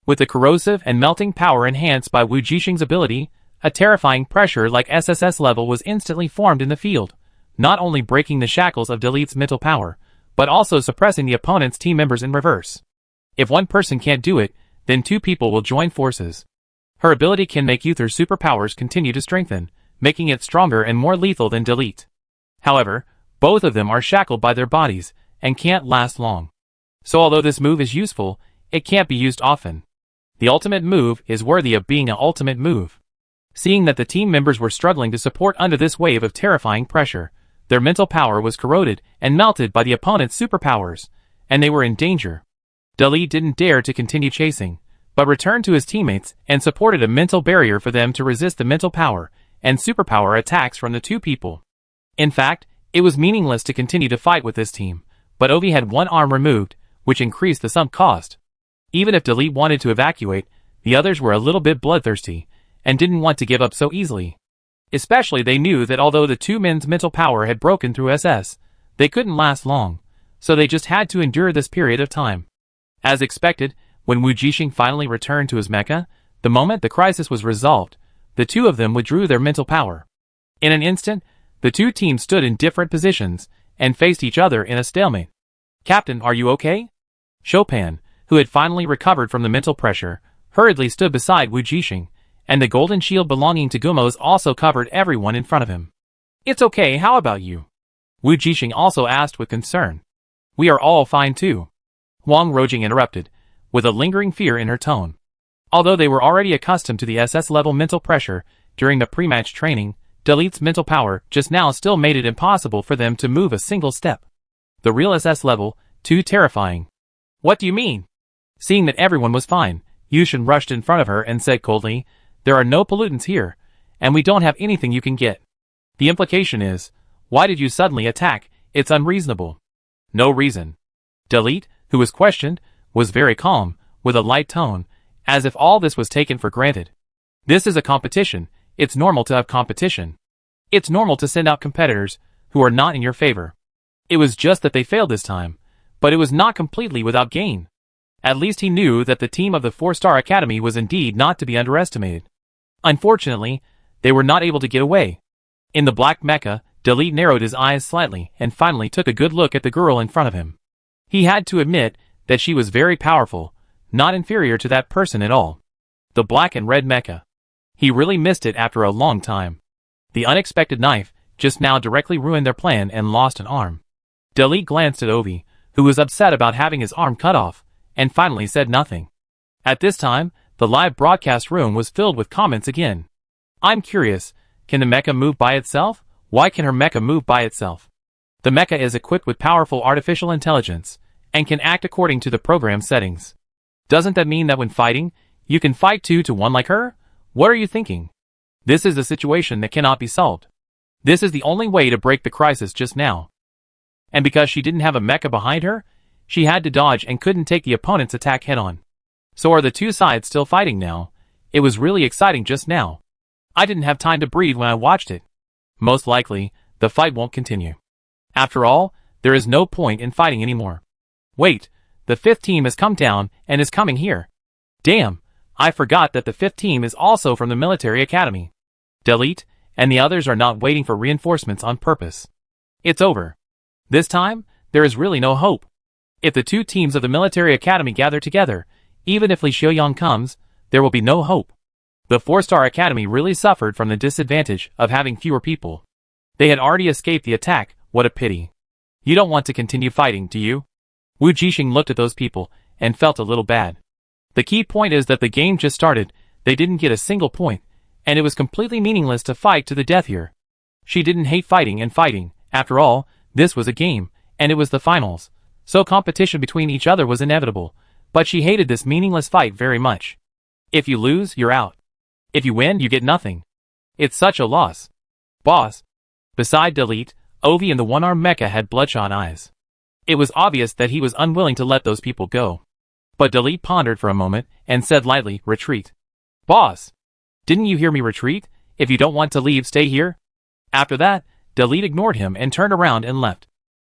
With the corrosive and melting power enhanced by Wu Jixing's ability, a terrifying pressure like SSS level was instantly formed in the field, not only breaking the shackles of Delete's mental power, but also suppressing the opponent's team members in reverse. If one person can't do it, then two people will join forces. Her ability can make Uther's superpowers continue to strengthen, making it stronger and more lethal than Delete. However, both of them are shackled by their bodies, and can't last long. So although this move is useful, it can't be used often. The ultimate move is worthy of being an ultimate move. Seeing that the team members were struggling to support under this wave of terrifying pressure, their mental power was corroded and melted by the opponent's superpowers, and they were in danger. Delete didn't dare to continue chasing, but returned to his teammates and supported a mental barrier for them to resist the mental power and superpower attacks from the two people. In fact, it was meaningless to continue to fight with this team, but Ovi had one arm removed, which increased the sunk cost. Even if Delete wanted to evacuate, the others were a little bit bloodthirsty, and didn't want to give up so easily. Especially they knew that although the two men's mental power had broken through SS, they couldn't last long, so they just had to endure this period of time. As expected, when Wu Jixing finally returned to his mecha, the moment the crisis was resolved, the two of them withdrew their mental power. In an instant, the two teams stood in different positions, and faced each other in a stalemate. "Captain, are you okay?" Chopin, who had finally recovered from the mental pressure, hurriedly stood beside Wu Jixing, and the golden shield belonging to Gumos also covered everyone in front of him. "It's okay, how about you?" Wu Jixing also asked with concern. "We are all fine too," Wang Rojing interrupted, with a lingering fear in her tone. Although they were already accustomed to the SS-level mental pressure during the pre-match training, Delete's mental power just now still made it impossible for them to move a single step. The real SS level, too terrifying. "What do you mean?" Seeing that everyone was fine, Yushin rushed in front of her and said coldly, "There are no pollutants here, and we don't have anything you can get. The implication is, why did you suddenly attack? It's unreasonable." "No reason." Delete, who was questioned, was very calm, with a light tone, as if all this was taken for granted. "This is a competition. It's normal to have competition. It's normal to send out competitors who are not in your favor. It was just that they failed this time, but it was not completely without gain." At least he knew that the team of the 4-star academy was indeed not to be underestimated. Unfortunately, they were not able to get away. In the black mecha, Delete narrowed his eyes slightly and finally took a good look at the girl in front of him. He had to admit that she was very powerful, not inferior to that person at all. The black and red mecha. He really missed it after a long time. The unexpected knife just now directly ruined their plan and lost an arm. Delete glanced at Ovi, who was upset about having his arm cut off, and finally said nothing. At this time, the live broadcast room was filled with comments again. "I'm curious, can the mecha move by itself? Why can her mecha move by itself? The mecha is equipped with powerful artificial intelligence, and can act according to the program settings. Doesn't that mean that when fighting, you can fight 2 to 1 like her? What are you thinking? This is a situation that cannot be solved. This is the only way to break the crisis just now." And because she didn't have a mecha behind her, she had to dodge and couldn't take the opponent's attack head-on. So are the two sides still fighting now? It was really exciting just now. I didn't have time to breathe when I watched it. Most likely, the fight won't continue. After all, there is no point in fighting anymore. Wait, the 5th team has come down and is coming here. Damn, I forgot that the 5th team is also from the military academy. Delete, and the others are not waiting for reinforcements on purpose. It's over. This time, there is really no hope. If the two teams of the military academy gather together, even if Li Xiaoyang comes, there will be no hope. The 4-star academy really suffered from the disadvantage of having fewer people. They had already escaped the attack, what a pity. You don't want to continue fighting, do you? Wu Jixing looked at those people, and felt a little bad. The key point is that the game just started, they didn't get a single point, and it was completely meaningless to fight to the death here. She didn't hate fighting and fighting, after all, this was a game, and it was the finals. So competition between each other was inevitable, but she hated this meaningless fight very much. If you lose, you're out. If you win, you get nothing. It's such a loss. Boss. Beside Delete, Ovi and the one-armed Mecha had bloodshot eyes. It was obvious that he was unwilling to let those people go. But Delete pondered for a moment and said lightly, retreat. Boss. Didn't you hear me retreat? If you don't want to leave, stay here. After that, Delete ignored him and turned around and left.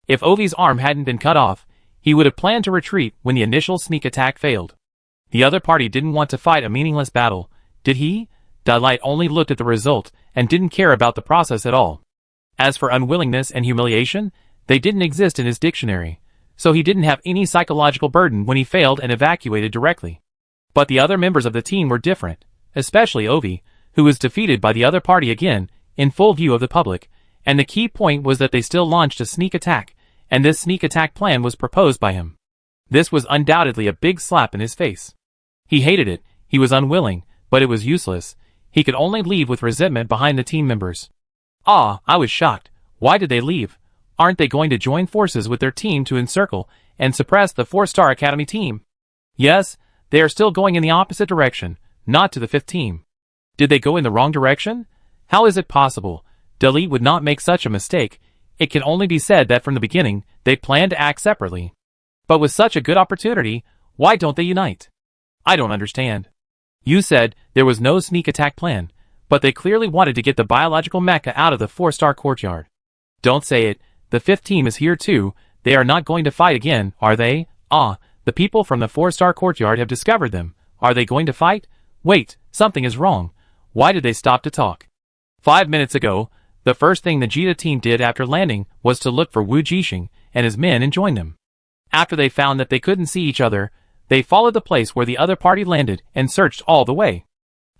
If Ovi's arm hadn't been cut off, he would have planned to retreat when the initial sneak attack failed. The other party didn't want to fight a meaningless battle, did he? Delete only looked at the result and didn't care about the process at all. As for unwillingness and humiliation, they didn't exist in his dictionary, so he didn't have any psychological burden when he failed and evacuated directly. But the other members of the team were different, especially Ovi, who was defeated by the other party again, in full view of the public, and the key point was that they still launched a sneak attack, and this sneak attack plan was proposed by him. This was undoubtedly a big slap in his face. He hated it, he was unwilling, but it was useless. He could only leave with resentment behind the team members. Ah, I was shocked. Why did they leave? Aren't they going to join forces with their team to encircle and suppress the 4-star Academy team? Yes, they are still going in the opposite direction, not to the 5th team. Did they go in the wrong direction? How is it possible? Delete would not make such a mistake. It can only be said that from the beginning, they planned to act separately. But with such a good opportunity, why don't they unite? I don't understand. You said there was no sneak attack plan, but they clearly wanted to get the biological mecha out of the 4-star courtyard. Don't say it, the 5th team is here too. They are not going to fight again, are they? Ah, the people from the 4-star courtyard have discovered them. Are they going to fight? Wait, something is wrong. Why did they stop to talk? 5 minutes ago, the first thing the Jita team did after landing was to look for Wu Jixing and his men and join them. After they found that they couldn't see each other, they followed the place where the other party landed and searched all the way.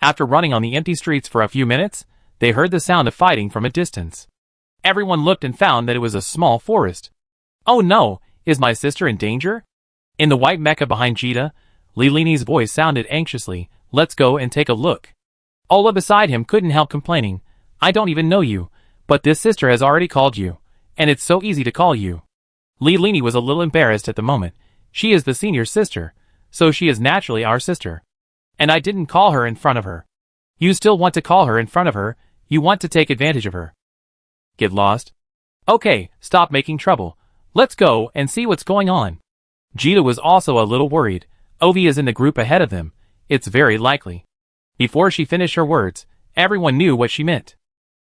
After running on the empty streets for a few minutes, they heard the sound of fighting from a distance. Everyone looked and found that it was a small forest. Oh no, is my sister in danger? In the white mecha behind Jita, Lilini's voice sounded anxiously, let's go and take a look. Ola beside him couldn't help complaining, I don't even know you, but this sister has already called you, and it's so easy to call you. Lilini was a little embarrassed at the moment. She is the senior sister, so she is naturally our sister. And I didn't call her in front of her. You still want to call her in front of her, you want to take advantage of her. Get lost? Okay, stop making trouble. Let's go and see what's going on. Jita was also a little worried. Ovi is in the group ahead of them. It's very likely. Before she finished her words, everyone knew what she meant.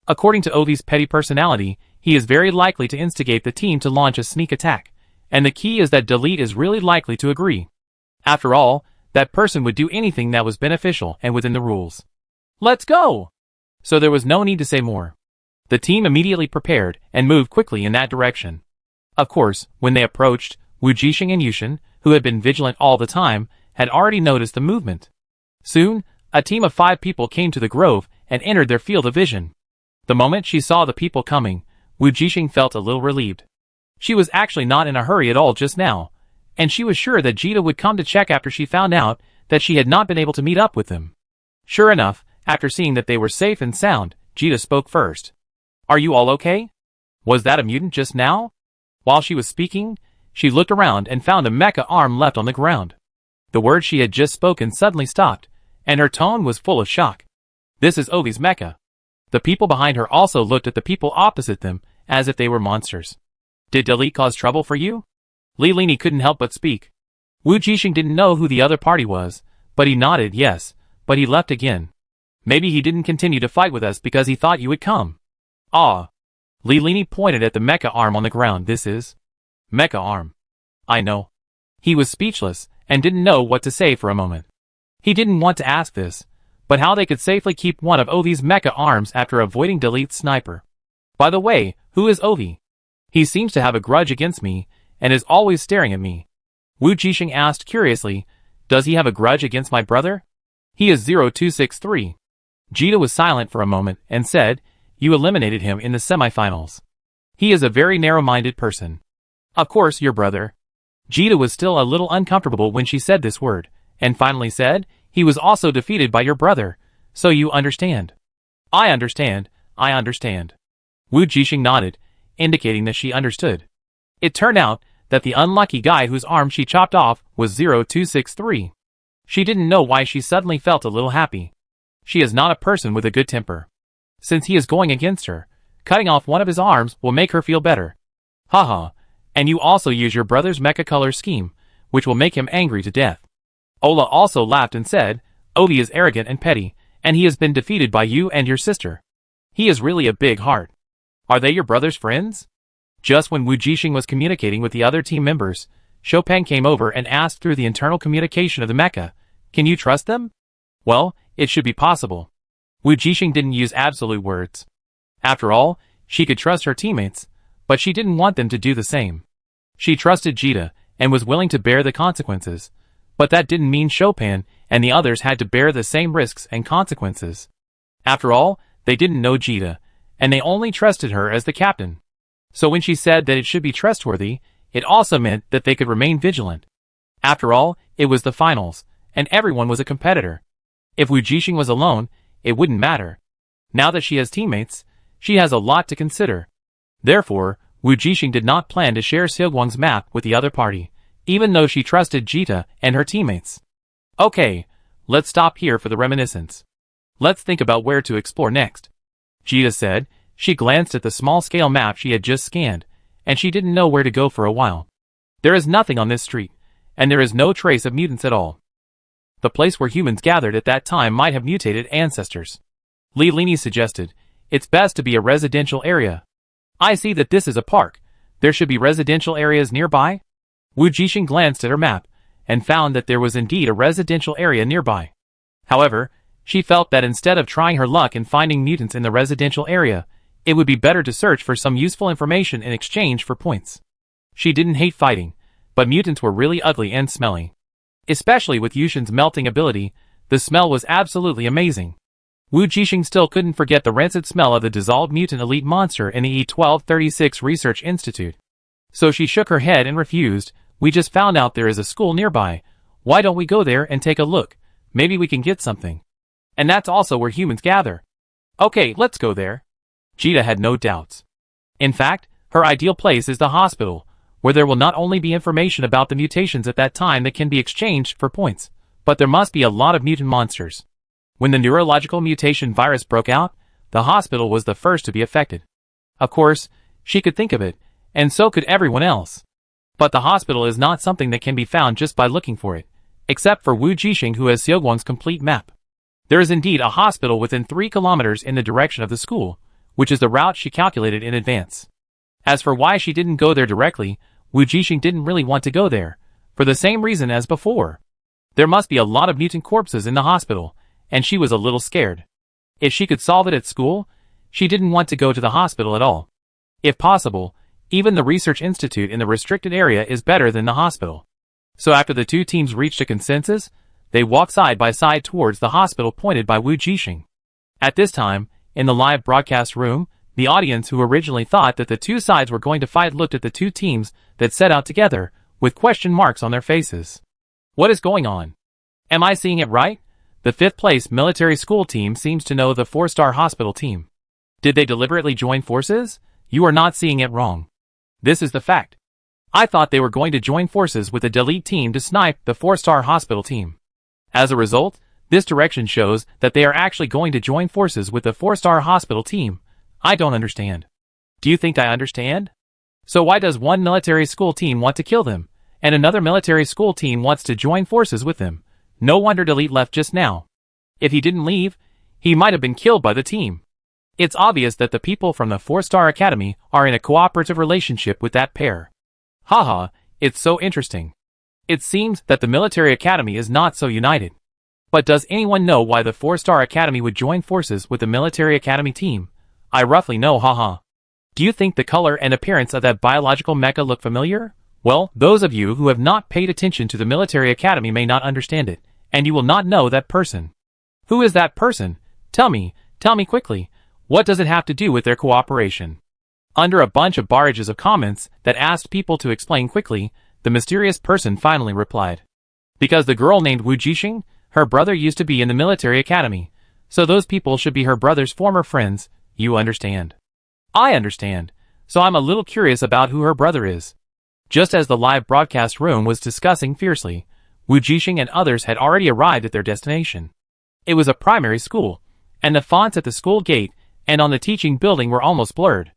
According to Ovi's petty personality, he is very likely to instigate the team to launch a sneak attack, and the key is that Delete is really likely to agree. After all, that person would do anything that was beneficial and within the rules. Let's go! So there was no need to say more. The team immediately prepared and moved quickly in that direction. Of course, when they approached, Wu Jixing and Yushin, who had been vigilant all the time, had already noticed the movement. Soon, a team of 5 people came to the grove and entered their field of vision. The moment she saw the people coming, Wu Jixing felt a little relieved. She was actually not in a hurry at all just now, and she was sure that Jita would come to check after she found out that she had not been able to meet up with them. Sure enough, after seeing that they were safe and sound, Jita spoke first. Are you all okay? Was that a mutant just now? While she was speaking, she looked around and found a mecha arm left on the ground. The words she had just spoken suddenly stopped, and her tone was full of shock. This is Ovi's mecha. The people behind her also looked at the people opposite them, as if they were monsters. Did Delete cause trouble for you? Lilini couldn't help but speak. Wu Jixing didn't know who the other party was, but he nodded yes, but he left again. Maybe he didn't continue to fight with us because he thought you would come. Ah. Lilini pointed at the mecha arm on the ground. This is mecha arm. I know. He was speechless and didn't know what to say for a moment. He didn't want to ask this, but how they could safely keep one of Ovi's mecha arms after avoiding Delete's sniper. By the way, who is Ovi? He seems to have a grudge against me, and is always staring at me. Wu Jixing asked curiously, does he have a grudge against my brother? He is 0263. Jita was silent for a moment and said, you eliminated him in the semifinals. He is a very narrow-minded person. Of course, your brother. Jita was still a little uncomfortable when she said this word, and finally said, he was also defeated by your brother, so you understand. I understand, I understand. Wu Jixing nodded, indicating that she understood. It turned out that the unlucky guy whose arm she chopped off was 0263. She didn't know why she suddenly felt a little happy. She is not a person with a good temper. Since he is going against her, cutting off one of his arms will make her feel better. Haha, and you also use your brother's mecha color scheme, which will make him angry to death. Ola also laughed and said, Obi is arrogant and petty, and he has been defeated by you and your sister. He is really a big heart. Are they your brother's friends? Just when Wu Jixing was communicating with the other team members, Chopin came over and asked through the internal communication of the mecha, can you trust them? Well, it should be possible. Wu Jixing didn't use absolute words. After all, she could trust her teammates, but she didn't want them to do the same. She trusted Jita, and was willing to bear the consequences, but that didn't mean Chopin and the others had to bear the same risks and consequences. After all, they didn't know Jita, and they only trusted her as the captain. So when she said that it should be trustworthy, it also meant that they could remain vigilant. After all, it was the finals, and everyone was a competitor. If Wu Jixing was alone, it wouldn't matter. Now that she has teammates, she has a lot to consider. Therefore, Wu Jixing did not plan to share Seoguang's map with the other party, even though she trusted Jita and her teammates. Okay, let's stop here for the reminiscence. Let's think about where to explore next. Jita said. She glanced at the small-scale map she had just scanned, and she didn't know where to go for a while. There is nothing on this street, and there is no trace of mutants at all. The place where humans gathered at that time might have mutated ancestors. Li Lini suggested, it's best to be a residential area. I see that this is a park. There should be residential areas nearby? Wu Jixing glanced at her map, and found that there was indeed a residential area nearby. However, she felt that instead of trying her luck in finding mutants in the residential area, it would be better to search for some useful information in exchange for points. She didn't hate fighting, but mutants were really ugly and smelly. Especially with Yushin's melting ability, the smell was absolutely amazing. Wu Jixing still couldn't forget the rancid smell of the dissolved mutant elite monster in the E1236 Research Institute. So she shook her head and refused. We just found out there is a school nearby. Why don't we go there and take a look? Maybe we can get something. And that's also where humans gather. Okay, let's go there. Jita had no doubts. In fact, her ideal place is the hospital, where there will not only be information about the mutations at that time that can be exchanged for points, but there must be a lot of mutant monsters. When the neurological mutation virus broke out, the hospital was the first to be affected. Of course, she could think of it, and so could everyone else. But the hospital is not something that can be found just by looking for it, except for Wu Jixing who has Seoguang's complete map. There is indeed a hospital within 3 kilometers in the direction of the school, which is the route she calculated in advance. As for why she didn't go there directly, Wu Jixing didn't really want to go there, for the same reason as before. There must be a lot of mutant corpses in the hospital, and she was a little scared. If she could solve it at school, she didn't want to go to the hospital at all. If possible, even the research institute in the restricted area is better than the hospital. So after the two teams reached a consensus, they walked side by side towards the hospital pointed by Wu Jixing. At this time, in the live broadcast room, the audience who originally thought that the two sides were going to fight looked at the two teams that set out together, with question marks on their faces. What is going on? Am I seeing it right? The 5th place military school team seems to know the 4-star hospital team. Did they deliberately join forces? You are not seeing it wrong. This is the fact. I thought they were going to join forces with the delete team to snipe the 4-star hospital team. As a result, this direction shows that they are actually going to join forces with the 4-star hospital team. I don't understand. Do you think I understand? So why does one military school team want to kill them, and another military school team wants to join forces with them? No wonder Delete left just now. If he didn't leave, he might have been killed by the team. It's obvious that the people from the 4-star academy are in a cooperative relationship with that pair. Haha, it's so interesting. It seems that the military academy is not so united. But does anyone know why the 4-star academy would join forces with the military academy team? I roughly know, haha. Do you think the color and appearance of that biological mecha look familiar? Well, those of you who have not paid attention to the military academy may not understand it, and you will not know that person. Who is that person? Tell me quickly. What does it have to do with their cooperation? Under a bunch of barrages of comments that asked people to explain quickly, the mysterious person finally replied. Because the girl named Wu Jixing, her brother used to be in the military academy, so those people should be her brother's former friends, you understand. I understand, so I'm a little curious about who her brother is. Just as the live broadcast room was discussing fiercely, Wu Jixing and others had already arrived at their destination. It was a primary school, and the fonts at the school gate and on the teaching building were almost blurred.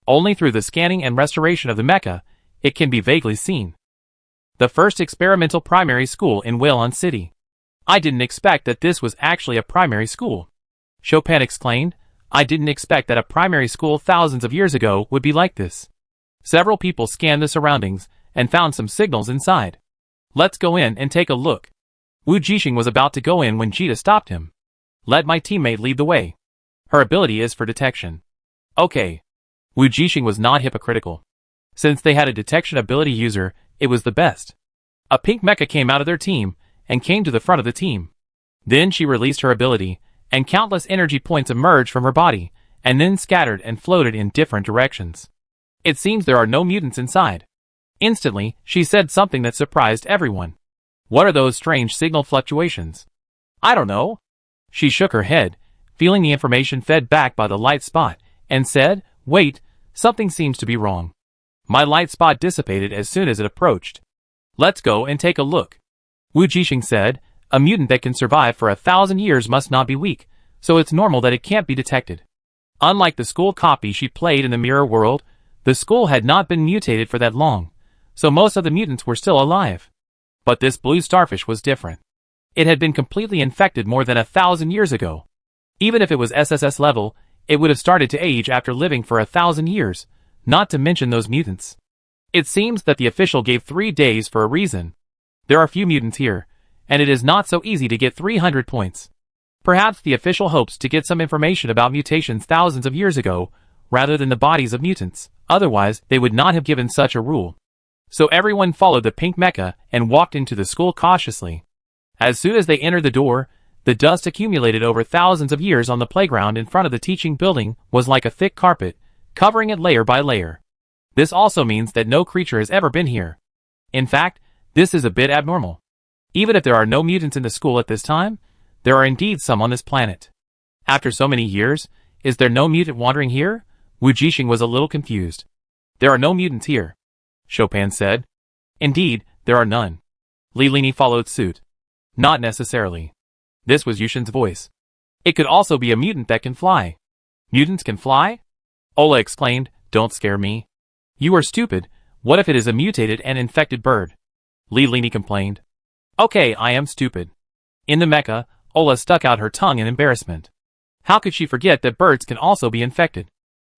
Only through the scanning and restoration of the Mecha, it can be vaguely seen. The first experimental primary school in Whalon City. I didn't expect that this was actually a primary school. Chopin exclaimed, I didn't expect that a primary school thousands of years ago would be like this. Several people scanned the surroundings and found some signals inside. Let's go in and take a look. Wu Jixing was about to go in when Jita stopped him. Let my teammate lead the way. Her ability is for detection. Okay. Wu Jixing was not hypocritical. Since they had a detection ability user, it was the best. A pink mecha came out of their team and came to the front of the team. Then she released her ability, and countless energy points emerged from her body, and then scattered and floated in different directions. It seems there are no mutants inside. Instantly, she said something that surprised everyone. What are those strange signal fluctuations? I don't know. She shook her head, feeling the information fed back by the light spot, and said, wait, something seems to be wrong. My light spot dissipated as soon as it approached. Let's go and take a look. Wu Jixing said, a mutant that can survive for 1,000 years must not be weak, so it's normal that it can't be detected. Unlike the school copy she played in the mirror world, the school had not been mutated for that long, so most of the mutants were still alive. But this blue starfish was different. It had been completely infected more than 1,000 years ago. Even if it was SSS level, it would have started to age after living for 1,000 years, not to mention those mutants. It seems that the official gave 3 days for a reason. There are few mutants here, and it is not so easy to get 300 points. Perhaps the official hopes to get some information about mutations thousands of years ago, rather than the bodies of mutants, otherwise they would not have given such a rule. So everyone followed the pink mecha and walked into the school cautiously. As soon as they entered the door, the dust accumulated over thousands of years on the playground in front of the teaching building was like a thick carpet, covering it layer by layer. This also means that no creature has ever been here. In fact, this is a bit abnormal. Even if there are no mutants in the school at this time, there are indeed some on this planet. After so many years, is there no mutant wandering here? Wu Jixing was a little confused. There are no mutants here, Chopin said. Indeed, there are none. Li Lini followed suit. Not necessarily. This was Yushin's voice. It could also be a mutant that can fly. Mutants can fly? Ola exclaimed, don't scare me. You are stupid, what if it is a mutated and infected bird? Li Lini complained. Okay, I am stupid. In the mecha, Ola stuck out her tongue in embarrassment. How could she forget that birds can also be infected?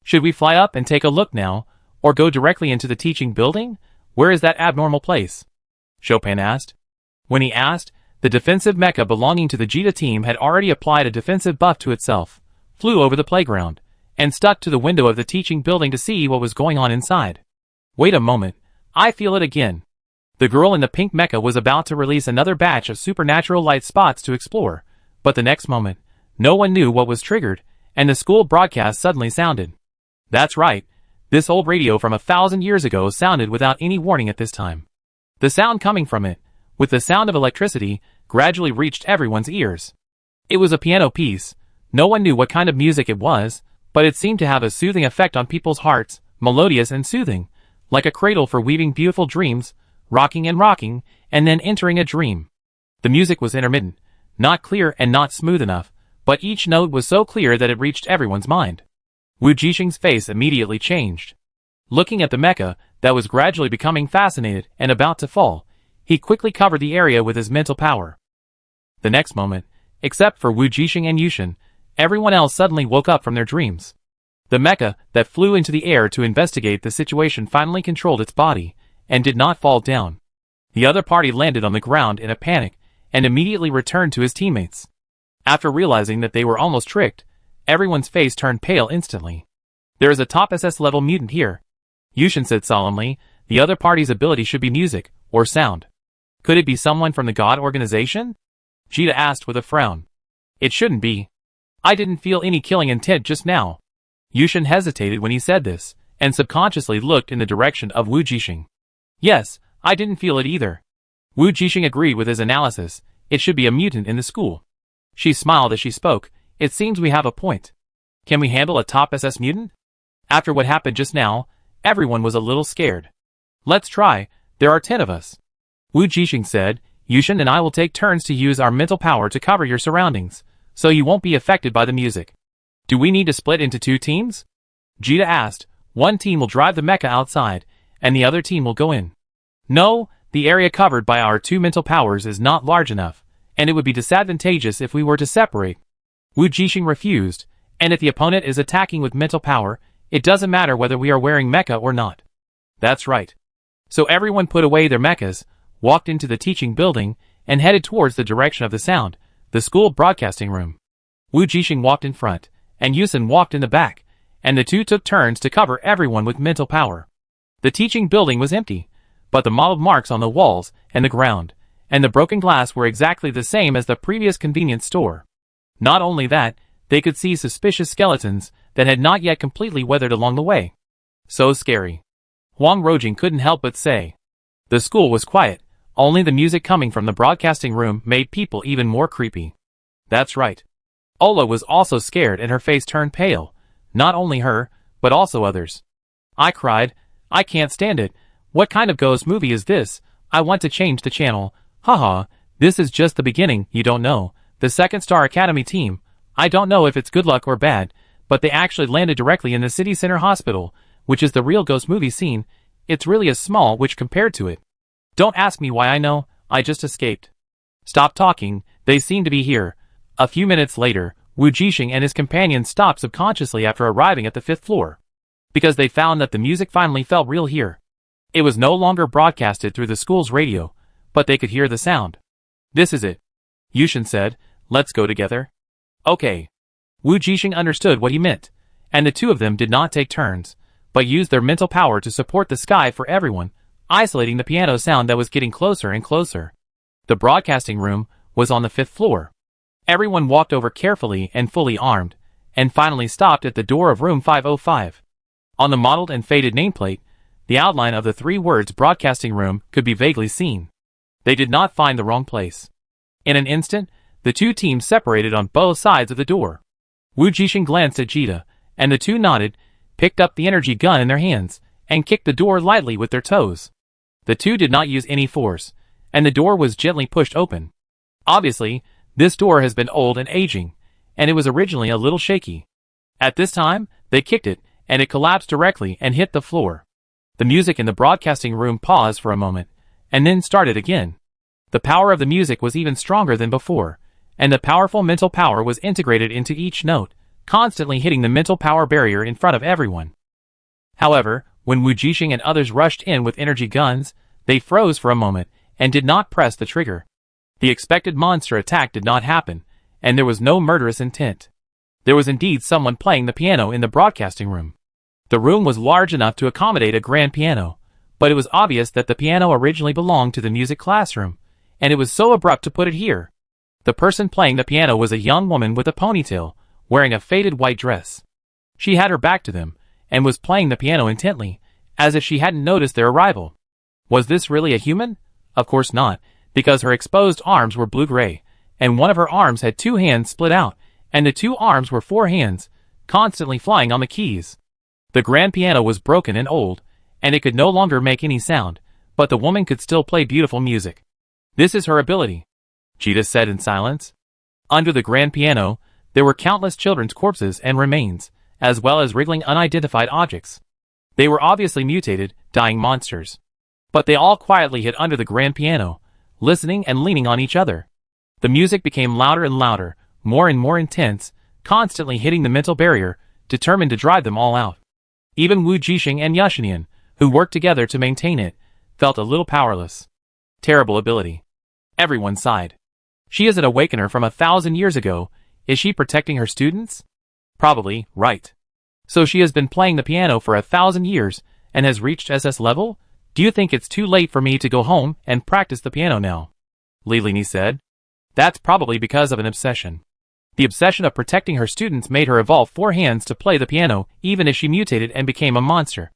Should we fly up and take a look now, or go directly into the teaching building? Where is that abnormal place? Chopin asked. When he asked, the defensive mecha belonging to the Jita team had already applied a defensive buff to itself, flew over the playground, and stuck to the window of the teaching building to see what was going on inside. Wait a moment, I feel it again. The girl in the pink mecha was about to release another batch of supernatural light spots to explore, but the next moment, no one knew what was triggered, and the school broadcast suddenly sounded. That's right, this old radio from 1,000 years ago sounded without any warning at this time. The sound coming from it, with the sound of electricity, gradually reached everyone's ears. It was a piano piece. No one knew what kind of music it was, but it seemed to have a soothing effect on people's hearts, melodious and soothing, like a cradle for weaving beautiful dreams, rocking, and then entering a dream. The music was intermittent, not clear and not smooth enough, but each note was so clear that it reached everyone's mind. Wu Jixing's face immediately changed. Looking at the mecha, that was gradually becoming fascinated and about to fall, he quickly covered the area with his mental power. The next moment, except for Wu Jixing and Yushin, everyone else suddenly woke up from their dreams. The mecha that flew into the air to investigate the situation finally controlled its body, and did not fall down. The other party landed on the ground in a panic, and immediately returned to his teammates. After realizing that they were almost tricked, everyone's face turned pale instantly. There is a top SS level mutant here. Yushin said solemnly, the other party's ability should be music, or sound. Could it be someone from the God organization? Jita asked with a frown. It shouldn't be. I didn't feel any killing intent just now. Yushin hesitated when he said this, and subconsciously looked in the direction of Wu Jixing. Yes, I didn't feel it either. Wu Jixing agreed with his analysis. It should be a mutant in the school. She smiled as she spoke. It seems we have a point. Can we handle a top SS mutant? After what happened just now, everyone was a little scared. Let's try, there are 10 of us. Wu Jixing said, Yushin and I will take turns to use our mental power to cover your surroundings, so you won't be affected by the music. Do we need to split into 2 teams? Jita asked. One team will drive the mecha outside, and the other team will go in. No, the area covered by our 2 mental powers is not large enough, and it would be disadvantageous if we were to separate. Wu Jixing refused, and if the opponent is attacking with mental power, it doesn't matter whether we are wearing mecha or not. That's right. So everyone put away their mechas, walked into the teaching building, and headed towards the direction of the sound, the school broadcasting room. Wu Jixing walked in front, and Yusen walked in the back, and the 2 took turns to cover everyone with mental power. The teaching building was empty, but the mottled marks on the walls and the ground, and the broken glass were exactly the same as the previous convenience store. Not only that, they could see suspicious skeletons that had not yet completely weathered along the way. So scary. Huang Rojing couldn't help but say. The school was quiet, only the music coming from the broadcasting room made people even more creepy. That's right. Ola was also scared and her face turned pale, not only her, but also others. I cried, I can't stand it, what kind of ghost movie is this? I want to change the channel, haha, this is just the beginning, you don't know. The Second Star Academy team, I don't know if it's good luck or bad, but they actually landed directly in the city center hospital, which is the real ghost movie scene. It's really a small which compared to it. Don't ask me why I know, I just escaped. Stop talking, they seem to be here. A few minutes later, Wu Jixing and his companions stopped subconsciously after arriving at the 5th floor. Because they found that the music finally felt real here. It was no longer broadcasted through the school's radio, but they could hear the sound. This is it. Yushin said, let's go together. Okay. Wu Jixing understood what he meant, and the 2 of them did not take turns, but used their mental power to support the sky for everyone, isolating the piano sound that was getting closer and closer. The broadcasting room was on the 5th floor. Everyone walked over carefully and fully armed, and finally stopped at the door of room 505. On the mottled and faded nameplate, the outline of the 3 words broadcasting room could be vaguely seen. They did not find the wrong place. In an instant, the 2 teams separated on both sides of the door. Wu Jixing glanced at Jita, and the 2 nodded, picked up the energy gun in their hands, and kicked the door lightly with their toes. The 2 did not use any force, and the door was gently pushed open. Obviously, this door has been old and aging, and it was originally a little shaky. At this time, they kicked it, and it collapsed directly and hit the floor. The music in the broadcasting room paused for a moment, and then started again. The power of the music was even stronger than before, and the powerful mental power was integrated into each note, constantly hitting the mental power barrier in front of everyone. However, when Wu Jixing and others rushed in with energy guns, they froze for a moment and did not press the trigger. The expected monster attack did not happen, and there was no murderous intent. There was indeed someone playing the piano in the broadcasting room. The room was large enough to accommodate a grand piano, but it was obvious that the piano originally belonged to the music classroom, and it was so abrupt to put it here. The person playing the piano was a young woman with a ponytail, wearing a faded white dress. She had her back to them, and was playing the piano intently, as if she hadn't noticed their arrival. Was this really a human? Of course not, because her exposed arms were blue-gray, and one of her arms had 2 hands split out, and the 2 arms were 4 hands, constantly flying on the keys. The grand piano was broken and old, and it could no longer make any sound, but the woman could still play beautiful music. This is her ability, Jita said in silence. Under the grand piano, there were countless children's corpses and remains, as well as wriggling unidentified objects. They were obviously mutated, dying monsters. But they all quietly hid under the grand piano, listening and leaning on each other. The music became louder and louder, more and more intense, constantly hitting the mental barrier, determined to drive them all out. Even Wu Jixing and Yushinian, who worked together to maintain it, felt a little powerless. Terrible ability. Everyone sighed. She is an awakener from 1,000 years ago. Is she protecting her students? Probably, right. So she has been playing the piano for 1,000 years, and has reached SS level? Do you think it's too late for me to go home and practice the piano now? Lilini said. That's probably because of an obsession. The obsession of protecting her students made her evolve 4 hands to play the piano, even if she mutated and became a monster.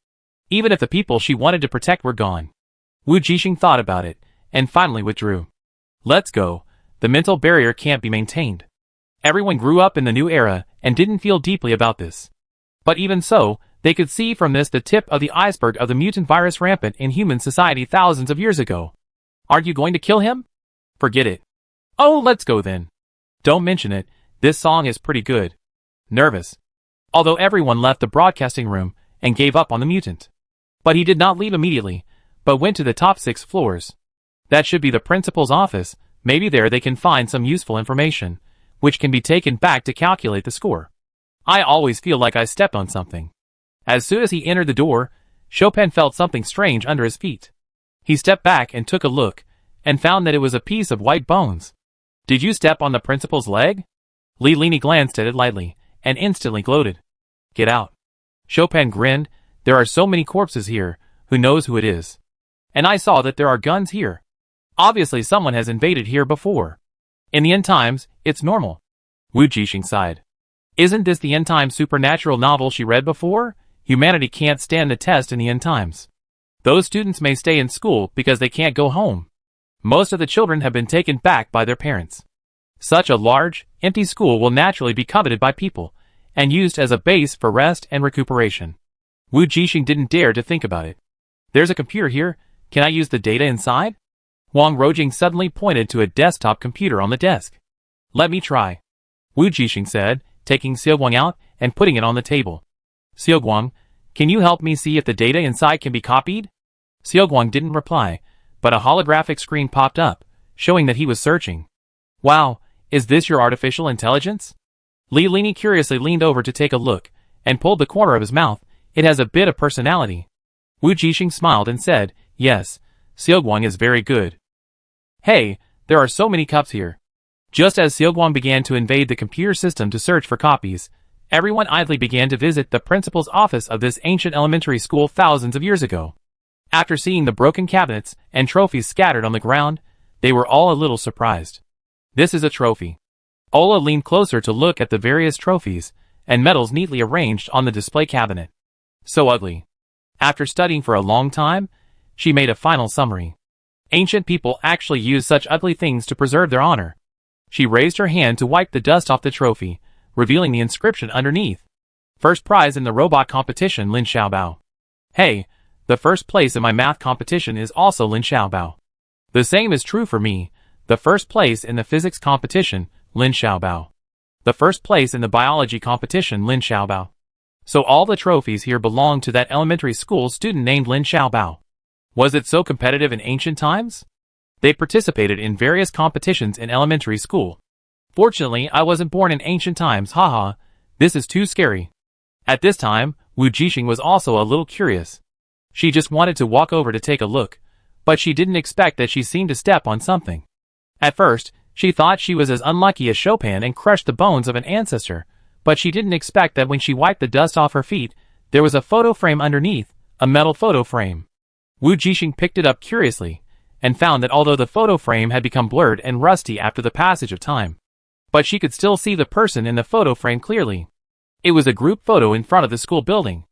Even if the people she wanted to protect were gone. Wu Jixing thought about it, and finally withdrew. Let's go. The mental barrier can't be maintained. Everyone grew up in the new era, and didn't feel deeply about this. But even so, they could see from this the tip of the iceberg of the mutant virus rampant in human society thousands of years ago. Aren't you going to kill him? Forget it. Oh, let's go then. Don't mention it. This song is pretty good. Nervous. Although everyone left the broadcasting room and gave up on the mutant. But he did not leave immediately, but went to the top 6 floors. That should be the principal's office. Maybe there they can find some useful information, which can be taken back to calculate the score. I always feel like I stepped on something. As soon as he entered the door, Chopin felt something strange under his feet. He stepped back and took a look, and found that it was a piece of white bones. Did you step on the principal's leg? Lilini glanced at it lightly, and instantly gloated. Get out. Chopin grinned. There are so many corpses here, who knows who it is? And I saw that there are guns here. Obviously someone has invaded here before. In the end times, it's normal. Wu Jixing sighed. Isn't this the end time supernatural novel she read before? Humanity can't stand the test in the end times. Those students may stay in school because they can't go home. Most of the children have been taken back by their parents. Such a large, empty school will naturally be coveted by people, and used as a base for rest and recuperation. Wu Jixing didn't dare to think about it. There's a computer here. Can I use the data inside? Wang Rojing suddenly pointed to a desktop computer on the desk. Let me try. Wu Jixing said, taking Xiaoguang out and putting it on the table. Xiaoguang, can you help me see if the data inside can be copied? Xiaoguang didn't reply, but a holographic screen popped up, showing that he was searching. Wow, is this your artificial intelligence? Lilini curiously leaned over to take a look, and pulled the corner of his mouth. It has a bit of personality. Wu Jixing smiled and said, yes, Xiaoguang is very good. Hey, there are so many cups here. Just as Xiaoguang began to invade the computer system to search for copies, everyone idly began to visit the principal's office of this ancient elementary school thousands of years ago. After seeing the broken cabinets and trophies scattered on the ground, they were all a little surprised. This is a trophy. Ola leaned closer to look at the various trophies and medals neatly arranged on the display cabinet. So ugly. After studying for a long time, she made a final summary. Ancient people actually used such ugly things to preserve their honor. She raised her hand to wipe the dust off the trophy, revealing the inscription underneath. First prize in the robot competition, Lin Xiaobao. Hey, the first place in my math competition is also Lin Xiaobao. The same is true for me. The first place in the physics competition, Lin Xiaobao. The first place in the biology competition, Lin Xiaobao. So all the trophies here belong to that elementary school student named Lin Xiaobao. Was it so competitive in ancient times? They participated in various competitions in elementary school. Fortunately, I wasn't born in ancient times, haha. This is too scary. At this time, Wu Jixing was also a little curious. She just wanted to walk over to take a look, but she didn't expect that she seemed to step on something. At first, she thought she was as unlucky as Chopin and crushed the bones of an ancestor, but she didn't expect that when she wiped the dust off her feet, there was a photo frame underneath, a metal photo frame. Wu Jixing picked it up curiously, and found that although the photo frame had become blurred and rusty after the passage of time, but she could still see the person in the photo frame clearly. It was a group photo in front of the school building.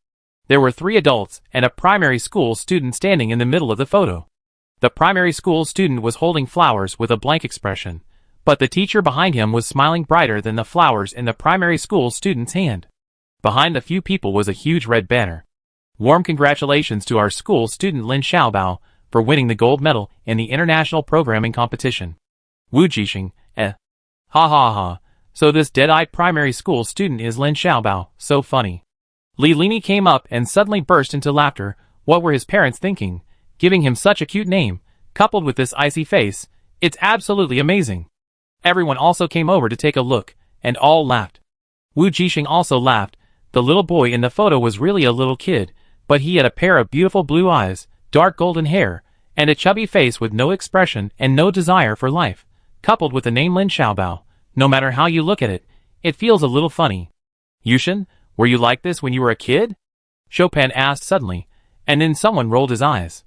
There were 3 adults and a primary school student standing in the middle of the photo. The primary school student was holding flowers with a blank expression, but the teacher behind him was smiling brighter than the flowers in the primary school student's hand. Behind the few people was a huge red banner. Warm congratulations to our school student Lin Xiaobao for winning the gold medal in the international programming competition. Wu Jixing, Ha ha ha. So this dead-eyed primary school student is Lin Xiaobao, so funny. Lilini came up and suddenly burst into laughter. What were his parents thinking? Giving him such a cute name, coupled with this icy face, it's absolutely amazing. Everyone also came over to take a look, and all laughed. Wu Jixing also laughed. The little boy in the photo was really a little kid, but he had a pair of beautiful blue eyes, dark golden hair, and a chubby face with no expression and no desire for life, coupled with the name Lin Xiaobao. No matter how you look at it, it feels a little funny. Yushin, were you like this when you were a kid? Chopin asked suddenly, and then someone rolled his eyes.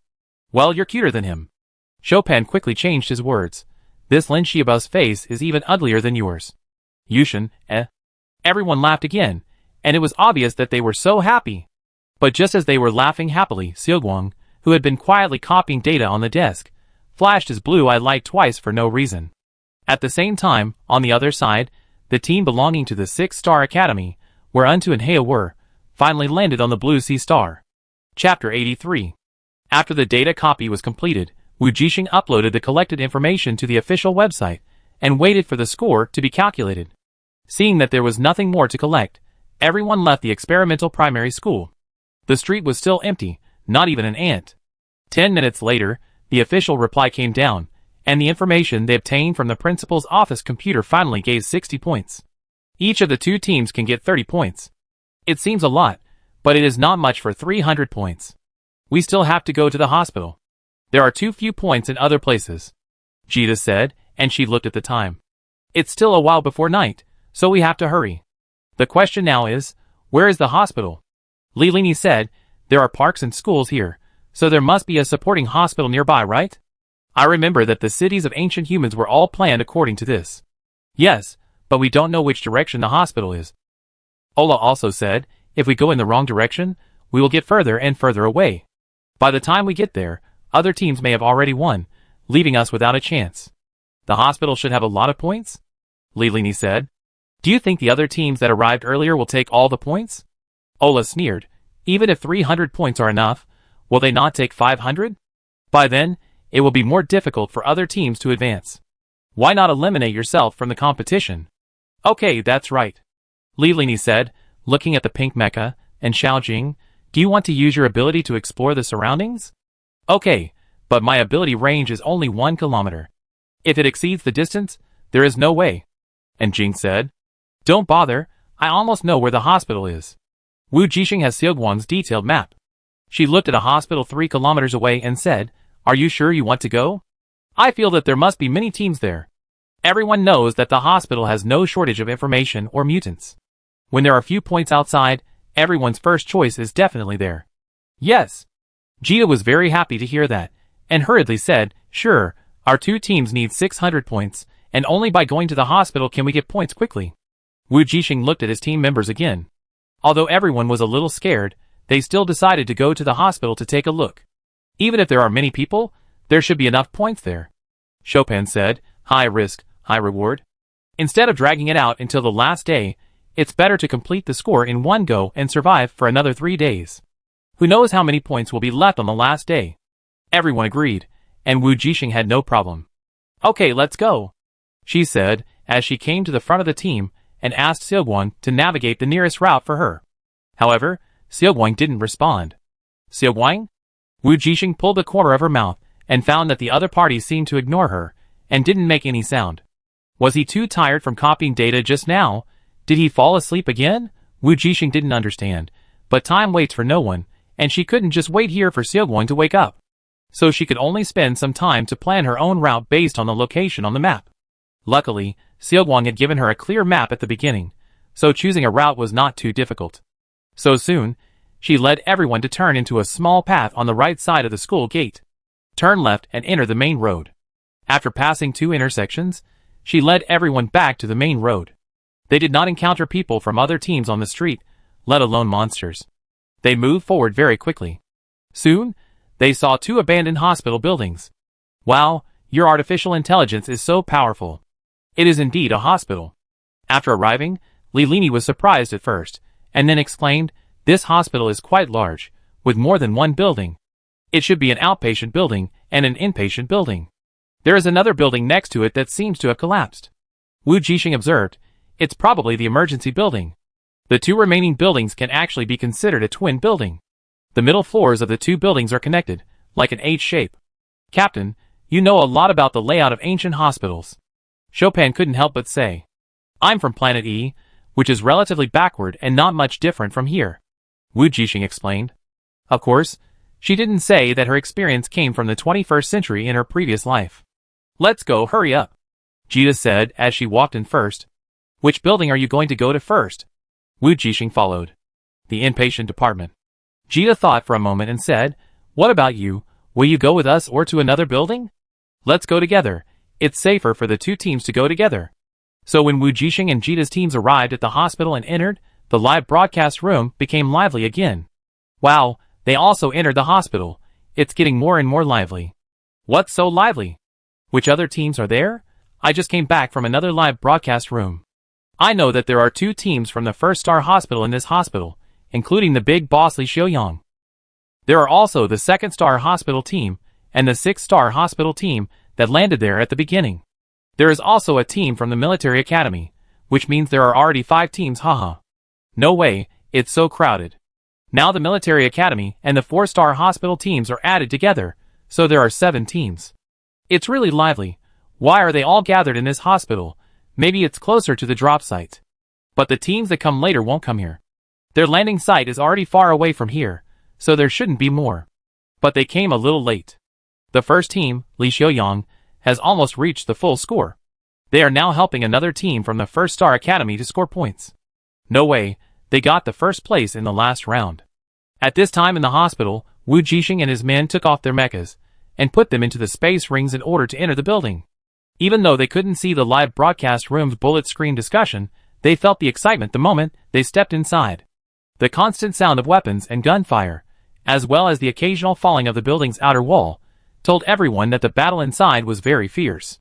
Well, you're cuter than him. Chopin quickly changed his words. This Lin Xiaobao's face is even uglier than yours. Yushin, Everyone laughed again, and it was obvious that they were so happy. But just as they were laughing happily, Xiaoguang, who had been quietly copying data on the desk, flashed his blue-eye light twice for no reason. At the same time, on the other side, the team belonging to the 6-Star Academy, where Untu and Hea were, finally landed on the Blue Sea Star. Chapter 83. After the data copy was completed, Wu Jixing uploaded the collected information to the official website, and waited for the score to be calculated. Seeing that there was nothing more to collect, everyone left the experimental primary school. The street was still empty, not even an ant. 10 minutes later, the official reply came down, and the information they obtained from the principal's office computer finally gave 60 points. Each of the two teams can get 30 points. It seems a lot, but it is not much for 300 points. We still have to go to the hospital. There are too few points in other places, Jita said, and she looked at the time. It's still a while before night, so we have to hurry. The question now is, where is the hospital? Lilini said, there are parks and schools here, so there must be a supporting hospital nearby, right? I remember that the cities of ancient humans were all planned according to this. Yes, but we don't know which direction the hospital is. Ola also said, if we go in the wrong direction, we will get further and further away. By the time we get there, other teams may have already won, leaving us without a chance. The hospital should have a lot of points? Lilini said. Do you think the other teams that arrived earlier will take all the points? Ola sneered. Even if 300 points are enough, will they not take 500? By then, it will be more difficult for other teams to advance. Why not eliminate yourself from the competition? Okay, that's right. Lilini said, looking at the pink mecha, and Xiaojing, do you want to use your ability to explore the surroundings? Okay, but my ability range is only 1 kilometer. If it exceeds the distance, there is no way. And Jing said, don't bother, I almost know where the hospital is. Wu Jixing has Xiaoguang's detailed map. She looked at a hospital 3 kilometers away and said, are you sure you want to go? I feel that there must be many teams there. Everyone knows that the hospital has no shortage of information or mutants. When there are few points outside, everyone's first choice is definitely there. Yes. Jita was very happy to hear that, and hurriedly said, sure, our two teams need 600 points, and only by going to the hospital can we get points quickly. Wu Jixing looked at his team members again. Although everyone was a little scared, they still decided to go to the hospital to take a look. Even if there are many people, there should be enough points there. Chopin said, high risk, high reward. Instead of dragging it out until the last day, it's better to complete the score in one go and survive for another 3 days. Who knows how many points will be left on the last day? Everyone agreed, and Wu Jixing had no problem. Okay, let's go, she said, as she came to the front of the team and asked Xiaoguang to navigate the nearest route for her. However, Xiaoguang didn't respond. Xiaoguang? Wu Jixing pulled the corner of her mouth and found that the other party seemed to ignore her and didn't make any sound. Was he too tired from copying data just now? Did he fall asleep again? Wu Jixing didn't understand, but time waits for no one, and she couldn't just wait here for Xiaoguang to wake up. So she could only spend some time to plan her own route based on the location on the map. Luckily, Xiaoguang had given her a clear map at the beginning, so choosing a route was not too difficult. So soon, she led everyone to turn into a small path on the right side of the school gate. Turn left and enter the main road. After passing 2 intersections, she led everyone back to the main road. They did not encounter people from other teams on the street, let alone monsters. They moved forward very quickly. Soon, they saw 2 abandoned hospital buildings. Wow, your artificial intelligence is so powerful. It is indeed a hospital. After arriving, Lilini was surprised at first, and then exclaimed, this hospital is quite large, with more than 1 building. It should be an outpatient building and an inpatient building. There is another building next to it that seems to have collapsed. Wu Jixing observed, it's probably the emergency building. The 2 remaining buildings can actually be considered a twin building. The middle floors of the 2 buildings are connected, like an H shape. Captain, you know a lot about the layout of ancient hospitals. Chopin couldn't help but say. I'm from planet E, which is relatively backward and not much different from here. Wu Jixing explained. Of course, she didn't say that her experience came from the 21st century in her previous life. Let's go, hurry up, Jita said as she walked in first. Which building are you going to go to first? Wu Jixing followed. The inpatient department. Jita thought for a moment and said, what about you? Will you go with us or to another building? Let's go together. It's safer for the 2 teams to go together. So when Wu Jixing and Jita's teams arrived at the hospital and entered, the live broadcast room became lively again. Wow, they also entered the hospital. It's getting more and more lively. What's so lively? Which other teams are there? I just came back from another live broadcast room. I know that there are 2 teams from the first star hospital in this hospital, including the big boss Li Xiaoyang. There are also the 2nd star hospital team and the 6th star hospital team that landed there at the beginning. There is also a team from the military academy, which means there are already 5 teams, haha. No way, it's so crowded. Now the military academy and the 4-star hospital teams are added together, so there are 7 teams. It's really lively. Why are they all gathered in this hospital? Maybe it's closer to the drop site. But the teams that come later won't come here. Their landing site is already far away from here, so there shouldn't be more. But they came a little late. The first team, Li Xiaoyang, has almost reached the full score. They are now helping another team from the 1-star academy to score points. No way, they got the first place in the last round. At this time in the hospital, Wu Jixing and his men took off their mechas and put them into the space rings in order to enter the building. Even though they couldn't see the live broadcast room's bullet screen discussion, they felt the excitement the moment they stepped inside. The constant sound of weapons and gunfire, as well as the occasional falling of the building's outer wall, told everyone that the battle inside was very fierce.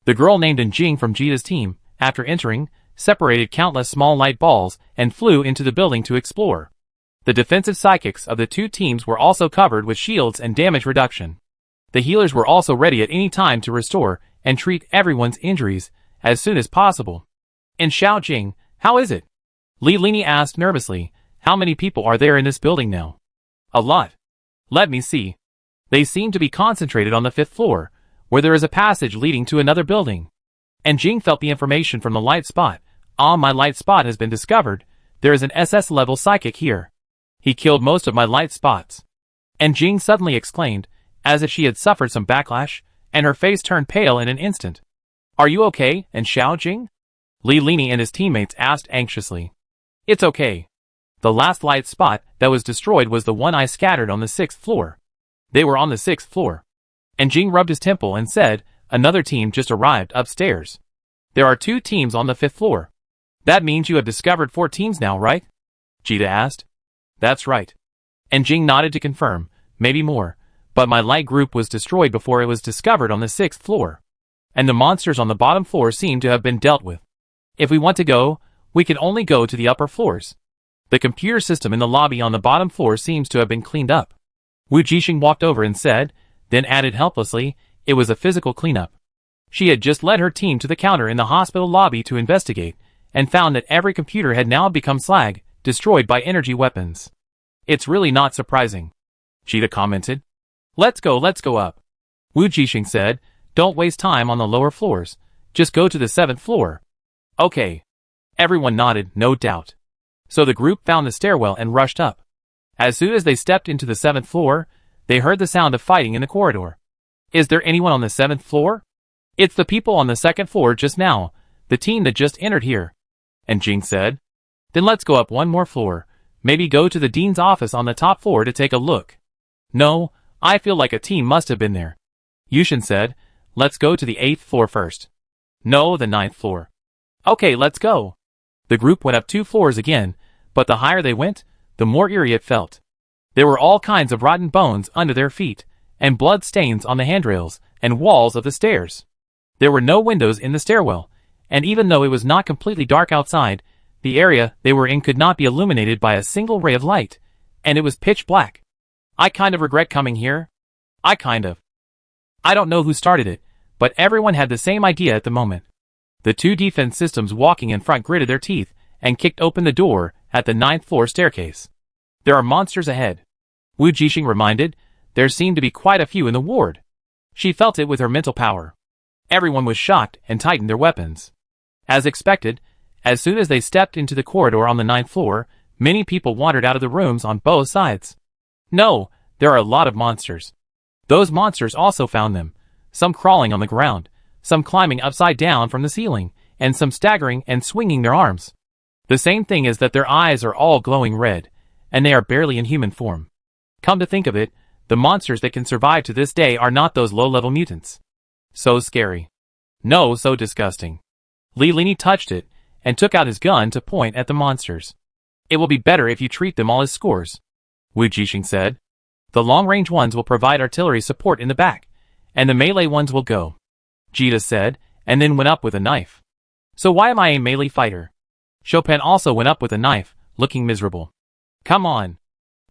The girl named Jing from Jita's team, after entering, separated countless small light balls and flew into the building to explore. The defensive psychics of the 2 teams were also covered with shields and damage reduction. The healers were also ready at any time to restore and treat everyone's injuries as soon as possible. And Xiaojing, how is it? Li Lini asked nervously, how many people are there in this building now? A lot. Let me see. They seem to be concentrated on the 5th floor, where there is a passage leading to another building. And Jing felt the information from the light spot. Ah, my light spot has been discovered. There is an SS level psychic here. He killed most of my light spots. And Jing suddenly exclaimed, as if she had suffered some backlash, and her face turned pale in an instant. Are you okay, and Xiaojing? Li Lini and his teammates asked anxiously. It's okay. The last light spot that was destroyed was the one I scattered on the 6th floor. They were on the 6th floor. And Jing rubbed his temple and said, another team just arrived upstairs. There are 2 teams on the 5th floor. That means you have discovered 4 teams now, right? Jita asked. That's right. And Jing nodded to confirm, maybe more, but my light group was destroyed before it was discovered on the 6th floor. And the monsters on the bottom floor seem to have been dealt with. If we want to go, we can only go to the upper floors. The computer system in the lobby on the bottom floor seems to have been cleaned up. Wu Jixing walked over and said, then added helplessly, it was a physical cleanup. She had just led her team to the counter in the hospital lobby to investigate, and found that every computer had now become slag, destroyed by energy weapons. It's really not surprising. Jita commented. Let's go up. Wu Jixing said, don't waste time on the lower floors. Just go to the 7th floor. Okay. Everyone nodded, no doubt. So the group found the stairwell and rushed up. As soon as they stepped into the 7th floor, they heard the sound of fighting in the corridor. Is there anyone on the 7th floor? It's the people on the 2nd floor just now, the team that just entered here. And Jing said, then let's go up one more floor, maybe go to the dean's office on the top floor to take a look. No, I feel like a team must have been there. Yushin said, let's go to the 8th floor first. No, the 9th floor. Okay, let's go. The group went up 2 floors again, but the higher they went, the more eerie it felt. There were all kinds of rotten bones under their feet, and blood stains on the handrails and walls of the stairs. There were no windows in the stairwell, and even though it was not completely dark outside, the area they were in could not be illuminated by a single ray of light, and it was pitch black. I kind of regret coming here. I don't know who started it, but everyone had the same idea at the moment. The 2 defense systems walking in front gritted their teeth and kicked open the door at the 9th floor staircase. There are monsters ahead. Wu Jixing reminded, there seemed to be quite a few in the ward. She felt it with her mental power. Everyone was shocked and tightened their weapons. As expected, as soon as they stepped into the corridor on the 9th floor, many people wandered out of the rooms on both sides. No, there are a lot of monsters. Those monsters also found them, some crawling on the ground, some climbing upside down from the ceiling, and some staggering and swinging their arms. The same thing is that their eyes are all glowing red, and they are barely in human form. Come to think of it, the monsters that can survive to this day are not those low-level mutants. So scary. No, so disgusting. Li Lini touched it, and took out his gun to point at the monsters. It will be better if you treat them all as scores, Wu Jixing said. The long-range ones will provide artillery support in the back, and the melee ones will go. Jita said, and then went up with a knife. So why am I a melee fighter? Chopin also went up with a knife, looking miserable. Come on.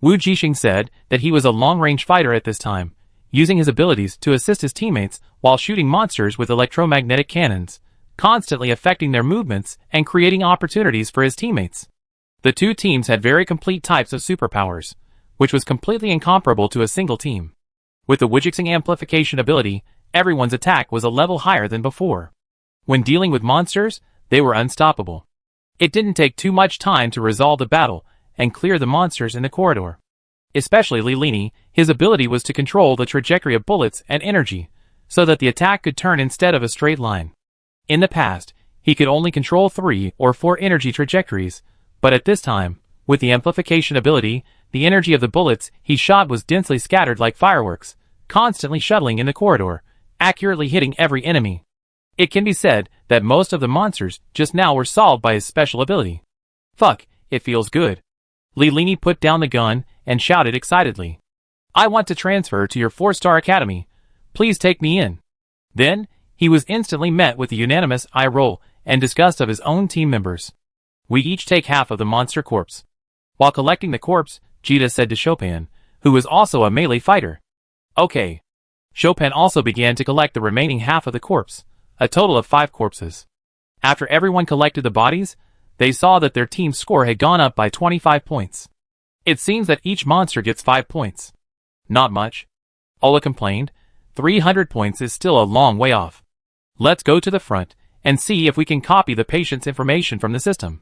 Wu Jixing said that he was a long-range fighter at this time, using his abilities to assist his teammates while shooting monsters with electromagnetic cannons, constantly affecting their movements and creating opportunities for his teammates. The two teams had very complete types of superpowers, which was completely incomparable to a single team. With the Wujixing amplification ability, everyone's attack was a level higher than before. When dealing with monsters, they were unstoppable. It didn't take too much time to resolve the battle and clear the monsters in the corridor. Especially Li Lini, his ability was to control the trajectory of bullets and energy, so that the attack could turn instead of a straight line. In the past, he could only control 3 or 4 energy trajectories, but at this time, with the amplification ability, the energy of the bullets he shot was densely scattered like fireworks, constantly shuttling in the corridor, accurately hitting every enemy. It can be said that most of the monsters just now were solved by his special ability. Fuck, it feels good. Li Lini put down the gun and shouted excitedly. I want to transfer to your 4-star academy. Please take me in. Then, he was instantly met with a unanimous eye roll and disgust of his own team members. We each take half of the monster corpse. While collecting the corpse, Jita said to Chopin, who was also a melee fighter. Okay. Chopin also began to collect the remaining half of the corpse, a total of 5 corpses. After everyone collected the bodies, they saw that their team's score had gone up by 25 points. It seems that each monster gets 5 points. Not much. Ola complained. 300 points is still a long way off. Let's go to the front and see if we can copy the patient's information from the system.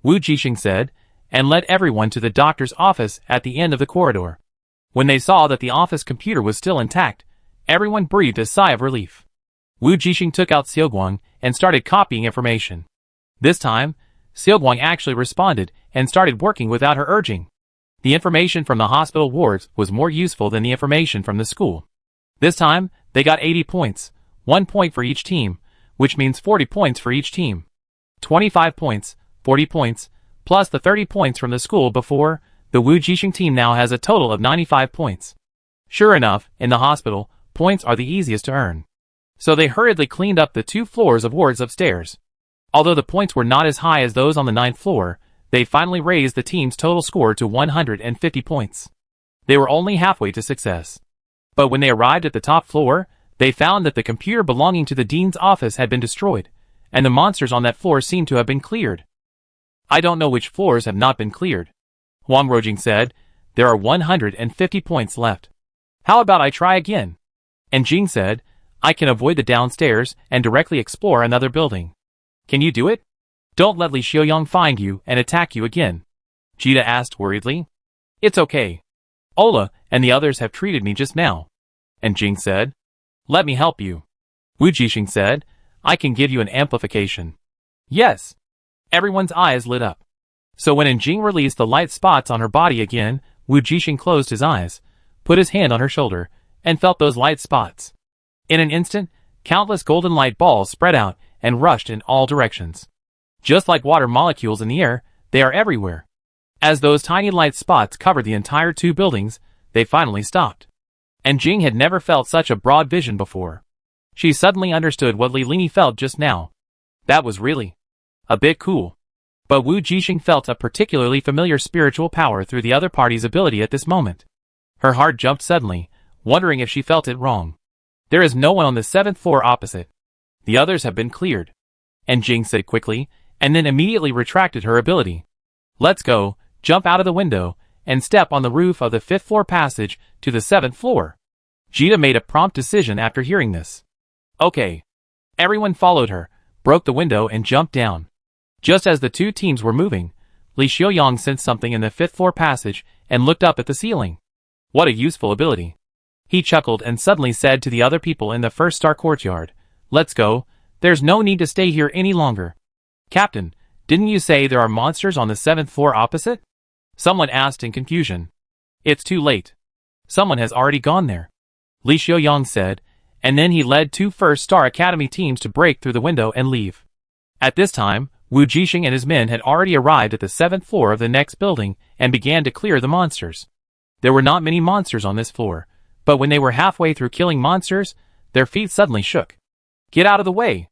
Wu Jixing said, and led everyone to the doctor's office at the end of the corridor. When they saw that the office computer was still intact, everyone breathed a sigh of relief. Wu Jixing took out Xiaoguang and started copying information. This time, Xiaoguang actually responded and started working without her urging. The information from the hospital wards was more useful than the information from the school. This time, they got 80 points, 1 point for each team, which means 40 points for each team. 25 points, 40 points, plus the 30 points from the school before, the Wu Jixing team now has a total of 95 points. Sure enough, in the hospital, points are the easiest to earn. So they hurriedly cleaned up the 2 floors of wards upstairs. Although the points were not as high as those on the 9th floor, they finally raised the team's total score to 150 points. They were only halfway to success. But when they arrived at the top floor, they found that the computer belonging to the dean's office had been destroyed, and the monsters on that floor seemed to have been cleared. I don't know which floors have not been cleared. Huang Rojing said, there are 150 points left. How about I try again? And Jing said, I can avoid the downstairs and directly explore another building. Can you do it? Don't let Li Xiaoyang find you and attack you again. Jita asked worriedly. It's okay. Ola and the others have treated me just now. And Jing said, let me help you. Wu Jixing said, I can give you an amplification. Yes. Everyone's eyes lit up. So when Jing released the light spots on her body again, Wu Jixing closed his eyes, put his hand on her shoulder, and felt those light spots. In an instant, countless golden light balls spread out and rushed in all directions. Just like water molecules in the air, they are everywhere. As those tiny light spots covered the entire 2 buildings, they finally stopped. And Jing had never felt such a broad vision before. She suddenly understood what Li Lini felt just now. That was really a bit cool. But Wu Jixing felt a particularly familiar spiritual power through the other party's ability at this moment. Her heart jumped suddenly, wondering if she felt it wrong. There is no one on the 7th floor opposite. The others have been cleared. And Jing said quickly, and then immediately retracted her ability. Let's go, jump out of the window, and step on the roof of the 5th floor passage to the 7th floor. Jita made a prompt decision after hearing this. Okay. Everyone followed her, broke the window and jumped down. Just as the 2 teams were moving, Li Xiaoyang sensed something in the 5th floor passage and looked up at the ceiling. What a useful ability. He chuckled and suddenly said to the other people in the 1st-star courtyard, let's go, there's no need to stay here any longer. Captain, didn't you say there are monsters on the 7th floor opposite? Someone asked in confusion. It's too late. Someone has already gone there. Li Xiaoyang said, and then he led 2 1st-star academy teams to break through the window and leave. At this time, Wu Jixing and his men had already arrived at the 7th floor of the next building and began to clear the monsters. There were not many monsters on this floor, but when they were halfway through killing monsters, their feet suddenly shook. Get out of the way!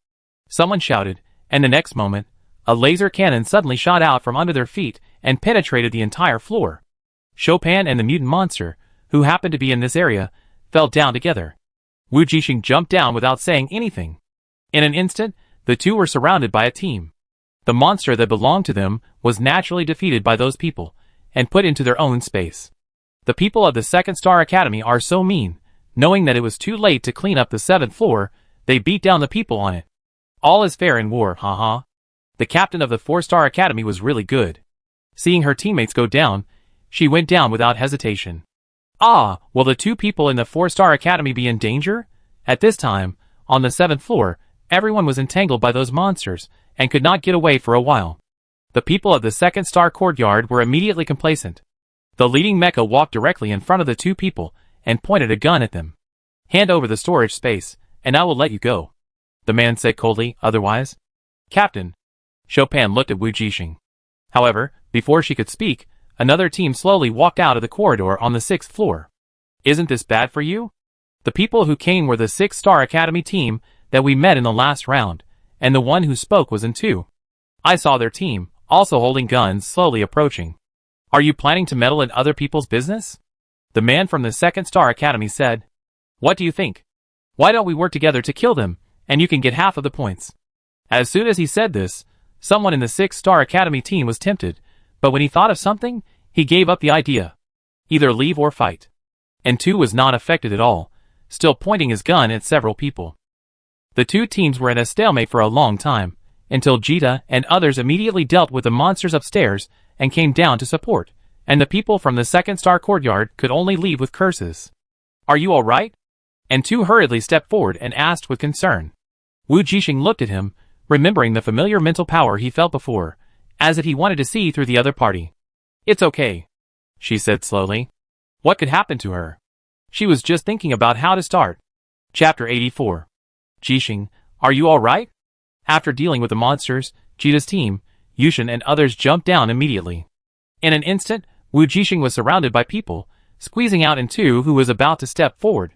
Someone shouted, and the next moment, a laser cannon suddenly shot out from under their feet and penetrated the entire floor. Chopin and the mutant monster, who happened to be in this area, fell down together. Wu Jixing jumped down without saying anything. In an instant, The two were surrounded by a team. The monster that belonged to them was naturally defeated by those people, and put into their own space. The people of the Second Star Academy are so mean. Knowing that it was too late to clean up the 7th floor, they beat down the people on it. All is fair in war, haha. The captain of the 4-Star Academy was really good. Seeing her teammates go down, she went down without hesitation. Ah, will the two people in the 4-Star Academy be in danger? At this time, on the 7th floor, everyone was entangled by those monsters, and could not get away for a while. The people of the 2nd Star Courtyard were immediately complacent. The leading mecha walked directly in front of the two people, and pointed a gun at them. Hand over the storage space, and I will let you go. The man said coldly, otherwise. Captain. Chopin looked at Wu Jixing. However, before she could speak, another team slowly walked out of the corridor on the 6th floor. Isn't this bad for you? The people who came were the 6-Star Academy team that we met in the last round, and the one who spoke was in 2. I saw their team, also holding guns, slowly approaching. Are you planning to meddle in other people's business? The man from the 2nd Star Academy said. What do you think? Why don't we work together to kill them, and you can get half of the points? As soon as he said this, someone in the 6-Star Academy team was tempted, but when he thought of something, he gave up the idea. Either leave or fight. And 2 was not affected at all, still pointing his gun at several people. The two teams were at a stalemate for a long time, until Jita and others immediately dealt with the monsters upstairs and came down to support, and the people from the 2nd Star Courtyard could only leave with curses. Are you all right? And 2 hurriedly stepped forward and asked with concern. Wu Jixing looked at him, remembering the familiar mental power he felt before, as if he wanted to see through the other party. It's okay, she said slowly. What could happen to her? She was just thinking about how to start. Chapter 84. Jixing, are you all right? After dealing with the monsters, Jita's team, Yushin and others jumped down immediately. In an instant, Wu Jixing was surrounded by people, squeezing out in 2 who was about to step forward.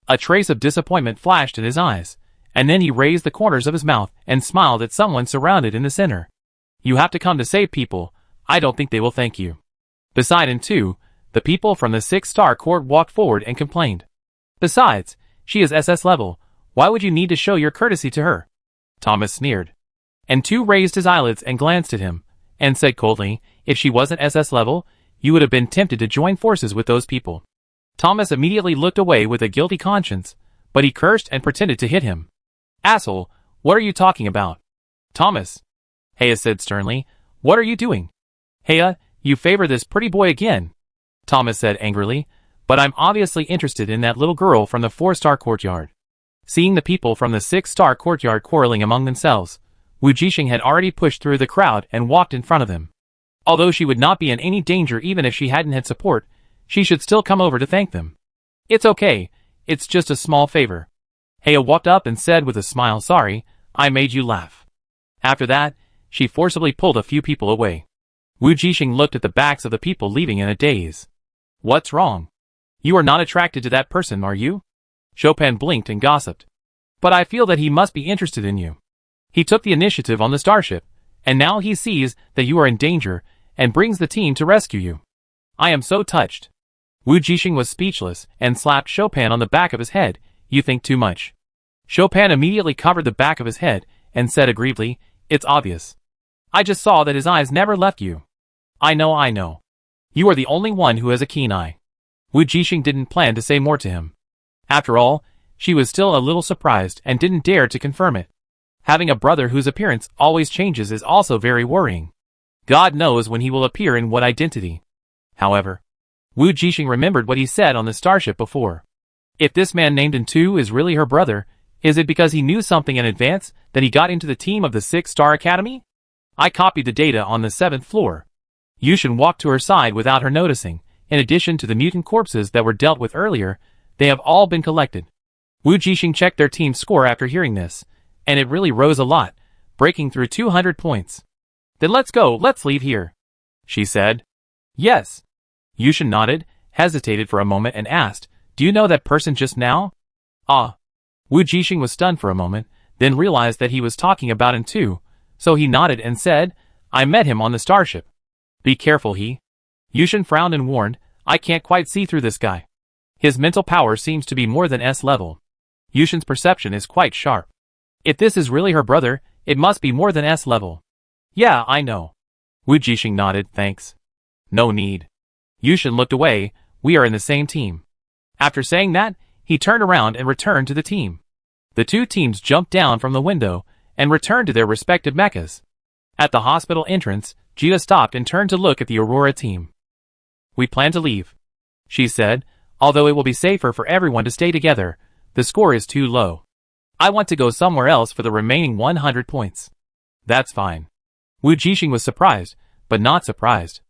A trace of disappointment flashed in his eyes, and then he raised the corners of his mouth and smiled at someone surrounded in the center. You have to come to save people. I don't think they will thank you. Beside in 2, the people from the 6-Star Court walked forward and complained. Besides, she is SS level. Why would you need to show your courtesy to her? Thomas sneered. And 2 raised his eyelids and glanced at him, and said coldly, if she wasn't SS level, you would have been tempted to join forces with those people. Thomas immediately looked away with a guilty conscience, but he cursed and pretended to hit him. Asshole, what are you talking about? Thomas. Heya said sternly, what are you doing? Heya, you favor this pretty boy again. Thomas said angrily, but I'm obviously interested in that little girl from the 4-Star Courtyard. Seeing the people from the 6-Star Courtyard quarreling among themselves, Wu Jixing had already pushed through the crowd and walked in front of them. Although she would not be in any danger even if she hadn't had support, she should still come over to thank them. It's okay, it's just a small favor. Heya walked up and said with a smile, sorry, I made you laugh. After that, she forcibly pulled a few people away. Wu Jixing looked at the backs of the people leaving in a daze. What's wrong? You are not attracted to that person, are you? Chopin blinked and gossiped. But I feel that he must be interested in you. He took the initiative on the starship, and now he sees that you are in danger and brings the team to rescue you. I am so touched. Wu Jixing was speechless and slapped Chopin on the back of his head. You think too much. Chopin immediately covered the back of his head and said aggrievedly, it's obvious. I just saw that his eyes never left you. I know. You are the only one who has a keen eye. Wu Jixing didn't plan to say more to him. After all, she was still a little surprised and didn't dare to confirm it. Having a brother whose appearance always changes is also very worrying. God knows when he will appear in what identity. However, Wu Jixing remembered what he said on the starship before. If this man named In2 is really her brother, is it because he knew something in advance that he got into the team of the 6-Star Academy? I copied the data on the 7th floor. Yushin walked to her side without her noticing. In addition to the mutant corpses that were dealt with earlier, they have all been collected. Wu Jixing checked their team's score after hearing this, and it really rose a lot, breaking through 200 points. Then let's go, let's leave here, she said. Yes. Yushin nodded, hesitated for a moment and asked, do you know that person just now? Ah. Wu Jixing was stunned for a moment, then realized that he was talking about In2, so he nodded and said, I met him on the starship. Be careful, he. Yushin frowned and warned, I can't quite see through this guy. His mental power seems to be more than S level. Yushin's perception is quite sharp. If this is really her brother, it must be more than S level. Yeah, I know. Wu Jixing nodded, thanks. No need. Yushin looked away, we are in the same team. After saying that, he turned around and returned to the team. The two teams jumped down from the window and returned to their respective mechas. At the hospital entrance, Jita stopped and turned to look at the Aurora team. We plan to leave, she said, although it will be safer for everyone to stay together, the score is too low. I want to go somewhere else for the remaining 100 points. That's fine. Wu Jixing was surprised, but not surprised.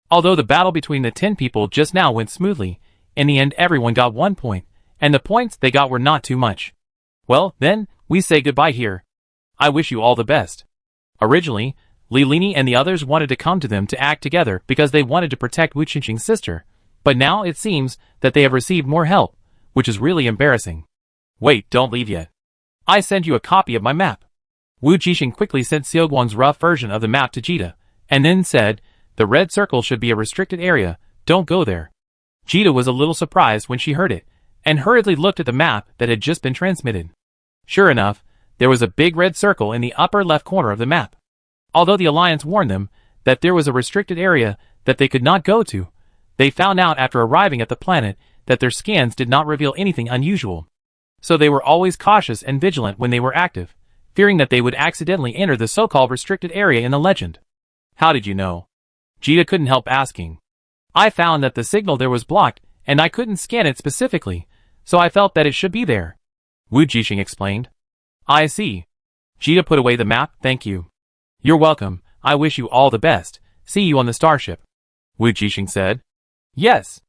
Although the battle between the 10 people just now went smoothly, in the end everyone got 1 point, and the points they got were not too much. Well, then, we say goodbye here. I wish you all the best. Originally, Li Lini and the others wanted to come to them to act together because they wanted to protect Wu Qingqing's sister, but now it seems that they have received more help, which is really embarrassing. Wait, don't leave yet. I send you a copy of my map. Wu Jixing quickly sent Xiaoguang's rough version of the map to Jita, and then said, the red circle should be a restricted area, don't go there. Jita was a little surprised when she heard it, and hurriedly looked at the map that had just been transmitted. Sure enough, there was a big red circle in the upper left corner of the map. Although the Alliance warned them that there was a restricted area that they could not go to, they found out after arriving at the planet that their scans did not reveal anything unusual. So they were always cautious and vigilant when they were active, fearing that they would accidentally enter the so-called restricted area in the legend. How did you know? Jita couldn't help asking. I found that the signal there was blocked, and I couldn't scan it specifically, so I felt that it should be there. Wu Jixing explained. I see. Jita put away the map, thank you. You're welcome, I wish you all the best, see you on the starship. Wu Jixing said. Yes.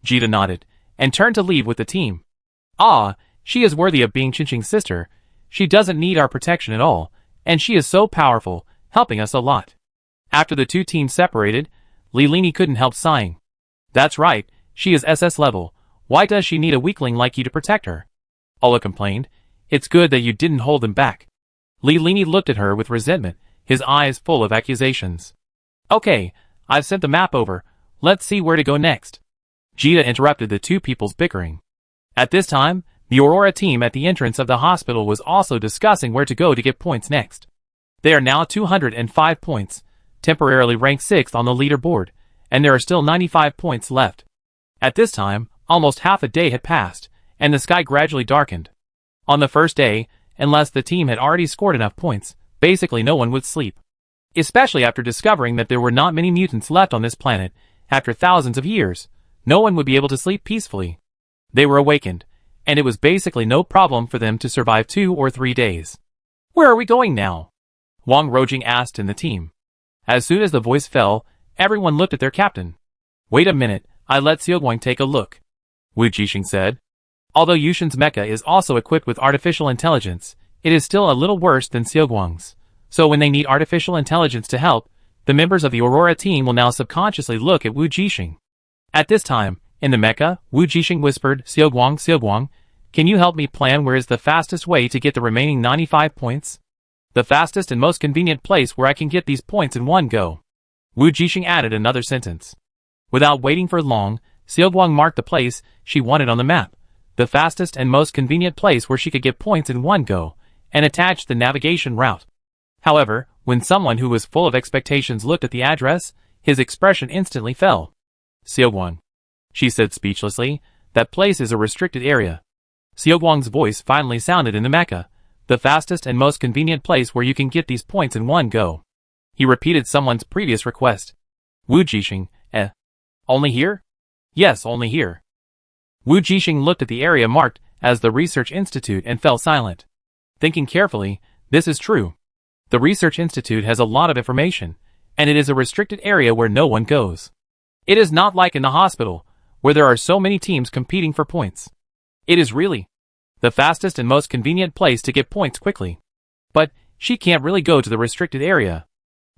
Jita nodded, and turned to leave with the team. Ah, she is worthy of being Qingqing's sister, she doesn't need our protection at all, and she is so powerful, helping us a lot. After the two teams separated, Li Lini couldn't help sighing. That's right, she is SS level, why does she need a weakling like you to protect her? Ola complained, it's good that you didn't hold them back. Li Lini looked at her with resentment, his eyes full of accusations. Okay, I've sent the map over, let's see where to go next. Jita interrupted the two people's bickering. At this time, the Aurora team at the entrance of the hospital was also discussing where to go to get points next. They are now 205 points, temporarily ranked 6th on the leaderboard, and there are still 95 points left. At this time, almost half a day had passed, and the sky gradually darkened. On the first day, unless the team had already scored enough points, basically no one would sleep. Especially after discovering that there were not many mutants left on this planet, after thousands of years, no one would be able to sleep peacefully. They were awakened, and it was basically no problem for them to survive 2 or 3 days. Where are we going now? Wang Rojing asked in the team. As soon as the voice fell, everyone looked at their captain. Wait a minute, I let Xiaoguang take a look. Wu Jixing said. Although Yushin's mecha is also equipped with artificial intelligence, it is still a little worse than Xiaoguang's. So when they need artificial intelligence to help, the members of the Aurora team will now subconsciously look at Wu Jixing. At this time, in the mecha, Wu Jixing whispered, Xiaoguang, can you help me plan where is the fastest way to get the remaining 95 points? The fastest and most convenient place where I can get these points in one go. Wu Jixing added another sentence. Without waiting for long, Xiaoguang marked the place she wanted on the map, the fastest and most convenient place where she could get points in one go, and attached the navigation route. However, when someone who was full of expectations looked at the address, his expression instantly fell. Xiaoguang, she said speechlessly, that place is a restricted area. Xiaoguang's voice finally sounded in the mecha, the fastest and most convenient place where you can get these points in one go. He repeated someone's previous request. Wu Jixing, only here? Yes, only here. Wu Jixing looked at the area marked as the Research Institute and fell silent. Thinking carefully, this is true. The Research Institute has a lot of information, and it is a restricted area where no one goes. It is not like in the hospital, where there are so many teams competing for points. It is really the fastest and most convenient place to get points quickly. But she can't really go to the restricted area.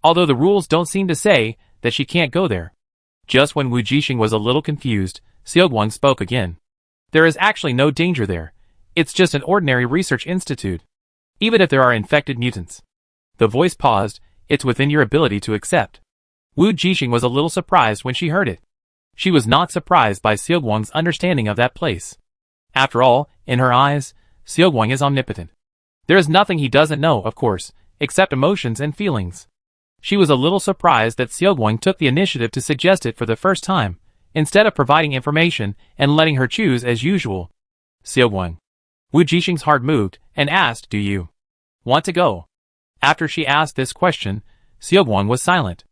Although the rules don't seem to say that she can't go there. Just when Wu Jixing was a little confused, Xiaoguang spoke again. There is actually no danger there. It's just an ordinary research institute. Even if there are infected mutants. The voice paused, it's within your ability to accept. Wu Jixing was a little surprised when she heard it. She was not surprised by Xiaoguang's understanding of that place. After all, in her eyes, Xiaoguang is omnipotent. There is nothing he doesn't know, of course, except emotions and feelings. She was a little surprised that Seogwon took the initiative to suggest it for the first time, instead of providing information and letting her choose as usual. Seogwon. Wu Jixing's heart moved and asked, "Do you want to go?" After she asked this question, Seogwon was silent.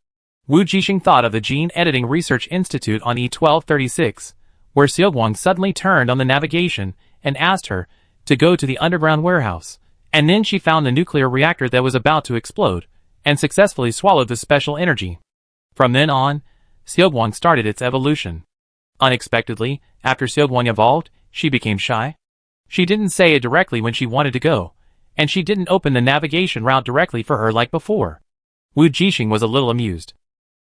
Wu Jixing thought of the Gene Editing Research Institute on E1236, where Seogwon suddenly turned on the navigation and asked her to go to the underground warehouse, and then she found the nuclear reactor that was about to explode, and successfully swallowed the special energy. From then on, Seogwon started its evolution. Unexpectedly, after Seogwon evolved, she became shy. She didn't say it directly when she wanted to go, and she didn't open the navigation route directly for her like before. Wu Jixing was a little amused.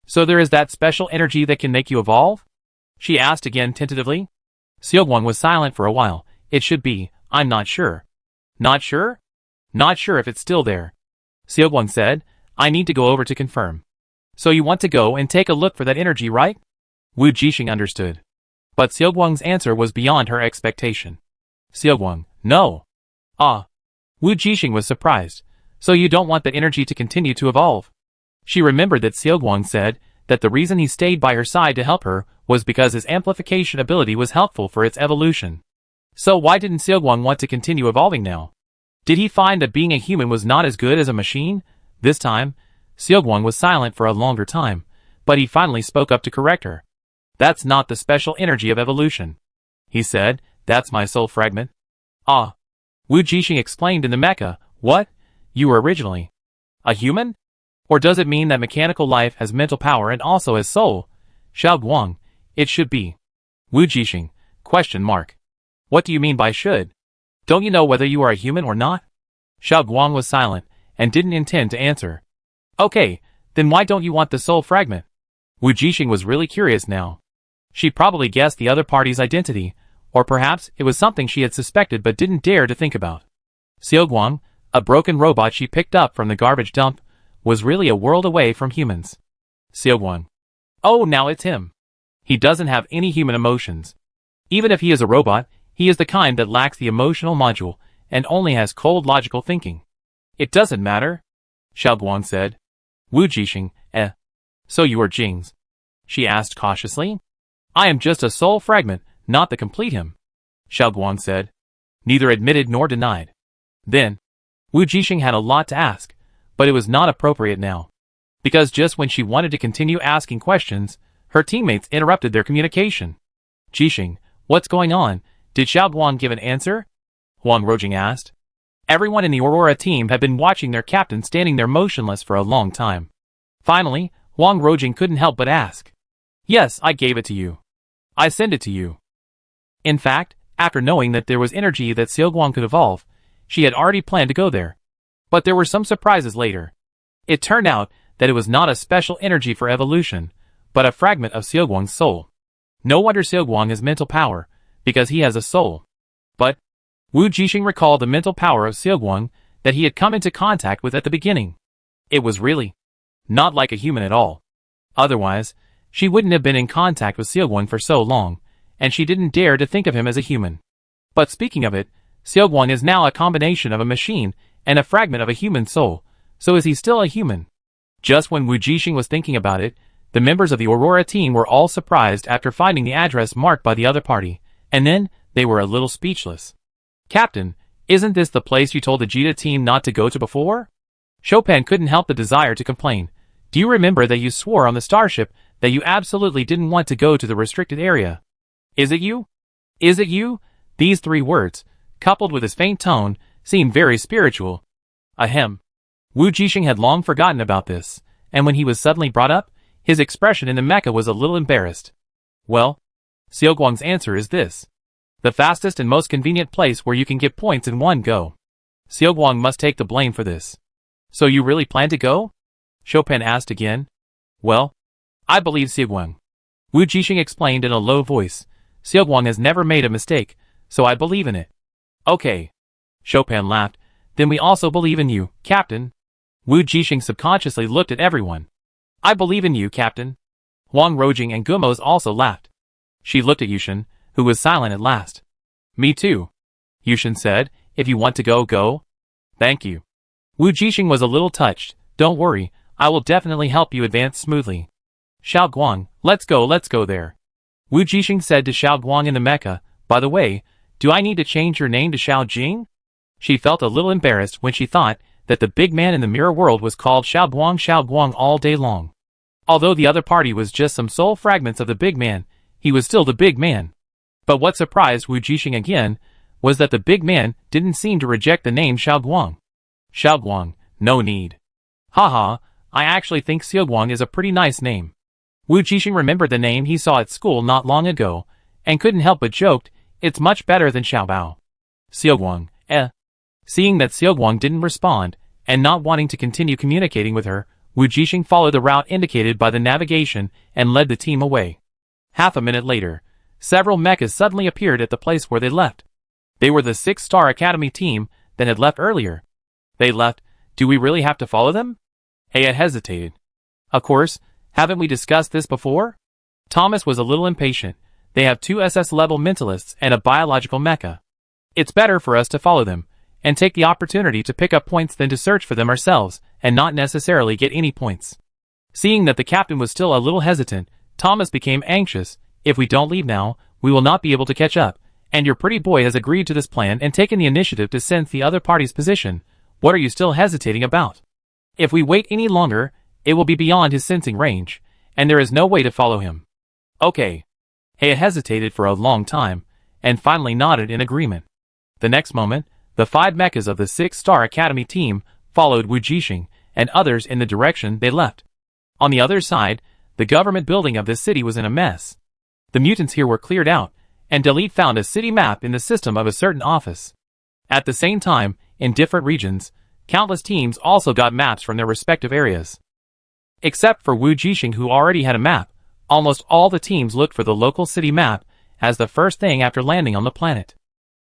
"So there is that special energy that can make you evolve?" she asked again tentatively. Seogwon was silent for a while. "It should be, I'm not sure." "Not sure?" "Not sure if it's still there." Seogwon said, "I need to go over to confirm." "So you want to go and take a look for that energy, right?" Wu Jixing understood. But Seogwon's answer was beyond her expectation. Seogwon, "No." "Ah." Wu Jixing was surprised. "So you don't want that energy to continue to evolve?" She remembered that Seogwon said that the reason he stayed by her side to help her was because his amplification ability was helpful for its evolution. So why didn't Seogwon want to continue evolving now? Did he find that being a human was not as good as a machine? This time, Seogwon was silent for a longer time, but he finally spoke up to correct her. "That's not the special energy of evolution," he said. "That's my soul fragment." "Ah." Wu Jixing explained in the Mecha. "What? You were originally a human? Or does it mean that mechanical life has mental power and also has soul?" Xiaoguang, "It should be." Wu Jixing, question mark. "What do you mean by should? Don't you know whether you are a human or not?" Xiaoguang was silent and didn't intend to answer. "Okay, then why don't you want the soul fragment?" Wu Jixing was really curious now. She probably guessed the other party's identity, or perhaps it was something she had suspected but didn't dare to think about. Seogwon, a broken robot she picked up from the garbage dump, was really a world away from humans. Seogwon. "Oh, now it's him. He doesn't have any human emotions. Even if he is a robot, he is the kind that lacks the emotional module and only has cold logical thinking." "It doesn't matter," Xiaoguang said. Wu Jixing, "So you are Jing's?" she asked cautiously. "I am just a soul fragment, not the complete him," Xiaoguang said. Neither admitted nor denied. Then, Wu Jixing had a lot to ask, but it was not appropriate now. Because just when she wanted to continue asking questions, her teammates interrupted their communication. "Jixing, what's going on? Did Xiaoguang give an answer?" Huang Rojing asked. Everyone in the Aurora team had been watching their captain standing there motionless for a long time. Finally, Huang Rojing couldn't help but ask. "Yes, I gave it to you. I sent it to you." In fact, after knowing that there was energy that Seogwon could evolve, she had already planned to go there. But there were some surprises later. It turned out that it was not a special energy for evolution, but a fragment of Seogwon's soul. No wonder Seogwon has mental power, because he has a soul. But Wu Jixing recalled the mental power of Seogwon that he had come into contact with at the beginning. It was really not like a human at all. Otherwise, she wouldn't have been in contact with Seogwon for so long, and she didn't dare to think of him as a human. But speaking of it, Seogwon is now a combination of a machine and a fragment of a human soul, so is he still a human? Just when Wu Jixing was thinking about it, the members of the Aurora team were all surprised after finding the address marked by the other party, and then they were a little speechless. "Captain, isn't this the place you told the Jita team not to go to before?" Chopin couldn't help the desire to complain. "Do you remember that you swore on the starship that you absolutely didn't want to go to the restricted area?" "Is it you? Is it you?" These three words, coupled with his faint tone, seemed very spiritual. Ahem. Wu Jixing had long forgotten about this, and when he was suddenly brought up, his expression in the Mecha was a little embarrassed. "Well, Seogwang's answer is this. The fastest and most convenient place where you can get points in one go. Seogwang must take the blame for this." "So you really plan to go?" Chopin asked again. "Well, I believe Seogwang," Wu Jixing explained in a low voice. "Seogwang has never made a mistake, so I believe in it." "Okay." Chopin laughed. "Then we also believe in you, Captain." Wu Jixing subconsciously looked at everyone. "I believe in you, Captain." Huang Rojing and Gumos also laughed. She looked at Yushin, who was silent at last. "Me too," Yushin said. "If you want to go, go." "Thank you." Wu Jixing was a little touched. Don't worry, I will definitely help you advance smoothly. Xiao Guang, let's go there. Wu Jixing said to Xiao Guang in the Mecha, by the way, do I need to change your name to Xiao Jing? She felt a little embarrassed when she thought that the big man in the mirror world was called Xiao Guang all day long. Although the other party was just some soul fragments of the big man, he was still the big man. But what surprised Wu Jixing again was that the big man didn't seem to reject the name Xiao Guang. Xiao Guang, no need. Haha, I actually think Xiao Guang is a pretty nice name. Wu Jixing remembered the name he saw at school not long ago, and couldn't help but joked, it's much better than Xiao Bao. Xiao Guang, eh. Seeing that Xiao Guang didn't respond, and not wanting to continue communicating with her, Wu Jixing followed the route indicated by the navigation and led the team away. Half a minute later, several mechas suddenly appeared at the place where they left. They were the 6-star Academy team that had left earlier. They left. Do we really have to follow them? Aya hesitated. Of course, haven't we discussed this before? Thomas was a little impatient. They have 2 SS-level mentalists and a biological mecha. It's better for us to follow them, and take the opportunity to pick up points than to search for them ourselves, and not necessarily get any points. Seeing that the captain was still a little hesitant, Thomas became anxious. If we don't leave now, we will not be able to catch up, and your pretty boy has agreed to this plan and taken the initiative to sense the other party's position. What are you still hesitating about? If we wait any longer, it will be beyond his sensing range, and there is no way to follow him. Okay. Heya hesitated for a long time, and finally nodded in agreement. The next moment, the 5 mechas of the 6-star Academy team followed Wu Jixing and others in the direction they left. On the other side, the government building of this city was in a mess. The mutants here were cleared out, and Delete found a city map in the system of a certain office. At the same time, in different regions, countless teams also got maps from their respective areas. Except for Wu Jixing, who already had a map, almost all the teams looked for the local city map as the first thing after landing on the planet.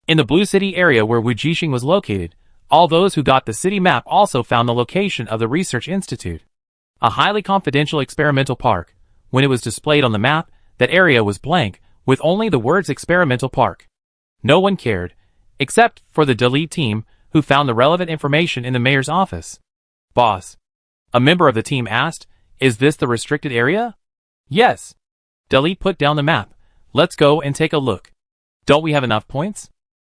In the Blue City area where Wu Jixing was located, all those who got the city map also found the location of the Research Institute. A highly confidential experimental park. When it was displayed on the map, that area was blank, with only the words Experimental Park. No one cared, except for the Delete team, who found the relevant information in the mayor's office. Boss. A member of the team asked, is this the restricted area? Yes. Delete put down the map. Let's go and take a look. Don't we have enough points?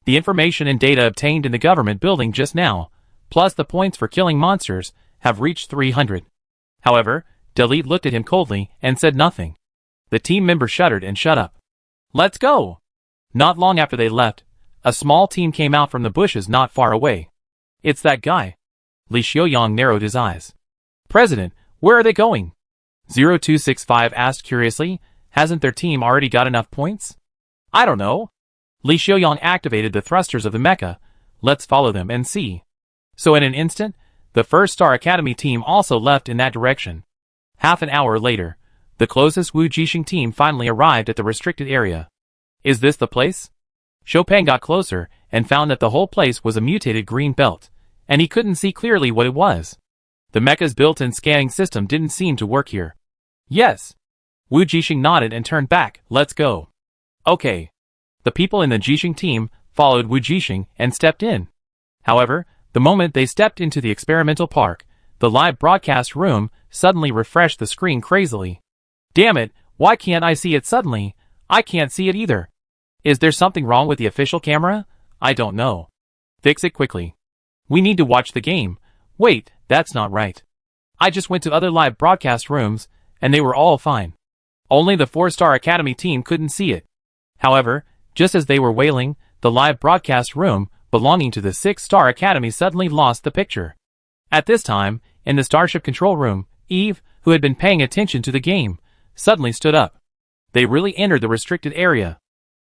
The information and data obtained in the government building just now, plus the points for killing monsters, have reached 300. However, Delete looked at him coldly and said nothing. The team member shuddered and shut up. Let's go! Not long after they left, a small team came out from the bushes not far away. It's that guy. Li Xiaoyang narrowed his eyes. President, where are they going? 0265 asked curiously, hasn't their team already got enough points? I don't know. Li Xiaoyang activated the thrusters of the mecha. Let's follow them and see. So in an instant, the 1-star Academy team also left in that direction. Half an hour later, the closest Wu Jixing team finally arrived at the restricted area. Is this the place? Chopin got closer and found that the whole place was a mutated green belt, and he couldn't see clearly what it was. The mecha's built-in scanning system didn't seem to work here. Yes. Wu Jixing nodded and turned back. Let's go. Okay. The people in the Jixing team followed Wu Jixing and stepped in. However, the moment they stepped into the experimental park, the live broadcast room suddenly refreshed the screen crazily. Damn it, why can't I see it suddenly? I can't see it either. Is there something wrong with the official camera? I don't know. Fix it quickly. We need to watch the game. Wait, that's not right. I just went to other live broadcast rooms, and they were all fine. Only the 4-star Academy team couldn't see it. However, just as they were wailing, the live broadcast room belonging to the 6-star Academy suddenly lost the picture. At this time, in the Starship control room, Eve, who had been paying attention to the game, suddenly stood up. They really entered the restricted area.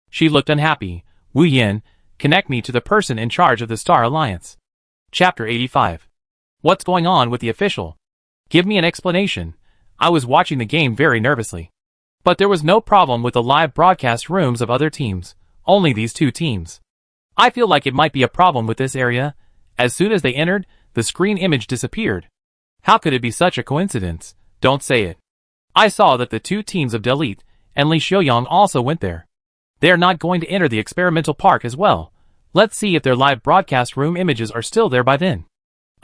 She looked unhappy. Wu Yin, connect me to the person in charge of the Star Alliance. Chapter 85. What's going on with the official? Give me an explanation. I was watching the game very nervously. But there was no problem with the live broadcast rooms of other teams, only these 2 teams. I feel like it might be a problem with this area. As soon as they entered, the screen image disappeared. How could it be such a coincidence? Don't say it. I saw that the 2 teams of Delete and Li Xiaoyang also went there. They are not going to enter the experimental park as well. Let's see if their live broadcast room images are still there by then.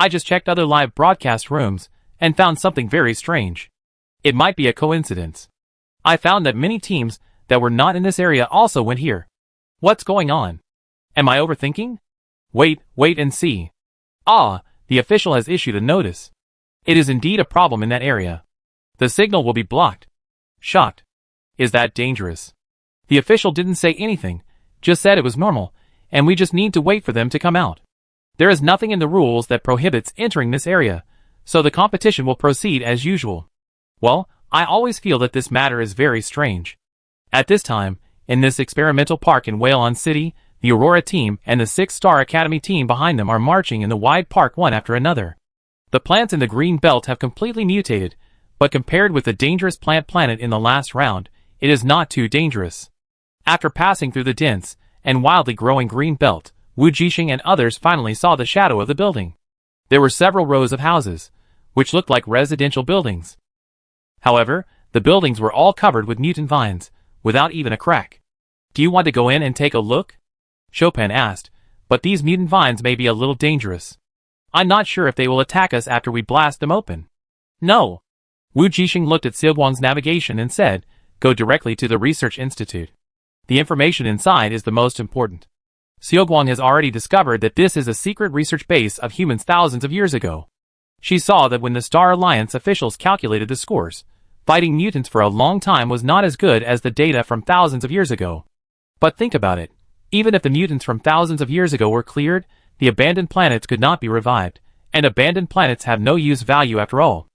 I just checked other live broadcast rooms and found something very strange. It might be a coincidence. I found that many teams that were not in this area also went here. What's going on? Am I overthinking? Wait and see. Ah, the official has issued a notice. It is indeed a problem in that area. The signal will be blocked. Shocked. Is that dangerous? The official didn't say anything, just said it was normal, and we just need to wait for them to come out. There is nothing in the rules that prohibits entering this area, so the competition will proceed as usual. Well, I always feel that this matter is very strange. At this time, in this experimental park in Whalon City, the Aurora team and the 6-Star Academy team behind them are marching in the wide park one after another. The plants in the green belt have completely mutated, but compared with the dangerous plant planet in the last round, it is not too dangerous. After passing through the dense and wildly growing green belt, Wu Jixing and others finally saw the shadow of the building. There were several rows of houses, which looked like residential buildings. However, the buildings were all covered with mutant vines, without even a crack. Do you want to go in and take a look? Chopin asked, but these mutant vines may be a little dangerous. I'm not sure if they will attack us after we blast them open. No. Wu Jixing looked at Xiaoguang's navigation and said, go directly to the Research Institute. The information inside is the most important. Xiaoguang has already discovered that this is a secret research base of humans thousands of years ago. She saw that when the Star Alliance officials calculated the scores, fighting mutants for a long time was not as good as the data from thousands of years ago. But think about it. Even if the mutants from thousands of years ago were cleared, the abandoned planets could not be revived, and abandoned planets have no use value after all.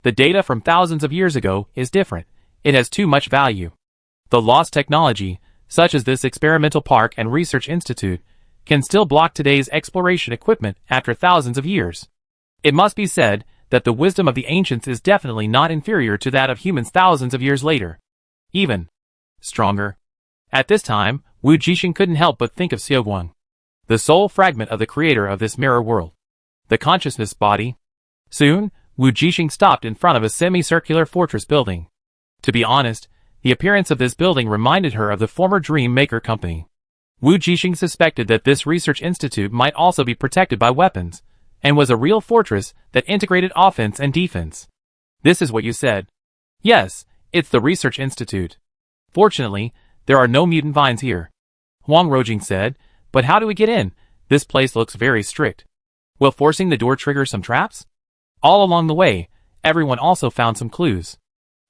The data from thousands of years ago is different. It has too much value. The lost technology, such as this experimental park and research institute, can still block today's exploration equipment after thousands of years. It must be said that the wisdom of the ancients is definitely not inferior to that of humans thousands of years later. Even stronger. At this time, Wu Jixing couldn't help but think of Xiaoguang, the sole fragment of the creator of this mirror world, the consciousness body. Soon, Wu Jixing stopped in front of a semicircular fortress building. To be honest, the appearance of this building reminded her of the former Dream Maker Company. Wu Jixing suspected that this research institute might also be protected by weapons, and was a real fortress that integrated offense and defense. This is what you said. Yes, it's the research institute. Fortunately, there are no mutant vines here. Huang Rojing said, but how do we get in? This place looks very strict. Will forcing the door trigger some traps? All along the way, everyone also found some clues.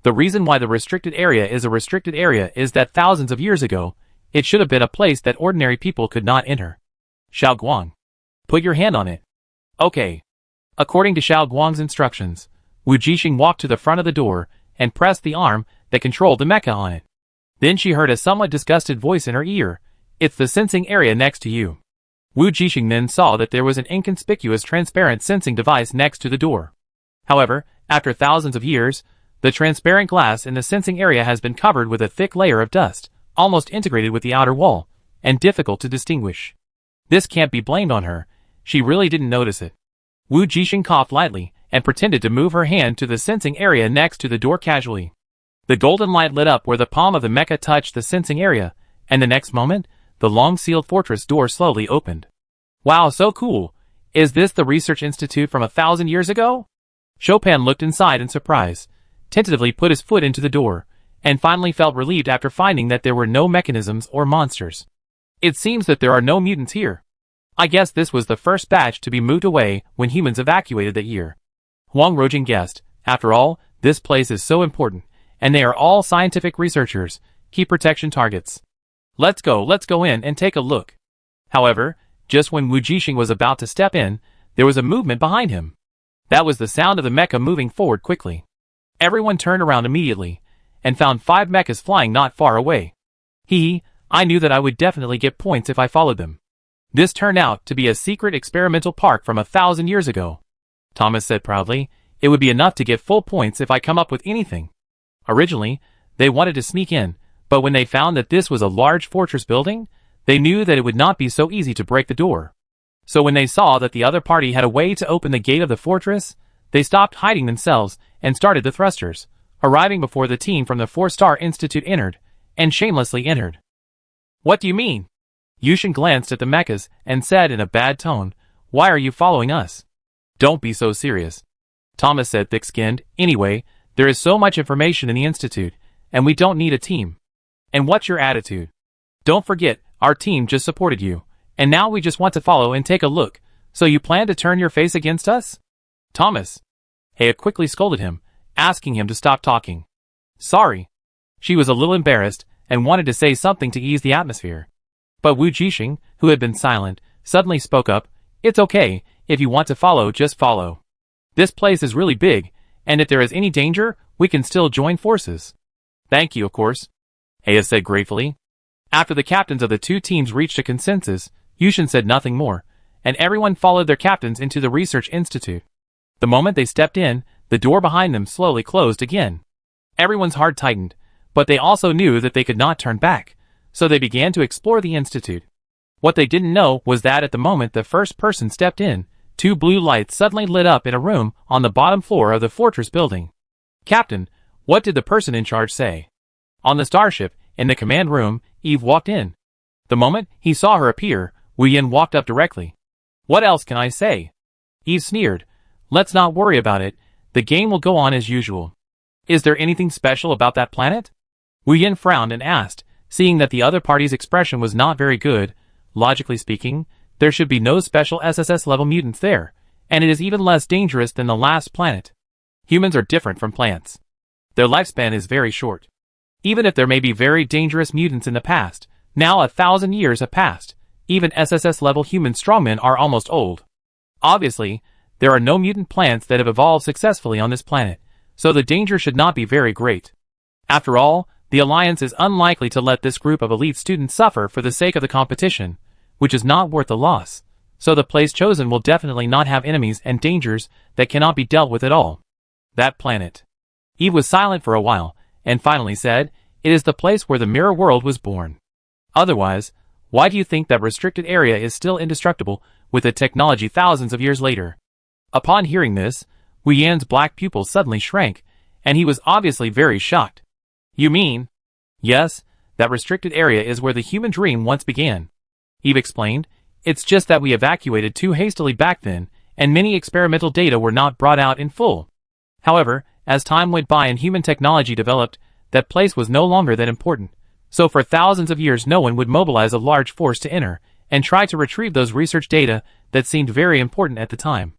The reason why the restricted area is a restricted area is that thousands of years ago, it should have been a place that ordinary people could not enter. Xiao Guang. Put your hand on it. Okay. According to Xiao Guang's instructions, Wu Jixing walked to the front of the door and pressed the arm that controlled the mecha on it. Then she heard a somewhat disgusted voice in her ear. It's the sensing area next to you. Wu Jixing then saw that there was an inconspicuous transparent sensing device next to the door. However, after thousands of years, the transparent glass in the sensing area has been covered with a thick layer of dust, almost integrated with the outer wall, and difficult to distinguish. This can't be blamed on her. She really didn't notice it. Wu Jixing coughed lightly and pretended to move her hand to the sensing area next to the door casually. The golden light lit up where the palm of the mecha touched the sensing area, and the next moment, the long-sealed fortress door slowly opened. Wow, so cool! Is this the research institute from 1,000 years ago? Chopin looked inside in surprise, tentatively put his foot into the door, and finally felt relieved after finding that there were no mechanisms or monsters. It seems that there are no mutants here. I guess this was the first batch to be moved away when humans evacuated that year. Huang Rojing guessed, after all, this place is so important, and they are all scientific researchers, key protection targets. Let's go in and take a look. However, just when Wu Jixing was about to step in, there was a movement behind him. That was the sound of the mecha moving forward quickly. Everyone turned around immediately, and found 5 mechas flying not far away. I knew that I would definitely get points if I followed them. This turned out to be a secret experimental park from 1,000 years ago. Thomas said proudly, it would be enough to get full points if I come up with anything. Originally, they wanted to sneak in, but when they found that this was a large fortress building, they knew that it would not be so easy to break the door. So when they saw that the other party had a way to open the gate of the fortress, they stopped hiding themselves and started the thrusters, arriving before the team from the 4-Star Institute entered, and shamelessly entered. What do you mean? Yushin glanced at the mechas and said in a bad tone, why are you following us? Don't be so serious, Thomas said, thick-skinned. Anyway, there is so much information in the Institute, and we don't need a team. And what's your attitude? Don't forget, our team just supported you, and now we just want to follow and take a look. So you plan to turn your face against us? Thomas. Hea quickly scolded him, asking him to stop talking. Sorry. She was a little embarrassed and wanted to say something to ease the atmosphere. But Wu Jixing, who had been silent, suddenly spoke up. It's okay, if you want to follow, just follow. This place is really big, and if there is any danger, we can still join forces. Thank you, of course, Hea said gratefully. After the captains of the two teams reached a consensus, Yushin said nothing more, and everyone followed their captains into the research institute. The moment they stepped in, the door behind them slowly closed again. Everyone's heart tightened, but they also knew that they could not turn back, so they began to explore the institute. What they didn't know was that at the moment the first person stepped in, two blue lights suddenly lit up in a room on the bottom floor of the fortress building. Captain, what did the person in charge say? On the starship, in the command room, Eve walked in. The moment he saw her appear, Wu Yin walked up directly. What else can I say? Eve sneered. Let's not worry about it, the game will go on as usual. Is there anything special about that planet? Wu Yin frowned and asked, seeing that the other party's expression was not very good. Logically speaking, there should be no special SSS-level mutants there, and it is even less dangerous than the last planet. Humans are different from plants. Their lifespan is very short. Even if there may be very dangerous mutants in the past, now 1,000 years have passed, even SSS-level human strongmen are almost old. Obviously, there are no mutant plants that have evolved successfully on this planet, so the danger should not be very great. After all, the Alliance is unlikely to let this group of elite students suffer for the sake of the competition, which is not worth the loss, so the place chosen will definitely not have enemies and dangers that cannot be dealt with at all. That planet. Eve was silent for a while, and finally said, it is the place where the mirror world was born. Otherwise, why do you think that restricted area is still indestructible with the technology thousands of years later? Upon hearing this, Wu Yan's black pupil suddenly shrank, and he was obviously very shocked. You mean? Yes, that restricted area is where the human dream once began. Eve explained, it's just that we evacuated too hastily back then, and many experimental data were not brought out in full. However, as time went by and human technology developed, that place was no longer that important. So for thousands of years no one would mobilize a large force to enter and try to retrieve those research data that seemed very important at the time.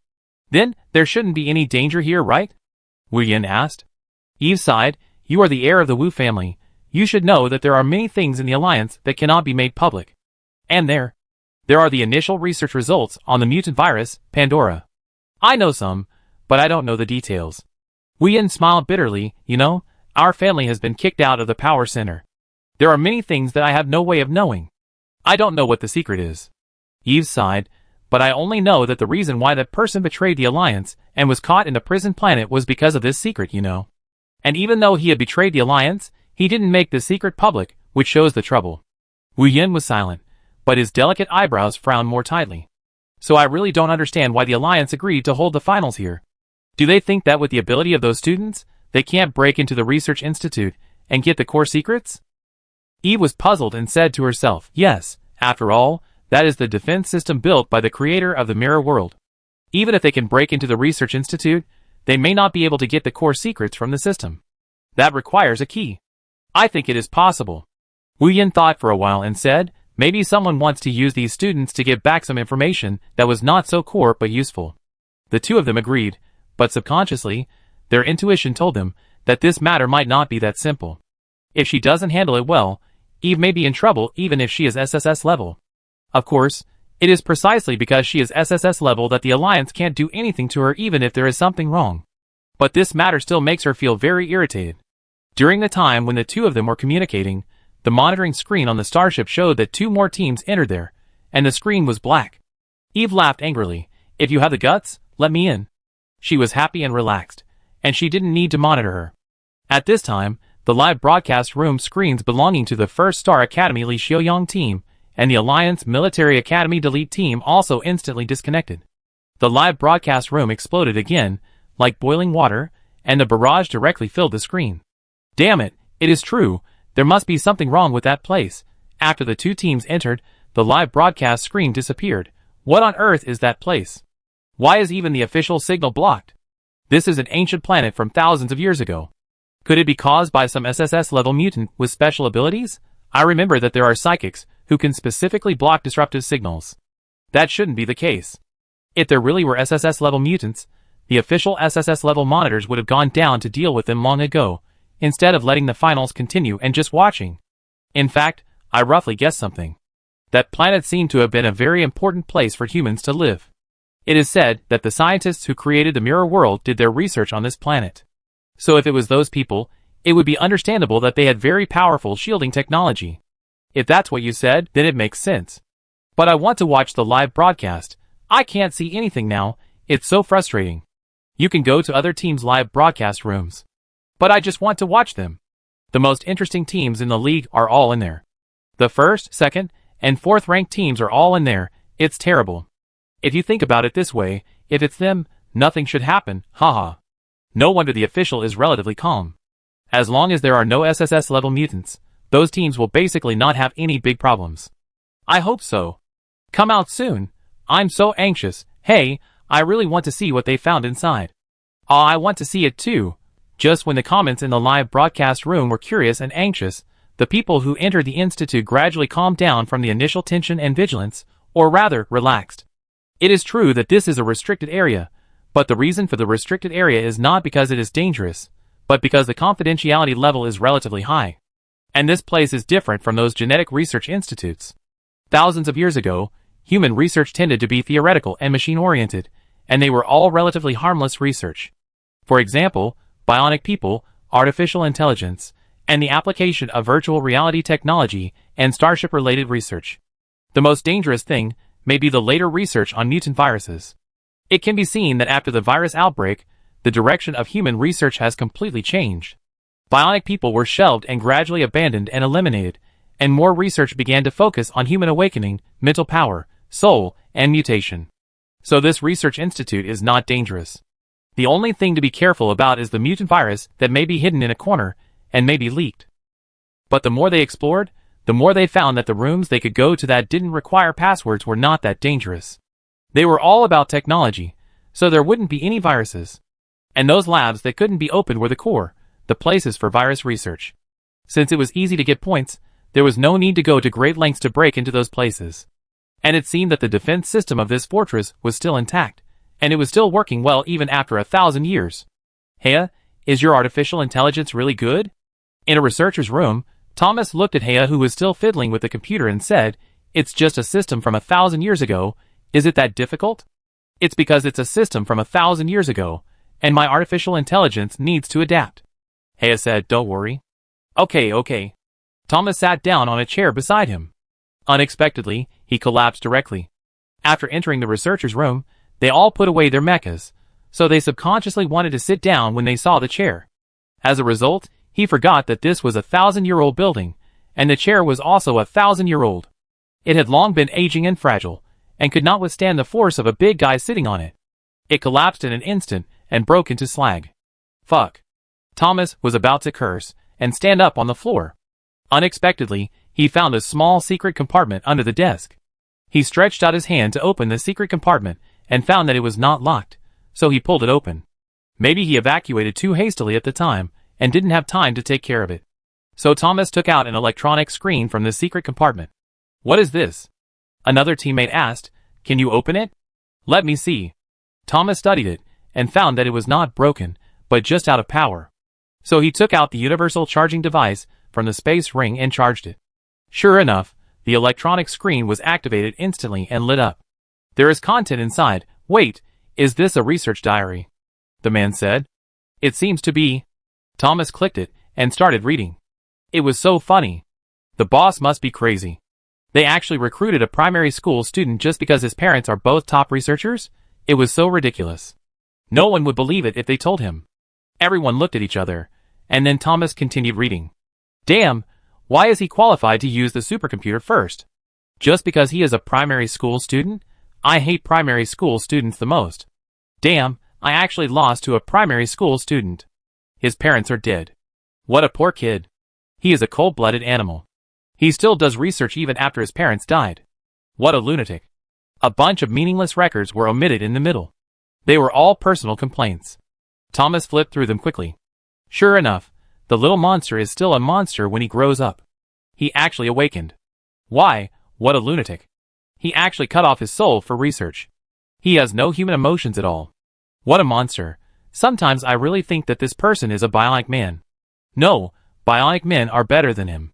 Then, there shouldn't be any danger here, right? Wu Yin asked. Eve sighed, you are the heir of the Wu family. You should know that there are many things in the Alliance that cannot be made public. And there are the initial research results on the mutant virus, Pandora. I know some, but I don't know the details. Wu Yin smiled bitterly, you know, our family has been kicked out of the power center. There are many things that I have no way of knowing. I don't know what the secret is. Eve sighed, but I only know that the reason why that person betrayed the Alliance and was caught in the prison planet was because of this secret, you know. And even though he had betrayed the Alliance, he didn't make the secret public, which shows the trouble. Wu Yin was silent, but his delicate eyebrows frowned more tightly. So I really don't understand why the Alliance agreed to hold the finals here. Do they think that with the ability of those students, they can't break into the research institute and get the core secrets? Eve was puzzled and said to herself, yes, after all, that is the defense system built by the creator of the mirror world. Even if they can break into the research institute, they may not be able to get the core secrets from the system. That requires a key. I think it is possible. Wu Yin thought for a while and said, maybe someone wants to use these students to get back some information that was not so core but useful. The two of them agreed, but subconsciously, their intuition told them that this matter might not be that simple. If she doesn't handle it well, Eve may be in trouble even if she is SSS level. Of course, it is precisely because she is SSS level that the Alliance can't do anything to her even if there is something wrong. But this matter still makes her feel very irritated. During the time when the two of them were communicating, the monitoring screen on the starship showed that two more teams entered there, and the screen was black. Eve laughed angrily. If you have the guts, let me in. She was happy and relaxed, and she didn't need to monitor her. At this time, the live broadcast room screens belonging to the First Star Academy Li Xiaoyang team and the Alliance Military Academy Delete team also instantly disconnected. The live broadcast room exploded again, like boiling water, and the barrage directly filled the screen. Damn it, it is true, there must be something wrong with that place. After the two teams entered, the live broadcast screen disappeared. What on earth is that place? Why is even the official signal blocked? This is an ancient planet from thousands of years ago. Could it be caused by some SSS-level mutant with special abilities? I remember that there are psychics who can specifically block disruptive signals. That shouldn't be the case. If there really were SSS-level mutants, the official SSS-level monitors would have gone down to deal with them long ago, instead of letting the finals continue and just watching. In fact, I roughly guessed something. That planet seemed to have been a very important place for humans to live. It is said that the scientists who created the mirror world did their research on this planet. So if it was those people, it would be understandable that they had very powerful shielding technology. If that's what you said, then it makes sense. But I want to watch the live broadcast. I can't see anything now, it's so frustrating. You can go to other teams' live broadcast rooms. But I just want to watch them. The most interesting teams in the league are all in there. The first, second, and fourth ranked teams are all in there. It's terrible. If you think about it this way, if it's them, nothing should happen, haha. No wonder the official is relatively calm. As long as there are no SSS level mutants, those teams will basically not have any big problems. I hope so. Come out soon. I'm so anxious. Hey, I really want to see what they found inside. I want to see it too. Just when the comments in the live broadcast room were curious and anxious, the people who entered the institute gradually calmed down from the initial tension and vigilance, or rather, relaxed. It is true that this is a restricted area, but the reason for the restricted area is not because it is dangerous, but because the confidentiality level is relatively high. And this place is different from those genetic research institutes. Thousands of years ago, human research tended to be theoretical and machine-oriented, and they were all relatively harmless research. For example, bionic people, artificial intelligence, and the application of virtual reality technology and Starship-related research. The most dangerous thing may be the later research on mutant viruses. It can be seen that after the virus outbreak, the direction of human research has completely changed. Bionic people were shelved and gradually abandoned and eliminated, and more research began to focus on human awakening, mental power, soul, and mutation. So this research institute is not dangerous. The only thing to be careful about is the mutant virus that may be hidden in a corner and may be leaked. But the more they explored, the more they found that the rooms they could go to that didn't require passwords were not that dangerous. They were all about technology, so there wouldn't be any viruses. And those labs that couldn't be opened were the core, the places for virus research. Since it was easy to get points, there was no need to go to great lengths to break into those places. And it seemed that the defense system of this fortress was still intact, and it was still working well even after 1,000 years. Heya, is your artificial intelligence really good? In a researcher's room, Thomas looked at Heya, who was still fiddling with the computer, and said, "It's just a system from 1,000 years ago. Is it that difficult?" "It's because it's a system from 1,000 years ago, and my artificial intelligence needs to adapt." Heya said, "Don't worry." Okay. Thomas sat down on a chair beside him. Unexpectedly, he collapsed directly. After entering the researcher's room, they all put away their mechas, so they subconsciously wanted to sit down when they saw the chair. As a result, he forgot that this was a 1,000-year-old building, and the chair was also 1,000-year-old. It had long been aging and fragile, and could not withstand the force of a big guy sitting on it. It collapsed in an instant and broke into slag. Fuck. Thomas was about to curse and stand up on the floor. Unexpectedly, he found a small secret compartment under the desk. He stretched out his hand to open the secret compartment and found that it was not locked, so he pulled it open. Maybe he evacuated too hastily at the time and didn't have time to take care of it. So Thomas took out an electronic screen from the secret compartment. "What is this?" Another teammate asked. "Can you open it?" "Let me see." Thomas studied it and found that it was not broken, but just out of power. So he took out the universal charging device from the space ring and charged it. Sure enough, the electronic screen was activated instantly and lit up. "There is content inside. Wait, is this a research diary?" the man said. "It seems to be." Thomas clicked it and started reading. It was so funny. The boss must be crazy. They actually recruited a primary school student just because his parents are both top researchers? It was so ridiculous. No one would believe it if they told him. Everyone looked at each other, and then Thomas continued reading. Damn, why is he qualified to use the supercomputer first? Just because he is a primary school student? I hate primary school students the most. Damn, I actually lost to a primary school student. His parents are dead. What a poor kid. He is a cold-blooded animal. He still does research even after his parents died. What a lunatic. A bunch of meaningless records were omitted in the middle. They were all personal complaints. Thomas flipped through them quickly. Sure enough, the little monster is still a monster when he grows up. He actually awakened. Why, what a lunatic. He actually cut off his soul for research. He has no human emotions at all. What a monster. Sometimes I really think that this person is a bionic man. No, bionic men are better than him.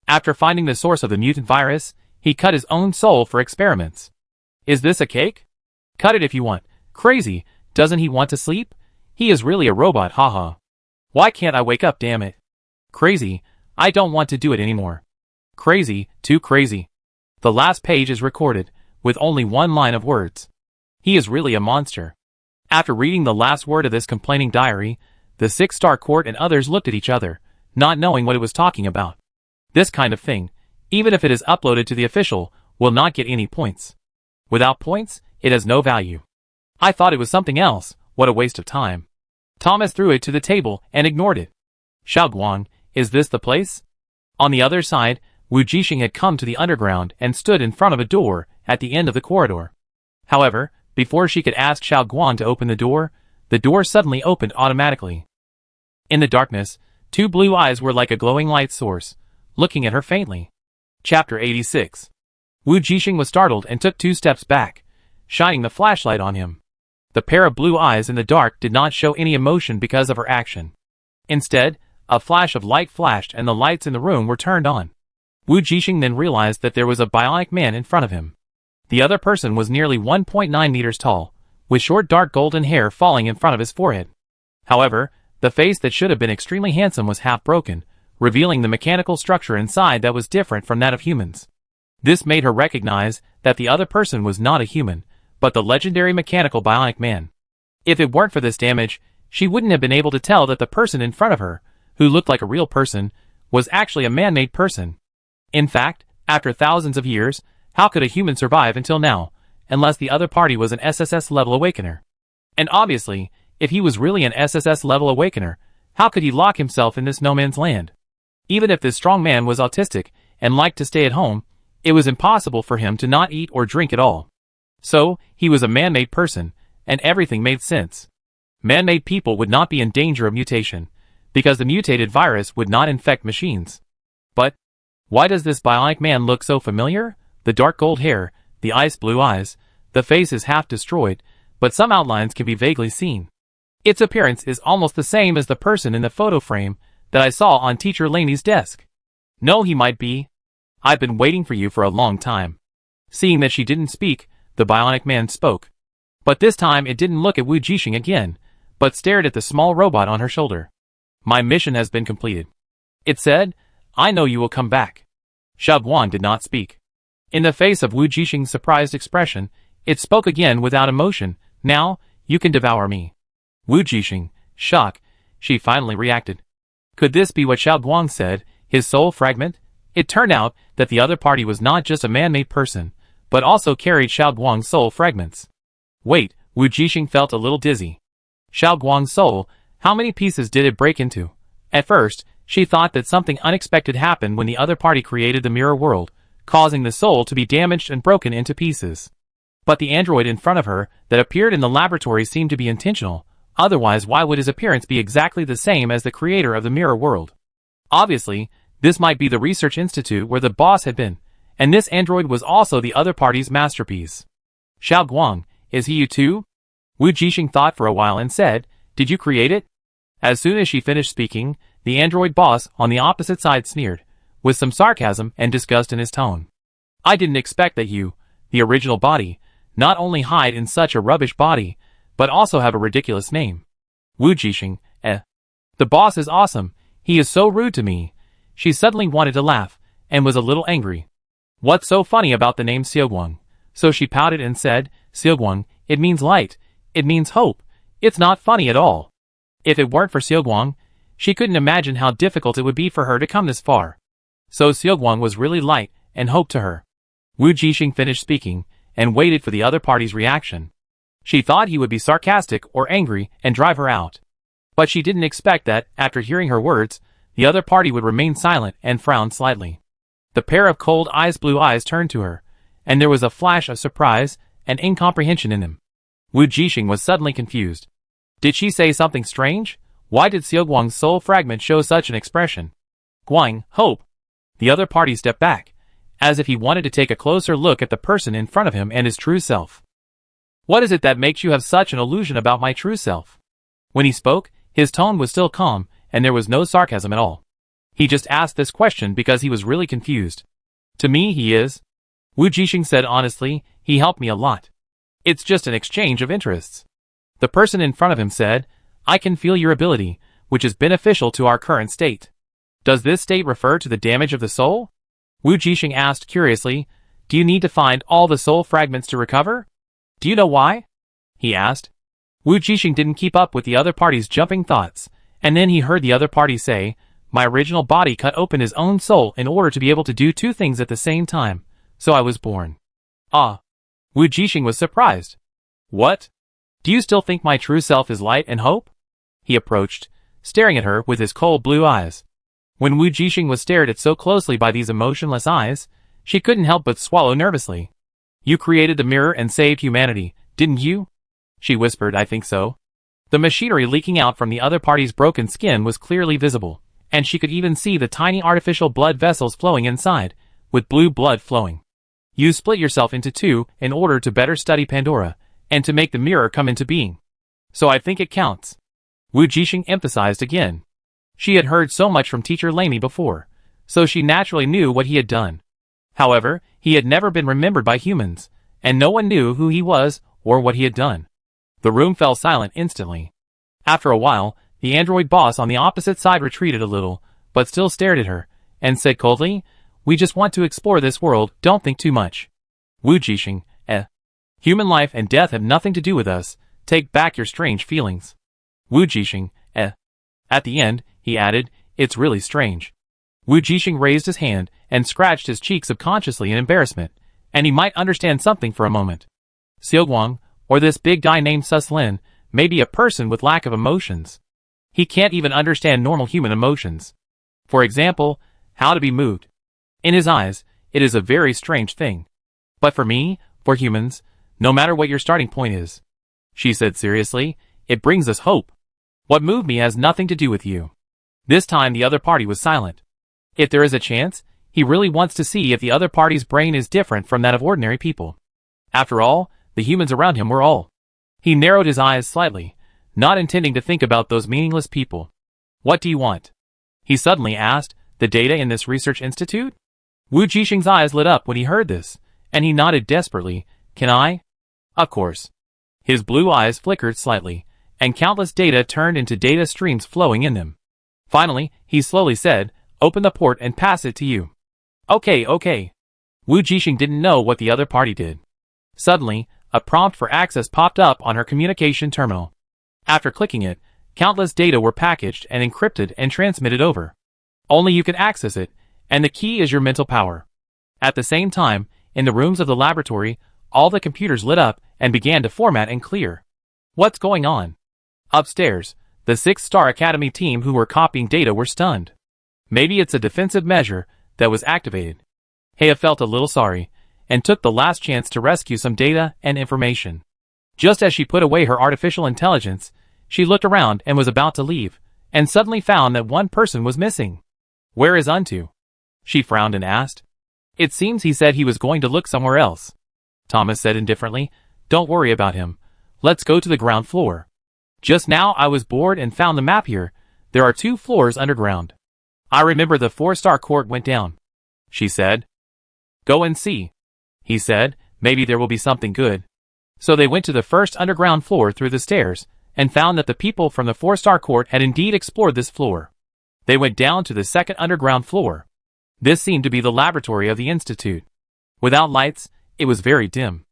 After finding the source of the mutant virus, he cut his own soul for experiments. Is this a cake? Cut it if you want. Crazy, doesn't he want to sleep? He is really a robot, haha. Why can't I wake up, damn it? Crazy, I don't want to do it anymore. Crazy, too crazy. The last page is recorded, with only one line of words. He is really a monster. After reading the last word of this complaining diary, the six-star court and others looked at each other, not knowing what it was talking about. This kind of thing, even if it is uploaded to the official, will not get any points. Without points, it has no value. I thought it was something else, what a waste of time. Thomas threw it to the table and ignored it. Xiaoguang, is this the place? On the other side, Wu Jixing had come to the underground and stood in front of a door at the end of the corridor. However, before she could ask Xiaoguang to open the door suddenly opened automatically. In the darkness, two blue eyes were like a glowing light source, looking at her faintly. Chapter 86. Wu Jixing was startled and took 2 steps back, shining the flashlight on him. The pair of blue eyes in the dark did not show any emotion because of her action. Instead, a flash of light flashed and the lights in the room were turned on. Wu Jixing then realized that there was a bionic man in front of him. The other person was nearly 1.9 meters tall, with short dark golden hair falling in front of his forehead. However, the face that should have been extremely handsome was half broken, revealing the mechanical structure inside that was different from that of humans. This made her recognize that the other person was not a human, but the legendary mechanical bionic man. If it weren't for this damage, she wouldn't have been able to tell that the person in front of her, who looked like a real person, was actually a man-made person. In fact, after thousands of years, how could a human survive until now, unless the other party was an SSS-level awakener? And obviously, if he was really an SSS-level awakener, how could he lock himself in this no-man's land? Even if this strong man was autistic and liked to stay at home, it was impossible for him to not eat or drink at all. So, he was a man-made person, and everything made sense. Man-made people would not be in danger of mutation, because the mutated virus would not infect machines. But, why does this bionic man look so familiar? The dark gold hair, the ice blue eyes, the face is half destroyed, but some outlines can be vaguely seen. Its appearance is almost the same as the person in the photo frame that I saw on Teacher Laney's desk. No, he might be. I've been waiting for you for a long time. Seeing that she didn't speak, the bionic man spoke. But this time it didn't look at Wu Jixing again, but stared at the small robot on her shoulder. My mission has been completed. It said, I know you will come back. Xiaoguang did not speak. In the face of Wu Jixing's surprised expression, it spoke again without emotion. Now, you can devour me. Wu Jixing, shock, she finally reacted. Could this be what Xiaoguang said, his soul fragment? It turned out that the other party was not just a man-made person, but also carried Xiaoguang's soul fragments. Wait, Wu Jixing felt a little dizzy. Xiaoguang's soul, how many pieces did it break into? At first, she thought that something unexpected happened when the other party created the mirror world, causing the soul to be damaged and broken into pieces. But the android in front of her that appeared in the laboratory seemed to be intentional, otherwise why would his appearance be exactly the same as the creator of the mirror world? Obviously, this might be the research institute where the boss had been, and this android was also the other party's masterpiece. Xiaoguang, is he you too? Wu Jixing thought for a while and said, did you create it? As soon as she finished speaking, the android boss on the opposite side sneered, with some sarcasm and disgust in his tone. I didn't expect that you, the original body, not only hide in such a rubbish body, but also have a ridiculous name. Wu Jixing, The boss is awesome, he is so rude to me. She suddenly wanted to laugh, and was a little angry. What's so funny about the name Xiaoguang? So she pouted and said, Xiaoguang, it means light, it means hope, it's not funny at all. If it weren't for Xiaoguang, she couldn't imagine how difficult it would be for her to come this far. So Xiaoguang was really light and hope to her. Wu Jixing finished speaking, and waited for the other party's reaction. She thought he would be sarcastic or angry and drive her out. But she didn't expect that, after hearing her words, the other party would remain silent and frown slightly. The pair of cold blue eyes turned to her, and there was a flash of surprise and incomprehension in them. Wu Jixing was suddenly confused. Did she say something strange? Why did Xiaoguang's soul fragment show such an expression? Guang, hope. The other party stepped back, as if he wanted to take a closer look at the person in front of him and his true self. What is it that makes you have such an illusion about my true self? When he spoke, his tone was still calm, and there was no sarcasm at all. He just asked this question because he was really confused. To me he is. Wu Jixing said honestly, he helped me a lot. It's just an exchange of interests. The person in front of him said, I can feel your ability, which is beneficial to our current state. Does this state refer to the damage of the soul? Wu Jixing asked curiously, do you need to find all the soul fragments to recover? Do you know why? He asked. Wu Jixing didn't keep up with the other party's jumping thoughts, and then he heard the other party say, my original body cut open his own soul in order to be able to do two things at the same time, so I was born. Ah. Wu Jixing was surprised. What? Do you still think my true self is light and hope? He approached, staring at her with his cold blue eyes. When Wu Jixing was stared at so closely by these emotionless eyes, she couldn't help but swallow nervously. You created the mirror and saved humanity, didn't you? She whispered, I think so. The machinery leaking out from the other party's broken skin was clearly visible, and she could even see the tiny artificial blood vessels flowing inside, with blue blood flowing. You split yourself into two in order to better study Pandora, and to make the mirror come into being. So I think it counts. Wu Jixing emphasized again. She had heard so much from Teacher Lamy before, so she naturally knew what he had done. However, he had never been remembered by humans, and no one knew who he was or what he had done. The room fell silent instantly. After a while, the android boss on the opposite side retreated a little, but still stared at her, and said coldly, we just want to explore this world, don't think too much. Wu Jixing, Human life and death have nothing to do with us, take back your strange feelings. Wu Jixing, At the end, he added, it's really strange. Wu Jixing raised his hand and scratched his cheek subconsciously in embarrassment, and he might understand something for a moment. Xiaoguang, or this big guy named Suslin, may be a person with lack of emotions. He can't even understand normal human emotions. For example, how to be moved. In his eyes, it is a very strange thing. But for me, for humans, no matter what your starting point is, she said seriously, it brings us hope. What moved me has nothing to do with you. This time the other party was silent. If there is a chance, he really wants to see if the other party's brain is different from that of ordinary people. After all, the humans around him were all. He narrowed his eyes slightly, not intending to think about those meaningless people. What do you want? He suddenly asked, the data in this research institute? Wu Jixing's eyes lit up when he heard this, and he nodded desperately, can I? Of course. His blue eyes flickered slightly, and countless data turned into data streams flowing in them. Finally, he slowly said, open the port and pass it to you. Okay. Wu Jixing didn't know what the other party did. Suddenly, a prompt for access popped up on her communication terminal. After clicking it, countless data were packaged and encrypted and transmitted over. Only you can access it, and the key is your mental power. At the same time, in the rooms of the laboratory, all the computers lit up and began to format and clear. What's going on? Upstairs, the 6-star Academy team who were copying data were stunned. Maybe it's a defensive measure that was activated. Heya felt a little sorry, and took the last chance to rescue some data and information. Just as she put away her artificial intelligence, she looked around and was about to leave, and suddenly found that one person was missing. Where is Untu? She frowned and asked. It seems he said he was going to look somewhere else. Thomas said indifferently, don't worry about him. Let's go to the ground floor. Just now I was bored and found the map here. There are 2 floors underground. I remember the 4-star court went down. She said. Go and see. He said, maybe there will be something good. So they went to the first underground floor through the stairs, and found that the people from the 4-star court had indeed explored this floor. They went down to the second underground floor. This seemed to be the laboratory of the institute. Without lights, it was very dim.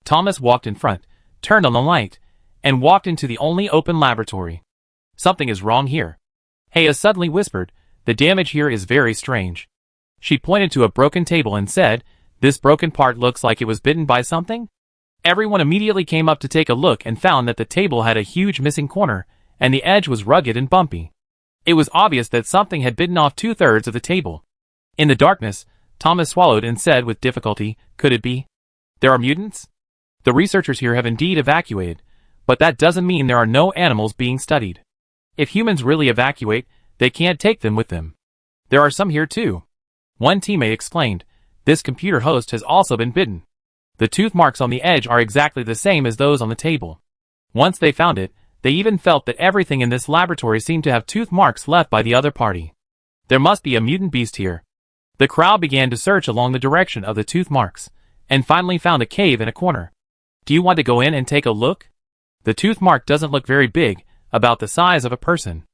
Thomas walked in front, turned on the light, and walked into the only open laboratory. Something is wrong here. Heya suddenly whispered, the damage here is very strange. She pointed to a broken table and said, this broken part looks like it was bitten by something? Everyone immediately came up to take a look and found that the table had a huge missing corner, and the edge was rugged and bumpy. It was obvious that something had bitten off 2/3 of the table. In the darkness, Thomas swallowed and said with difficulty, could it be? There are mutants? The researchers here have indeed evacuated, but that doesn't mean there are no animals being studied. If humans really evacuate, they can't take them with them. There are some here too. One teammate explained. This computer host has also been bitten. The tooth marks on the edge are exactly the same as those on the table. Once they found it, they even felt that everything in this laboratory seemed to have tooth marks left by the other party. There must be a mutant beast here. The crowd began to search along the direction of the tooth marks, and finally found a cave in a corner. Do you want to go in and take a look? The tooth mark doesn't look very big, about the size of a person.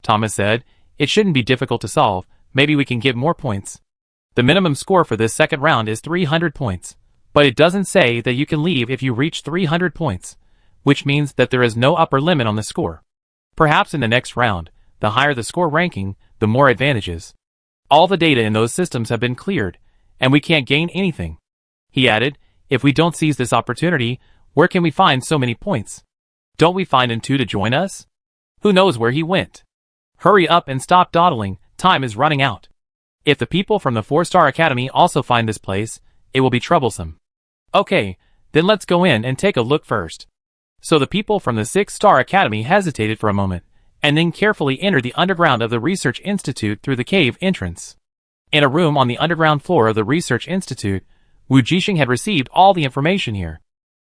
Thomas said, it shouldn't be difficult to solve, maybe we can get more points. The minimum score for this second round is 300 points, but it doesn't say that you can leave if you reach 300 points, which means that there is no upper limit on the score. Perhaps in the next round, the higher the score ranking, the more advantages. All the data in those systems have been cleared, and we can't gain anything. He added, if we don't seize this opportunity, where can we find so many points? Don't we find N2 to join us? Who knows where he went? Hurry up and stop dawdling, time is running out. If the people from the 4-Star Academy also find this place, it will be troublesome. Okay, then let's go in and take a look first. So the people from the 6-Star Academy hesitated for a moment, and then carefully entered the underground of the Research Institute through the cave entrance. In a room on the underground floor of the Research Institute, Wu Jixing had received all the information here.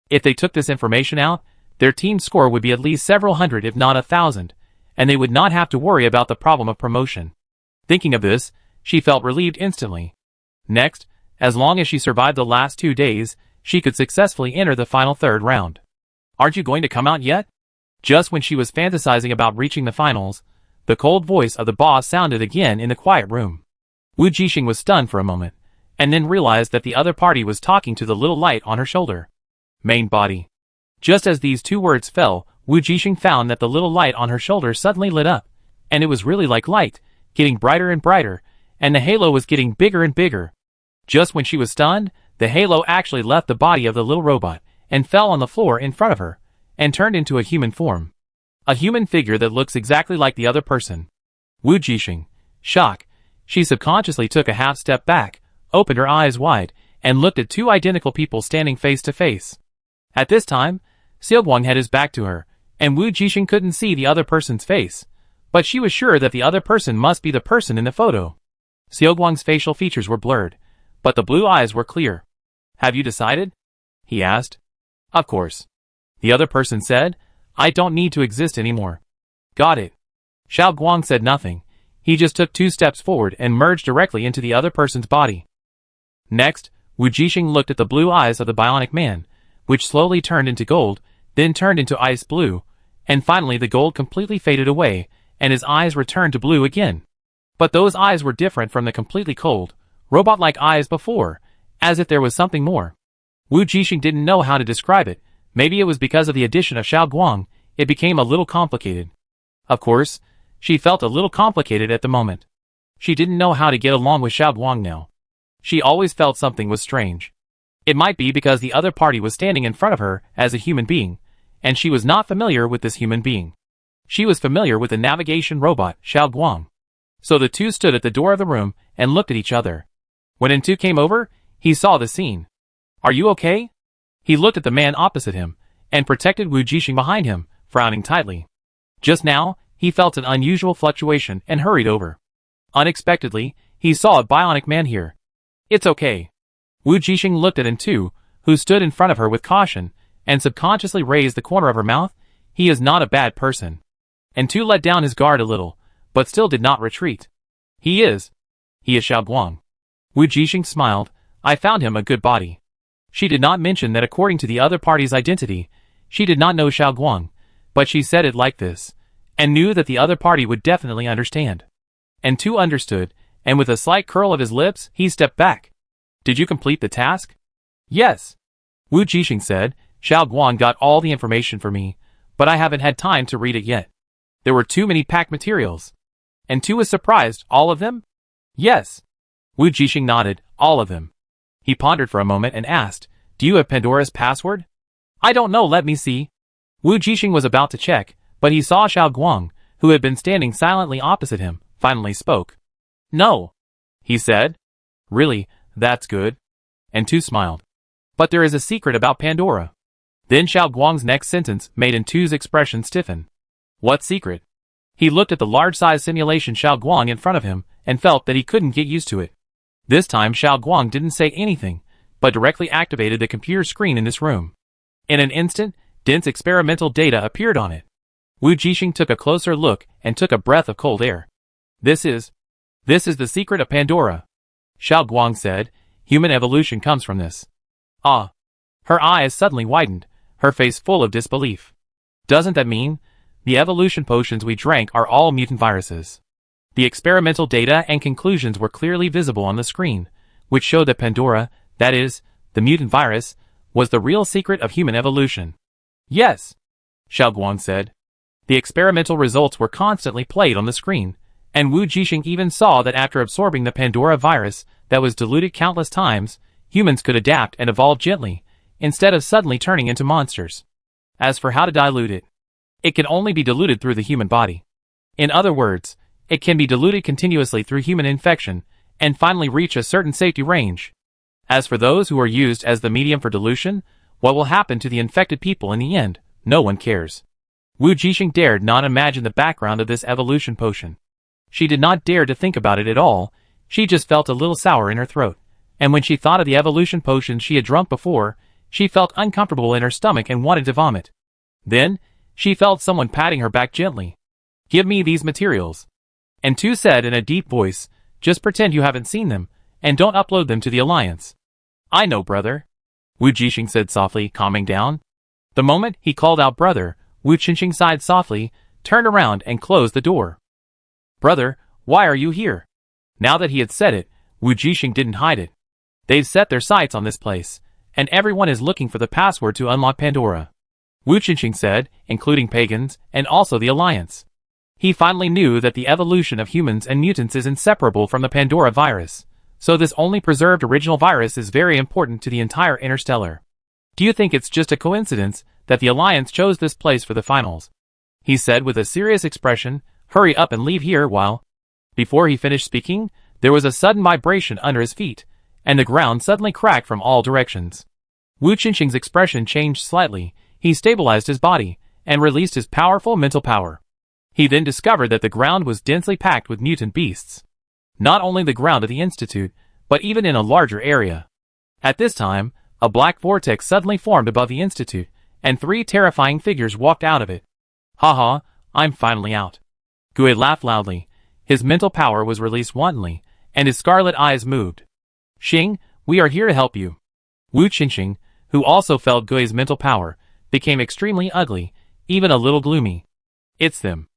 If they took this information out, their team's score would be at least several hundred if not 1,000, and they would not have to worry about the problem of promotion. Thinking of this, she felt relieved instantly. Next, as long as she survived the last 2 days, she could successfully enter the final third round. Aren't you going to come out yet? Just when she was fantasizing about reaching the finals, the cold voice of the boss sounded again in the quiet room. Wu Jixing was stunned for a moment, and then realized that the other party was talking to the little light on her shoulder. Main body. Just as these 2 words fell, Wu Jixing found that the little light on her shoulder suddenly lit up, and it was really like light, getting brighter and brighter, and the halo was getting bigger and bigger. Just when she was stunned, the halo actually left the body of the little robot, and fell on the floor in front of her, and turned into a human form. A human figure that looks exactly like the other person. Wu Jixing, shock, she subconsciously took a half step back, opened her eyes wide, and looked at 2 identical people standing face to face. At this time, Xiaoguang had his back to her, and Wu Jixing couldn't see the other person's face, but she was sure that the other person must be the person in the photo. Xiaoguang's facial features were blurred, but the blue eyes were clear. Have you decided? He asked. Of course. The other person said, I don't need to exist anymore. Got it. Xiaoguang said nothing. He just took 2 steps forward and merged directly into the other person's body. Next, Wu Jixing looked at the blue eyes of the bionic man, which slowly turned into gold, then turned into ice blue, and finally the gold completely faded away, and his eyes returned to blue again. But those eyes were different from the completely cold, robot-like eyes before, as if there was something more. Wu Jixing didn't know how to describe it. Maybe it was because of the addition of Xiaoguang, it became a little complicated. Of course, she felt a little complicated at the moment. She didn't know how to get along with Xiaoguang now. She always felt something was strange. It might be because the other party was standing in front of her as a human being, and she was not familiar with this human being. She was familiar with the navigation robot, Xiaoguang. So the 2 stood at the door of the room and looked at each other. When N2 came over, he saw the scene. Are you okay? He looked at the man opposite him, and protected Wu Jixing behind him, frowning tightly. Just now, he felt an unusual fluctuation and hurried over. Unexpectedly, he saw a bionic man here. It's okay. Wu Jixing looked at N2, who stood in front of her with caution, and subconsciously raised the corner of her mouth. He is not a bad person. N2 let down his guard a little, but still did not retreat. He is Xiaoguang. Wu Jixing smiled. I found him a good body. She did not mention that according to the other party's identity, she did not know Xiaoguang, but she said it like this, and knew that the other party would definitely understand. N2 understood, and with a slight curl of his lips, he stepped back. Did you complete the task? Yes. Wu Jixing said, Xiaoguang got all the information for me, but I haven't had time to read it yet. There were too many packed materials. N2 was surprised, all of them? Yes. Wu Jixing nodded, all of them. He pondered for a moment and asked, do you have Pandora's password? I don't know, let me see. Wu Jixing was about to check, but he saw Xiaoguang, who had been standing silently opposite him, finally spoke. No. He said. Really? That's good. And N2 smiled. But there is a secret about Pandora. Then Xiao Guang's next sentence made Tu's expression stiffen. What secret? He looked at the large-size simulation Xiao Guang in front of him and felt that he couldn't get used to it. This time Xiao Guang didn't say anything, but directly activated the computer screen in this room. In an instant, dense experimental data appeared on it. Wu Jixing took a closer look and took a breath of cold air. This is the secret of Pandora. Xiao Guang said, human evolution comes from this. Ah. Her eyes suddenly widened, her face full of disbelief. Doesn't that mean the evolution potions we drank are all mutant viruses? The experimental data and conclusions were clearly visible on the screen, which showed that Pandora, that is, the mutant virus, was the real secret of human evolution. Yes, Xiao Guang said. The experimental results were constantly played on the screen, and Wu Jixing even saw that after absorbing the Pandora virus that was diluted countless times, humans could adapt and evolve gently, instead of suddenly turning into monsters. As for how to dilute it, it can only be diluted through the human body. In other words, it can be diluted continuously through human infection, and finally reach a certain safety range. As for those who are used as the medium for dilution, what will happen to the infected people in the end, no one cares. Wu Jixing dared not imagine the background of this evolution potion. She did not dare to think about it at all, she just felt a little sour in her throat, and when she thought of the evolution potions she had drunk before, she felt uncomfortable in her stomach and wanted to vomit. Then, she felt someone patting her back gently. Give me these materials. And Tu said in a deep voice, just pretend you haven't seen them, and don't upload them to the Alliance. I know, brother. Wu Jixing said softly, calming down. The moment he called out brother, Wu Jixing sighed softly, turned around and closed the door. Brother, why are you here? Now that he had said it, Wu Jixing didn't hide it. They've set their sights on this place, and everyone is looking for the password to unlock Pandora. Wu Jixing said, including pagans, and also the Alliance. He finally knew that the evolution of humans and mutants is inseparable from the Pandora virus, so this only preserved original virus is very important to the entire Interstellar. Do you think it's just a coincidence that the Alliance chose this place for the finals? He said with a serious expression, hurry up and leave here while... Before he finished speaking, there was a sudden vibration under his feet, and the ground suddenly cracked from all directions. Wu Jixing's expression changed slightly, he stabilized his body, and released his powerful mental power. He then discovered that the ground was densely packed with mutant beasts. Not only the ground of the Institute, but even in a larger area. At this time, a black vortex suddenly formed above the Institute, and 3 terrifying figures walked out of it. Haha, I'm finally out. Gui laughed loudly. His mental power was released wantonly, and his scarlet eyes moved. Xing, we are here to help you. Wu Jixing, who also felt Gui's mental power, became extremely ugly, even a little gloomy. It's them.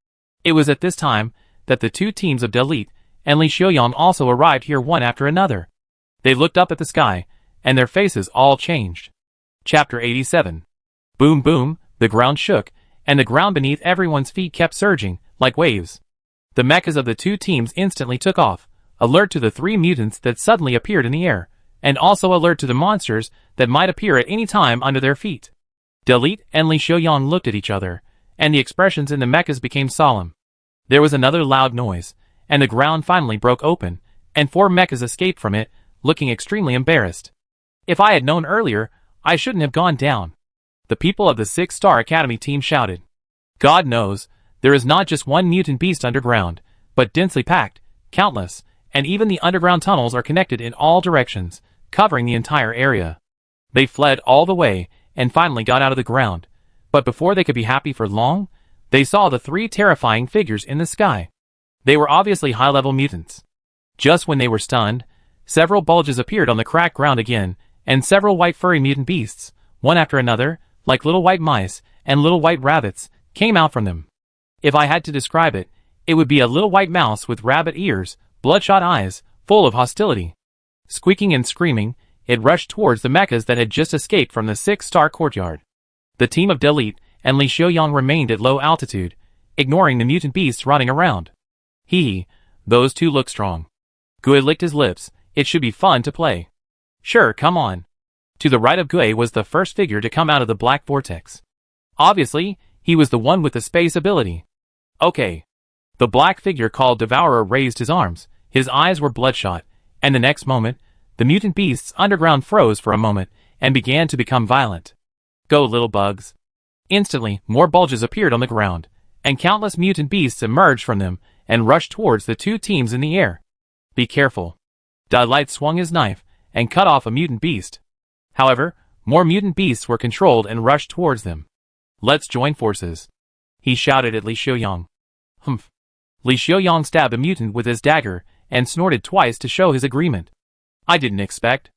It was at this time that the 2 teams of Delete and Li Xiaoyang also arrived here one after another. They looked up at the sky, and their faces all changed. Chapter 87. Boom boom, the ground shook, and the ground beneath everyone's feet kept surging, like waves. The mechas of the 2 teams instantly took off, alert to the 3 mutants that suddenly appeared in the air, and also alert to the monsters that might appear at any time under their feet. Delete and Li Xiaoyang looked at each other, and the expressions in the mechas became solemn. There was another loud noise, and the ground finally broke open, and 4 mechas escaped from it, looking extremely embarrassed. If I had known earlier, I shouldn't have gone down. The people of the 6-Star Academy team shouted. God knows, there is not just one mutant beast underground, but densely packed, countless, and even the underground tunnels are connected in all directions, covering the entire area. They fled all the way, and finally got out of the ground, but before they could be happy for long, they saw the 3 terrifying figures in the sky. They were obviously high-level mutants. Just when they were stunned, several bulges appeared on the cracked ground again, and several white furry mutant beasts, one after another, like little white mice and little white rabbits, came out from them. If I had to describe it, it would be a little white mouse with rabbit ears, bloodshot eyes, full of hostility. Squeaking and screaming, it rushed towards the mechas that had just escaped from the 6-Star courtyard. The team of Delete and Li Xiaoyang remained at low altitude, ignoring the mutant beasts running around. Hee, those 2 look strong. Gui licked his lips, it should be fun to play. Sure, come on. To the right of Gui was the first figure to come out of the black vortex. Obviously, he was the one with the space ability. Okay. The black figure called Devourer raised his arms, his eyes were bloodshot, and the next moment, the mutant beasts underground froze for a moment, and began to become violent. Go, little bugs. Instantly, more bulges appeared on the ground, and countless mutant beasts emerged from them and rushed towards the two teams in the air. Be careful. Daylight swung his knife and cut off a mutant beast. However, more mutant beasts were controlled and rushed towards them. Let's join forces, he shouted at Li Xiaoyang. Humph. Li Xiaoyang stabbed a mutant with his dagger and snorted twice to show his agreement. I didn't expect.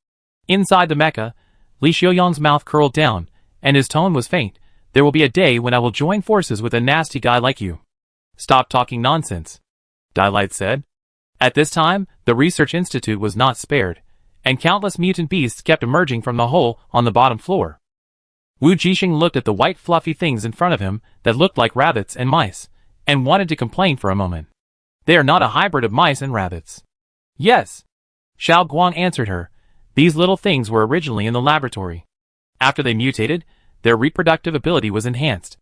Inside the mecha, Li Xiaoyang's mouth curled down, and his tone was faint. There will be a day when I will join forces with a nasty guy like you. Stop talking nonsense, Daylight said. At this time, the research institute was not spared, and countless mutant beasts kept emerging from the hole on the bottom floor. Wu Jixing looked at the white fluffy things in front of him that looked like rabbits and mice, and wanted to complain for a moment. They are not a hybrid of mice and rabbits. Yes, Xiao Guang answered her. These little things were originally in the laboratory. After they mutated, their reproductive ability was enhanced.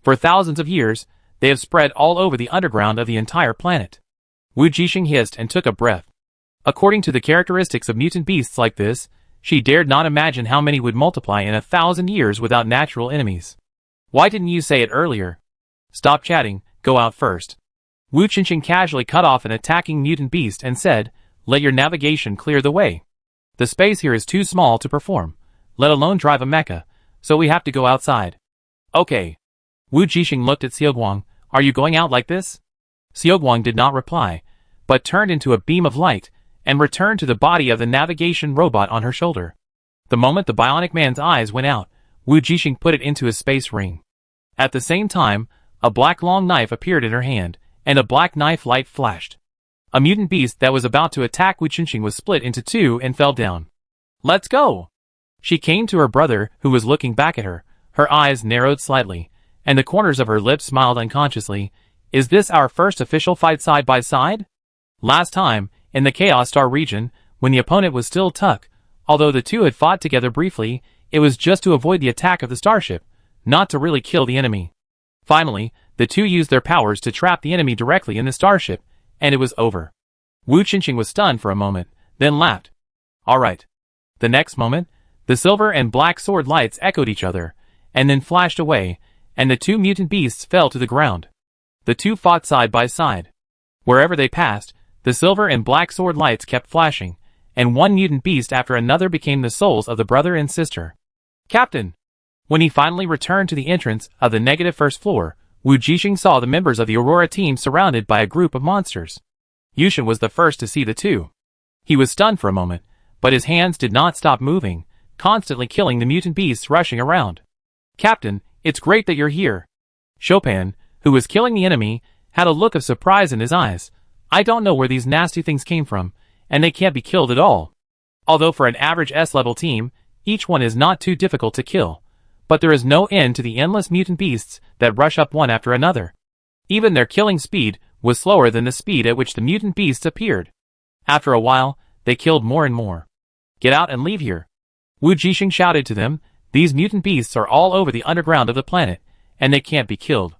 For thousands of years, they have spread all over the underground of the entire planet. Wu Jixing hissed and took a breath. According to the characteristics of mutant beasts like this, she dared not imagine how many would multiply in 1,000 years without natural enemies. Why didn't you say it earlier? Stop chatting, go out first. Wu Qingqing casually cut off an attacking mutant beast and said, let your navigation clear the way. The space here is too small to perform, let alone drive a mecha, so we have to go outside. Okay. Wu Jixing looked at Xiaoguang. Are you going out like this? Xiaoguang did not reply, but turned into a beam of light and returned to the body of the navigation robot on her shoulder. The moment the bionic man's eyes went out, Wu Jixing put it into his space ring. At the same time, a black long knife appeared in her hand, and a black knife light flashed. A mutant beast that was about to attack Wu Jixing was split into two and fell down. Let's go! She came to her brother, who was looking back at her. Her eyes narrowed slightly, and the corners of her lips smiled unconsciously. Is this our first official fight side by side? Last time, in the Chaos Star region, when the opponent was still Tuck, although the two had fought together briefly, it was just to avoid the attack of the starship, not to really kill the enemy. Finally, the two used their powers to trap the enemy directly in the starship, and it was over. Wu Qingqing was stunned for a moment, then laughed. Alright. The next moment, the silver and black sword lights echoed each other, and then flashed away, and the two mutant beasts fell to the ground. The two fought side by side. Wherever they passed, the silver and black sword lights kept flashing, and one mutant beast after another became the souls of the brother and sister. Captain! When he finally returned to the entrance of the negative first floor, Wu Jixing saw the members of the Aurora team surrounded by a group of monsters. Yushin was the first to see the two. He was stunned for a moment, but his hands did not stop moving, constantly killing the mutant beasts rushing around. Captain, it's great that you're here. Chopin, who was killing the enemy, had a look of surprise in his eyes. I don't know where these nasty things came from, and they can't be killed at all. Although for an average S-level team, each one is not too difficult to kill. But there is no end to the endless mutant beasts that rush up one after another. Even their killing speed was slower than the speed at which the mutant beasts appeared. After a while, they killed more and more. Get out and leave here. Wu Jixing shouted to them. These mutant beasts are all over the underground of the planet, and they can't be killed.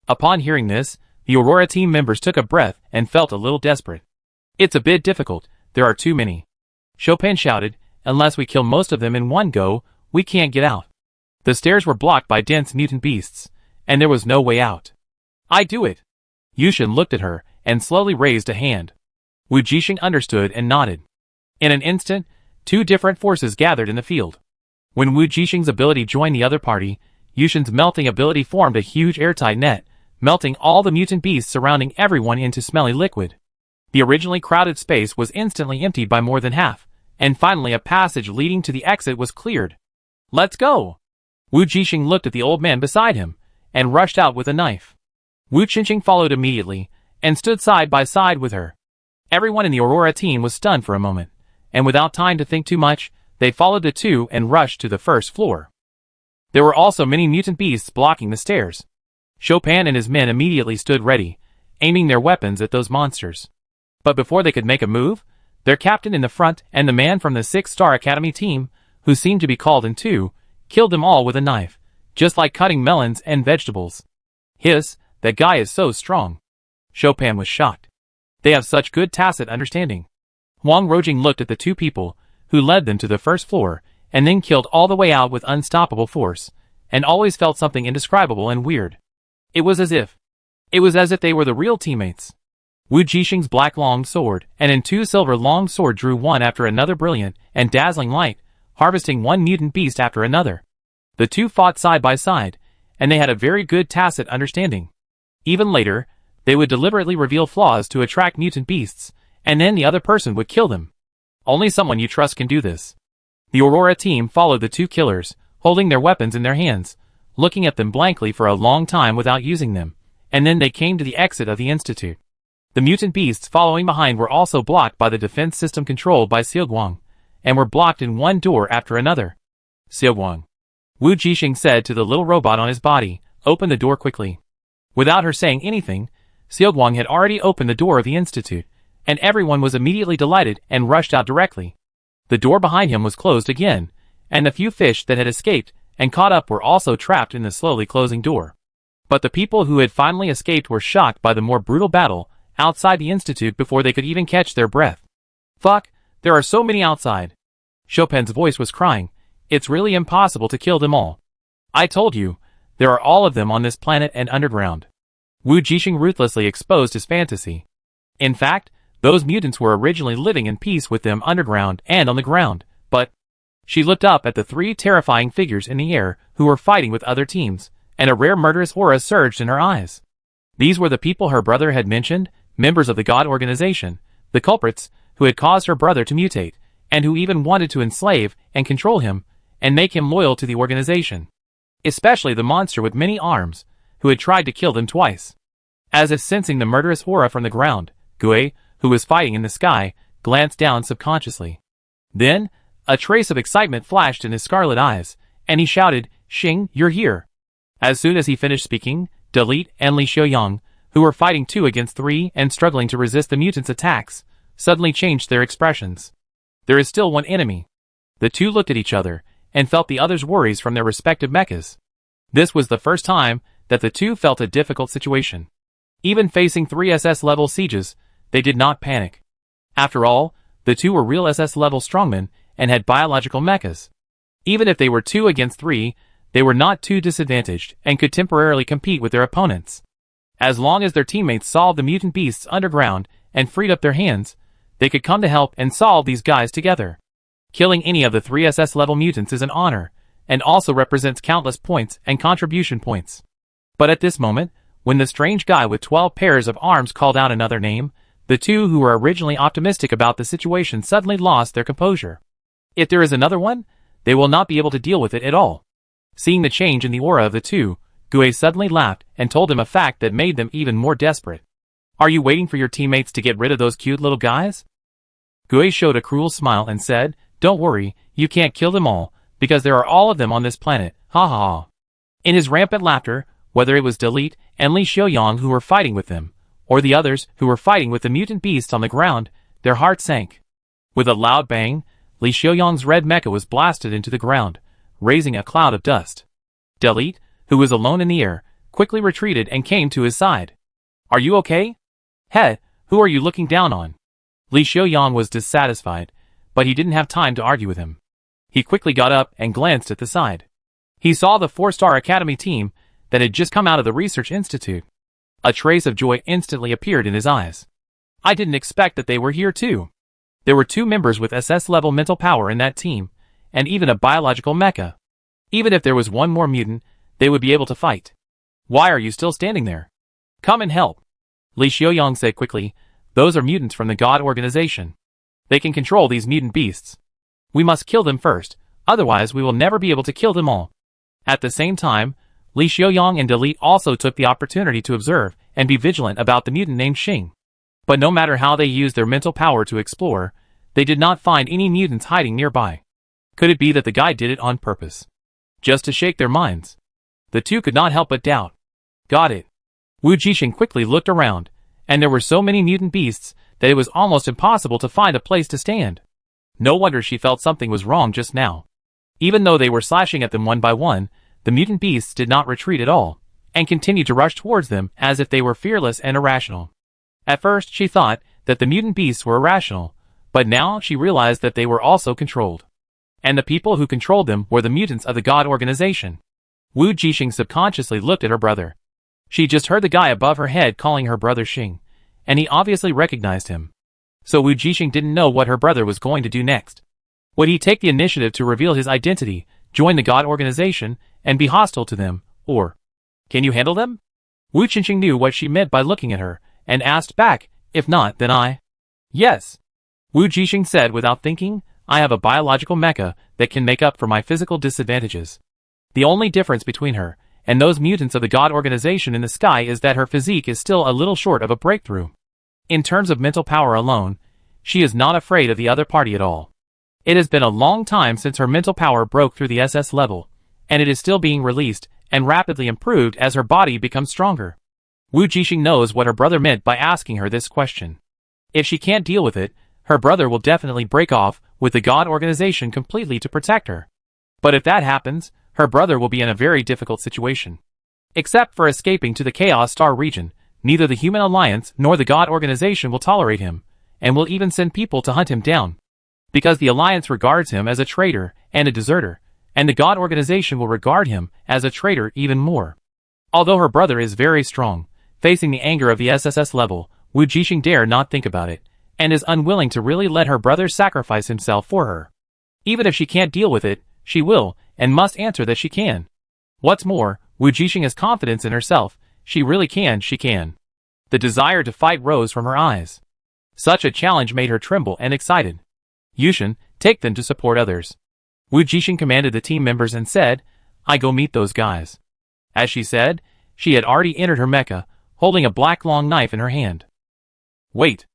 Upon hearing this, the Aurora team members took a breath and felt a little desperate. It's a bit difficult, there are too many. Chopin shouted, unless we kill most of them in one go, we can't get out. The stairs were blocked by dense mutant beasts, and there was no way out. I do it. Yushin looked at her and slowly raised a hand. Wu Jixing understood and nodded. In an instant, two different forces gathered in the field. When Wu Jixing's ability joined the other party, Yushin's melting ability formed a huge airtight net, melting all the mutant beasts surrounding everyone into smelly liquid. The originally crowded space was instantly emptied by more than half, and finally a passage leading to the exit was cleared. Let's go! Wu Jixing looked at the old man beside him, and rushed out with a knife. Wu Qingqing followed immediately, and stood side by side with her. Everyone in the Aurora team was stunned for a moment, and without time to think too much, they followed the two and rushed to the first floor. There were also many mutant beasts blocking the stairs. Chopin and his men immediately stood ready, aiming their weapons at those monsters. But before they could make a move, their captain in the front and the man from the 6-star Academy team, who seemed to be called in two, killed them all with a knife, just like cutting melons and vegetables. Hiss, that guy is so strong. Chopin was shocked. They have such good tacit understanding. Huang Rojing looked at the two people, who led them to the first floor, and then killed all the way out with unstoppable force, and always felt something indescribable and weird. It was as if they were the real teammates. Wu Jixing's black long sword and two silver long sword drew one after another brilliant and dazzling light, harvesting one mutant beast after another. The two fought side by side, and they had a very good tacit understanding. Even later, they would deliberately reveal flaws to attract mutant beasts, and then the other person would kill them. Only someone you trust can do this. The Aurora team followed the two killers, holding their weapons in their hands, looking at them blankly for a long time without using them, and then they came to the exit of the Institute. The mutant beasts following behind were also blocked by the defense system controlled by Xiaoguang, and were blocked in one door after another. Xiaoguang, Wu Jixing said to the little robot on his body, open the door quickly. Without her saying anything, Xiaoguang had already opened the door of the Institute, and everyone was immediately delighted and rushed out directly. The door behind him was closed again, and the few fish that had escaped and caught up were also trapped in the slowly closing door. But the people who had finally escaped were shocked by the more brutal battle outside the Institute before they could even catch their breath. Fuck, there are so many outside. Chopin's voice was crying, it's really impossible to kill them all. I told you, there are all of them on this planet and underground. Wu Jixing ruthlessly exposed his fantasy. In fact, those mutants were originally living in peace with them underground and on the ground, but... She looked up at the three terrifying figures in the air who were fighting with other teams, and a rare murderous aura surged in her eyes. These were the people her brother had mentioned, members of the God Organization, the culprits who had caused her brother to mutate, and who even wanted to enslave and control him, and make him loyal to the organization. Especially the monster with many arms, who had tried to kill them twice. As if sensing the murderous aura from the ground, Gui, who was fighting in the sky, glanced down subconsciously. Then, a trace of excitement flashed in his scarlet eyes, and he shouted, Xing, you're here. As soon as he finished speaking, Delete and Li Xiaoyang, who were fighting 2 against 3 and struggling to resist the mutants' attacks, suddenly changed their expressions. There is still one enemy. The two looked at each other, and felt the other's worries from their respective mechas. This was the first time that the two felt a difficult situation. Even facing 3 SS-level sieges, they did not panic. After all, the two were real SS-level strongmen, and had biological mechas. Even if they were 2 against 3, they were not too disadvantaged and could temporarily compete with their opponents. As long as their teammates solved the mutant beasts underground and freed up their hands, they could come to help and solve these guys together. Killing any of the 3 SS-level mutants is an honor, and also represents countless points and contribution points. But at this moment, when the strange guy with 12 pairs of arms called out another name, the two who were originally optimistic about the situation suddenly lost their composure. If there is another one, they will not be able to deal with it at all. Seeing the change in the aura of the two, Gui suddenly laughed and told him a fact that made them even more desperate. Are you waiting for your teammates to get rid of those cute little guys? Gui showed a cruel smile and said, don't worry, you can't kill them all, because there are all of them on this planet, ha ha ha. In his rampant laughter, whether it was Delete and Li Xiaoyang who were fighting with them, or the others who were fighting with the mutant beasts on the ground, their hearts sank. With a loud bang, Li Xiaoyang's red mecha was blasted into the ground, raising a cloud of dust. Delete, who was alone in the air, quickly retreated and came to his side. Are you okay? Hey, who are you looking down on? Li Xiaoyang was dissatisfied, but he didn't have time to argue with him. He quickly got up and glanced at the side. He saw the 4-star academy team that had just come out of the research institute. A trace of joy instantly appeared in his eyes. I didn't expect that they were here too. There were 2 members with SS-level mental power in that team, and even a biological mecha. Even if there was one more mutant, they would be able to fight. Why are you still standing there? Come and help. Li Xiaoyang said quickly, those are mutants from the God Organization. They can control these mutant beasts. We must kill them first, otherwise we will never be able to kill them all. At the same time, Li Xiaoyang and Delete also took the opportunity to observe and be vigilant about the mutant named Xing. But no matter how they used their mental power to explore, they did not find any mutants hiding nearby. Could it be that the guy did it on purpose? Just to shake their minds? The two could not help but doubt. Got it. Wu Jixing quickly looked around, and there were so many mutant beasts that it was almost impossible to find a place to stand. No wonder she felt something was wrong just now. Even though they were slashing at them one by one, the mutant beasts did not retreat at all, and continued to rush towards them as if they were fearless and irrational. At first she thought that the mutant beasts were irrational, but now she realized that they were also controlled. And the people who controlled them were the mutants of the God Organization. Wu Jixing subconsciously looked at her brother. She just heard the guy above her head calling her brother Xing, and he obviously recognized him. So Wu Jixing didn't know what her brother was going to do next. Would he take the initiative to reveal his identity, join the God organization, and be hostile to them, or, "Can you handle them?" Wu Jixing knew what she meant by looking at her, and asked back, "If not, then I." "Yes." Wu Jixing said without thinking, "I have a biological mecha that can make up for my physical disadvantages. The only difference between her and those mutants of the God organization in the sky is that her physique is still a little short of a breakthrough. In terms of mental power alone, she is not afraid of the other party at all. It has been a long time since her mental power broke through the SS level, and it is still being released and rapidly improved as her body becomes stronger." Wu Jixing knows what her brother meant by asking her this question. If she can't deal with it, her brother will definitely break off with the God organization completely to protect her. But if that happens, her brother will be in a very difficult situation. Except for escaping to the Chaos Star region, neither the Human Alliance nor the God organization will tolerate him, and will even send people to hunt him down. Because the Alliance regards him as a traitor and a deserter, and the God organization will regard him as a traitor even more. Although her brother is very strong, facing the anger of the SSS level, Wu Jixing dare not think about it, and is unwilling to really let her brother sacrifice himself for her. Even if she can't deal with it, she will, and must answer that she can. What's more, Wu Jixing has confidence in herself, she really can, she can. The desire to fight rose from her eyes. Such a challenge made her tremble and excited. "Yushin, take them to support others." Wu Jixing commanded the team members and said, "I go meet those guys." As she said, she had already entered her mecha, holding a black long knife in her hand. "Wait."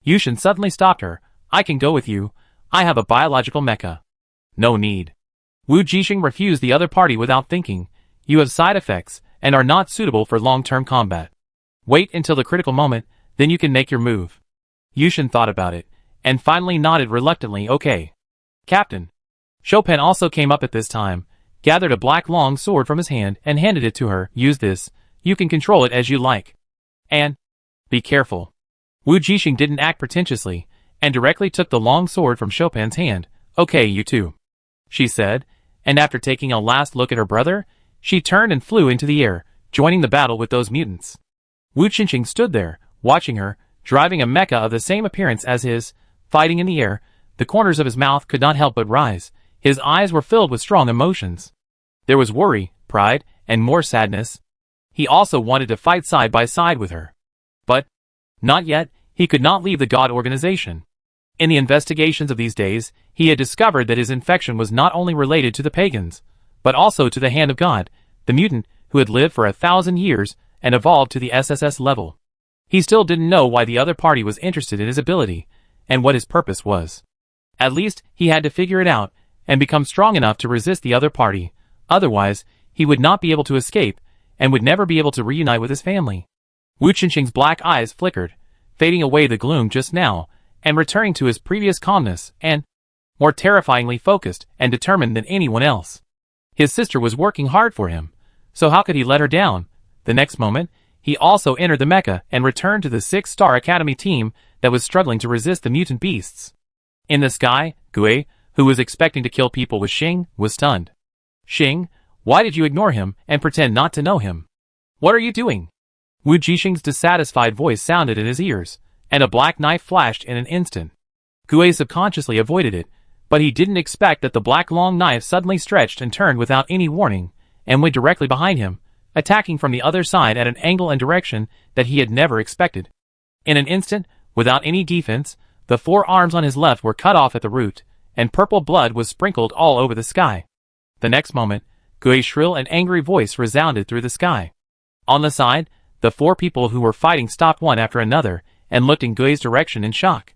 Yushin suddenly stopped her. "I can go with you. I have a biological mecha." "No need." Wu Jixing refused the other party without thinking. "You have side effects, and are not suitable for long-term combat. Wait until the critical moment, then you can make your move." Yushin thought about it, and finally nodded reluctantly. "Okay, Captain." Chopin also came up at this time, gathered a black long sword from his hand and handed it to her. "Use this, you can control it as you like. And be careful." Wu Jixing didn't act pretentiously, and directly took the long sword from Chopin's hand. "Okay, you too," she said, and after taking a last look at her brother, she turned and flew into the air, joining the battle with those mutants. Wu Jixing stood there, watching her, driving a mecha of the same appearance as his, fighting in the air. The corners of his mouth could not help but rise. His eyes were filled with strong emotions. There was worry, pride, and more sadness. He also wanted to fight side by side with her. But, not yet, he could not leave the God organization. In the investigations of these days, he had discovered that his infection was not only related to the pagans, but also to the hand of God, the mutant who had lived for 1,000 years and evolved to the SSS level. He still didn't know why the other party was interested in his ability, and what his purpose was. At least, he had to figure it out, and become strong enough to resist the other party. Otherwise, he would not be able to escape, and would never be able to reunite with his family. Wu Jixing's black eyes flickered, fading away the gloom just now, and returning to his previous calmness, and more terrifyingly focused and determined than anyone else. His sister was working hard for him, so how could he let her down? The next moment, he also entered the mecha and returned to the 6-star Academy team that was struggling to resist the mutant beasts. In the sky, Gue, who was expecting to kill people with Xing, was stunned. "Xing, why did you ignore him and pretend not to know him? What are you doing?" Wu Jixing's dissatisfied voice sounded in his ears, and a black knife flashed in an instant. Gue subconsciously avoided it, but he didn't expect that the black long knife suddenly stretched and turned without any warning, and went directly behind him, attacking from the other side at an angle and direction that he had never expected. In an instant, without any defense, the 4 arms on his left were cut off at the root, and purple blood was sprinkled all over the sky. The next moment, Gui's shrill and angry voice resounded through the sky. On the side, the 4 people who were fighting stopped one after another, and looked in Gui's direction in shock.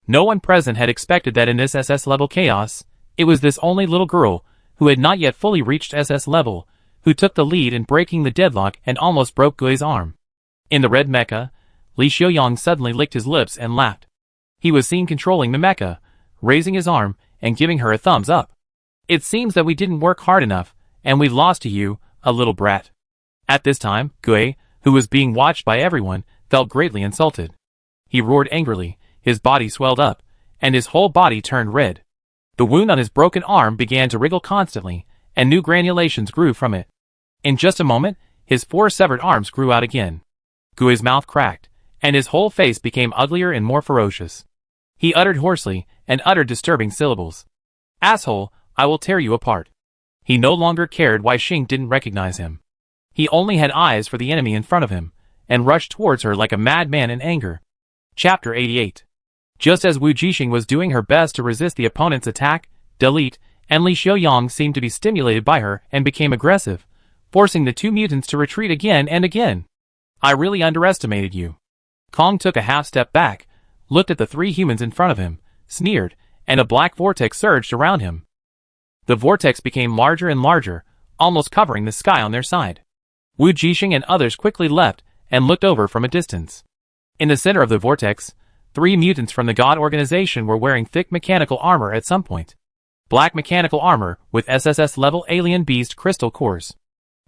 No one present had expected that in this SS level chaos, it was this only little girl, who had not yet fully reached SS level, who took the lead in breaking the deadlock and almost broke Gui's arm. In the red mecha, Li Xiaoyang suddenly licked his lips and laughed. He was seen controlling the mecha, raising his arm, and giving her a thumbs up. "It seems that we didn't work hard enough, and we lost to you, a little brat." At this time, Gui, who was being watched by everyone, felt greatly insulted. He roared angrily, his body swelled up, and his whole body turned red. The wound on his broken arm began to wriggle constantly, and new granulations grew from it. In just a moment, his 4 severed arms grew out again. Gui's mouth cracked, and his whole face became uglier and more ferocious. He uttered hoarsely, and uttered disturbing syllables. "Asshole, I will tear you apart." He no longer cared why Xing didn't recognize him. He only had eyes for the enemy in front of him, and rushed towards her like a madman in anger. Chapter 88. Just as Wu Jixing was doing her best to resist the opponent's attack, Delete and Li Xiaoyang seemed to be stimulated by her and became aggressive, forcing the 2 mutants to retreat again and again. "I really underestimated you." Kong took a half step back, looked at the 3 humans in front of him, sneered, and a black vortex surged around him. The vortex became larger and larger, almost covering the sky on their side. Wu Jixing and others quickly left and looked over from a distance. In the center of the vortex, 3 mutants from the God organization were wearing thick mechanical armor at some point. Black mechanical armor with SSS-level alien beast crystal cores.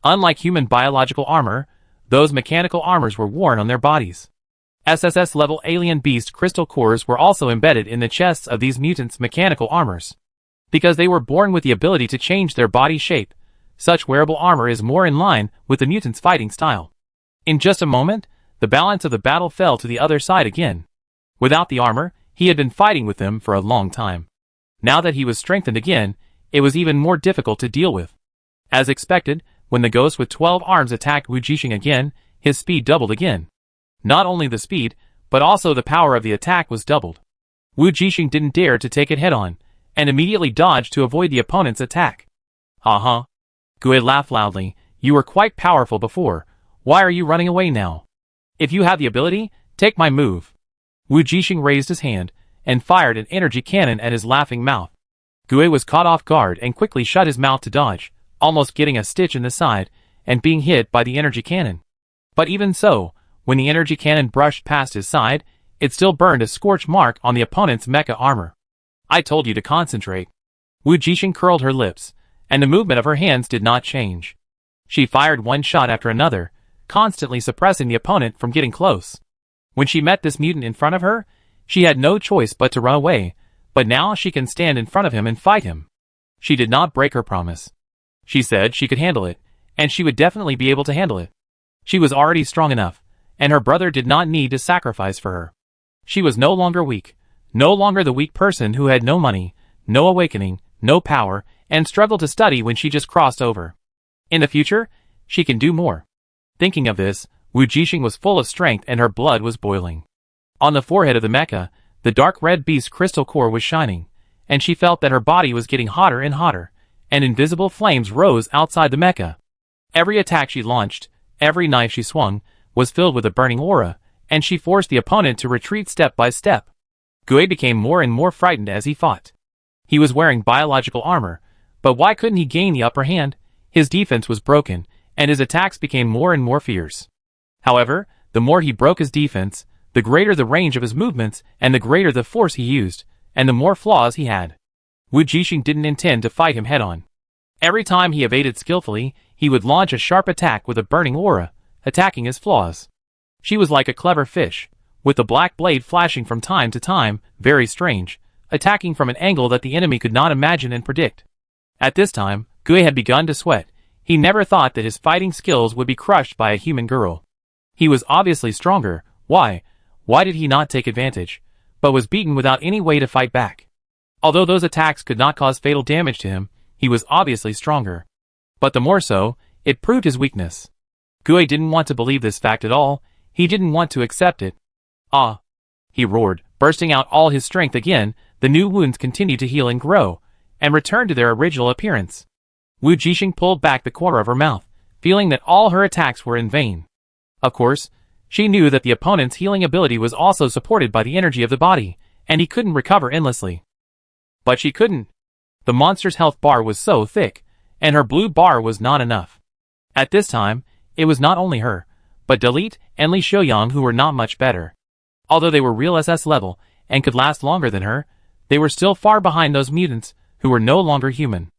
Unlike human biological armor, those mechanical armors were worn on their bodies. SSS-level alien beast crystal cores were also embedded in the chests of these mutants' mechanical armors. Because they were born with the ability to change their body shape, such wearable armor is more in line with the mutants' fighting style. In just a moment, the balance of the battle fell to the other side again. Without the armor, he had been fighting with them for a long time. Now that he was strengthened again, it was even more difficult to deal with. As expected, when the ghost with 12 arms attacked Wu Jixing again, his speed doubled again. Not only the speed, but also the power of the attack was doubled. Wu Jixing didn't dare to take it head-on, and immediately dodged to avoid the opponent's attack. "Ha-ha." Gui laughed loudly. "You were quite powerful before. Why are you running away now? If you have the ability, take my move." Wu Jixing raised his hand, and fired an energy cannon at his laughing mouth. Gui was caught off guard and quickly shut his mouth to dodge, almost getting a stitch in the side, and being hit by the energy cannon. But even so, when the energy cannon brushed past his side, it still burned a scorch mark on the opponent's mecha armor. "I told you to concentrate." Wu Jixing curled her lips, and the movement of her hands did not change. She fired one shot after another, constantly suppressing the opponent from getting close. When she met this mutant in front of her, she had no choice but to run away, but now she can stand in front of him and fight him. She did not break her promise. She said she could handle it, and she would definitely be able to handle it. She was already strong enough, and her brother did not need to sacrifice for her. She was no longer weak, no longer the weak person who had no money, no awakening, no power, and struggled to study when she just crossed over. In the future, she can do more. Thinking of this, Wu Jixing was full of strength and her blood was boiling. On the forehead of the mecha, the dark red beast crystal core was shining, and she felt that her body was getting hotter and hotter, and invisible flames rose outside the mecha. Every attack she launched, every knife she swung, was filled with a burning aura, and she forced the opponent to retreat step by step. Gui became more and more frightened as he fought. He was wearing biological armor, but why couldn't he gain the upper hand? His defense was broken, and his attacks became more and more fierce. However, the more he broke his defense, the greater the range of his movements and the greater the force he used, and the more flaws he had. Wu Jixing didn't intend to fight him head-on. Every time he evaded skillfully, he would launch a sharp attack with a burning aura, attacking his flaws. She was like a clever fish, with the black blade flashing from time to time, very strange, attacking from an angle that the enemy could not imagine and predict. At this time, Gui had begun to sweat. He never thought that his fighting skills would be crushed by a human girl. He was obviously stronger. Why did he not take advantage, but was beaten without any way to fight back? Although those attacks could not cause fatal damage to him, he was obviously stronger. But the more so, it proved his weakness. Gui didn't want to believe this fact at all. He didn't want to accept it. "Ah!" he roared, bursting out all his strength again. The new wounds continued to heal and grow, and returned to their original appearance. Wu Jixing pulled back the corner of her mouth, feeling that all her attacks were in vain. Of course, she knew that the opponent's healing ability was also supported by the energy of the body, and he couldn't recover endlessly. But she couldn't. The monster's health bar was so thick, and her blue bar was not enough. At this time, it was not only her, but Delete and Li Xiaoyang who were not much better. Although they were real SS level, and could last longer than her, they were still far behind those mutants, who were no longer human.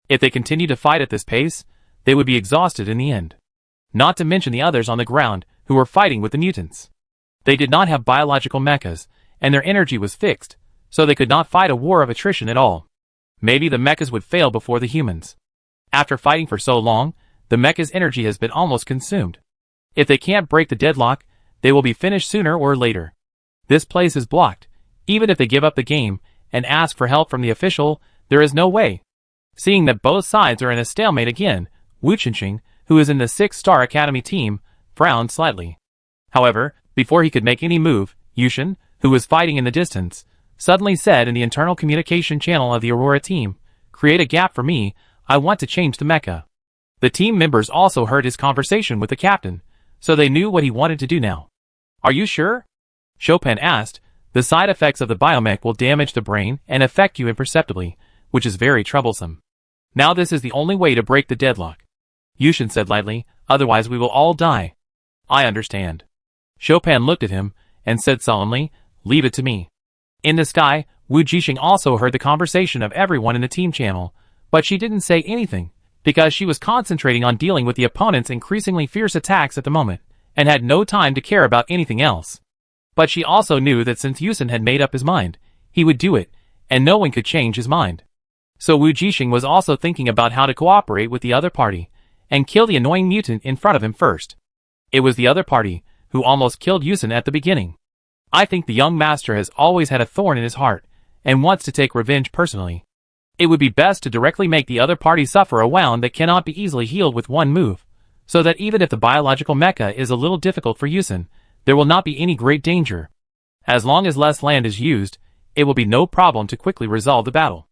If they continued to fight at this pace, they would be exhausted in the end. Not to mention the others on the ground, who were fighting with the mutants. They did not have biological mechas, and their energy was fixed, so they could not fight a war of attrition at all. Maybe the mechas would fail before the humans. After fighting for so long, The mecha's energy has been almost consumed. If they can't break the deadlock, they will be finished sooner or later. This place is blocked. Even if they give up the game and ask for help from the official, there is no way. Seeing that both sides are in a stalemate again, Wu Qingqing, who is in the 6-star academy team, frowned slightly. However, before he could make any move, Yushin, who was fighting in the distance, suddenly said in the internal communication channel of the Aurora team, "Create a gap for me, I want to change the mecha." The team members also heard his conversation with the captain, so they knew what he wanted to do now. "Are you sure?" Chopin asked. "The side effects of the biomech will damage the brain and affect you imperceptibly, which is very troublesome. Now this is the only way to break the deadlock." Yushin said lightly, "Otherwise we will all die." "I understand." Chopin looked at him and said solemnly, "Leave it to me." In the sky, Wu Jixing also heard the conversation of everyone in the team channel, but she didn't say anything, because she was concentrating on dealing with the opponent's increasingly fierce attacks at the moment, and had no time to care about anything else. But she also knew that since Yushin had made up his mind, he would do it, and no one could change his mind. So Wu Jixing was also thinking about how to cooperate with the other party, and kill the annoying mutant in front of him first. It was the other party who almost killed Yushin at the beginning. I think the young master has always had a thorn in his heart, and wants to take revenge personally. It would be best to directly make the other party suffer a wound that cannot be easily healed with one move, so that even if the biological mecha is a little difficult for Yushin, there will not be any great danger. As long as less land is used, it will be no problem to quickly resolve the battle.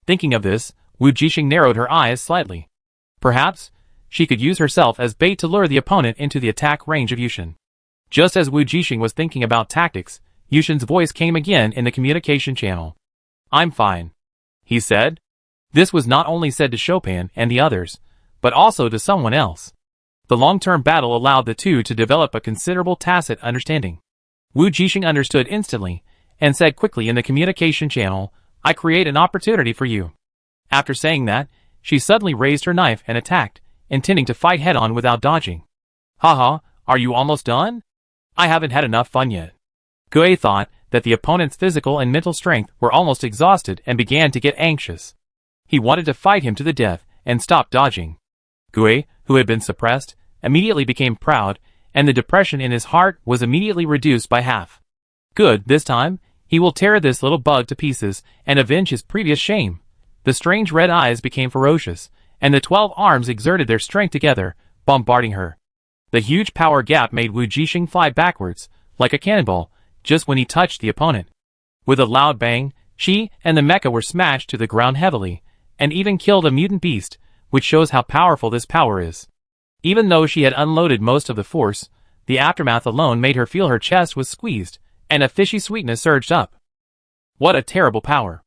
Thinking of this, Wu Jixing narrowed her eyes slightly. Perhaps she could use herself as bait to lure the opponent into the attack range of Yushin. Just as Wu Jixing was thinking about tactics, Yushin's voice came again in the communication channel. "I'm fine," he said. This was not only said to Chopin and the others, but also to someone else. The long-term battle allowed the two to develop a considerable tacit understanding. Wu Jixing understood instantly, and said quickly in the communication channel, "I create an opportunity for you." After saying that, she suddenly raised her knife and attacked, intending to fight head-on without dodging. "Haha, are you almost done? I haven't had enough fun yet." Gue thought that the opponent's physical and mental strength were almost exhausted and began to get anxious. He wanted to fight him to the death and stop dodging. Gue, who had been suppressed, immediately became proud, and the depression in his heart was immediately reduced by half. Good, this time, he will tear this little bug to pieces and avenge his previous shame. The strange red eyes became ferocious, and the 12 arms exerted their strength together, bombarding her. The huge power gap made Wu Jixing fly backwards, like a cannonball, just when he touched the opponent. With a loud bang, she and the mecha were smashed to the ground heavily, and even killed a mutant beast, which shows how powerful this power is. Even though she had unloaded most of the force, the aftermath alone made her feel her chest was squeezed, and a fishy sweetness surged up. What a terrible power!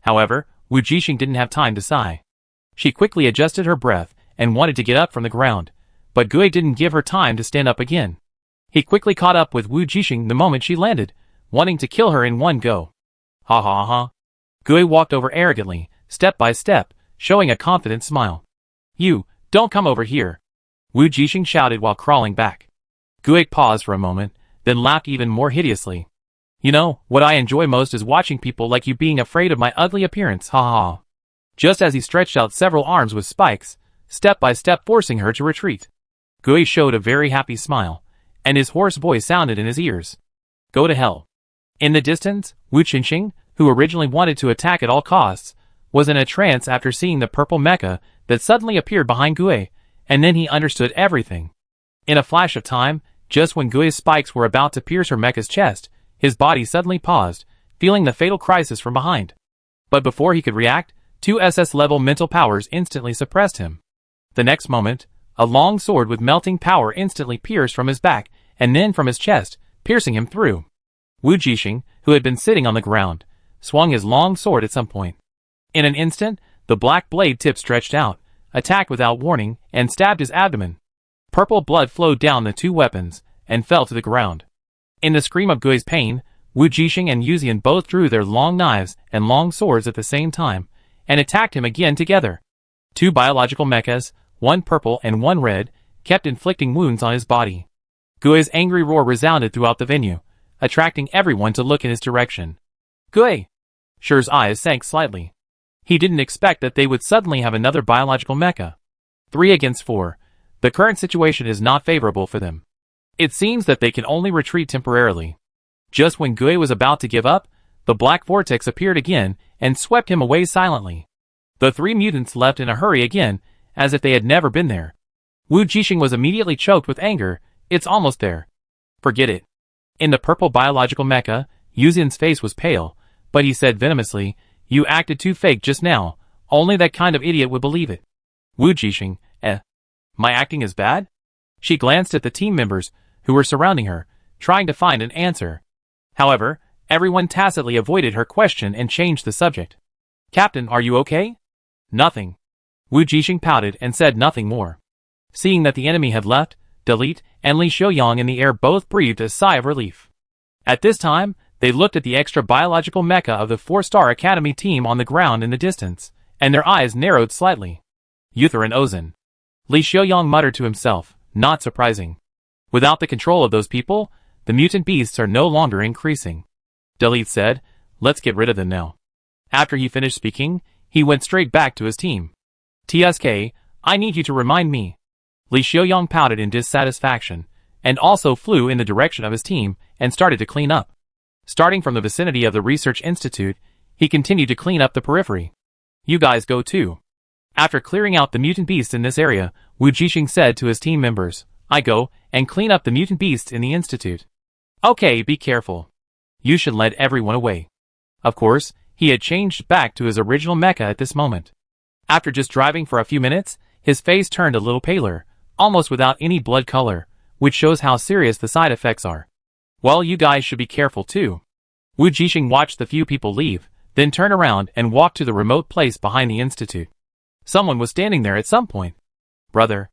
However, Wu Jixing didn't have time to sigh. She quickly adjusted her breath, and wanted to get up from the ground, but Gue didn't give her time to stand up again. He quickly caught up with Wu Jixing the moment she landed, wanting to kill her in one go. Ha ha ha. Gue walked over arrogantly, step by step, showing a confident smile. "You, don't come over here," Wu Jixing shouted while crawling back. Gue paused for a moment, then laughed even more hideously. "You know, what I enjoy most is watching people like you being afraid of my ugly appearance, ha ha." Just as he stretched out several arms with spikes, step by step forcing her to retreat. Gue showed a very happy smile, and his hoarse voice sounded in his ears. "Go to hell." In the distance, Wu Qingqing, who originally wanted to attack at all costs, was in a trance after seeing the purple mecha that suddenly appeared behind Gue, and then he understood everything. In a flash of time, just when Gue's spikes were about to pierce her mecha's chest, his body suddenly paused, feeling the fatal crisis from behind. But before he could react, 2 SS-level mental powers instantly suppressed him. The next moment, a long sword with melting power instantly pierced from his back, and then from his chest, piercing him through. Wu Jixing, who had been sitting on the ground, swung his long sword at some point. In an instant, the black blade tip stretched out, attacked without warning, and stabbed his abdomen. Purple blood flowed down the 2 weapons, and fell to the ground. In the scream of Gue's pain, Wu Jixing and Yuzian both drew their long knives and long swords at the same time, and attacked him again together. 2 biological mechas, one purple and one red, kept inflicting wounds on his body. Gue's angry roar resounded throughout the venue, attracting everyone to look in his direction. "Gue!" Shi's eyes sank slightly. He didn't expect that they would suddenly have another biological mecha. 3 against 4, The current situation is not favorable for them. It seems that they can only retreat temporarily. Just when Gui was about to give up, the black vortex appeared again and swept him away silently. The three mutants left in a hurry again, as if they had never been there. Wu Jixing was immediately choked with anger. It's almost there. Forget it. In the purple biological mecha, Yuzin's face was pale, but he said venomously, "You acted too fake just now. Only that kind of idiot would believe it." Wu Jixing, my acting is bad? She glanced at the team members, who were surrounding her, trying to find an answer. However, everyone tacitly avoided her question and changed the subject. "Captain, are you okay?" "Nothing." Wu Jixing pouted and said nothing more. Seeing that the enemy had left, Delete and Li Xiaoyang in the air both breathed a sigh of relief. At this time, they looked at the extra biological mecha of the 4-star academy team on the ground in the distance, and their eyes narrowed slightly. Uther and Ozan. Li Xiaoyang muttered to himself, not surprising. Without the control of those people, the mutant beasts are no longer increasing. Delete said, "Let's get rid of them now." After he finished speaking, he went straight back to his team. "TSK, I need you to remind me." Li Xiaoyang pouted in dissatisfaction, and also flew in the direction of his team and started to clean up. Starting from the vicinity of the research institute, he continued to clean up the periphery. "You guys go too." After clearing out the mutant beasts in this area, Wu Jixing said to his team members, "I go and clean up the mutant beasts in the institute." "Okay, be careful. You should let everyone away." Of course, he had changed back to his original mecha at this moment. After just driving for a few minutes, his face turned a little paler, almost without any blood color, which shows how serious the side effects are. "Well, you guys should be careful too." Wu Jixing watched the few people leave, then turn around and walk to the remote place behind the institute. Someone was standing there at some point. "Brother,"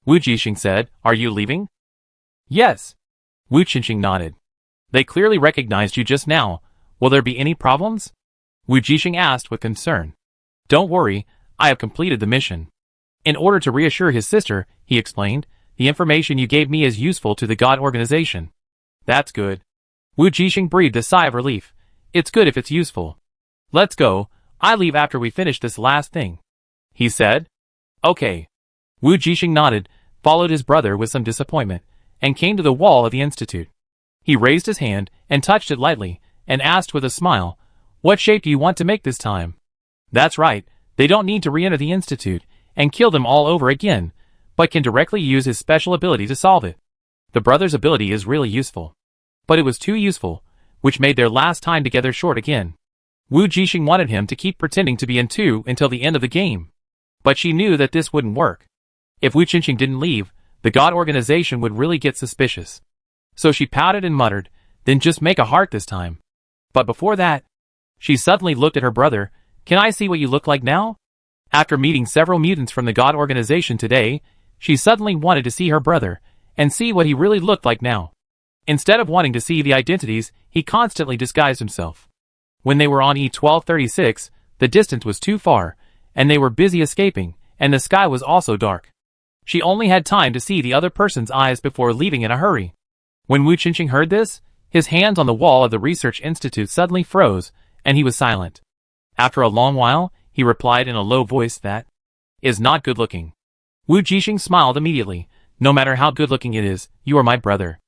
Wu Jixing said, "are you leaving?" "Yes." Wu Jixing nodded. "They clearly recognized you just now. Will there be any problems?" Wu Jixing asked with concern. "Don't worry, I have completed the mission." In order to reassure his sister, he explained, "The information you gave me is useful to the God organization." "That's good." Wu Jixing breathed a sigh of relief. "It's good if it's useful. Let's go, I leave after we finish this last thing," he said. "Okay." Wu Jixing nodded, followed his brother with some disappointment, and came to the wall of the institute. He raised his hand and touched it lightly, and asked with a smile, "What shape do you want to make this time?" That's right, they don't need to re-enter the institute and kill them all over again, but can directly use his special ability to solve it. The brother's ability is really useful. But it was too useful, which made their last time together short again. Wu Jixing wanted him to keep pretending to be in two until the end of the game. But she knew that this wouldn't work. If Wu Jixing didn't leave, the God organization would really get suspicious. So she pouted and muttered, "Then just make a heart this time." But before that, she suddenly looked at her brother. "Can I see what you look like now?" After meeting several mutants from the God organization today, she suddenly wanted to see her brother, and see what he really looked like now. Instead of wanting to see the identities, he constantly disguised himself. When they were on E1236, the distance was too far, and they were busy escaping, and the sky was also dark. She only had time to see the other person's eyes before leaving in a hurry. When Wu Qingqing heard this, his hands on the wall of the research institute suddenly froze, and he was silent. After a long while, he replied in a low voice that is not good looking. Wu Jixing smiled immediately. "No matter how good looking it is, you are my brother."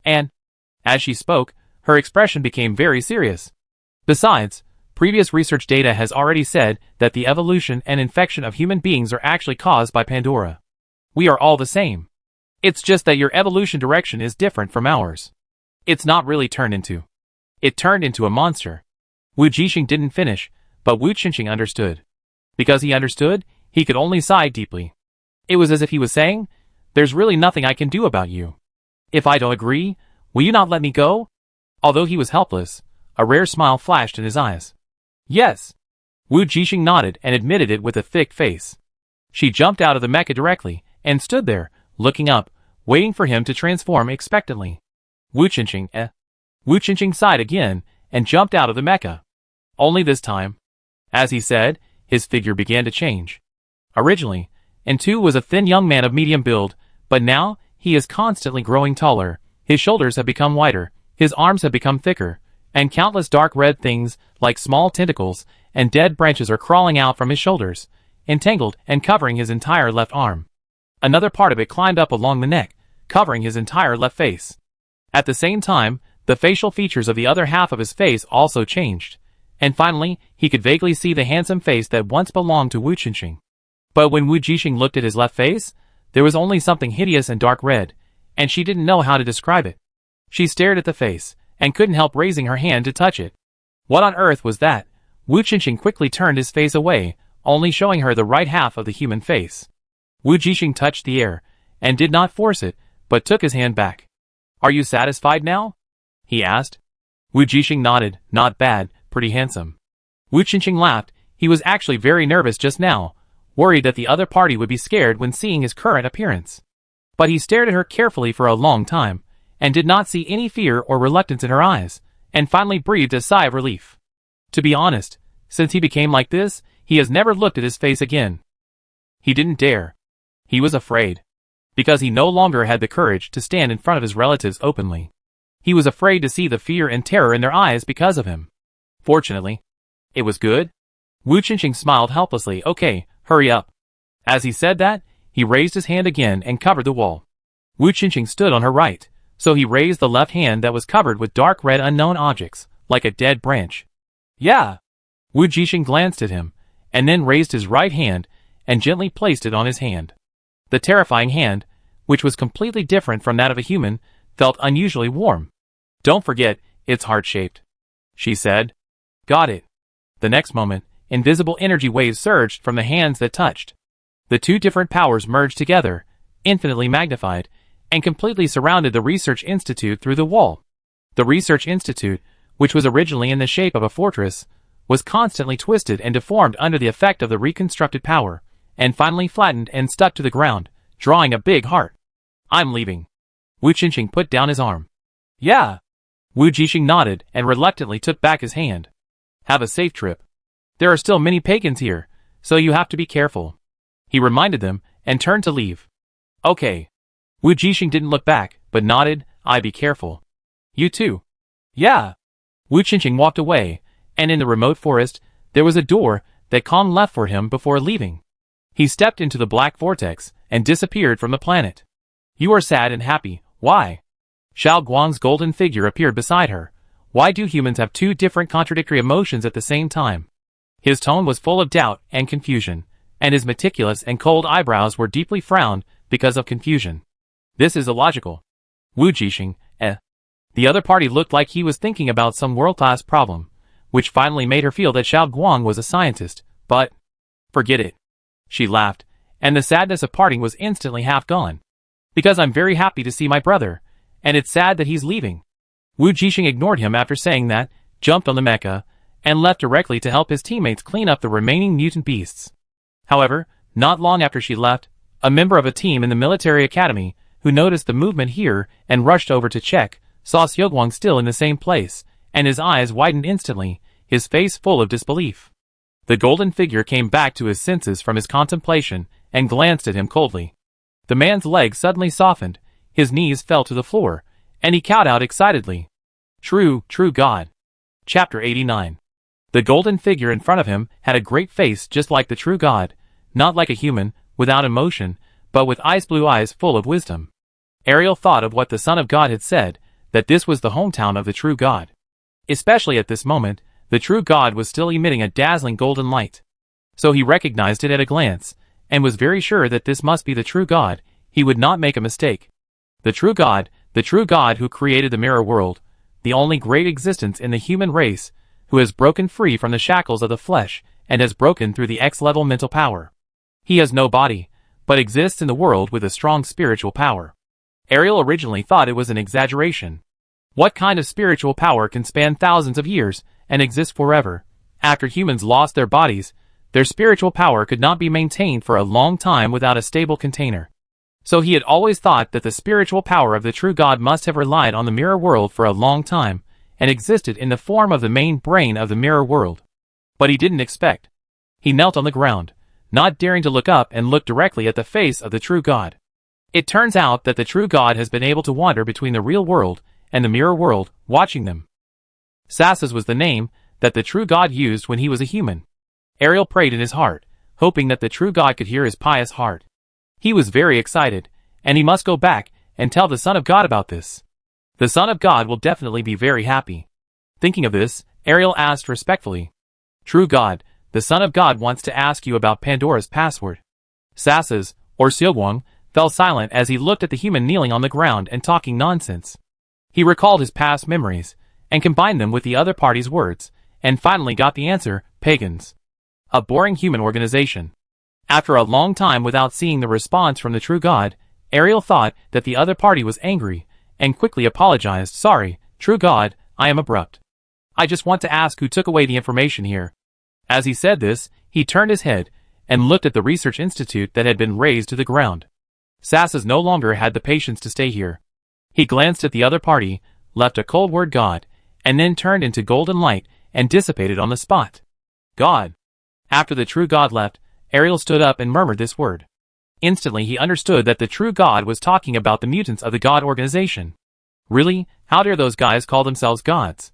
And, as she spoke, her expression became very serious. Besides, previous research data has already said that the evolution and infection of human beings are actually caused by Pandora. We are all the same. It's just that your evolution direction is different from ours. It's not really turned into. It turned into a monster. Wu Jixing didn't finish, but Wu Qingqing understood. Because he understood, he could only sigh deeply. It was as if he was saying, "There's really nothing I can do about you. If I don't agree, will you not let me go?" Although he was helpless, a rare smile flashed in his eyes. "Yes." Wu Jixing nodded and admitted it with a thick face. She jumped out of the mecha directly, and stood there, looking up, waiting for him to transform expectantly. Wu Qingqing, Wu Qingqing sighed again, and jumped out of the mecha. Only this time. As he said, his figure began to change. Originally, N2 was a thin young man of medium build, but now, he is constantly growing taller. His shoulders have become wider, his arms have become thicker, and countless dark red things, like small tentacles, and dead branches are crawling out from his shoulders, entangled and covering his entire left arm. Another part of it climbed up along the neck, covering his entire left face. At the same time, the facial features of the other half of his face also changed, and finally, he could vaguely see the handsome face that once belonged to Wu Qingqing. But when Wu Jixing looked at his left face, there was only something hideous and dark red, and she didn't know how to describe it. She stared at the face, and couldn't help raising her hand to touch it. What on earth was that? Wu Qingqing quickly turned his face away, only showing her the right half of the human face. Wu Jixing touched the air, and did not force it, but took his hand back. "Are you satisfied now?" he asked. Wu Jixing nodded. "Not bad, pretty handsome." Wu Qingqing laughed. He was actually very nervous just now, worried that the other party would be scared when seeing his current appearance. But he stared at her carefully for a long time, and did not see any fear or reluctance in her eyes, and finally breathed a sigh of relief. To be honest, since he became like this, he has never looked at his face again. He didn't dare. He was afraid. Because he no longer had the courage to stand in front of his relatives openly. He was afraid to see the fear and terror in their eyes because of him. Fortunately, it was good. Wu Qingqing smiled helplessly. "Okay, hurry up." As he said that, he raised his hand again and covered the wall. Wu Qingqing stood on her right, so he raised the left hand that was covered with dark red unknown objects, like a dead branch. "Yeah." Wu Jixing glanced at him, and then raised his right hand and gently placed it on his hand. The terrifying hand, which was completely different from that of a human, felt unusually warm. "Don't forget, it's heart-shaped," she said. "Got it." The next moment, invisible energy waves surged from the hands that touched. The two different powers merged together, infinitely magnified, and completely surrounded the research institute through the wall. The research institute, which was originally in the shape of a fortress, was constantly twisted and deformed under the effect of the reconstructed power, and finally flattened and stuck to the ground, drawing a big heart. "I'm leaving." Wu Qingqing put down his arm. "Yeah." Wu Jixing nodded and reluctantly took back his hand. "Have a safe trip. There are still many pagans here, so you have to be careful," he reminded them, and turned to leave. "Okay." Wu Jixing didn't look back, but nodded. "I be careful." "You too." "Yeah." Wu Qingqing walked away, and in the remote forest, there was a door that Kong left for him before leaving. He stepped into the black vortex and disappeared from the planet. "You are sad and happy. Why?" Xiao Guang's golden figure appeared beside her. "Why do humans have two different contradictory emotions at the same time?" His tone was full of doubt and confusion, and his meticulous and cold eyebrows were deeply frowned because of confusion. "This is illogical." Wu Jixing, The other party looked like he was thinking about some world-class problem, which finally made her feel that Xiao Guang was a scientist, but... Forget it. She laughed, and the sadness of parting was instantly half gone. "Because I'm very happy to see my brother, and it's sad that he's leaving." Wu Jixing ignored him after saying that, jumped on the mecha, and left directly to help his teammates clean up the remaining mutant beasts. However, not long after she left, a member of a team in the military academy, who noticed the movement here and rushed over to check, saw Xiaoguang still in the same place, and his eyes widened instantly, his face full of disbelief. The golden figure came back to his senses from his contemplation and glanced at him coldly. The man's legs suddenly softened, his knees fell to the floor, and he cowed out excitedly. True God. Chapter 89. The golden figure in front of him had a great face just like the true God, not like a human, without emotion, but with ice blue eyes full of wisdom. Ariel thought of what the Son of God had said, that this was the hometown of the true God. Especially at this moment, the true God was still emitting a dazzling golden light. So he recognized it at a glance, and was very sure that this must be the true God. He would not make a mistake. The true God who created the mirror world, the only great existence in the human race, who has broken free from the shackles of the flesh, and has broken through the X-level mental power. He has no body, but exists in the world with a strong spiritual power. Ariel originally thought it was an exaggeration. What kind of spiritual power can span thousands of years, and exist forever? After humans lost their bodies, their spiritual power could not be maintained for a long time without a stable container. So he had always thought that the spiritual power of the true God must have relied on the mirror world for a long time, and existed in the form of the main brain of the mirror world. But he didn't expect. He knelt on the ground, not daring to look up and look directly at the face of the true God. It turns out that the true God has been able to wander between the real world and the mirror world, watching them. Sasas was the name that the true God used when he was a human. Ariel prayed in his heart, hoping that the true God could hear his pious heart. He was very excited, and he must go back and tell the Son of God about this. The Son of God will definitely be very happy. Thinking of this, Ariel asked respectfully, "True God, the Son of God wants to ask you about Pandora's password." Sasas, or Seogwang, fell silent as he looked at the human kneeling on the ground and talking nonsense. He recalled his past memories, and combined them with the other party's words, and finally got the answer: pagans. A boring human organization. After a long time without seeing the response from the true God, Ariel thought that the other party was angry, and quickly apologized. "Sorry, true God, I am abrupt. I just want to ask who took away the information here." As he said this, he turned his head, and looked at the research institute that had been razed to the ground. Sasas no longer had the patience to stay here. He glanced at the other party, left a cold word God, and then turned into golden light, and dissipated on the spot. God. After the true God left, Ariel stood up and murmured this word. Instantly he understood that the true God was talking about the mutants of the God organization. Really? How dare those guys call themselves gods?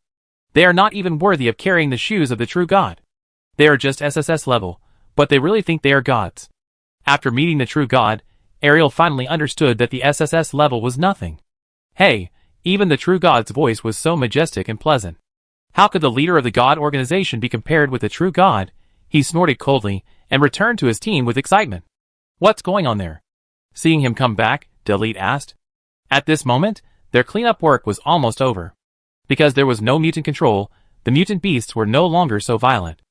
They are not even worthy of carrying the shoes of the true God. They are just SSS level, but they really think they are gods. After meeting the true God, Ariel finally understood that the SSS level was nothing. Hey, even the true God's voice was so majestic and pleasant. How could the leader of the God organization be compared with the true God? He snorted coldly, and returned to his team with excitement. What's going on there? Seeing him come back, Delete asked. At this moment, their cleanup work was almost over. Because there was no mutant control, the mutant beasts were no longer so violent.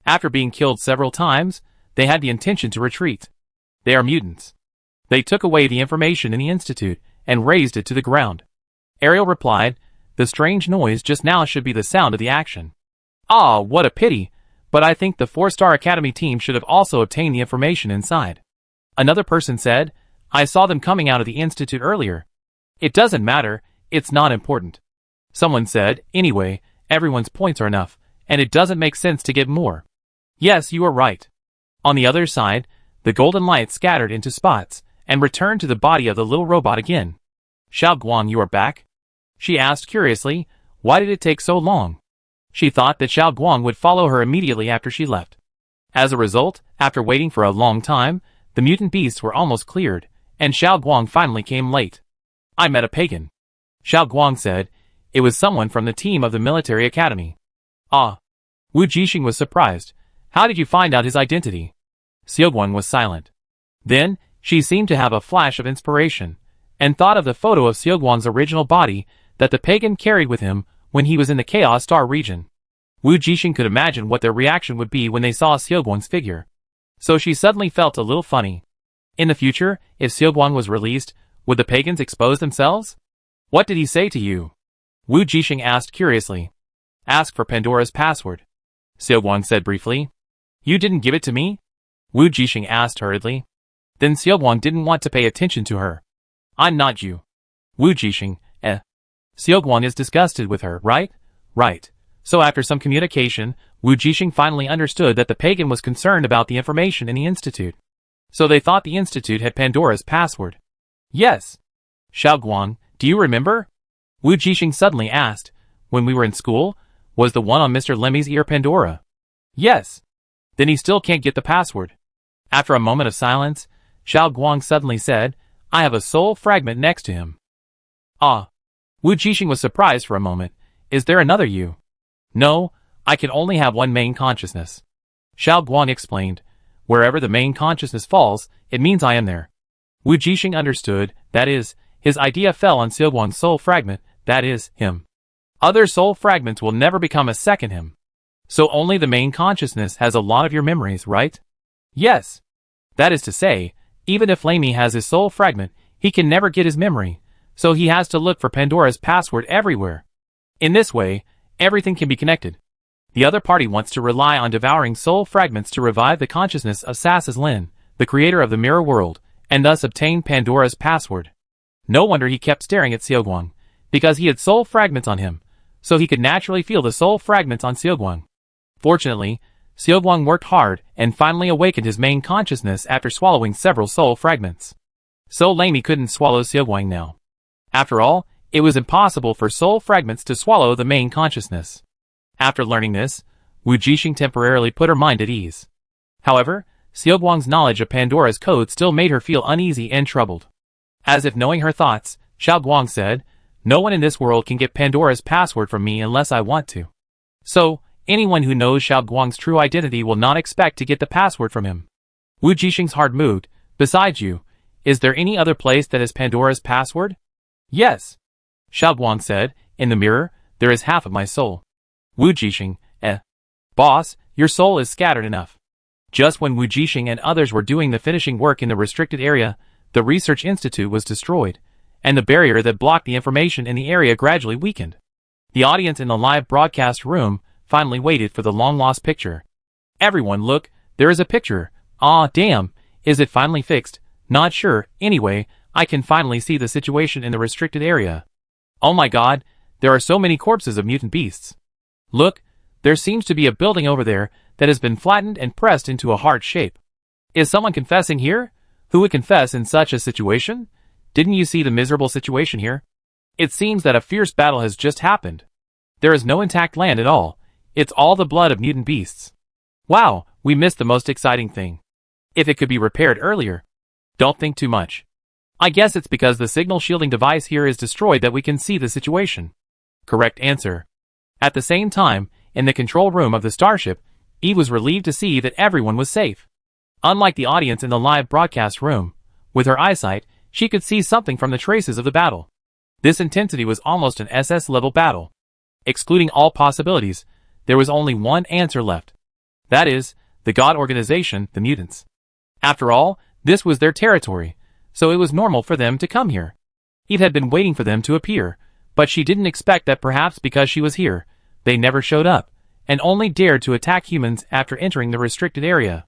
After being killed several times, they had the intention to retreat. They are mutants. They took away the information in the institute, and razed it to the ground. Ariel replied, "The strange noise just now should be the sound of the action." "Ah, what a pity, but I think the 4-star Academy team should have also obtained the information inside." Another person said, "I saw them coming out of the institute earlier." "It doesn't matter, it's not important." Someone said, "Anyway, everyone's points are enough, and it doesn't make sense to get more." Yes, you are right. On the other side, the golden light scattered into spots, and returned to the body of the little robot again. "Xiaoguang, you are back?" she asked curiously. Why did it take so long? She thought that Xiaoguang would follow her immediately after she left. As a result, after waiting for a long time, the mutant beasts were almost cleared, and Xiaoguang finally came late. "I met a pagan," Xiaoguang said. It was someone from the team of the military academy. "Ah." Wu Jixing was surprised. "How did you find out his identity?" Seogwang was silent. Then, she seemed to have a flash of inspiration, and thought of the photo of Seogwang's original body that the pagan carried with him when he was in the Chaos Star region. Wu Jixing could imagine what their reaction would be when they saw Seogwang's figure. So she suddenly felt a little funny. In the future, if Seogwang was released, would the pagans expose themselves? "What did he say to you?" Wu Jixing asked curiously. "Ask for Pandora's password," Seogwang said briefly. "You didn't give it to me?" Wu Jixing asked hurriedly. Then Seogwang didn't want to pay attention to her. "I'm not you." Wu Jixing, Seogwang is disgusted with her, right? Right. So after some communication, Wu Jixing finally understood that the pagan was concerned about the information in the institute. So they thought the institute had Pandora's password. "Yes." "Xiaoguang, do you remember?" Wu Jixing suddenly asked. "When we were in school, was the one on Mr. Lemmy's ear Pandora?" "Yes." "Then he still can't get the password." After a moment of silence, Xiaoguang suddenly said, "I have a soul fragment next to him." "Ah." Wu Jixing was surprised for a moment. "Is there another you?" "No, I can only have one main consciousness." Xiaoguang explained. "Wherever the main consciousness falls, it means I am there." Wu Jixing understood, that is, his idea fell on Seogwang's soul fragment, that is, him. Other soul fragments will never become a second him. So only the main consciousness has a lot of your memories, right? Yes. That is to say, even if Lemmy has his soul fragment, he can never get his memory, so he has to look for Pandora's password everywhere. In this way, everything can be connected. The other party wants to rely on devouring soul fragments to revive the consciousness of Sasas Lin, the creator of the mirror world, and thus obtain Pandora's password. No wonder he kept staring at Seogwang, because he had soul fragments on him, so he could naturally feel the soul fragments on Seogwang. Fortunately, Seogwang worked hard and finally awakened his main consciousness after swallowing several soul fragments. So Lemmy couldn't swallow Seogwang now. After all, it was impossible for soul fragments to swallow the main consciousness. After learning this, Wu Jixing temporarily put her mind at ease. However, Xiaoguang's knowledge of Pandora's code still made her feel uneasy and troubled. As if knowing her thoughts, Xiaoguang said, "No one in this world can get Pandora's password from me unless I want to. So, anyone who knows Xiaoguang's true identity will not expect to get the password from him." Wu Jixing's heart moved. "Besides you, is there any other place that has Pandora's password?" "Yes," Xiaoguang said, "in the mirror, there is half of my soul." Wu Jixing, Boss, your soul is scattered enough. Just when Wu Jixing and others were doing the finishing work in the restricted area, the research institute was destroyed, and the barrier that blocked the information in the area gradually weakened. The audience in the live broadcast room finally waited for the long-lost picture. "Everyone look, there is a picture. Aw, damn, is it finally fixed? Not sure, anyway, I can finally see the situation in the restricted area. Oh my god, there are so many corpses of mutant beasts. Look, there seems to be a building over there that has been flattened and pressed into a heart shape. Is someone confessing here? Who would confess in such a situation? Didn't you see the miserable situation here? It seems that a fierce battle has just happened. There is no intact land at all. It's all the blood of mutant beasts. Wow, we missed the most exciting thing. If it could be repaired earlier. Don't think too much. I guess it's because the signal shielding device here is destroyed that we can see the situation." Correct answer. At the same time, in the control room of the starship, Eve was relieved to see that everyone was safe. Unlike the audience in the live broadcast room, with her eyesight, she could see something from the traces of the battle. This intensity was almost an SS-level battle. Excluding all possibilities, there was only one answer left. That is, the God organization, the mutants. After all, this was their territory, so it was normal for them to come here. Eve had been waiting for them to appear, but she didn't expect that perhaps because she was here, they never showed up, and only dared to attack humans after entering the restricted area.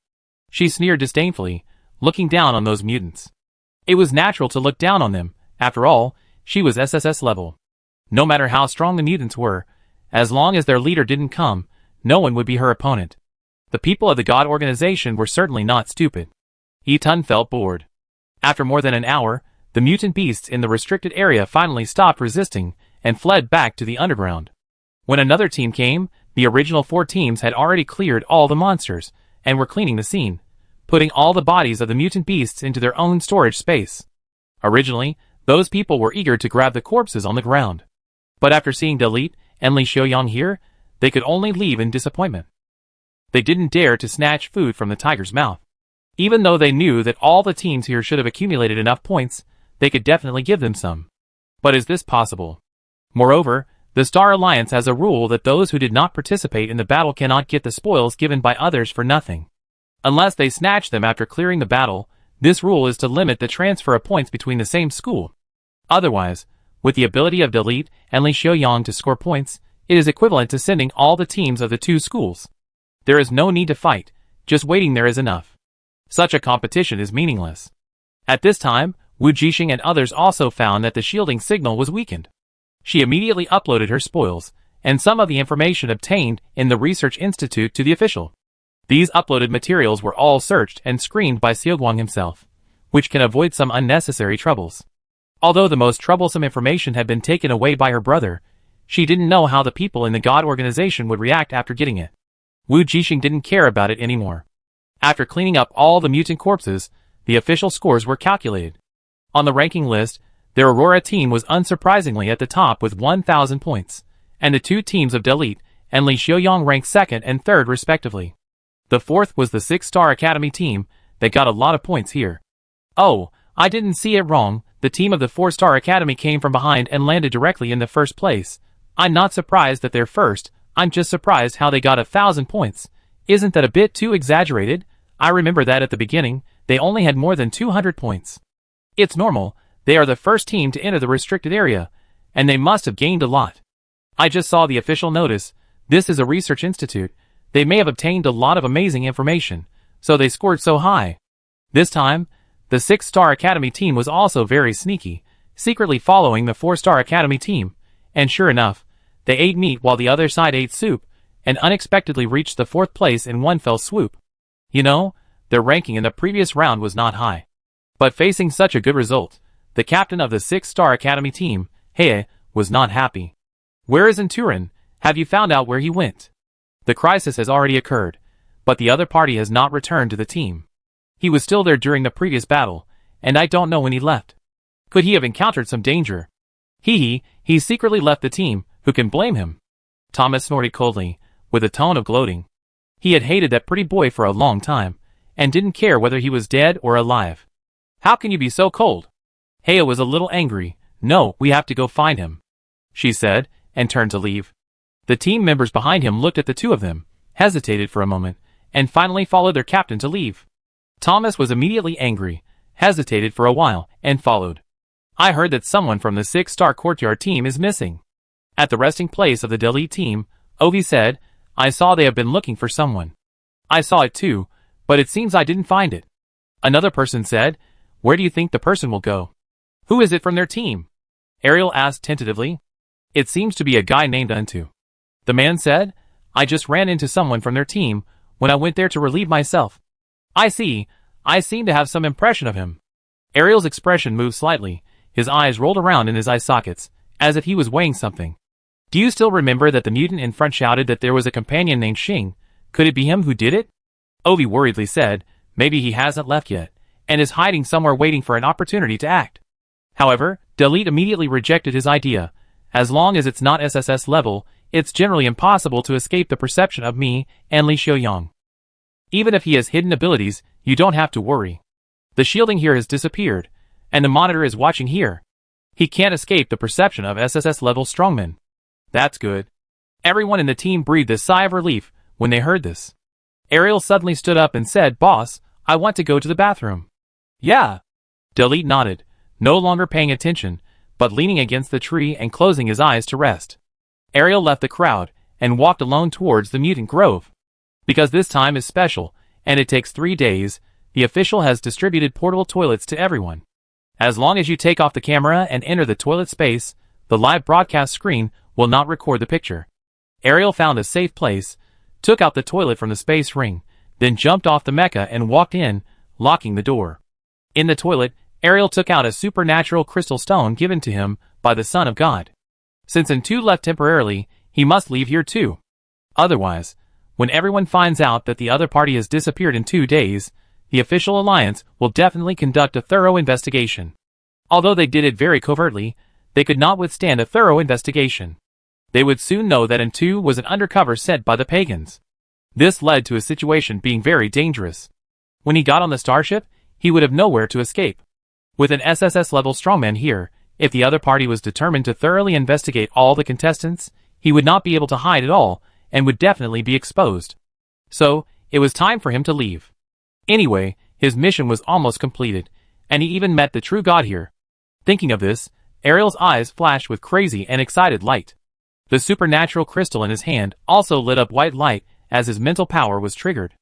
She sneered disdainfully, looking down on those mutants. It was natural to look down on them. After all, she was SSS level. No matter how strong the mutants were, as long as their leader didn't come, no one would be her opponent. The people of the God organization were certainly not stupid. Etun felt bored. After more than an hour, the mutant beasts in the restricted area finally stopped resisting and fled back to the underground. When another team came, the original 4 teams had already cleared all the monsters and were cleaning the scene, putting all the bodies of the mutant beasts into their own storage space. Originally, those people were eager to grab the corpses on the ground. But after seeing Delete and Li Xiaoyang here, they could only leave in disappointment. They didn't dare to snatch food from the tiger's mouth. Even though they knew that all the teams here should have accumulated enough points, they could definitely give them some. But is this possible? Moreover, the Star Alliance has a rule that those who did not participate in the battle cannot get the spoils given by others for nothing. Unless they snatch them after clearing the battle, this rule is to limit the transfer of points between the same school. Otherwise, with the ability of Delete and Li Xiaoyang to score points, it is equivalent to sending all the teams of the 2 schools. There is no need to fight, just waiting there is enough. Such a competition is meaningless. At this time, Wu Jixing and others also found that the shielding signal was weakened. She immediately uploaded her spoils, and some of the information obtained in the Research Institute to the official. These uploaded materials were all searched and screened by Xiaoguang himself, which can avoid some unnecessary troubles. Although the most troublesome information had been taken away by her brother, she didn't know how the people in the God organization would react after getting it. Wu Jixing didn't care about it anymore. After cleaning up all the mutant corpses, the official scores were calculated. On the ranking list, their Aurora team was unsurprisingly at the top with 1,000 points, and the 2 teams of Delete and Li Xiaoyang ranked 2nd and 3rd respectively. The 4th was the 6-Star Academy team that got a lot of points here. Oh, I didn't see it wrong, the team of the 4-Star Academy came from behind and landed directly in the first place. I'm not surprised that they're first, I'm just surprised how they got 1,000 points. Isn't that a bit too exaggerated? I remember that at the beginning, they only had more than 200 points. It's normal, they are the first team to enter the restricted area, and they must have gained a lot. I just saw the official notice, this is a research institute, they may have obtained a lot of amazing information, so they scored so high. This time, the 6-Star Academy team was also very sneaky, secretly following the 4-Star Academy team, and sure enough, they ate meat while the other side ate soup, and unexpectedly reached the 4th place in one fell swoop. You know, their ranking in the previous round was not high. But facing such a good result, the captain of the 6-Star Academy team, Heye, was not happy. Where is Turin? Have you found out where he went? The crisis has already occurred, but the other party has not returned to the team. He was still there during the previous battle, and I don't know when he left. Could he have encountered some danger? He secretly left the team, who can blame him? Thomas snorted coldly, with a tone of gloating. He had hated that pretty boy for a long time, and didn't care whether he was dead or alive. How can you be so cold? Hea was a little angry. No, we have to go find him, she said, and turned to leave. The team members behind him looked at the two of them, hesitated for a moment, and finally followed their captain to leave. Thomas was immediately angry, hesitated for a while, and followed. I heard that someone from the 6-star courtyard team is missing. At the resting place of the Delete team, Ovi said, I saw they have been looking for someone. I saw it too, but it seems I didn't find it. Another person said, where do you think the person will go? Who is it from their team? Ariel asked tentatively. It seems to be a guy named Untu. The man said, I just ran into someone from their team when I went there to relieve myself. I see, I seem to have some impression of him. Ariel's expression moved slightly, his eyes rolled around in his eye sockets, as if he was weighing something. Do you still remember that the mutant in front shouted that there was a companion named Xing? Could it be him who did it? Ovi worriedly said, maybe he hasn't left yet, and is hiding somewhere waiting for an opportunity to act. However, Delete immediately rejected his idea. As long as it's not SSS level, it's generally impossible to escape the perception of me and Li Xiaoyang. Even if he has hidden abilities, you don't have to worry. The shielding here has disappeared, and the monitor is watching here. He can't escape the perception of SSS level strongmen. That's good. Everyone in the team breathed a sigh of relief when they heard this. Ariel suddenly stood up and said, Boss, I want to go to the bathroom. Yeah. Delete nodded, no longer paying attention, but leaning against the tree and closing his eyes to rest. Ariel left the crowd and walked alone towards the mutant grove. Because this time is special, and it takes 3 days, the official has distributed portable toilets to everyone. As long as you take off the camera and enter the toilet space, the live broadcast screen will not record the picture. Ariel found a safe place, took out the toilet from the space ring, then jumped off the mecha and walked in, locking the door. In the toilet, Ariel took out a supernatural crystal stone given to him by the Son of God. Since N2 left temporarily, he must leave here too. Otherwise, when everyone finds out that the other party has disappeared in 2 days, the official alliance will definitely conduct a thorough investigation. Although they did it very covertly, they could not withstand a thorough investigation. They would soon know that N2 was an undercover sent by the pagans. This led to a situation being very dangerous. When he got on the starship, he would have nowhere to escape. With an SSS-level strongman here, if the other party was determined to thoroughly investigate all the contestants, he would not be able to hide at all, and would definitely be exposed. So, it was time for him to leave. Anyway, his mission was almost completed, and he even met the true god here. Thinking of this, Ariel's eyes flashed with crazy and excited light. The supernatural crystal in his hand also lit up white light as his mental power was triggered.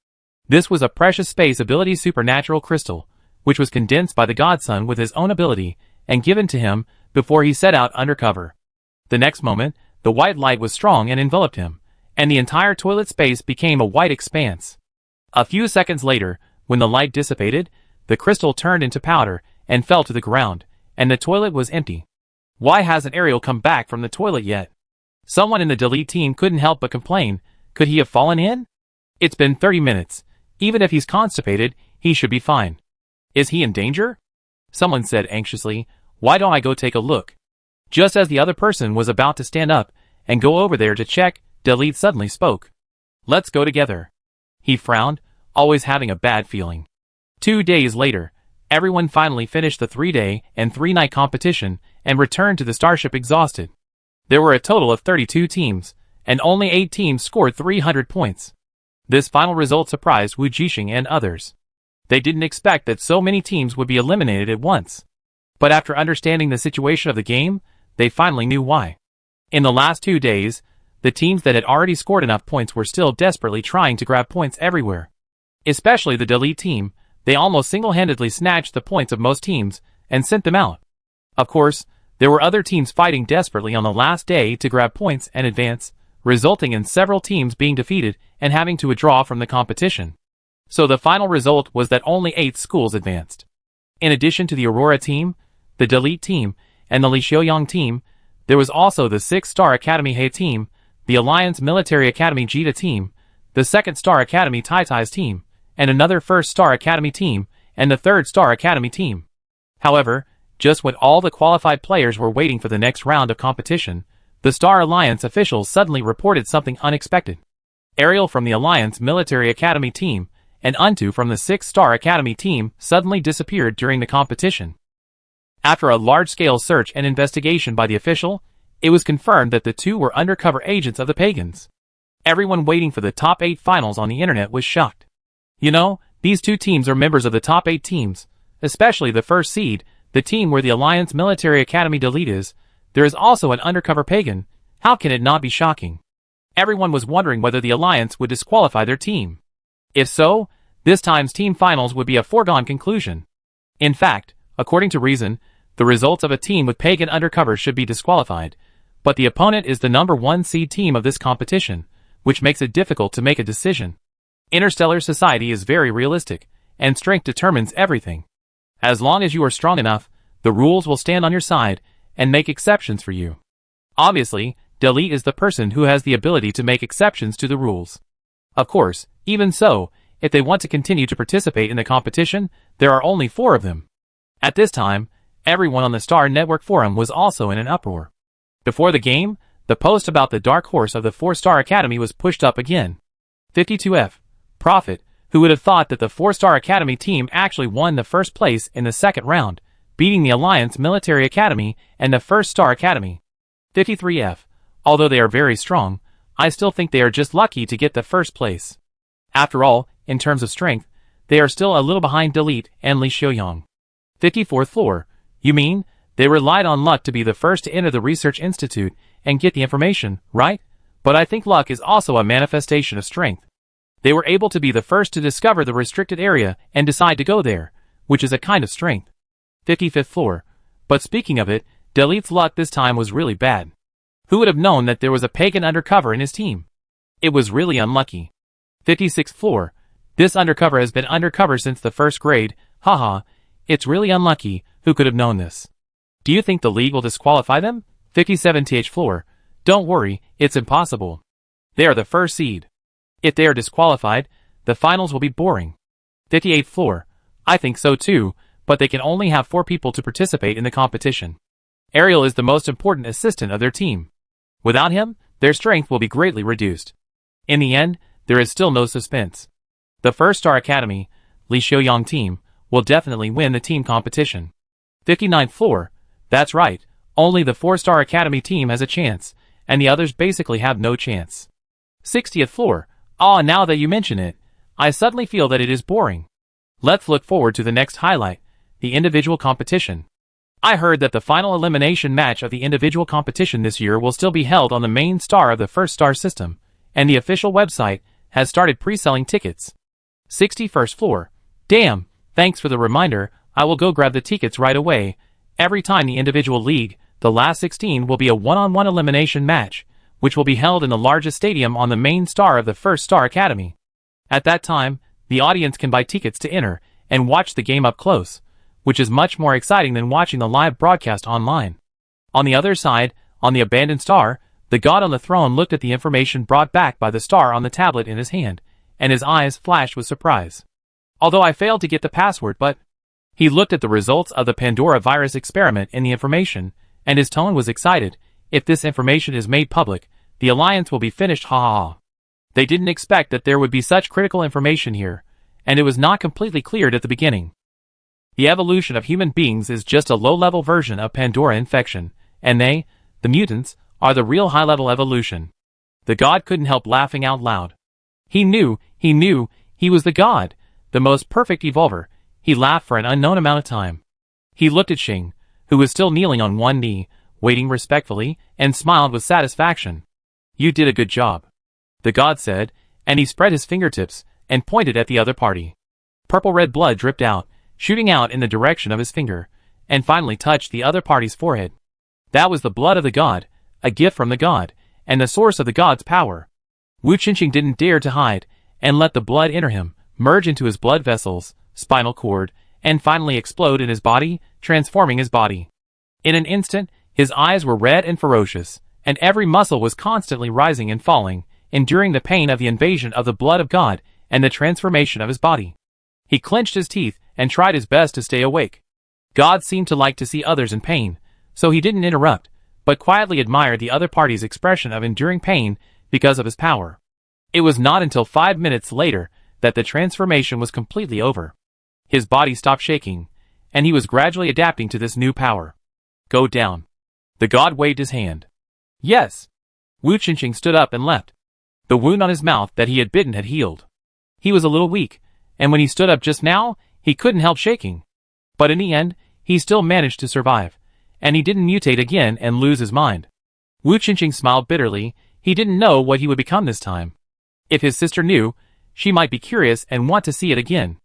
This was a precious space ability supernatural crystal, which was condensed by the godson with his own ability and given to him before he set out undercover. The next moment, the white light was strong and enveloped him, and the entire toilet space became a white expanse. A few seconds later, when the light dissipated, the crystal turned into powder and fell to the ground, and the toilet was empty. Why hasn't Ariel come back from the toilet yet? Someone in the Delete team couldn't help but complain. Could he have fallen in? It's been 30 minutes. Even if he's constipated, he should be fine. Is he in danger? Someone said anxiously, why don't I go take a look? Just as the other person was about to stand up and go over there to check, Delete suddenly spoke. Let's go together. He frowned, always having a bad feeling. 2 days later, everyone finally finished the 3-day and 3-night competition and returned to the starship exhausted. There were a total of 32 teams, and only 8 teams scored 300 points. This final result surprised Wu Jixing and others. They didn't expect that so many teams would be eliminated at once. But after understanding the situation of the game, they finally knew why. In the last 2 days, the teams that had already scored enough points were still desperately trying to grab points everywhere. Especially the Delete team, they almost single-handedly snatched the points of most teams and sent them out. Of course, there were other teams fighting desperately on the last day to grab points and advance, resulting in several teams being defeated and having to withdraw from the competition. So the final result was that only 8 schools advanced. In addition to the Aurora team, the Delete team, and the Li Xiaoyang team, there was also the 6-star Academy He team, the Alliance Military Academy Jita team, the 2nd Star Academy Tai Tai's team, and another First Star Academy team, and the Third Star Academy team. However, just when all the qualified players were waiting for the next round of competition, the Star Alliance officials suddenly reported something unexpected. Ariel from the Alliance Military Academy team and Untu from the 6th Star Academy team suddenly disappeared during the competition. After a large-scale search and investigation by the official, it was confirmed that the two were undercover agents of the Pagans. Everyone waiting for the top 8 finals on the internet was shocked. You know, these two teams are members of the top 8 teams, especially the first seed, the team where the Alliance Military Academy Delete is. There is also an undercover pagan. How can it not be shocking? Everyone was wondering whether the Alliance would disqualify their team. If so, this time's team finals would be a foregone conclusion. In fact, according to reason, the results of a team with pagan undercover should be disqualified, but the opponent is the number 1 seed team of this competition, which makes it difficult to make a decision. Interstellar society is very realistic, and strength determines everything. As long as you are strong enough, the rules will stand on your side and make exceptions for you. Obviously, Delete is the person who has the ability to make exceptions to the rules. Of course, even so, if they want to continue to participate in the competition, there are only 4 of them. At this time, everyone on the Star Network forum was also in an uproar. Before the game, the post about the dark horse of the 4-Star Academy was pushed up again. 52F. Prophet, who would have thought that the 4-Star Academy team actually won the first place in the second round, beating the Alliance Military Academy and the First Star Academy. 53F. Although they are very strong, I still think they are just lucky to get the first place. After all, in terms of strength, they are still a little behind Delete and Li Xiaoyang. 54th floor. You mean, they relied on luck to be the first to enter the research institute and get the information, right? But I think luck is also a manifestation of strength. They were able to be the first to discover the restricted area and decide to go there, which is a kind of strength. 55th floor. But speaking of it, Delete's luck this time was really bad. Who would have known that there was a pagan undercover in his team? It was really unlucky. 56th floor. This undercover has been undercover since the first grade, haha, it's really unlucky, who could have known this? Do you think the league will disqualify them? 57th floor. Don't worry, it's impossible. They are the first seed. If they are disqualified, the finals will be boring. 58th floor. I think so too, but they can only have 4 people to participate in the competition. Ariel is the most important assistant of their team. Without him, their strength will be greatly reduced. In the end, there is still no suspense. The First Star Academy, Li Xiaoyang team, will definitely win the team competition. 59th floor. That's right, only the 4-Star Academy team has a chance, and the others basically have no chance. 60th floor. Ah, now that you mention it, I suddenly feel that it is boring. Let's look forward to the next highlight, the individual competition. I heard that the final elimination match of the individual competition this year will still be held on the main star of the First Star system, and the official website has started pre-selling tickets. 61st floor. Damn, thanks for the reminder, I will go grab the tickets right away. Every time the individual league, the last 16 will be a one-on-one elimination match, which will be held in the largest stadium on the main star of the First Star Academy. At that time, the audience can buy tickets to enter and watch the game up close, which is much more exciting than watching the live broadcast online. On the other side, on the abandoned star, the god on the throne looked at the information brought back by the star on the tablet in his hand, and his eyes flashed with surprise. Although I failed to get the password, but he looked at the results of the Pandora virus experiment in the information, and his tone was excited. If this information is made public, the alliance will be finished, ha ha ha. They didn't expect that there would be such critical information here, and it was not completely cleared at the beginning. The evolution of human beings is just a low-level version of Pandora infection, and they, the mutants, are the real high-level evolution. The god couldn't help laughing out loud. He knew, he was the god, the most perfect evolver. He laughed for an unknown amount of time. He looked at Xing, who was still kneeling on one knee, waiting respectfully, and smiled with satisfaction. You did a good job, the god said, and he spread his fingertips and pointed at the other party. Purple-red blood dripped out, shooting out in the direction of his finger, and finally touched the other party's forehead. That was the blood of the god, a gift from the god, and the source of the god's power. Wu Qinqing didn't dare to hide, and let the blood enter him, merge into his blood vessels, spinal cord, and finally explode in his body, transforming his body. In an instant, his eyes were red and ferocious, and every muscle was constantly rising and falling, enduring the pain of the invasion of the blood of God, and the transformation of his body. He clenched his teeth and tried his best to stay awake. God seemed to like to see others in pain, so he didn't interrupt, but quietly admired the other party's expression of enduring pain because of his power. It was not until 5 minutes later that the transformation was completely over. His body stopped shaking, and he was gradually adapting to this new power. Go down. The god waved his hand. Yes. Wu Qingqing stood up and left. The wound on his mouth that he had bitten had healed. He was a little weak, and when he stood up just now, he couldn't help shaking. But in the end, he still managed to survive, and he didn't mutate again and lose his mind. Wu Qingqing smiled bitterly. He didn't know what he would become this time. If his sister knew, she might be curious and want to see it again.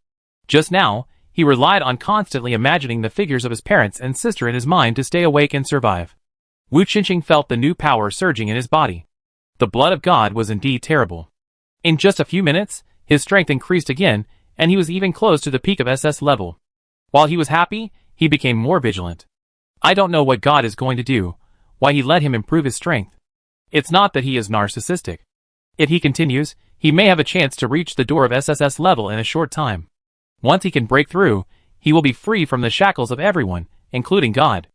Just now, he relied on constantly imagining the figures of his parents and sister in his mind to stay awake and survive. Wu Qingqing felt the new power surging in his body. The blood of God was indeed terrible. In just a few minutes, his strength increased again, and he was even close to the peak of SS level. While he was happy, he became more vigilant. I don't know what God is going to do, why he let him improve his strength. It's not that he is narcissistic. If he continues, he may have a chance to reach the door of SSS level in a short time. Once he can break through, he will be free from the shackles of everyone, including God.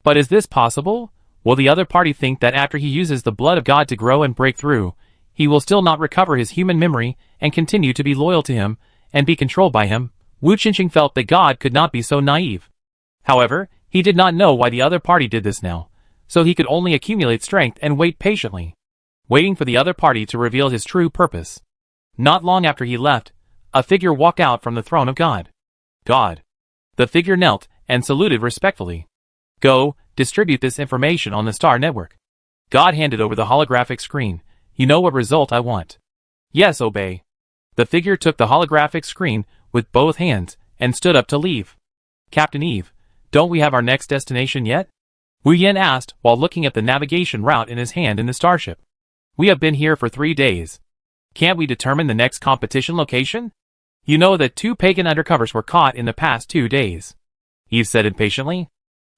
But is this possible? Will the other party think that after he uses the blood of God to grow and break through, he will still not recover his human memory and continue to be loyal to him and be controlled by him? Wu Qingqing felt that God could not be so naive. However, he did not know why the other party did this now, so he could only accumulate strength and wait patiently, waiting for the other party to reveal his true purpose. Not long after he left, a figure walked out from the throne of God. God. The figure knelt and saluted respectfully. Go, distribute this information on the Star Network. God handed over the holographic screen. You know what result I want. Yes, obey. The figure took the holographic screen with both hands and stood up to leave. Captain Eve, don't we have our next destination yet? Wu Yen asked while looking at the navigation route in his hand in the starship. We have been here for 3 days. Can't we determine the next competition location? You know that 2 pagan undercovers were caught in the past 2 days. Eve said impatiently.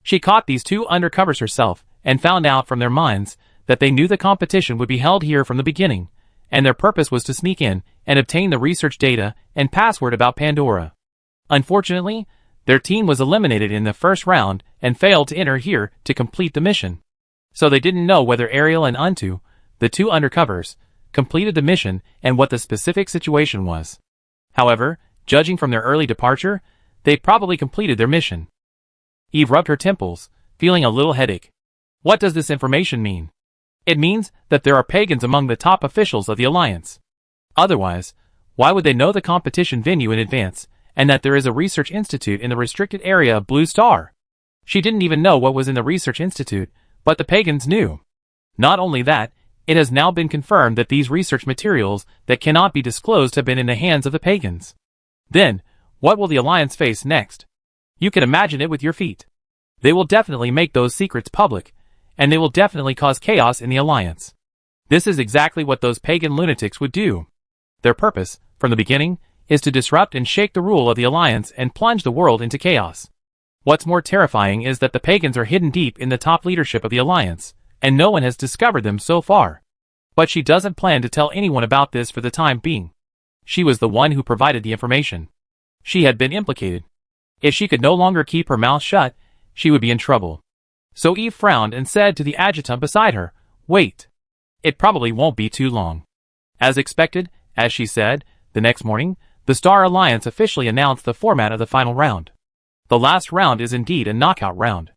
She caught these 2 undercovers herself and found out from their minds that they knew the competition would be held here from the beginning, and their purpose was to sneak in and obtain the research data and password about Pandora. Unfortunately, their team was eliminated in the first round and failed to enter here to complete the mission. So they didn't know whether Ariel and Untu, the 2 undercovers, completed the mission and what the specific situation was. However, judging from their early departure, they probably completed their mission. Eve rubbed her temples, feeling a little headache. What does this information mean? It means that there are pagans among the top officials of the Alliance. Otherwise, why would they know the competition venue in advance, and that there is a research institute in the restricted area of Blue Star? She didn't even know what was in the research institute, but the pagans knew. Not only that, it has now been confirmed that these research materials that cannot be disclosed have been in the hands of the pagans. Then, what will the Alliance face next? You can imagine it with your feet. They will definitely make those secrets public, and they will definitely cause chaos in the Alliance. This is exactly what those pagan lunatics would do. Their purpose, from the beginning, is to disrupt and shake the rule of the Alliance and plunge the world into chaos. What's more terrifying is that the pagans are hidden deep in the top leadership of the Alliance, and no one has discovered them so far. But she doesn't plan to tell anyone about this for the time being. She was the one who provided the information. She had been implicated. If she could no longer keep her mouth shut, she would be in trouble. So Eve frowned and said to the adjutant beside her, "Wait. It probably won't be too long." As expected, as she said, the next morning, the Star Alliance officially announced the format of the final round. The last round is indeed a knockout round.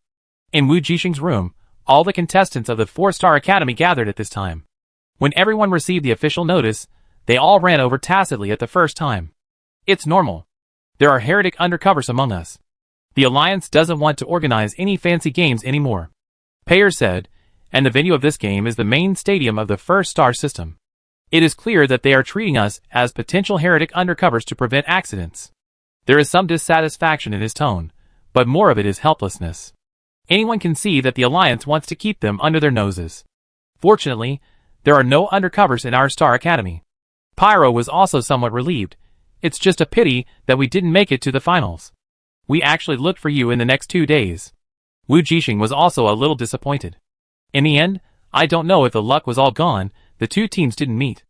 In Wu Jixing's room, all the contestants of the 4-Star Academy gathered at this time. When everyone received the official notice, they all ran over tacitly at the first time. It's normal. There are heretic undercovers among us. The Alliance doesn't want to organize any fancy games anymore. Payer said, and the venue of this game is the main stadium of the first star system. It is clear that they are treating us as potential heretic undercovers to prevent accidents. There is some dissatisfaction in his tone, but more of it is helplessness. Anyone can see that the Alliance wants to keep them under their noses. Fortunately, there are no undercovers in our Star Academy. Pyro was also somewhat relieved. It's just a pity that we didn't make it to the finals. We actually looked for you in the next 2 days. Wu Jixing was also a little disappointed. In the end, I don't know if the luck was all gone, the 2 teams didn't meet.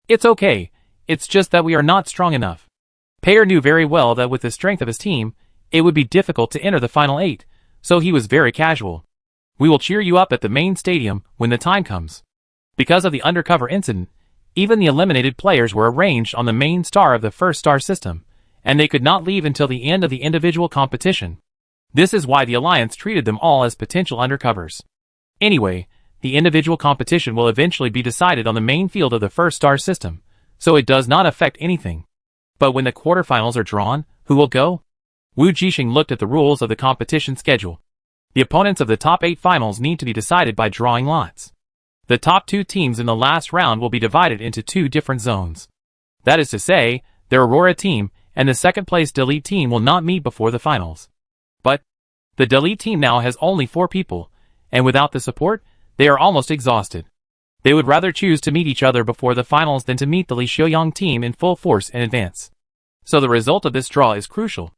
It's okay, It's just that we are not strong enough. Payer knew very well that with the strength of his team, it would be difficult to enter the final 8, so he was very casual. We will cheer you up at the main stadium when the time comes. Because of the undercover incident, even the eliminated players were arranged on the main star of the first star system, and they could not leave until the end of the individual competition. This is why the Alliance treated them all as potential undercovers. Anyway, the individual competition will eventually be decided on the main field of the first star system, so it does not affect anything. But when the quarterfinals are drawn, who will go? Wu Jixing looked at the rules of the competition schedule. The opponents of the top 8 finals need to be decided by drawing lots. The top 2 teams in the last round will be divided into 2 different zones. That is to say, their Aurora team and the second-place Delete team will not meet before the finals. But the Delete team now has only 4 people, and without the support, they are almost exhausted. They would rather choose to meet each other before the finals than to meet the Li Xiaoyang team in full force in advance. So the result of this draw is crucial.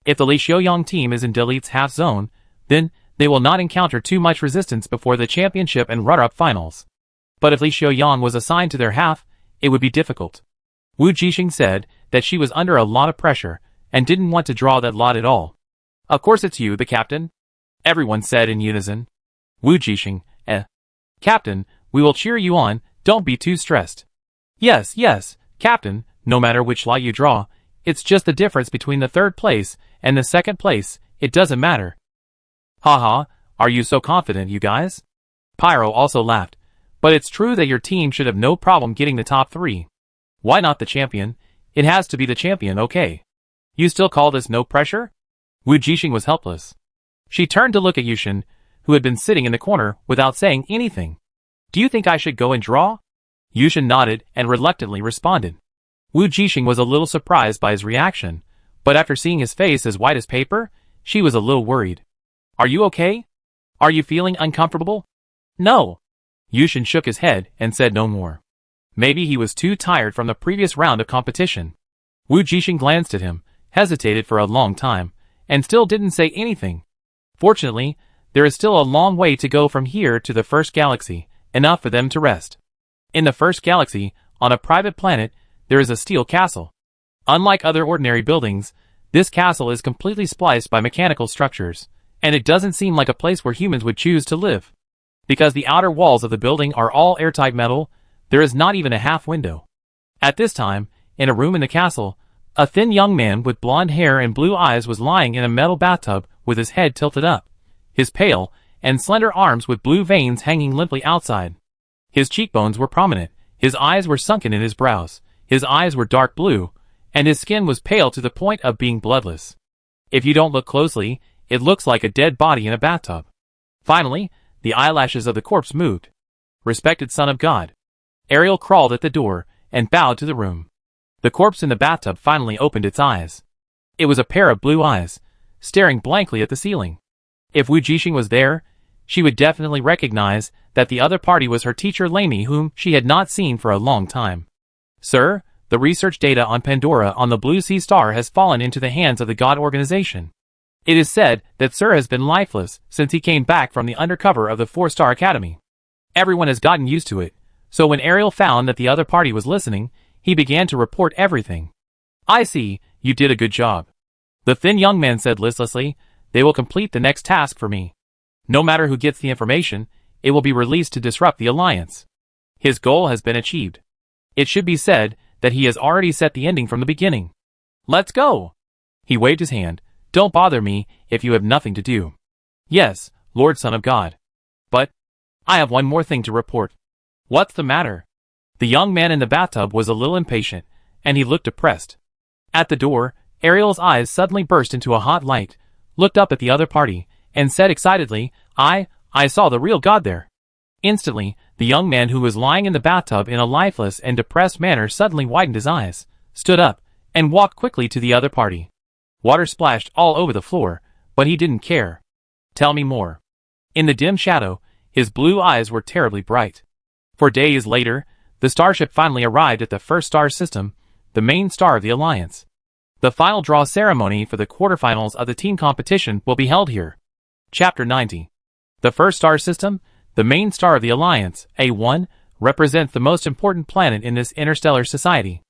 If the Li Xiaoyang team is in Delete's half zone, then they will not encounter too much resistance before the championship and runner-up finals. But if Li Xiaoyang was assigned to their half, it would be difficult. Wu Jixing said that she was under a lot of pressure and didn't want to draw that lot at all. Of course it's you, the captain, everyone said in unison. Wu Jixing, Captain, we will cheer you on, don't be too stressed. Yes, Captain, no matter which lot you draw, it's just the difference between the 3rd place and the 2nd place, it doesn't matter. Haha, are you so confident, you guys? Pyro also laughed, but it's true that your team should have no problem getting the top 3. Why not the champion? It has to be the champion, okay. You still call this no pressure? Wu Jixing was helpless. She turned to look at Yushin, who had been sitting in the corner without saying anything. Do you think I should go and draw? Yushin nodded and reluctantly responded. Wu Jixing was a little surprised by his reaction, but after seeing his face as white as paper, she was a little worried. Are you okay? Are you feeling uncomfortable? No. Yushin shook his head and said no more. Maybe he was too tired from the previous round of competition. Wu Jixing glanced at him, hesitated for a long time, and still didn't say anything. Fortunately, there is still a long way to go from here to the first galaxy, enough for them to rest. In the first galaxy, on a private planet, there is a steel castle. Unlike other ordinary buildings, this castle is completely spliced by mechanical structures, and it doesn't seem like a place where humans would choose to live. Because the outer walls of the building are all airtight metal, there is not even a half window. At this time, in a room in the castle, a thin young man with blonde hair and blue eyes was lying in a metal bathtub with his head tilted up, his pale and slender arms with blue veins hanging limply outside. His cheekbones were prominent, his eyes were sunken in his brows, his eyes were dark blue, and his skin was pale to the point of being bloodless. If you don't look closely, it looks like a dead body in a bathtub. Finally, the eyelashes of the corpse moved. Respected Son of God. Ariel crawled at the door and bowed to the room. The corpse in the bathtub finally opened its eyes. It was a pair of blue eyes, staring blankly at the ceiling. If Wu Jixing was there, she would definitely recognize that the other party was her teacher Lamy, whom she had not seen for a long time. Sir, the research data on Pandora on the Blue Sea Star has fallen into the hands of the God Organization. It is said that Sir has been lifeless since he came back from the undercover of the 4-Star Academy. Everyone has gotten used to it, so when Ariel found that the other party was listening, he began to report everything. I see, you did a good job. The thin young man said listlessly, they will complete the next task for me. No matter who gets the information, it will be released to disrupt the Alliance. His goal has been achieved. It should be said that he has already set the ending from the beginning. Let's go! He waved his hand. Don't bother me if you have nothing to do. Yes, Lord Son of God. But I have one more thing to report. What's the matter? The young man in the bathtub was a little impatient, and he looked depressed. At the door, Ariel's eyes suddenly burst into a hot light, looked up at the other party, and said excitedly, I saw the real God there. Instantly, the young man who was lying in the bathtub in a lifeless and depressed manner suddenly widened his eyes, stood up, and walked quickly to the other party. Water splashed all over the floor, but he didn't care. Tell me more. In the dim shadow, his blue eyes were terribly bright. 4 days later, the starship finally arrived at the first star system, the main star of the Alliance. The final draw ceremony for the quarterfinals of the team competition will be held here. Chapter 90. The first star system, the main star of the Alliance, A1, represents the most important planet in this interstellar society.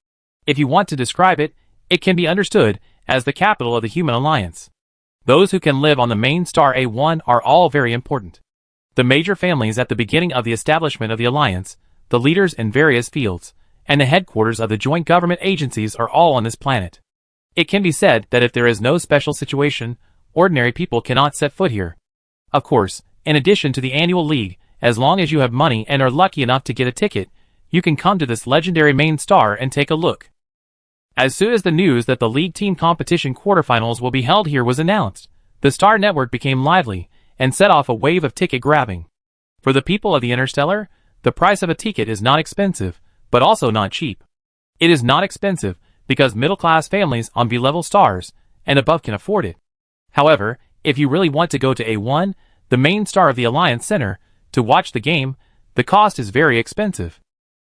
If you want to describe it, it can be understood as the capital of the human alliance. Those who can live on the main star A1 are all very important. The major families at the beginning of the establishment of the alliance, the leaders in various fields, and the headquarters of the joint government agencies are all on this planet. It can be said that if there is no special situation, ordinary people cannot set foot here. Of course, in addition to the annual league, as long as you have money and are lucky enough to get a ticket, you can come to this legendary main star and take a look. As soon as the news that the league team competition quarterfinals will be held here was announced, the Star Network became lively and set off a wave of ticket grabbing. For the people of the Interstellar, the price of a ticket is not expensive, but also not cheap. It is not expensive because middle-class families on B-level stars and above can afford it. However, if you really want to go to A1, the main star of the Alliance Center, to watch the game, the cost is very expensive.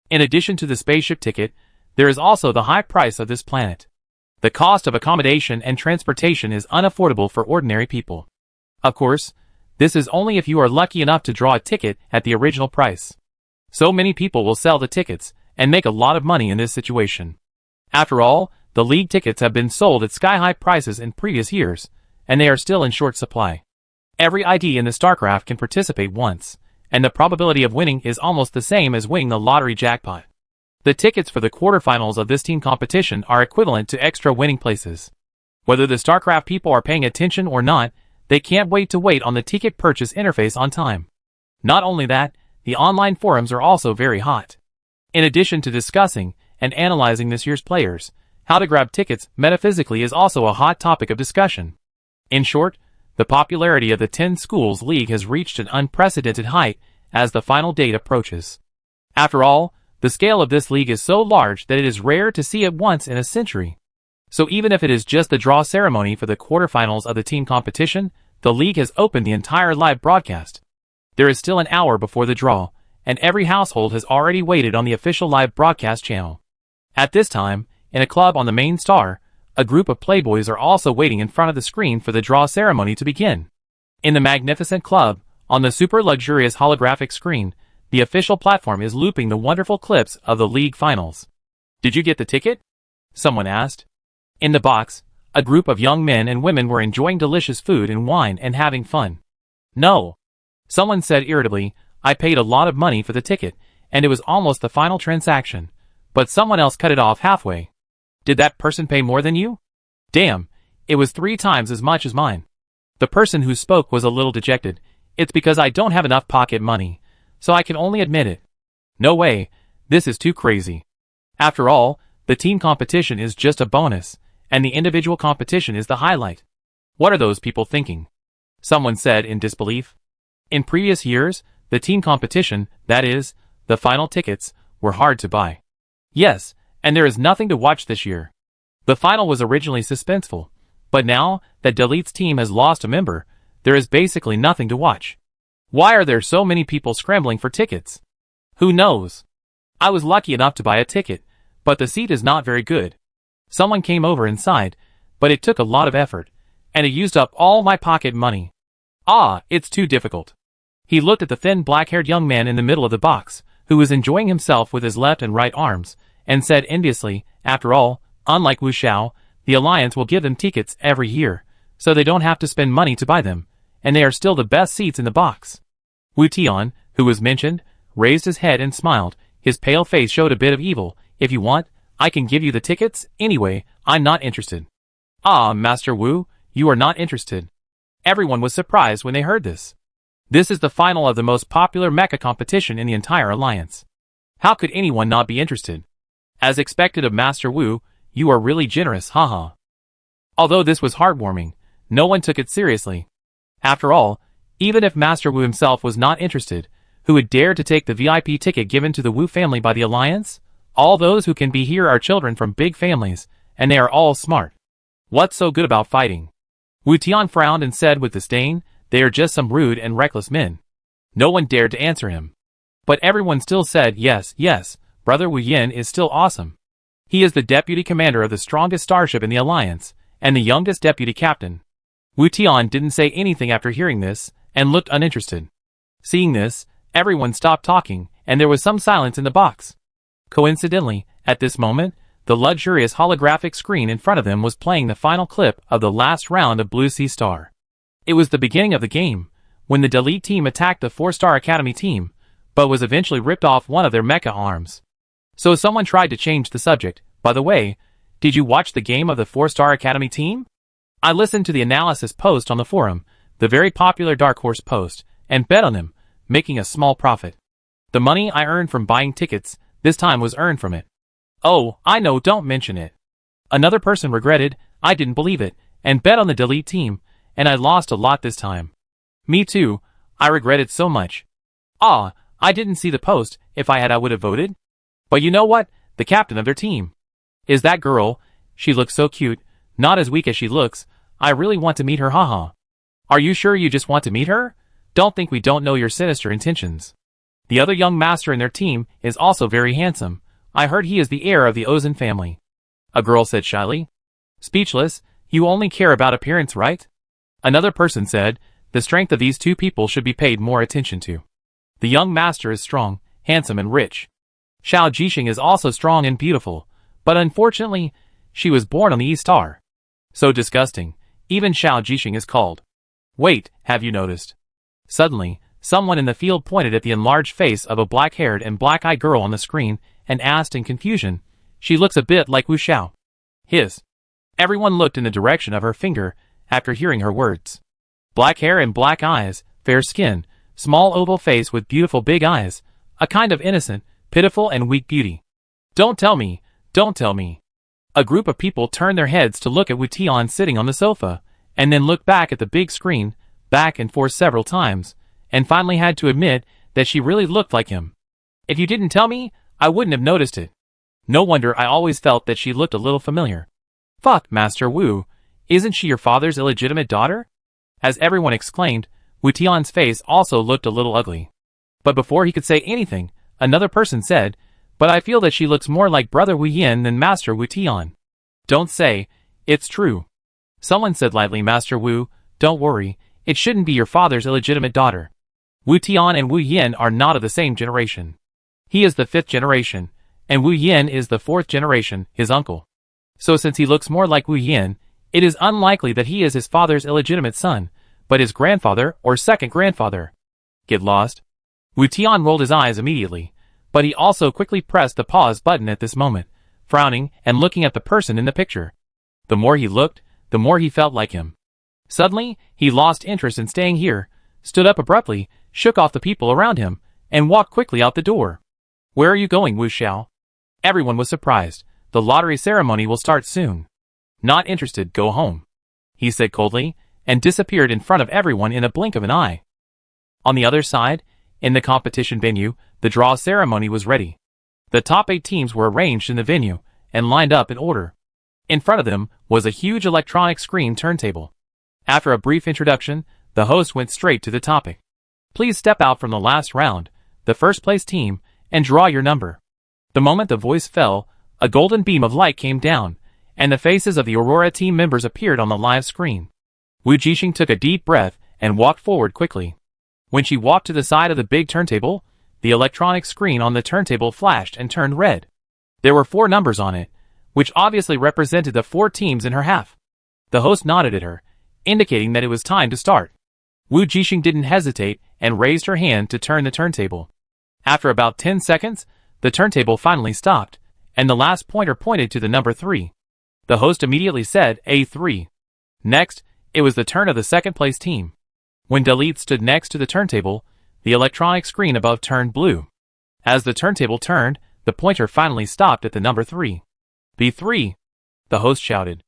In addition to the spaceship ticket, there is also the high price of this planet. The cost of accommodation and transportation is unaffordable for ordinary people. Of course, this is only if you are lucky enough to draw a ticket at the original price. So many people will sell the tickets and make a lot of money in this situation. After all, the league tickets have been sold at sky-high prices in previous years, and they are still in short supply. Every ID in the StarCraft can participate once, and the probability of winning is almost the same as winning the lottery jackpot. The tickets for the quarterfinals of this team competition are equivalent to extra winning places. Whether the StarCraft people are paying attention or not, they can't wait to wait on the ticket purchase interface on time. Not only that, the online forums are also very hot. In addition to discussing and analyzing this year's players, how to grab tickets metaphysically is also a hot topic of discussion. In short, the popularity of the 10 Schools League has reached an unprecedented height as the final date approaches. After all, the scale of this league is so large that it is rare to see it once in a century. So even if it is just the draw ceremony for the quarterfinals of the team competition, the league has opened the entire live broadcast. There is still an hour before the draw, and every household has already waited on the official live broadcast channel. At this time, in a club on the main star, a group of playboys are also waiting in front of the screen for the draw ceremony to begin. In the magnificent club, on the super luxurious holographic screen, the official platform is looping the wonderful clips of the league finals. Did you get the ticket? Someone asked. In the box, a group of young men and women were enjoying delicious food and wine and having fun. No. Someone said irritably, I paid a lot of money for the ticket, and it was almost the final transaction, but someone else cut it off halfway. Did that person pay more than you? Damn, it was 3 times as much as mine. The person who spoke was a little dejected. It's because I don't have enough pocket money, so I can only admit it. No way, this is too crazy. After all, the team competition is just a bonus, and the individual competition is the highlight. What are those people thinking? Someone said in disbelief. In previous years, the team competition, that is, the final tickets, were hard to buy. Yes, and there is nothing to watch this year. The final was originally suspenseful, but now that Delete's team has lost a member, there is basically nothing to watch. Why are there so many people scrambling for tickets? Who knows? I was lucky enough to buy a ticket, but the seat is not very good. Someone came over inside, but it took a lot of effort, and it used up all my pocket money. Ah, it's too difficult. He looked at the thin black-haired young man in the middle of the box, who was enjoying himself with his left and right arms, and said enviously, after all, unlike Wu Xiao, the Alliance will give them tickets every year, so they don't have to spend money to buy them, and they are still the best seats in the box. Wu Tian, who was mentioned, raised his head and smiled. His pale face showed a bit of evil. If you want, I can give you the tickets. Anyway, I'm not interested. Ah, Master Wu, you are not interested. Everyone was surprised when they heard this. This is the final of the most popular mecha competition in the entire alliance. How could anyone not be interested? As expected of Master Wu, you are really generous, haha. Although this was heartwarming, no one took it seriously. After all, even if Master Wu himself was not interested, who would dare to take the VIP ticket given to the Wu family by the Alliance? All those who can be here are children from big families, and they are all smart. What's so good about fighting? Wu Tian frowned and said with disdain, they are just some rude and reckless men. No one dared to answer him. But everyone still said, yes, yes, Brother Wu Yin is still awesome. He is the deputy commander of the strongest starship in the Alliance, and the youngest deputy captain. Wu Tian didn't say anything after hearing this, and looked uninterested. Seeing this, everyone stopped talking, and there was some silence in the box. Coincidentally, at this moment, the luxurious holographic screen in front of them was playing the final clip of the last round of Blue Sea Star. It was the beginning of the game, when the Delete team attacked the 4-Star Academy team, but was eventually ripped off one of their mecha arms. So someone tried to change the subject. By the way, did you watch the game of the 4-Star Academy team? I listened to the analysis post on the forum, the very popular Dark Horse post, and bet on them, making a small profit. The money I earned from buying tickets, this time was earned from it. Oh, I know, don't mention it. Another person regretted, I didn't believe it, and bet on the Delete team, and I lost a lot this time. Me too, I regretted so much. Ah, I didn't see the post. If I had, I would have voted. But you know what? The captain of their team is that girl. She looks so cute, not as weak as she looks. I really want to meet her, haha. Are you sure you just want to meet her? Don't think we don't know your sinister intentions. The other young master in their team is also very handsome. I heard he is the heir of the Ozan family. A girl said shyly. Speechless, you only care about appearance, right? Another person said, the strength of these two people should be paid more attention to. The young master is strong, handsome and rich. Xiao Jixing is also strong and beautiful, but unfortunately, she was born on the E-Star. So disgusting, even Xiao Jixing is called. Wait, have you noticed? Suddenly, someone in the field pointed at the enlarged face of a black-haired and black-eyed girl on the screen and asked in confusion, she looks a bit like Wu Xiao. His. Everyone looked in the direction of her finger after hearing her words. Black hair and black eyes, fair skin, small oval face with beautiful big eyes, a kind of innocent, pitiful and weak beauty. Don't tell me, don't tell me. A group of people turned their heads to look at Wu Tian sitting on the sofa, and then looked back at the big screen, back and forth several times, and finally had to admit that she really looked like him. If you didn't tell me, I wouldn't have noticed it. No wonder I always felt that she looked a little familiar. Fuck, Master Wu, isn't she your father's illegitimate daughter? As everyone exclaimed, Wu Tian's face also looked a little ugly. But before he could say anything, another person said, but I feel that she looks more like Brother Wu Yin than Master Wu Tian. Don't say, it's true. Someone said lightly, Master Wu, don't worry, it shouldn't be your father's illegitimate daughter. Wu Tian and Wu Yin are not of the same generation. He is the 5th generation, and Wu Yin is the 4th generation, his uncle. So since he looks more like Wu Yin, it is unlikely that he is his father's illegitimate son, but his grandfather or second grandfather. Get lost? Wu Tian rolled his eyes immediately, but he also quickly pressed the pause button at this moment, frowning and looking at the person in the picture. The more he looked, the more he felt like him. Suddenly, he lost interest in staying here, stood up abruptly, shook off the people around him, and walked quickly out the door. Where are you going, Wu Xiao? Everyone was surprised. The lottery ceremony will start soon. Not interested, go home, he said coldly, and disappeared in front of everyone in a blink of an eye. On the other side, in the competition venue, the draw ceremony was ready. The top 8 teams were arranged in the venue, and lined up in order. In front of them was a huge electronic screen turntable. After a brief introduction, the host went straight to the topic. Please step out from the last round, the first place team, and draw your number. The moment the voice fell, a golden beam of light came down, and the faces of the Aurora team members appeared on the live screen. Wu Jixing took a deep breath and walked forward quickly. When she walked to the side of the big turntable, the electronic screen on the turntable flashed and turned red. There were 4 numbers on it, which obviously represented the 4 teams in her half. The host nodded at her, indicating that it was time to start. Wu Jixing didn't hesitate and raised her hand to turn the turntable. After about 10 seconds, the turntable finally stopped, and the last pointer pointed to the number 3. The host immediately said A3. Next, it was the turn of the second place team. When Delete stood next to the turntable, the electronic screen above turned blue. As the turntable turned, the pointer finally stopped at the number 3. B3, the host shouted.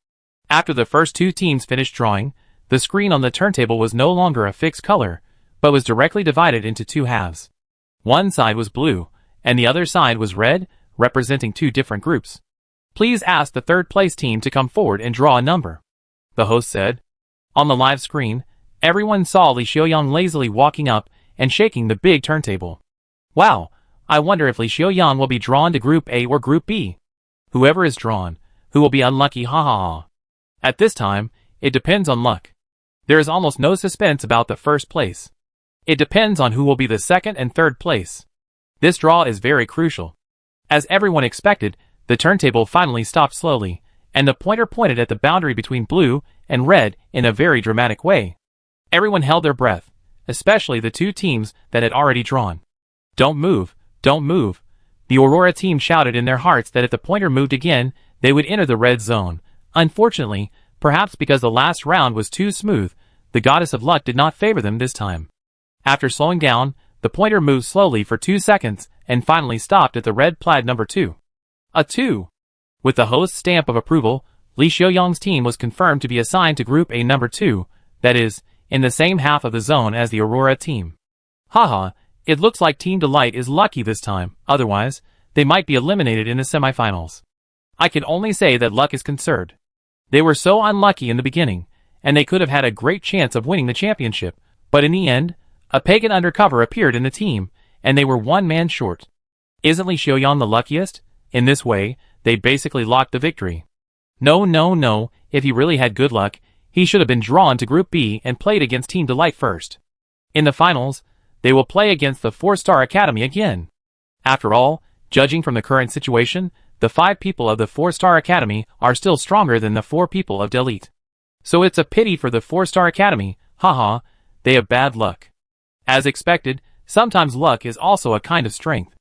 After the first 2 teams finished drawing, the screen on the turntable was no longer a fixed color, but was directly divided into 2 halves. One side was blue, and the other side was red, representing 2 different groups. Please ask the third place team to come forward and draw a number, the host said. On the live screen, everyone saw Li Xiaoyang lazily walking up and shaking the big turntable. Wow, I wonder if Li Xiaoyang will be drawn to Group A or Group B. Whoever is drawn, who will be unlucky, ha ha ha. At this time, it depends on luck. There is almost no suspense about the first place. It depends on who will be the second and third place. This draw is very crucial. As everyone expected, the turntable finally stopped slowly, and the pointer pointed at the boundary between blue and red in a very dramatic way. Everyone held their breath, especially the two teams that had already drawn. "Don't move, don't move." The Aurora team shouted in their hearts that if the pointer moved again, they would enter the red zone. Unfortunately, perhaps because the last round was too smooth, the goddess of luck did not favor them this time. After slowing down, the pointer moved slowly for 2 seconds and finally stopped at the red plaid number 2. A 2. With the host's stamp of approval, Li Xiaoyang's team was confirmed to be assigned to Group A number 2, that is, in the same half of the zone as the Aurora team. Haha, it looks like Team Delight is lucky this time, otherwise, they might be eliminated in the semifinals. I can only say that luck is conserved. They were so unlucky in the beginning, and they could have had a great chance of winning the championship, but in the end, a pagan undercover appeared in the team, and they were one man short. Isn't Li Xiaoyang the luckiest? In this way, they basically locked the victory. No, if he really had good luck, he should have been drawn to Group B and played against Team Delight first. In the finals, they will play against the 4-Star Academy again. After all, judging from the current situation, the 5 people of the 4-Star Academy are still stronger than the 4 people of Delete. So it's a pity for the 4-Star Academy, haha, they have bad luck. As expected, sometimes luck is also a kind of strength.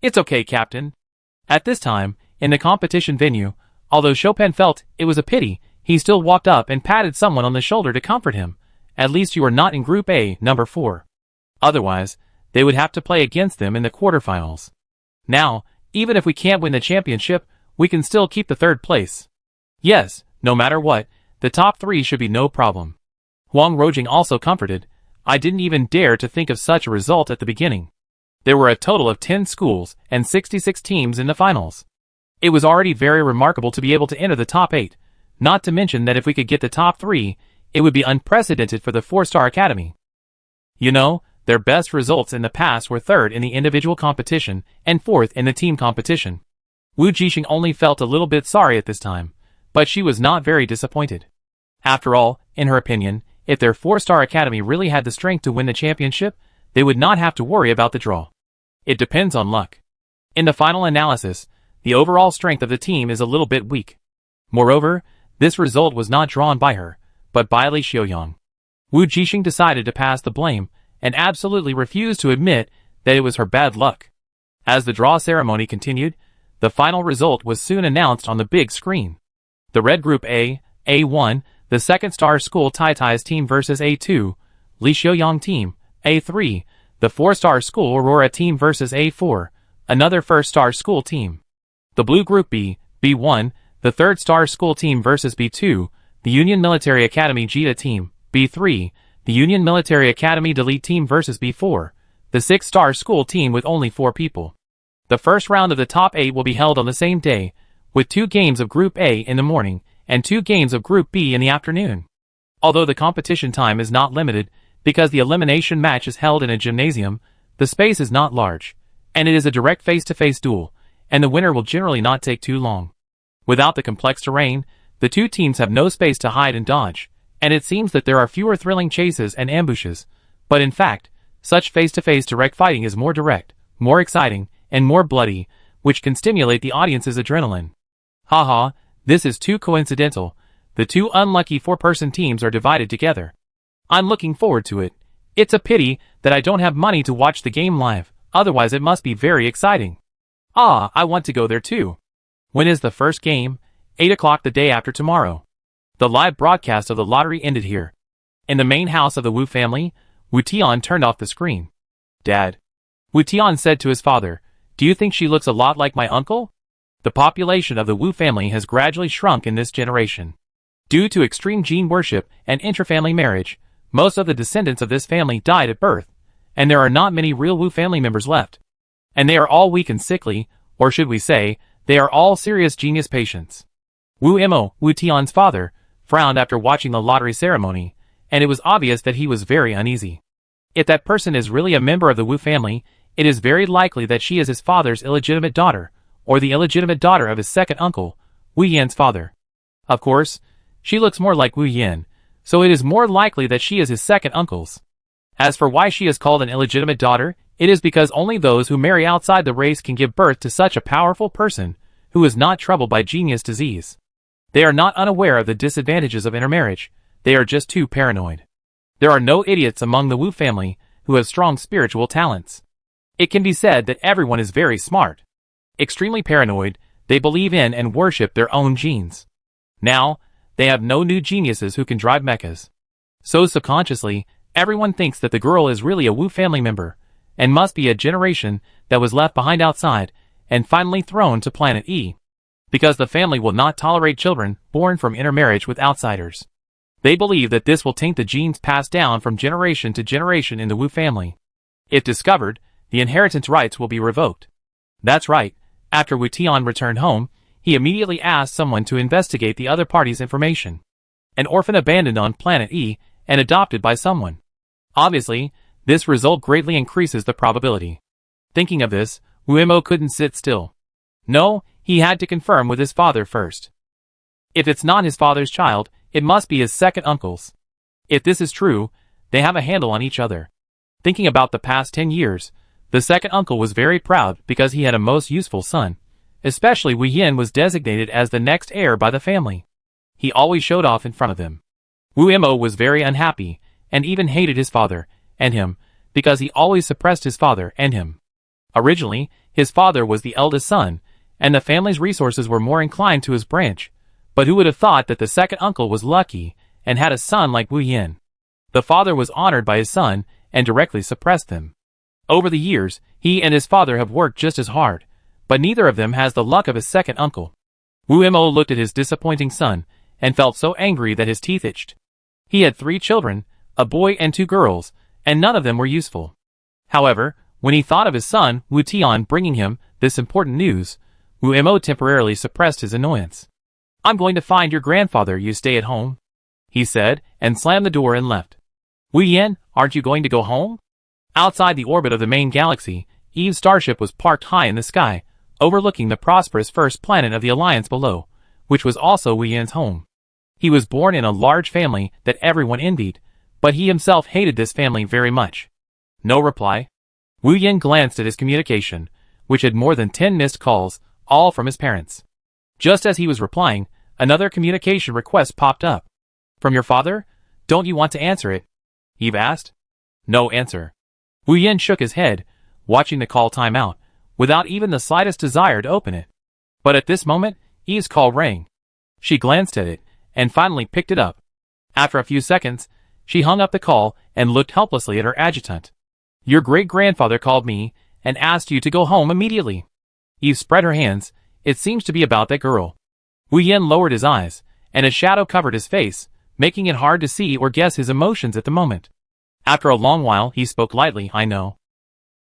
It's okay, Captain. At this time, in the competition venue, although Chopin felt it was a pity, he still walked up and patted someone on the shoulder to comfort him. At least you are not in Group A, number 4. Otherwise, they would have to play against them in the quarterfinals. Now, even if we can't win the championship, we can still keep the 3rd place. Yes, no matter what, the top 3 should be no problem. Huang Rojing also comforted. I didn't even dare to think of such a result at the beginning. There were a total of 10 schools and 66 teams in the finals. It was already very remarkable to be able to enter the top 8, not to mention that if we could get the top 3, it would be unprecedented for the 4-Star Academy. You know, their best results in the past were 3rd in the individual competition and 4th in the team competition. Wu Jixing only felt a little bit sorry at this time, but she was not very disappointed. After all, in her opinion, if their 4-Star Academy really had the strength to win the championship, they would not have to worry about the draw. It depends on luck. In the final analysis, the overall strength of the team is a little bit weak. Moreover, this result was not drawn by her, but by Li Xiaoyang. Wu Jixing decided to pass the blame, and absolutely refused to admit that it was her bad luck. As the draw ceremony continued, the final result was soon announced on the big screen. The Red Group A, A1, the 2nd-Star School Tai team versus A2, Li Xiaoyang team, A3, the 4-Star School Aurora team versus A4, another 1st-Star School team. The Blue Group B, B1, the 3rd-Star School team versus B2, the Union Military Academy Jita team, B3, the Union Military Academy Delete team versus B4, the 6-Star School team with only 4 people. The first round of the top 8 will be held on the same day, with 2 games of Group A in the morning and 2 games of Group B in the afternoon. Although the competition time is not limited, because the elimination match is held in a gymnasium, the space is not large, and it is a direct face-to-face duel, and the winner will generally not take too long. Without the complex terrain, the 2 teams have no space to hide and dodge, and it seems that there are fewer thrilling chases and ambushes, but in fact, such face-to-face direct fighting is more direct, more exciting, and more bloody, which can stimulate the audience's adrenaline. Haha, this is too coincidental. The 2 unlucky 4-person teams are divided together. I'm looking forward to it. It's a pity that I don't have money to watch the game live, otherwise it must be very exciting. Ah, I want to go there too. When is the first game? 8 o'clock the day after tomorrow. The live broadcast of the lottery ended here. In the main house of the Wu family, Wu Tian turned off the screen. Dad. Wu Tian said to his father, do you think she looks a lot like my uncle? The population of the Wu family has gradually shrunk in this generation. Due to extreme gene worship and interfamily marriage, most of the descendants of this family died at birth, and there are not many real Wu family members left. And they are all weak and sickly, or should we say, they are all serious genius patients. Wu Imo, Wu Tian's father, frowned after watching the lottery ceremony, and it was obvious that he was very uneasy. If that person is really a member of the Wu family, it is very likely that she is his father's illegitimate daughter, or the illegitimate daughter of his second uncle, Wu Yan's father. Of course, she looks more like Wu Yan, so it is more likely that she is his second uncle's. As for why she is called an illegitimate daughter, it is because only those who marry outside the race can give birth to such a powerful person, who is not troubled by genius disease. They are not unaware of the disadvantages of intermarriage, they are just too paranoid. There are no idiots among the Wu family who have strong spiritual talents. It can be said that everyone is very smart. Extremely paranoid, they believe in and worship their own genes. Now, they have no new geniuses who can drive mechas. So subconsciously, everyone thinks that the girl is really a Wu family member, and must be a generation that was left behind outside, and finally thrown to planet E. Because the family will not tolerate children born from intermarriage with outsiders. They believe that this will taint the genes passed down from generation to generation in the Wu family. If discovered, the inheritance rights will be revoked. That's right, after Wu Tian returned home, he immediately asked someone to investigate the other party's information. An orphan abandoned on planet E and adopted by someone. Obviously, this result greatly increases the probability. Thinking of this, Wu Mo couldn't sit still. No, he had to confirm with his father first. If it's not his father's child, it must be his second uncle's. If this is true, they have a handle on each other. Thinking about the past 10 years, the second uncle was very proud because he had a most useful son. Especially Wu Yin was designated as the next heir by the family. He always showed off in front of them. Wu Mo was very unhappy, and even hated his father, and him, because he always suppressed his father and him. Originally, his father was the eldest son, and the family's resources were more inclined to his branch, but who would have thought that the second uncle was lucky, and had a son like Wu Yin. The father was honored by his son, and directly suppressed them. Over the years, he and his father have worked just as hard, but neither of them has the luck of his second uncle. Wu Mo looked at his disappointing son, and felt so angry that his teeth itched. He had 3 children, a boy and 2 girls, and none of them were useful. However, when he thought of his son, Wu Tian, bringing him this important news, Wu Mo temporarily suppressed his annoyance. "I'm going to find your grandfather, you stay at home," he said, and slammed the door and left. "Wu Yin, aren't you going to go home?" Outside the orbit of the main galaxy, Eve's starship was parked high in the sky, overlooking the prosperous first planet of the Alliance below, which was also Wu Yin's home. He was born in a large family that everyone envied, but he himself hated this family very much. No reply. Wu Yin glanced at his communication, which had more than 10 missed calls, all from his parents. Just as he was replying, another communication request popped up. "From your father? Don't you want to answer it?" Eve asked. No answer. Wu Yin shook his head, watching the call time out, without even the slightest desire to open it. But at this moment, Eve's call rang. She glanced at it, and finally picked it up. After a few seconds, she hung up the call and looked helplessly at her adjutant. "Your great-grandfather called me and asked you to go home immediately." Eve spread her hands. "It seems to be about that girl." Wu Yin lowered his eyes, and a shadow covered his face, making it hard to see or guess his emotions at the moment. After a long while, he spoke lightly. "I know.